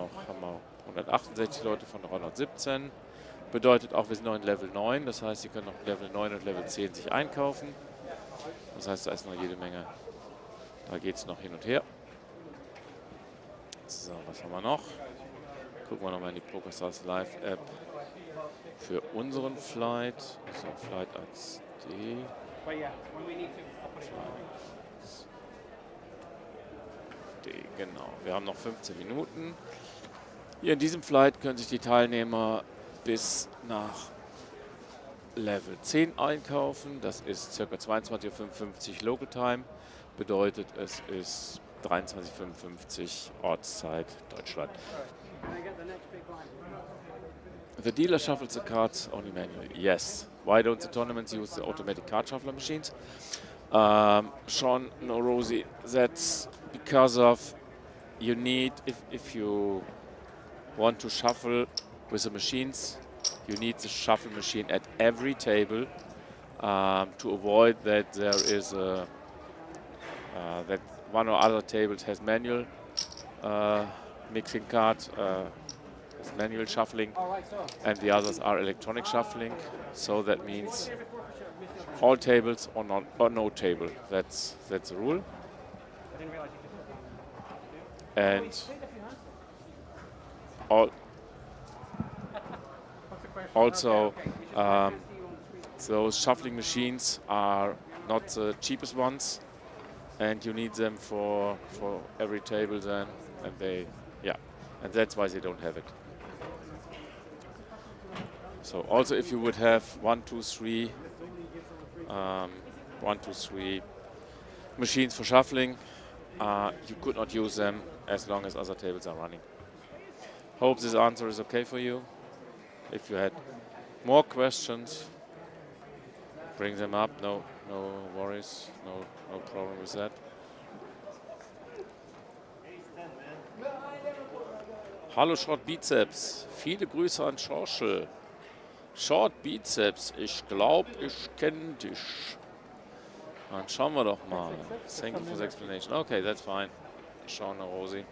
168 Leute von 317. Bedeutet auch, wir sind noch in Level 9. Das heißt, Sie können noch Level 9 und Level 10 sich einkaufen. Das heißt, da ist noch jede Menge. Da geht es noch hin und her. So, was haben wir noch? Gucken wir nochmal in die PokerStars Live App für unseren Flight. So, Flight 1D. Genau, wir haben noch 15 Minuten. Hier in diesem Flight können sich die Teilnehmer bis nach Level 10 einkaufen. Das ist ca. 22:55 Uhr Local Time. Bedeutet, es ist 23:55 Uhr Ortszeit Deutschland. The dealer shuffles the cards only manually. Yes. Why don't the tournaments use the automatic card shuffler machines? Sean No Rosie, that's because of you need, if you want to shuffle with the machines, you need the shuffle machine at every table to avoid that there is a that one or other tables has manual mixing cards, manual shuffling, and the others are electronic shuffling. So that means all tables or no table. That's the rule. And Also, those shuffling machines are not the cheapest ones, and you need them for every table then, and that's why they don't have it. So also if you would have 1, 2, 3 machines for shuffling, you could not use them as long as other tables are running. Hope this answer is okay for you. If you had more questions, bring them up. No worries. No problem with that. Hallo Short Bizeps. Viele Grüße an Schorschel. Short Bizeps, ich glaube, ich kenne dich. Dann schauen wir doch mal. Thank you for the explanation. Okay, that's fine. Schauen wir, Rosi.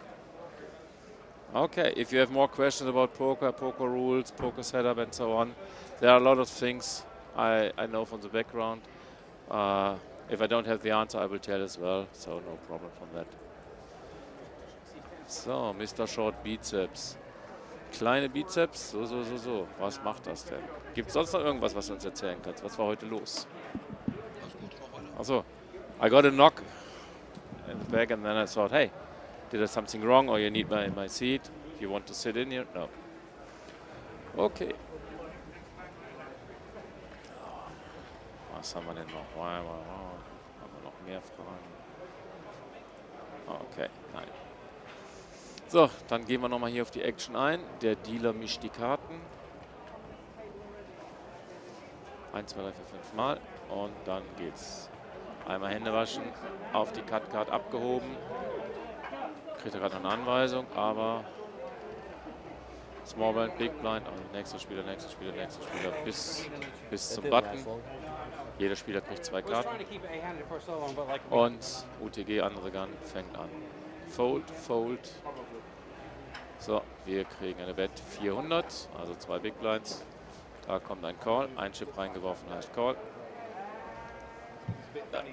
Okay, if you have more questions about poker rules, poker setup and so on, there are a lot of things I know from the background. If I don't have the answer, I will tell as well, so no problem from that. So, Mr. Short Bizeps. Kleine Bizeps, so. Was macht das denn? Gibt es sonst noch irgendwas, was du uns erzählen kannst? Was war heute los? Also, I got a knock in the back and then I thought, hey, did I something wrong or you need my seat? You want to sit in here? No. Okay. Was haben wir denn noch? Haben wir noch mehr Fragen? Okay, nein. So, dann gehen wir nochmal hier auf die Action ein. Der Dealer mischt die Karten. 1, 2, 3, 4, 5 Mal. Und dann geht's. Einmal Hände waschen, auf die Cut-Card abgehoben. Kriegt er gerade eine Anweisung, aber Small Blind, Big Blind, also nächster Spieler bis zum Button. Jeder Spieler kriegt 2 Karten. Und UTG, andere Gun, fängt an. Fold. So, wir kriegen eine Bet 400, also 2 Big Blinds. Da kommt ein Call, ein Chip reingeworfen heißt Call.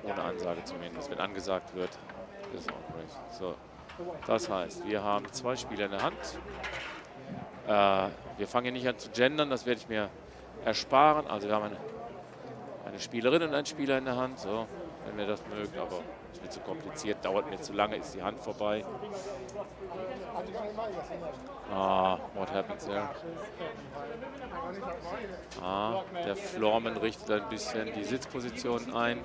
Ohne Ansage zumindest, wenn angesagt wird, ist auch recht. So, das heißt, wir haben 2 Spieler in der Hand. Wir fangen hier nicht an zu gendern, das werde ich mir ersparen. Also wir haben eine Spielerin und einen Spieler in der Hand, so, wenn wir das mögen, aber ist mir zu kompliziert, dauert mir zu lange, ist die Hand vorbei. What happens there? Der Florman richtet ein bisschen die Sitzpositionen ein.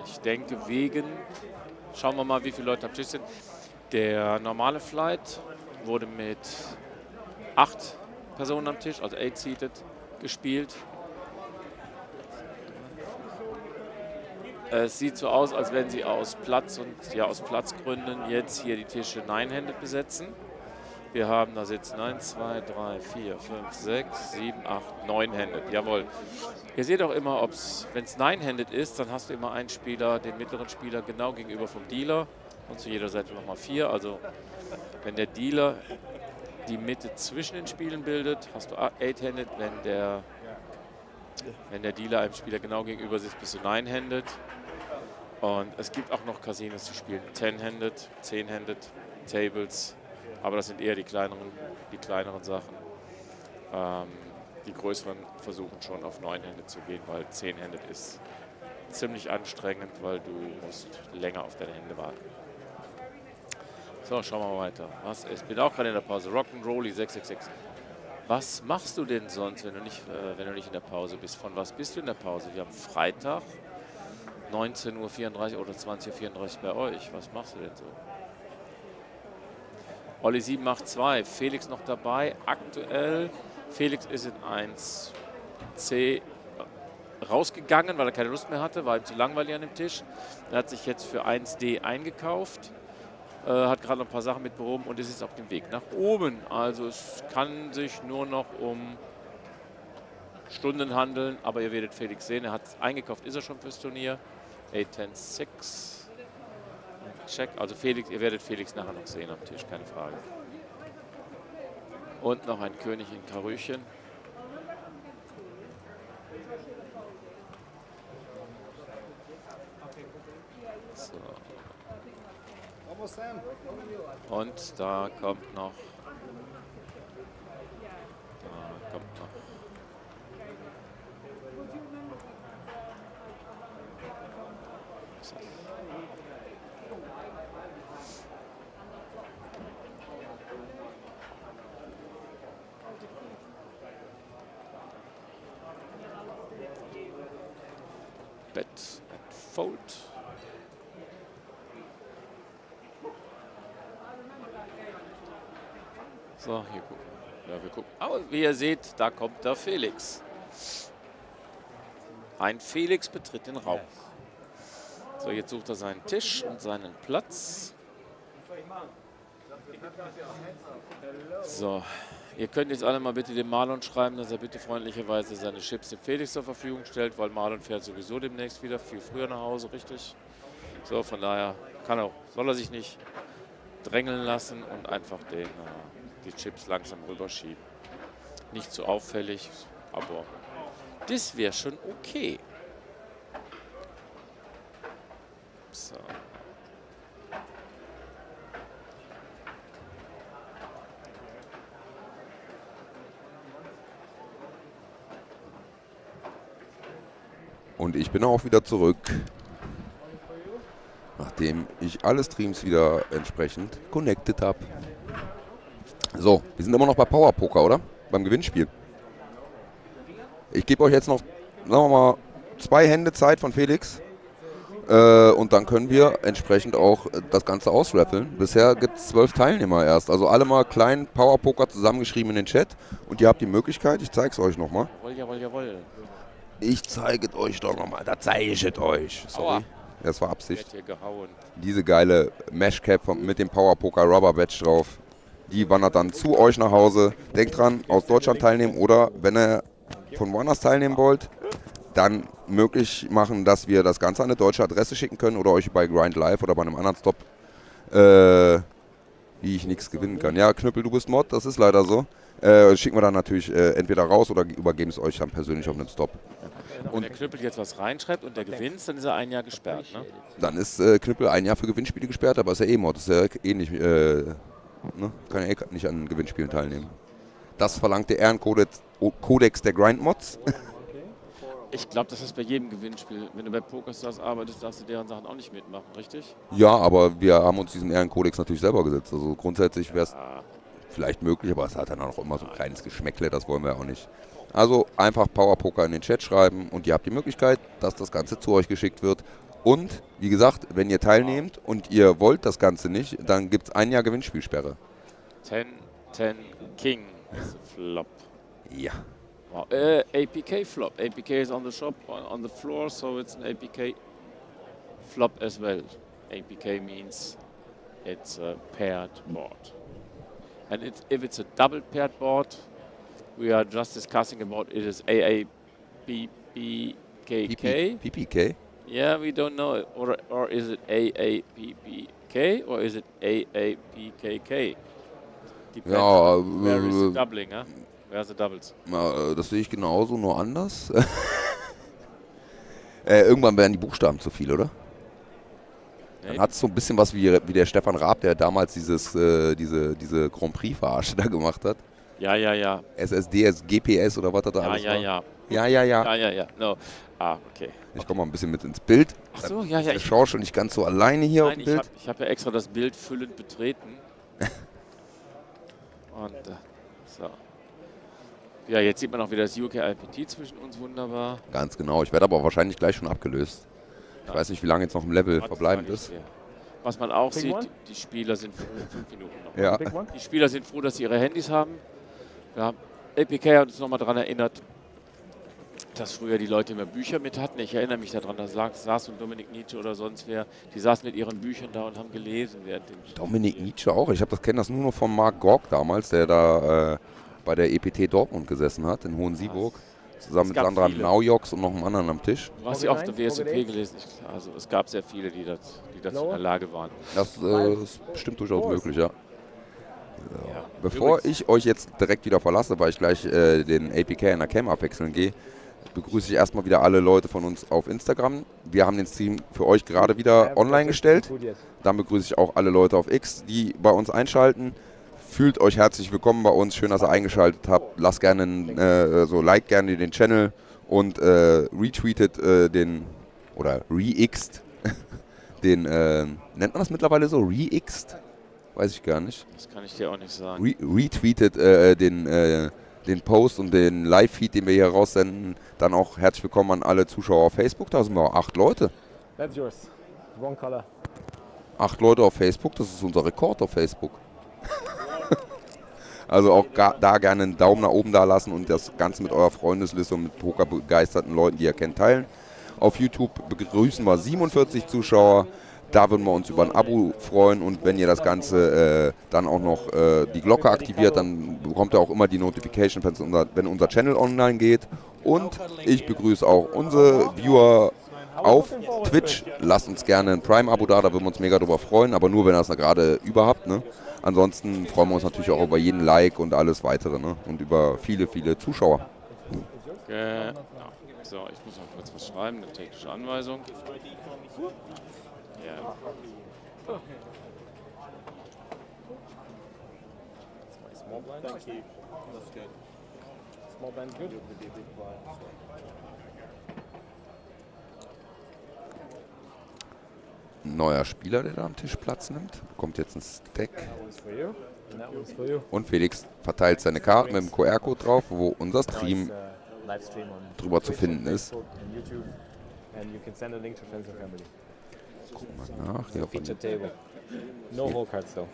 Ich denke schauen wir mal, wie viele Leute am Tisch sind. Der normale Flight wurde mit 8 Personen am Tisch, also 8-seated, gespielt. Es sieht so aus, als wenn sie aus Platzgründen jetzt hier die Tische 9-handed besetzen. Wir haben da sitzen 1, 2, 3, 4, 5, 6, 7, 8, 9-handed. Jawohl. Ihr seht auch immer, wenn es 9-handed ist, dann hast du immer einen Spieler, den mittleren Spieler, genau gegenüber vom Dealer und zu jeder Seite nochmal 4. Also wenn der Dealer die Mitte zwischen den Spielen bildet, hast du 8-handed. Wenn der Dealer einem Spieler genau gegenüber sitzt, bist du 9-handed. Und es gibt auch noch Casinos, die spielen 10-handed, 10-handed, Tables. Aber das sind eher die kleineren Sachen. Die größeren versuchen schon auf 9-handed zu gehen, weil 10-handed ist ziemlich anstrengend, weil du musst länger auf deine Hände warten. So, schauen wir mal weiter. Ich bin auch gerade in der Pause. Rock'n'Rolly 666. Was machst du denn sonst, wenn du nicht in der Pause bist? Von was bist du in der Pause? Wir haben Freitag, 19:34 Uhr oder 20:34 Uhr bei euch. Was machst du denn so? Olli 782, Felix noch dabei. Aktuell, Felix ist in 1C rausgegangen, weil er keine Lust mehr hatte, war ihm zu langweilig an dem Tisch. Er hat sich jetzt für 1D eingekauft, hat gerade noch ein paar Sachen mitbehoben und ist jetzt auf dem Weg nach oben. Also es kann sich nur noch um Stunden handeln, aber ihr werdet Felix sehen, er hat eingekauft, ist er schon fürs Turnier. 8, 10, 6. Check, also Felix, ihr werdet Felix nachher noch sehen am Tisch, keine Frage. Und noch ein König in Karüchen. Und da kommt noch. Bet and Fold. So, hier gucken. Ja, wir gucken. Aber wie ihr seht, da kommt der Felix. Ein Felix betritt den Raum. So, jetzt sucht er seinen Tisch und seinen Platz. So, ihr könnt jetzt alle mal bitte dem Marlon schreiben, dass er bitte freundlicherweise seine Chips dem Felix zur Verfügung stellt, weil Marlon fährt sowieso demnächst wieder viel früher nach Hause, richtig? So, von daher soll er sich nicht drängeln lassen und einfach die Chips langsam rüberschieben. Nicht so auffällig, aber das wäre schon okay. So. Und ich bin auch wieder zurück, nachdem ich alle Streams wieder entsprechend connected habe. So, wir sind immer noch bei Power Poker, oder? Beim Gewinnspiel. Ich gebe euch jetzt noch, sagen wir mal, 2 Hände Zeit von Felix. Und dann können wir entsprechend auch das Ganze ausraffeln. Bisher gibt es 12 Teilnehmer erst. Also alle mal klein Power Poker zusammengeschrieben in den Chat. Und ihr habt die Möglichkeit, ich zeige es euch nochmal. Jawohl, jawohl. Ich zeige es euch doch nochmal, da zeige ich es euch. Sorry, das war Absicht. Diese geile Mesh-Cap mit dem Power Poker Rubber Badge drauf, die wandert dann zu euch nach Hause. Denkt dran, aus Deutschland teilnehmen oder wenn ihr von woanders teilnehmen wollt, dann möglich machen, dass wir das Ganze an eine deutsche Adresse schicken können oder euch bei Grind Live oder bei einem anderen Stop, wie ich nichts gewinnen kann. Ja, Knüppel, du bist Mod, das ist leider so. Schicken wir dann natürlich entweder raus oder übergeben es euch dann persönlich auf einen Stop. Und wenn der Knüppel jetzt was reinschreibt und der gewinnt, dann ist er 1 Jahr gesperrt, ne? Dann ist Knüppel 1 Jahr für Gewinnspiele gesperrt, aber ist ja Mod, ist ja eh nicht, ne? Kann ja eh nicht an Gewinnspielen teilnehmen. Das verlangt der Ehrenkodex der Grind-Mods. Ich glaube, das ist bei jedem Gewinnspiel. Wenn du bei PokerStars arbeitest, darfst du deren Sachen auch nicht mitmachen, richtig? Ja, aber wir haben uns diesen Ehrenkodex natürlich selber gesetzt. Also grundsätzlich wäre es vielleicht möglich, aber es hat dann auch immer so ein kleines Geschmäckle, das wollen wir auch nicht. Also einfach Power Poker in den Chat schreiben und ihr habt die Möglichkeit, dass das Ganze zu euch geschickt wird. Und, wie gesagt, wenn ihr teilnehmt und ihr wollt das Ganze nicht, dann gibt es 1 Jahr Gewinnspielsperre. 10 King is a flop. Ja. Wow. APK flop. APK is on the shop, on the floor, so it's an APK flop as well. APK means it's a paired board. And if it's a double paired board, we are just discussing about it is AAPPKK. PPK? Yeah, we don't know it. Or is it AAPPK or is it AAPKK? Ja, where is the doubling, huh? Where's the doubles? Das sehe ich genauso, nur anders. Irgendwann werden die Buchstaben zu viel, oder? Dann hat es so ein bisschen was wie der Stefan Raab, der damals diese Grand Prix-Verarsche da gemacht hat. Ja, ja, ja. SSDS, GPS oder was da alles war. Ja. Ja. No. Ah, okay. Ich komme mal ein bisschen mit ins Bild. Ach so, ja. Ich schaue schon nicht ganz so alleine hier auf dem Bild. Ich habe ja extra das Bild füllend betreten. Und so. Ja, jetzt sieht man auch wieder das UKIPT zwischen uns, wunderbar. Ganz genau. Ich werde aber wahrscheinlich gleich schon abgelöst. Ich weiß nicht, wie lange jetzt noch im Level verbleibend ist. Was man auch sieht, die Spieler sind froh, 5 Minuten noch. Ja. Die Spieler sind froh, dass sie ihre Handys haben. Ja, APK hat uns nochmal daran erinnert, dass früher die Leute immer Bücher mit hatten. Ich erinnere mich daran, da saß so Dominik Nietzsche oder sonst wer, die saßen mit ihren Büchern da und haben gelesen während dem Spiel. Dominik Nietzsche auch. Ich kenne das nur noch von Marc Gork damals, der da bei der EPT Dortmund gesessen hat, in Hohensieburg. Zusammen mit Sandra Naujoks und noch einem anderen am Tisch. Du hast ja auf der WSOP gelesen. Also es gab sehr viele, die dazu in der Lage waren. Das ist bestimmt durchaus möglich, ja. Ja. Bevor ich euch jetzt direkt wieder verlasse, weil ich gleich den APK in der Cam abwechseln gehe, begrüße ich erstmal wieder alle Leute von uns auf Instagram. Wir haben den Stream für euch gerade wieder online gestellt. Dann begrüße ich auch alle Leute auf X, die bei uns einschalten. Fühlt euch herzlich willkommen bei uns. Schön, dass ihr eingeschaltet habt. Lasst gerne like gerne den Channel und retweetet oder re-xt den, nennt man das mittlerweile so? Re-xt? Weiß ich gar nicht. Das kann ich dir auch nicht sagen. Retweetet den Post und den Live-Feed, den wir hier raussenden. Dann auch herzlich willkommen an alle Zuschauer auf Facebook. Da sind wir 8 Leute. That's yours. Wrong color. 8 Leute auf Facebook, das ist unser Rekord auf Facebook. Also auch da gerne einen Daumen nach oben da lassen und das Ganze mit eurer Freundesliste und mit pokerbegeisterten Leuten, die ihr kennt, teilen. Auf YouTube begrüßen wir 47 Zuschauer. Da würden wir uns über ein Abo freuen und wenn ihr das Ganze dann auch noch die Glocke aktiviert, dann bekommt ihr auch immer die Notification, wenn unser Channel online geht. Und ich begrüße auch unsere Viewer auf Twitch. Lasst uns gerne ein Prime-Abo da würden wir uns mega drüber freuen, aber nur, wenn ihr das gerade überhaupt, ne? Ansonsten freuen wir uns natürlich auch über jeden Like und alles weitere, ne? Und über viele, viele Zuschauer. Genau. So, ich muss noch kurz was schreiben, eine technische Anweisung. Ja. Small blind. Thank you. That's good. Small blind good. Neuer Spieler, der da am Tisch Platz nimmt. Bekommt jetzt ein Stack. Und Felix verteilt seine Karten mit dem QR-Code drauf, wo unser Stream drüber zu finden ist. Gucken wir nach. Hier auf No whole cards though.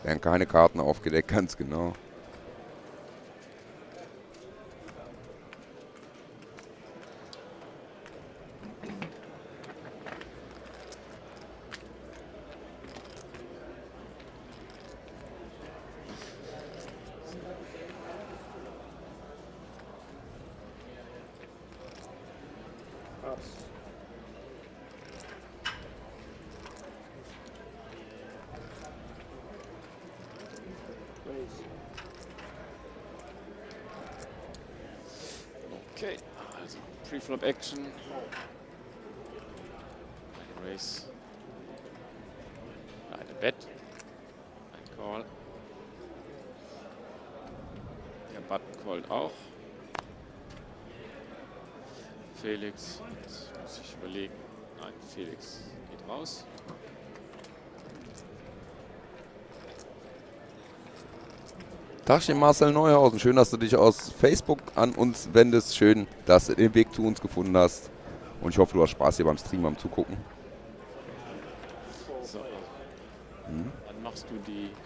Werden keine Karten aufgedeckt, ganz genau. Okay, also Preflop Action. Ein Race. Eine Bet. Ein Call. Der Button callt auch. Felix, jetzt muss ich überlegen. Nein, Felix geht raus. Tagchen Marcel Neuhausen, schön, dass du dich aus Facebook an uns wendest. Schön, dass du den Weg zu uns gefunden hast. Und ich hoffe, du hast Spaß hier beim Stream, beim Zugucken. So. Dann machst du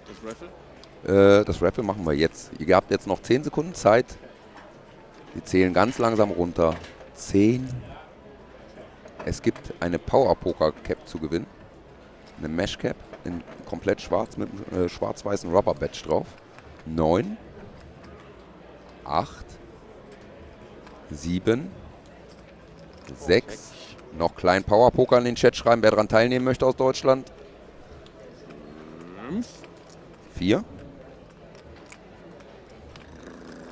das Raffle? Das Raffle machen wir jetzt. Ihr habt jetzt noch 10 Sekunden Zeit. Wir zählen ganz langsam runter. 10. Es gibt eine Power-Poker-Cap zu gewinnen. Eine Mesh-Cap in komplett schwarz mit einem schwarz-weißen Rubber-Badge drauf. 9, 8, 7, 6. Noch klein Power-Poker in den Chat schreiben, wer daran teilnehmen möchte aus Deutschland. 5, 4,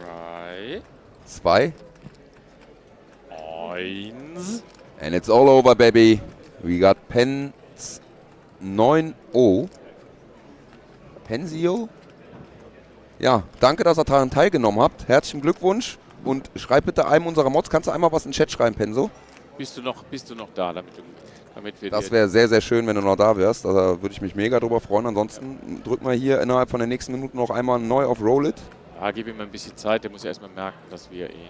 3, 2, 1. and it's all over, baby. We got Pens 9O. Pensio? Ja, danke, dass ihr daran teilgenommen habt. Herzlichen Glückwunsch. Und schreib bitte einem unserer Mods. Kannst du einmal was in den Chat schreiben, Penso? Bist du noch da, damit wir Das wäre sehr, sehr schön, wenn du noch da wärst. Da würde ich mich mega drüber freuen. Ansonsten drücken wir hier innerhalb von den nächsten Minuten noch einmal neu auf Roll It. Ja, gib ihm ein bisschen Zeit. Der muss ja erstmal merken, dass wir ihn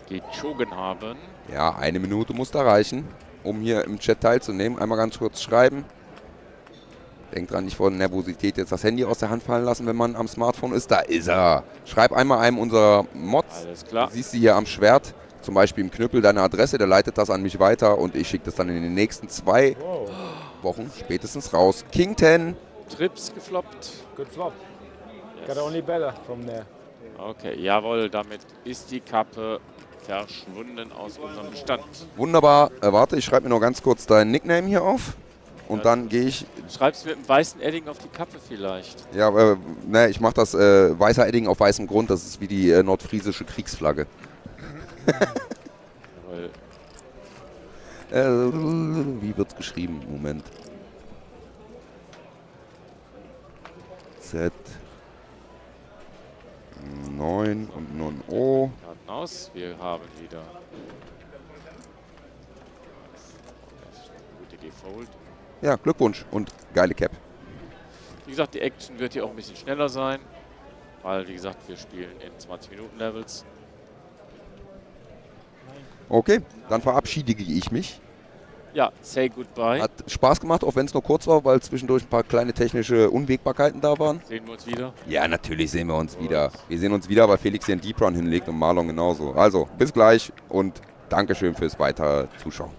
gezogen haben. Ja, 1 Minute muss da reichen, um hier im Chat teilzunehmen. Einmal ganz kurz schreiben. Denkt dran, nicht vor Nervosität jetzt das Handy aus der Hand fallen lassen, wenn man am Smartphone ist. Da ist er. Schreib einmal einem unserer Mods. Alles klar. Du siehst sie hier am Schwert, zum Beispiel im Knüppel, deine Adresse. Der leitet das an mich weiter und ich schicke das dann in den nächsten 2 Wochen spätestens raus. King 10. Trips gefloppt. Good flop. Yes. Got only better from there. Okay, jawohl, damit ist die Kappe verschwunden aus unserem Bestand. Wunderbar. Warte, ich schreibe mir noch ganz kurz deinen Nickname hier auf. und dann gehe ich... Schreibst du mit einem weißen Edding auf die Kappe vielleicht? Ja, ne, ich mache das weißer Edding auf weißem Grund. Das ist wie die nordfriesische Kriegsflagge. Wie wird's geschrieben? Moment. Z 9 und 9 O. Karten aus, wir haben wieder gute Default. Ja, Glückwunsch und geile Cap. Wie gesagt, die Action wird hier auch ein bisschen schneller sein, weil, wie gesagt, wir spielen in 20-Minuten-Levels. Okay, dann verabschiede ich mich. Ja, say goodbye. Hat Spaß gemacht, auch wenn es nur kurz war, weil zwischendurch ein paar kleine technische Unwägbarkeiten da waren. Sehen wir uns wieder? Ja, natürlich sehen wir uns wieder. Wir sehen uns wieder, weil Felix hier einen Deep Run hinlegt und Marlon genauso. Also, bis gleich und Dankeschön fürs weitere Zuschauen.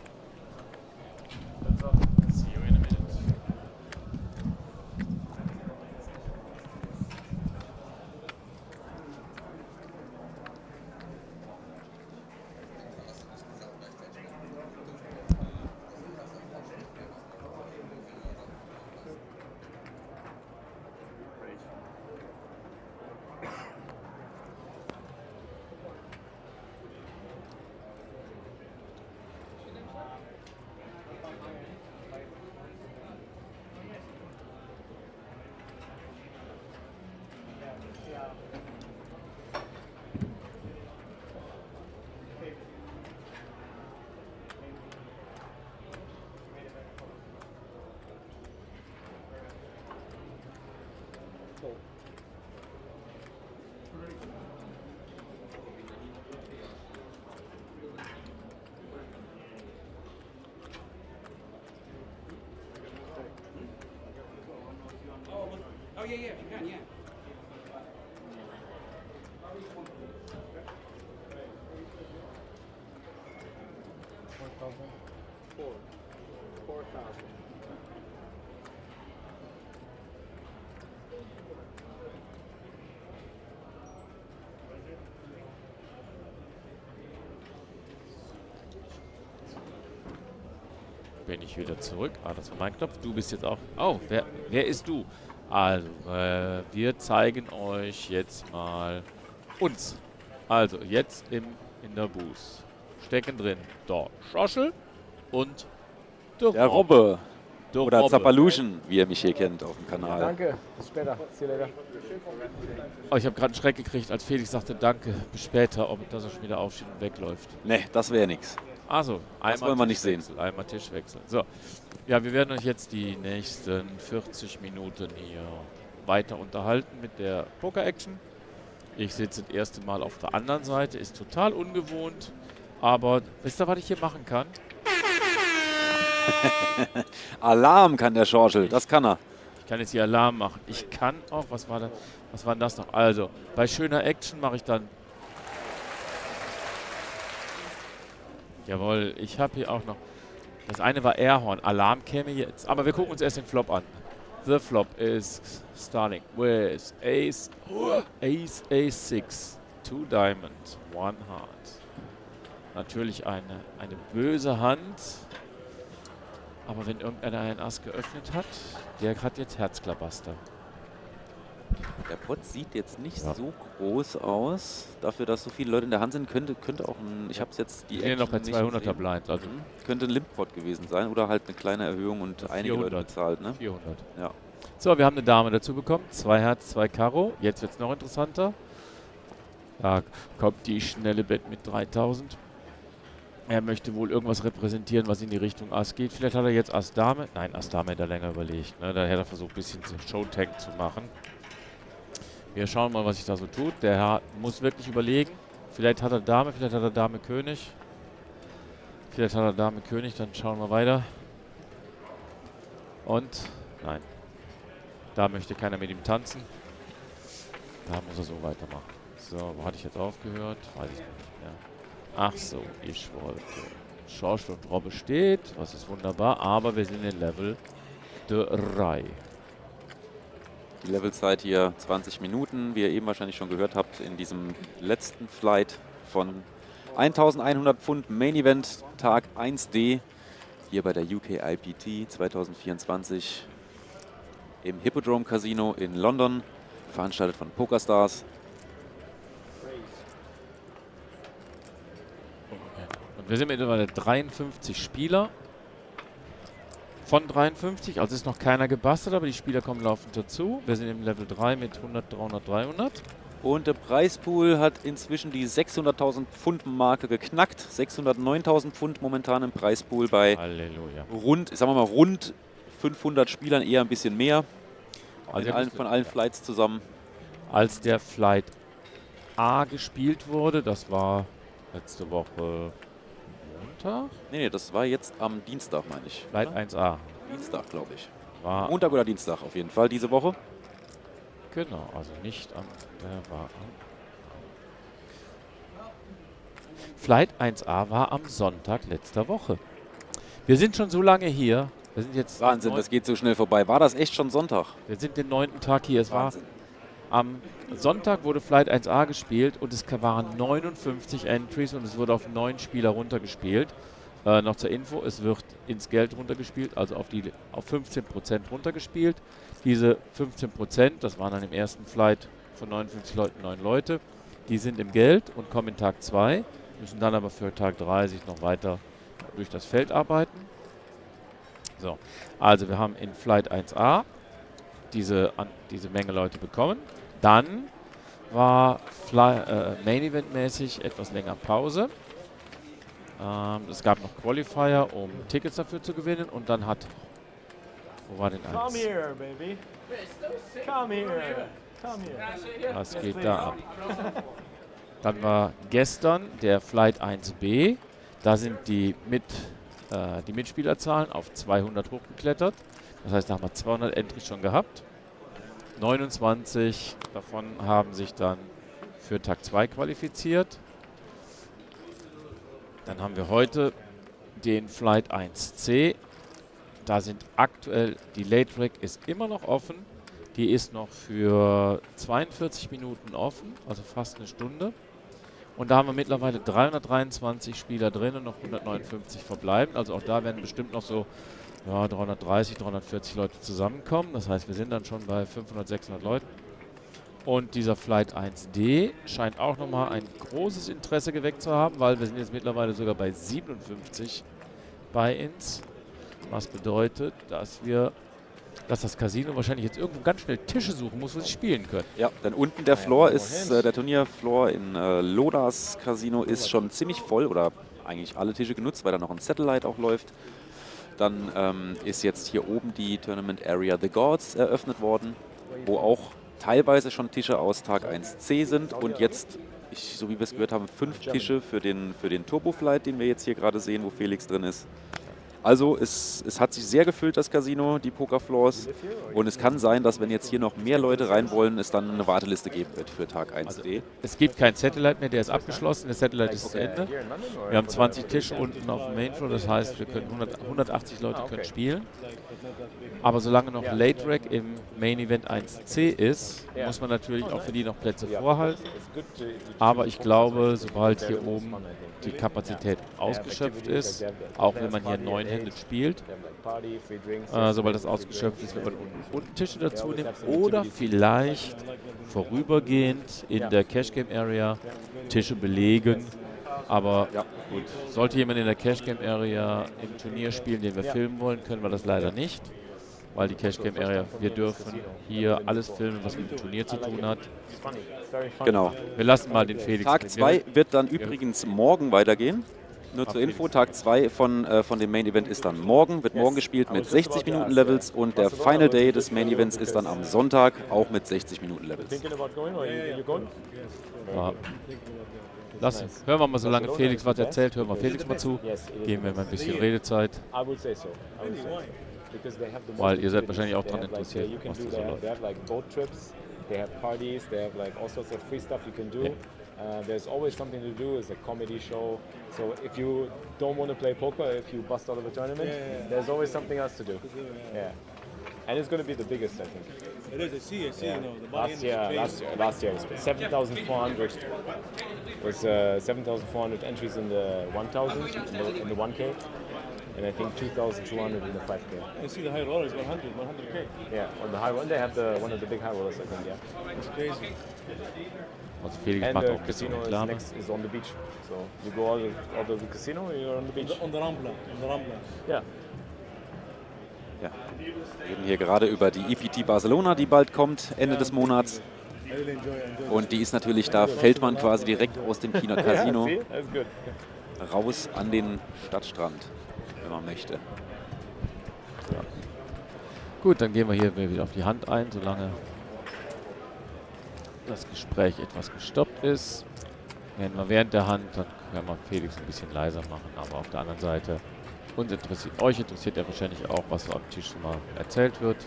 Oh, yeah, if you can, yeah. Bin ich wieder zurück. Ah, das war mein Knopf. Du bist jetzt auch... Oh, wer ist du? Also, wir zeigen euch jetzt mal uns. Also, jetzt in der Booth. Stecken drin. Da, Schoschel und der Robbe. Der Oder Robbe. Zappaluschen, wie ihr mich hier kennt auf dem Kanal. Danke, bis später. See you later. Oh, ich habe gerade einen Schreck gekriegt, als Felix sagte, danke, bis später, ob das er schon wieder aufsteht und wegläuft. Ne, das wäre nix. Also, das wollen wir nicht sehen. Einmal Tischwechsel. So, ja, wir werden euch jetzt die nächsten 40 Minuten hier weiter unterhalten mit der Poker-Action. Ich sitze das erste Mal auf der anderen Seite, ist total ungewohnt, aber wisst ihr, was ich hier machen kann? Alarm kann der Schorschel, das kann er. Ich kann jetzt hier Alarm machen. Ich kann auch, was war denn das noch? Also, bei schöner Action mache ich dann... Jawohl, ich habe hier auch noch... Das eine war Airhorn. Alarm käme jetzt. Aber wir gucken uns erst den Flop an. The flop is starting with Ace, Ace, Ace 6, 2 Diamond, 1 Heart. Natürlich eine böse Hand. Aber wenn irgendeiner einen Ass geöffnet hat, der hat jetzt Herzklabaster. Der Pot sieht jetzt nicht so groß aus. Dafür, dass so viele Leute in der Hand sind, könnte auch ein... Ich habe es jetzt die Action noch bei 200er Blind. Also könnte ein Limp-Pot gewesen sein oder halt eine kleine Erhöhung und einige 400. Leute bezahlt. Ne? 400. Ja. So, wir haben eine Dame dazu bekommen. 2 Herz, 2 Karo. Jetzt wird es noch interessanter. Da kommt die schnelle Bet mit 3000. Er möchte wohl irgendwas repräsentieren, was in die Richtung Ass geht. Vielleicht hat er jetzt Ass Dame. Nein, Ass Dame hätte er länger überlegt. Ne? Da hätte er versucht, ein bisschen Showtank zu machen. Wir schauen mal, was sich da so tut. Der Herr muss wirklich überlegen. Vielleicht hat er Dame, vielleicht hat er Dame König. Vielleicht hat er Dame König, dann schauen wir weiter. Und, nein. Da möchte keiner mit ihm tanzen. Da muss er so weitermachen. So, wo hatte ich jetzt aufgehört? Weiß ich nicht mehr. Ach so, ich wollte. Schorschel und Robbe steht, was ist wunderbar, aber wir sind in Level 3. Die Levelzeit hier 20 Minuten, wie ihr eben wahrscheinlich schon gehört habt, in diesem letzten Flight von 1100 Pfund Main Event Tag 1D. hier bei der UKIPT 2024 im Hippodrome Casino in London, veranstaltet von PokerStars. Und wir sind mittlerweile 53 Spieler. Von 53, also ist noch keiner gebastelt, aber die Spieler kommen laufend dazu. Wir sind im Level 3 mit 100, 300, 300. Und der Preispool hat inzwischen die 600.000 Pfund Marke geknackt. 609.000 Pfund momentan im Preispool bei rund 500 Spielern, eher ein bisschen mehr. Also von allen Flights zusammen. Als der Flight A gespielt wurde, das war letzte Woche Montag? Nee, das war jetzt am Dienstag, meine ich. Flight 1A. Dienstag, glaube ich. War Montag oder Dienstag auf jeden Fall diese Woche. Genau, also nicht am... Der war am Flight 1A war am Sonntag letzter Woche. Wir sind schon so lange hier. Wir sind jetzt Wahnsinn, das geht so schnell vorbei. War das echt schon Sonntag? Wir sind den 9. Tag hier. Es Wahnsinn. war am Sonntag wurde Flight 1A gespielt und es waren 59 Entries und es wurde auf 9 Spieler runtergespielt. Noch zur Info, es wird ins Geld runtergespielt, also auf 15% runtergespielt. Diese 15%, das waren dann im ersten Flight von 59 Leuten 9 Leute, die sind im Geld und kommen in Tag 2, müssen dann aber für Tag 3 sich noch weiter durch das Feld arbeiten. So, also wir haben in Flight 1A diese Menge Leute bekommen. Dann war Main Event mäßig etwas länger Pause. Es gab noch Qualifier, um Tickets dafür zu gewinnen und dann hat... Wo war denn eins? Come here, baby. Come here. Come here. Was geht da ab? Dann war gestern der Flight 1B. Da sind die Mitspielerzahlen auf 200 hochgeklettert. Das heißt, da haben wir 200 Entries schon gehabt. 29 davon haben sich dann für Tag 2 qualifiziert. Dann haben wir heute den Flight 1C. Da sind aktuell, die Late Track ist immer noch offen. Die ist noch für 42 Minuten offen, also fast eine Stunde. Und da haben wir mittlerweile 323 Spieler drin und noch 159 verbleiben. Also auch da werden bestimmt noch so 330, 340 Leute zusammenkommen. Das heißt, wir sind dann schon bei 500, 600 Leuten. Und dieser Flight 1D scheint auch nochmal ein großes Interesse geweckt zu haben, weil wir sind jetzt mittlerweile sogar bei 57 Buy-ins. Was bedeutet, dass das Casino wahrscheinlich jetzt irgendwo ganz schnell Tische suchen muss, wo sie spielen können. Ja, denn unten der Floor ist, der Turnierfloor in Lodas Casino ist schon ziemlich voll oder eigentlich alle Tische genutzt, weil da noch ein Satellite auch läuft. Dann ist jetzt hier oben die Tournament Area The Gods eröffnet worden, wo auch teilweise schon Tische aus Tag 1C sind und jetzt, so wie wir es gehört haben, 5 Tische für den Turbo-Flight, den wir jetzt hier gerade sehen, wo Felix drin ist. Also es hat sich sehr gefüllt, das Casino, die Pokerfloors. Und es kann sein, dass wenn jetzt hier noch mehr Leute rein wollen, es dann eine Warteliste geben wird für Tag 1D. Also, es gibt kein Satellite mehr, der ist abgeschlossen. Der Satellite ist zu Ende. Wir haben 20 Tische unten auf dem Main Floor, das heißt, wir können 180 Leute können spielen. Aber solange noch Late Rack im Main Event 1C ist, muss man natürlich auch für die noch Plätze vorhalten. Aber ich glaube, sobald hier oben die Kapazität ausgeschöpft ist, auch wenn man hier 9-Handed spielt, sobald das ausgeschöpft ist, wird man unten Tische dazu nehmen oder vielleicht vorübergehend in der Cash Game Area Tische belegen. Aber gut, sollte jemand in der Cash Game Area im Turnier spielen, den wir filmen wollen, können wir das leider nicht. Weil die Cash Game Area, wir dürfen hier alles filmen, was mit dem Turnier zu tun hat. Genau. Wir lassen mal den Felix. Tag 2 wird dann übrigens morgen weitergehen. Nur zur Info, Tag 2 von dem Main Event ist dann morgen, wird morgen gespielt mit 60 Minuten Levels und der Final Day des Main Events ist dann am Sonntag auch mit 60 Minuten Levels. Ja. Hören wir mal, solange Felix was erzählt, hören wir Felix mal zu. Geben wir mal ein bisschen Redezeit. Weil ihr seid wahrscheinlich auch daran interessiert, was da so läuft. They have parties, they have like all sorts of free stuff you can do. There's always something to do. It's a comedy show. So if you don't want to play poker, if you bust out of a tournament, there's always something else to do. Yeah. And it's going to be the biggest, I think. It is. I see, you know, the last year it was 7,400. It was 7,400 entries in the 1,000, in the 1K. and I think 2,200 in the 5K. I see the high roller is 100K. Yeah, on the high one they have one of the big high rollers, I think. Yeah. That's crazy. Also Felix And macht auch the ein bisschen casino Reklame. is on the beach, so you go out of the casino, you're on the beach. On the Rambla. Yeah. Ja. Wir reden hier gerade über die EPT Barcelona, die bald kommt, Ende des Monats. Und die ist natürlich, da fällt man quasi direkt aus dem Casino raus an den Stadtstrand, wenn man möchte. Ja. Gut, dann gehen wir hier wieder auf die Hand ein, solange das Gespräch etwas gestoppt ist. Wenn wir während der Hand, dann können wir Felix ein bisschen leiser machen, aber auf der anderen Seite, euch interessiert ja wahrscheinlich auch, was am Tisch mal erzählt wird.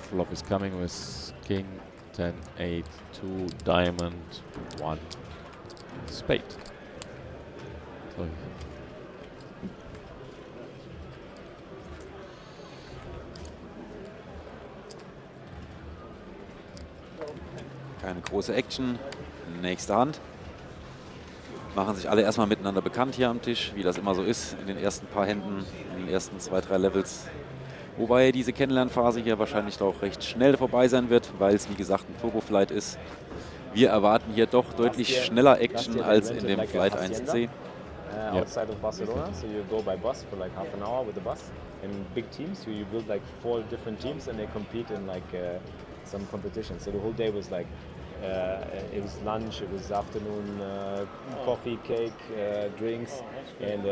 Flop is coming with King, 10, 8, 2, Diamond, 1, Spade. So. Keine große Action. Nächste Hand. Machen sich alle erstmal miteinander bekannt hier am Tisch, wie das immer so ist in den ersten paar Händen, in den ersten 2, 3 Levels. Wobei diese Kennenlernphase hier wahrscheinlich doch recht schnell vorbei sein wird, weil es wie gesagt ein Turbo-Flight ist. Wir erwarten hier doch deutlich schneller Action als in dem Flight 1C. Outside of Barcelona, so you go by bus for like half an hour with the bus. In big teams, you build like 4 different teams and they compete in like some competition. So the whole day was like, it was lunch, it was afternoon, coffee, cake, drinks, and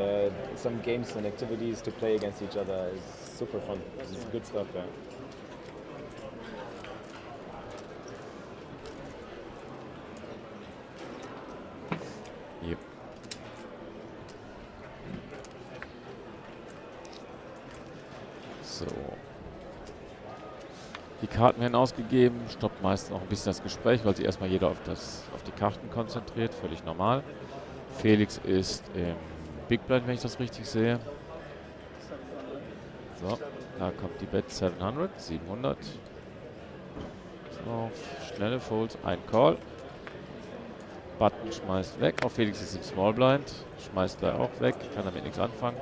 some games and activities to play against each other. It's super fun. It's good stuff. Yeah. Yep. So. Die Karten werden ausgegeben, stoppt meistens auch ein bisschen das Gespräch, weil sich erstmal jeder auf die Karten konzentriert, völlig normal. Felix ist im Big Blind, wenn ich das richtig sehe. So, da kommt die Bet 700. So, schnelle Folds, ein Call. Button schmeißt weg. Auch Felix ist im Small Blind, schmeißt da auch weg, kann damit nichts anfangen.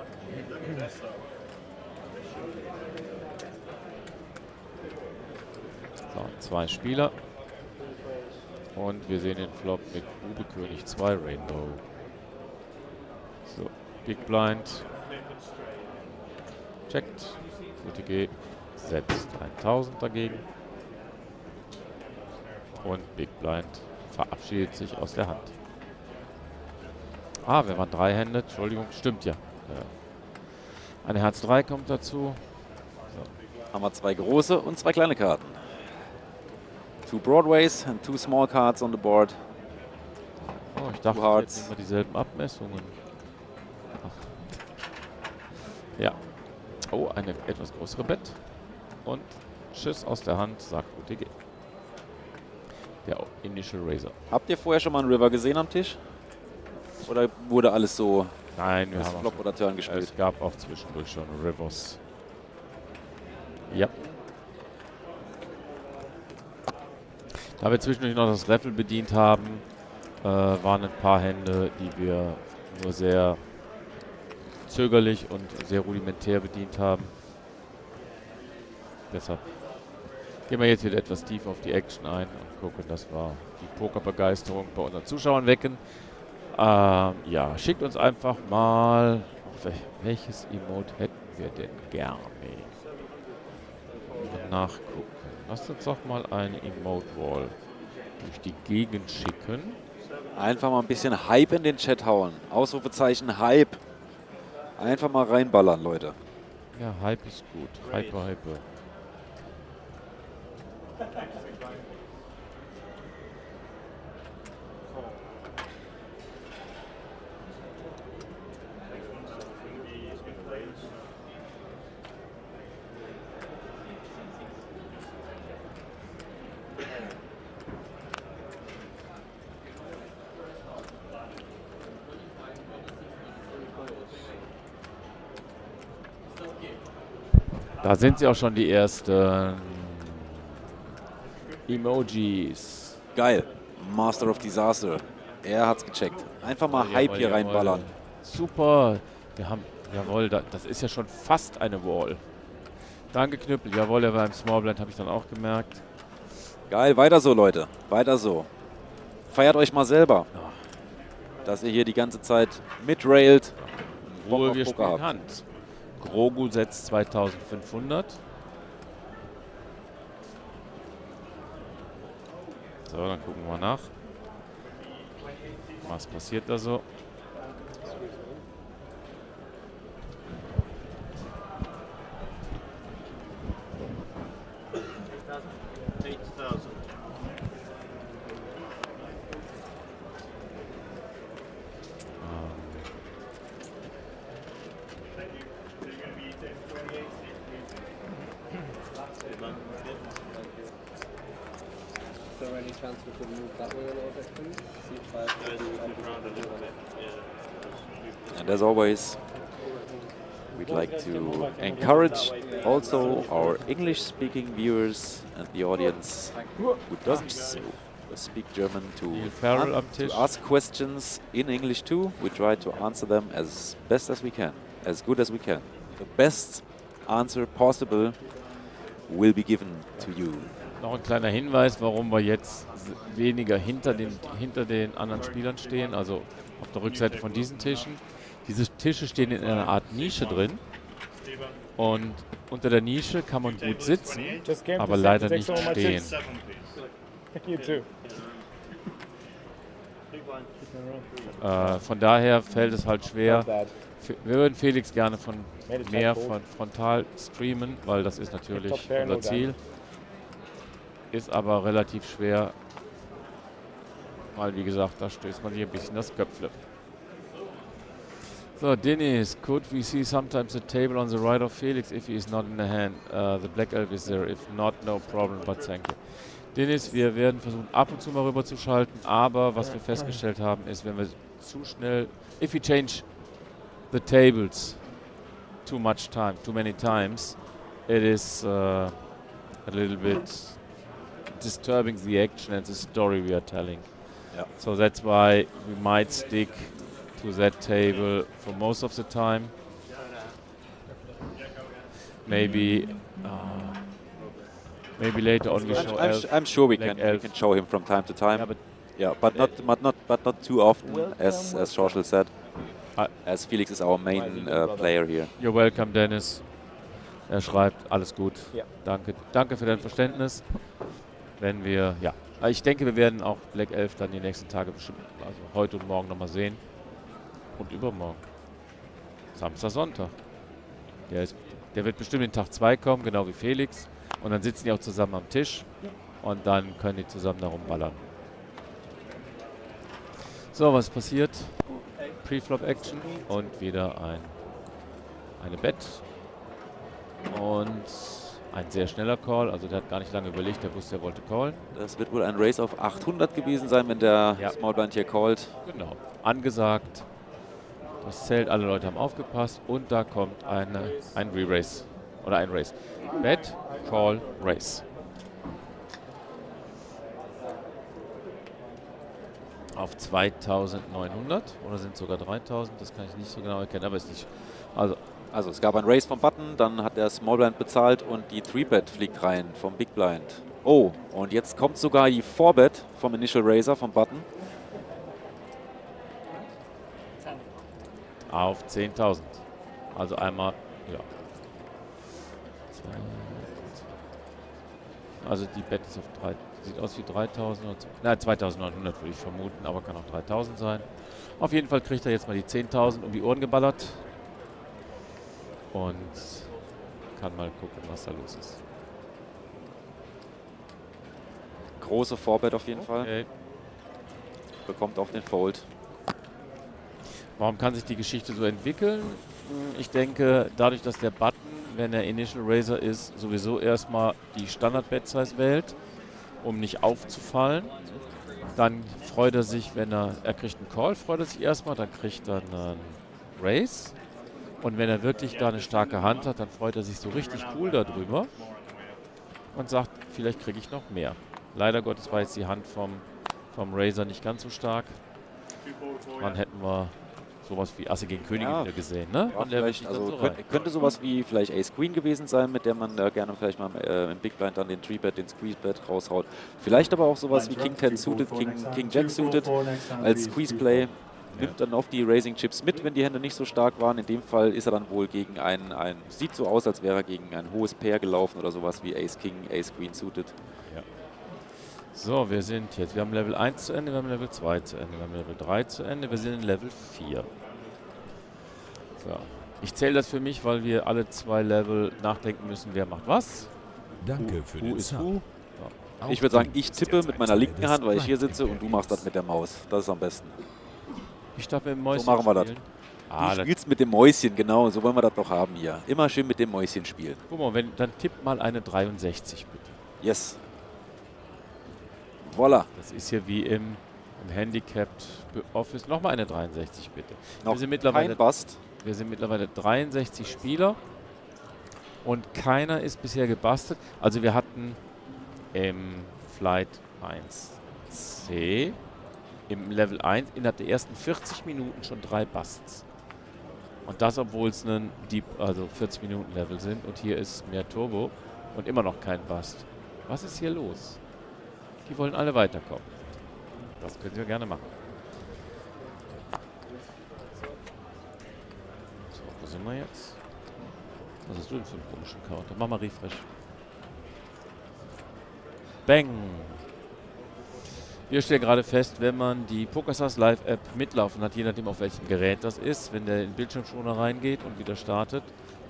So, 2 Spieler. Und wir sehen den Flop mit Bube König 2 Rainbow. So, Big Blind. Checkt. UTG setzt 1000 dagegen. Und Big Blind verabschiedet sich aus der Hand. Ah, wir waren 3 Hände. Entschuldigung, stimmt ja. Eine Herz 3 kommt dazu. So. Haben wir 2 große und 2 kleine Karten. 2 Broadways and 2 small cards on the board. Oh, ich dachte, jetzt nehmen wir dieselben Abmessungen. Ach. Ja. Oh, eine etwas größere Bet. Und Schiss aus der Hand, sagt UTG. Der Initial Razor. Habt ihr vorher schon mal einen River gesehen am Tisch? Oder wurde alles so Nein, wir haben Flop oder Turn gespielt? Es gab auch zwischendurch schon Rivers. Ja. Da wir zwischendurch noch das Raffle bedient haben, waren ein paar Hände, die wir nur sehr zögerlich und sehr rudimentär bedient haben. Deshalb gehen wir jetzt wieder etwas tiefer auf die Action ein und gucken, dass wir die Pokerbegeisterung bei unseren Zuschauern wecken. Ja, schickt uns einfach mal, welches Emote hätten wir denn gerne? Nachgucken. Lasst uns doch mal eine Emote-Wall durch die Gegend schicken. Einfach mal ein bisschen Hype in den Chat hauen. Ausrufezeichen Hype. Einfach mal reinballern, Leute. Ja, Hype ist gut. Hype. Da sind sie auch schon, die ersten Emojis. Geil. Master of Disaster. Er hat's gecheckt. Einfach mal Hype hier reinballern. Super. Wir haben, jawohl, das ist ja schon fast eine Wall. Danke, Knüppel. Jawohl, er war im Small Blind, habe ich dann auch gemerkt. Geil, weiter so, Leute. Weiter so. Feiert euch mal selber, dass ihr hier die ganze Zeit mitrailt. Ruhe, wir spielen Hand. Grogu setzt 2500. So, dann gucken wir nach. Was passiert da so? And as always, we'd like to encourage also our English-speaking viewers and the audience who doesn't speak German to ask questions in English too. We try to answer them as best as we can, as good as we can. The best answer possible will be given to you. Noch ein kleiner Hinweis, warum wir jetzt weniger hinter den anderen Spielern stehen, also auf der Rückseite von diesen Tischen. Diese Tische stehen in einer Art Nische drin und unter der Nische kann man gut sitzen, aber leider nicht stehen. Von daher fällt es halt schwer. Wir würden Felix gerne mehr von frontal streamen, weil das ist natürlich unser Ziel. Ist aber relativ schwer, weil wie gesagt, da stößt man hier ein bisschen das Köpfle. So, Dennis, could we see sometimes a table on the right of Felix if he is not in the hand? The Black Elf is there, if not, no problem, but thank you. Dennis, wir werden versuchen, ab und zu mal rüber zu schalten, aber was wir festgestellt haben, ist, wenn wir zu schnell, if we change the tables too many times, it is a little bit disturbing the action and the story we are telling. Yeah. So that's why we might stick to that table for most of the time. Maybe later on we show Elf. I'm sure we can show him from time to time. Yeah, but not too often, as Schorschel said. As Felix is our main player here. You're welcome, Dennis. Er schreibt, alles gut. Ja. Danke für dein Verständnis. Wenn wir, ja, ich denke, wir werden auch Black Elf dann die nächsten Tage bestimmt, also heute und morgen nochmal sehen. Und übermorgen. Samstag, Sonntag. Der wird bestimmt in Tag 2 kommen, genau wie Felix. Und dann sitzen die auch zusammen am Tisch. Und dann können die zusammen darum ballern. So, was passiert? Pre-Flop-Action und wieder eine Bet. Und ein sehr schneller Call, also der hat gar nicht lange überlegt, der wusste, er wollte callen. Das wird wohl ein Race auf 800 gewesen sein, wenn der Small Blind hier callt. Genau, angesagt. Das zählt, alle Leute haben aufgepasst und da kommt ein Re-Race oder ein Race. Bet, Call, Race. Auf 2900 oder sind es sogar 3000, das kann ich nicht so genau erkennen, aber ist nicht. Also es gab ein Race vom Button, dann hat der Small Blind bezahlt und die 3-Bet fliegt rein vom Big Blind. Oh, und jetzt kommt sogar die 4-Bet vom Initial Raiser vom Button. Auf 10.000. Also einmal, ja. Also die Bet ist auf 3, sieht aus wie 3.000 oder so. Nein, 2.900 würde ich vermuten, aber kann auch 3.000 sein. Auf jeden Fall kriegt er jetzt mal die 10.000 um die Ohren geballert. Und kann mal gucken, was da los ist. Große 4-Bet auf jeden Fall. Bekommt auch den Fold. Warum kann sich die Geschichte so entwickeln? Ich denke, dadurch, dass der Button, wenn er Initial Raiser ist, sowieso erstmal die Standard-Bet-Size wählt, um nicht aufzufallen. Dann freut er sich, wenn er kriegt einen Call, freut er sich erstmal, dann kriegt er einen Raise. Und wenn er wirklich da eine starke Hand hat, dann freut er sich so richtig cool darüber und sagt, vielleicht kriege ich noch mehr. Leider Gottes war jetzt die Hand vom Raiser nicht ganz so stark. Wann hätten wir sowas wie Asse gegen Könige wieder gesehen, ne? Ja, vielleicht, also könnte sowas wie vielleicht Ace Queen gewesen sein, mit der man gerne vielleicht mal im Big Blind dann den 3-Bet, den Squeeze-Bet raushaut. Vielleicht aber auch sowas wie King 10 suited, King Jack suited als Squeeze-Play. Nimmt dann oft die Raising Chips mit, wenn die Hände nicht so stark waren. In dem Fall ist er dann wohl gegen sieht so aus, als wäre er gegen ein hohes Pair gelaufen oder sowas wie Ace King, Ace Queen suited. Ja. So, wir haben Level 1 zu Ende, wir haben Level 2 zu Ende, wir haben Level 3 zu Ende, wir sind in Level 4. So. Ich zähle das für mich, weil wir alle 2 Level nachdenken müssen, wer macht was. Danke für den ist Sub. who. Ja. Ich würde sagen, ich tippe mit meiner linken Hand, weil ich hier sitze, und du machst das mit der Maus. Das ist am besten. Ich darf mit dem Mäuschen so machen wir das. Du spielst mit dem Mäuschen, genau. So wollen wir das doch haben hier. Immer schön mit dem Mäuschen spielen. Guck mal, dann tipp mal eine 63 bitte. Yes. Voila. Das ist hier wie im Handicapped Office. Nochmal eine 63 bitte. Noch wir sind mittlerweile, kein Bust. Wir sind mittlerweile 63 Spieler und keiner ist bisher gebastelt. Also wir hatten im Flight 1C im Level 1 innerhalb der ersten 40 Minuten schon 3 Busts. Und das, obwohl es ein 40 Minuten Level sind, und hier ist mehr Turbo und immer noch kein Bust. Was ist hier los? Die wollen alle weiterkommen. Das können wir gerne machen. So, wo sind wir jetzt? Was hast du denn für einen komischen Counter? Mach mal Refresh. Bang! Wir stellen gerade fest, wenn man die PokerStars Live-App mitlaufen hat, je nachdem auf welchem Gerät das ist, wenn der in den Bildschirmschoner reingeht und wieder startet,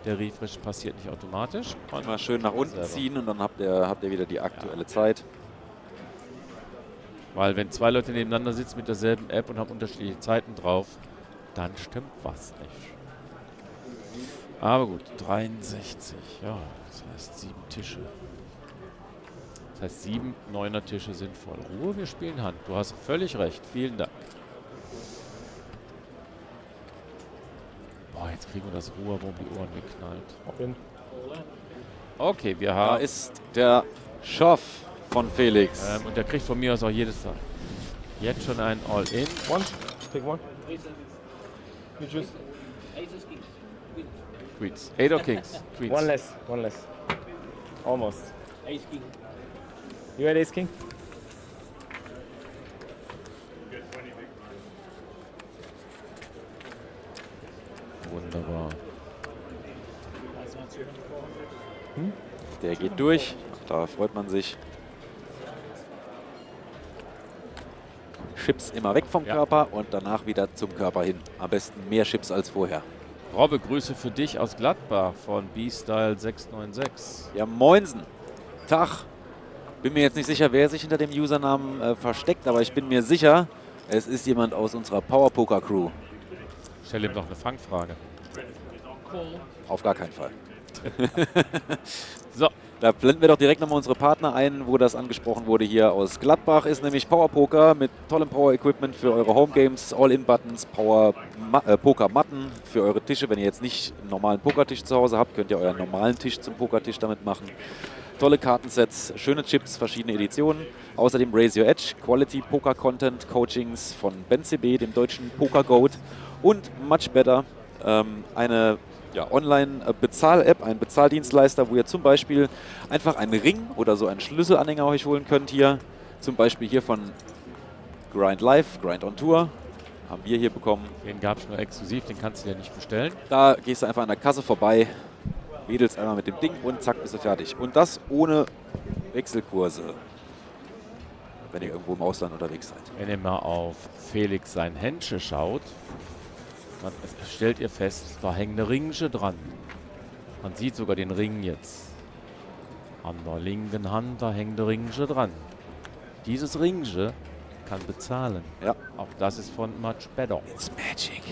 der Refresh passiert nicht automatisch. Mal schön nach unten ziehen und dann habt ihr wieder die aktuelle Zeit. Weil wenn 2 Leute nebeneinander sitzen mit derselben App und haben unterschiedliche Zeiten drauf, dann stimmt was nicht. Aber gut, 63, ja, das heißt 7 Tische. Das heißt, 7 9er-Tische sind voll. Ruhe, wir spielen Hand. Du hast völlig recht. Vielen Dank. Boah, jetzt kriegen wir das Ruhe, wo die Ohren geknallt. Okay, wir haben... Da ist der Schoff von Felix. Und der kriegt von mir aus auch jedes Tag. Jetzt schon ein All-In. Take one. You choose. Queens. 8 or Kings? Queens. One less. Almost. Ace King. You had Ace King? Wunderbar. Der geht durch. Da freut man sich. Chips immer weg vom Körper und danach wieder zum Körper hin. Am besten mehr Chips als vorher. Robbe, Grüße für dich aus Gladbach von B-Style 696. Ja, moinsen. Tag. Bin mir jetzt nicht sicher, wer sich hinter dem Usernamen versteckt, aber ich bin mir sicher, es ist jemand aus unserer Power Poker Crew. Stell ihm doch eine Fangfrage. Auf gar keinen Fall. So. Da blenden wir doch direkt nochmal unsere Partner ein, wo das angesprochen wurde. Hier aus Gladbach ist nämlich Power Poker mit tollem Power Equipment für eure Home Games, All-In-Buttons, Poker Matten für eure Tische. Wenn ihr jetzt nicht einen normalen Pokertisch zu Hause habt, könnt ihr euren normalen Tisch zum Pokertisch damit machen. Tolle Kartensets, schöne Chips, verschiedene Editionen. Außerdem Raise Your Edge, Quality Poker Content, Coachings von Ben CB, dem deutschen Poker Goat, und Much Better, eine Online-Bezahl-App, ein Bezahldienstleister, wo ihr zum Beispiel einfach einen Ring oder so einen Schlüsselanhänger euch holen könnt hier. Zum Beispiel hier von Grind Live, Grind on Tour. Haben wir hier bekommen. Den gab es nur exklusiv, den kannst du ja nicht bestellen. Da gehst du einfach an der Kasse vorbei, wedelst einmal mit dem Ding und zack, bist du fertig. Und das ohne Wechselkurse, wenn ihr irgendwo im Ausland unterwegs seid. Wenn ihr mal auf Felix sein Händchen schaut, dann stellt ihr fest, da hängt eine Ringe dran. Man sieht sogar den Ring jetzt. An der linken Hand, da hängt der Ringe dran. Dieses Ringe kann bezahlen. Ja. Auch das ist von Much Better. It's magic.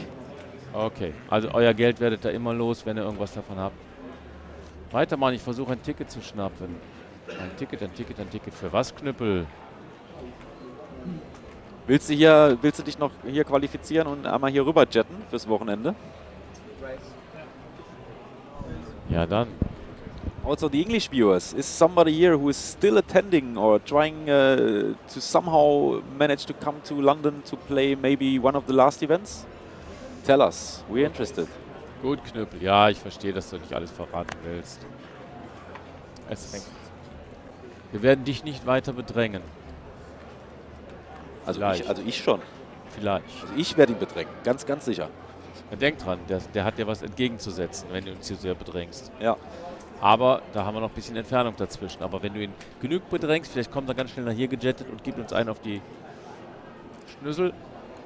Okay, also euer Geld werdet ihr immer los, wenn ihr irgendwas davon habt. Weitermachen, ich versuche ein Ticket zu schnappen. Ein Ticket. Für was, Knüppel? Willst du dich noch hier qualifizieren und einmal hier rüber jetten fürs Wochenende? Ja, dann. also the English viewers, is somebody here who is still attending or trying to somehow manage to come to London to play maybe one of the last events? Tell us, we're interested. Gut, Knüppel. Ja, ich verstehe, dass du nicht alles verraten willst. Wir werden dich nicht weiter bedrängen. Also ich schon. Vielleicht. Also ich werde ihn bedrängen, ganz, ganz sicher. Denk dran, der hat dir was entgegenzusetzen, wenn du uns hier sehr bedrängst. Ja. Aber da haben wir noch ein bisschen Entfernung dazwischen. Aber wenn du ihn genug bedrängst, vielleicht kommt er ganz schnell nach hier gejettet und gibt uns einen auf die Schnüssel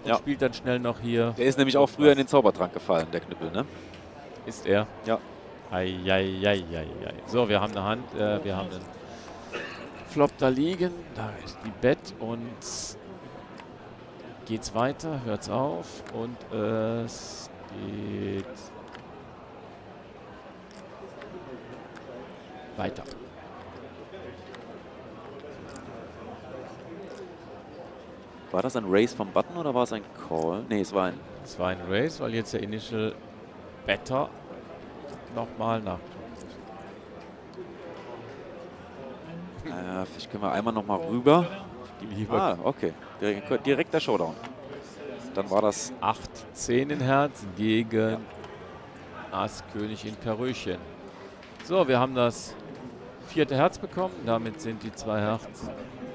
und spielt dann schnell noch hier. Der ist nämlich auch früher in den Zaubertrank gefallen, der Knüppel, ne? Ist er? Ja. Eieieiei. So, wir haben eine Hand, wir haben einen Flop da liegen. Da ist die Bett und geht's weiter, hört's auf und es geht weiter. War das ein Race vom Button oder war es ein Call? Ne, es war ein Race, weil jetzt der Initial Better nochmal nach. Vielleicht können wir einmal nochmal rüber. Okay. Direkt der Showdown. Dann war das 8-10 in Herz gegen Ass König in Karöchen. So, wir haben das 4. Herz bekommen. Damit sind die 2 Herzen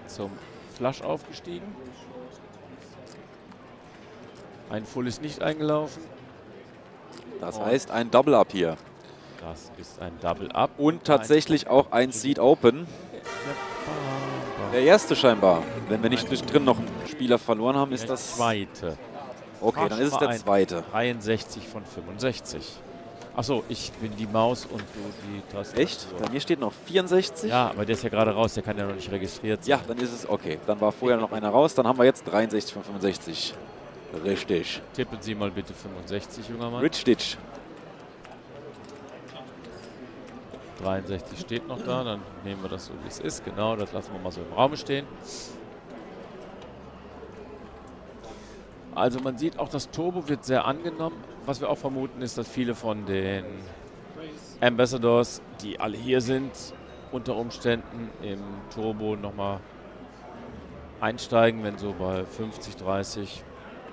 zum Flush aufgestiegen. Ein Full ist nicht eingelaufen. Das heißt ein Double Up hier. Das ist ein Double Up. Und tatsächlich auch ein Seed Open. Der erste scheinbar. Wenn wir nicht zwischendrin noch einen Spieler verloren haben, ist das... Zweite. Okay, dann ist es der zweite. 63 von 65. Achso, ich bin die Maus und du die Taste. Echt? Bei mir steht noch 64? Ja, aber der ist ja gerade raus, der kann ja noch nicht registriert sein. Ja, dann ist es okay. Dann war vorher noch einer raus, dann haben wir jetzt 63 von 65. Richtig. Tippen Sie mal bitte 65, junger Mann. Richtig. 63 steht noch da, dann nehmen wir das so, wie es ist. Genau, das lassen wir mal so im Raum stehen. Also man sieht auch, das Turbo wird sehr angenommen. Was wir auch vermuten, ist, dass viele von den Ambassadors, die alle hier sind, unter Umständen im Turbo nochmal einsteigen, wenn so bei 50, 30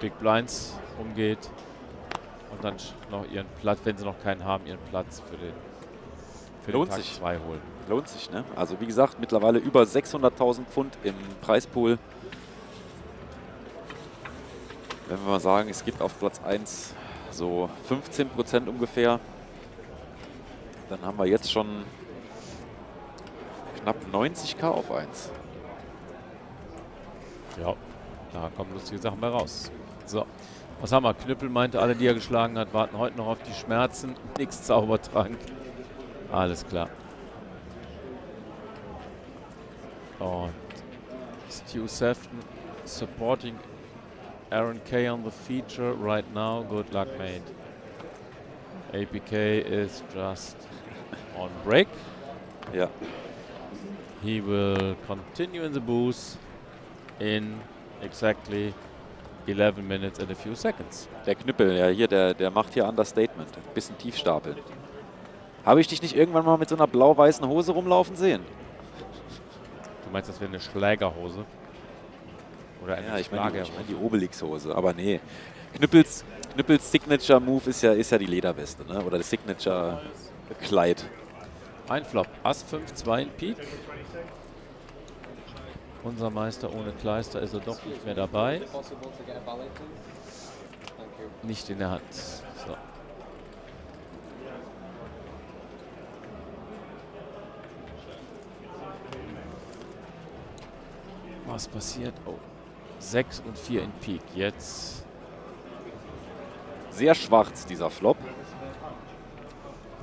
Big Blinds umgeht. Und dann noch ihren Platz, wenn sie noch keinen haben, ihren Platz für den Lohnt Tag sich. 2 holen. Lohnt sich, ne? Also wie gesagt, mittlerweile über 600.000 Pfund im Preispool. Wenn wir mal sagen, es gibt auf Platz 1 so 15% ungefähr, dann haben wir jetzt schon knapp 90.000 auf 1. Ja, da kommen lustige Sachen bei raus. So, was haben wir? Knüppel meinte, alle, die er geschlagen hat, warten heute noch auf die Schmerzen. Nix Zaubertrank. Alles klar. Und Stu Sefton supporting Aaron K on the feature right now. Good luck, mate. APK is just on break. Yeah. He will continue in the booth in exactly 11 minutes and a few seconds. Der Knüppel, ja, hier, der macht hier Understatement. Ein bisschen tief stapeln. Habe ich dich nicht irgendwann mal mit so einer blau-weißen Hose rumlaufen sehen? Du meinst, das wäre eine Schlägerhose? Oder eine ich meine die Obelix-Hose, aber nee. Knüppels Signature-Move ist ja die Lederweste, ne? Oder das Signature-Kleid. Ein Flop. Ass 5, 2 in Pik. Unser Meister ohne Kleister ist er doch nicht mehr dabei. Nicht in der Hand. So. Was passiert? Oh. 6 und 4 in Pik. Jetzt. Sehr schwarz, dieser Flop.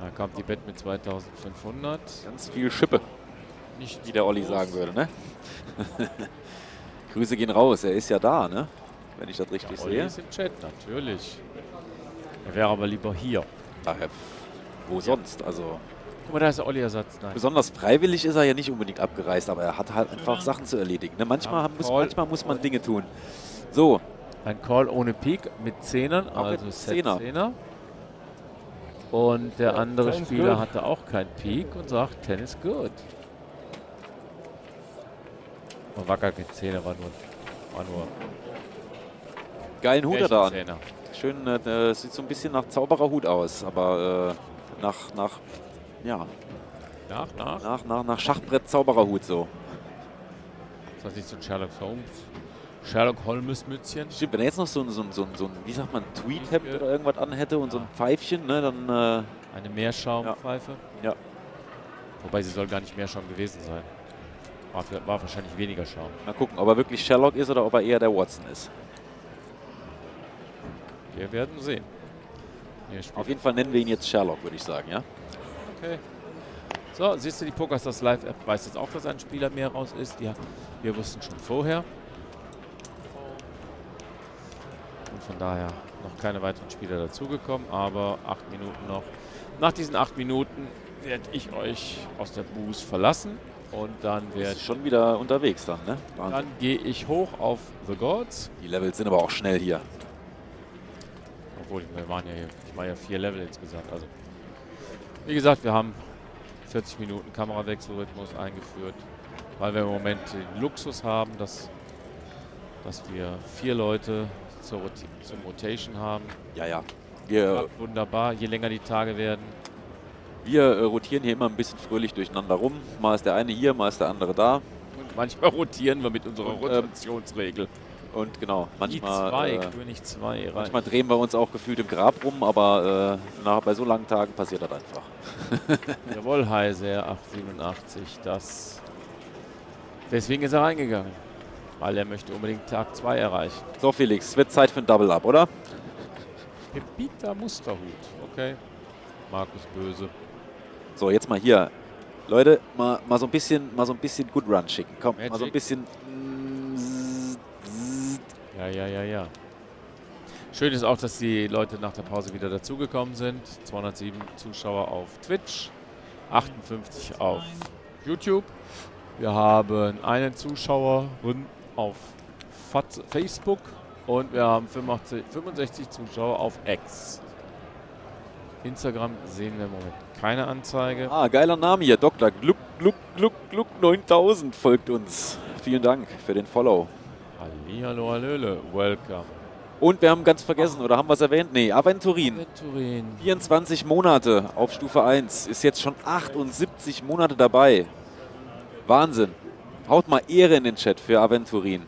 Da kommt die Bet mit 2500. Ganz viel Schippe. Nicht wie der Olli sagen würde, ne? Grüße gehen raus, er ist ja da, ne? Wenn ich das richtig Olli sehe. ist im Chat, natürlich. Er wäre aber lieber hier. Ach, wo sonst? Also. Guck mal, da ist der Olli-Ersatz. Besonders freiwillig ist er ja nicht unbedingt abgereist, aber er hat halt einfach Sachen zu erledigen. Ne? Manchmal muss man Dinge tun. So. Ein Call ohne Pik mit Zehnern, also Set 10er. Und der andere 10 is Spieler good. hatte auch keinen Peak und sagt, 10 is good. Und Wacker 10 war nur Geilen Hut hat er an. Märchenzähner. Schön, sieht so ein bisschen nach Zaubererhut aus, aber nach Schachbrett Zaubererhut so. Das hat sich so ein Sherlock Holmes Mützchen. Stimmt, wenn er jetzt noch so ein wie sagt man, Tweethemd oder irgendwas anhätte und so ein Pfeifchen, ne, dann... Eine Meerschaumpfeife. Ja. Wobei sie soll gar nicht Meerschaum gewesen sein. War wahrscheinlich weniger Schaum. Mal gucken, ob er wirklich Sherlock ist oder ob er eher der Watson ist. Wir werden sehen. Auf jeden Fall nennen wir ihn jetzt Sherlock, würde ich sagen, ja? Okay. So, siehst du, die PokerStars Live-App weiß jetzt auch, dass ein Spieler mehr raus ist. Wir wussten schon vorher. Und von daher noch keine weiteren Spieler dazugekommen, aber 8 Minuten noch. Nach diesen 8 Minuten werde ich euch aus der Boost verlassen und dann werde ich schon wieder unterwegs dann, ne? Wahnsinn. Dann gehe ich hoch auf The Gods. Die Levels sind aber auch schnell hier. Obwohl, ich war ja 4 Level insgesamt. Also, wie gesagt, wir haben 40 Minuten Kamerawechselrhythmus eingeführt, weil wir im Moment den Luxus haben, dass wir 4 Leute zum Rotation haben. Ja. Wunderbar, je länger die Tage werden. Wir rotieren hier immer ein bisschen fröhlich durcheinander rum. Mal ist der eine hier, mal ist der andere da. Und manchmal rotieren wir mit unserer Rotationsregel. Und genau, manchmal, König 2 manchmal drehen wir uns auch gefühlt im Grab rum, aber bei so langen Tagen passiert das einfach. Jawohl, Heiser 887, deswegen ist er reingegangen, weil er möchte unbedingt Tag 2 erreichen. So Felix, es wird Zeit für ein Double-Up, oder? Pepita Musterhut, okay. Markus Böse. So, jetzt mal hier. Leute, mal so ein bisschen Good Run schicken. Komm, Magic. mal so ein bisschen... Ja. Schön ist auch, dass die Leute nach der Pause wieder dazugekommen sind. 207 Zuschauer auf Twitch, 58 auf YouTube. Wir haben einen Zuschauerin auf Facebook und wir haben 65 Zuschauer auf X. Instagram sehen wir im Moment keine Anzeige. Ah, geiler Name hier. Dr. Gluck 9000 folgt uns. Vielen Dank für den Follow. Hallihallo, hallöle. Welcome. Und wir haben ganz vergessen, oder haben wir es erwähnt? Nee, Aventurin. 24 Monate auf Stufe 1. Ist jetzt schon 78 Monate dabei. Wahnsinn. Haut mal Ehre in den Chat für Aventurin.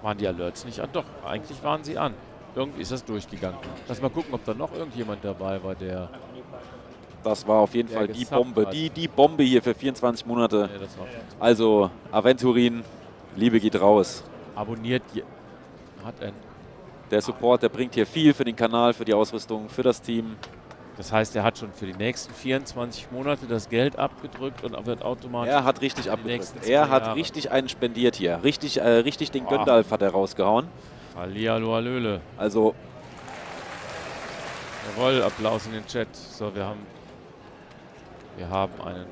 Waren die Alerts nicht an? Doch, eigentlich waren sie an. Irgendwie ist das durchgegangen. Lass mal gucken, ob da noch irgendjemand dabei war, der... Das war auf jeden Fall die Bombe. hat. Die Bombe hier für 24 Monate. Nee, das war Also, Aventurin, Liebe geht raus. abonniert. Der Support, der bringt hier viel für den Kanal, für die Ausrüstung, für das Team. Das heißt, er hat schon für die nächsten 24 Monate das Geld abgedrückt und wird automatisch... Er hat richtig die abgedrückt. nächsten 2 Er hat Jahre. richtig einen spendiert hier. Richtig den Göndalf hat er rausgehauen. Hallihallo, hallöle. Also... Jawohl, Applaus in den Chat. So, wir haben einen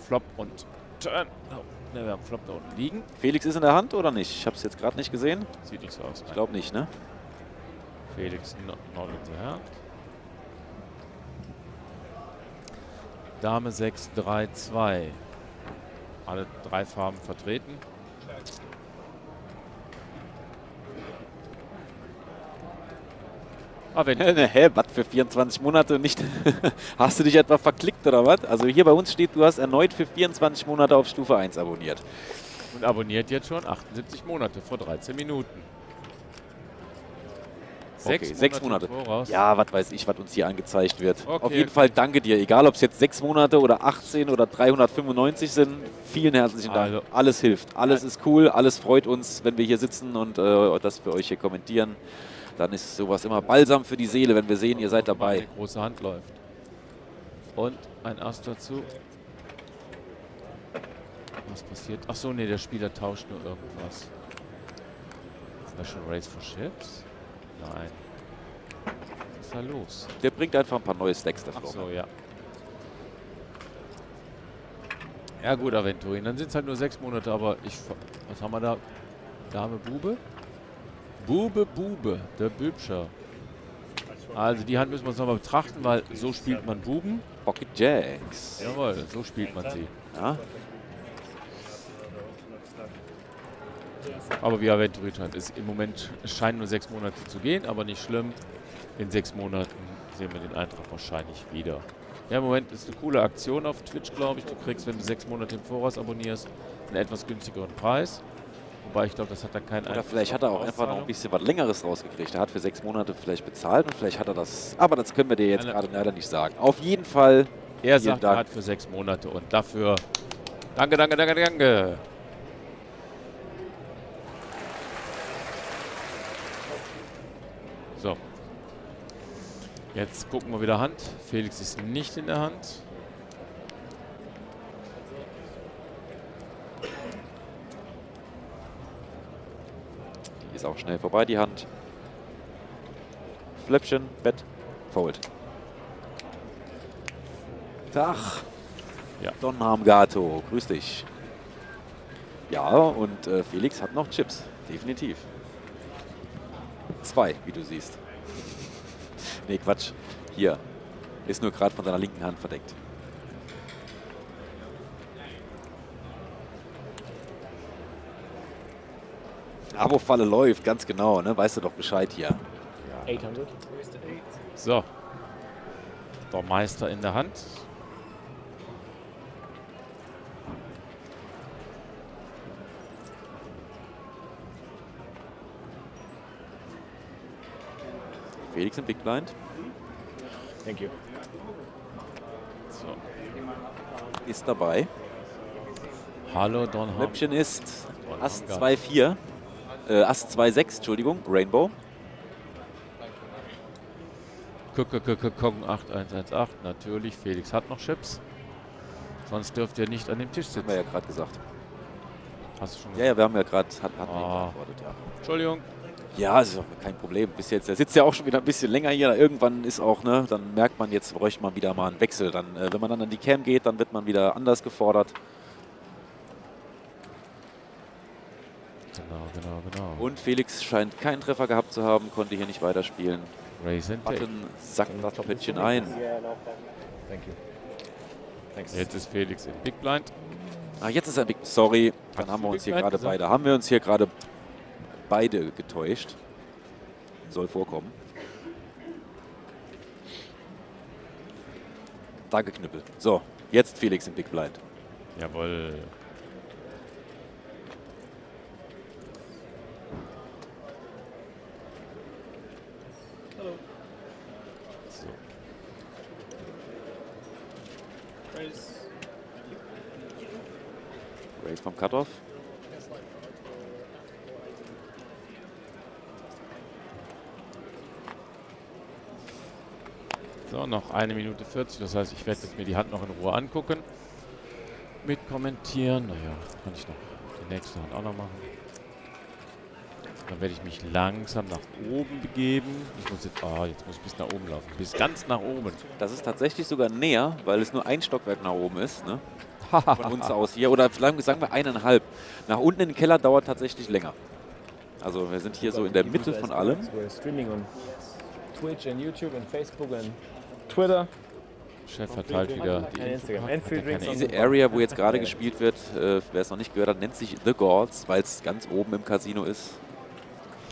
Flop und Turn. Oh, ne, wir haben Flop da unten liegen. Felix ist in der Hand oder nicht? Ich habe es jetzt gerade nicht gesehen. Sieht nicht so aus. Ich glaube nicht, ne? Felix not in the hand. Dame 6, 3, 2. Alle 3 Farben vertreten. Hä, was für 24 Monate nicht? Hast du dich etwa verklickt oder was? Also hier bei uns steht, du hast erneut für 24 Monate auf Stufe 1 abonniert. Und abonniert jetzt schon 78 Monate vor 13 Minuten. Okay, 6 Monate. Voraus. Ja, was weiß ich, was uns hier angezeigt wird. Okay. Auf jeden Fall danke dir. Egal, ob es jetzt 6 Monate oder 18 oder 395 sind. Vielen herzlichen Dank. Also, alles hilft. Alles ist cool. Alles freut uns, wenn wir hier sitzen und das für euch hier kommentieren. Dann ist sowas immer Balsam für die Seele, wenn wir sehen, ihr seid dabei. Eine große Hand läuft. Und ein Ass dazu. Was passiert? Achso, nee, der Spieler tauscht nur irgendwas. Special Race for Ships? Nein. Was ist da los? Der bringt einfach ein paar neue Stacks davor. Achso, ja. Ja gut, Aventurin. Dann sind es halt nur 6 Monate, aber was haben wir da? Dame Bube? Bube, der Bübscher. Also die Hand müssen wir uns nochmal betrachten, weil so spielt man Buben. Pocket Jacks. Jawohl, so spielt man sie. Ja. Aber wie aventuriert hat, ist im Moment, es scheinen nur 6 Monate zu gehen, aber nicht schlimm. In 6 Monaten sehen wir den Eintrag wahrscheinlich wieder. Ja, im Moment ist eine coole Aktion auf Twitch, glaube ich. Du kriegst, wenn du 6 Monate im Voraus abonnierst, einen etwas günstigeren Preis. Wobei ich glaube, das hat dann keinen Oder vielleicht hat er auch einfach noch ein bisschen was Längeres rausgekriegt. Er hat für 6 Monate vielleicht bezahlt und vielleicht hat er das. Aber das können wir dir jetzt gerade leider nicht sagen. Auf jeden Fall. Er sagt, er hat für 6 Monate und dafür. Danke, danke, danke, danke. So. Jetzt gucken wir wieder Hand. Felix ist nicht in der Hand. Die ist auch schnell vorbei, die Hand. Fläppchen, Bett, Fold. Tag. Ja. Don Hamgato, grüß dich. Ja, und Felix hat noch Chips, definitiv. 2, wie du siehst. Nee, Quatsch. Hier. Ist nur gerade von seiner linken Hand verdeckt. Abo-Falle läuft, ganz genau, ne? Weißt du doch Bescheid hier. 800. So. Der Meister in der Hand. Felix im Big Blind. Thank you. So. Ist dabei. Hallo Don Ham. Läppchen ist Ass 2-4. Ass 2-6, Entschuldigung. Rainbow. Kong 8118. Natürlich, Felix hat noch Chips. Sonst dürft ihr nicht an dem Tisch sitzen. Haben wir ja gerade gesagt. Hast du schon gesagt? Ja, wir haben ja gerade geantwortet, ja. Entschuldigung. Ja, ist auch kein Problem. Bis jetzt, er sitzt ja auch schon wieder ein bisschen länger hier. Irgendwann ist auch, ne, dann merkt man, jetzt bräuchte man wieder mal einen Wechsel. Dann, wenn man dann an die Cam geht, dann wird man wieder anders gefordert. Genau. Und Felix scheint keinen Treffer gehabt zu haben, konnte hier nicht weiterspielen. Button sackt das Plättchen ein. Jetzt ist Felix im Big Blind. Ah, jetzt ist er Big. Sorry, dann haben wir uns hier gerade beide. Haben wir uns hier gerade beide getäuscht. Soll vorkommen. Da geknüppelt. So, jetzt Felix im Big Blind. Jawohl. So. Raise vom Cutoff. So, noch 1 Minute 40. Das heißt, ich werde jetzt mir die Hand noch in Ruhe angucken. Mit kommentieren. Naja, kann ich noch die nächste Hand auch noch machen. Dann werde ich mich langsam nach oben begeben. Ich muss jetzt, jetzt muss ich bis nach oben laufen. Bis ganz nach oben. Das ist tatsächlich sogar näher, weil es nur ein Stockwerk nach oben ist. Ne? Von uns aus hier. Oder sagen wir 1,5. Nach unten in den Keller dauert tatsächlich länger. Also wir sind hier so in der Mitte von allem. We're streaming on Twitch and YouTube and Facebook and Twitter. Chef verteilt wieder die Instagram. Diese Area, wo jetzt gerade gespielt wird, wer es noch nicht gehört hat, nennt sich The Gods, weil es ganz oben im Casino ist.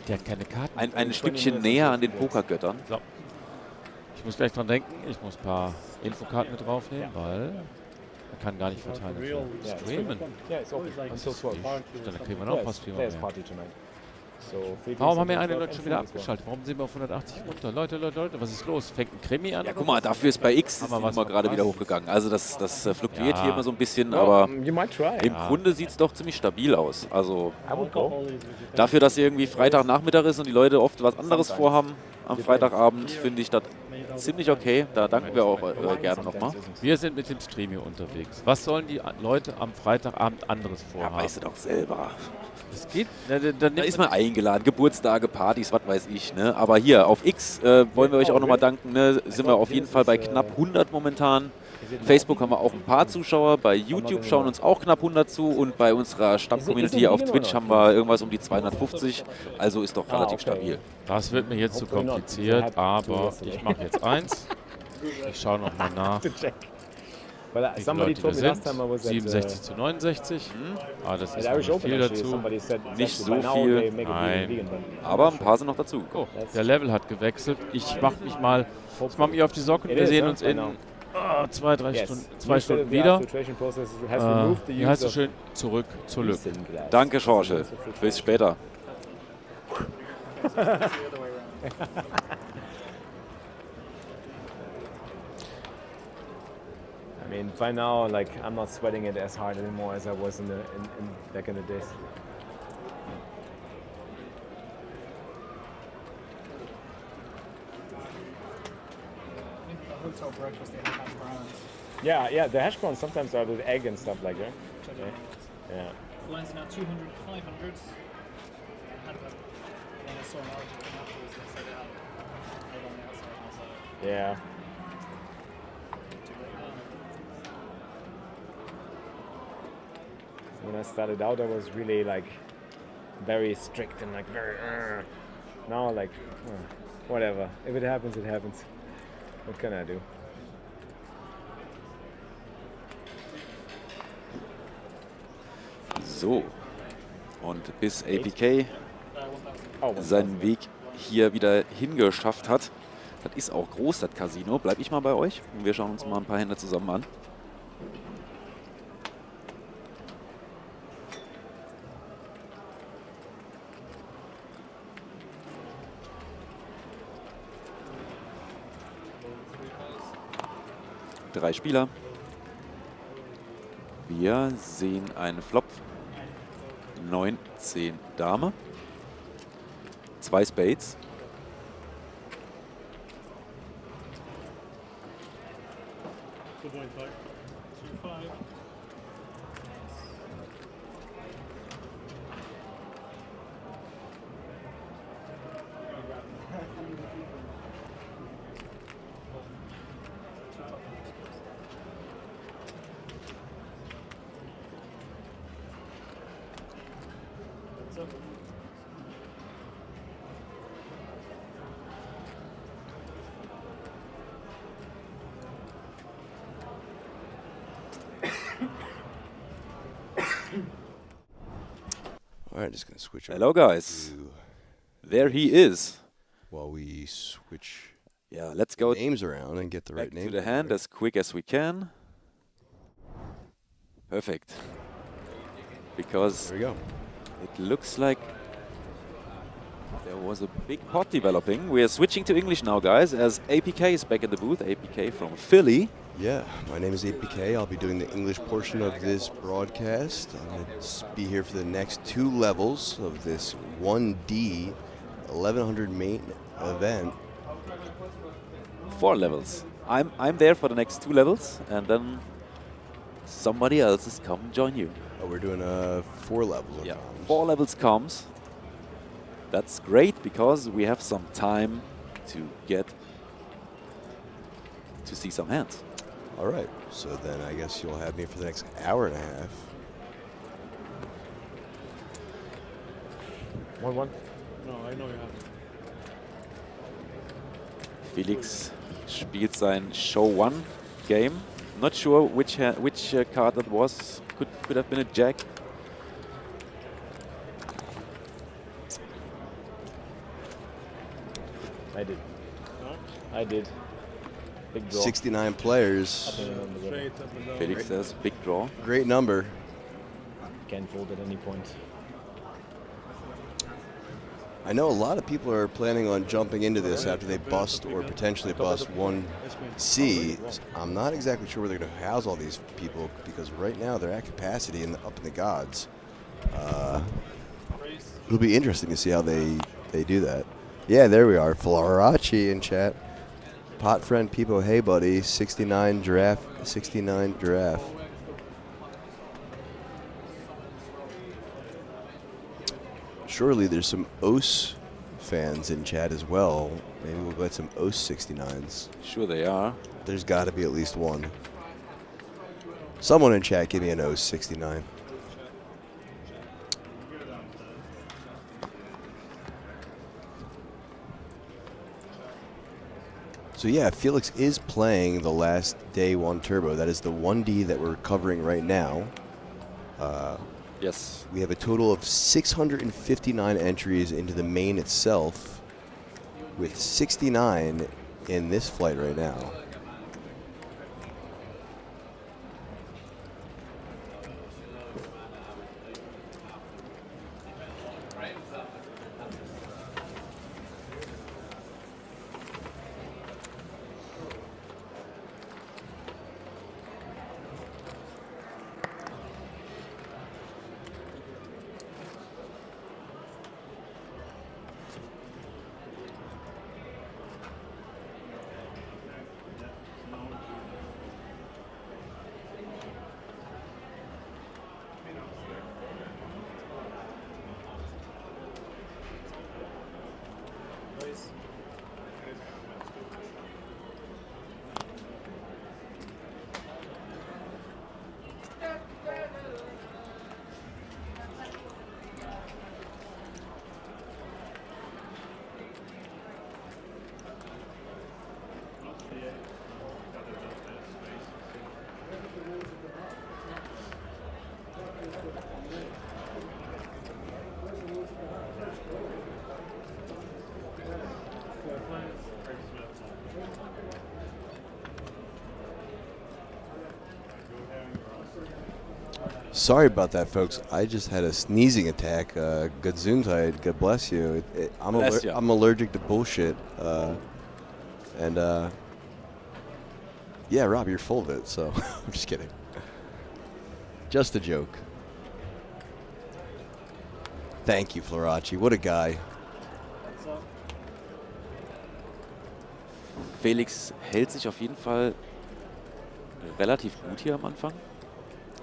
Der hat keine Karten. Ein Stückchen näher an den Pokergöttern. So. Ich muss gleich dran denken, ich muss ein paar Infokarten mit draufnehmen, weil man kann gar nicht verteilen. Streamen. Dann kriegen wir noch ein paar Streamer mehr. Warum haben wir eine Leute schon wieder abgeschaltet? Warum sind wir auf 180 runter? Leute, was ist los? Fängt ein Krimi an? Ja, guck mal, dafür ist bei X die Nummer gerade wieder hochgegangen. Also das fluktuiert hier immer so ein bisschen, aber im Grunde sieht es doch ziemlich stabil aus. Also dafür, dass irgendwie Freitagnachmittag ist und die Leute oft was anderes vorhaben am Freitagabend, finde ich das ziemlich okay. Da danken wir auch gerne nochmal. Wir sind mit dem Stream hier unterwegs. Was sollen die Leute am Freitagabend anderes vorhaben? Ja, weißt du doch selber. Das geht. Da ist man eingeladen, Geburtstage, Partys, was weiß ich. Ne? Aber hier auf X wollen wir euch auch nochmal danken. Ne? Sind wir auf jeden Fall bei knapp 100 momentan. Facebook haben wir auch ein paar Zuschauer. Bei YouTube schauen uns auch knapp 100 zu. Und bei unserer Stamm-Community auf Twitch haben wir irgendwas um die 250. Also ist doch relativ stabil. Das wird mir jetzt zu kompliziert, aber ich mache jetzt 1. Ich schaue nochmal nach. Wie viele Leute da sind. 67 zu 69. Ah, das ist noch nicht viel dazu. Nicht so viel, nein. Aber ein paar sind noch dazu. Oh, der Level hat gewechselt. Ich mache mich mal auf die Socken. Wir sehen uns in 2 Stunden wieder. Wie heißt es schön? Zurück zur Lücke. Danke, Jorge. Bis später. I mean, by now, like, I'm not sweating it as hard anymore as I was back in the days. Hotel breakfast, they have hash browns. Yeah, the hash browns sometimes are with egg and stuff like that. Yeah. Lines are now 200, 500. I had that when I saw an article afterwards, they said they had egg on the outside, and I was like, Yeah. When I started out, I was really like very strict and like very. Now, like, whatever. If it happens, it happens. What can I do? So, und bis APK seinen Weg hier wieder hingeschafft hat, das ist auch groß, das Casino, bleibe ich mal bei euch und wir schauen uns mal ein paar Hände zusammen an. Drei Spieler. Wir sehen einen Flop. 9, 10 Dame. 2 Spades. Alright, just gonna switch. Hello, guys. There he is. While we switch. Yeah, let's go names around and get the right back name to the hand as quick as we can. Perfect. Because there we go. It looks like there was a big pot developing. We are switching to English now, guys, as APK is back in the booth. APK from Philly. Yeah, my name is APK. I'll be doing the English portion of this broadcast. I'm going to be here for the next 2 levels of this 1D 1100 main event. 4 levels. I'm there for the next 2 levels, and then somebody else is come join you. Oh, we're doing 4 levels. Yeah, 4 levels comms. That's great because we have some time to get to see some hands. All right, so then I guess you'll have me for the next hour and a half. 1-1. No, I know you have. Felix spielt sein Show 1 game. Not sure which card that was. Could have been a jack. I did. I did. Big draw. 69 players. Felix says big draw. Great number. Can fold at any point. I know a lot of people are planning on jumping into this after they bust or potentially bust 1C. I'm not exactly sure where they're going to house all these people because right now they're at capacity up in the gods. It'll be interesting to see how they do that. Yeah, there we are. Flarachi in chat. Pot friend Peepo, hey buddy, 69 giraffe, 69 giraffe. Surely there's some OS fans in chat as well. Maybe we'll get some OS 69s. Sure they are. There's got to be at least one. Someone in chat give me an OS 69. So yeah, Felix is playing the last day 1 turbo. That is the 1D that we're covering right now. Yes. We have a total of 659 entries into the main itself, with 69 in this flight right now. Sorry about that, folks. I just had a sneezing attack. Gesundheit, God bless you. I'm allergic to bullshit. Yeah, Rob, you're full of it, so I'm just kidding. Just a joke. Thank you, Floraci. What a guy. Felix hält sich auf jeden Fall relativ gut hier am Anfang.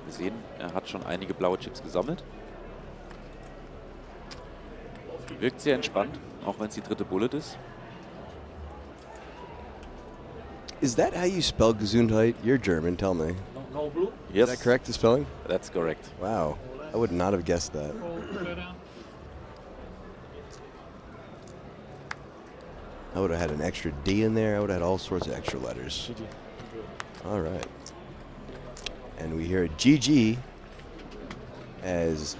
Wir sehen, er hat schon einige blaue Chips gesammelt. Wirkt sehr entspannt, auch wenn es die dritte Bullet ist. Is that how you spell Gesundheit? You're German, tell me. No blue? Yes. Is that correct, the spelling? That's correct. Wow, I would not have guessed that. I would have had an extra D in there. I would have had all sorts of extra letters. All right. And we hear a GG as...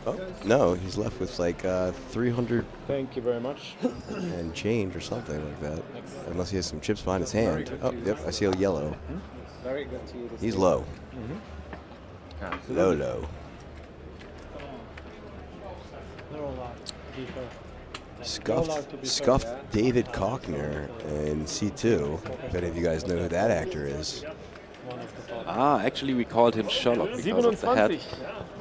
Oh, no, he's left with like 300... Thank you very much. ...and change or something like that. Unless he has some chips behind his hand. Oh, yep, I see a yellow. Very good to you. He's low. Low. Scuffed David Cockner in C2. If any of you guys know who that actor is. Ah, actually we called him Sherlock because of the hat.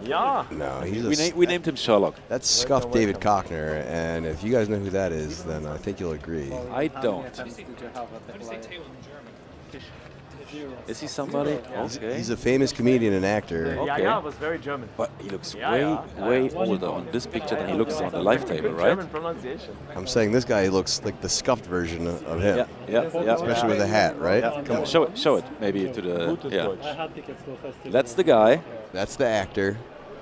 Ja. No, he's we named him Sherlock. That's Scuffed David Cockner, and if you guys know who that is, then I think you'll agree. I don't. Is he somebody? Okay. He's a famous comedian and actor. Okay. Yeah, was very German. But he looks way older on this picture than he looks on the live table, right? German pronunciation. I'm saying this guy looks like the scuffed version of him. Yeah. Especially with a hat, right? Yeah. Come on. Show it maybe to the... Yeah. That's the guy. That's the actor.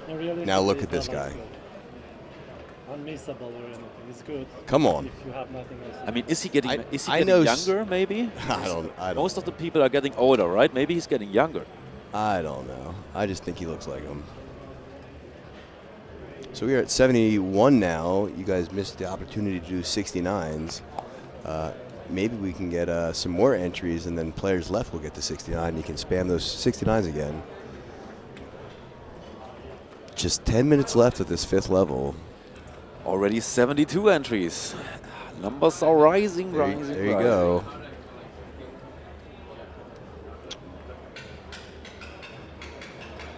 Now look at this guy. Unmissable or anything. It's good. Come on. If you have nothing else. I mean, is he getting I know younger, maybe? I don't. Most of the people are getting older, right? Maybe he's getting younger. I don't know. I just think he looks like him. So we are at 71 now. You guys missed the opportunity to do 69s. Maybe we can get some more entries, and then players left will get to 69. You can spam those 69s again. Just 10 minutes left at this 5th level. Already 72 entries. Numbers are rising. There you go.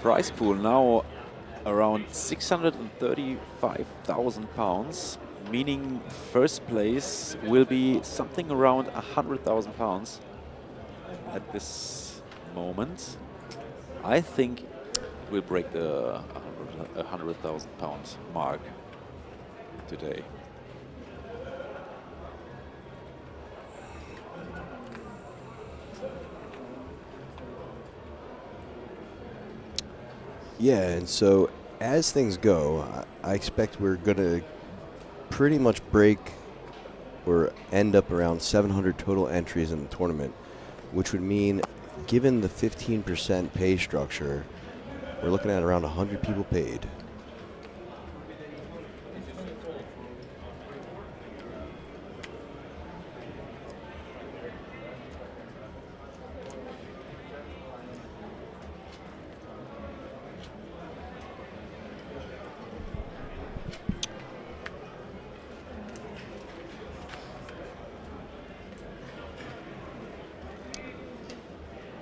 Prize pool now around 635,000 pounds, meaning first place will be something around 100,000 pounds at this moment. I think it will break the 100,000 pounds mark today. Yeah, and so as things go, I expect we're going to pretty much break or end up around 700 total entries in the tournament, which would mean, given the 15% pay structure, we're looking at around 100 people paid.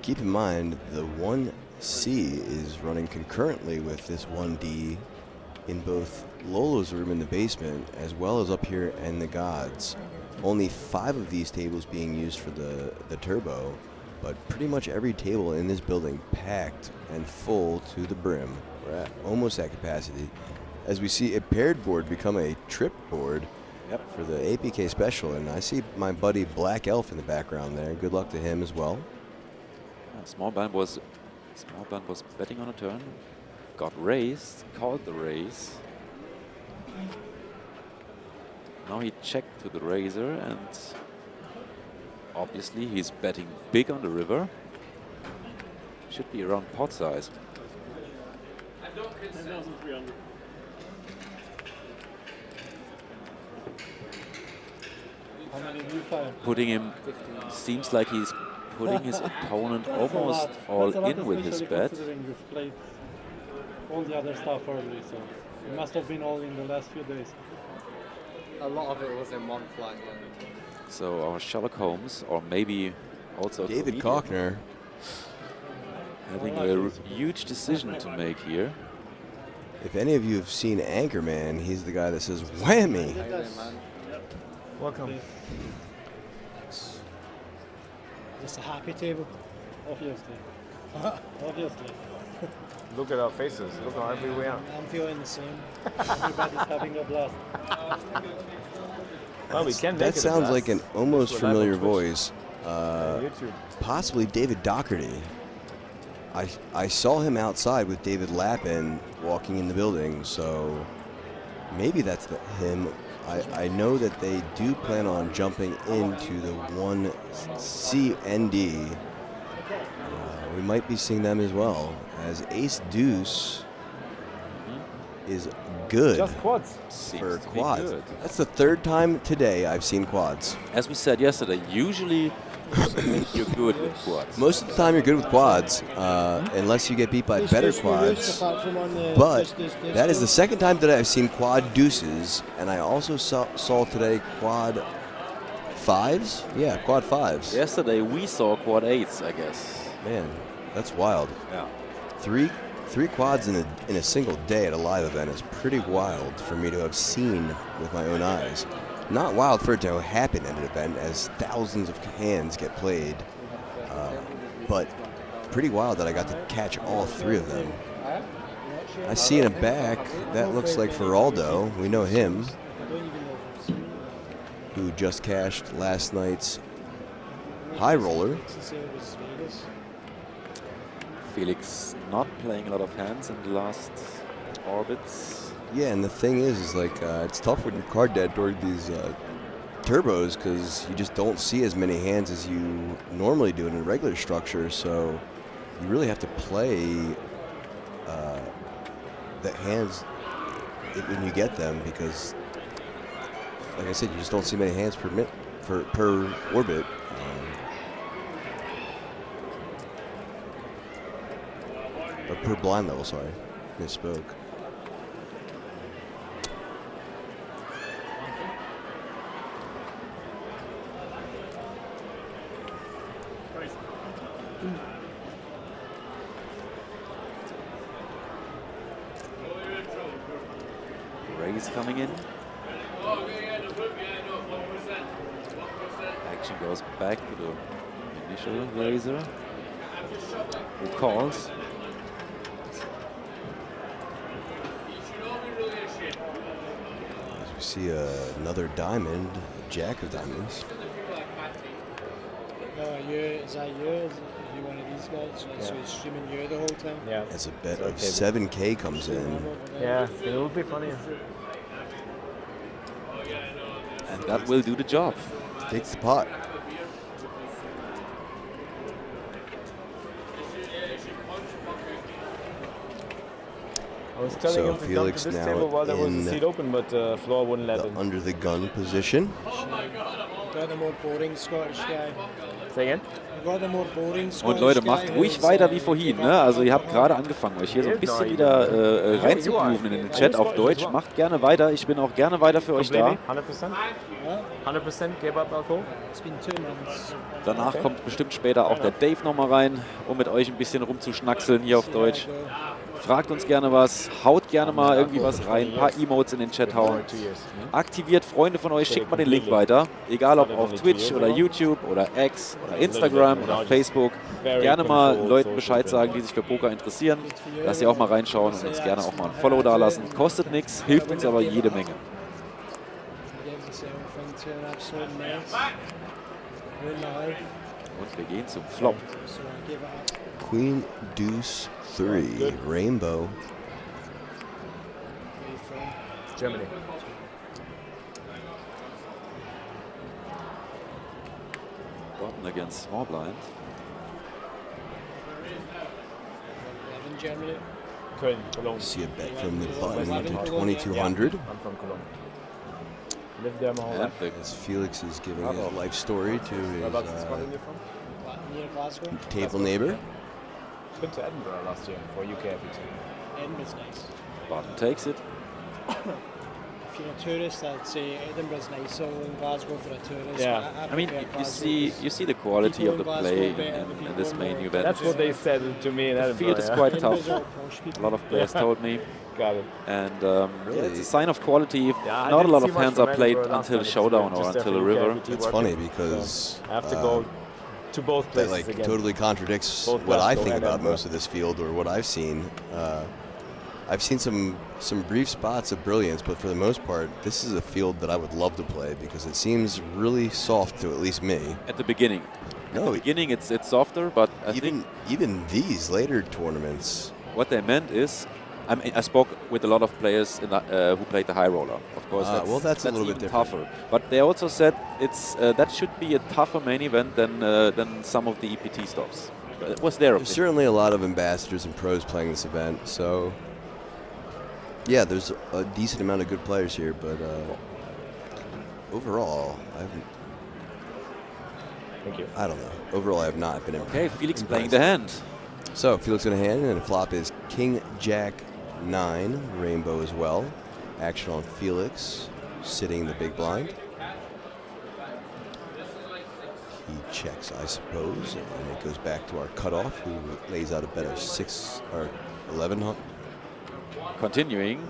Keep in mind, the 1C is running concurrently with this 1D in both Lolo's room in the basement as well as up here in the Gods. Only 5 of these tables being used for the turbo, but pretty much every table in this building packed and full to the brim. We're at almost at capacity. As we see a paired board become a trip board for the APK special, and I see my buddy Black Elf in the background there. Good luck to him as well. Small Blind was betting on a turn, got raised, called the raise. Now he checked to the raiser, and obviously he's betting big on the river. Should be around pot size. 10,300. How many do you fire? Putting him, seems like he's putting his opponent almost all in with his bet. Considering you've played all the other stuff early, so it must have been all in the last few days. A lot of it was in one flight. Yeah. So our Sherlock Holmes, or maybe also David Cockner, having a huge decision to make here. If any of you have seen Anchorman, he's the guy that says whammy. Welcome. Just a happy table, obviously. Obviously. Look at our faces. Look how happy we are. I'm feeling the same. Everybody's having a blast. Well, we can make That it sounds a like an blast. almost We're live familiar on Twitch. voice. YouTube. Possibly David Doherty. I saw him outside with David Lappin walking in the building, so maybe that's him. I know that they do plan on jumping into the 1CND. We might be seeing them as well, as Ace Deuce is good Just quads. for to be quads. good. That's the 3rd time today I've seen quads. As we said yesterday, usually you're good with quads. Most of the time you're good with quads, unless you get beat by better quads. But that is the 2nd time today I've seen quad deuces, and I also saw today quad 5s. Yeah, quad 5s. Yesterday we saw quad 8s, I guess. Man, that's wild. Yeah. Three quads in a single day at a live event is pretty wild for me to have seen with my own eyes. Not wild for it to happen at an event, as thousands of hands get played, but pretty wild that I got to catch all 3 of them. I see in the back, that looks like Feraldo. We know him, who just cashed last night's high roller. Felix not playing a lot of hands in the last orbits. Yeah, and the thing is like it's tough when you're card dead during these turbos, because you just don't see as many hands as you normally do in a regular structure. So you really have to play the hands when you get them, because, like I said, you just don't see many hands per orbit. Or per blind level, sorry. Misspoke. Raise coming in. Action goes back to the initial raiser, who calls. As we see another diamond, Jack of diamonds. Is that you? Is you one of these guys? So he's streaming you the whole time? Yeah. As a bet of 7K comes in. Yeah, it would be funny. And That will do the job. Takes the pot. I was telling him to Felix come to this now table while there was a in seat open, but floor wouldn't let the him. under the gun position. Got the more boring Scottish guy. Say again? Got the more boring Und Scottish Leute, guy macht who's, ruhig weiter wie vorhin. Ne? Also ihr habt gerade angefangen, euch hier so ein bisschen wieder reinzugrooven in den Chat auf Deutsch. Macht gerne weiter. Ich bin auch gerne weiter für euch da. 100%? 100% gave up alcohol? It's been 2 months. Danach kommt bestimmt später auch der Dave nochmal rein, um mit euch ein bisschen rumzuschnackseln hier auf Deutsch. Fragt uns gerne was, haut gerne mal irgendwie was rein, ein paar Emotes in den Chat hauen. Aktiviert Freunde von euch, schickt mal den Link weiter. Egal ob auf Twitch oder YouTube oder X oder Instagram oder Facebook. Gerne mal Leuten Bescheid sagen, die sich für Poker interessieren, dass sie auch mal reinschauen und uns gerne auch mal ein Follow da lassen. Kostet nichts, hilft uns aber jede Menge. Und wir gehen zum Flop. Queen Deuce 3, Rainbow. Germany. Button against small blind. Germany. Köln, Cologne. See a bet from the button to 2,200. I'm from Cologne. Lived there my whole life. As Felix is giving his life story to his Near Glasgow. table neighbor. Been to Edinburgh last year for UKIPT. Edinburgh's nice. Button takes it. If you're a tourist, I'd say Edinburgh's nicer than Glasgow for a tourist. Yeah. I mean, you see the quality of the play in this main event. That's what they said to me in The Edinburgh. field is quite tough. A lot of players told me. Got it. And yeah, it's a sign of quality if not a lot of hands are played until a showdown or until a river. It's funny because I have to go to both that places again. totally contradicts Both what I Glasgow think and about Edinburgh. most of this field or what I've seen. I've seen some brief spots of brilliance, but for the most part, this is a field that I would love to play because it seems really soft to at least me. At the beginning. No, At the beginning it's softer, but I think even these later tournaments. what they meant is, I spoke with a lot of players in the, who played the high roller. Of course, that's a little bit even different. tougher. But they also said it's that should be a tougher main event than some of the EPT stops. It was their There's opinion. certainly a lot of ambassadors and pros playing this event, so yeah, there's a decent amount of good players here, but overall, I don't know. Overall, I have not been impressed. Okay, Felix playing the hand. So Felix in a hand, and the flop is King Jack 9, Rainbow as well. Action on Felix, sitting the big blind. He checks, I suppose, and it goes back to our cutoff, who lays out a bet of 6 or 1100. Continuing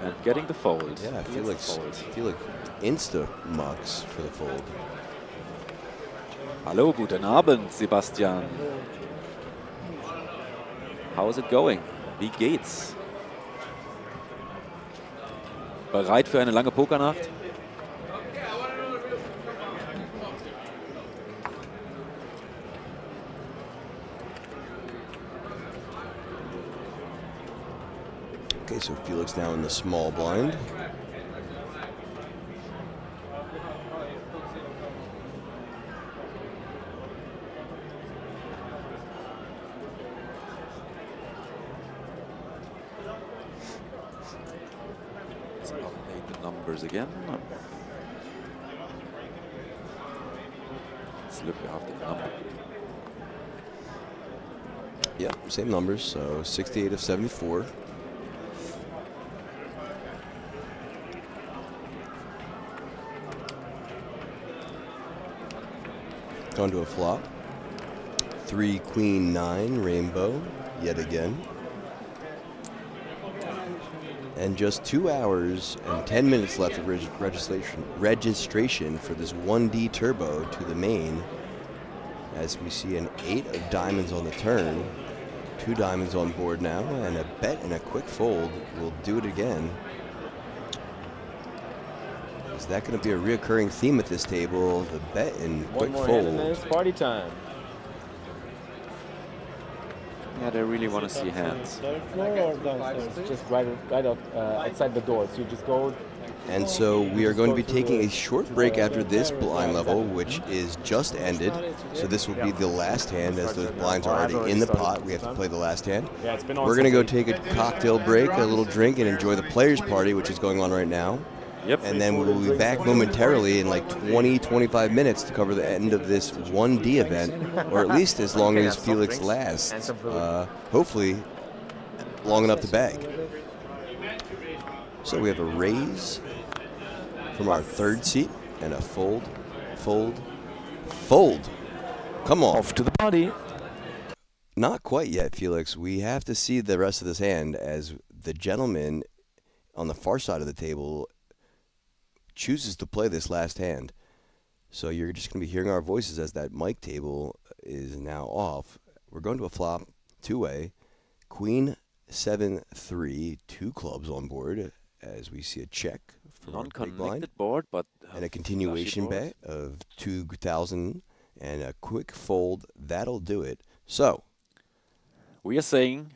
and getting the fold. Yeah, Felix Felix insta mucks for the fold. Hallo, guten Abend, Sebastian. How is it going? Wie geht's? Bereit für eine lange Pokernacht? Okay, so Felix now in the small blind. Let's update the numbers again. Let's look after the number. Yeah, same numbers, so 68 of 74. Going to a flop. 3 Queen 9 Rainbow yet again. And just 2 hours and 10 minutes left of registration for this 1D Turbo to the main. As we see an 8 of diamonds on the turn. 2 diamonds on board now, and a bet and a quick fold will do it again. Is that going to be a reoccurring theme at this table? The bet and quick One more fold. hand and then it's party time. Yeah, they really want to see hands. Floor or downstairs? Just right outside the door. So you just go. And so we are going to be taking a short break after this blind level, which is just ended. So this will be the last hand, as those blinds are already in the pot. We have to play the last hand. We're going to go take a cocktail break, a little drink, and enjoy the players' party, which is going on right now. Yep. And then we will be back momentarily in like 20-25 minutes to cover the end of this 1D event, or at least as long as Felix lasts. Hopefully, long enough to bag. So we have a raise from our third seat and a fold, fold, fold. Come on. Off to the party. Not quite yet, Felix. We have to see the rest of this hand as the gentleman on the far side of the table chooses to play this last hand. So you're just going to be hearing our voices as that mic table is now off. We're going to a flop two-way. Queen 7-3, 2 clubs on board as we see a check from our big blind. Board, but and a continuation bet of 2,000 and a quick fold. That'll do it. So we are saying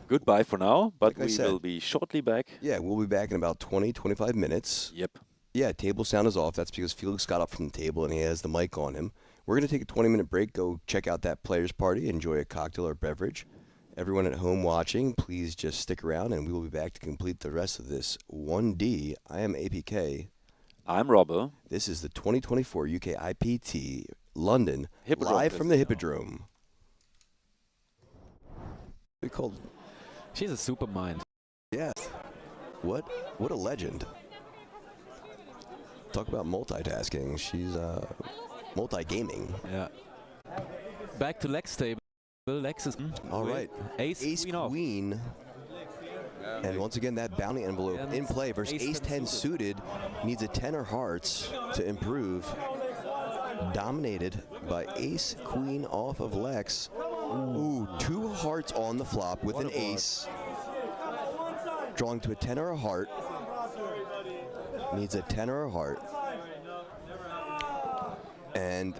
goodbye for now, but like we will be shortly back. Yeah, we'll be back in about 20-25 minutes. Yep. Yeah, table sound is off. That's because Felix got up from the table and he has the mic on him. We're going to take a 20-minute break, go check out that players' party, enjoy a cocktail or beverage. Everyone at home watching, please just stick around, and we will be back to complete the rest of this 1D. I am APK. I'm Robber. This is the 2024 UKIPT London, Hippodrome live from the Casino. Hippodrome. We called. She's a super mind. Yes. What a legend. Talk about multitasking. She's multi-gaming. Yeah. Back to Lex table. Lex is all right. Ace Queen. And once again, that bounty envelope in play versus Ace 10 suited needs a 10 or hearts to improve. Dominated by Ace Queen off of Lex. Ooh, 2 hearts on the flop with an ace. Drawing to a 10 or a heart. Needs a 10 or a heart. And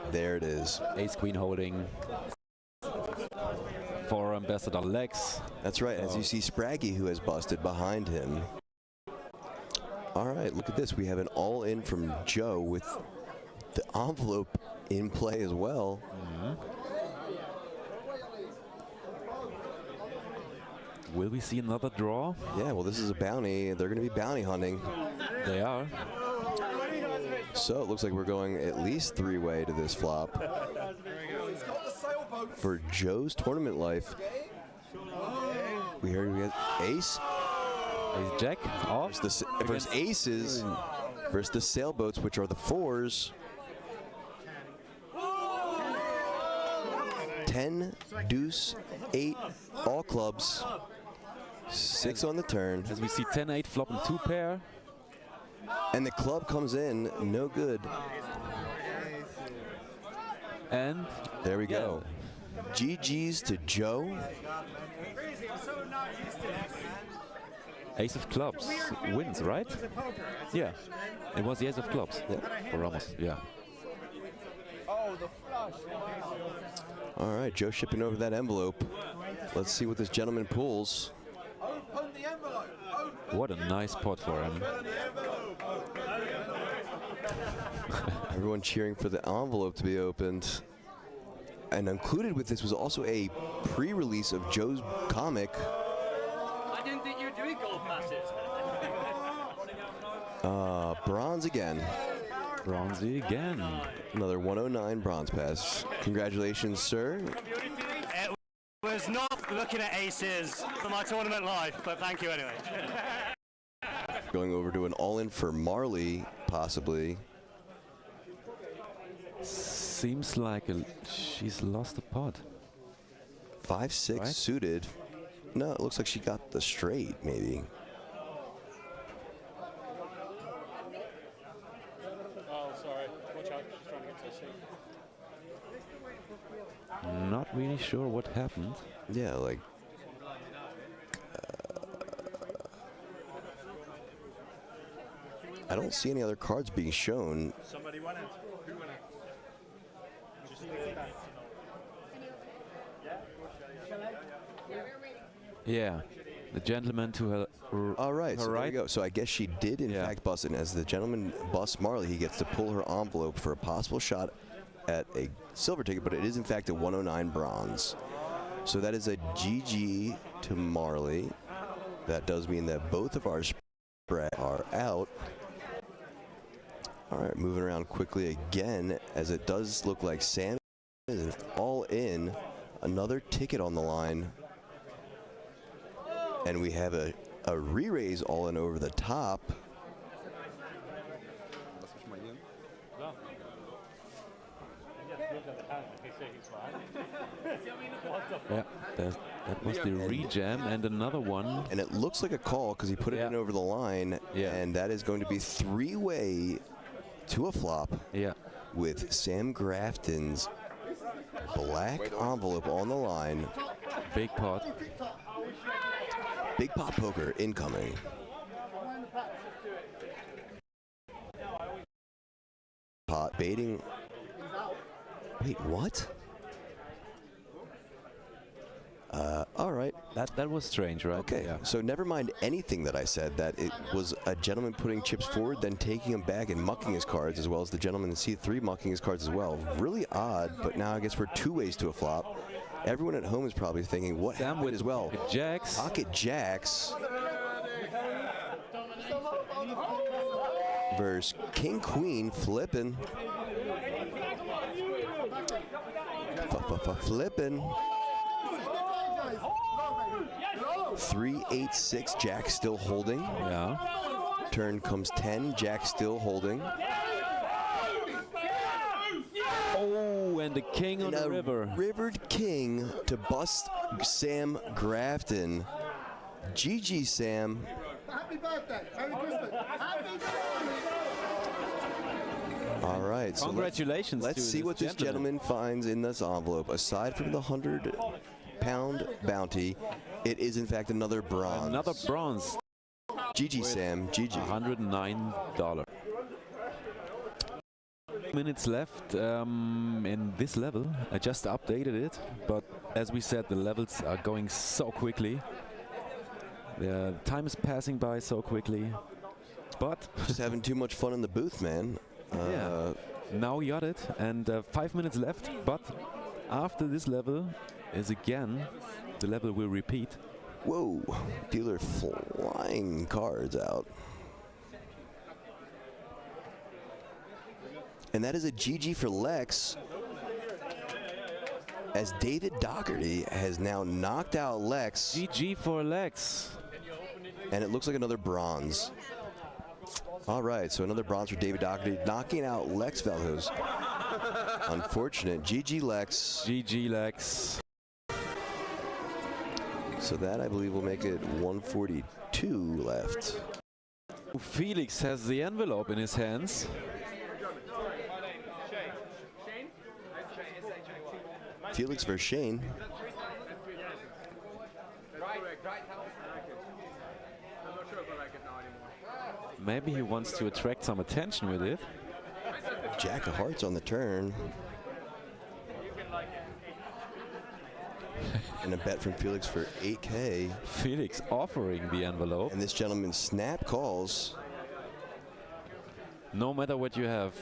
there it is. Ace Queen holding for Ambassador Lex. That's right, as you see Spraggy, who has busted behind him. All right, look at this. We have an all-in from Joe with the envelope in play as well. Will we see another draw? Yeah, well, this is a bounty. They're going to be bounty hunting. They are. So it looks like we're going at least 3-way to this flop. For Joe's tournament life, we heard we got ace. Ace jack off. Versus aces versus the sailboats, which are the 4s. 10, deuce, 8, all clubs. 6 on the turn. As we see 10-8 flop and 2 pair. And the club comes in, no good. And there we go. GG's to Joe. Ace of clubs wins, right? Yeah. It was the ace of clubs. Yeah. For Ramos, yeah. All right, Joe shipping over that envelope. Let's see what this gentleman pulls. What a nice pot for him. Everyone cheering for the envelope to be opened. And included with this was also a pre-release of Joe's comic. I didn't think you were doing gold passes. Bronze again. Bronzy again. Another 109 bronze pass. Congratulations, sir. It was not looking at aces for my tournament life, but thank you anyway. Going over to an all-in for Marley, possibly. Seems like she's lost the pot. 5-6 Right? suited. No, it looks like she got the straight, maybe. Oh, sorry. Watch out. She's trying to get to the Not really sure what happened. Yeah, like. I don't see any other cards being shown. Somebody won it. Who won it? Yeah, the gentleman to her. All right, her so there right. we go. So I guess she did in fact bust it. And as the gentleman busts Marley, he gets to pull her envelope for a possible shot at a silver ticket, but it is in fact a 109 bronze. So that is a GG to Marley. That does mean that both of our spread are out. All right, moving around quickly again, as it does look like Sam is all in. Another ticket on the line. And we have a re-raise all in over the top. Yeah, that was the re-jam and another one. And it looks like a call because he put it in over the line. Yeah. And that is going to be three-way to a flop. Yeah. With Sam Grafton's black envelope on the line. Big pot. Big pot poker incoming. Pot baiting. Wait, what? All right. That was strange, right? Okay, Yeah. so never mind anything that I said, that it was a gentleman putting chips forward, then taking them back and mucking his cards, as well as the gentleman in C3 mucking his cards as well. Really odd, but now I guess we're two ways to a flop. Everyone at home is probably thinking, what happened as well? Jacks. Pocket jacks. Versus King Queen flipping. Flipping. 3-8-6, Jack still holding. Yeah. Turn comes 10, Jack still holding. Oh, and the king on the river. Rivered king to bust Sam Grafton. GG, Sam. Happy birthday. Merry Christmas. Happy All right. So congratulations. Let's see what this gentleman finds in this envelope. Aside from the 100-pound bounty, it is in fact another bronze. Another bronze. GG, Sam. GG. $109. Minutes left in this level. I just updated it, but as we said, the levels are going so quickly. The time is passing by so quickly, but just having too much fun in the booth, man. Yeah. Now we got it, and 5 minutes left. But after this level is again, the level will repeat. Whoa! Dealer flying cards out. And that is a GG for Lex, as David Doherty has now knocked out Lex. GG for Lex. And it looks like another bronze. All right, so another bronze for David Doherty, knocking out Lex Velhos. Unfortunate. GG Lex. GG Lex. So that, I believe, will make it 142 left. Felix has the envelope in his hands. Felix versus Shane. Maybe he wants to attract some attention with it. Jack of Hearts on the turn. And a bet from Felix for 8K. Felix offering the envelope. And this gentleman snap calls. No matter what you have,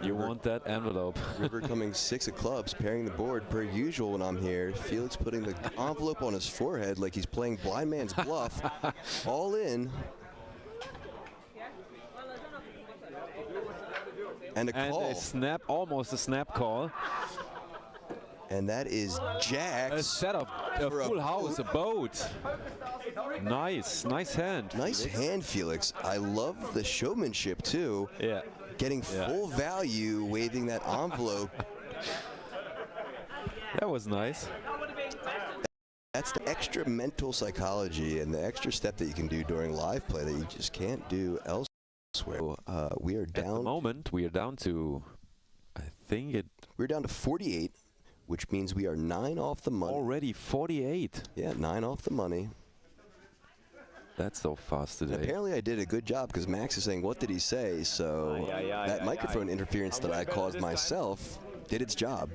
you want that envelope. River coming 6 of clubs, pairing the board per usual when I'm here. Felix putting the envelope on his forehead like he's playing blind man's bluff. All in. And a call. And a snap, almost a snap call. And that is Jack. A setup, a full house, a boat. Nice, nice hand. Nice hand, Felix. I love the showmanship too. Yeah. Getting full value, waving that envelope. That was nice. That's the extra mental psychology and the extra step that you can do during live play that you just can't do elsewhere. We are down. At the moment, we are down to, I think it. We're down to 48, which means we are 9 off the money. Already 48. Yeah, 9 off the money. That's so fast today. And apparently I did a good job because Max is saying, what did he say? So that microphone interference that I caused myself did its job.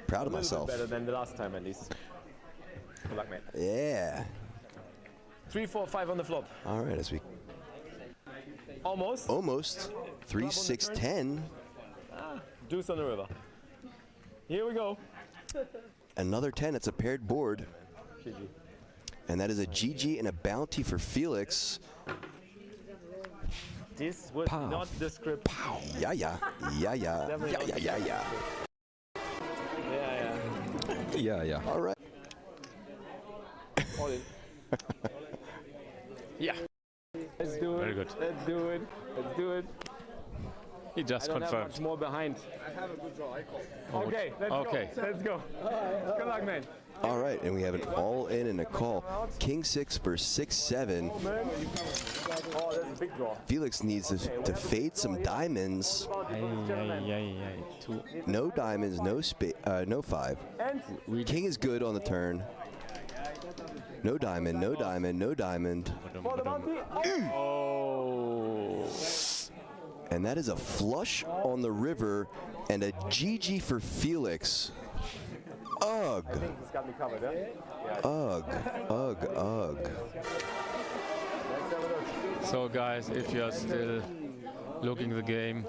Proud of myself. Better than the last time, at least. Good luck, mate. Yeah. 3, 4, 5 on the flop. All right, as we Almost. 3, 6, 10. Deuce on the river. Here we go. Another 10. It's a paired board. GG. And that is a GG and a bounty for Felix. This was not the script. Yeah. Yeah. All right. All in. Yeah. Let's do it. Very good. Let's do it. He just I don't have confirmed. much more behind. I have a good draw. I call. Okay, let's go. Good luck, man. All right, and we have an all-in and a call. King 6 for 6-7. Oh, that's a big draw. Felix needs to fade some diamonds. No diamonds, no 5. King is good on the turn. No diamond, no diamond, no diamond. Oh. And that is a flush on the river and a GG for Felix. Ugh. I think he's got me covered, huh? Ugh. So guys, if you are still looking the game,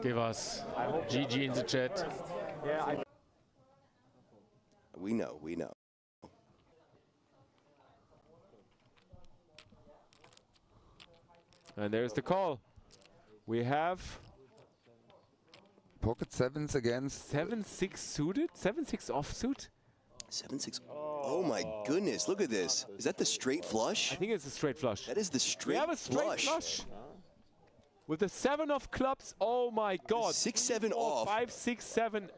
give us GG in the chat. We know. And there's the call. We have Pocket 7s against 7-6 suited, 7-6 offsuit. 7-6. Oh my goodness! Look at this. Is that the straight flush? I think it's a straight flush. That is the straight We have a straight flush. With the 7 of clubs. Oh my God. 6-7 off. 5, 6, 7.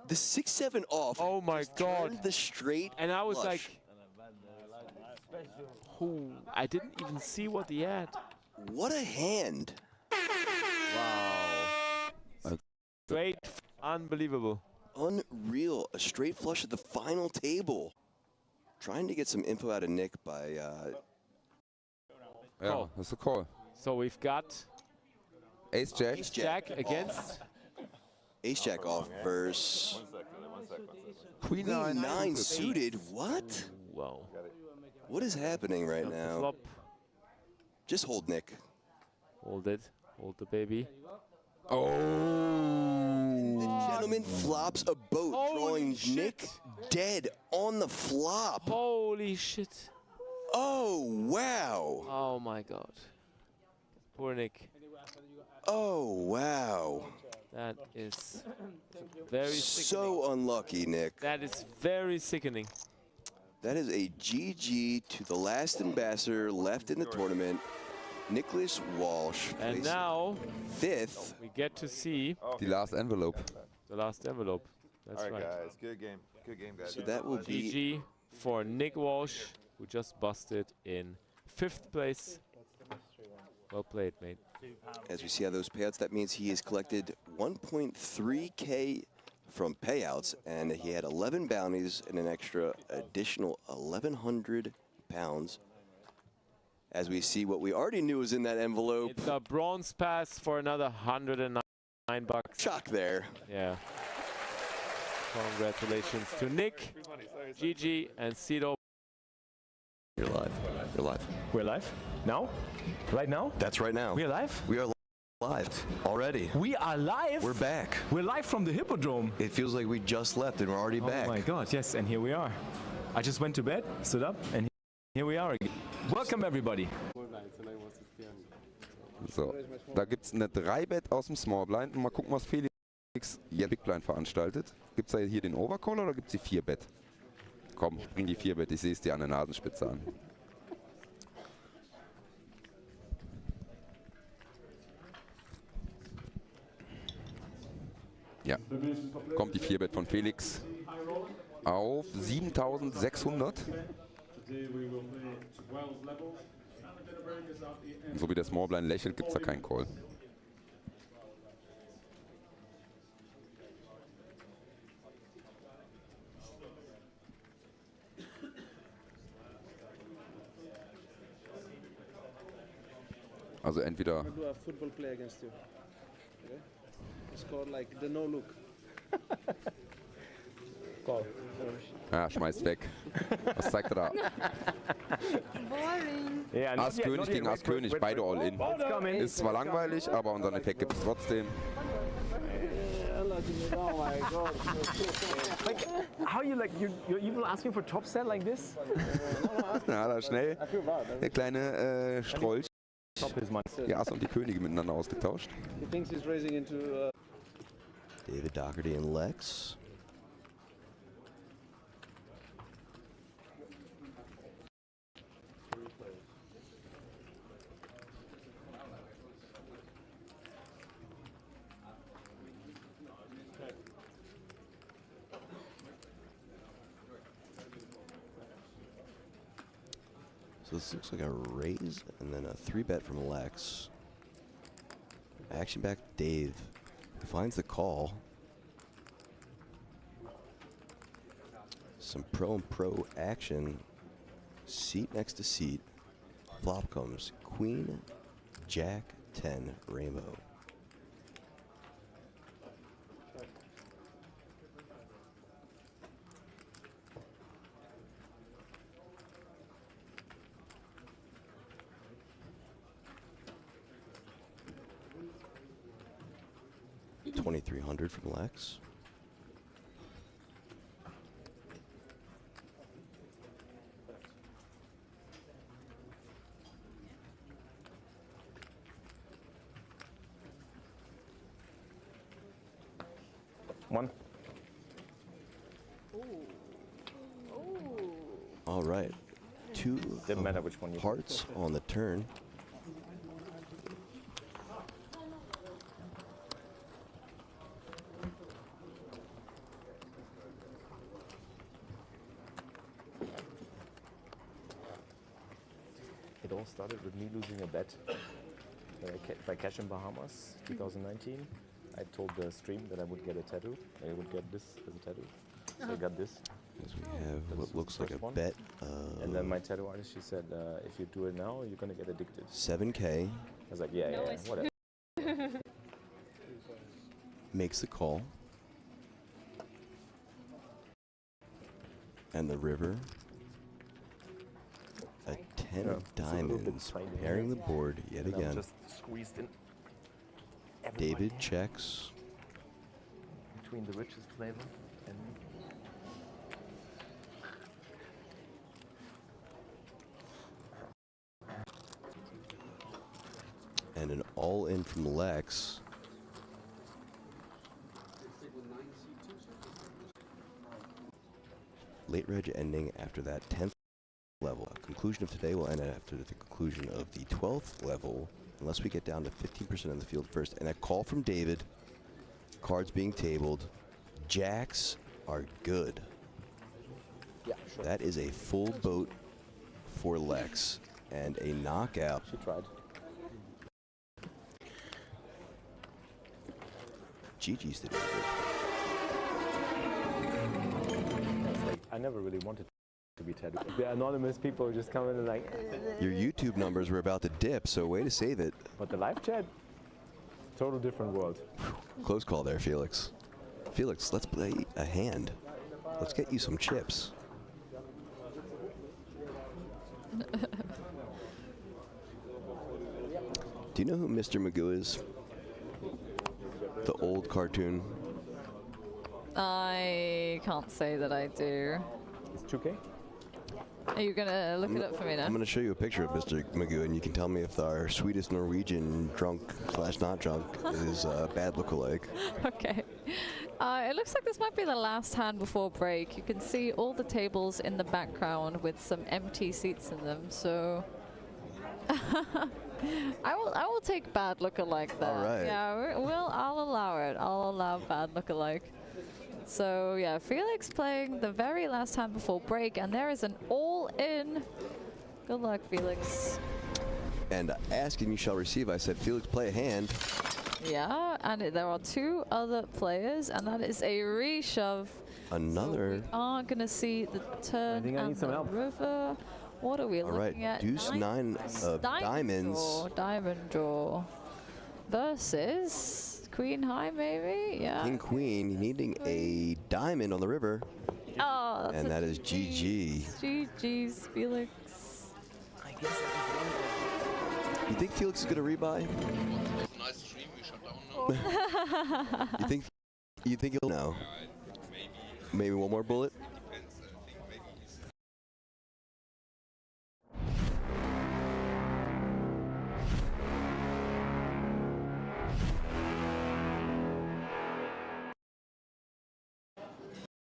The 6-7 off. Oh my God. The straight. And I was flush. like, oh, I didn't even see what he had. What a hand! Wow. Straight, unbelievable. Unreal. A straight flush at the final table. Trying to get some info out of Nick by. Yeah, that's a call. So we've got Ace Jack. Ace Jack against Ace Jack off versus Queen 9 suited. What? Wow. What is happening right now? Flop. Just hold Nick. Hold it. Hold the baby. Oh. The gentleman flops a boat, drawing Nick dead on the flop. Holy shit. Oh, wow. Oh my God. Poor Nick. Oh, wow. That is very sickening. So unlucky, Nick. That is very sickening. That is a GG to the last ambassador left in the tournament, Nicholas Walsh. And now 5th. we get to see The last envelope. the last envelope. That's All right, right. guys. Good game. Good game, guys. So that will be GG for Nick Walsh, who just busted in 5th place. Well played, mate. As we see how those payouts, that means he has collected 1.3K from payouts, and he had 11 bounties and an extra additional 1,100 pounds. As we see what we already knew was in that envelope. It's a bronze pass for another 109 bucks. Shock there. Yeah. Congratulations to Nick, GG, and Cito. You're live. You're live. We're live? Now? Right now? That's right now. We're live? We are live already. We are live? We're back. We're live from the Hippodrome. It feels like we just left and we're already back. Oh my God, yes, and here we are. I just went to bed, stood up, and here we are again. Welcome everybody. So, da gibt es eine 3-Bet aus dem Small Blind. Und mal gucken, was Felix jetzt Big Blind veranstaltet. Gibt es da hier den Overcall oder gibt es die 4-Bet? Komm, bring die 4-Bet, ich sehe es dir an der Nasenspitze an. Ja, kommt die 4-Bet von Felix auf 7.600. So wie der Small Blind lächelt, gibt es da keinen Call. Also entweder do a football play against you. Okay? It's called like the no look. Ball. Ja, schmeißt weg. Was zeigt er da? Boring. Yeah, Ass König gegen Ass König, beide all in. Ist zwar langweilig, aber unseren Effekt gibt es trotzdem. Like, how you like, you're even asking for top set like this? Ja, da schnell der kleine Strolch. Die Ass und die Könige miteinander ausgetauscht. He thinks he's raising into. David Doherty and Lex. So this looks like a raise and then a 3-bet from Lex. Action back Dave, who finds the call. Some pro and pro action. Seat next to seat. Flop comes Queen, Jack, 10, Rainbow. $2,300 from Lex. One. All right. Two Didn't matter which one you hearts on the turn. It all started with me losing a bet. If I cash in Bahamas 2019, I told the stream that I would get a tattoo. I would get this as a tattoo. So I got this. As we have what looks like a bet. And then my tattoo artist, she said, if you do it now, you're going to get addicted. 7K. I was like, yeah, whatever. Makes the call. And the river. A 10 of diamonds. Pairing the board yet And I'm again. just squeezed in. David checks. Between the richest flavor and And an all-in from Lex. Late reg ending after that 10th level. Conclusion of today will end after the conclusion of the 12th level, unless we get down to 15% of the field first. And a call from David. Cards being tabled. Jacks are good. Yeah, sure. That is a full boat for Lex and a knockout. She tried. GG's did it. Like, I never really wanted to be tattooed. The anonymous people just come in and like. Your YouTube numbers were about to dip, so way to save it. But the live chat, total different world. Close call there, Felix. Felix, let's play a hand. Let's get you some chips. Do you know who Mr. Magoo is? The old cartoon. I can't say that I do. It's 2K? Are you gonna look it up for me now? I'm gonna show you a picture of Mr. Magoo, and you can tell me if our sweetest Norwegian drunk/not drunk is bad lookalike. Okay. It looks like this might be the last hand before break. You can see all the tables in the background with some empty seats in them. So I will take bad lookalike there. All right. Yeah, I'll allow it. I'll allow bad lookalike. So yeah, Felix playing the very last hand before break, and there is an all-in. Good luck, Felix. And ask and you shall receive. I said, Felix, play a hand. Yeah, and there are two other players, and that is a reshove. Another. So we are gonna see the turn and the river. What are we looking at? Deuce 9 of diamonds. Diamond draw. Versus Queen High, maybe? Yeah. King Queen needing a diamond on the river. Oh, that's And that is GG. GG's, Felix. You think Felix is going to rebuy? Nice stream, we shut down now. You think he'll know? Maybe one more bullet?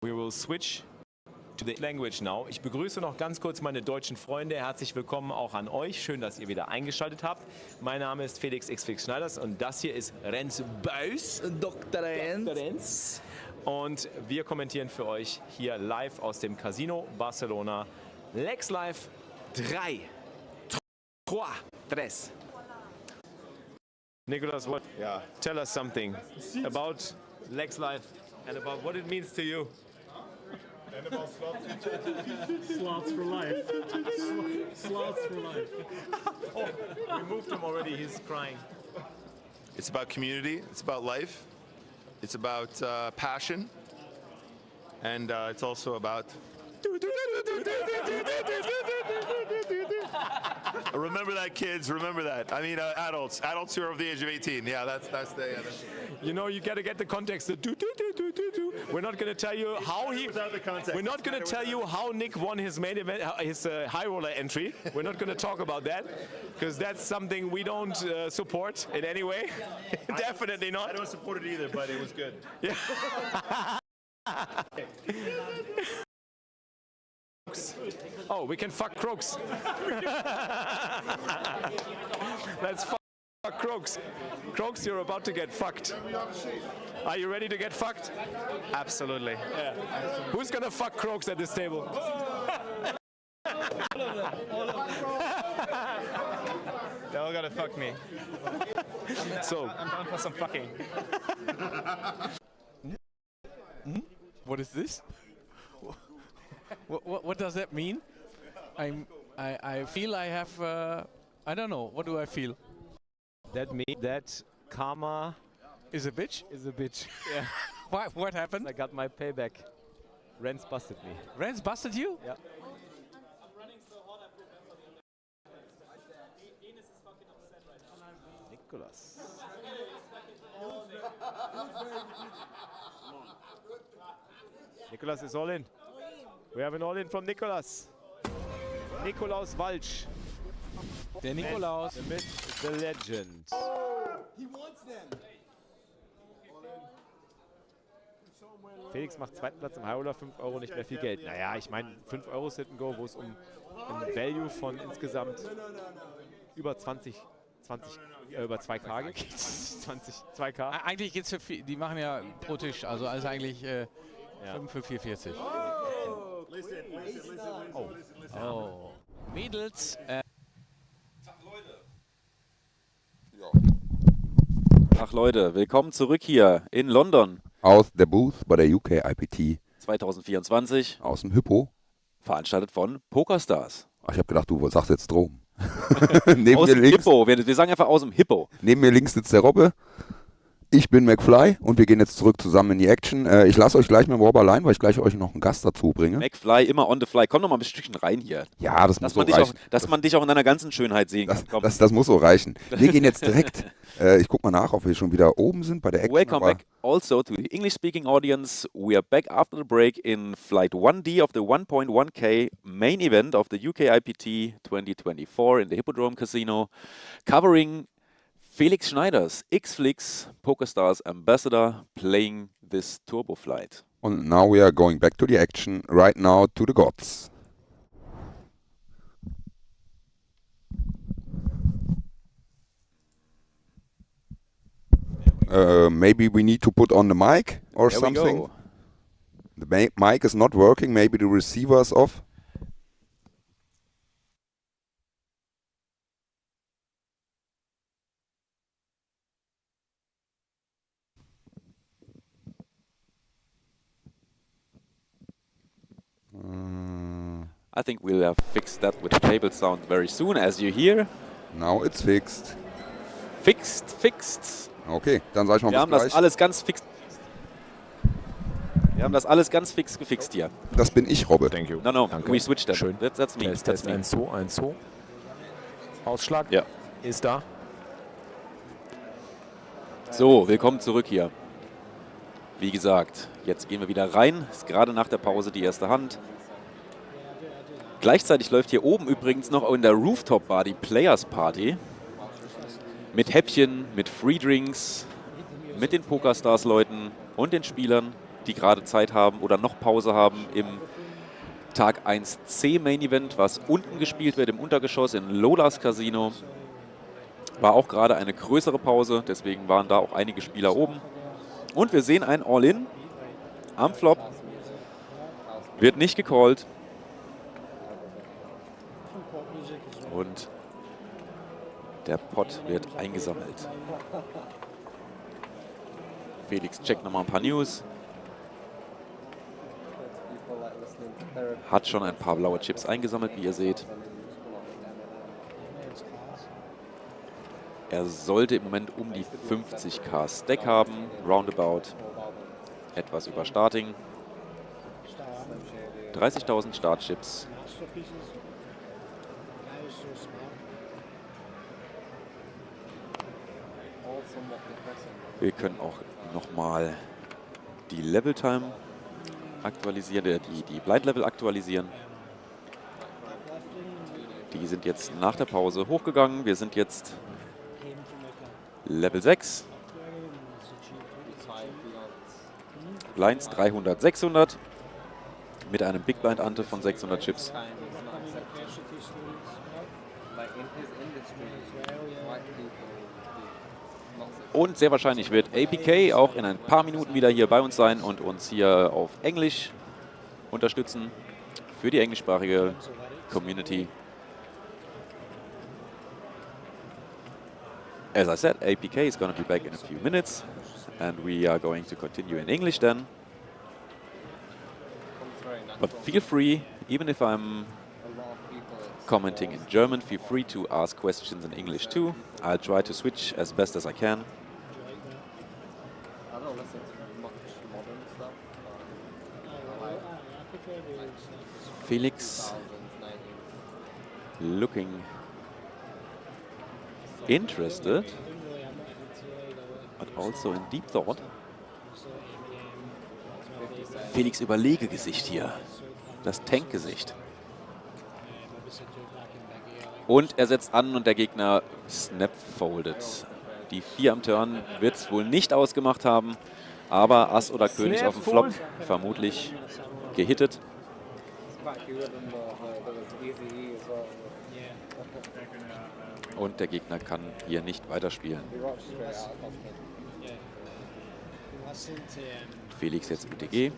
We will switch to the language now. Ich begrüße noch ganz kurz meine deutschen Freunde. Herzlich willkommen auch an euch. Schön, dass ihr wieder eingeschaltet habt. Mein Name ist Felix X-Fix Schneiders und das hier ist Renz Buys. Dr. Renz. Und wir kommentieren für euch hier live aus dem Casino Barcelona. Lex Live 3. Nicolas, what? Yeah. Tell us something about Lex Live and about what it means to you. And about slots. Slots for life. Slots for life. Oh, we moved him already. He's crying. It's about community. It's about life. It's about passion. And it's also about... Remember that, kids. Remember that. I mean, adults who are of the age of 18. Yeah, that's the. You know, you got to get the context. The do. We're not going to tell you how he. We're not going to tell you how Nick won his main event, his high roller entry. We're not going to talk about that because that's something we don't support in any way. Definitely not. I don't support it either, but it was good. Yeah. Oh, we can fuck crooks. Let's fuck crooks. Crooks, you're about to get fucked. Are you ready to get fucked? Absolutely. Yeah. Who's gonna fuck crooks at this table? They all gotta fuck me. So I'm down for some fucking. What is this? What does that mean? I feel I have I don't know. What do I feel? That means that karma is a bitch. Is a bitch. Yeah. What happened? I got my payback. Renz busted me. Renz busted you? Yeah. Nicolas. Nicolas is all in. We have an all-in from Nicolas. Nikolaus Walsch. Der Nikolaus. The myth, the legend. He wants them. Felix macht zweiten Platz im High Roller, 5 Euro, nicht mehr viel Geld. Naja, ich meine 5 Euro Sit and Go, wo es um ein Value von insgesamt über 2K geht. 2K. Eigentlich geht's für viel, die machen ja pro Tisch, also alles eigentlich 5 für 4,40. Oh. Mädels. Ach Leute, willkommen zurück hier in London. Aus der Booth bei der UKIPT 2024. Aus dem Hippo. Veranstaltet von PokerStars. Ach, ich habe gedacht, du sagst jetzt Strom. Aus dem Hippo. Wir sagen einfach aus dem Hippo. Neben mir links sitzt der Robbe. Ich bin McFly und wir gehen jetzt zurück zusammen in die Action. Ich lasse euch gleich mit dem Rob allein, weil ich gleich euch noch einen Gast dazu bringe. McFly, immer on the fly. Komm noch mal ein Stückchen rein hier. Ja, das muss so reichen. Dass man dich auch in deiner ganzen Schönheit sehen kann. Komm. Das muss so reichen. Wir gehen jetzt direkt. Ich guck mal nach, ob wir schon wieder oben sind bei der Action. Welcome back also to the English-speaking audience. We are back after the break in Flight 1D of the 1.1K main event of the UKIPT 2024 in the Hippodrome Casino, covering Felix Schneiders, X-Flix, PokerStars ambassador, playing this turbo flight. And now we are going back to the action, right now to the gods. Maybe we need to put on the mic or there something. The mic is not working, maybe the receiver is off. I think we'll have fixed that with the table sound very soon, as you hear. Now it's fixed. Fixed. Okay, dann sag ich mal Wir bis haben gleich. das alles ganz fix. Wir haben das alles ganz fix gefixt hier. Das bin ich, Robbe. Thank you. No, Danke. we switched that. Schön. That's me. Test, ein So. Ausschlag ist da. So, willkommen zurück hier. Wie gesagt, jetzt gehen wir wieder rein. Ist gerade nach der Pause die erste Hand. Gleichzeitig läuft hier oben übrigens noch in der Rooftop Bar die Players Party. Mit Häppchen, mit Free Drinks, mit den PokerStars-Leuten und den Spielern, die gerade Zeit haben oder noch Pause haben im Tag 1C Main Event, was unten gespielt wird im Untergeschoss in Lolas Casino. War auch gerade eine größere Pause, deswegen waren da auch einige Spieler oben. Und wir sehen ein All-In am Flop. Wird nicht gecallt. Und der Pot wird eingesammelt. Felix checkt nochmal ein paar News. Hat schon ein paar blaue Chips eingesammelt, wie ihr seht. Er sollte im Moment um die 50k Stack haben, roundabout. Etwas über Starting. 30.000 Startchips. Wir können auch nochmal die Level Time aktualisieren, die Blind Level aktualisieren. Die sind jetzt nach der Pause hochgegangen. Wir sind jetzt Level 6. Blinds 300, 600 mit einem Big Blind Ante von 600 Chips. Und sehr wahrscheinlich wird APK auch in ein paar Minuten wieder hier bei uns sein und uns hier auf Englisch unterstützen für die englischsprachige Community. As I said, APK is going to be back in a few minutes and we are going to continue in English then. But feel free, even if I'm commenting in German, feel free to ask questions in English too. I'll try to switch as best as I can. I don't listen to much modern stuff. Felix looking interested, but also in deep thought. Felix Überlegegesicht hier. Das Tankgesicht. Und er setzt an und der Gegner snap-foldet. Die 4 am Turn wird es wohl nicht ausgemacht haben, aber Ass oder König auf dem Flop vermutlich gehittet. Und der Gegner kann hier nicht weiterspielen. Felix jetzt UTG.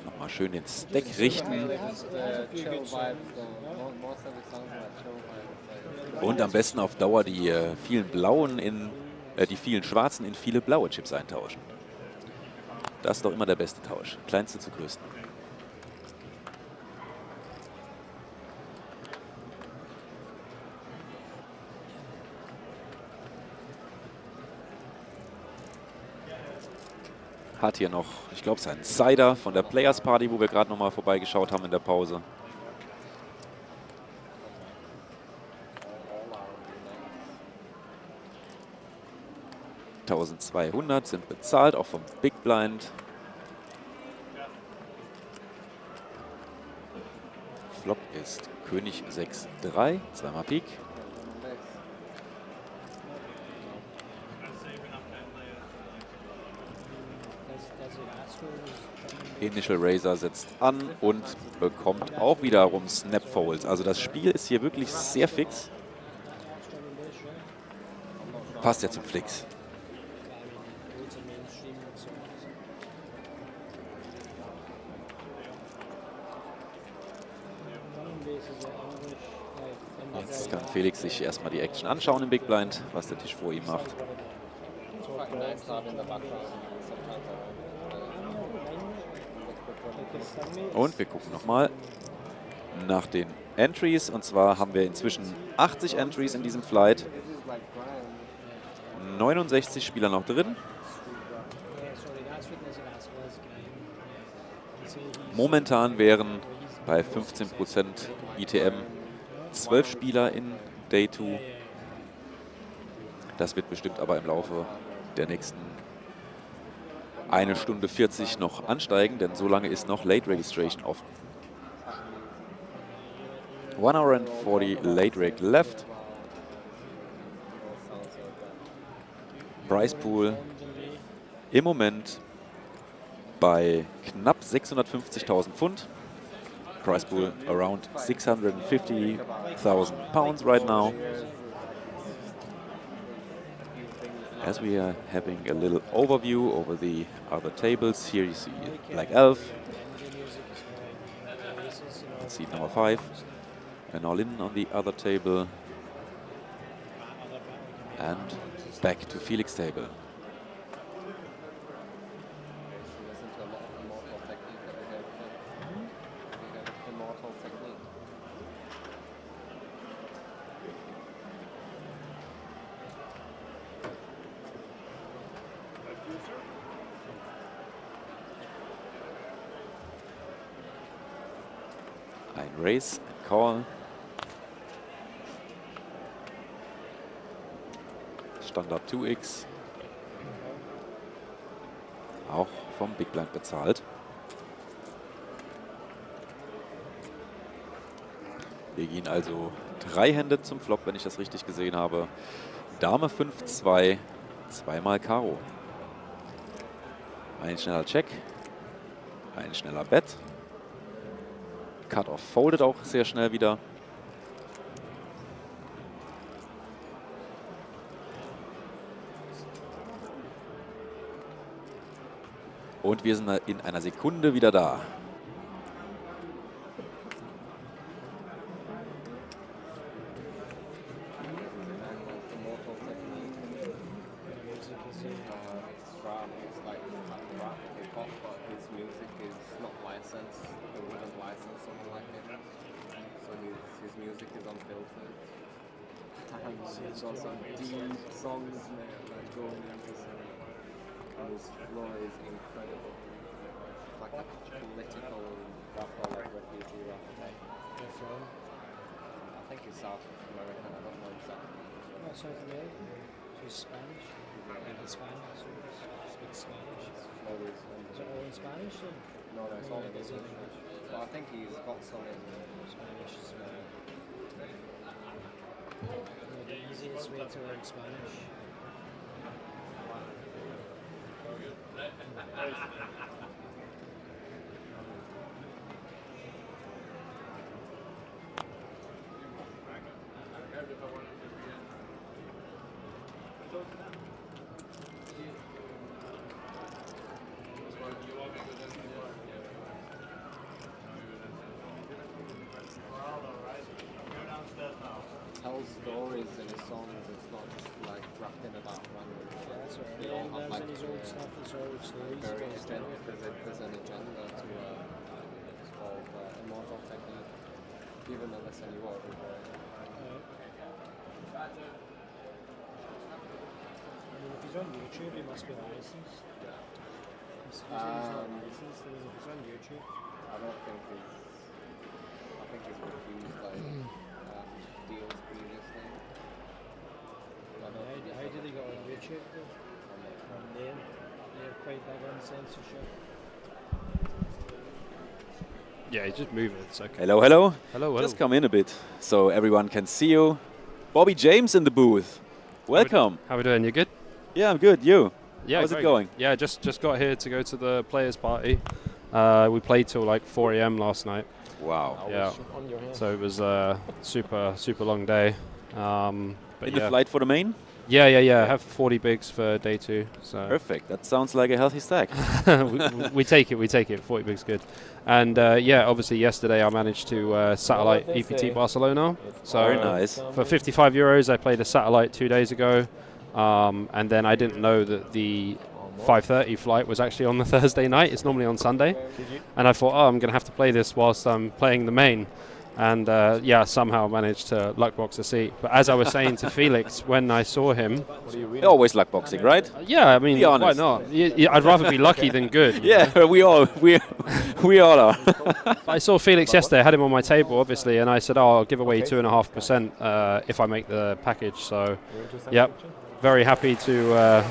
Nochmal schön den Stack richten. Und am besten auf Dauer die vielen blauen die vielen schwarzen in viele blaue Chips eintauschen. Das ist doch immer der beste Tausch. Kleinste zu größten. Hat hier noch, ich glaube, seinen Cider von der Players Party, wo wir gerade noch mal vorbeigeschaut haben in der Pause. $1200 sind bezahlt, auch vom Big Blind. Flop ist König 6-3, zweimal Pik. Initial Razor setzt an und bekommt auch wiederum Snap Folds. Also das Spiel ist hier wirklich sehr fix. Passt ja zum Flix. Jetzt kann Felix sich erstmal die Action anschauen im Big Blind, was der Tisch vor ihm macht. Und wir gucken nochmal nach den Entries. Und zwar haben wir inzwischen 80 Entries in diesem Flight. 69 Spieler noch drin. Momentan wären bei 15% ITM 12 Spieler in Day 2. Das wird bestimmt aber im Laufe der nächsten 1 Stunde 40 noch ansteigen, denn so lange ist noch Late Registration offen. 1 hour and 40 late reg left. Prize Pool im Moment bei knapp 650.000 Pfund. Prize Pool around 650,000 pounds right now. As we are having a little overview over the other tables, here you see Black Elf. Seat number 5. And all in on the other table. And back to Felix table. Ein Race, ein Call. Standard 2x. Auch vom Big Blind bezahlt. Wir gehen also 3 Hände zum Flop, wenn ich das richtig gesehen habe. Dame 5-2, zweimal Karo. Ein schneller Check, ein schneller Bet. Cut-Off folded auch sehr schnell wieder. Und wir sind in einer Sekunde wieder da. His floor is incredible. Like a political rapper, like refugee rapper. I think he's South American, I don't know exactly. Oh, South American. So he's Spanish. And he's Spanish, so he speaks Spanish. Is it all in Spanish then? No, it's all in English. But I think he's got some in Spanish as well. The easiest way to learn Spanish. Tells stories in his songs, it's not just like rapping about random shit. That's right. They all have like his old stuff, his old stories. very there's an agenda to it's called Immortal Technique. Give him a listen, you won't regret it. I mean, if he's on YouTube, he must be licensed. He's not licensed, if he's on YouTube. I don't think he's refused like deals previously. How did he get on YouTube though? From there, they're quite big on censorship. Yeah, he's just moving. It's okay. Hello, hello. Hello, hello. Just come in a bit so everyone can see you. Bobby James in the booth. Welcome. How we doing? You good? Yeah, I'm good. You? Yeah, how's great. it going? Yeah, just got here to go to the players' party. We played till like 4 a.m. last night. Wow. Yeah. So it was a super long day. But in the flight for the main? Yeah. I have 40 bigs for day 2. So Perfect. That sounds like a healthy stack. we take it. 40 bigs good. And obviously yesterday I managed to satellite EPT Barcelona. So very nice. For €55, I played a satellite 2 days ago. And then I didn't know that the 5:30 flight was actually on the Thursday night. It's normally on Sunday. And I thought, I'm going to have to play this whilst I'm playing the main. And yeah, somehow managed to luckbox a seat. But as I was saying to Felix, when I saw him, always luckboxing, right? Yeah, I mean, Be honest. why not? I'd rather be lucky than good. Yeah, we all are. I saw Felix yesterday. I had him on my table, obviously, and I said, "Oh, I'll give away 2.5% if I make the package." So, yep, very happy to.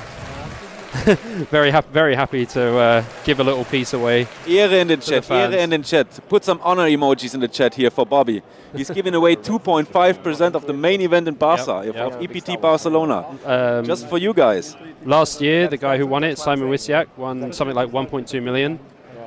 very happy to give a little piece away. Ehre in den Chat, Ehre in den Chat. Put some honor emojis in the chat here for Bobby. He's giving away 2.5% of the main event in Barca, of EPT Barcelona, just for you guys. Last year, the guy who won it, Simon Wisiak, won something like 1.2 million.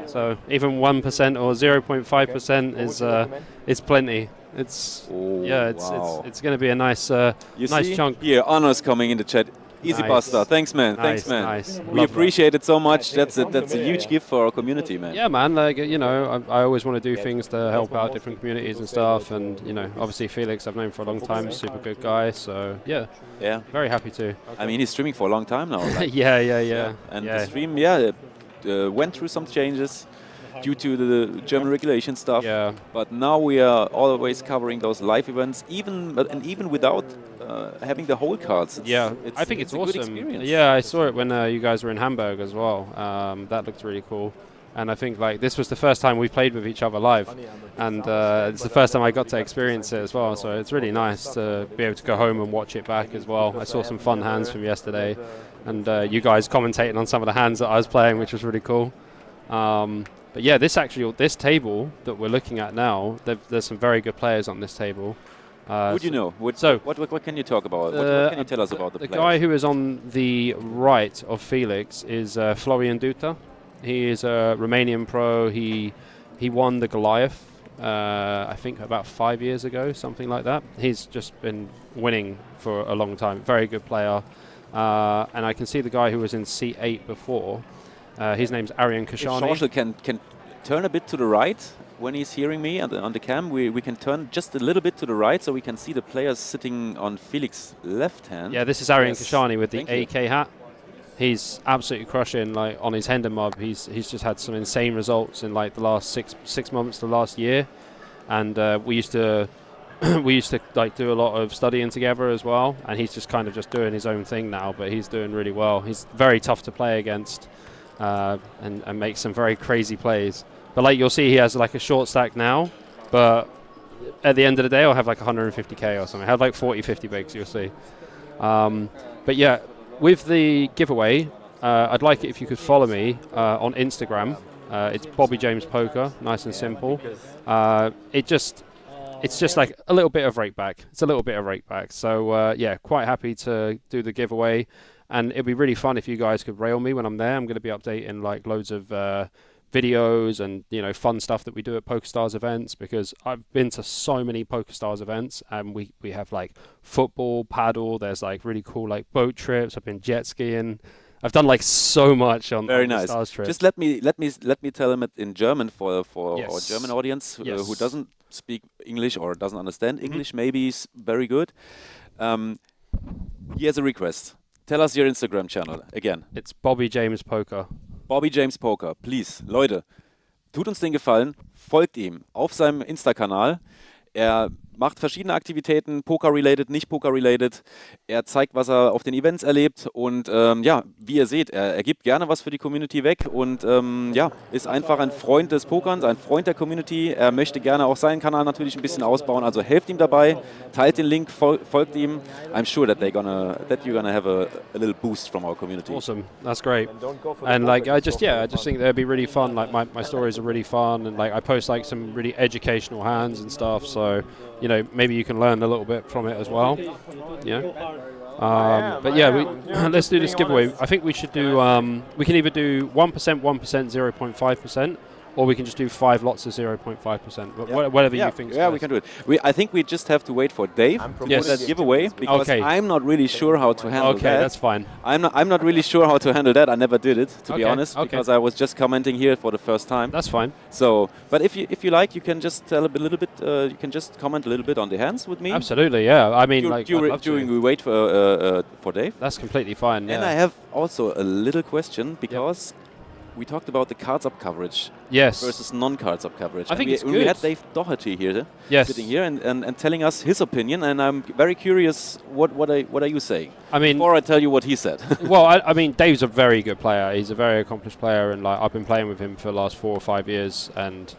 So even 1% or 0.5% is plenty. It's it's going to be a nice nice chunk. Here, honors coming in the chat. Easy Buster. Thanks, man. Thanks, man. Nice. We appreciate it so much. That's a huge gift for our community, man. Yeah, man. Like, you know, I always want to do things to help out different communities and stuff. And, you know, obviously Felix I've known for a long time, super good guy. So, yeah. Yeah. Very happy to. I mean, he's streaming for a long time now. Like, yeah. And the stream, went through some changes due to the German regulation stuff. Yeah. But now we are always covering those live events, even without having the whole cards. I think it's a awesome. Good experience. Yeah, I saw it when you guys were in Hamburg as well. That looked really cool. And I think like this was the first time we played with each other live, and it's the first time I got to experience it as well. So it's really nice to be able to go home and watch it back as well. I saw some fun hands from yesterday, and you guys commentating on some of the hands that I was playing, which was really cool. But yeah, this table that we're looking at now, there's some very good players on this table. Who do you know? What can you talk about? What can you tell us about the players? The guy who is on the right of Felix is Florian Duta. He is a Romanian pro. He won the Goliath, I think about 5 years ago, something like that. He's just been winning for a long time. Very good player. And I can see the guy who was in C8 before. His name's Arian Kashani. If Schorschel can turn a bit to the right when he's hearing me on the cam, we can turn just a little bit to the right so we can see the players sitting on Felix's left hand. Yeah, this is Arian Kashani with the AK hat. He's absolutely crushing like on his Hender mob. He's just had some insane results in like the last six months to last year, and we used to like do a lot of studying together as well. And he's just kind of just doing his own thing now, but he's doing really well. He's very tough to play against. And make some very crazy plays. But like you'll see, he has like a short stack now, but at the end of the day, I'll have like 150k or something. I have like 40-50 bigs, you'll see. But yeah, with the giveaway, I'd like it if you could follow me on Instagram. It's Bobby James Poker, nice and simple. It's just like a little bit of rake back. It's a little bit of rake back. So yeah, quite happy to do the giveaway. And it'd be really fun if you guys could rail me when I'm there. I'm going to be updating like loads of videos and, you know, fun stuff that we do at PokerStars events, because I've been to so many PokerStars events, and we have like football, paddle. There's like really cool like boat trips. I've been jet skiing. I've done like so much on the Stars trip. Just let me tell him it in German for our German audience who doesn't speak English or doesn't understand English. Maybe is very good. He has a request. Tell us your Instagram channel again. It's Bobby James Poker. Bobby James Poker. Please, Leute, tut uns den Gefallen, folgt ihm auf seinem Insta-Kanal. Er macht verschiedene Aktivitäten, Poker-related, nicht Poker-related. Er zeigt, was er auf den Events erlebt und ja, wie ihr seht, er gibt gerne was für die Community weg und ja, ist einfach ein Freund des Pokerns, ein Freund der Community. Er möchte gerne auch seinen Kanal natürlich ein bisschen ausbauen, also helft ihm dabei, teilt den Link, folgt ihm. I'm sure that you're gonna have a little boost from our community. Awesome, that's great. And like I just think that'd be really fun. Like my stories are really fun, and like I post like some really educational hands and stuff. So you know, maybe you can learn a little bit from it as well. Yeah. But yeah, let's do this giveaway. I think we should do. We can either do 1%, 0.5%, or we can just do 5 lots of 0.5%. Whatever you think. Yeah, we can do it. I think we just have to wait for Dave to put that giveaway, because I'm not really sure how to handle that. Okay, that's fine. I'm not really sure how to handle that. I never did it, to be honest, because I was just commenting here for the first time. That's fine. So, but if you like, you can just tell a little bit. You can just comment a little bit on the hands with me. Absolutely, yeah. I mean, during we wait for Dave. That's completely fine. And I have also a little question, because we talked about the cards up coverage versus non-cards up coverage. I think it's good. We had Dave Doherty here, yes, sitting here and telling us his opinion, and I'm very curious, what are you saying? I mean, before I tell you what he said. Well, I mean, Dave's a very good player. He's a very accomplished player, and like I've been playing with him for the last 4 or 5 years, and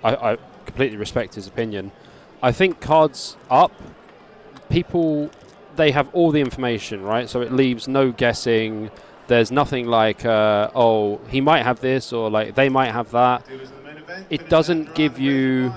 I completely respect his opinion. I think cards up, people, they have all the information, right? So it leaves no guessing. There's nothing like, oh, he might have this, or like they might have that. It doesn't give you,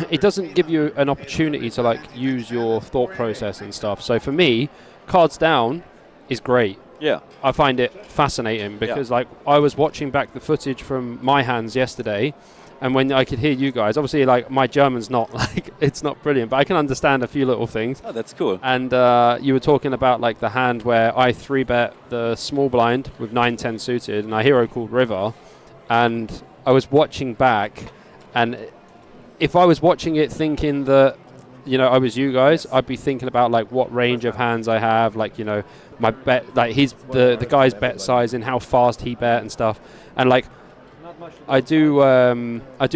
it doesn't give you an opportunity to like use your thought process and stuff. So for me, cards down is great. Yeah, I find it fascinating because like I was watching back the footage from my hands yesterday, and when I could hear you guys, obviously like my German's not like, it's not brilliant, but I can understand a few little things. Oh, that's cool. And you were talking about like the hand where I 3-bet the small blind with 9-10 suited, and I hero called river, and I was watching back, and if I was watching it thinking that, you know, I was you guys, I'd be thinking about like what range of hands I have, like, you know, my bet, like he's the guy's bet size and how fast he bet and stuff, and like I do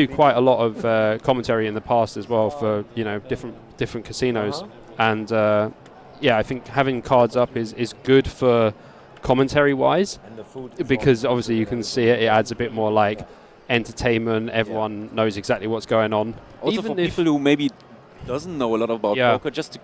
quite a lot of commentary in the past as well for, you know, different casinos, and yeah, I think having cards up is good for commentary wise, because obviously you can see it adds a bit more like entertainment. Everyone knows exactly what's going on. Also even for people who maybe doesn't know a lot about poker, just to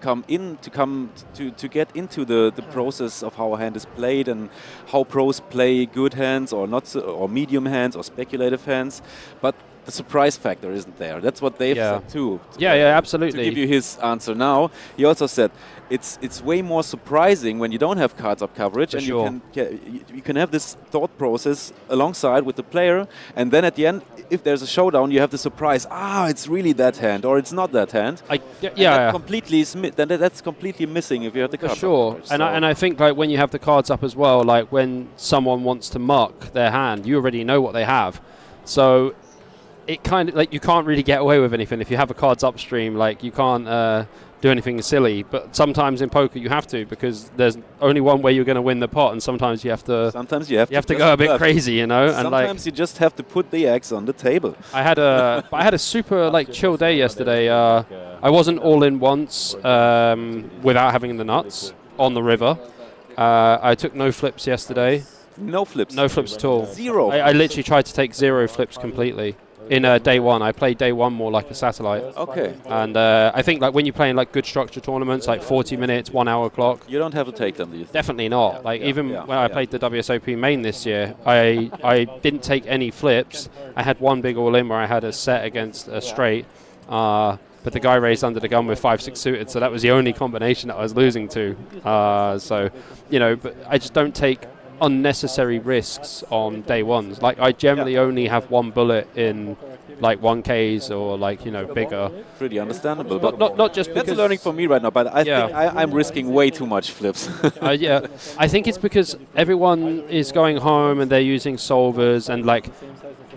get into the process of how a hand is played and how pros play good hands or not, or medium hands or speculative hands, but the surprise factor isn't there. That's what Dave said too. Yeah, absolutely. To give you his answer now, he also said it's way more surprising when you don't have cards up coverage, and you can have this thought process alongside with the player, and then at the end, if there's a showdown, you have the surprise. It's really that hand, or it's not that hand. That's completely missing if you have the cards up coverage. And I think like when you have the cards up as well, like when someone wants to muck their hand, you already know what they have, so it kind of like you can't really get away with anything if you have a cards upstream. Like you can't do anything silly, but sometimes in poker you have to, because there's only one way you're going to win the pot, and sometimes you have to go a bit crazy, you know. And sometimes you just have to put the eggs on the table. I had a super like chill day yesterday. I wasn't all in once without having the nuts on the river. I took no flips yesterday. No flips? No flips at all. Zero? I literally tried to take 0 flips completely. In day one, I played day one more like a satellite. Okay. And I think like when you're playing like good structured tournaments, like 40 minutes, 1 hour clock. You don't have to take them, do you think? Definitely not. Like even when I played the WSOP main this year, I didn't take any flips. I had one big all in where I had a set against a straight, but the guy raised under the gun with 5-6 suited, so that was the only combination that I was losing to. So, you know, but I just don't take unnecessary risks on day ones. Like I generally only have one bullet in like 1Ks or like, you know, bigger. Pretty understandable. But not just because... That's learning for me right now, but I think I'm risking way too much flips. I think it's because everyone is going home and they're using solvers, and like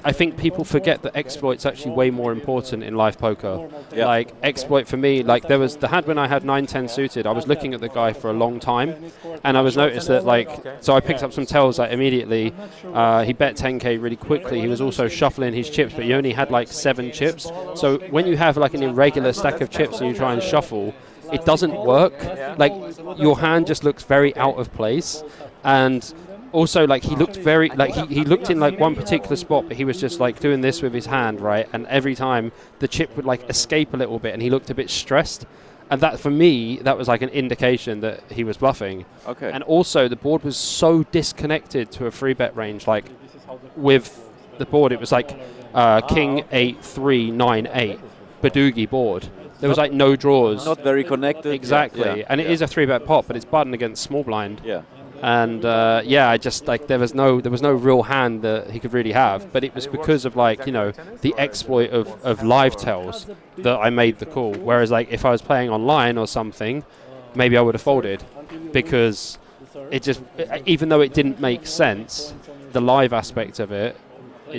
I think people forget that exploit's actually way more important in live poker. Like exploit for me, like there was the hand when I had 9-10 suited, I was looking at the guy for a long time, and I was noticed that like, so I picked up some tells like immediately. He bet 10k really quickly. He was also shuffling his chips, but he only had like 7 chips. So when you have like an irregular stack of chips and you try and shuffle, it doesn't work. Like your hand just looks very out of place, and also, like he looked very like he looked in like one particular spot, but he was just like doing this with his hand, right? And every time the chip would like escape a little bit, and he looked a bit stressed. And that for me, that was like an indication that he was bluffing. Okay. And also, the board was so disconnected to a 3-bet range. Like with the board, it was like King 8 3 9 8 Badoogie board. There was like no draws. Not very connected. Exactly. And it is a 3-bet pot, but it's button against small blind. Yeah. And I just like there was no real hand that he could really have, but it was because of like, you know, the exploit of live tells that I made the call. Whereas like if I was playing online or something, maybe I would have folded, because it just, even though it didn't make sense, the live aspect of it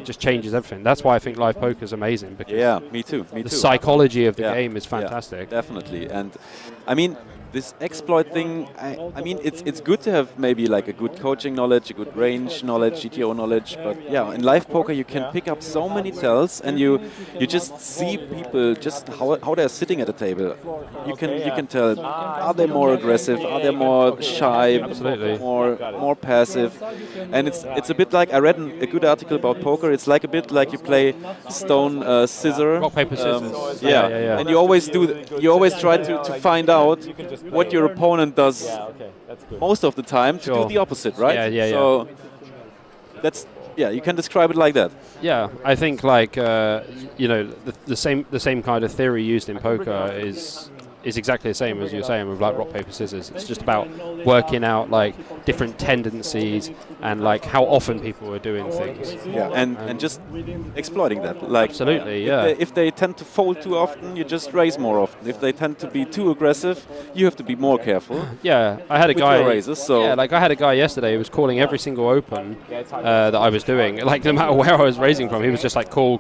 just changes everything. That's why I think live poker is amazing, because me too. The psychology of the game is fantastic. Definitely. And I mean, this exploit thing, I mean, it's good to have maybe like a good coaching knowledge, a good range knowledge, GTO knowledge, but yeah, in live poker you can pick up so many tells, and you just see people just how they're sitting at the table. You can tell, are they more aggressive, are they more shy, more passive, and it's a bit like, I read a good article about poker. It's like a bit like you play stone, scissor, rock paper scissors. Yeah, and you always try to find out what your opponent does most of the time to do the opposite, right? So that's, you can describe it like that. Yeah, I think like you know, the same kind of theory used in poker is exactly the same as you're saying with like rock paper scissors. It's just about working out like different tendencies and like how often people are doing things. Yeah, and just exploiting that. Like, absolutely, if they tend to fold too often, you just raise more often. If they tend to be too aggressive, you have to be more careful. Yeah, I had a guy. Your raises, so yeah, like I had a guy yesterday who was calling every single open that I was doing. Like no matter where I was raising from, he was just like call.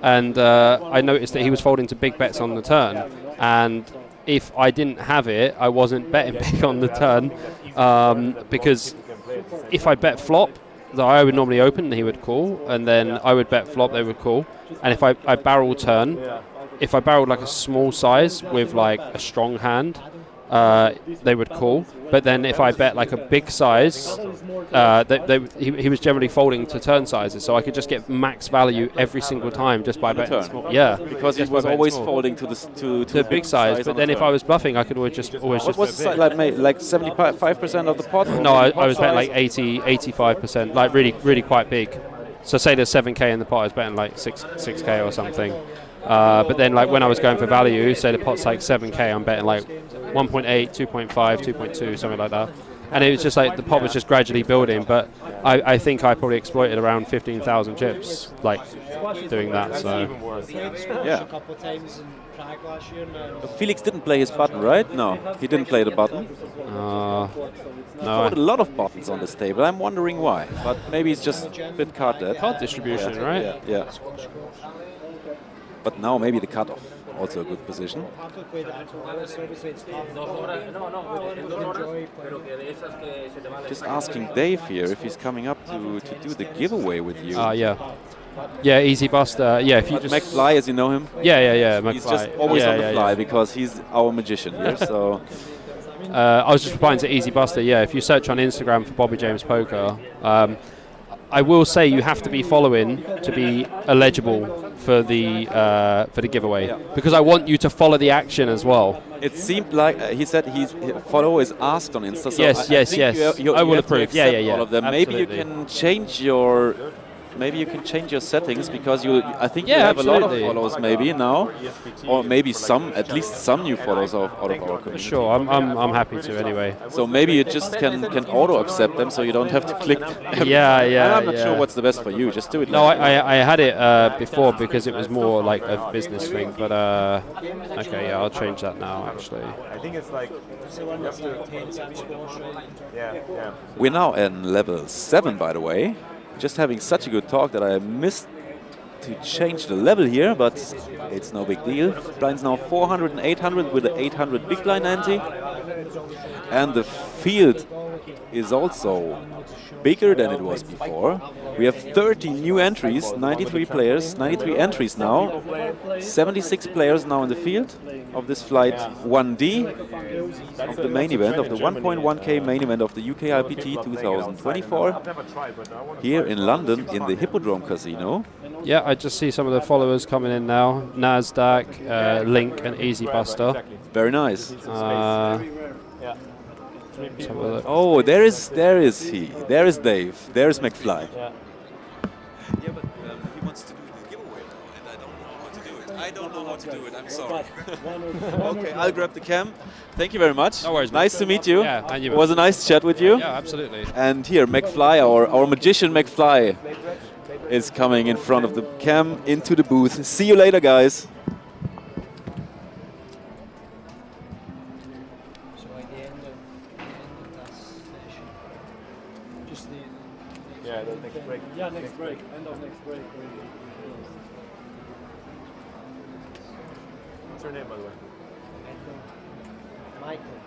And I noticed that he was folding to big bets on the turn, and if I didn't have it, I wasn't betting big on the turn, because if I bet flop, I would normally open and he would call, and then I would bet flop, they would call, and if I barrel turn, if I barreled like a small size with like a strong hand, they would call. But then if I bet like a big size, he was generally folding to turn sizes, so I could just get max value every single time just by betting small. Yeah, because he was always folding to the big size. But then if I was bluffing, I could always just what was the size, like 75% of the pot? No, I was betting like 85%, like really quite big. So say there's 7k in the pot, I was betting like 6k or something. But then like when I was going for value, say the pot's like 7k, I'm betting like 1.8, 2.5, 2.2, something like that. And it was just like the pot was just gradually building, but I think I probably exploited around 15,000 chips, like doing that. So yeah. Felix didn't play his button, right? No, he didn't play the button. No. He folded a lot of buttons on this table. I'm wondering why, but maybe it's just a bit card dead. Card distribution, right? Yeah. But now maybe the cutoff, also a good position. Just asking Dave here if he's coming up to do the giveaway with you. Yeah, Easy Buster. Yeah, if you just McFly, as you know him. Yeah. He's just always on the fly because he's our magician here. So I was just replying to Easy Buster. Yeah, if you search on Instagram for Bobby James Poker, I will say you have to be following to be eligible for the giveaway, because I want you to follow the action as well. It seemed like he said his follow is asked on Insta. So yes. I will approve. Yeah. All of them. Absolutely. Maybe you can change your settings, because I think you have a lot of follows maybe now, or maybe at least some new follows out of our community. Sure, I'm happy to anyway. So maybe you just can auto accept them, so you don't have to click. Yeah. I'm not sure what's the best for you. Just do it. No, I had it before because it was more like a business thing, but okay, I'll change that now actually. I think it's like We're now at level 7, by the way. Just having such a good talk that I missed to change the level here, but it's no big deal. Blinds now 400 and 800 with the 800 big blind ante. And the field is also bigger than it was before. We have 30 new entries, 93 entries now, 76 players now in the field of this flight 1D of the main event, of the 1.1k main event of the UKIPT 2024 here in London in the Hippodrome Casino. Yeah, I just see some of the followers coming in now. Nasdaq, Link and Easy Buster. Very nice. Oh, there is he. There is Dave. There is McFly. Yeah. But he wants to do the giveaway, and I don't know how to do it. I don't know how to do it. I'm sorry. Okay, I'll grab the cam. Thank you very much. No worries. Nice to meet you. Yeah, and you. It was a nice chat with you. Yeah, absolutely. And here, McFly, our magician McFly, is coming in front of the cam into the booth. See you later, guys. Yeah, the next break. Yeah, next break. End of next break. What's your name, by the way?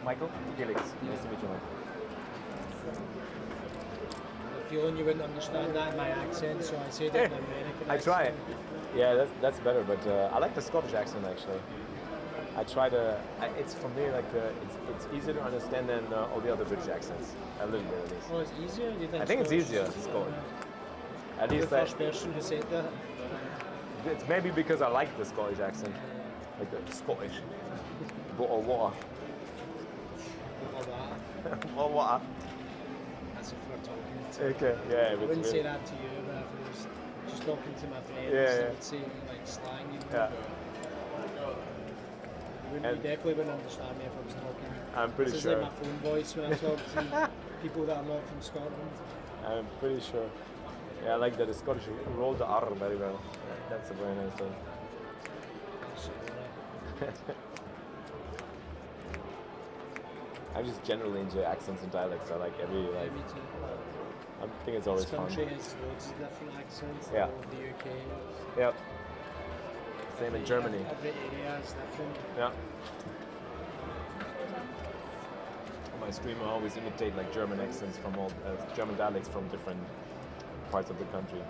Michael? Felix. Nice to meet you, Michael. Feeling you wouldn't understand that in my accent, so I said it in American. I try. Yeah, that's better, but I like the Scottish accent actually. I try to. It's for me like it's easier to understand than all the other British accents. A little bit at least. Oh, it's easier. Do you think? I think it's easier. Scottish. At least the first person who said that. It's maybe because I like the Scottish accent, like the Scottish. Or water. Or water. That's if we're talking to. Okay, yeah. I wouldn't say that to you, but if I was just talking to my friends, I would say like slang. Yeah. You definitely wouldn't understand me if I was talking. I'm pretty this sure. This is like my phone voice when I talk to people that are not from Scotland. I'm pretty sure. Yeah, I like that the Scottish roll the R very well. That's a very nice thing. I just generally enjoy accents and dialects. I like every like. Me too. I think it's always this fun. country has loads of different accents. Yeah. All of the UK. Yep. Same in Germany. Every area is different. Yeah. On my stream, I always imitate like German accents from all German dialects from different parts of the country.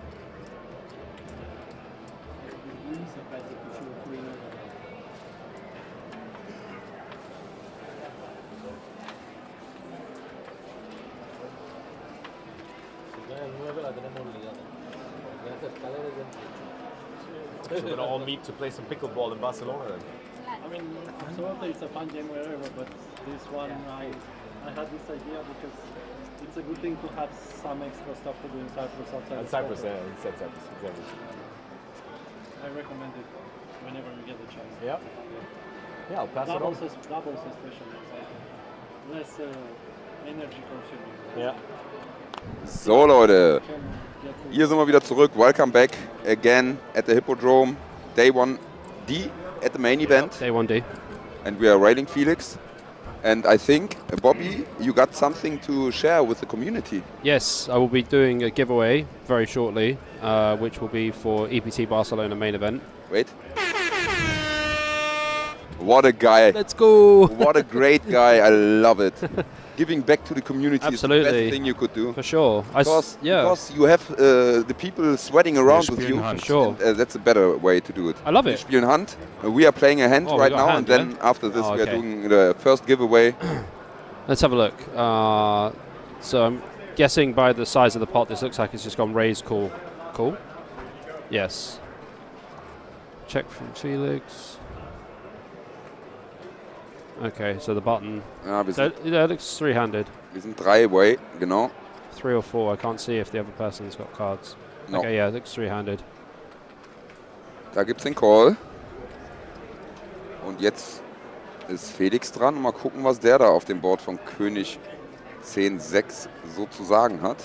So we're gonna all meet to play some pickleball in Barcelona then. I mean, absolutely, it's a fun game wherever, but this one, I had this idea because it's a good thing to have some extra stuff to do in Cyprus outside. And Cyprus, yeah, it's at Cyprus, exactly. I recommend it whenever you get the chance. Yeah. Yeah, I'll pass doubles it on. Doubles especially, less energy consuming. Yeah. So Leute, hier sind wir wieder zurück. Welcome back again at the Hippodrome. Day 1D at the main event. Day 1D. And we are railing Felix. And I think, Bobby, you got something to share with the community. Yes, I will be doing a giveaway very shortly, which will be for EPT Barcelona main event. Wait. What a guy. Let's go. What a great guy. I love it. Giving back to the community Absolutely. is the best thing you could do. For sure. Because you have the people sweating around with you. For sure. And, that's a better way to do it. I love it. Wir spielen Hand. We are playing a hand right now. Hand, and then after this we are doing the first giveaway. Let's have a look. So I'm guessing by the size of the pot, this looks like it's just gone raise, call. Cool. Yes. Check from Felix. Okay, so the button. Ja, it looks three-handed. Wir sind 3-way, genau. 3 or 4. I can't see if the other person's got cards. No. Okay, yeah, it looks three-handed. Da gibt's den Call. Und jetzt ist Felix dran. Mal gucken, was der da auf dem Board von König 10-6 so zu sagen hat.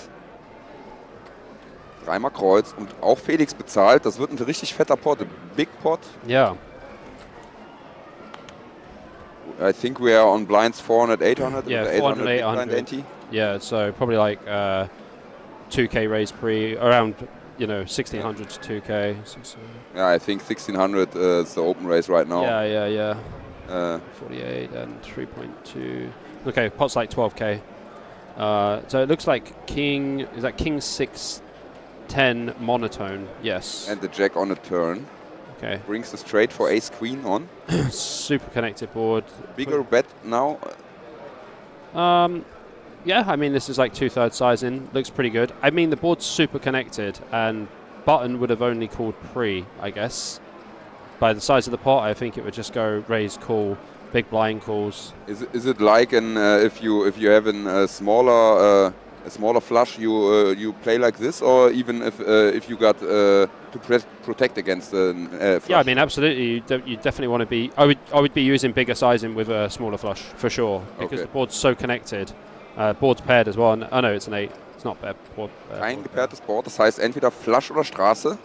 Dreimal Kreuz und auch Felix bezahlt. Das wird ein richtig fetter Pot, a big pot. Yeah. I think we are on blinds 400, 800. Yeah, 800, 800. ante. Yeah, so probably like 2K raise pre, around 1600 to 2K. Yeah, I think 1600 is the open race right now. Yeah. 48 and 3.2. Okay, pot's like 12K. So it looks like King 6-10 monotone. Yes. And the jack on a turn. Okay. Brings the straight for ace queen on. Super connected board. Bigger bet now. Yeah, I mean this is like 2/3 sizing. Looks pretty good. I mean the board's super connected, and button would have only called pre, I guess. By the size of the pot, I think it would just go raise, call, big blind calls. Is it like if you have a smaller flush, you play like this, or even if you got to protect against the flush? Yeah, I mean absolutely. You definitely want to be. I would be using bigger sizing with a smaller flush for sure, because the board's so connected. Board's paired as well. Oh no, it's an 8. It's not paired. Kein gepairtes Board, das heißt entweder Flush oder Straße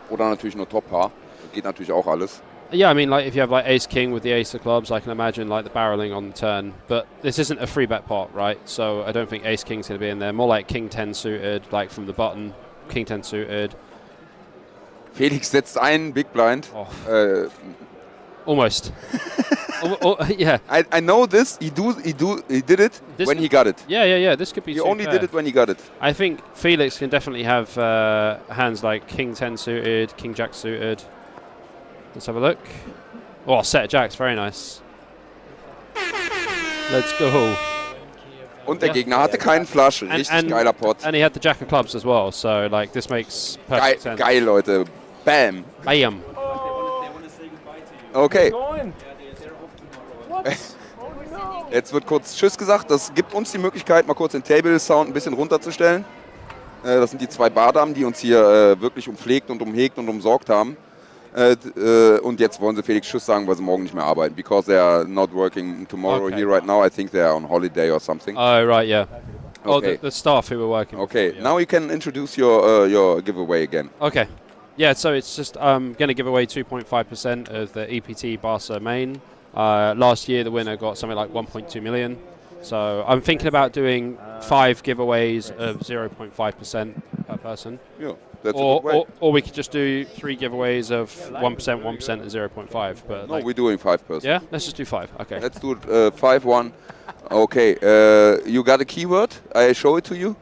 oder natürlich nur Top Paar. Geht natürlich auch alles. Yeah, I mean, like if you have like Ace King with the Ace of Clubs, I can imagine like the barreling on the turn. But this isn't a free bet pot, right? So I don't think Ace King's going to be in there. More like King 10 suited, like from the button, King 10 suited. Felix setzt einen Big Blind. Almost. Yeah. I know this. He did it when he got it. Yeah. This could be. He only did it when he got it. I think Felix can definitely have hands like King 10 suited, King Jack suited. Let's have a look. Oh, set of jacks, very nice. Let's go. Und der Gegner hatte keinen Flush. Richtig geiler Pot. And he had the Jack of Clubs as well, so like this makes perfect sense. Geil, Leute. Bam. Bam. Okay. Jetzt wird kurz Tschüss gesagt. Das gibt uns die Möglichkeit, mal kurz den Table-Sound ein bisschen runterzustellen. Das sind die zwei Bardamen, die uns hier wirklich umpflegt und umhegt und umsorgt haben. Und jetzt wollen sie Felix Tschüss sagen, weil sie morgen nicht mehr arbeiten. Because they are not working tomorrow here right now. I think they are on holiday or something. Oh, right, yeah. Okay. Oh, the staff who were working. Okay, now you can introduce your giveaway again. Okay. Yeah, so it's just going to give away 2.5% of the EPT Barca main. Last year, the winner got something like 1.2 million. So I'm thinking about doing 5 giveaways of 0.5% per person. Yeah, that's a good way. Or we could just do 3 giveaways of 1%, 1%, and 0.5. But no, we're doing 5 person. Yeah, let's just do 5. Okay. Let's do it 5-1. Okay, you got a keyword? I show it to you.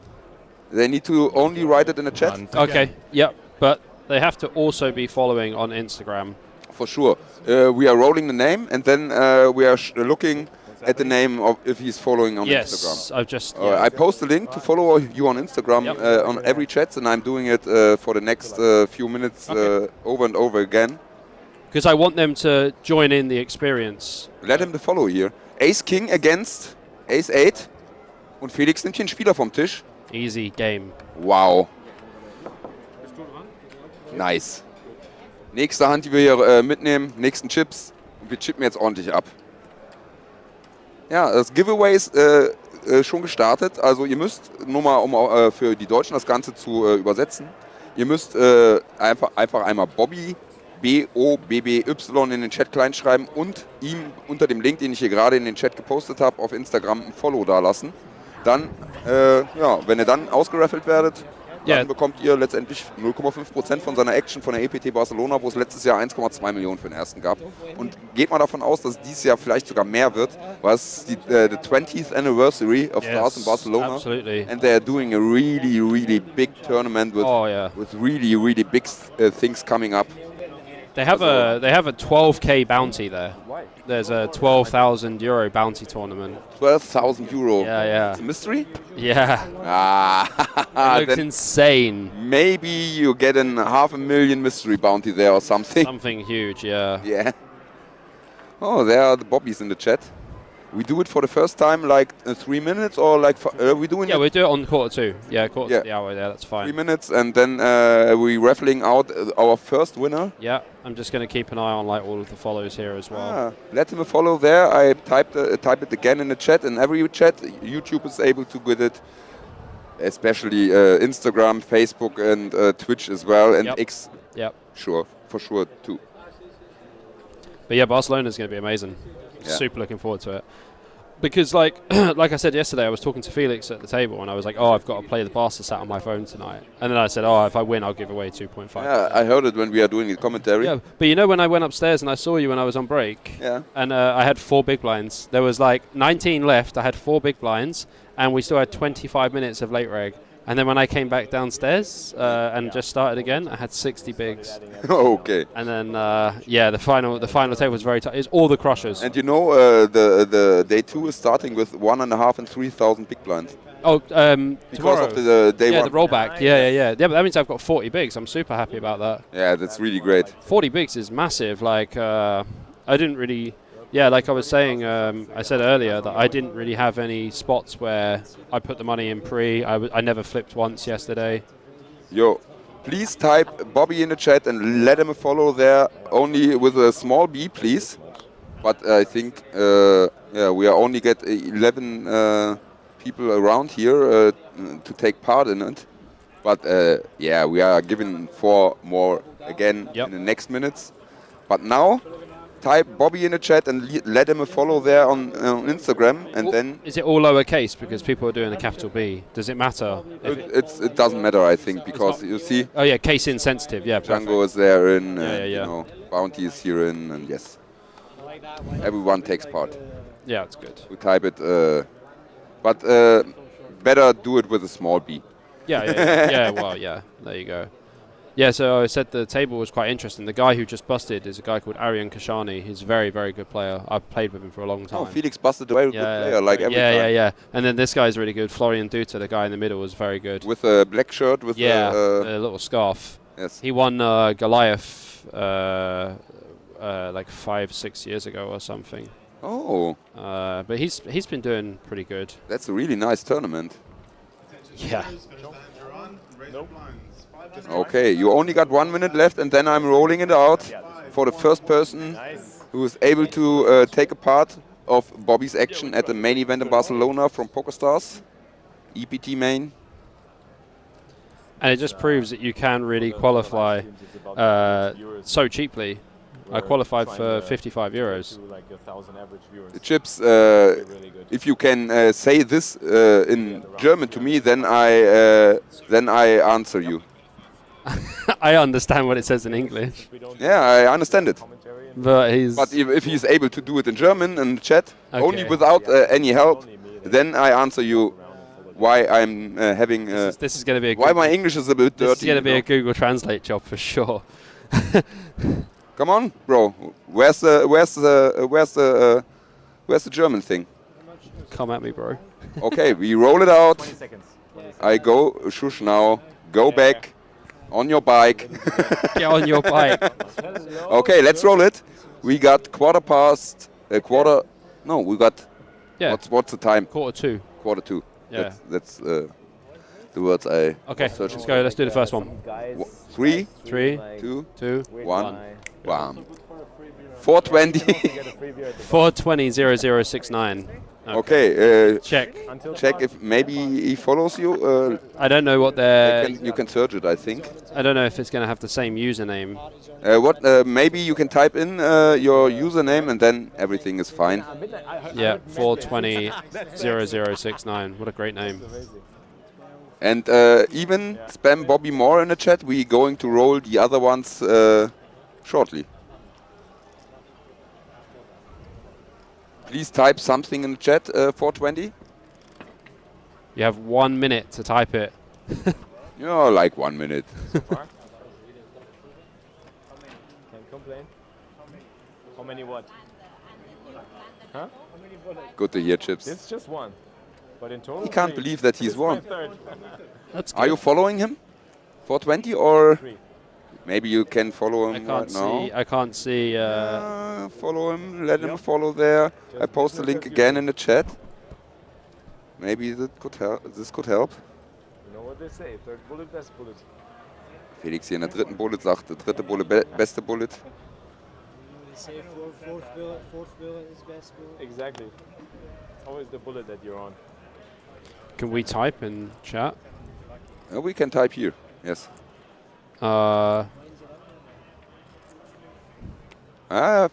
They need to only write it in the chat. Okay. Yep. But they have to also be following on Instagram. For sure. We are rolling the name, and then we are looking at the name of if he's following on Instagram. Yes, I've just. I post a link to follow you on Instagram on every chat, and I'm doing it for the next few minutes over and over again. Because I want them to join in the experience. Let him follow here. Ace King against Ace 8. Und Felix nimmt hier einen Spieler vom Tisch. Easy game. Wow. Nice. Nächste Hand, die wir hier mitnehmen, nächsten Chips. Und wir chippen jetzt ordentlich ab. Ja, das Giveaway ist schon gestartet. Also ihr müsst, nur mal um für die Deutschen das Ganze zu übersetzen, ihr müsst einfach einmal Bobby, B-O-B-B-Y in den Chat kleinschreiben und ihm unter dem Link, den ich hier gerade in den Chat gepostet habe, auf Instagram ein Follow dalassen. Dann, wenn ihr dann ausgeraffelt werdet, dann bekommt ihr letztendlich 0,5% von seiner Action von der EPT Barcelona, wo es letztes Jahr 1,2 Millionen für den ersten gab. Und geht mal davon aus, dass es dieses Jahr vielleicht sogar mehr wird, weil es ist die 20th Anniversary of Stars in Barcelona. Absolutely. And they are doing a really, really big tournament with really, really big things coming up. They have a 12k bounty there. There's a 12,000 euro bounty tournament. 12,000 euro. Yeah. It's a mystery? Yeah. It looks insane. Maybe you get a 500,000 mystery bounty there or something. Something huge, yeah. Yeah. Oh, there are the bobbies in the chat. We do it for the first time, like 3 minutes, or like we doing it? Yeah, we do it on quarter 2. Yeah, quarter to the hour. Yeah, that's fine. 3 minutes, and then we raffling out our first winner. Yeah, I'm just going to keep an eye on like all of the follows here as well. Let him follow there. I type it again in the chat. In every chat, YouTube is able to get it, especially Instagram, Facebook, and Twitch as well, and X. Yep. Sure, for sure too. But yeah, Barcelona's going to be amazing. Yeah. Super looking forward to it. Because like I said yesterday, I was talking to Felix at the table and I was like, I've got to play the Barca sat on my phone tonight. And then I said, if I win, I'll give away 2.5. Yeah, I heard it when we are doing the commentary. Yeah, but you know when I went upstairs and I saw you when I was on break? Yeah. And I had 4 big blinds. There was like 19 left. I had 4 big blinds and we still had 25 minutes of late reg. And then when I came back downstairs and just started again, I had 60 bigs. Okay. And then the final table was very tight. It's all the crushers. And you know the day 2 is starting with 1.5 and 3,000 big blinds. Oh, because tomorrow. of the day 1. Yeah, the rollback. Yeah. But that means I've got 40 bigs. I'm super happy about that. Yeah, that's really great. 40 bigs is massive. Like I didn't really. Yeah, like I was saying, I said earlier that I didn't really have any spots where I put the money in pre. I never flipped once yesterday. Yo, please type Bobby in the chat and let him follow there, only with a small b, please. But I think, we are only get 11 people around here to take part in it. But we are giving 4 more again in the next minutes. But now, type Bobby in the chat and let him follow there on Instagram, and then. Is it all lowercase because people are doing a capital B? Does it matter? It doesn't matter, I think, because you see. Oh yeah, case insensitive. Yeah. Django is there in. Yeah. You know, Bounty is here in, and yes. everyone takes part. Yeah, it's good. We type it, but better do it with a small b. Yeah, well, yeah, there you go. Yeah, so I said the table was quite interesting. The guy who just busted is a guy called Aryan Kashani. He's a very, very good player. I've played with him for a long time. Oh, Felix busted a very good player, like every time. Yeah. And then this guy's really good. Florian Duta, the guy in the middle, was very good. With a black shirt, with a little scarf. Yes. He won Goliath like 5-6 years ago or something. Oh. But he's been doing pretty good. That's a really nice tournament. Yeah. Okay, you only got 1 minute left, and then I'm rolling it out for the first person who is able to take a part of Bobby's action at the main event in Barcelona from PokerStars, EPT main. And it just proves that you can really qualify so cheaply. I qualified for €55. The chips, if you can say this in German to me, then I answer you. I understand what it says in English. Yeah, I understand it. But if he's able to do it in German in the chat, only without any help, then I answer you why I'm having. This is going to be why my English is a bit dirty. This is going to be a Google Translate job for sure. Come on, bro. Where's the German thing? Come at me, bro. Okay, we roll it out. I go shush now. Go back on your bike. Get on your bike. Okay, let's roll it. We got No, we got. Yeah. What's the time? 1:45. 1:45. Yeah. That's the words I. Okay, let's go. Let's do the first one. 3, 2, 1. Bam. 420. 420.0069. Okay. Check. Check if maybe he follows you. I don't know what they're. You can search it, I think. I don't know if it's going to have the same username. Maybe you can type in your username and then everything is fine. Yeah, 420.0069. What a great name. And even spam Bobby more in the chat. We're going to roll the other ones shortly. Please type something in the chat, 420. You have 1 minute to type it. Yeah, like 1 minute. Can't complain. How many what? Huh? Good to hear, Chips. It's just one. But in total, He can't believe that he's won. That's Are you following him? 420 or maybe you can follow him right now? I can't see. Follow him. Let him follow there. I post the link again in the chat. Maybe that could help. This could help. You know what they say? Third bullet, best bullet. Felix hier in der dritten Bullet sagt, der dritte Bullet, beste Bullet. Say fourth bullet is best bullet. Exactly. It's always the bullet that you're on. Can we type in chat? We can type here. Yes.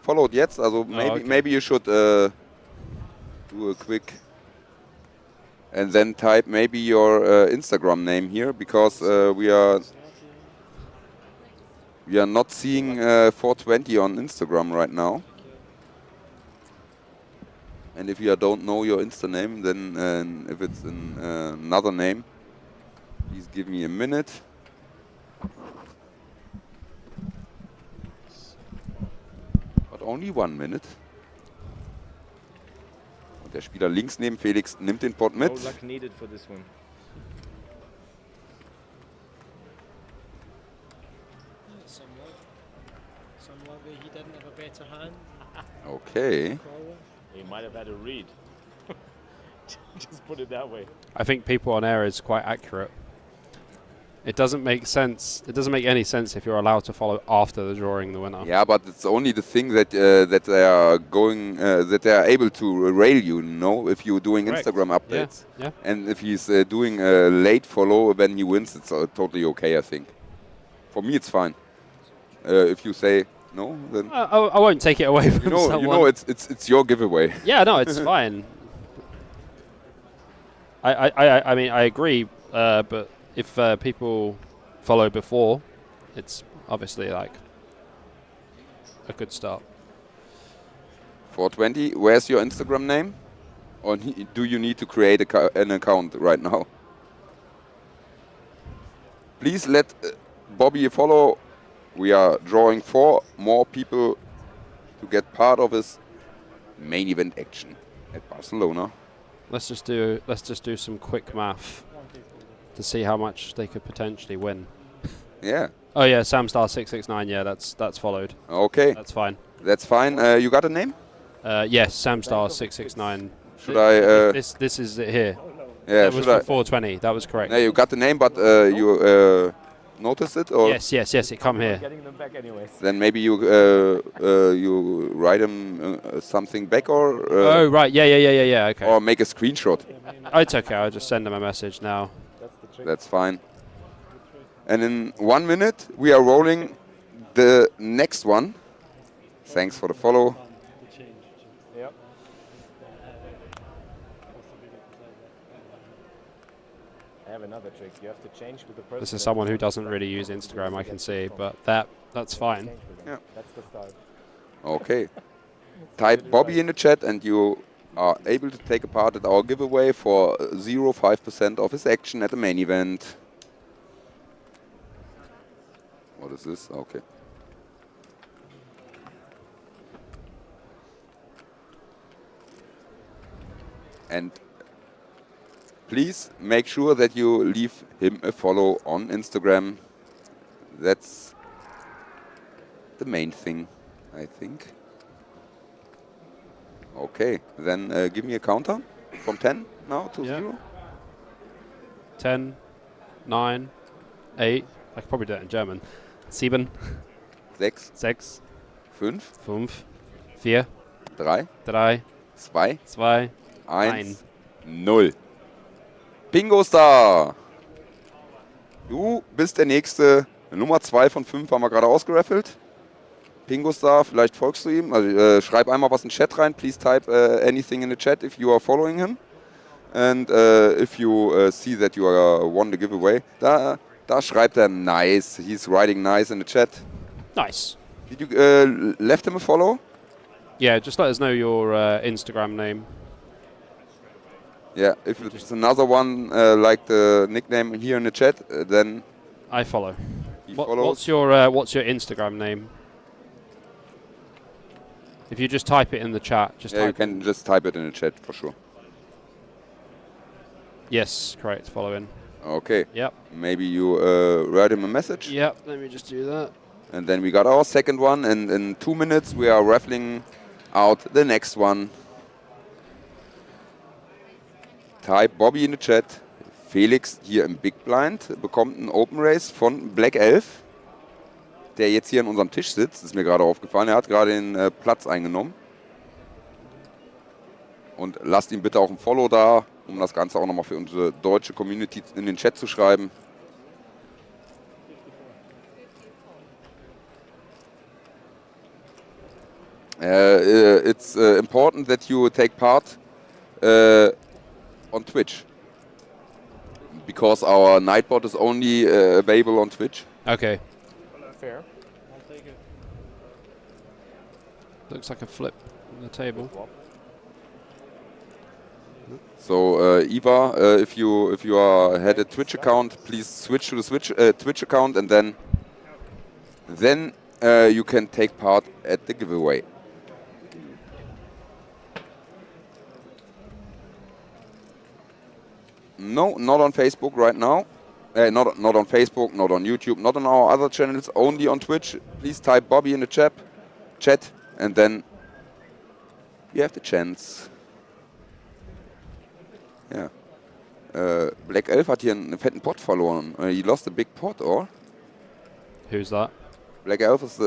Followed jetzt. Also maybe you should do a quick and then type maybe your Instagram name here, because we are not seeing 420 on Instagram right now. And if you don't know your Insta name, then if it's in another name, please give me a minute. But only 1 minute. Und der Spieler links neben Felix nimmt den Pot mit. No luck needed for this one. Some luck where he didn't have a better hand. Okay. He might have had a read. Just put it that way. I think people on air is quite accurate. It doesn't make sense. It doesn't make any sense if you're allowed to follow after the drawing the winner. Yeah, but it's only the thing that that they are going that they are able to rail you. If you're doing Correct. Instagram updates, Yeah. and if he's doing a late follow when he wins, it's totally okay. I think. For me, it's fine. If you say no, then I won't take it away from someone. You know, it's your giveaway. Yeah, no, it's fine. I mean, I agree, but if people follow before, it's obviously like a good start. 420. Where's your Instagram name? Or do you need to create an account right now? Please let Bobby a follow. We are drawing 4 more people to get part of his main event action at Barcelona. Let's just do some quick math to see how much they could potentially win. Yeah. Oh yeah, Samstar 669. Yeah, that's followed. Okay. That's fine. That's fine. You got a name? Yes, Samstar 669. Should I? This is it here. Yeah. That was for 420. That was correct. Yeah, you got the name, but you noticed it, or? Yes. It come here. Getting them back anyways. Then maybe you you write him something back, or? Oh right, yeah. Okay. Or make a screenshot. Oh, it's okay. I'll just send them a message now. That's fine. And in 1 minute, we are rolling the next one. Thanks for the follow. Yep. I have another trick. You have to change with the person. This is someone who doesn't really use Instagram, I can see, but that's fine. Yeah. That's the start. Okay. Type Bobby in the chat and you are able to take a part at our giveaway for 0.5% of his action at the main event. What is this? Okay. And please make sure that you leave him a follow on Instagram. That's the main thing, I think. Okay, then give me a counter from 10 now to 0. 10, 9, 8. I could probably do it in German. 7. 6. 6. 5. 5. 4. 3. 3. 2. 2. 1. 0. Bingo Star! Du bist der nächste. Nummer 2 von 5 haben wir gerade ausgeraffelt. Bingo Star, vielleicht folgst du ihm. Also, schreib einmal was in den Chat rein. Please type anything in the chat if you are following him. And if you see that you are won the giveaway. Da schreibt er nice. He's writing nice in the chat. Nice. Did you left him a follow? Yeah, just let us know your Instagram name. Yeah, if it's another one like the nickname here in the chat, then I follow. What's your Instagram name? If you just type it in the chat, you can just type it in the chat for sure. Yes, correct. Following. Okay. Yep. Maybe you write him a message. Yep. Let me just do that. And then we got our second one, and in 2 minutes we are raffling out the next one. Type Bobby in the chat. Felix hier im Big Blind bekommt einen Open Race von Black Elf, der jetzt hier an unserem Tisch sitzt. Das ist mir gerade aufgefallen. Er hat gerade den Platz eingenommen. Und lasst ihm bitte auch ein Follow da, um das Ganze auch nochmal für unsere deutsche Community in den Chat zu schreiben. It's important that you take part on Twitch, because our Nightbot is only available on Twitch. Okay. Fair. I'll take it. Looks like a flip on the table. So Eva, if you had a Twitch account, please switch to the Twitch account, and then you can take part at the giveaway. No, not on Facebook right now. Not on Facebook, not on YouTube, not on our other channels, only on Twitch. Please type Bobby in the chat, and then you have the chance. Yeah. Black Elf hat hier einen fetten Pot verloren. He lost a big pot, or? Who's that? Black Elf is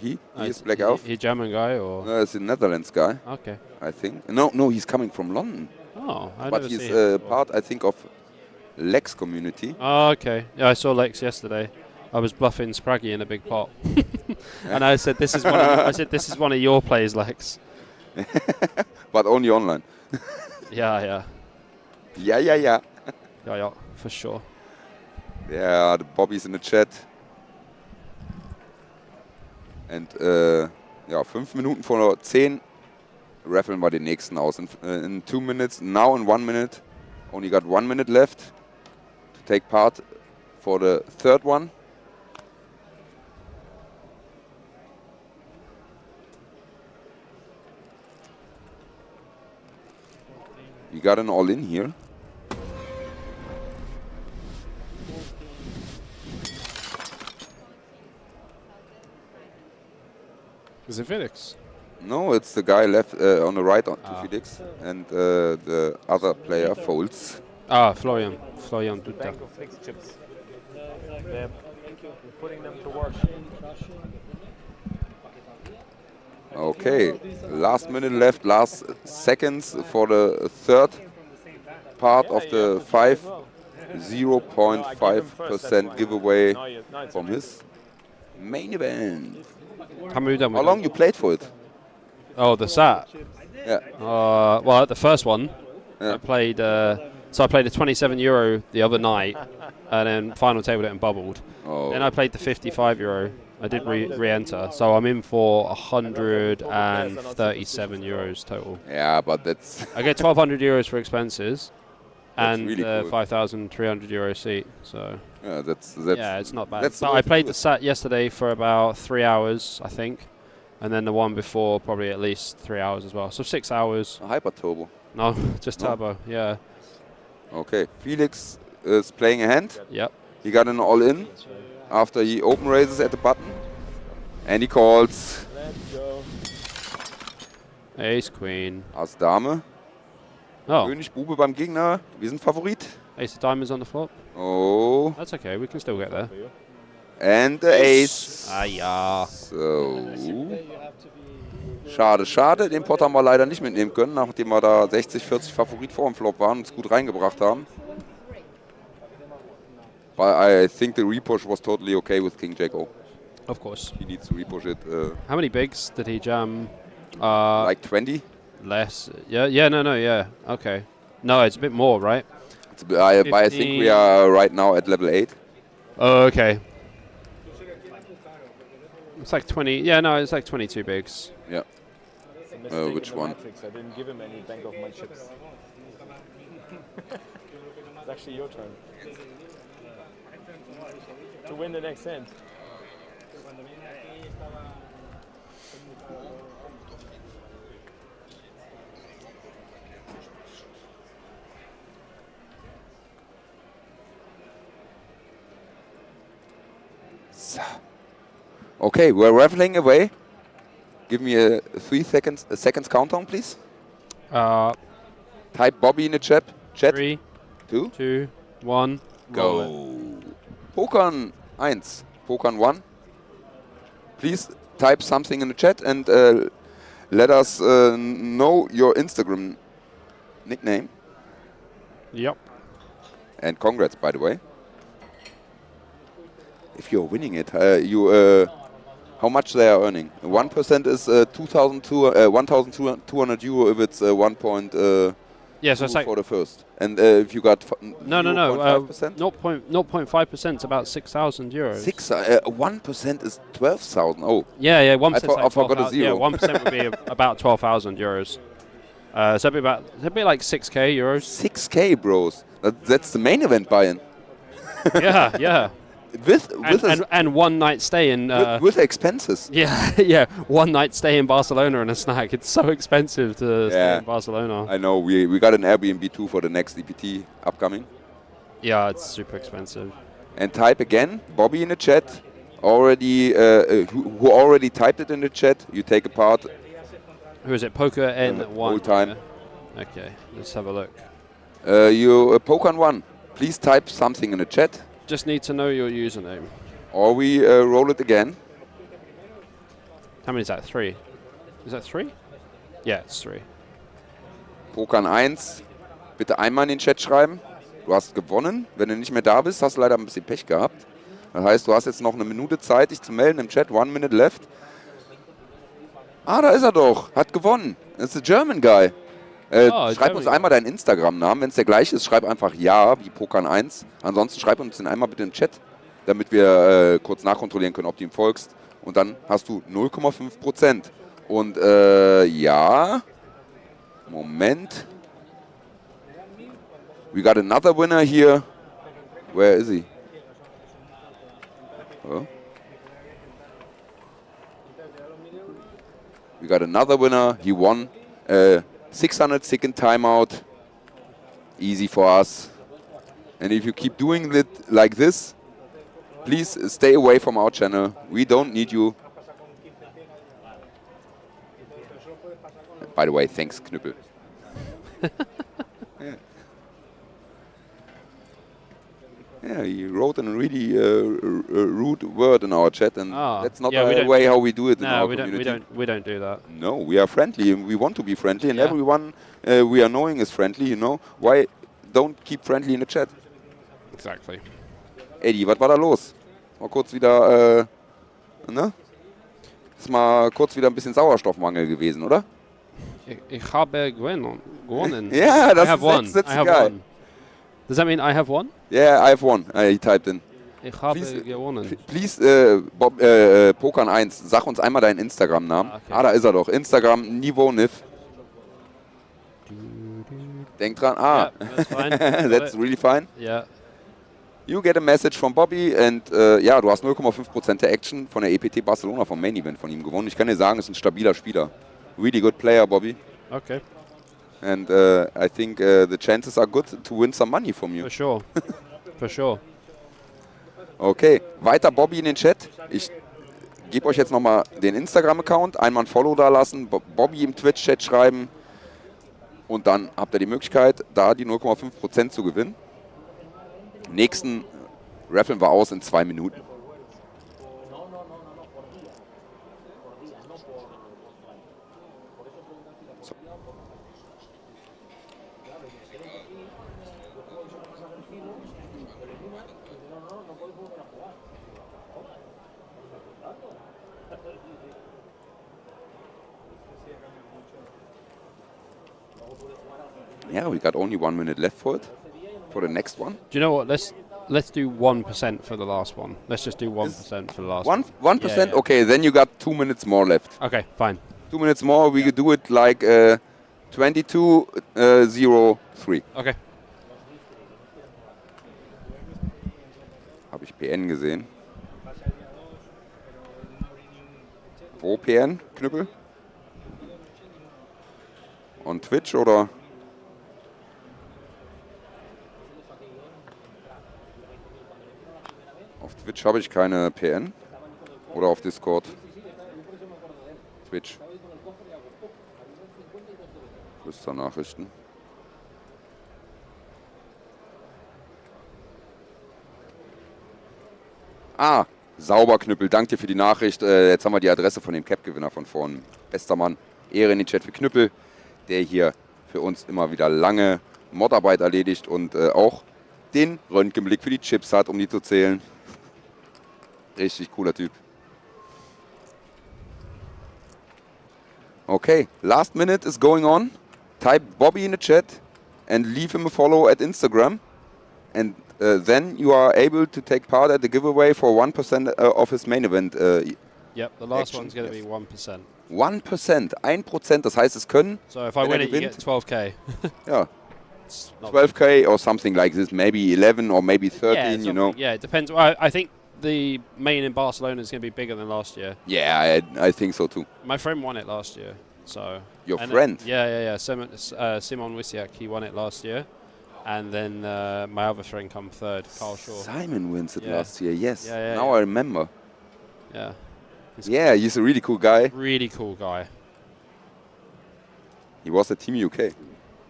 he is Black Elf. He a German guy or? No, it's a Netherlands guy. Okay. I think. No, he's coming from London. Oh, I but never he's see him. part, I think, of Lex community. Oh, okay. Yeah, I saw Lex yesterday. I was bluffing Spraggy in a big pot, and I said, "This is one." This is one of your plays, Lex. But only online. Yeah. Yeah, for sure. Yeah, the Bobby's in the chat. And 5 Minuten vor 10 raffeln wir den nächsten aus. In 2 minutes, now in 1 minute. Only got 1 minute left to take part for the third one. We got an all-in here. Is it Felix? No, it's the guy left on the right to Felix, and the other player folds. Ah, Florian Duta. Bank of fixed chips. They're putting them to work. Okay, last minute left, last seconds for the third part of the 0.5% giveaway from his main event. How long you played for it? Oh, the SAT? Yeah. Well, the first one, I played. So I played a 27 euro the other night, and then final tabled it and bubbled. Oh. Then I played the 55 euro. I did re-enter, so I'm in for 137 euros total. Yeah, but that's... I get 1,200 euros for expenses, and really cool. 5,300 euro seat. So yeah, that's yeah, it's not bad. But I played the SAT yesterday for about 3 hours, I think, and then the one before probably at least 3 hours as well. So 6 hours. Hyper turbo. No, just turbo. Yeah. Okay, Felix is playing a hand. Yep. He got an all-in after he open raises at the button. And he calls. Let's go. Ace, Queen. Ass, Dame. Oh. König, Bube beim Gegner. Wir sind Favorit. Ace of diamonds on the flop. Oh. That's okay, we can still get there. And the Ace. Ah ja. So. Schade, schade. Den Pot haben wir leider nicht mitnehmen können, nachdem wir da 60-40 Favorit vor dem Flop waren und es gut reingebracht haben. But I think the repush was totally okay with King Jack O. Of course. He needs to repush it. How many bigs did he jam? Like 20? Less. Yeah, no, yeah. Okay. No, it's a bit more, right? I think we are right now at level 8. Oh, okay. It's like 20. Yeah, no, it's like 22 bigs. Yeah. Which one? Matrix. I didn't give him any bank of my chips. It's actually your turn. To win the next hand. Okay, we're raffling away. Give me a 3 seconds countdown, please. Type Bobby in the chat. 3, 2, 1, go. Pokan 1, Pokan 1. Please type something in the chat and let us know your Instagram nickname. Yep. And congrats, by the way. If you're winning it, how much they are earning? 1% is 1,200 euro if it's 1. Yeah, so it's like for the first. And if you got no, 0.5% is about 6,000 euros. 1% is 12,000. Oh. Yeah, 1%. I forgot a zero. Yeah, 1% would be about 12,000 euros. So it'd be like 6k euros. 6k, bros. That's the main event buy-in. yeah. And one night stay in with expenses. Yeah, 1 night stay in Barcelona and a snack. It's so expensive to stay in Barcelona. I know. We got an Airbnb too for the next EPT upcoming. Yeah, it's super expensive. And type again, Bobby in the chat. Already, who already typed it in the chat? You take a part. Who is it? Poker N1. Whole time. Yeah. Okay, let's have a look. Poker N1. Please type something in the chat. Just need to know your username. Or we roll it again. How many is that? 3? Is that 3? Yeah, it's 3. Pokan 1. Bitte einmal in den Chat schreiben. Du hast gewonnen. Wenn du nicht mehr da bist, hast du leider ein bisschen Pech gehabt. Das heißt, du hast jetzt noch eine Minute Zeit, dich zu melden im Chat. 1 minute left. Ah, da ist er doch. Hat gewonnen. Das ist der German Guy. Schreib uns einmal deinen Instagram-Namen. Wenn es der gleiche ist, schreib einfach ja, wie Pokan 1. Ansonsten schreib uns den einmal bitte im Chat, damit wir kurz nachkontrollieren können, ob du ihm folgst. Und dann hast du 0,5%. Und ja, Moment. We got another winner here. Where is he? Oh. We got another winner. He won 600-second timeout. Easy for us. And if you keep doing it like this, please stay away from our channel. We don't need you. By the way, thanks, Knüppel. Yeah, he wrote a really rude word in our chat, and that's not the way how we do it in our community. We don't do that. No, we are friendly, and we want to be friendly, and everyone we are knowing is friendly, you know. Why don't keep friendly in the chat? Exactly. Eddie, was war da los? Mal kurz wieder, ne? Ist mal kurz wieder ein bisschen Sauerstoffmangel gewesen, oder? Ich habe gewonnen. Yeah, I have won. That's I have guy. won. Does that mean I have won? Yeah, I have won. He typed in. Ich habe gewonnen. Please, Bob, Pokern 1, sag uns einmal deinen Instagram-Namen. Okay. Da ist er doch. Instagram, Niveau Niv. Denk dran. Yeah, that's fine. That's really fine. Yeah. You get a message from Bobby and ja, du hast 0,5% der Action von der EPT Barcelona vom Main Event von ihm gewonnen. Ich kann dir sagen, ist ein stabiler Spieler. Really good player, Bobby. Okay. And I think the chances are good to win some money from you. For sure. For sure. Okay, weiter Bobby in den Chat. Ich gebe euch jetzt nochmal den Instagram-Account. Einmal ein Follow da lassen, Bobby im Twitch-Chat schreiben. Und dann habt ihr die Möglichkeit, da die 0,5% zu gewinnen. Nächsten raffeln wir aus in 2 Minuten. Yeah, we got only 1 minute left for it, for the next one. Do you know what? Let's do 1% for the last one. Let's just do 1% for the last one. 1%? Yeah. Okay, then you got 2 minutes more left. Okay, fine. 2 minutes more, we could do it like 22:03. Okay. Habe ich PN gesehen. Wo PN, Knüppel? On Twitch oder? Auf Twitch habe ich keine PN. Oder auf Discord. Twitch. Flüsternachrichten. Ah, sauber, Knüppel. Danke dir für die Nachricht. Jetzt haben wir die Adresse von dem Cap-Gewinner von vorn. Bester Mann. Ehre in den Chat für Knüppel, der hier für uns immer wieder lange Modarbeit erledigt und auch den Röntgenblick für die Chips hat, um die zu zählen. Richtig cooler Typ. Okay, last minute is going on. Type Bobby in the chat and leave him a follow at Instagram. And then you are able to take part at the giveaway for 1% of his main event. Yep, the last action. one's going to be 1%. 1%, 1%, das heißt, es können. So if I win it, you get 12k. Yeah. 12k or something like this, maybe 11 or maybe 13, yeah, you know. Yeah, it depends. I think the main in Barcelona is going to be bigger than last year. Yeah, I think so too. My friend won it last year, so. Your friend? Yeah. Simon Wisiak, he won it last year, and then my other friend come third, Carl Shaw. Simon wins it last year. Yes. Yeah, now I remember. Yeah. He's a really cool guy. Really cool guy. He was at Team UK.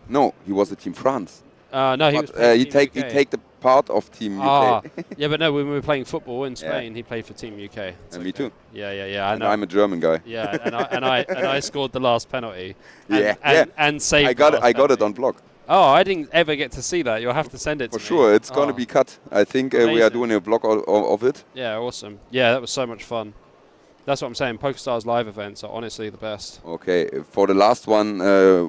No, he was at Team France. No, he was he take the part of Team UK. Yeah, but no, when we were playing football in Spain, he played for Team UK. And me too. Yeah. And I'm a German guy. Yeah, and I scored the last penalty. And saved. I got it on block. Oh, I didn't ever get to see that. You'll have to send it to me. For sure, it's going to be cut. I think we are doing a block of it. Yeah, awesome. Yeah, that was so much fun. That's what I'm saying. PokerStars live events are honestly the best. Okay, for the last one,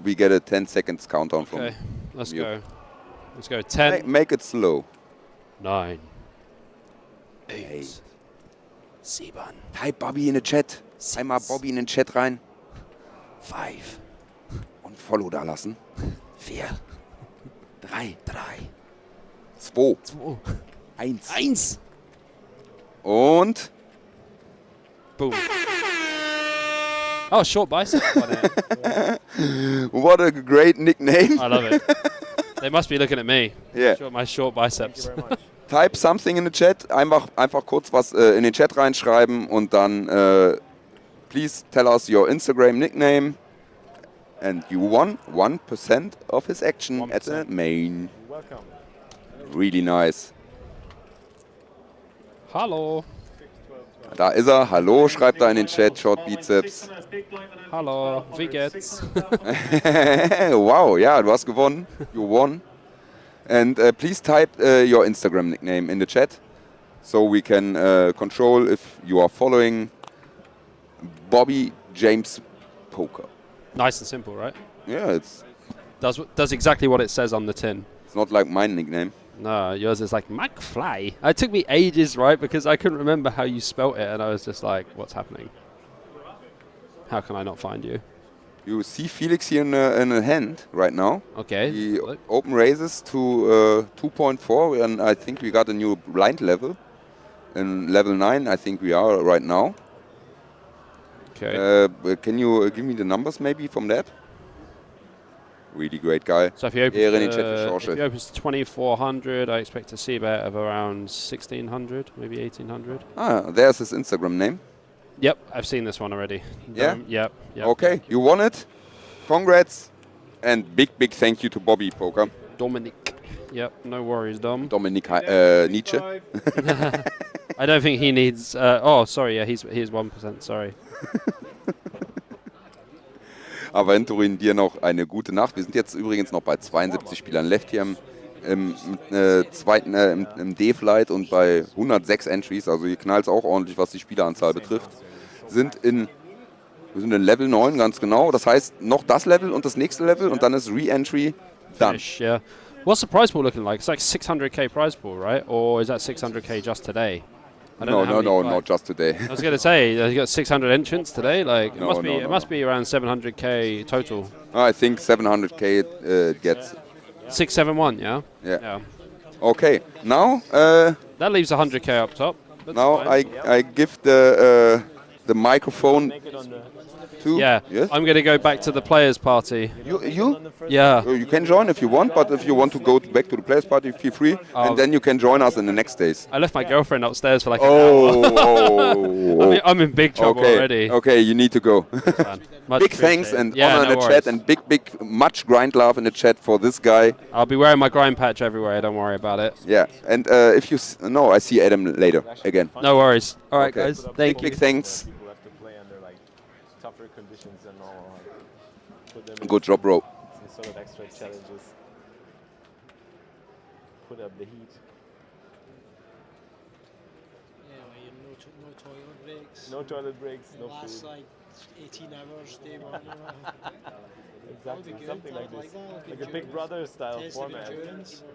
we get a 10 seconds countdown from Okay, let's go. Let's go. 10. Make it slow. 9. 8. 7. Type Bobby in den Chat. Einmal Bobby in den Chat rein. 5. Und Follow da lassen. 4, 3, 2, 1. Und boom. Oh, short bicep. what a great nickname. I love it. They must be looking at me. Yeah. My short biceps. Type something in the chat. Einfach kurz was in den Chat reinschreiben und dann please tell us your Instagram nickname. And you won 1% of his action 1%. At the main. Welcome. Really nice. Hallo. Da ist er. Hallo, schreibt da in den Chat. Short Bizeps. Hallo, wie geht's? Wow, ja, du hast gewonnen. You won. And please type your Instagram nickname in the chat so we can control if you are following Bobby James Poker. Nice and simple, right? Yeah, it's does exactly what it says on the tin. It's not like my nickname. No, yours is like McFly. It took me ages, right? Because I couldn't remember how you spelt it, and I was just like, what's happening? How can I not find you? You see Felix here in a hand right now. Okay. He open raises to 2.4, and I think we got a new blind level. In level 9, I think we are right now. Okay. Can you give me the numbers maybe from that? Really great guy. So if he opens, if he opens 2400, I expect to see a bet of around 1600, maybe 1800. Ah, there's his Instagram name. Yep, I've seen this one already. Yeah? Yep. Okay, you won it. Congrats. And big thank you to Bobby Poker. Dominic. Yep, no worries, Dom. Dominic Nietzsche. I don't think he needs... oh, sorry, yeah, he's 1%, sorry. Aventurin, dir noch eine gute Nacht. Wir sind jetzt übrigens noch bei 72 Spielern left hier im D-Flight und bei 106 Entries. Also hier knallt es auch ordentlich, was die Spieleranzahl betrifft. Wir sind in Level 9, ganz genau. Das heißt, noch das Level und das nächste Level und dann ist Re-Entry done. Finish, yeah. What's the prize pool looking like? It's like 600k prize pool, right? Or is that 600k just today? No, not just today. I was going to say, you got 600 entrants today. Like, it must be around 700k total. I think 700k it gets. 671, yeah? Yeah. Okay, now... that leaves 100k up top. Now I give the microphone to... Yeah, yes? I'm going to go back to the players' party. You? Yeah. You can join if you want, but if you want to go back to the players' party, feel free, and then you can join us in the next days. I left my girlfriend upstairs for like an hour. I'm in big trouble already. Okay, you need to go. Big thanks and honor in the chat, and much grind love in the chat for this guy. I'll be wearing my grind patch everywhere, don't worry about it. Yeah, and if you... No, I see Adam later, again. No worries. All right, guys. Thank you. Big thanks. Conditions and all. Put them Good job, bro. Some sort of extra challenges. Put up the heat. Yeah, no toilet breaks. No toilet breaks, no last food. like 18 hours, day one. Exactly, something like this. Like a Big Brother style format.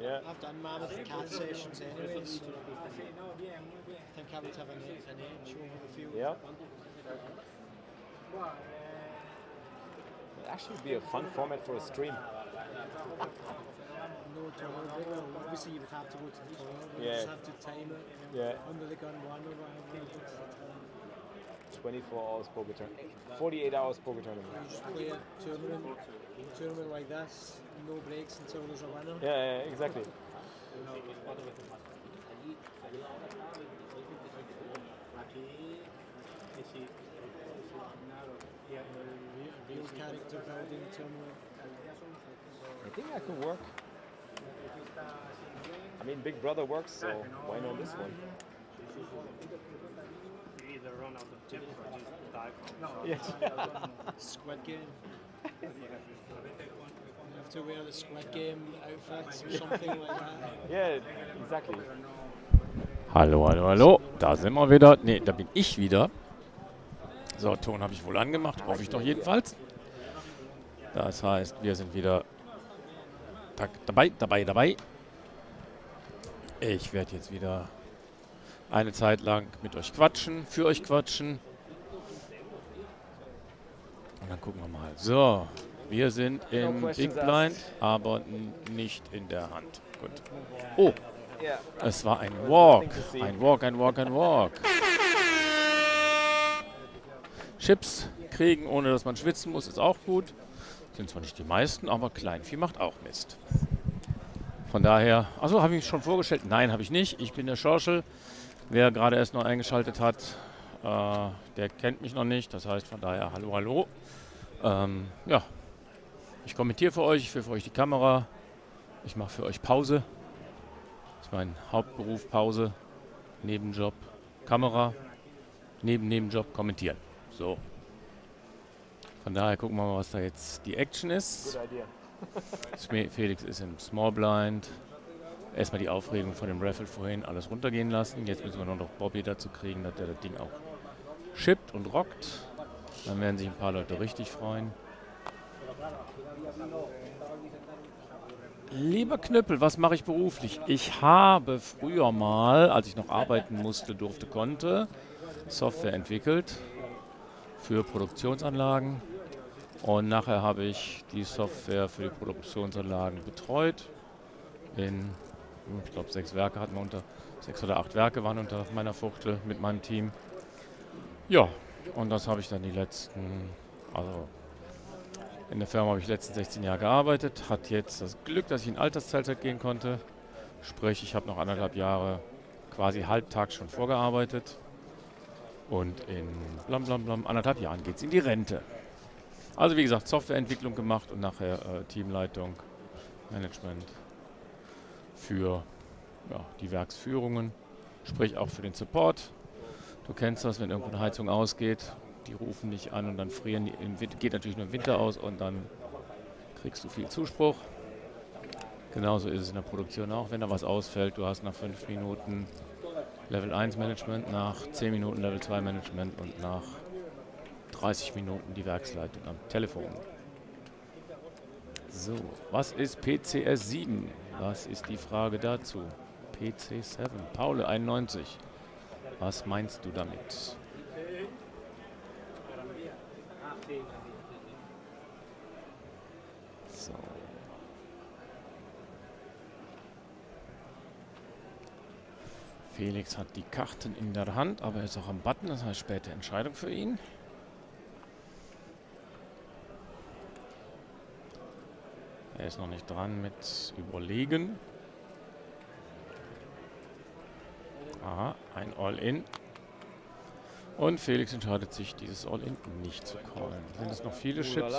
Yeah. I've done mammoth cat sessions anyways. I think I would have an edge over the field. Yeah. It'd actually be a fun format for a stream. No toilet break. Well, obviously you would have to go to the toilet. You just have to time it. Yeah. Under the gun one or whatever. 24 hours poker tournament. 48 hours poker tournament. You just play a tournament like this, no breaks until there's a winner. Yeah, exactly. Real character building tournament. I think that could work. I mean, Big Brother works, so why not this one? You either run out of chips or just die from Yes. Squid Game. You have to wear the Squid Game outfits or something like that. Yeah, exactly. Hallo. Da sind wir wieder. Ne, da bin ich wieder. So, Ton habe ich wohl angemacht, hoffe ich doch jedenfalls. Das heißt, wir sind wieder dabei. Ich werde jetzt wieder eine Zeit lang mit euch quatschen, für euch quatschen. Und dann gucken wir mal. So, Wir sind im Big Blind, aber nicht in der Hand. Gut. Oh, es war ein Walk. Ein Walk, ein Walk, ein Walk. Chips kriegen, ohne dass man schwitzen muss, ist auch gut. Sind zwar nicht die meisten, aber Kleinvieh macht auch Mist. Von daher, achso, habe ich mich schon vorgestellt? Nein, habe ich nicht. Ich bin der Schorschel. Wer gerade erst noch eingeschaltet hat, der kennt mich noch nicht. Das heißt von daher, hallo, hallo. Ja, ich kommentiere für euch, ich führe für euch die Kamera. Ich mache für euch Pause. Das ist mein Hauptberuf, Pause. Nebenjob, Kamera. Nebenjob, kommentieren. So. Von daher gucken wir mal, was da jetzt die Action ist. Felix ist im Small Blind. Erstmal die Aufregung von dem Raffle vorhin alles runtergehen lassen. Jetzt müssen wir nur noch Bobby dazu kriegen, dass der das Ding auch chippt und rockt. Dann werden sich ein paar Leute richtig freuen. Lieber Knüppel, was mache ich beruflich? Ich habe früher mal, als ich noch arbeiten musste, durfte, konnte, Software entwickelt für Produktionsanlagen. Und nachher habe ich die Software für die Produktionsanlagen betreut. Ich glaube 6 Werke hatten wir 6 oder 8 Werke waren unter meiner Fuchtel mit meinem Team. Ja, und das habe ich dann in der Firma habe ich die letzten 16 Jahre gearbeitet. Hat jetzt das Glück, dass ich in Altersteilzeit gehen konnte. Sprich, ich habe noch 1,5 Jahre quasi halbtags schon vorgearbeitet. Und in 1,5 Jahren geht es in die Rente. Also wie gesagt, Softwareentwicklung gemacht und nachher Teamleitung, Management für die Werksführungen, sprich auch für den Support. Du kennst das, wenn irgendwo eine Heizung ausgeht, die rufen dich an und dann frieren die, geht natürlich nur im Winter aus und dann kriegst du viel Zuspruch. Genauso ist es in der Produktion auch, wenn da was ausfällt, du hast nach 5 Minuten Level 1 Management, nach 10 Minuten Level 2 Management und nach 30 Minuten die Werksleitung am Telefon. So, was ist PCS 7? Was ist die Frage dazu? PC 7, Paul 91. Was meinst du damit? So. Felix hat die Karten in der Hand, aber er ist auch am Button, das heißt späte Entscheidung für ihn. Er ist noch nicht dran mit Überlegen. Aha, ein All-In. Und Felix entscheidet sich, dieses All-In nicht zu callen. Sind es noch viele Chips?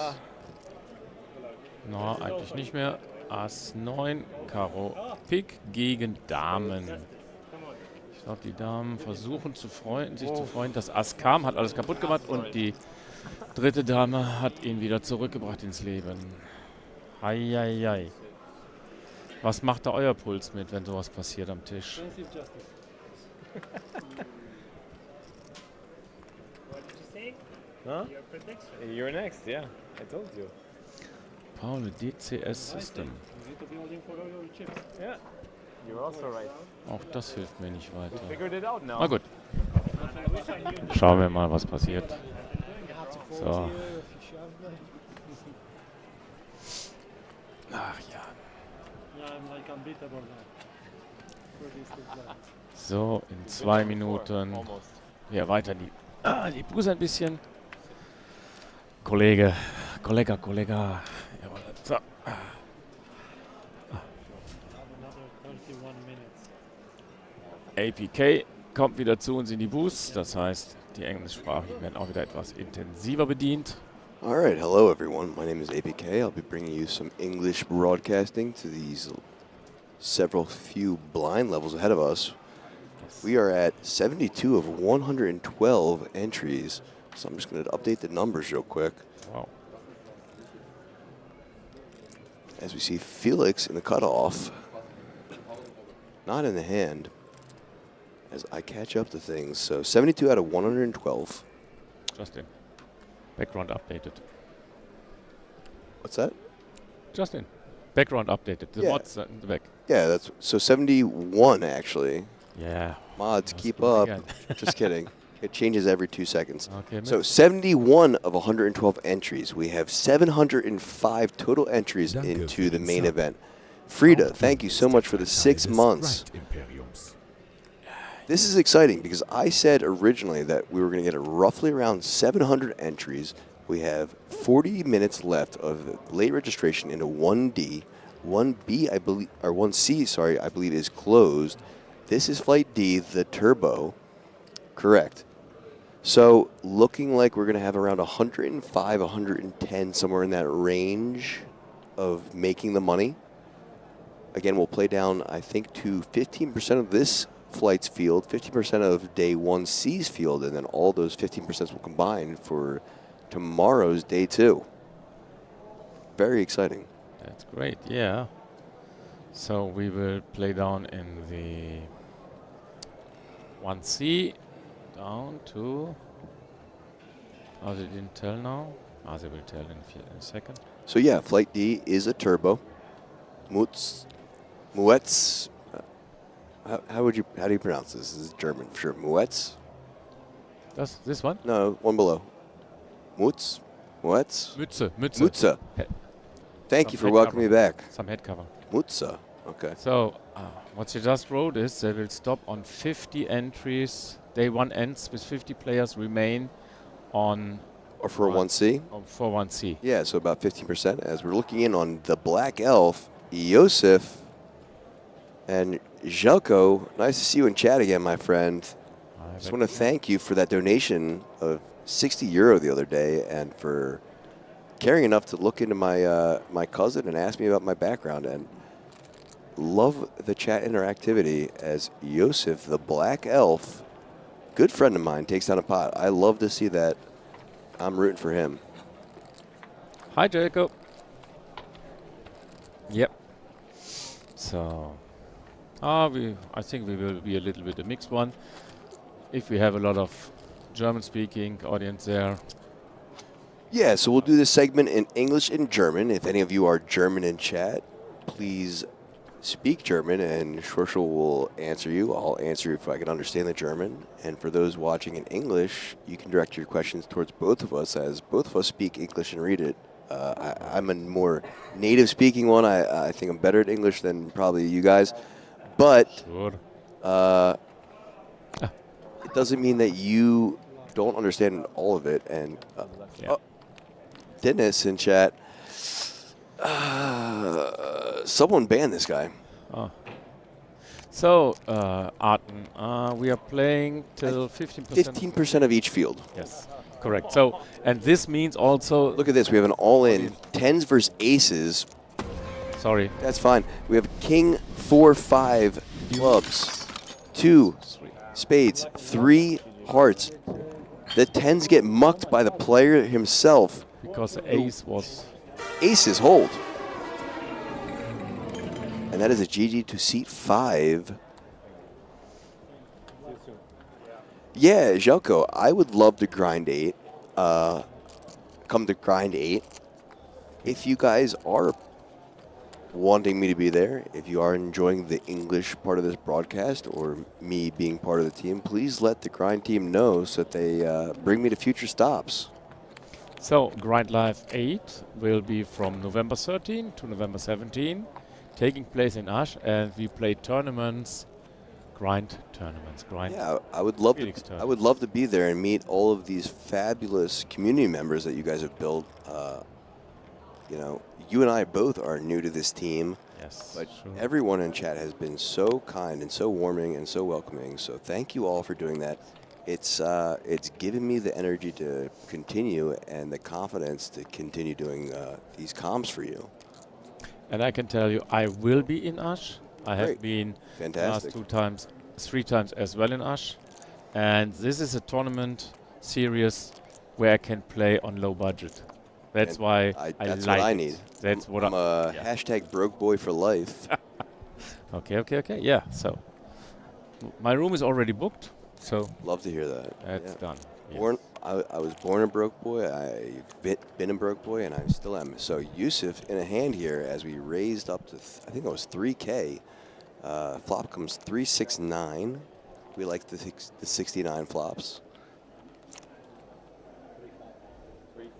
Na, eigentlich nicht mehr. Ass 9, Karo Pik gegen Damen. Ich glaube, die Damen versuchen sich zu freuen. Das Ass kam, hat alles kaputt gemacht und die dritte Dame hat ihn wieder zurückgebracht ins Leben. Eieiei. Was macht da euer Puls mit, wenn sowas passiert am Tisch? Huh? You're next, yeah. I told you. Paul, DCS System. Yeah, you're also right. Auch das hilft mir nicht weiter. We figured it out now. Na gut. Schauen wir mal, was passiert. So. Ach ja. So, in 2 Minuten. Wir erweitern die Buße ein bisschen. Kollega. Jawohl. So. APK kommt wieder zu uns in die Boost. Das heißt, die Englischsprachigen werden auch wieder etwas intensiver bedient. All right, hello everyone. My name is APK. I'll be bringing you some English broadcasting to these few blind levels ahead of us. We are at 72 of 112 entries. So I'm just going to update the numbers real quick. Wow. As we see Felix in the cutoff, not in the hand, as I catch up to things. So 72 out of 112. Justin. Background updated. What's that? Justin. Background updated. The mods in the back. Yeah, that's so 71 actually. Yeah. Mods, keep up. Just kidding. It changes every 2 seconds. Okay, So 71 of 112 entries. We have 705 total entries into the main event. Frida, thank you so much for the 6 months. This is exciting because I said originally that we were going to get roughly around 700 entries. We have 40 minutes left of late registration into 1D. 1B, I believe, or 1C, sorry, I believe is closed. This is Flight D, the turbo. Correct. So looking like we're going to have around 105, 110, somewhere in that range of making the money. Again, we'll play down, I think, to 15% of this flight's field, 50% of day 1C's field, and then all those 15% will combine for tomorrow's day 2. Very exciting. That's great, yeah. So we will play down in the 1C, down to... Oh, they didn't tell now? Oh, they will tell in a second. So yeah, Flight D is a turbo. Muetz. How do you pronounce this? This is German for sure. Muetz. That's this one? No, one below. Muetz. Mütze. Thank you for welcoming me back. Some head cover. Mutza. Okay. So what you just wrote is they will stop on 50 entries. Day 1 ends with 50 players remain on. Or for 1C? For 1C. Yeah, so about 15%. As we're looking in on the Black Elf, Josef and Jelko. Nice to see you in chat again, my friend. Just want to thank you for that donation of 60 euro the other day and for caring enough to look into my my cousin and ask me about my background. And love the chat interactivity as Josef, the Black Elf, good friend of mine, takes down a pot. I love to see that. I'm rooting for him. Hi, Jacob. Yep. So, I think we will be a little bit a mixed one. If we have a lot of German-speaking audience there. Yeah, so we'll do this segment in English and German. If any of you are German in chat, please speak German, and Schwarzel will answer you. I'll answer if I can understand the German. And for those watching in English, you can direct your questions towards both of us, as both of us speak English and read it. I'm a more native-speaking one. I think I'm better at English than probably you guys. But it doesn't mean that you don't understand all of it. And Dennis in chat, someone banned this guy. Oh. So, Arten, we are playing till 15%. 15% of each field. Yes, correct. So, and this means also... Look at this. We have an all-in 10s versus aces. Sorry. That's fine. We have king, 4, 5 clubs, 2 spades, 3 hearts. The 10s get mucked by the player himself. Because the ace was... Aces hold. And that is a GG to seat 5. Yeah, Jelko, I would love to grind 8. Come to grind 8. If you guys are wanting me to be there, if you are enjoying the English part of this broadcast or me being part of the team, please let the grind team know so that they bring me to future stops. So, Grind Live 8 will be from November 13 to November 17, taking place in Asch, and we play tournaments, grind tournaments. Yeah, I would love to. I would love to be there and meet all of these fabulous community members that you guys have built. You know, you and I both are new to this team. Yes, but everyone in chat has been so kind and so warming and so welcoming. So thank you all for doing that. It's given me the energy to continue and the confidence to continue doing these comms for you. And I can tell you, I will be in Asch. I have been Fantastic. last 3 times as well in Asch. And this is a tournament series where I can play on low budget. That's why that's like what I it. need. That's what I'm a hashtag broke boy for life. Okay. Yeah, so my room is already booked. So love to hear that. That's done. Born, I was born a broke boy. I've been a broke boy, and I still am. So Yusuf in a hand here as we raised up to, I think it was 3K. Flop comes 369. We like the 69 flops.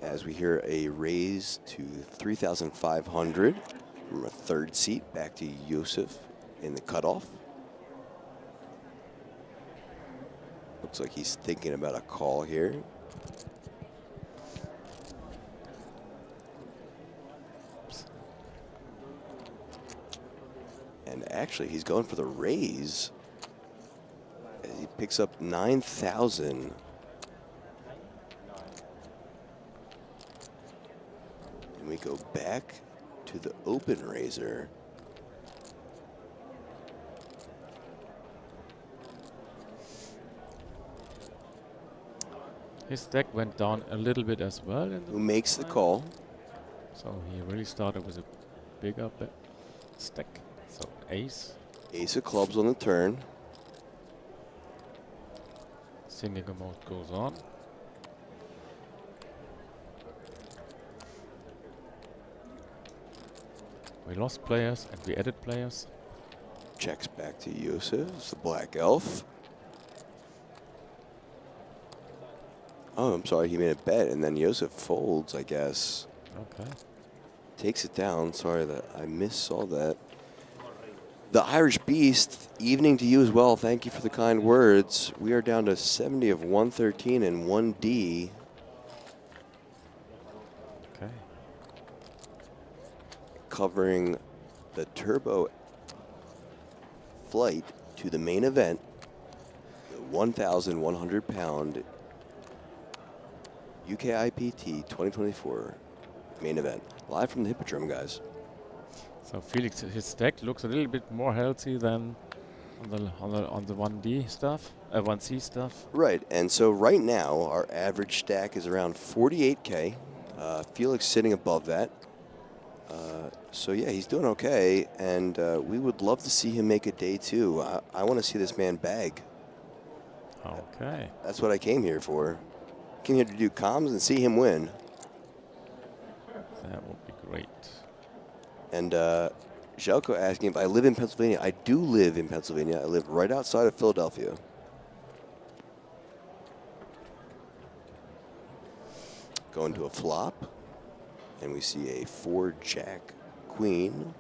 as we hear a raise to 3,500 from a third seat back to Yusuf in the cutoff. Looks like he's thinking about a call here. And actually, he's going for the raise as he picks up 9,000. And we go back to the open raiser. His stack went down a little bit as well. Who makes the call? So he really started with a bigger stack. So ace. Ace of clubs on the turn. Single mode goes on. We lost players and we added players. Checks back to Yusuf. It's the black elf. Oh, I'm sorry, he made a bet, and then Yusuf folds, I guess. Okay. Takes it down. Sorry that I missaw that. The Irish Beast, evening to you as well. Thank you for the kind words. We are down to 70 of 113 and 1D. Okay. Covering the turbo flight to the main event, the 1,100 pound UKIPT 2024 main event, live from the Hippodrome, guys. So Felix, his stack looks a little bit more healthy than on the 1D stuff, 1C stuff. Right, and so right now our average stack is around 48K. Felix sitting above that. So yeah, he's doing okay, and we would love to see him make a day two. I want to see this man bag. Okay. That's what I came here for. Came here to do comms and see him win. That would be great. And Jelko asking if I live in Pennsylvania. I do live in Pennsylvania. I live right outside of Philadelphia. Going to a flop. And we see a 4-jack queen.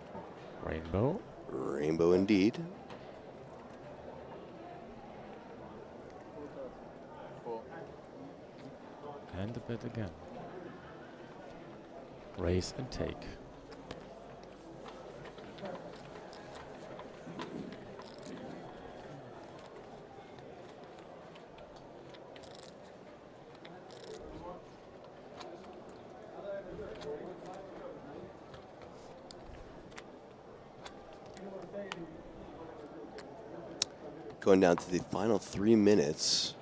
Rainbow. Rainbow indeed. And the bet again. Raise and take. Going down to the final 3 minutes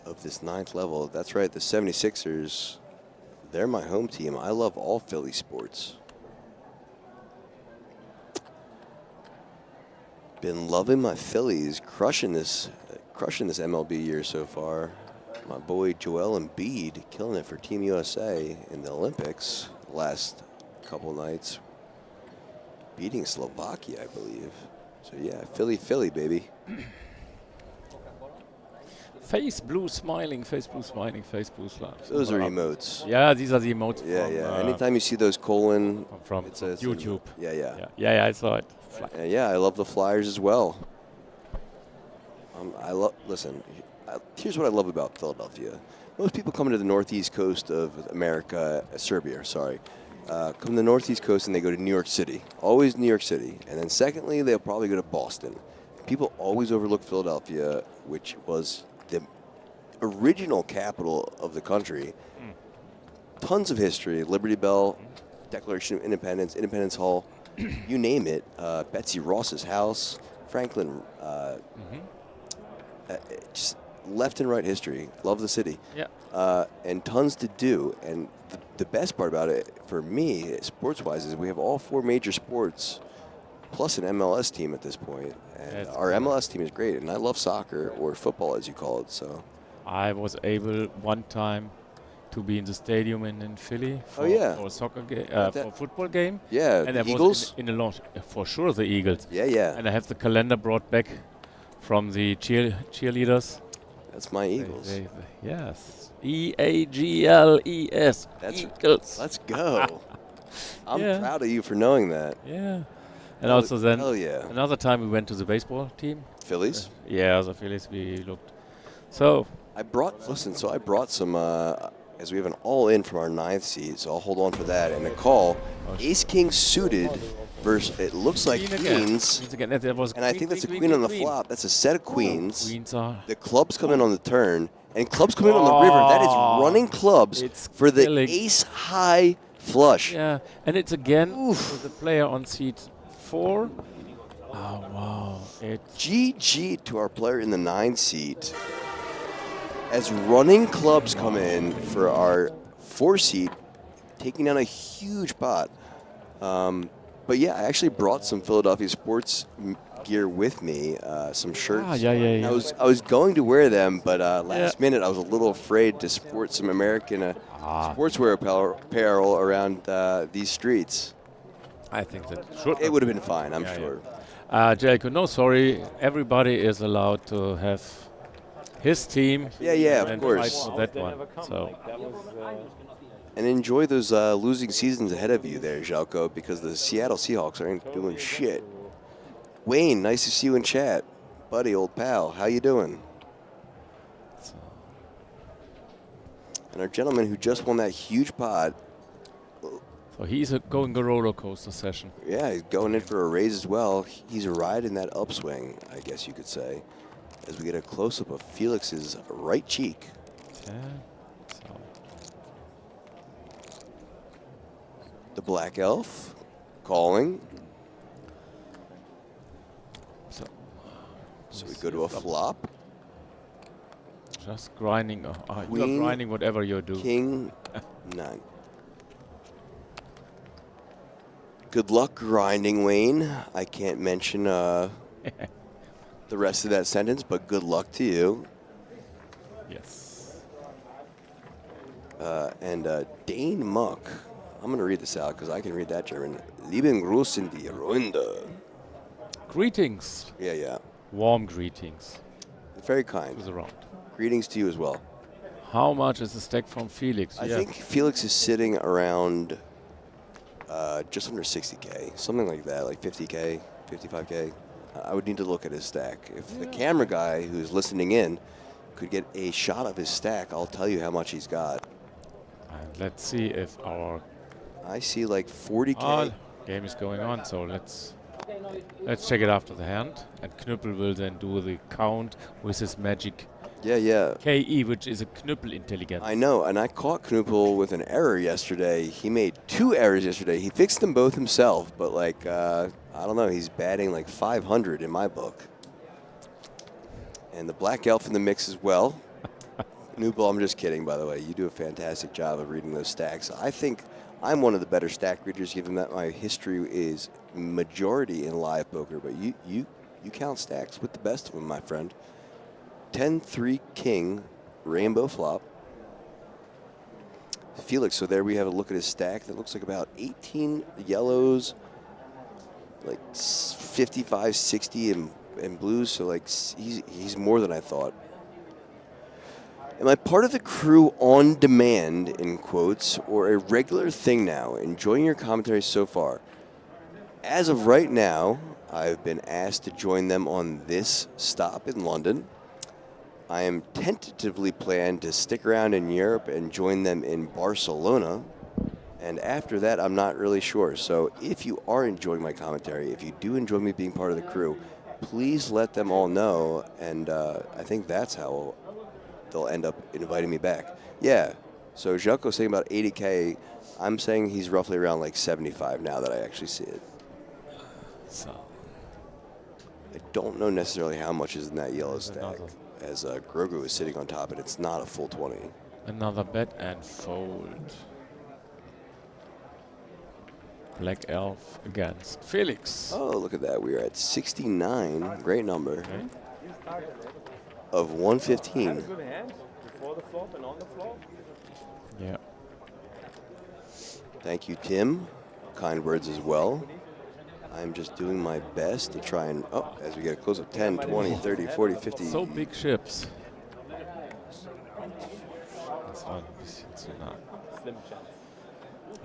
of this 9th level. That's right, the 76ers, they're my home team. I love all Philly sports. Been loving my Phillies, crushing this MLB year so far. My boy Joel Embiid killing it for Team USA in the Olympics last couple nights, beating Slovakia, I believe. So yeah, Philly, baby. Face blue smiling, face blue smiling, face blue smiling. Those are emotes. Yeah, these are the emotes. Yeah, from, yeah. Anytime you see those colon, from it says YouTube. Yeah, I saw it. Yeah, I love the Flyers as well. Listen, here's what I love about Philadelphia. Most people come to the northeast coast of America, Serbia, sorry. Come to the northeast coast and they go to New York City. Always New York City. And then secondly, they'll probably go to Boston. People always overlook Philadelphia, which was the original capital of the country. Tons of history. Liberty Bell, Declaration of Independence, Independence Hall, you name it. Betsy Ross's house, Franklin, just left and right history. Love the city. Yeah. And tons to do. And the best part about it, for me, sports-wise, is we have all 4 major sports, plus an MLS team at this point. And our MLS team is great. And I love soccer, or football, as you call it. So I was able one time to be in the stadium in Philly for, for a soccer game, for a football game. Yeah, and the Eagles? in a lot, for sure the Eagles. Yeah, yeah. And I have the calendar brought back from the cheerleaders. That's my Eagles. Yes. E-A-G-L-E-S. That's Eagles. Let's go. I'm Yeah. proud of you for knowing that. Yeah. And also then, hell yeah. another time we went to the baseball team. Phillies? Yeah, the Phillies, we looked. So. I brought some, as we have an all-in from our 9th seed, so I'll hold on for that. And a call, ace-king suited versus, it looks like queens. And I think that's a queen on the flop. That's a set of queens. The clubs come in on the turn, and clubs come in on the river. That is running clubs for the ace-high flush. Yeah, and it's again with the player on seat 4. Oh, wow. GG to our player in the 9 seat. As running clubs come in for our 4 seat, taking down a huge pot. But yeah, I actually brought some Philadelphia sports gear with me, some shirts. Yeah. I was going to wear them, but last minute I was a little afraid to sport some American sportswear apparel around these streets. I think that it would have been fine, I'm sure. Jacob, no, sorry. Everybody is allowed to have his team. Yeah, of and course. fight for that one. So. And enjoy those losing seasons ahead of you there, Željko, because the Seattle Seahawks aren't doing shit. Wayne, nice to see you in chat. Buddy, old pal, how you doing? And our gentleman who just won that huge pot. So he's going a roller coaster session. Yeah, he's going in for a raise as well. He's riding that upswing, I guess you could say, as we get a close-up of Felix's right cheek. Yeah. The Black Elf calling. So we go to a flop. Just grinding. You are grinding whatever you do. King 9. Good luck grinding, Wayne. I can't mention the rest of that sentence, but good luck to you. Yes. And Dane Muck. I'm going to read this out because I can read that German. Lieben Gruß in die Runde. Greetings. Yeah. Warm greetings. Very kind. To the round. Greetings to you as well. How much is the stack from Felix? I think Felix is sitting around just under 60K, something like that, like 50K, 55K. I would need to look at his stack. If the camera guy who's listening in could get a shot of his stack, I'll tell you how much he's got. And let's see if our... I see like 40K. Game is going on, so let's check it after the hand. And Knüppel will then do the count with his magic KE, which is a Knüppel intelligence. I know, and I caught Knüppel with an error yesterday. He made 2 errors yesterday. He fixed them both himself, but like, I don't know, he's batting like 500 in my book. And the Black Elf in the mix as well. Knüppel, I'm just kidding, by the way. You do a fantastic job of reading those stacks. I think I'm one of the better stack readers, given that my history is majority in live poker, but you count stacks with the best of them, my friend. 10-3 king, rainbow flop. Felix, so there we have a look at his stack. That looks like about 18 yellows, like 55, 60 in blues. So like he's more than I thought. Am I part of the crew on demand, in quotes, or a regular thing now? Enjoying your commentary so far. As of right now, I've been asked to join them on this stop in London. I am tentatively planned to stick around in Europe and join them in Barcelona. And after that, I'm not really sure. So if you are enjoying my commentary, if you do enjoy me being part of the crew, please let them all know. And I think that's how they'll end up inviting me back. Yeah. So Željko's saying about 80K. I'm saying he's roughly around like 75 now that I actually see it. So I don't know necessarily how much is in that yellow stack, as Grogu is sitting on top, and it's not a full 20. Another bet and fold. Black Elf against Felix. Oh, look at that. We are at 69. Great number. Okay. Of 115. Good hand before the flop and on the flop. Yeah. Thank you, Tim. Kind words as well. I'm just doing my best to try and, as we get a close of 10, 20, 30, 40, 50. So big ships. war ein bisschen zu nah. Slim chance.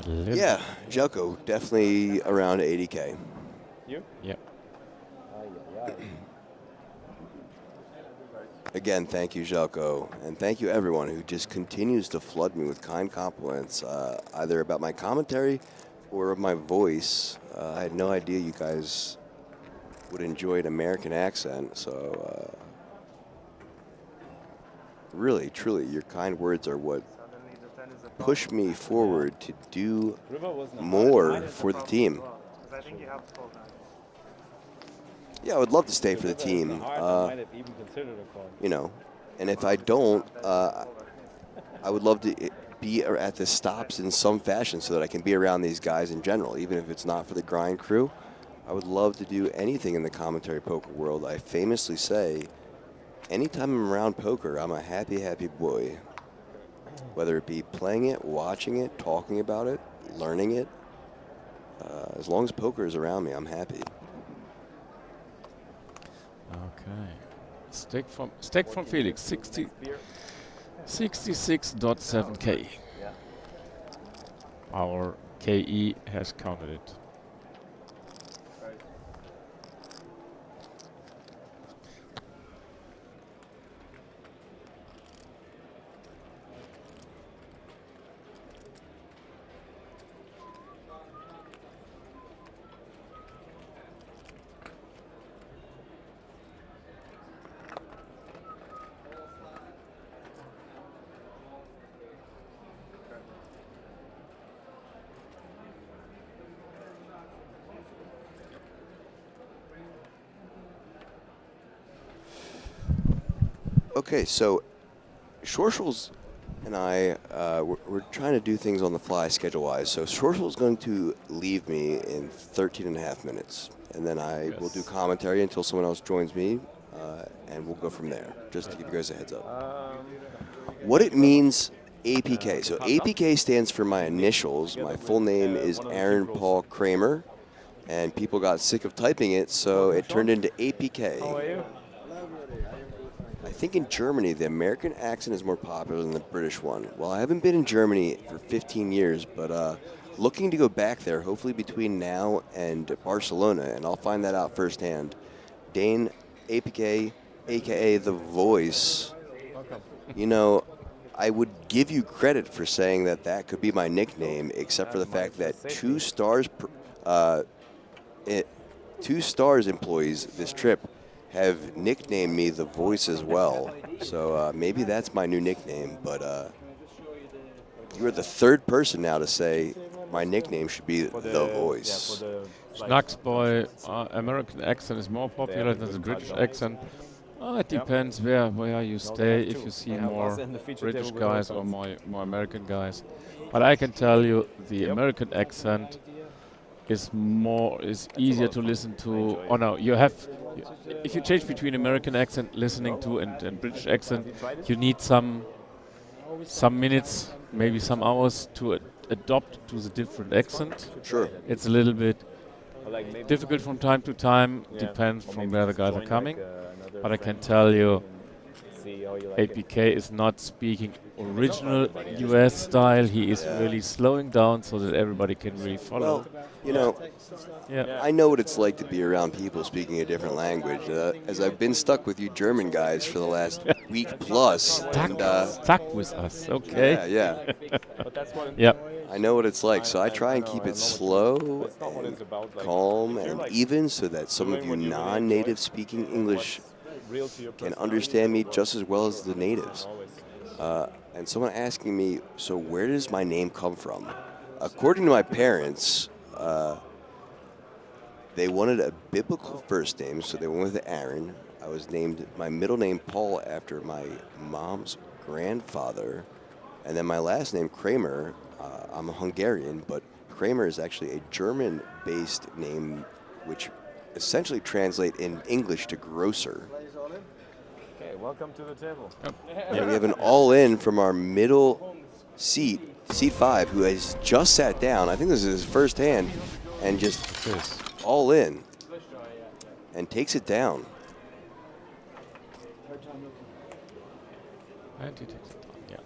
Yeah, Jelko, definitely around 80K. You? Yeah. Again, thank you, Jelko, and thank you everyone who just continues to flood me with kind compliments, either about my commentary or of my voice. I had no idea you guys would enjoy an American accent, so really, truly, your kind words are what push me forward to do more for the team. Yeah, I would love to stay for the team. You know, and if I don't, I would love to be at the stops in some fashion so that I can be around these guys in general, even if it's not for the grind crew. I would love to do anything in the commentary poker world. I famously say, anytime I'm around poker, I'm a happy, happy boy. Whether it be playing it, watching it, talking about it, learning it. As long as poker is around me, I'm happy. Okay. Stack from Felix, 66.7K. Our KE has counted it. Okay, so Schorschel's and I, we're trying to do things on the fly schedule-wise. So Schorschel's going to leave me in 13 and a half minutes. And then I will do commentary until someone else joins me, and we'll go from there, just to give you guys a heads up. What it means, APK. So APK stands for my initials. My full name is Aaron Paul Kramer, and people got sick of typing it, so it turned into APK. How are you? I think in Germany, the American accent is more popular than the British one. Well, I haven't been in Germany for 15 years, but looking to go back there, hopefully between now and Barcelona, and I'll find that out firsthand. Dane, APK, a.k.a. The Voice. You know, I would give you credit for saying that that could be my nickname, except for the fact that 2 Stars employees this trip have nicknamed me The Voice as well. So maybe that's my new nickname, but you are the 3rd person now to say my nickname should be The Voice. Schnack's boy, American accent is more popular than the British accent. It depends where you stay, if you see more British guys or more American guys. But I can tell you the American accent is easier to listen to. Oh no, if you change between American accent listening to and British accent, you need some minutes, maybe some hours to adopt to the different accent. Sure. It's a little bit difficult from time to time, depends from where the guys are coming. But I can tell you, APK is not speaking original US style. He is really slowing down so that everybody can really follow. Well, you know, I know what it's like to be around people speaking a different language. As I've been stuck with you German guys for the last week plus. Stuck with us, okay. Yeah. Yep. I know what it's like, so I try and keep it slow and calm and even so that some of you non-native speaking English can understand me just as well as the natives. And someone asking me, so where does my name come from? According to my parents, they wanted a biblical first name, so they went with Aaron. I was named my middle name Paul after my mom's grandfather. And then my last name, Kramer, I'm a Hungarian, but Kramer is actually a German-based name, which essentially translate in English to grocer. Okay, welcome to the table. And we have an all-in from our middle seat 5, who has just sat down. I think this is his first hand, and just all in, and takes it down. And he takes it down, yeah.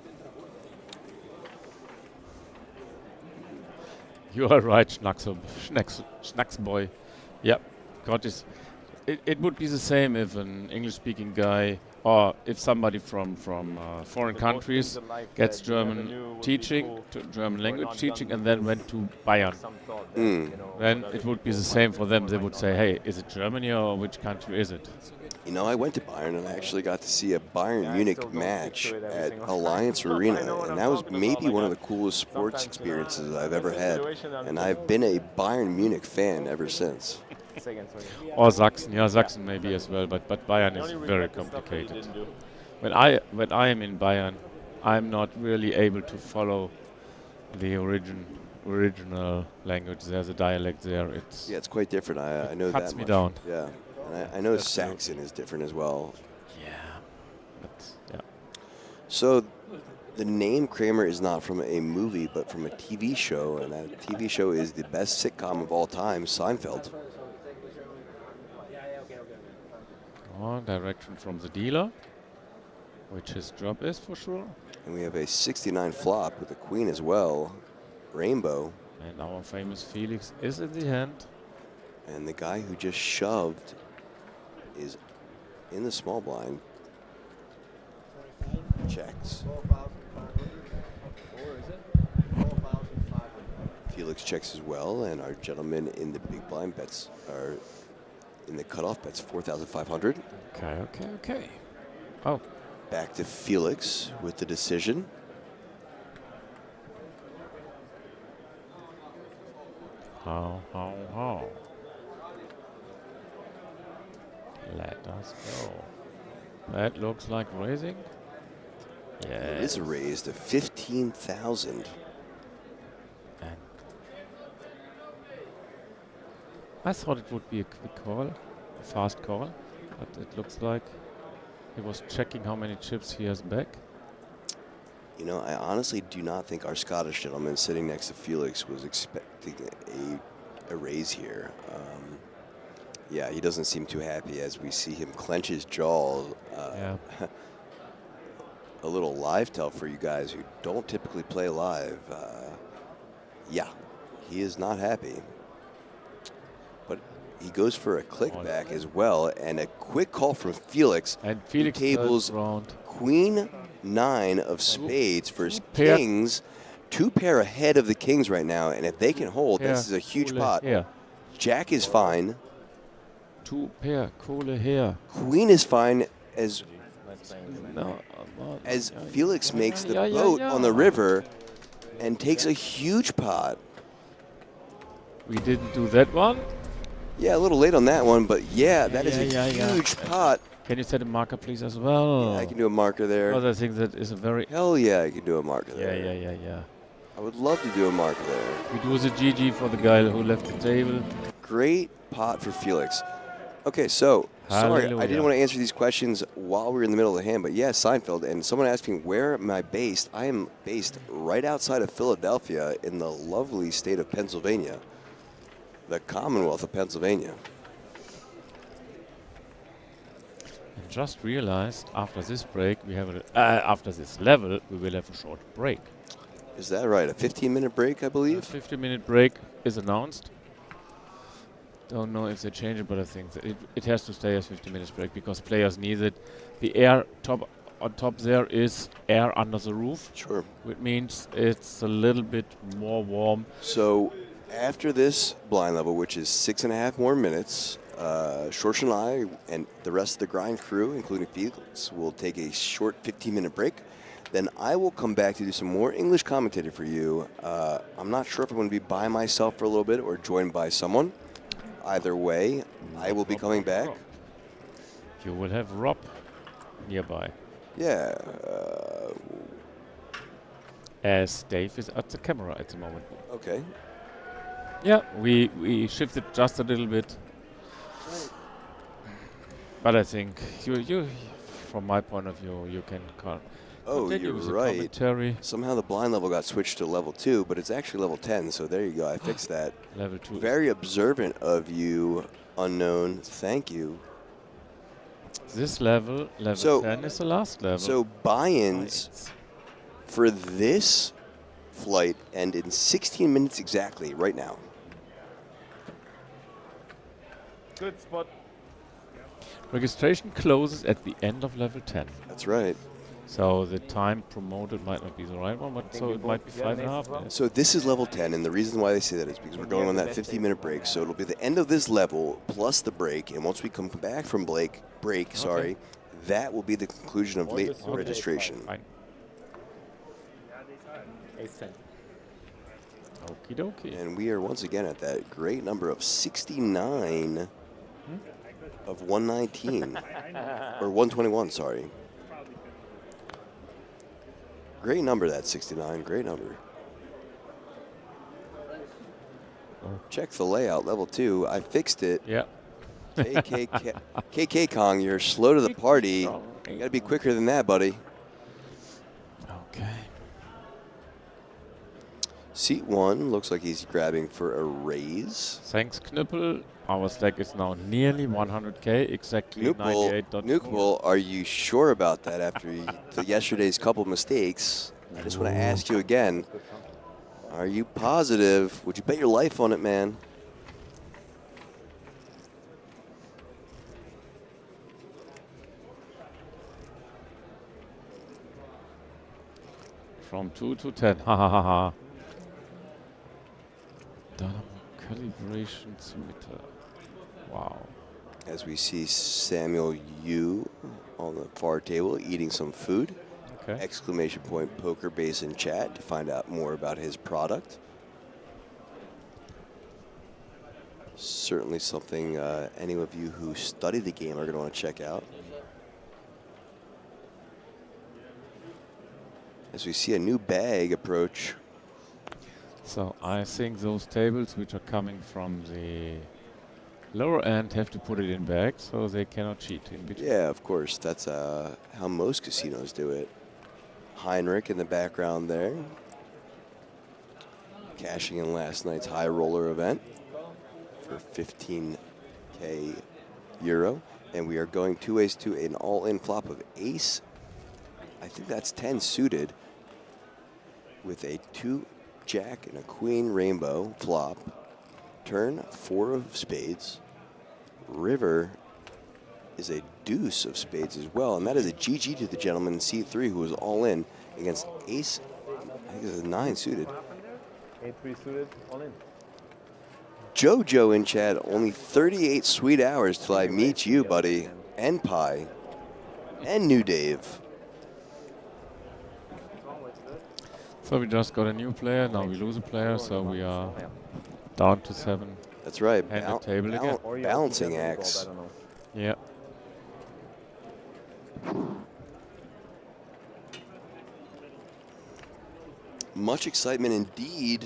You are right, Schnacks boy. Yep. God is. It would be the same if an English-speaking guy, or if somebody from foreign countries gets German teaching, German language teaching, and then went to Bayern. Then it would be the same for them. They would say, "Hey, is it Germany or which country is it?" You know, I went to Bayern and I actually got to see a Bayern Munich match at Alliance Arena, and that was maybe one of the coolest sports experiences I've ever had. And I've been a Bayern Munich fan ever since. Or Sachsen, yeah, Sachsen maybe as well, but Bayern is very complicated. When I am in Bayern, I'm not really able to follow the original language. There's a dialect there. It's quite different. I know that cuts me much. down. Yeah, and I know Saxon is different as well. Yeah. So the name Kramer is not from a movie, but from a TV show, and that TV show is the best sitcom of all time, Seinfeld. Direction from the dealer, which his job is for sure. And we have a 69 flop with the queen as well, Rainbow. And our famous Felix is in the hand. And the guy who just shoved is in the small blind. Checks. Felix checks as well, and our gentleman in the big blind bets are in the cutoff bets 4,500. Okay. Oh. Back to Felix with the decision. How? Let us go. That looks like raising. Yeah. It is raised to 15,000. I thought it would be a quick call, a fast call, but it looks like he was checking how many chips he has back. You know, I honestly do not think our Scottish gentleman sitting next to Felix was expecting a raise here. Yeah, he doesn't seem too happy as we see him clench his jaw. A little live tell for you guys who don't typically play live. Yeah, he is not happy. But he goes for a click back as well, and a quick call from Felix. And Felix tables round. Queen 9 of spades versus kings. 2 pair ahead of the kings right now, and if they can hold, this is a huge pot. Jack is fine. 2 pair, Kohle her. Queen is fine as Felix makes the boat on the river and takes a huge pot. We didn't do that one. Yeah, a little late on that one, but yeah, that is a huge pot. Can you set a marker, please, as well? Yeah, I can do a marker there. Because I think that is a very... Hell yeah, I can do a marker there. Yeah. I would love to do a marker there. We do the GG for the guy who left the table. Great pot for Felix. Okay, so, sorry, I didn't want to answer these questions while we were in the middle of the hand, but yeah, Seinfeld, and someone asking where am I based? I am based right outside of Philadelphia in the lovely state of Pennsylvania, the Commonwealth of Pennsylvania. And just realized after this break, we have after this level, we will have a short break. Is that right? A 15-minute break, I believe? A 15-minute break is announced. Don't know if they change it, but I think that it has to stay as 15 minutes break because players need it. The air on top there is air under the roof. Sure. Which means it's a little bit more warm. So after this blind level, which is 6.5 more minutes, Schorsch and I and the rest of the grind crew, including Felix, will take a short 15-minute break. Then I will come back to do some more English commentating for you. I'm not sure if I'm going to be by myself for a little bit or joined by someone. Either way, I will be coming back. You will have Rob nearby. Yeah. As Dave is at the camera at the moment. Okay. Yeah, we shifted just a little bit. But I think you from my point of view, you can Oh, you're right. Somehow the blind level got switched to level 2, but it's actually level 10, so there you go. I fixed that. Level 2. Very observant of you, Unknown. Thank you. This level 10 is the last level. So buy-ins for this flight end in 16 minutes exactly right now. Good spot. Registration closes at the end of level 10. That's right. So the time promoted might not be the right one, but so it might be 5.5 minutes. So this is level 10, and the reason why they say that is because we're going on that 15-minute break. So it'll be the end of this level plus the break, and once we come back from break, that will be the conclusion of late registration. Okie dokie. And we are once again at that great number of 69 of 119, or 121, sorry. Great number, that 69. Great number. Check the layout, level 2. I fixed it. Yeah. KK Kong, you're slow to the party. You got to be quicker than that, buddy. Okay. Seat 1 looks like he's grabbing for a raise. Thanks, Knüppel. Our stack is now nearly 100k, exactly 98.4. Knüppel, are you sure about that after yesterday's couple mistakes? I just want to ask you again. Are you positive? Would you bet your life on it, man? From 2 to 10. Ha ha ha ha. Calibration submitter. Wow. As we see Samuel Yu on the far table eating some food. Okay. Exclamation point poker base in chat to find out more about his product. Certainly something any of you who study the game are going to want to check out. As we see a new bag approach. So I think those tables which are coming from the lower end have to put it in bags so they cannot cheat in between. Yeah, of course. That's how most casinos do it. Heinrich in the background there. Cashing in last night's high roller event for 15k euro. And we are going 2 ways to an all-in flop of ace. I think that's 10 suited with a 2 jack and a queen rainbow flop. Turn 4 of spades. River is a deuce of spades as well, and that is a GG to the gentleman in C3 who was all in against ace. I think it's a 9 suited. 8-3 suited, all in. Jojo in chat, only 38 sweet hours till I meet you, buddy, and Pi, and New Dave. So we just got a new player, now we lose a player, so we are down to 7. That's right. And the table again. Balancing acts. Yeah. Much excitement indeed,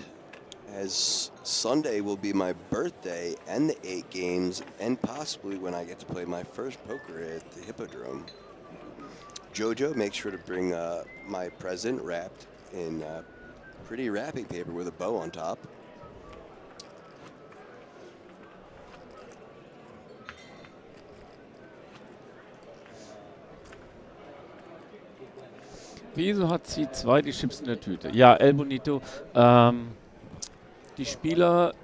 as Sunday will be my birthday and the 8 games, and possibly when I get to play my first poker at the Hippodrome. Jojo, make sure to bring my present wrapped in pretty wrapping paper with a bow on top. Wieso hat sie 2 die Chips in der Tüte? Ja, El Bonito, die Spieler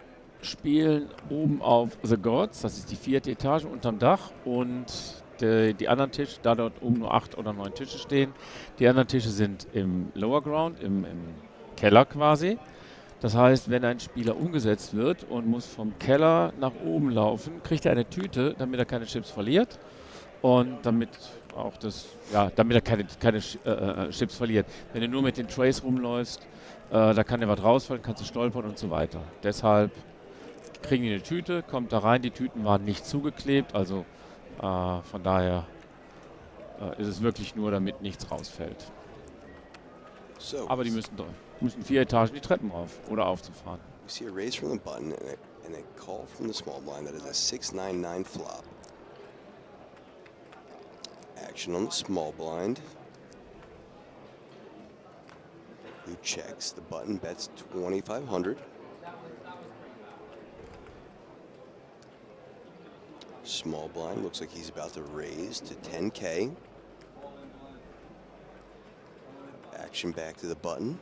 spielen oben auf The Gods, das ist die 4. Etage unterm Dach, und die anderen Tische, da dort oben nur 8 oder 9 Tische stehen, die anderen Tische sind im Lower Ground, im Keller quasi. Das heißt, wenn ein Spieler umgesetzt wird und muss vom Keller nach oben laufen, kriegt er eine Tüte, damit er keine Chips verliert und damit auch damit er keine Chips verliert. Wenn du nur mit den Trays rumläufst, da kann dir was rausfallen, kannst du stolpern und so weiter. Deshalb kriegen die eine Tüte, kommt da rein, die Tüten waren nicht zugeklebt, also von daher ist es wirklich nur, damit nichts rausfällt. So, aber die müssen 4 Etagen die Treppen rauf oder aufzufahren. We see a raise from the button and a call from the small blind. That is a 6-9-9 flop. Action on the small blind. Who checks the button, bets 2,500. Small blind looks like he's about to raise to 10K. Action back to the button.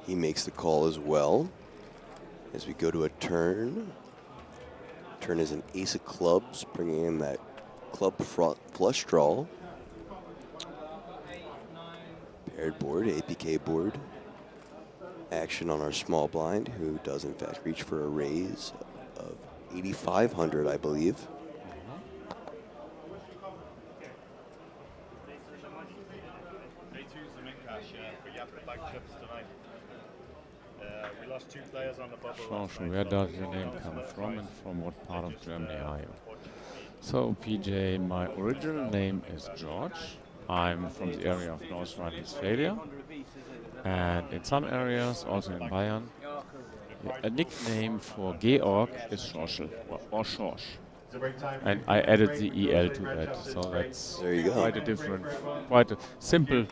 He makes the call as well. As we go to a turn. Turn is an ace of clubs, bringing in that club flush draw. Paired board, APK board. Action on our small blind, who does in fact reach for a raise of 8,500, I believe. We lost 2 players on the bubble. George, where does your name come from and from what part of Germany are you? So, PJ, my original name is George. I'm from the area of North Rhine-Westphalia. And in some areas, also in Bayern, a nickname for Georg is Schorschel or Schorsch. And I added the EL to that, so that's quite a different, quite a simple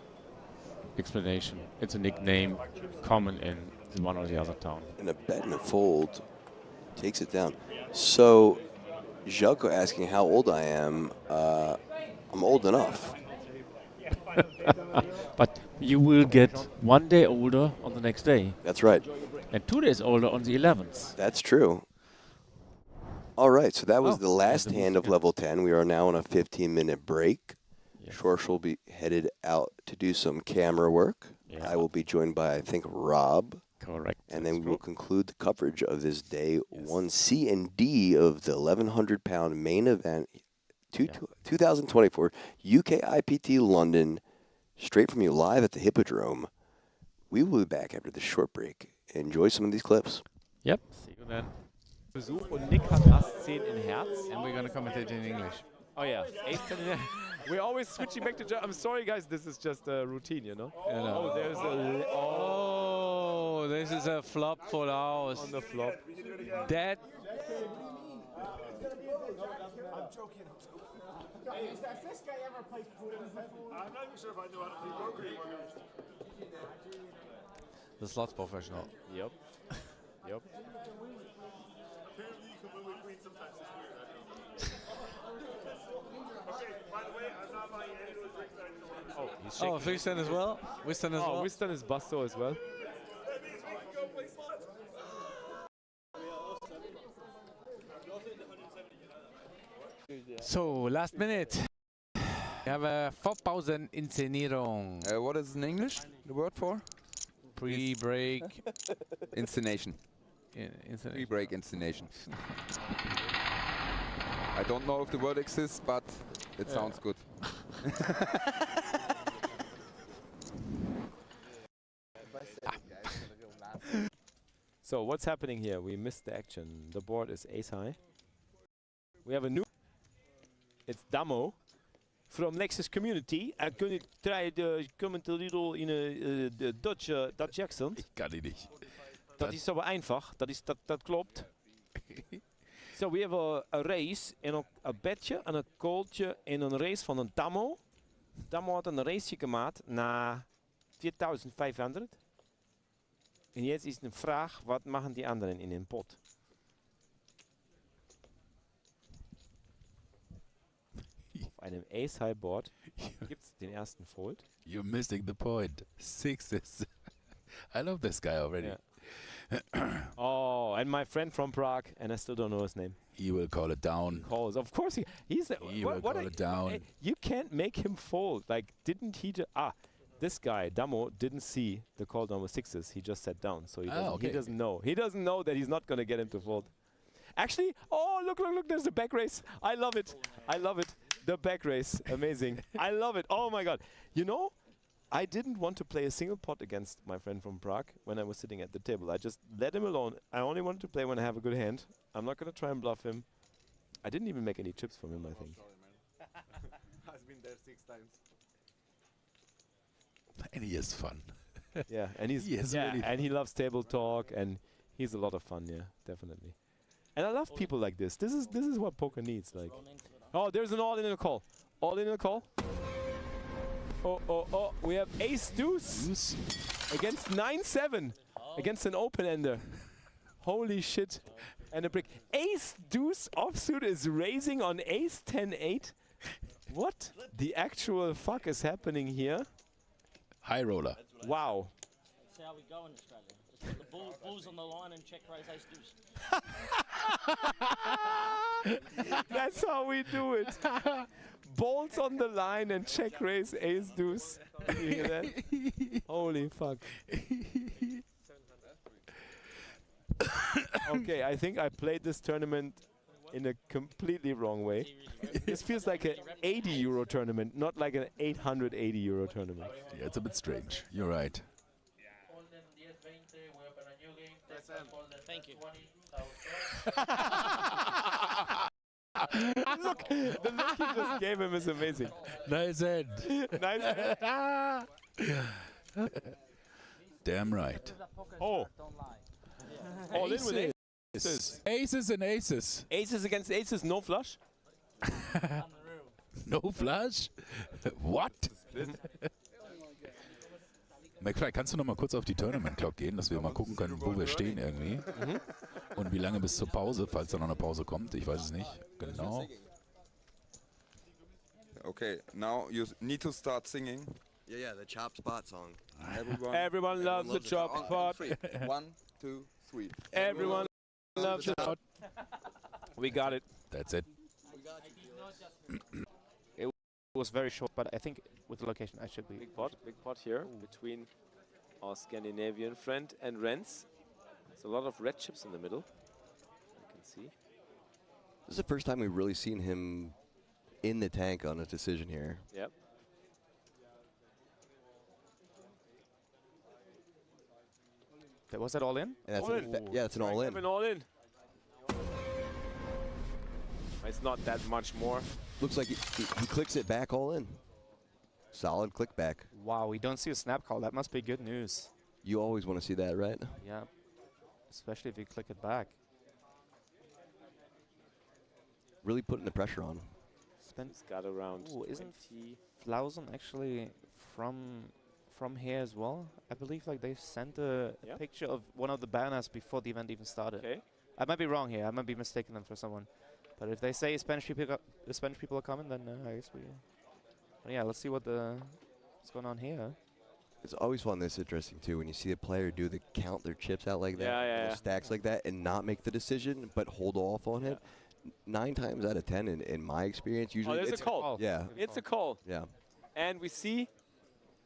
explanation. It's a nickname common in one or the other town. And a bet and a fold takes it down. So, Jelko asking how old I am. I'm old enough. But you will get 1 day older on the next day. That's right. And 2 days older on the 11th. That's true. All right, so that was the last hand of level 10. We are now on a 15-minute break. Yes. Schorsch will be headed out to do some camera work. Yeah. I will be joined by, I think, Rob. Correct. And then we will conclude the coverage of this day 1C and D of the 1,100-pound main event 2024 UKIPT London, straight from you live at the Hippodrome. We will be back after this short break. Enjoy some of these clips. Yep. See you then. Besuch und Nick hat Ass 10 in Herz. And we're going to commentate in English. Oh yeah, Ace 10 in Herz. We're always switching back to German. I'm sorry guys, this is just a routine, you know? Yeah, no. Oh, there's a... Oh, this is a flop for the house. On the flop. That... I'm joking. Has this guy ever played poker before? I'm not even sure if I know how to play poker anymore. The slot's professional. Yep. Yep. Oh, he's shaking. Oh, Freestyle as well? Wiston as well? Oh, Wiston is Busto as well. So, last minute. We have a 4,000 Inszenierung. What is in English, the word for? Pre-break. Inscenation. Pre-break inscenation. I don't know if the word exists, but it sounds good. So what's happening here? We missed the action. The board is ace high. We have a new... It's Damo from Lexus Community. I could try to comment a little in a Dutch accent. Ich kann die nicht. Dat is zo einfach. Dat klopt. So we have a race en een bedje en een calltje en een race van een Damo. Damo had een race gemaakt naar 4.500. En jetzt is een vraag, wat machen die anderen in den pot? Auf einem Ace-High-Board gibt es den ersten Fold. You're missing the point. Sixes. I love this guy already. Yeah. Oh, and my friend from Prague, and I still don't know his name. He will call it down. Calls, of course he's. He will call it down. You can't make him fold. Like, didn't he? This guy Damo didn't see the call down with sixes. He just sat down, so he doesn't know. He doesn't know that he's not gonna get him to fold. Actually, oh look! There's the back race. I love it. I love it. The back race, amazing. I love it. Oh my God! You know, I didn't want to play a single pot against my friend from Prague when I was sitting at the table. I just let him alone. I only wanted to play when I have a good hand. I'm not going to try and bluff him. I didn't even make any chips from him, I think. I've been there 6 times. And he has fun. Yeah, and he loves table talk, and he's a lot of fun. Yeah, definitely. And I love people like this. This is what poker needs. Like, oh, there's an all-in and a call. All-in and a call. Oh, we have ace deuce against 9-7 against an open-ender. Holy shit. And a brick. Ace deuce offsuit is raising on ace 10-8. What the actual fuck is happening here? High roller. Wow. That's how we go in Australia. Just put the balls on the line and check raise ace deuce. That's how we do it. Balls on the line and check raise ace deuce. You hear that? Holy fuck. Okay, I think I played this tournament in a completely wrong way. This feels like an 80 euro tournament, not like an 880 euro tournament. Yeah, it's a bit strange. You're right. Thank you. Look, the look you just gave him is amazing. Nice head. Nice head. Damn right. Oh. All in with aces. Aces and aces. Aces against aces, no flush? No flush? What? McFly, kannst du noch mal kurz auf die Tournament Clock gehen, dass wir mal gucken können, wo wir stehen irgendwie? Und wie lange bis zur Pause, falls da noch eine Pause kommt? Ich weiß es nicht. Genau. Okay, now you need to start singing. Yeah, the chop spot song. Everyone loves the chop spot. 1, 2, 3. Everyone loves the chop. We got it. That's it. It was very short, but I think with the location I should be. Big pot here between our Scandinavian friend and Renz. There's a lot of red chips in the middle. You can see. This is the first time we've really seen him in the tank on a decision here. Yep. Was that all in? And that's yeah, it's an all in. An all in. It's not that much more. Looks like he clicks it back all in. Solid click back. Wow, we don't see a snap call. That must be good news. You always want to see that, right? Yeah. Especially if you click it back. Really putting the pressure on. It's got around. Ooh, isn't Flausen actually from here as well? I believe like they sent a picture of one of the banners before the event even started. Okay. I might be wrong here. I might be mistaking them for someone. But if they say Spanish people are coming, then I guess we. But yeah, let's see what's going on here. It's always fun. This interesting too when you see a player do the count their chips out like that, yeah. stacks like that, and not make the decision, but hold off on it. 9 times out of 10, in my experience, usually it's a call. Yeah, it's a call. Yeah. And we see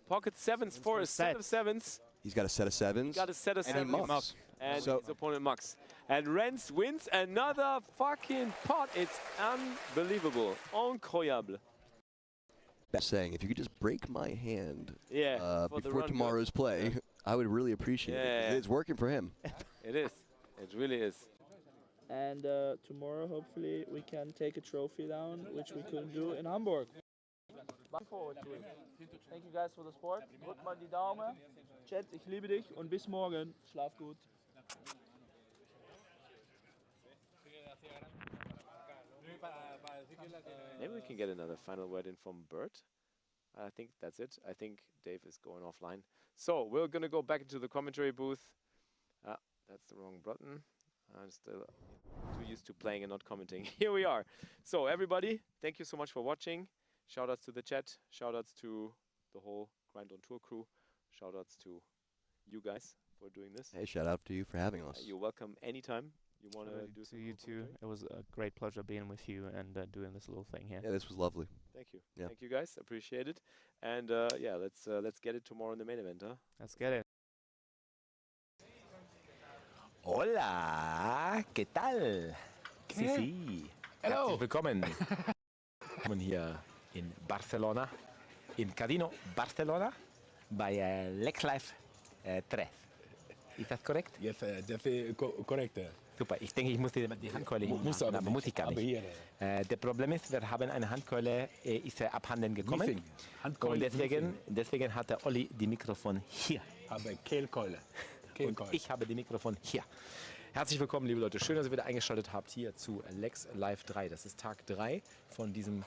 pocket sevens for a set of sevens. He's got a set of sevens. Got a set of sevens. And he mucks. And so his opponent mucks. And Renz wins another fucking pot. It's unbelievable. Incroyable. Best saying, if you could just break my hand before tomorrow's play, I would really appreciate it. It's working for him. It is. It really is. And tomorrow, hopefully, we can take a trophy down, which we couldn't do in Hamburg. Look forward to it. Thank you guys for the support. Drückt mal die Daumen. Chat, ich liebe dich und bis morgen. Schlaf gut. Maybe we can get another final word in from Bert. I think that's it. I think Dave is going offline. So we're going to go back into the commentary booth. That's the wrong button. I'm still too used to playing and not commenting. Here we are. So everybody, thank you so much for watching. Shoutouts to the chat. Shoutouts to the whole Grind on Tour crew. Shoutouts to you guys for doing this. Hey, shout out to you for having us. You're welcome anytime. You want to do to you too. It was a great pleasure being with you and doing this little thing here. Yeah, this was lovely. Thank you. Yeah. Thank you guys. Appreciate it. And yeah, let's get it tomorrow in the main event, huh? Let's get it. Hola, ¿qué tal? Sí. Hello. Herzlich willkommen. Willkommen hier in Barcelona, im Casino Barcelona, bei Lex Life 3. Ist das korrekt? Yes, das ist korrekt. Super, ich denke, ich muss die Handkeule hier machen, aber muss ich gar nicht. Der Problem ist, wir haben eine Handkeule, ist abhanden gekommen. Und deswegen hat der Olli die Mikrofon hier. Aber Kehlkeule. Und ich habe die Mikrofon hier. Herzlich willkommen, liebe Leute. Schön, dass ihr wieder eingeschaltet habt hier zu Lex Live 3. Das ist Tag 3 von diesem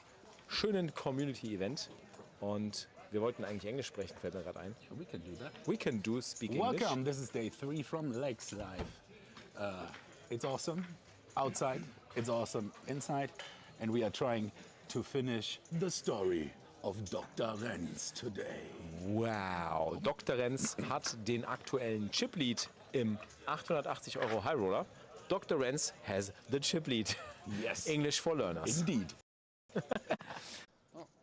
schönen Community-Event. Und wir wollten eigentlich Englisch sprechen, fällt mir gerade ein. We can do that. We can speak English. Welcome, this is day 3 from Lex Live. It's awesome outside, it's awesome inside, and we are trying to finish the story of Dr. Renz today. Wow, Dr. Renz hat den aktuellen Chip-Lead im 880 € High Roller. Dr. Renz has the Chip-Lead. Yes. English for learners. Indeed. Oh,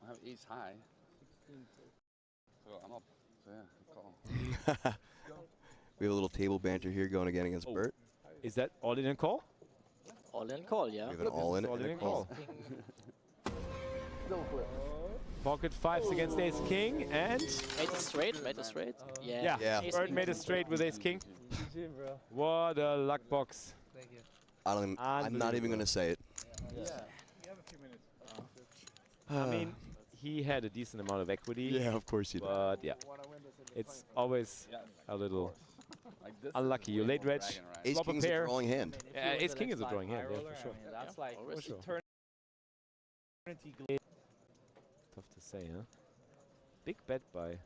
I have ace high. So I'm up. So yeah, call. We have a little table banter here going again against Bert. Is that all in a call? All in call, yeah. We have an all in and a call. Pocket fives against ace king and Made it straight, made it straight. Yeah. Ace Bert king. made it straight with ace king. bro. What a luck box. Thank you. I'm not even going to say it. Yeah. You have a few minutes. I mean, he had a decent amount of equity. Yeah, of course he did. But yeah, it's always a little unlucky. You late reg, Ace swap a king's a pair. drawing hand. Yeah, ace king is a drawing hand, yeah, for sure. That's like For sure. Tough to say, huh? Big bet by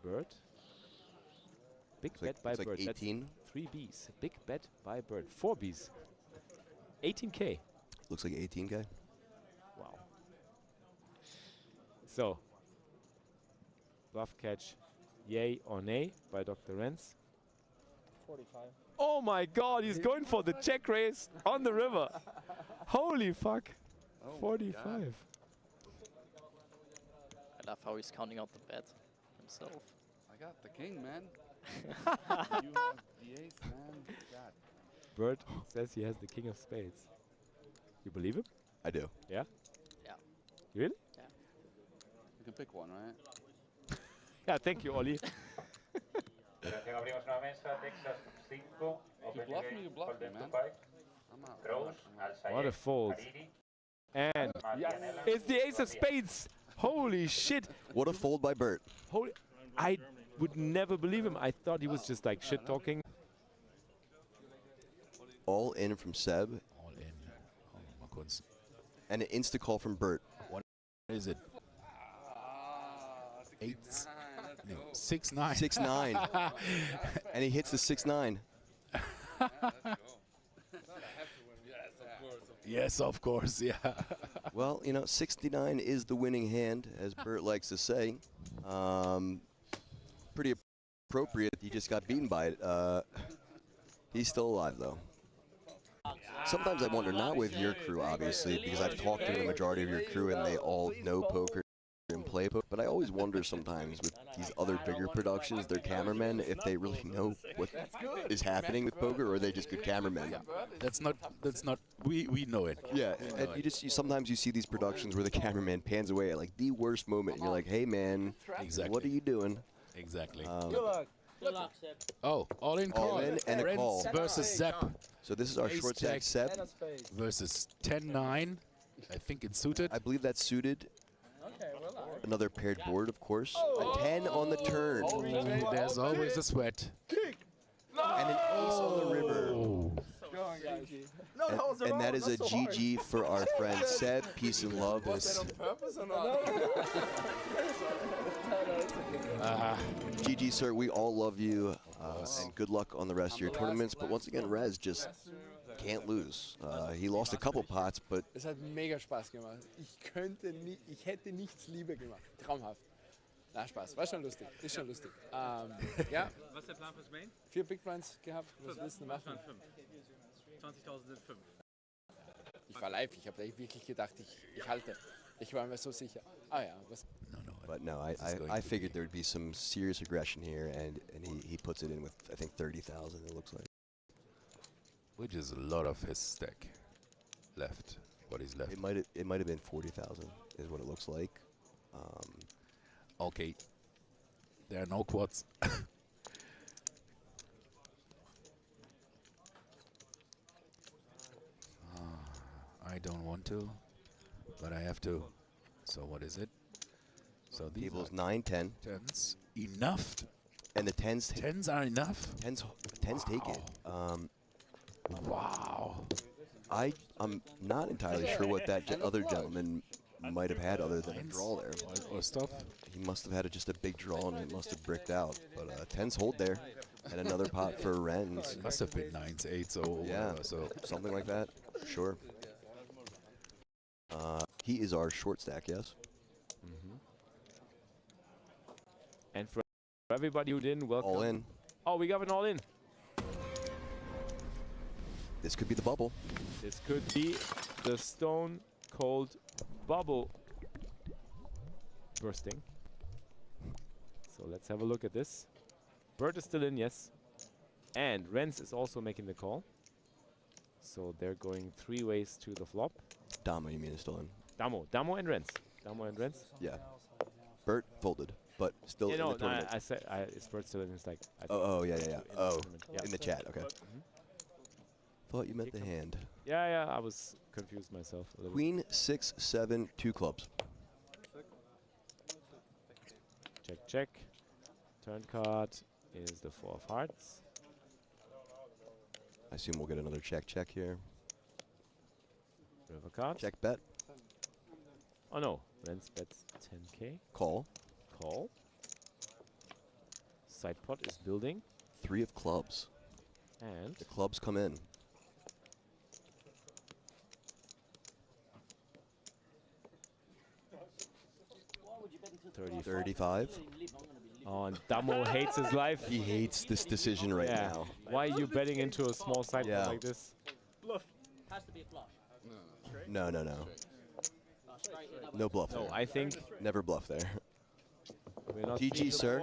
Bert. Big bet by it's like Bert. 18. That's 3 Bs. Big bet by Bert. 4 Bs. 18K. Looks like 18K. Wow. So, bluff catch, yay or nay by Dr. Renz. 45. Oh my God, he's going for the check raise on the river. Holy fuck. 45. I love how he's counting out the bet himself. I got the king, man. You have the ace, man. God. Bert says he has the king of spades. You believe him? I do. Yeah? Yeah. Really? Yeah. You can pick one, right? Yeah, thank you, Ollie. You bluff me, man. I'm out. What a fold. And it's the ace of spades. Holy shit. What a fold by Bert. Holy, I would never believe him. I thought he was just like shit talking. All in from Seb. All in. Oh, mal kurz. And an insta call from Bert. What is it? 8. No, 6-9. 6-9. And he hits the 6-9. Yes, of course, yeah. Well, you know, 69 is the winning hand, as Bert likes to say. Pretty appropriate. He just got beaten by it. He's still alive, though. Sometimes I wonder, not with your crew, obviously, because I've talked to the majority of your crew and they all know poker and play poker, but I always wonder sometimes with these other bigger productions, their cameramen, if they really know what is happening with poker, or are they just good cameramen? That's not, we know it. Yeah, and sometimes you see these productions where the cameraman pans away at like the worst moment, and you're like, hey man, Exactly. what are you doing? Exactly. Good luck, Seb. Oh, all in call. All in and a Renz call. versus Zepp. So this is our Ace short stack jack set. versus 10-9. I think it's suited. I believe that's suited. Another paired board, of course. A 10 on the turn. There's always a sweat. And an ace on the river. And that is a GG for our friend Seb. Peace and love. GG, sir. We all love you. And good luck on the rest of your tournaments. But once again, Rez just can't lose. He lost a couple pots, but Es hat mega Spaß gemacht. Ich hätte nichts lieber gemacht. Traumhaft. Na, Spaß. War schon lustig. Ist schon lustig. Ja. Was ist der Plan fürs Main? 4 Big Blinds gehabt. Was willst du machen? 20.000 sind 5. Ich war live. Ich habe wirklich gedacht, ich halte. Ich war mir so sicher. Ah ja. Was But no, I figured there would be some serious aggression here, and he puts it in with, I think, 30,000, it looks like. Which is a lot of his stack left. What is left? It might have been 40,000, is what it looks like. Okay. There are no quads. I don't want to, but I have to. So what is it? So these Tables 9, 10. 10s. Enough? And the 10s. 10s are enough? 10s take it. Wow. I'm not entirely sure what that other gentleman might have had other than a draw there. Or stuff. He must have had just a big draw and it must have bricked out. But 10s hold there. And another pot for Renz. It must have been 9s, 8s, or yeah, whatever, so something like that. Sure. He is our short stack, yes. And for everybody who didn't, welcome. All in. Oh, we got an all in. This could be the bubble. This could be the stone cold bubble bursting. So let's have a look at this. Bert is still in, yes. And Renz is also making the call. So they're going 3 ways to the flop. Damo, you mean, is still in? Damo and Renz. Damo and Renz. Yeah. Bert folded, but still in the tournament. I said is Bert still in? It's like. Oh, yeah. Oh, yeah. in the chat, okay. Thought you meant the hand. Yeah, I was confused myself a little. Queen, 6, 7, 2 clubs. Check. Turn card is the 4 of hearts. I assume we'll get another check here. River card. Check bet. Oh no, Renz bets 10k. Call. Side pot is building. 3 of clubs. And the clubs come in. $35. 35. Oh, and Damo hates his life. He hates this decision right now. Why are you betting into a small side pot like this? Bluff. Has to be a flush. No. No bluff there. No, I think never bluff there. We're not GG, sir.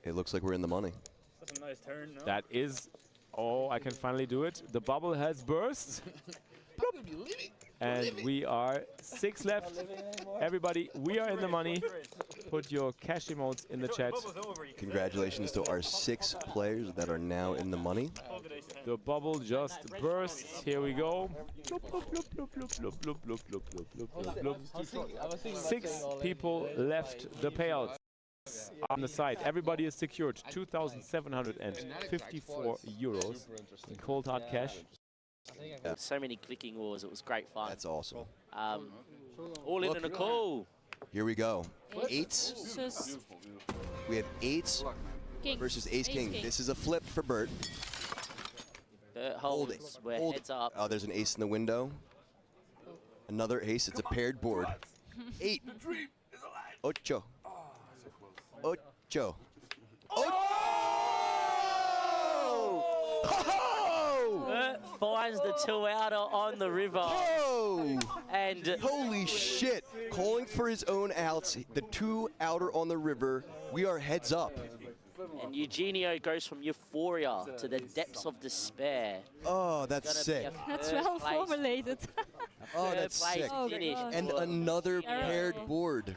It looks like we're in the money. That's a nice turn, no? That is. Oh, I can finally do it. The bubble has burst. And we are 6 left. Everybody, we are in the money. Put your cash emotes in the chat. Congratulations to our 6 players that are now in the money. The bubble just burst. Here we go. 6 people left the payouts on the side. Everybody is secured 2,754 euros in cold hard cash. Yeah. So many clicking wars. It was great fun. That's awesome. All in and a call. Here we go. 8s. We have 8s versus Ace King. This is a flip for Bert. Hold it. We're heads up. Oh, there's an ace in the window. Another ace. It's a paired board. 8. Ocho. Finds the 2-outer on the river. And holy shit! Calling for his own outs. The 2-outer on the river. We are heads up. And Eugenio goes from euphoria to the depths of despair. Oh, that's sick. That's well formulated. Oh, that's sick. And another paired board.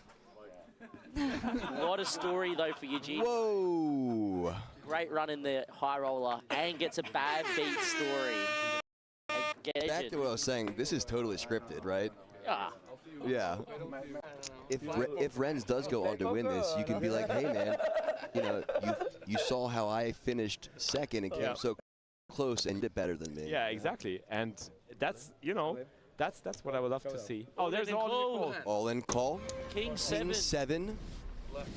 What a story, though, for Eugene. Whoa. Great run in the high roller and gets a bad beat story. Back to what I was saying, this is totally scripted, right? Yeah. Yeah. If Renz does go on to win this, you can be like, hey, man, you saw how I finished second and came so close and did better than me. Yeah, exactly. And that's, that's what I would love to see. Oh, there's an all-in call. All-in call. King 7.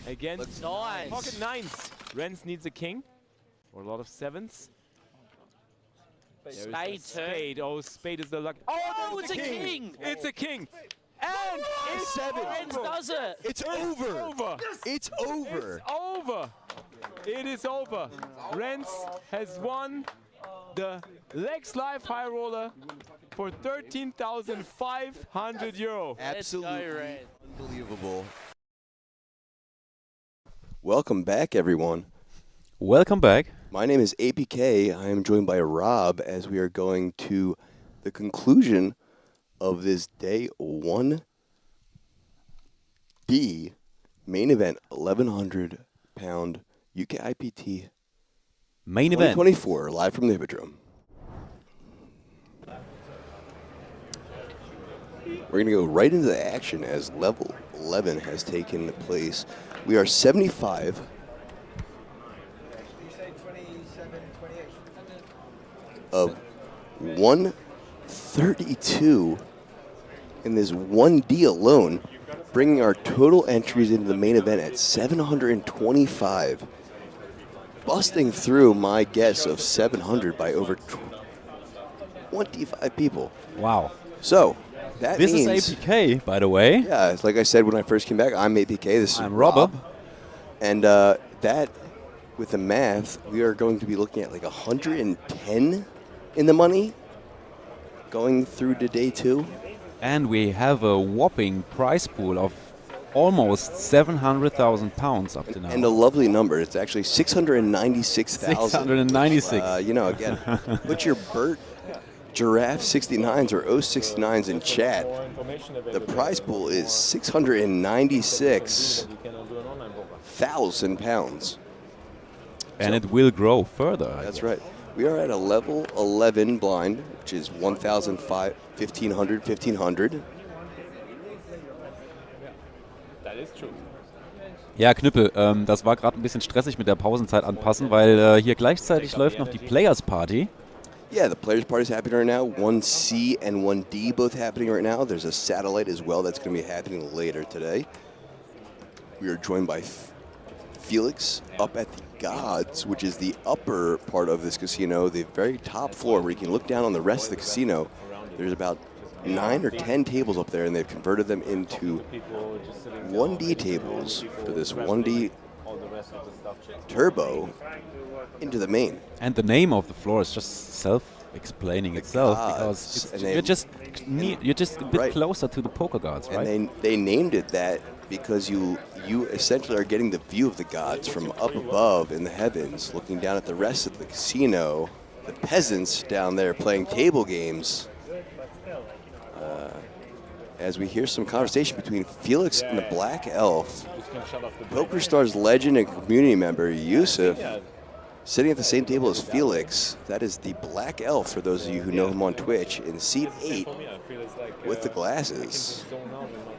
Against nines. Pocket 9s. Renz needs a king. Or a lot of 7s. Spade Spade. Oh, spade is the luck. Oh, it's a king. It's a king. And it's 7. Renz does it. It's over. It's over. It's over. It is over. Renz has won the Lex Live High Roller for 13,500 euro. Absolutely unbelievable. Welcome back, everyone. Welcome back. My name is APK. I am joined by Rob as we are going to the conclusion of this day 1B main event, 1,100 pound UKIPT main event 2024 live from the Hippodrome. We're going to go right into the action as level 11 has taken place. We are 75. Of 132 in this 1D alone, bringing our total entries into the main event at 725, busting through my guess of 700 by over 25 people. Wow. So, That this means, is APK, by the way. Yeah, it's like I said when I first came back, I'm APK. This is I'm Robert. And that, with the math, we are going to be looking at like 110 in the money going through to day 2. And we have a whopping prize pool of almost £700,000 up to now. And a lovely number. It's actually 696,000. 696. You know, again, put your Burt Giraffe 69s or 069s in chat. The prize pool is £696,000. And it will grow further. That's right. We are at a level 11 blind, which is 1,500, 1,500. That is true. Ja, Knüppel, das war gerade ein bisschen stressig mit der Pausenzeit anpassen, weil hier gleichzeitig läuft noch die Players Party. Yeah, the Players Party is happening right now. 1C and 1D both happening right now. There's a satellite as well that's going to be happening later today. We are joined by Felix up at the Gods, which is the upper part of this casino, the very top floor where you can look down on the rest of the casino. There's about 9 or 10 tables up there, and they've converted them into 1D tables for this 1D turbo into the main. And the name of the floor is just self-explaining itself because you're just a bit closer to the poker gods, right? And they named it that because you essentially are getting the view of the gods from up above in the heavens, looking down at the rest of the casino, the peasants down there playing table games. As we hear some conversation between Felix and the Black Elf, PokerStars legend and community member Yusuf, sitting at the same table as Felix. That is the Black Elf, for those of you who know him on Twitch, in seat 8 with the glasses,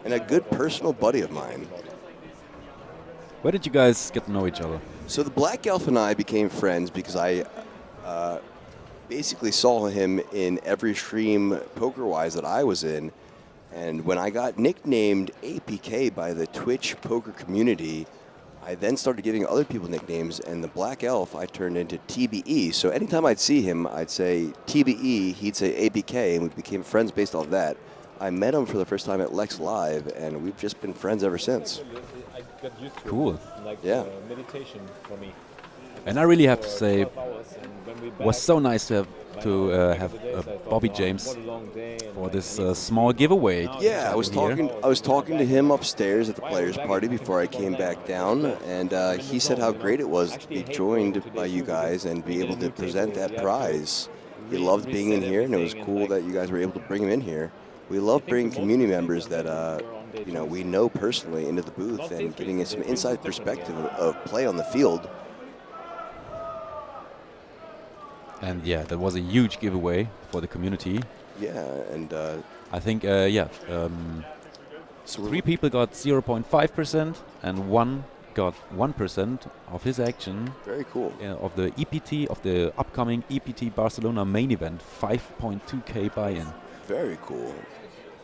and a good personal buddy of mine. Where did you guys get to know each other? So the Black Elf and I became friends because I basically saw him in every stream poker-wise that I was in. And when I got nicknamed APK by the Twitch poker community, I then started giving other people nicknames, and the Black Elf I turned into TBE. So anytime I'd see him, I'd say TBE, he'd say APK, and we became friends based off that. I met him for the first time at Lex Live, and we've just been friends ever since. Cool. Yeah. Meditation for me. And I really have to say, it was so nice to have Bobby James for this small giveaway. Yeah, I was talking to him upstairs at the Players Party before I came back down, and he said how great it was to be joined by you guys and be able to present that prize. He loved being in here, and it was cool that you guys were able to bring him in here. We love bringing community members that we know personally into the booth and giving us some inside perspective of play on the field. And yeah, that was a huge giveaway for the community. Yeah, and I think 3 people got 0.5% and 1 got 1% of his action. Very cool. Of the EPT, of the upcoming EPT Barcelona main event, 5.2k buy-in. Very cool.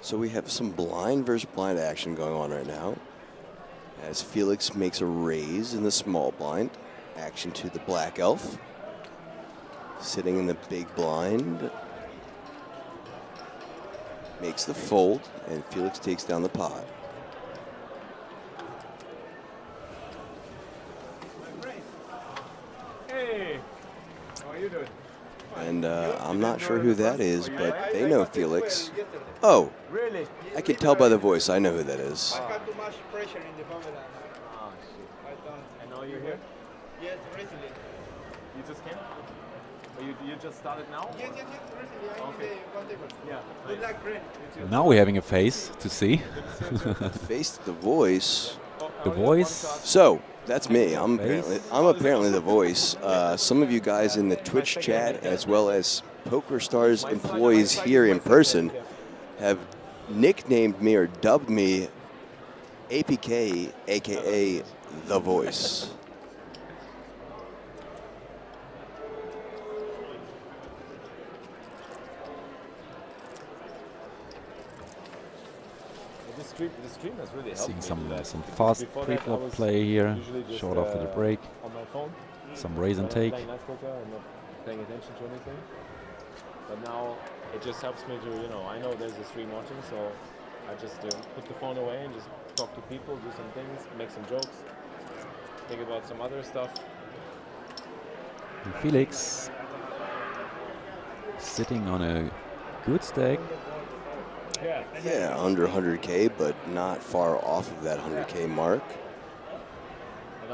So we have some blind versus blind action going on right now, as Felix makes a raise in the small blind. Action to the Black Elf. Sitting in the big blind. Makes the fold, and Felix takes down the pot. Hey, how are you doing? And I'm not sure who that is, but they know Felix. Oh, I can tell by the voice. I know who that is. I got too much pressure in the family. Oh, shit. I don't. And now you're here? Yes, recently. You just came? Or you just started now? Yes, recently. I need one table. Yeah. Good luck, friend. Now we're having a face to see. Face to the voice. The voice. So that's me. I'm apparently the voice. Some of you guys in the Twitch chat, as well as PokerStars employees here in person, have nicknamed me or dubbed me APK, aka the Voice. The stream has really helped Seeing me some fast Before that, pre-flop I was play here, usually just, short after the break. on my phone. Some raise and take. Playing night poker and not paying attention to anything. But now it just helps me to, I know there's a stream watching, so I just put the phone away and just talk to people, do some things, make some jokes, think about some other stuff. And Felix sitting on a good stack. Yeah, under 100K, but not far off of that 100K mark.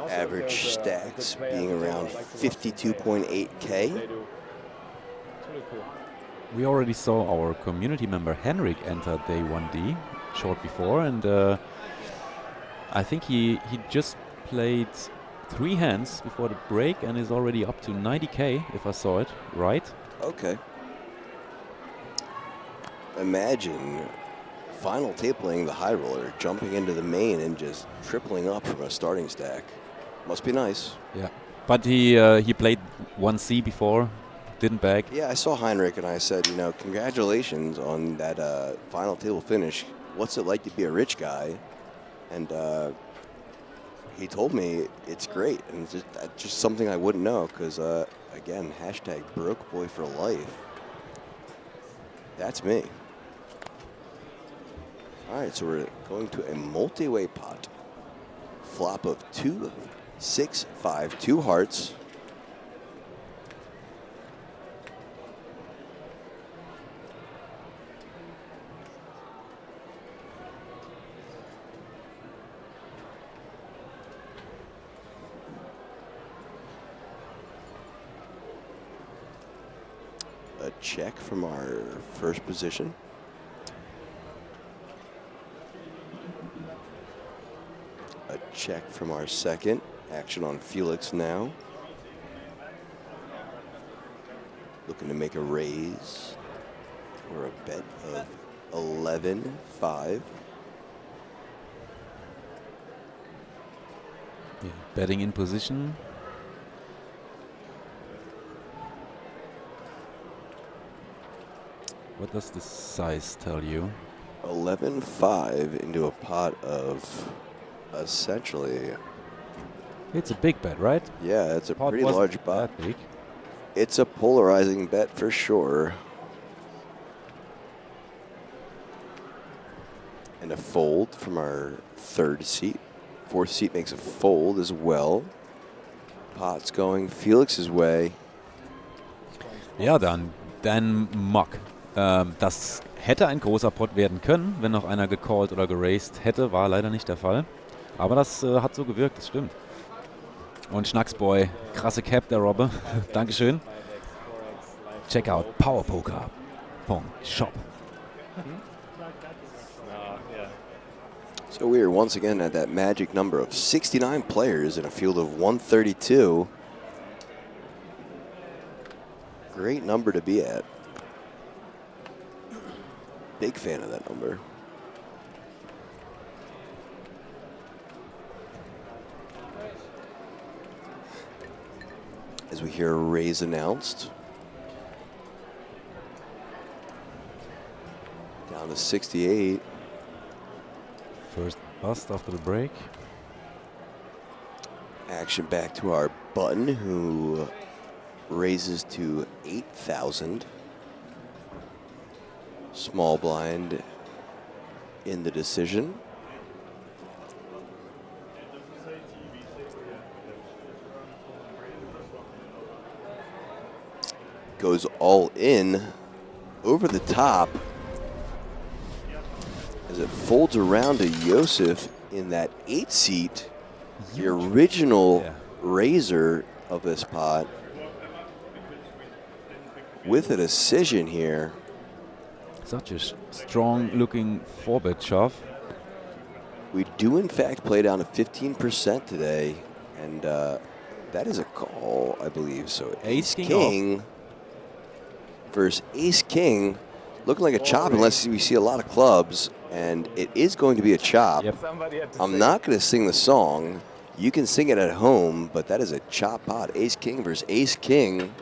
Average stacks being around 52.8K. We already saw our community member Henrik enter day 1D short before, and I think he just played 3 hands before the break and is already up to 90K, if I saw it right. Okay. Imagine final tabling the high roller, jumping into the main and just tripling up from a starting stack. Must be nice. Yeah, but he played 1C before, didn't bag. Yeah, I saw Heinrich and I said, congratulations on that final table finish. What's it like to be a rich guy? And he told me it's great, and it's just something I wouldn't know because, again, hashtag broke boy for life. That's me. All right, so we're going to a multi-way pot. Flop of 2, 6, 5, 2 hearts. A check from our first position. A check from our second. Action on Felix now. Looking to make a raise or a bet of 11-5. Yeah, betting in position. What does the size tell you? 11-5 into a pot of essentially. It's a big bet, right? Yeah, it's a Pot pretty wasn't large pot. that big. It's a polarizing bet for sure. And a fold from our third seat. Fourth seat makes a fold as well. Pot's going Felix's way. Ja, dann Dan Mock. Das hätte ein großer Pot werden können, wenn noch einer gecallt oder geraced hätte. War leider nicht der Fall. Aber das hat so gewirkt, das stimmt. Und Schnacksboy, krasse Cap, der Robbe. Dankeschön. Check out powerpoker.shop. So we are once again at that magic number of 69 players in a field of 132. Great number to be at. Big fan of that number. As we hear a raise announced. Down to 68. First bust after the break. Action back to our button, who raises to 8,000. Small blind in the decision. Goes all in over the top as it folds around to Josef in that 8 seat, the original raiser of this pot, with a decision here. Such a strong looking 4-bet shove. We do in fact play down to 15% today, and that is a call, I believe. So Ace King versus Ace King, looking like a chop unless we see a lot of clubs, and it is going to be a chop. I'm not going to sing the song. You can sing it at home, but that is a chop pot. Ace King versus Ace King.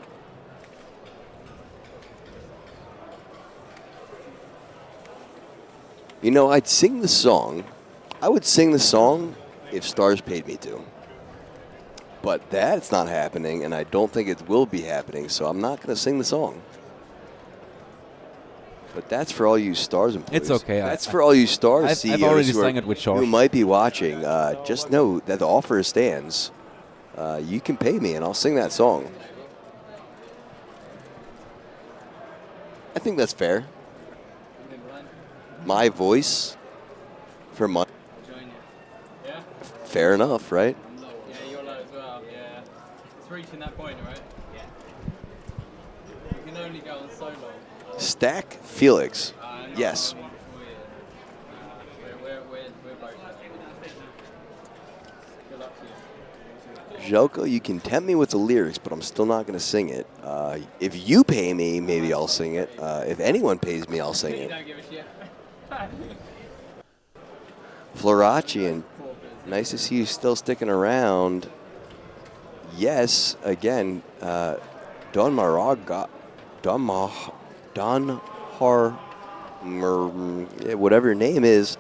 You know, I'd sing the song. I would sing the song if Stars paid me to. But that's not happening, and I don't think it will be happening, so I'm not going to sing the song. But that's for all you Stars employees. It's okay. That's for all you Stars CEOs I've already who, sang it with George. who might be watching. Just know that the offer stands. You can pay me, and I'll sing that song. I think that's fair. My voice for money. Yeah? Fair enough, right? Yeah, you're low as well. Yeah. It's reaching that point, right? Yeah. You can only go on so long. Stack Felix. Yes. We're both. Good luck to you. Jelko, you can tempt me with the lyrics, but I'm still not going to sing it. If you pay me, maybe I'll sing it. If anyone pays me, I'll sing You it. don't give a shit. Floracian, nice to see you still sticking around. Yes, again, Don Har, whatever your name is,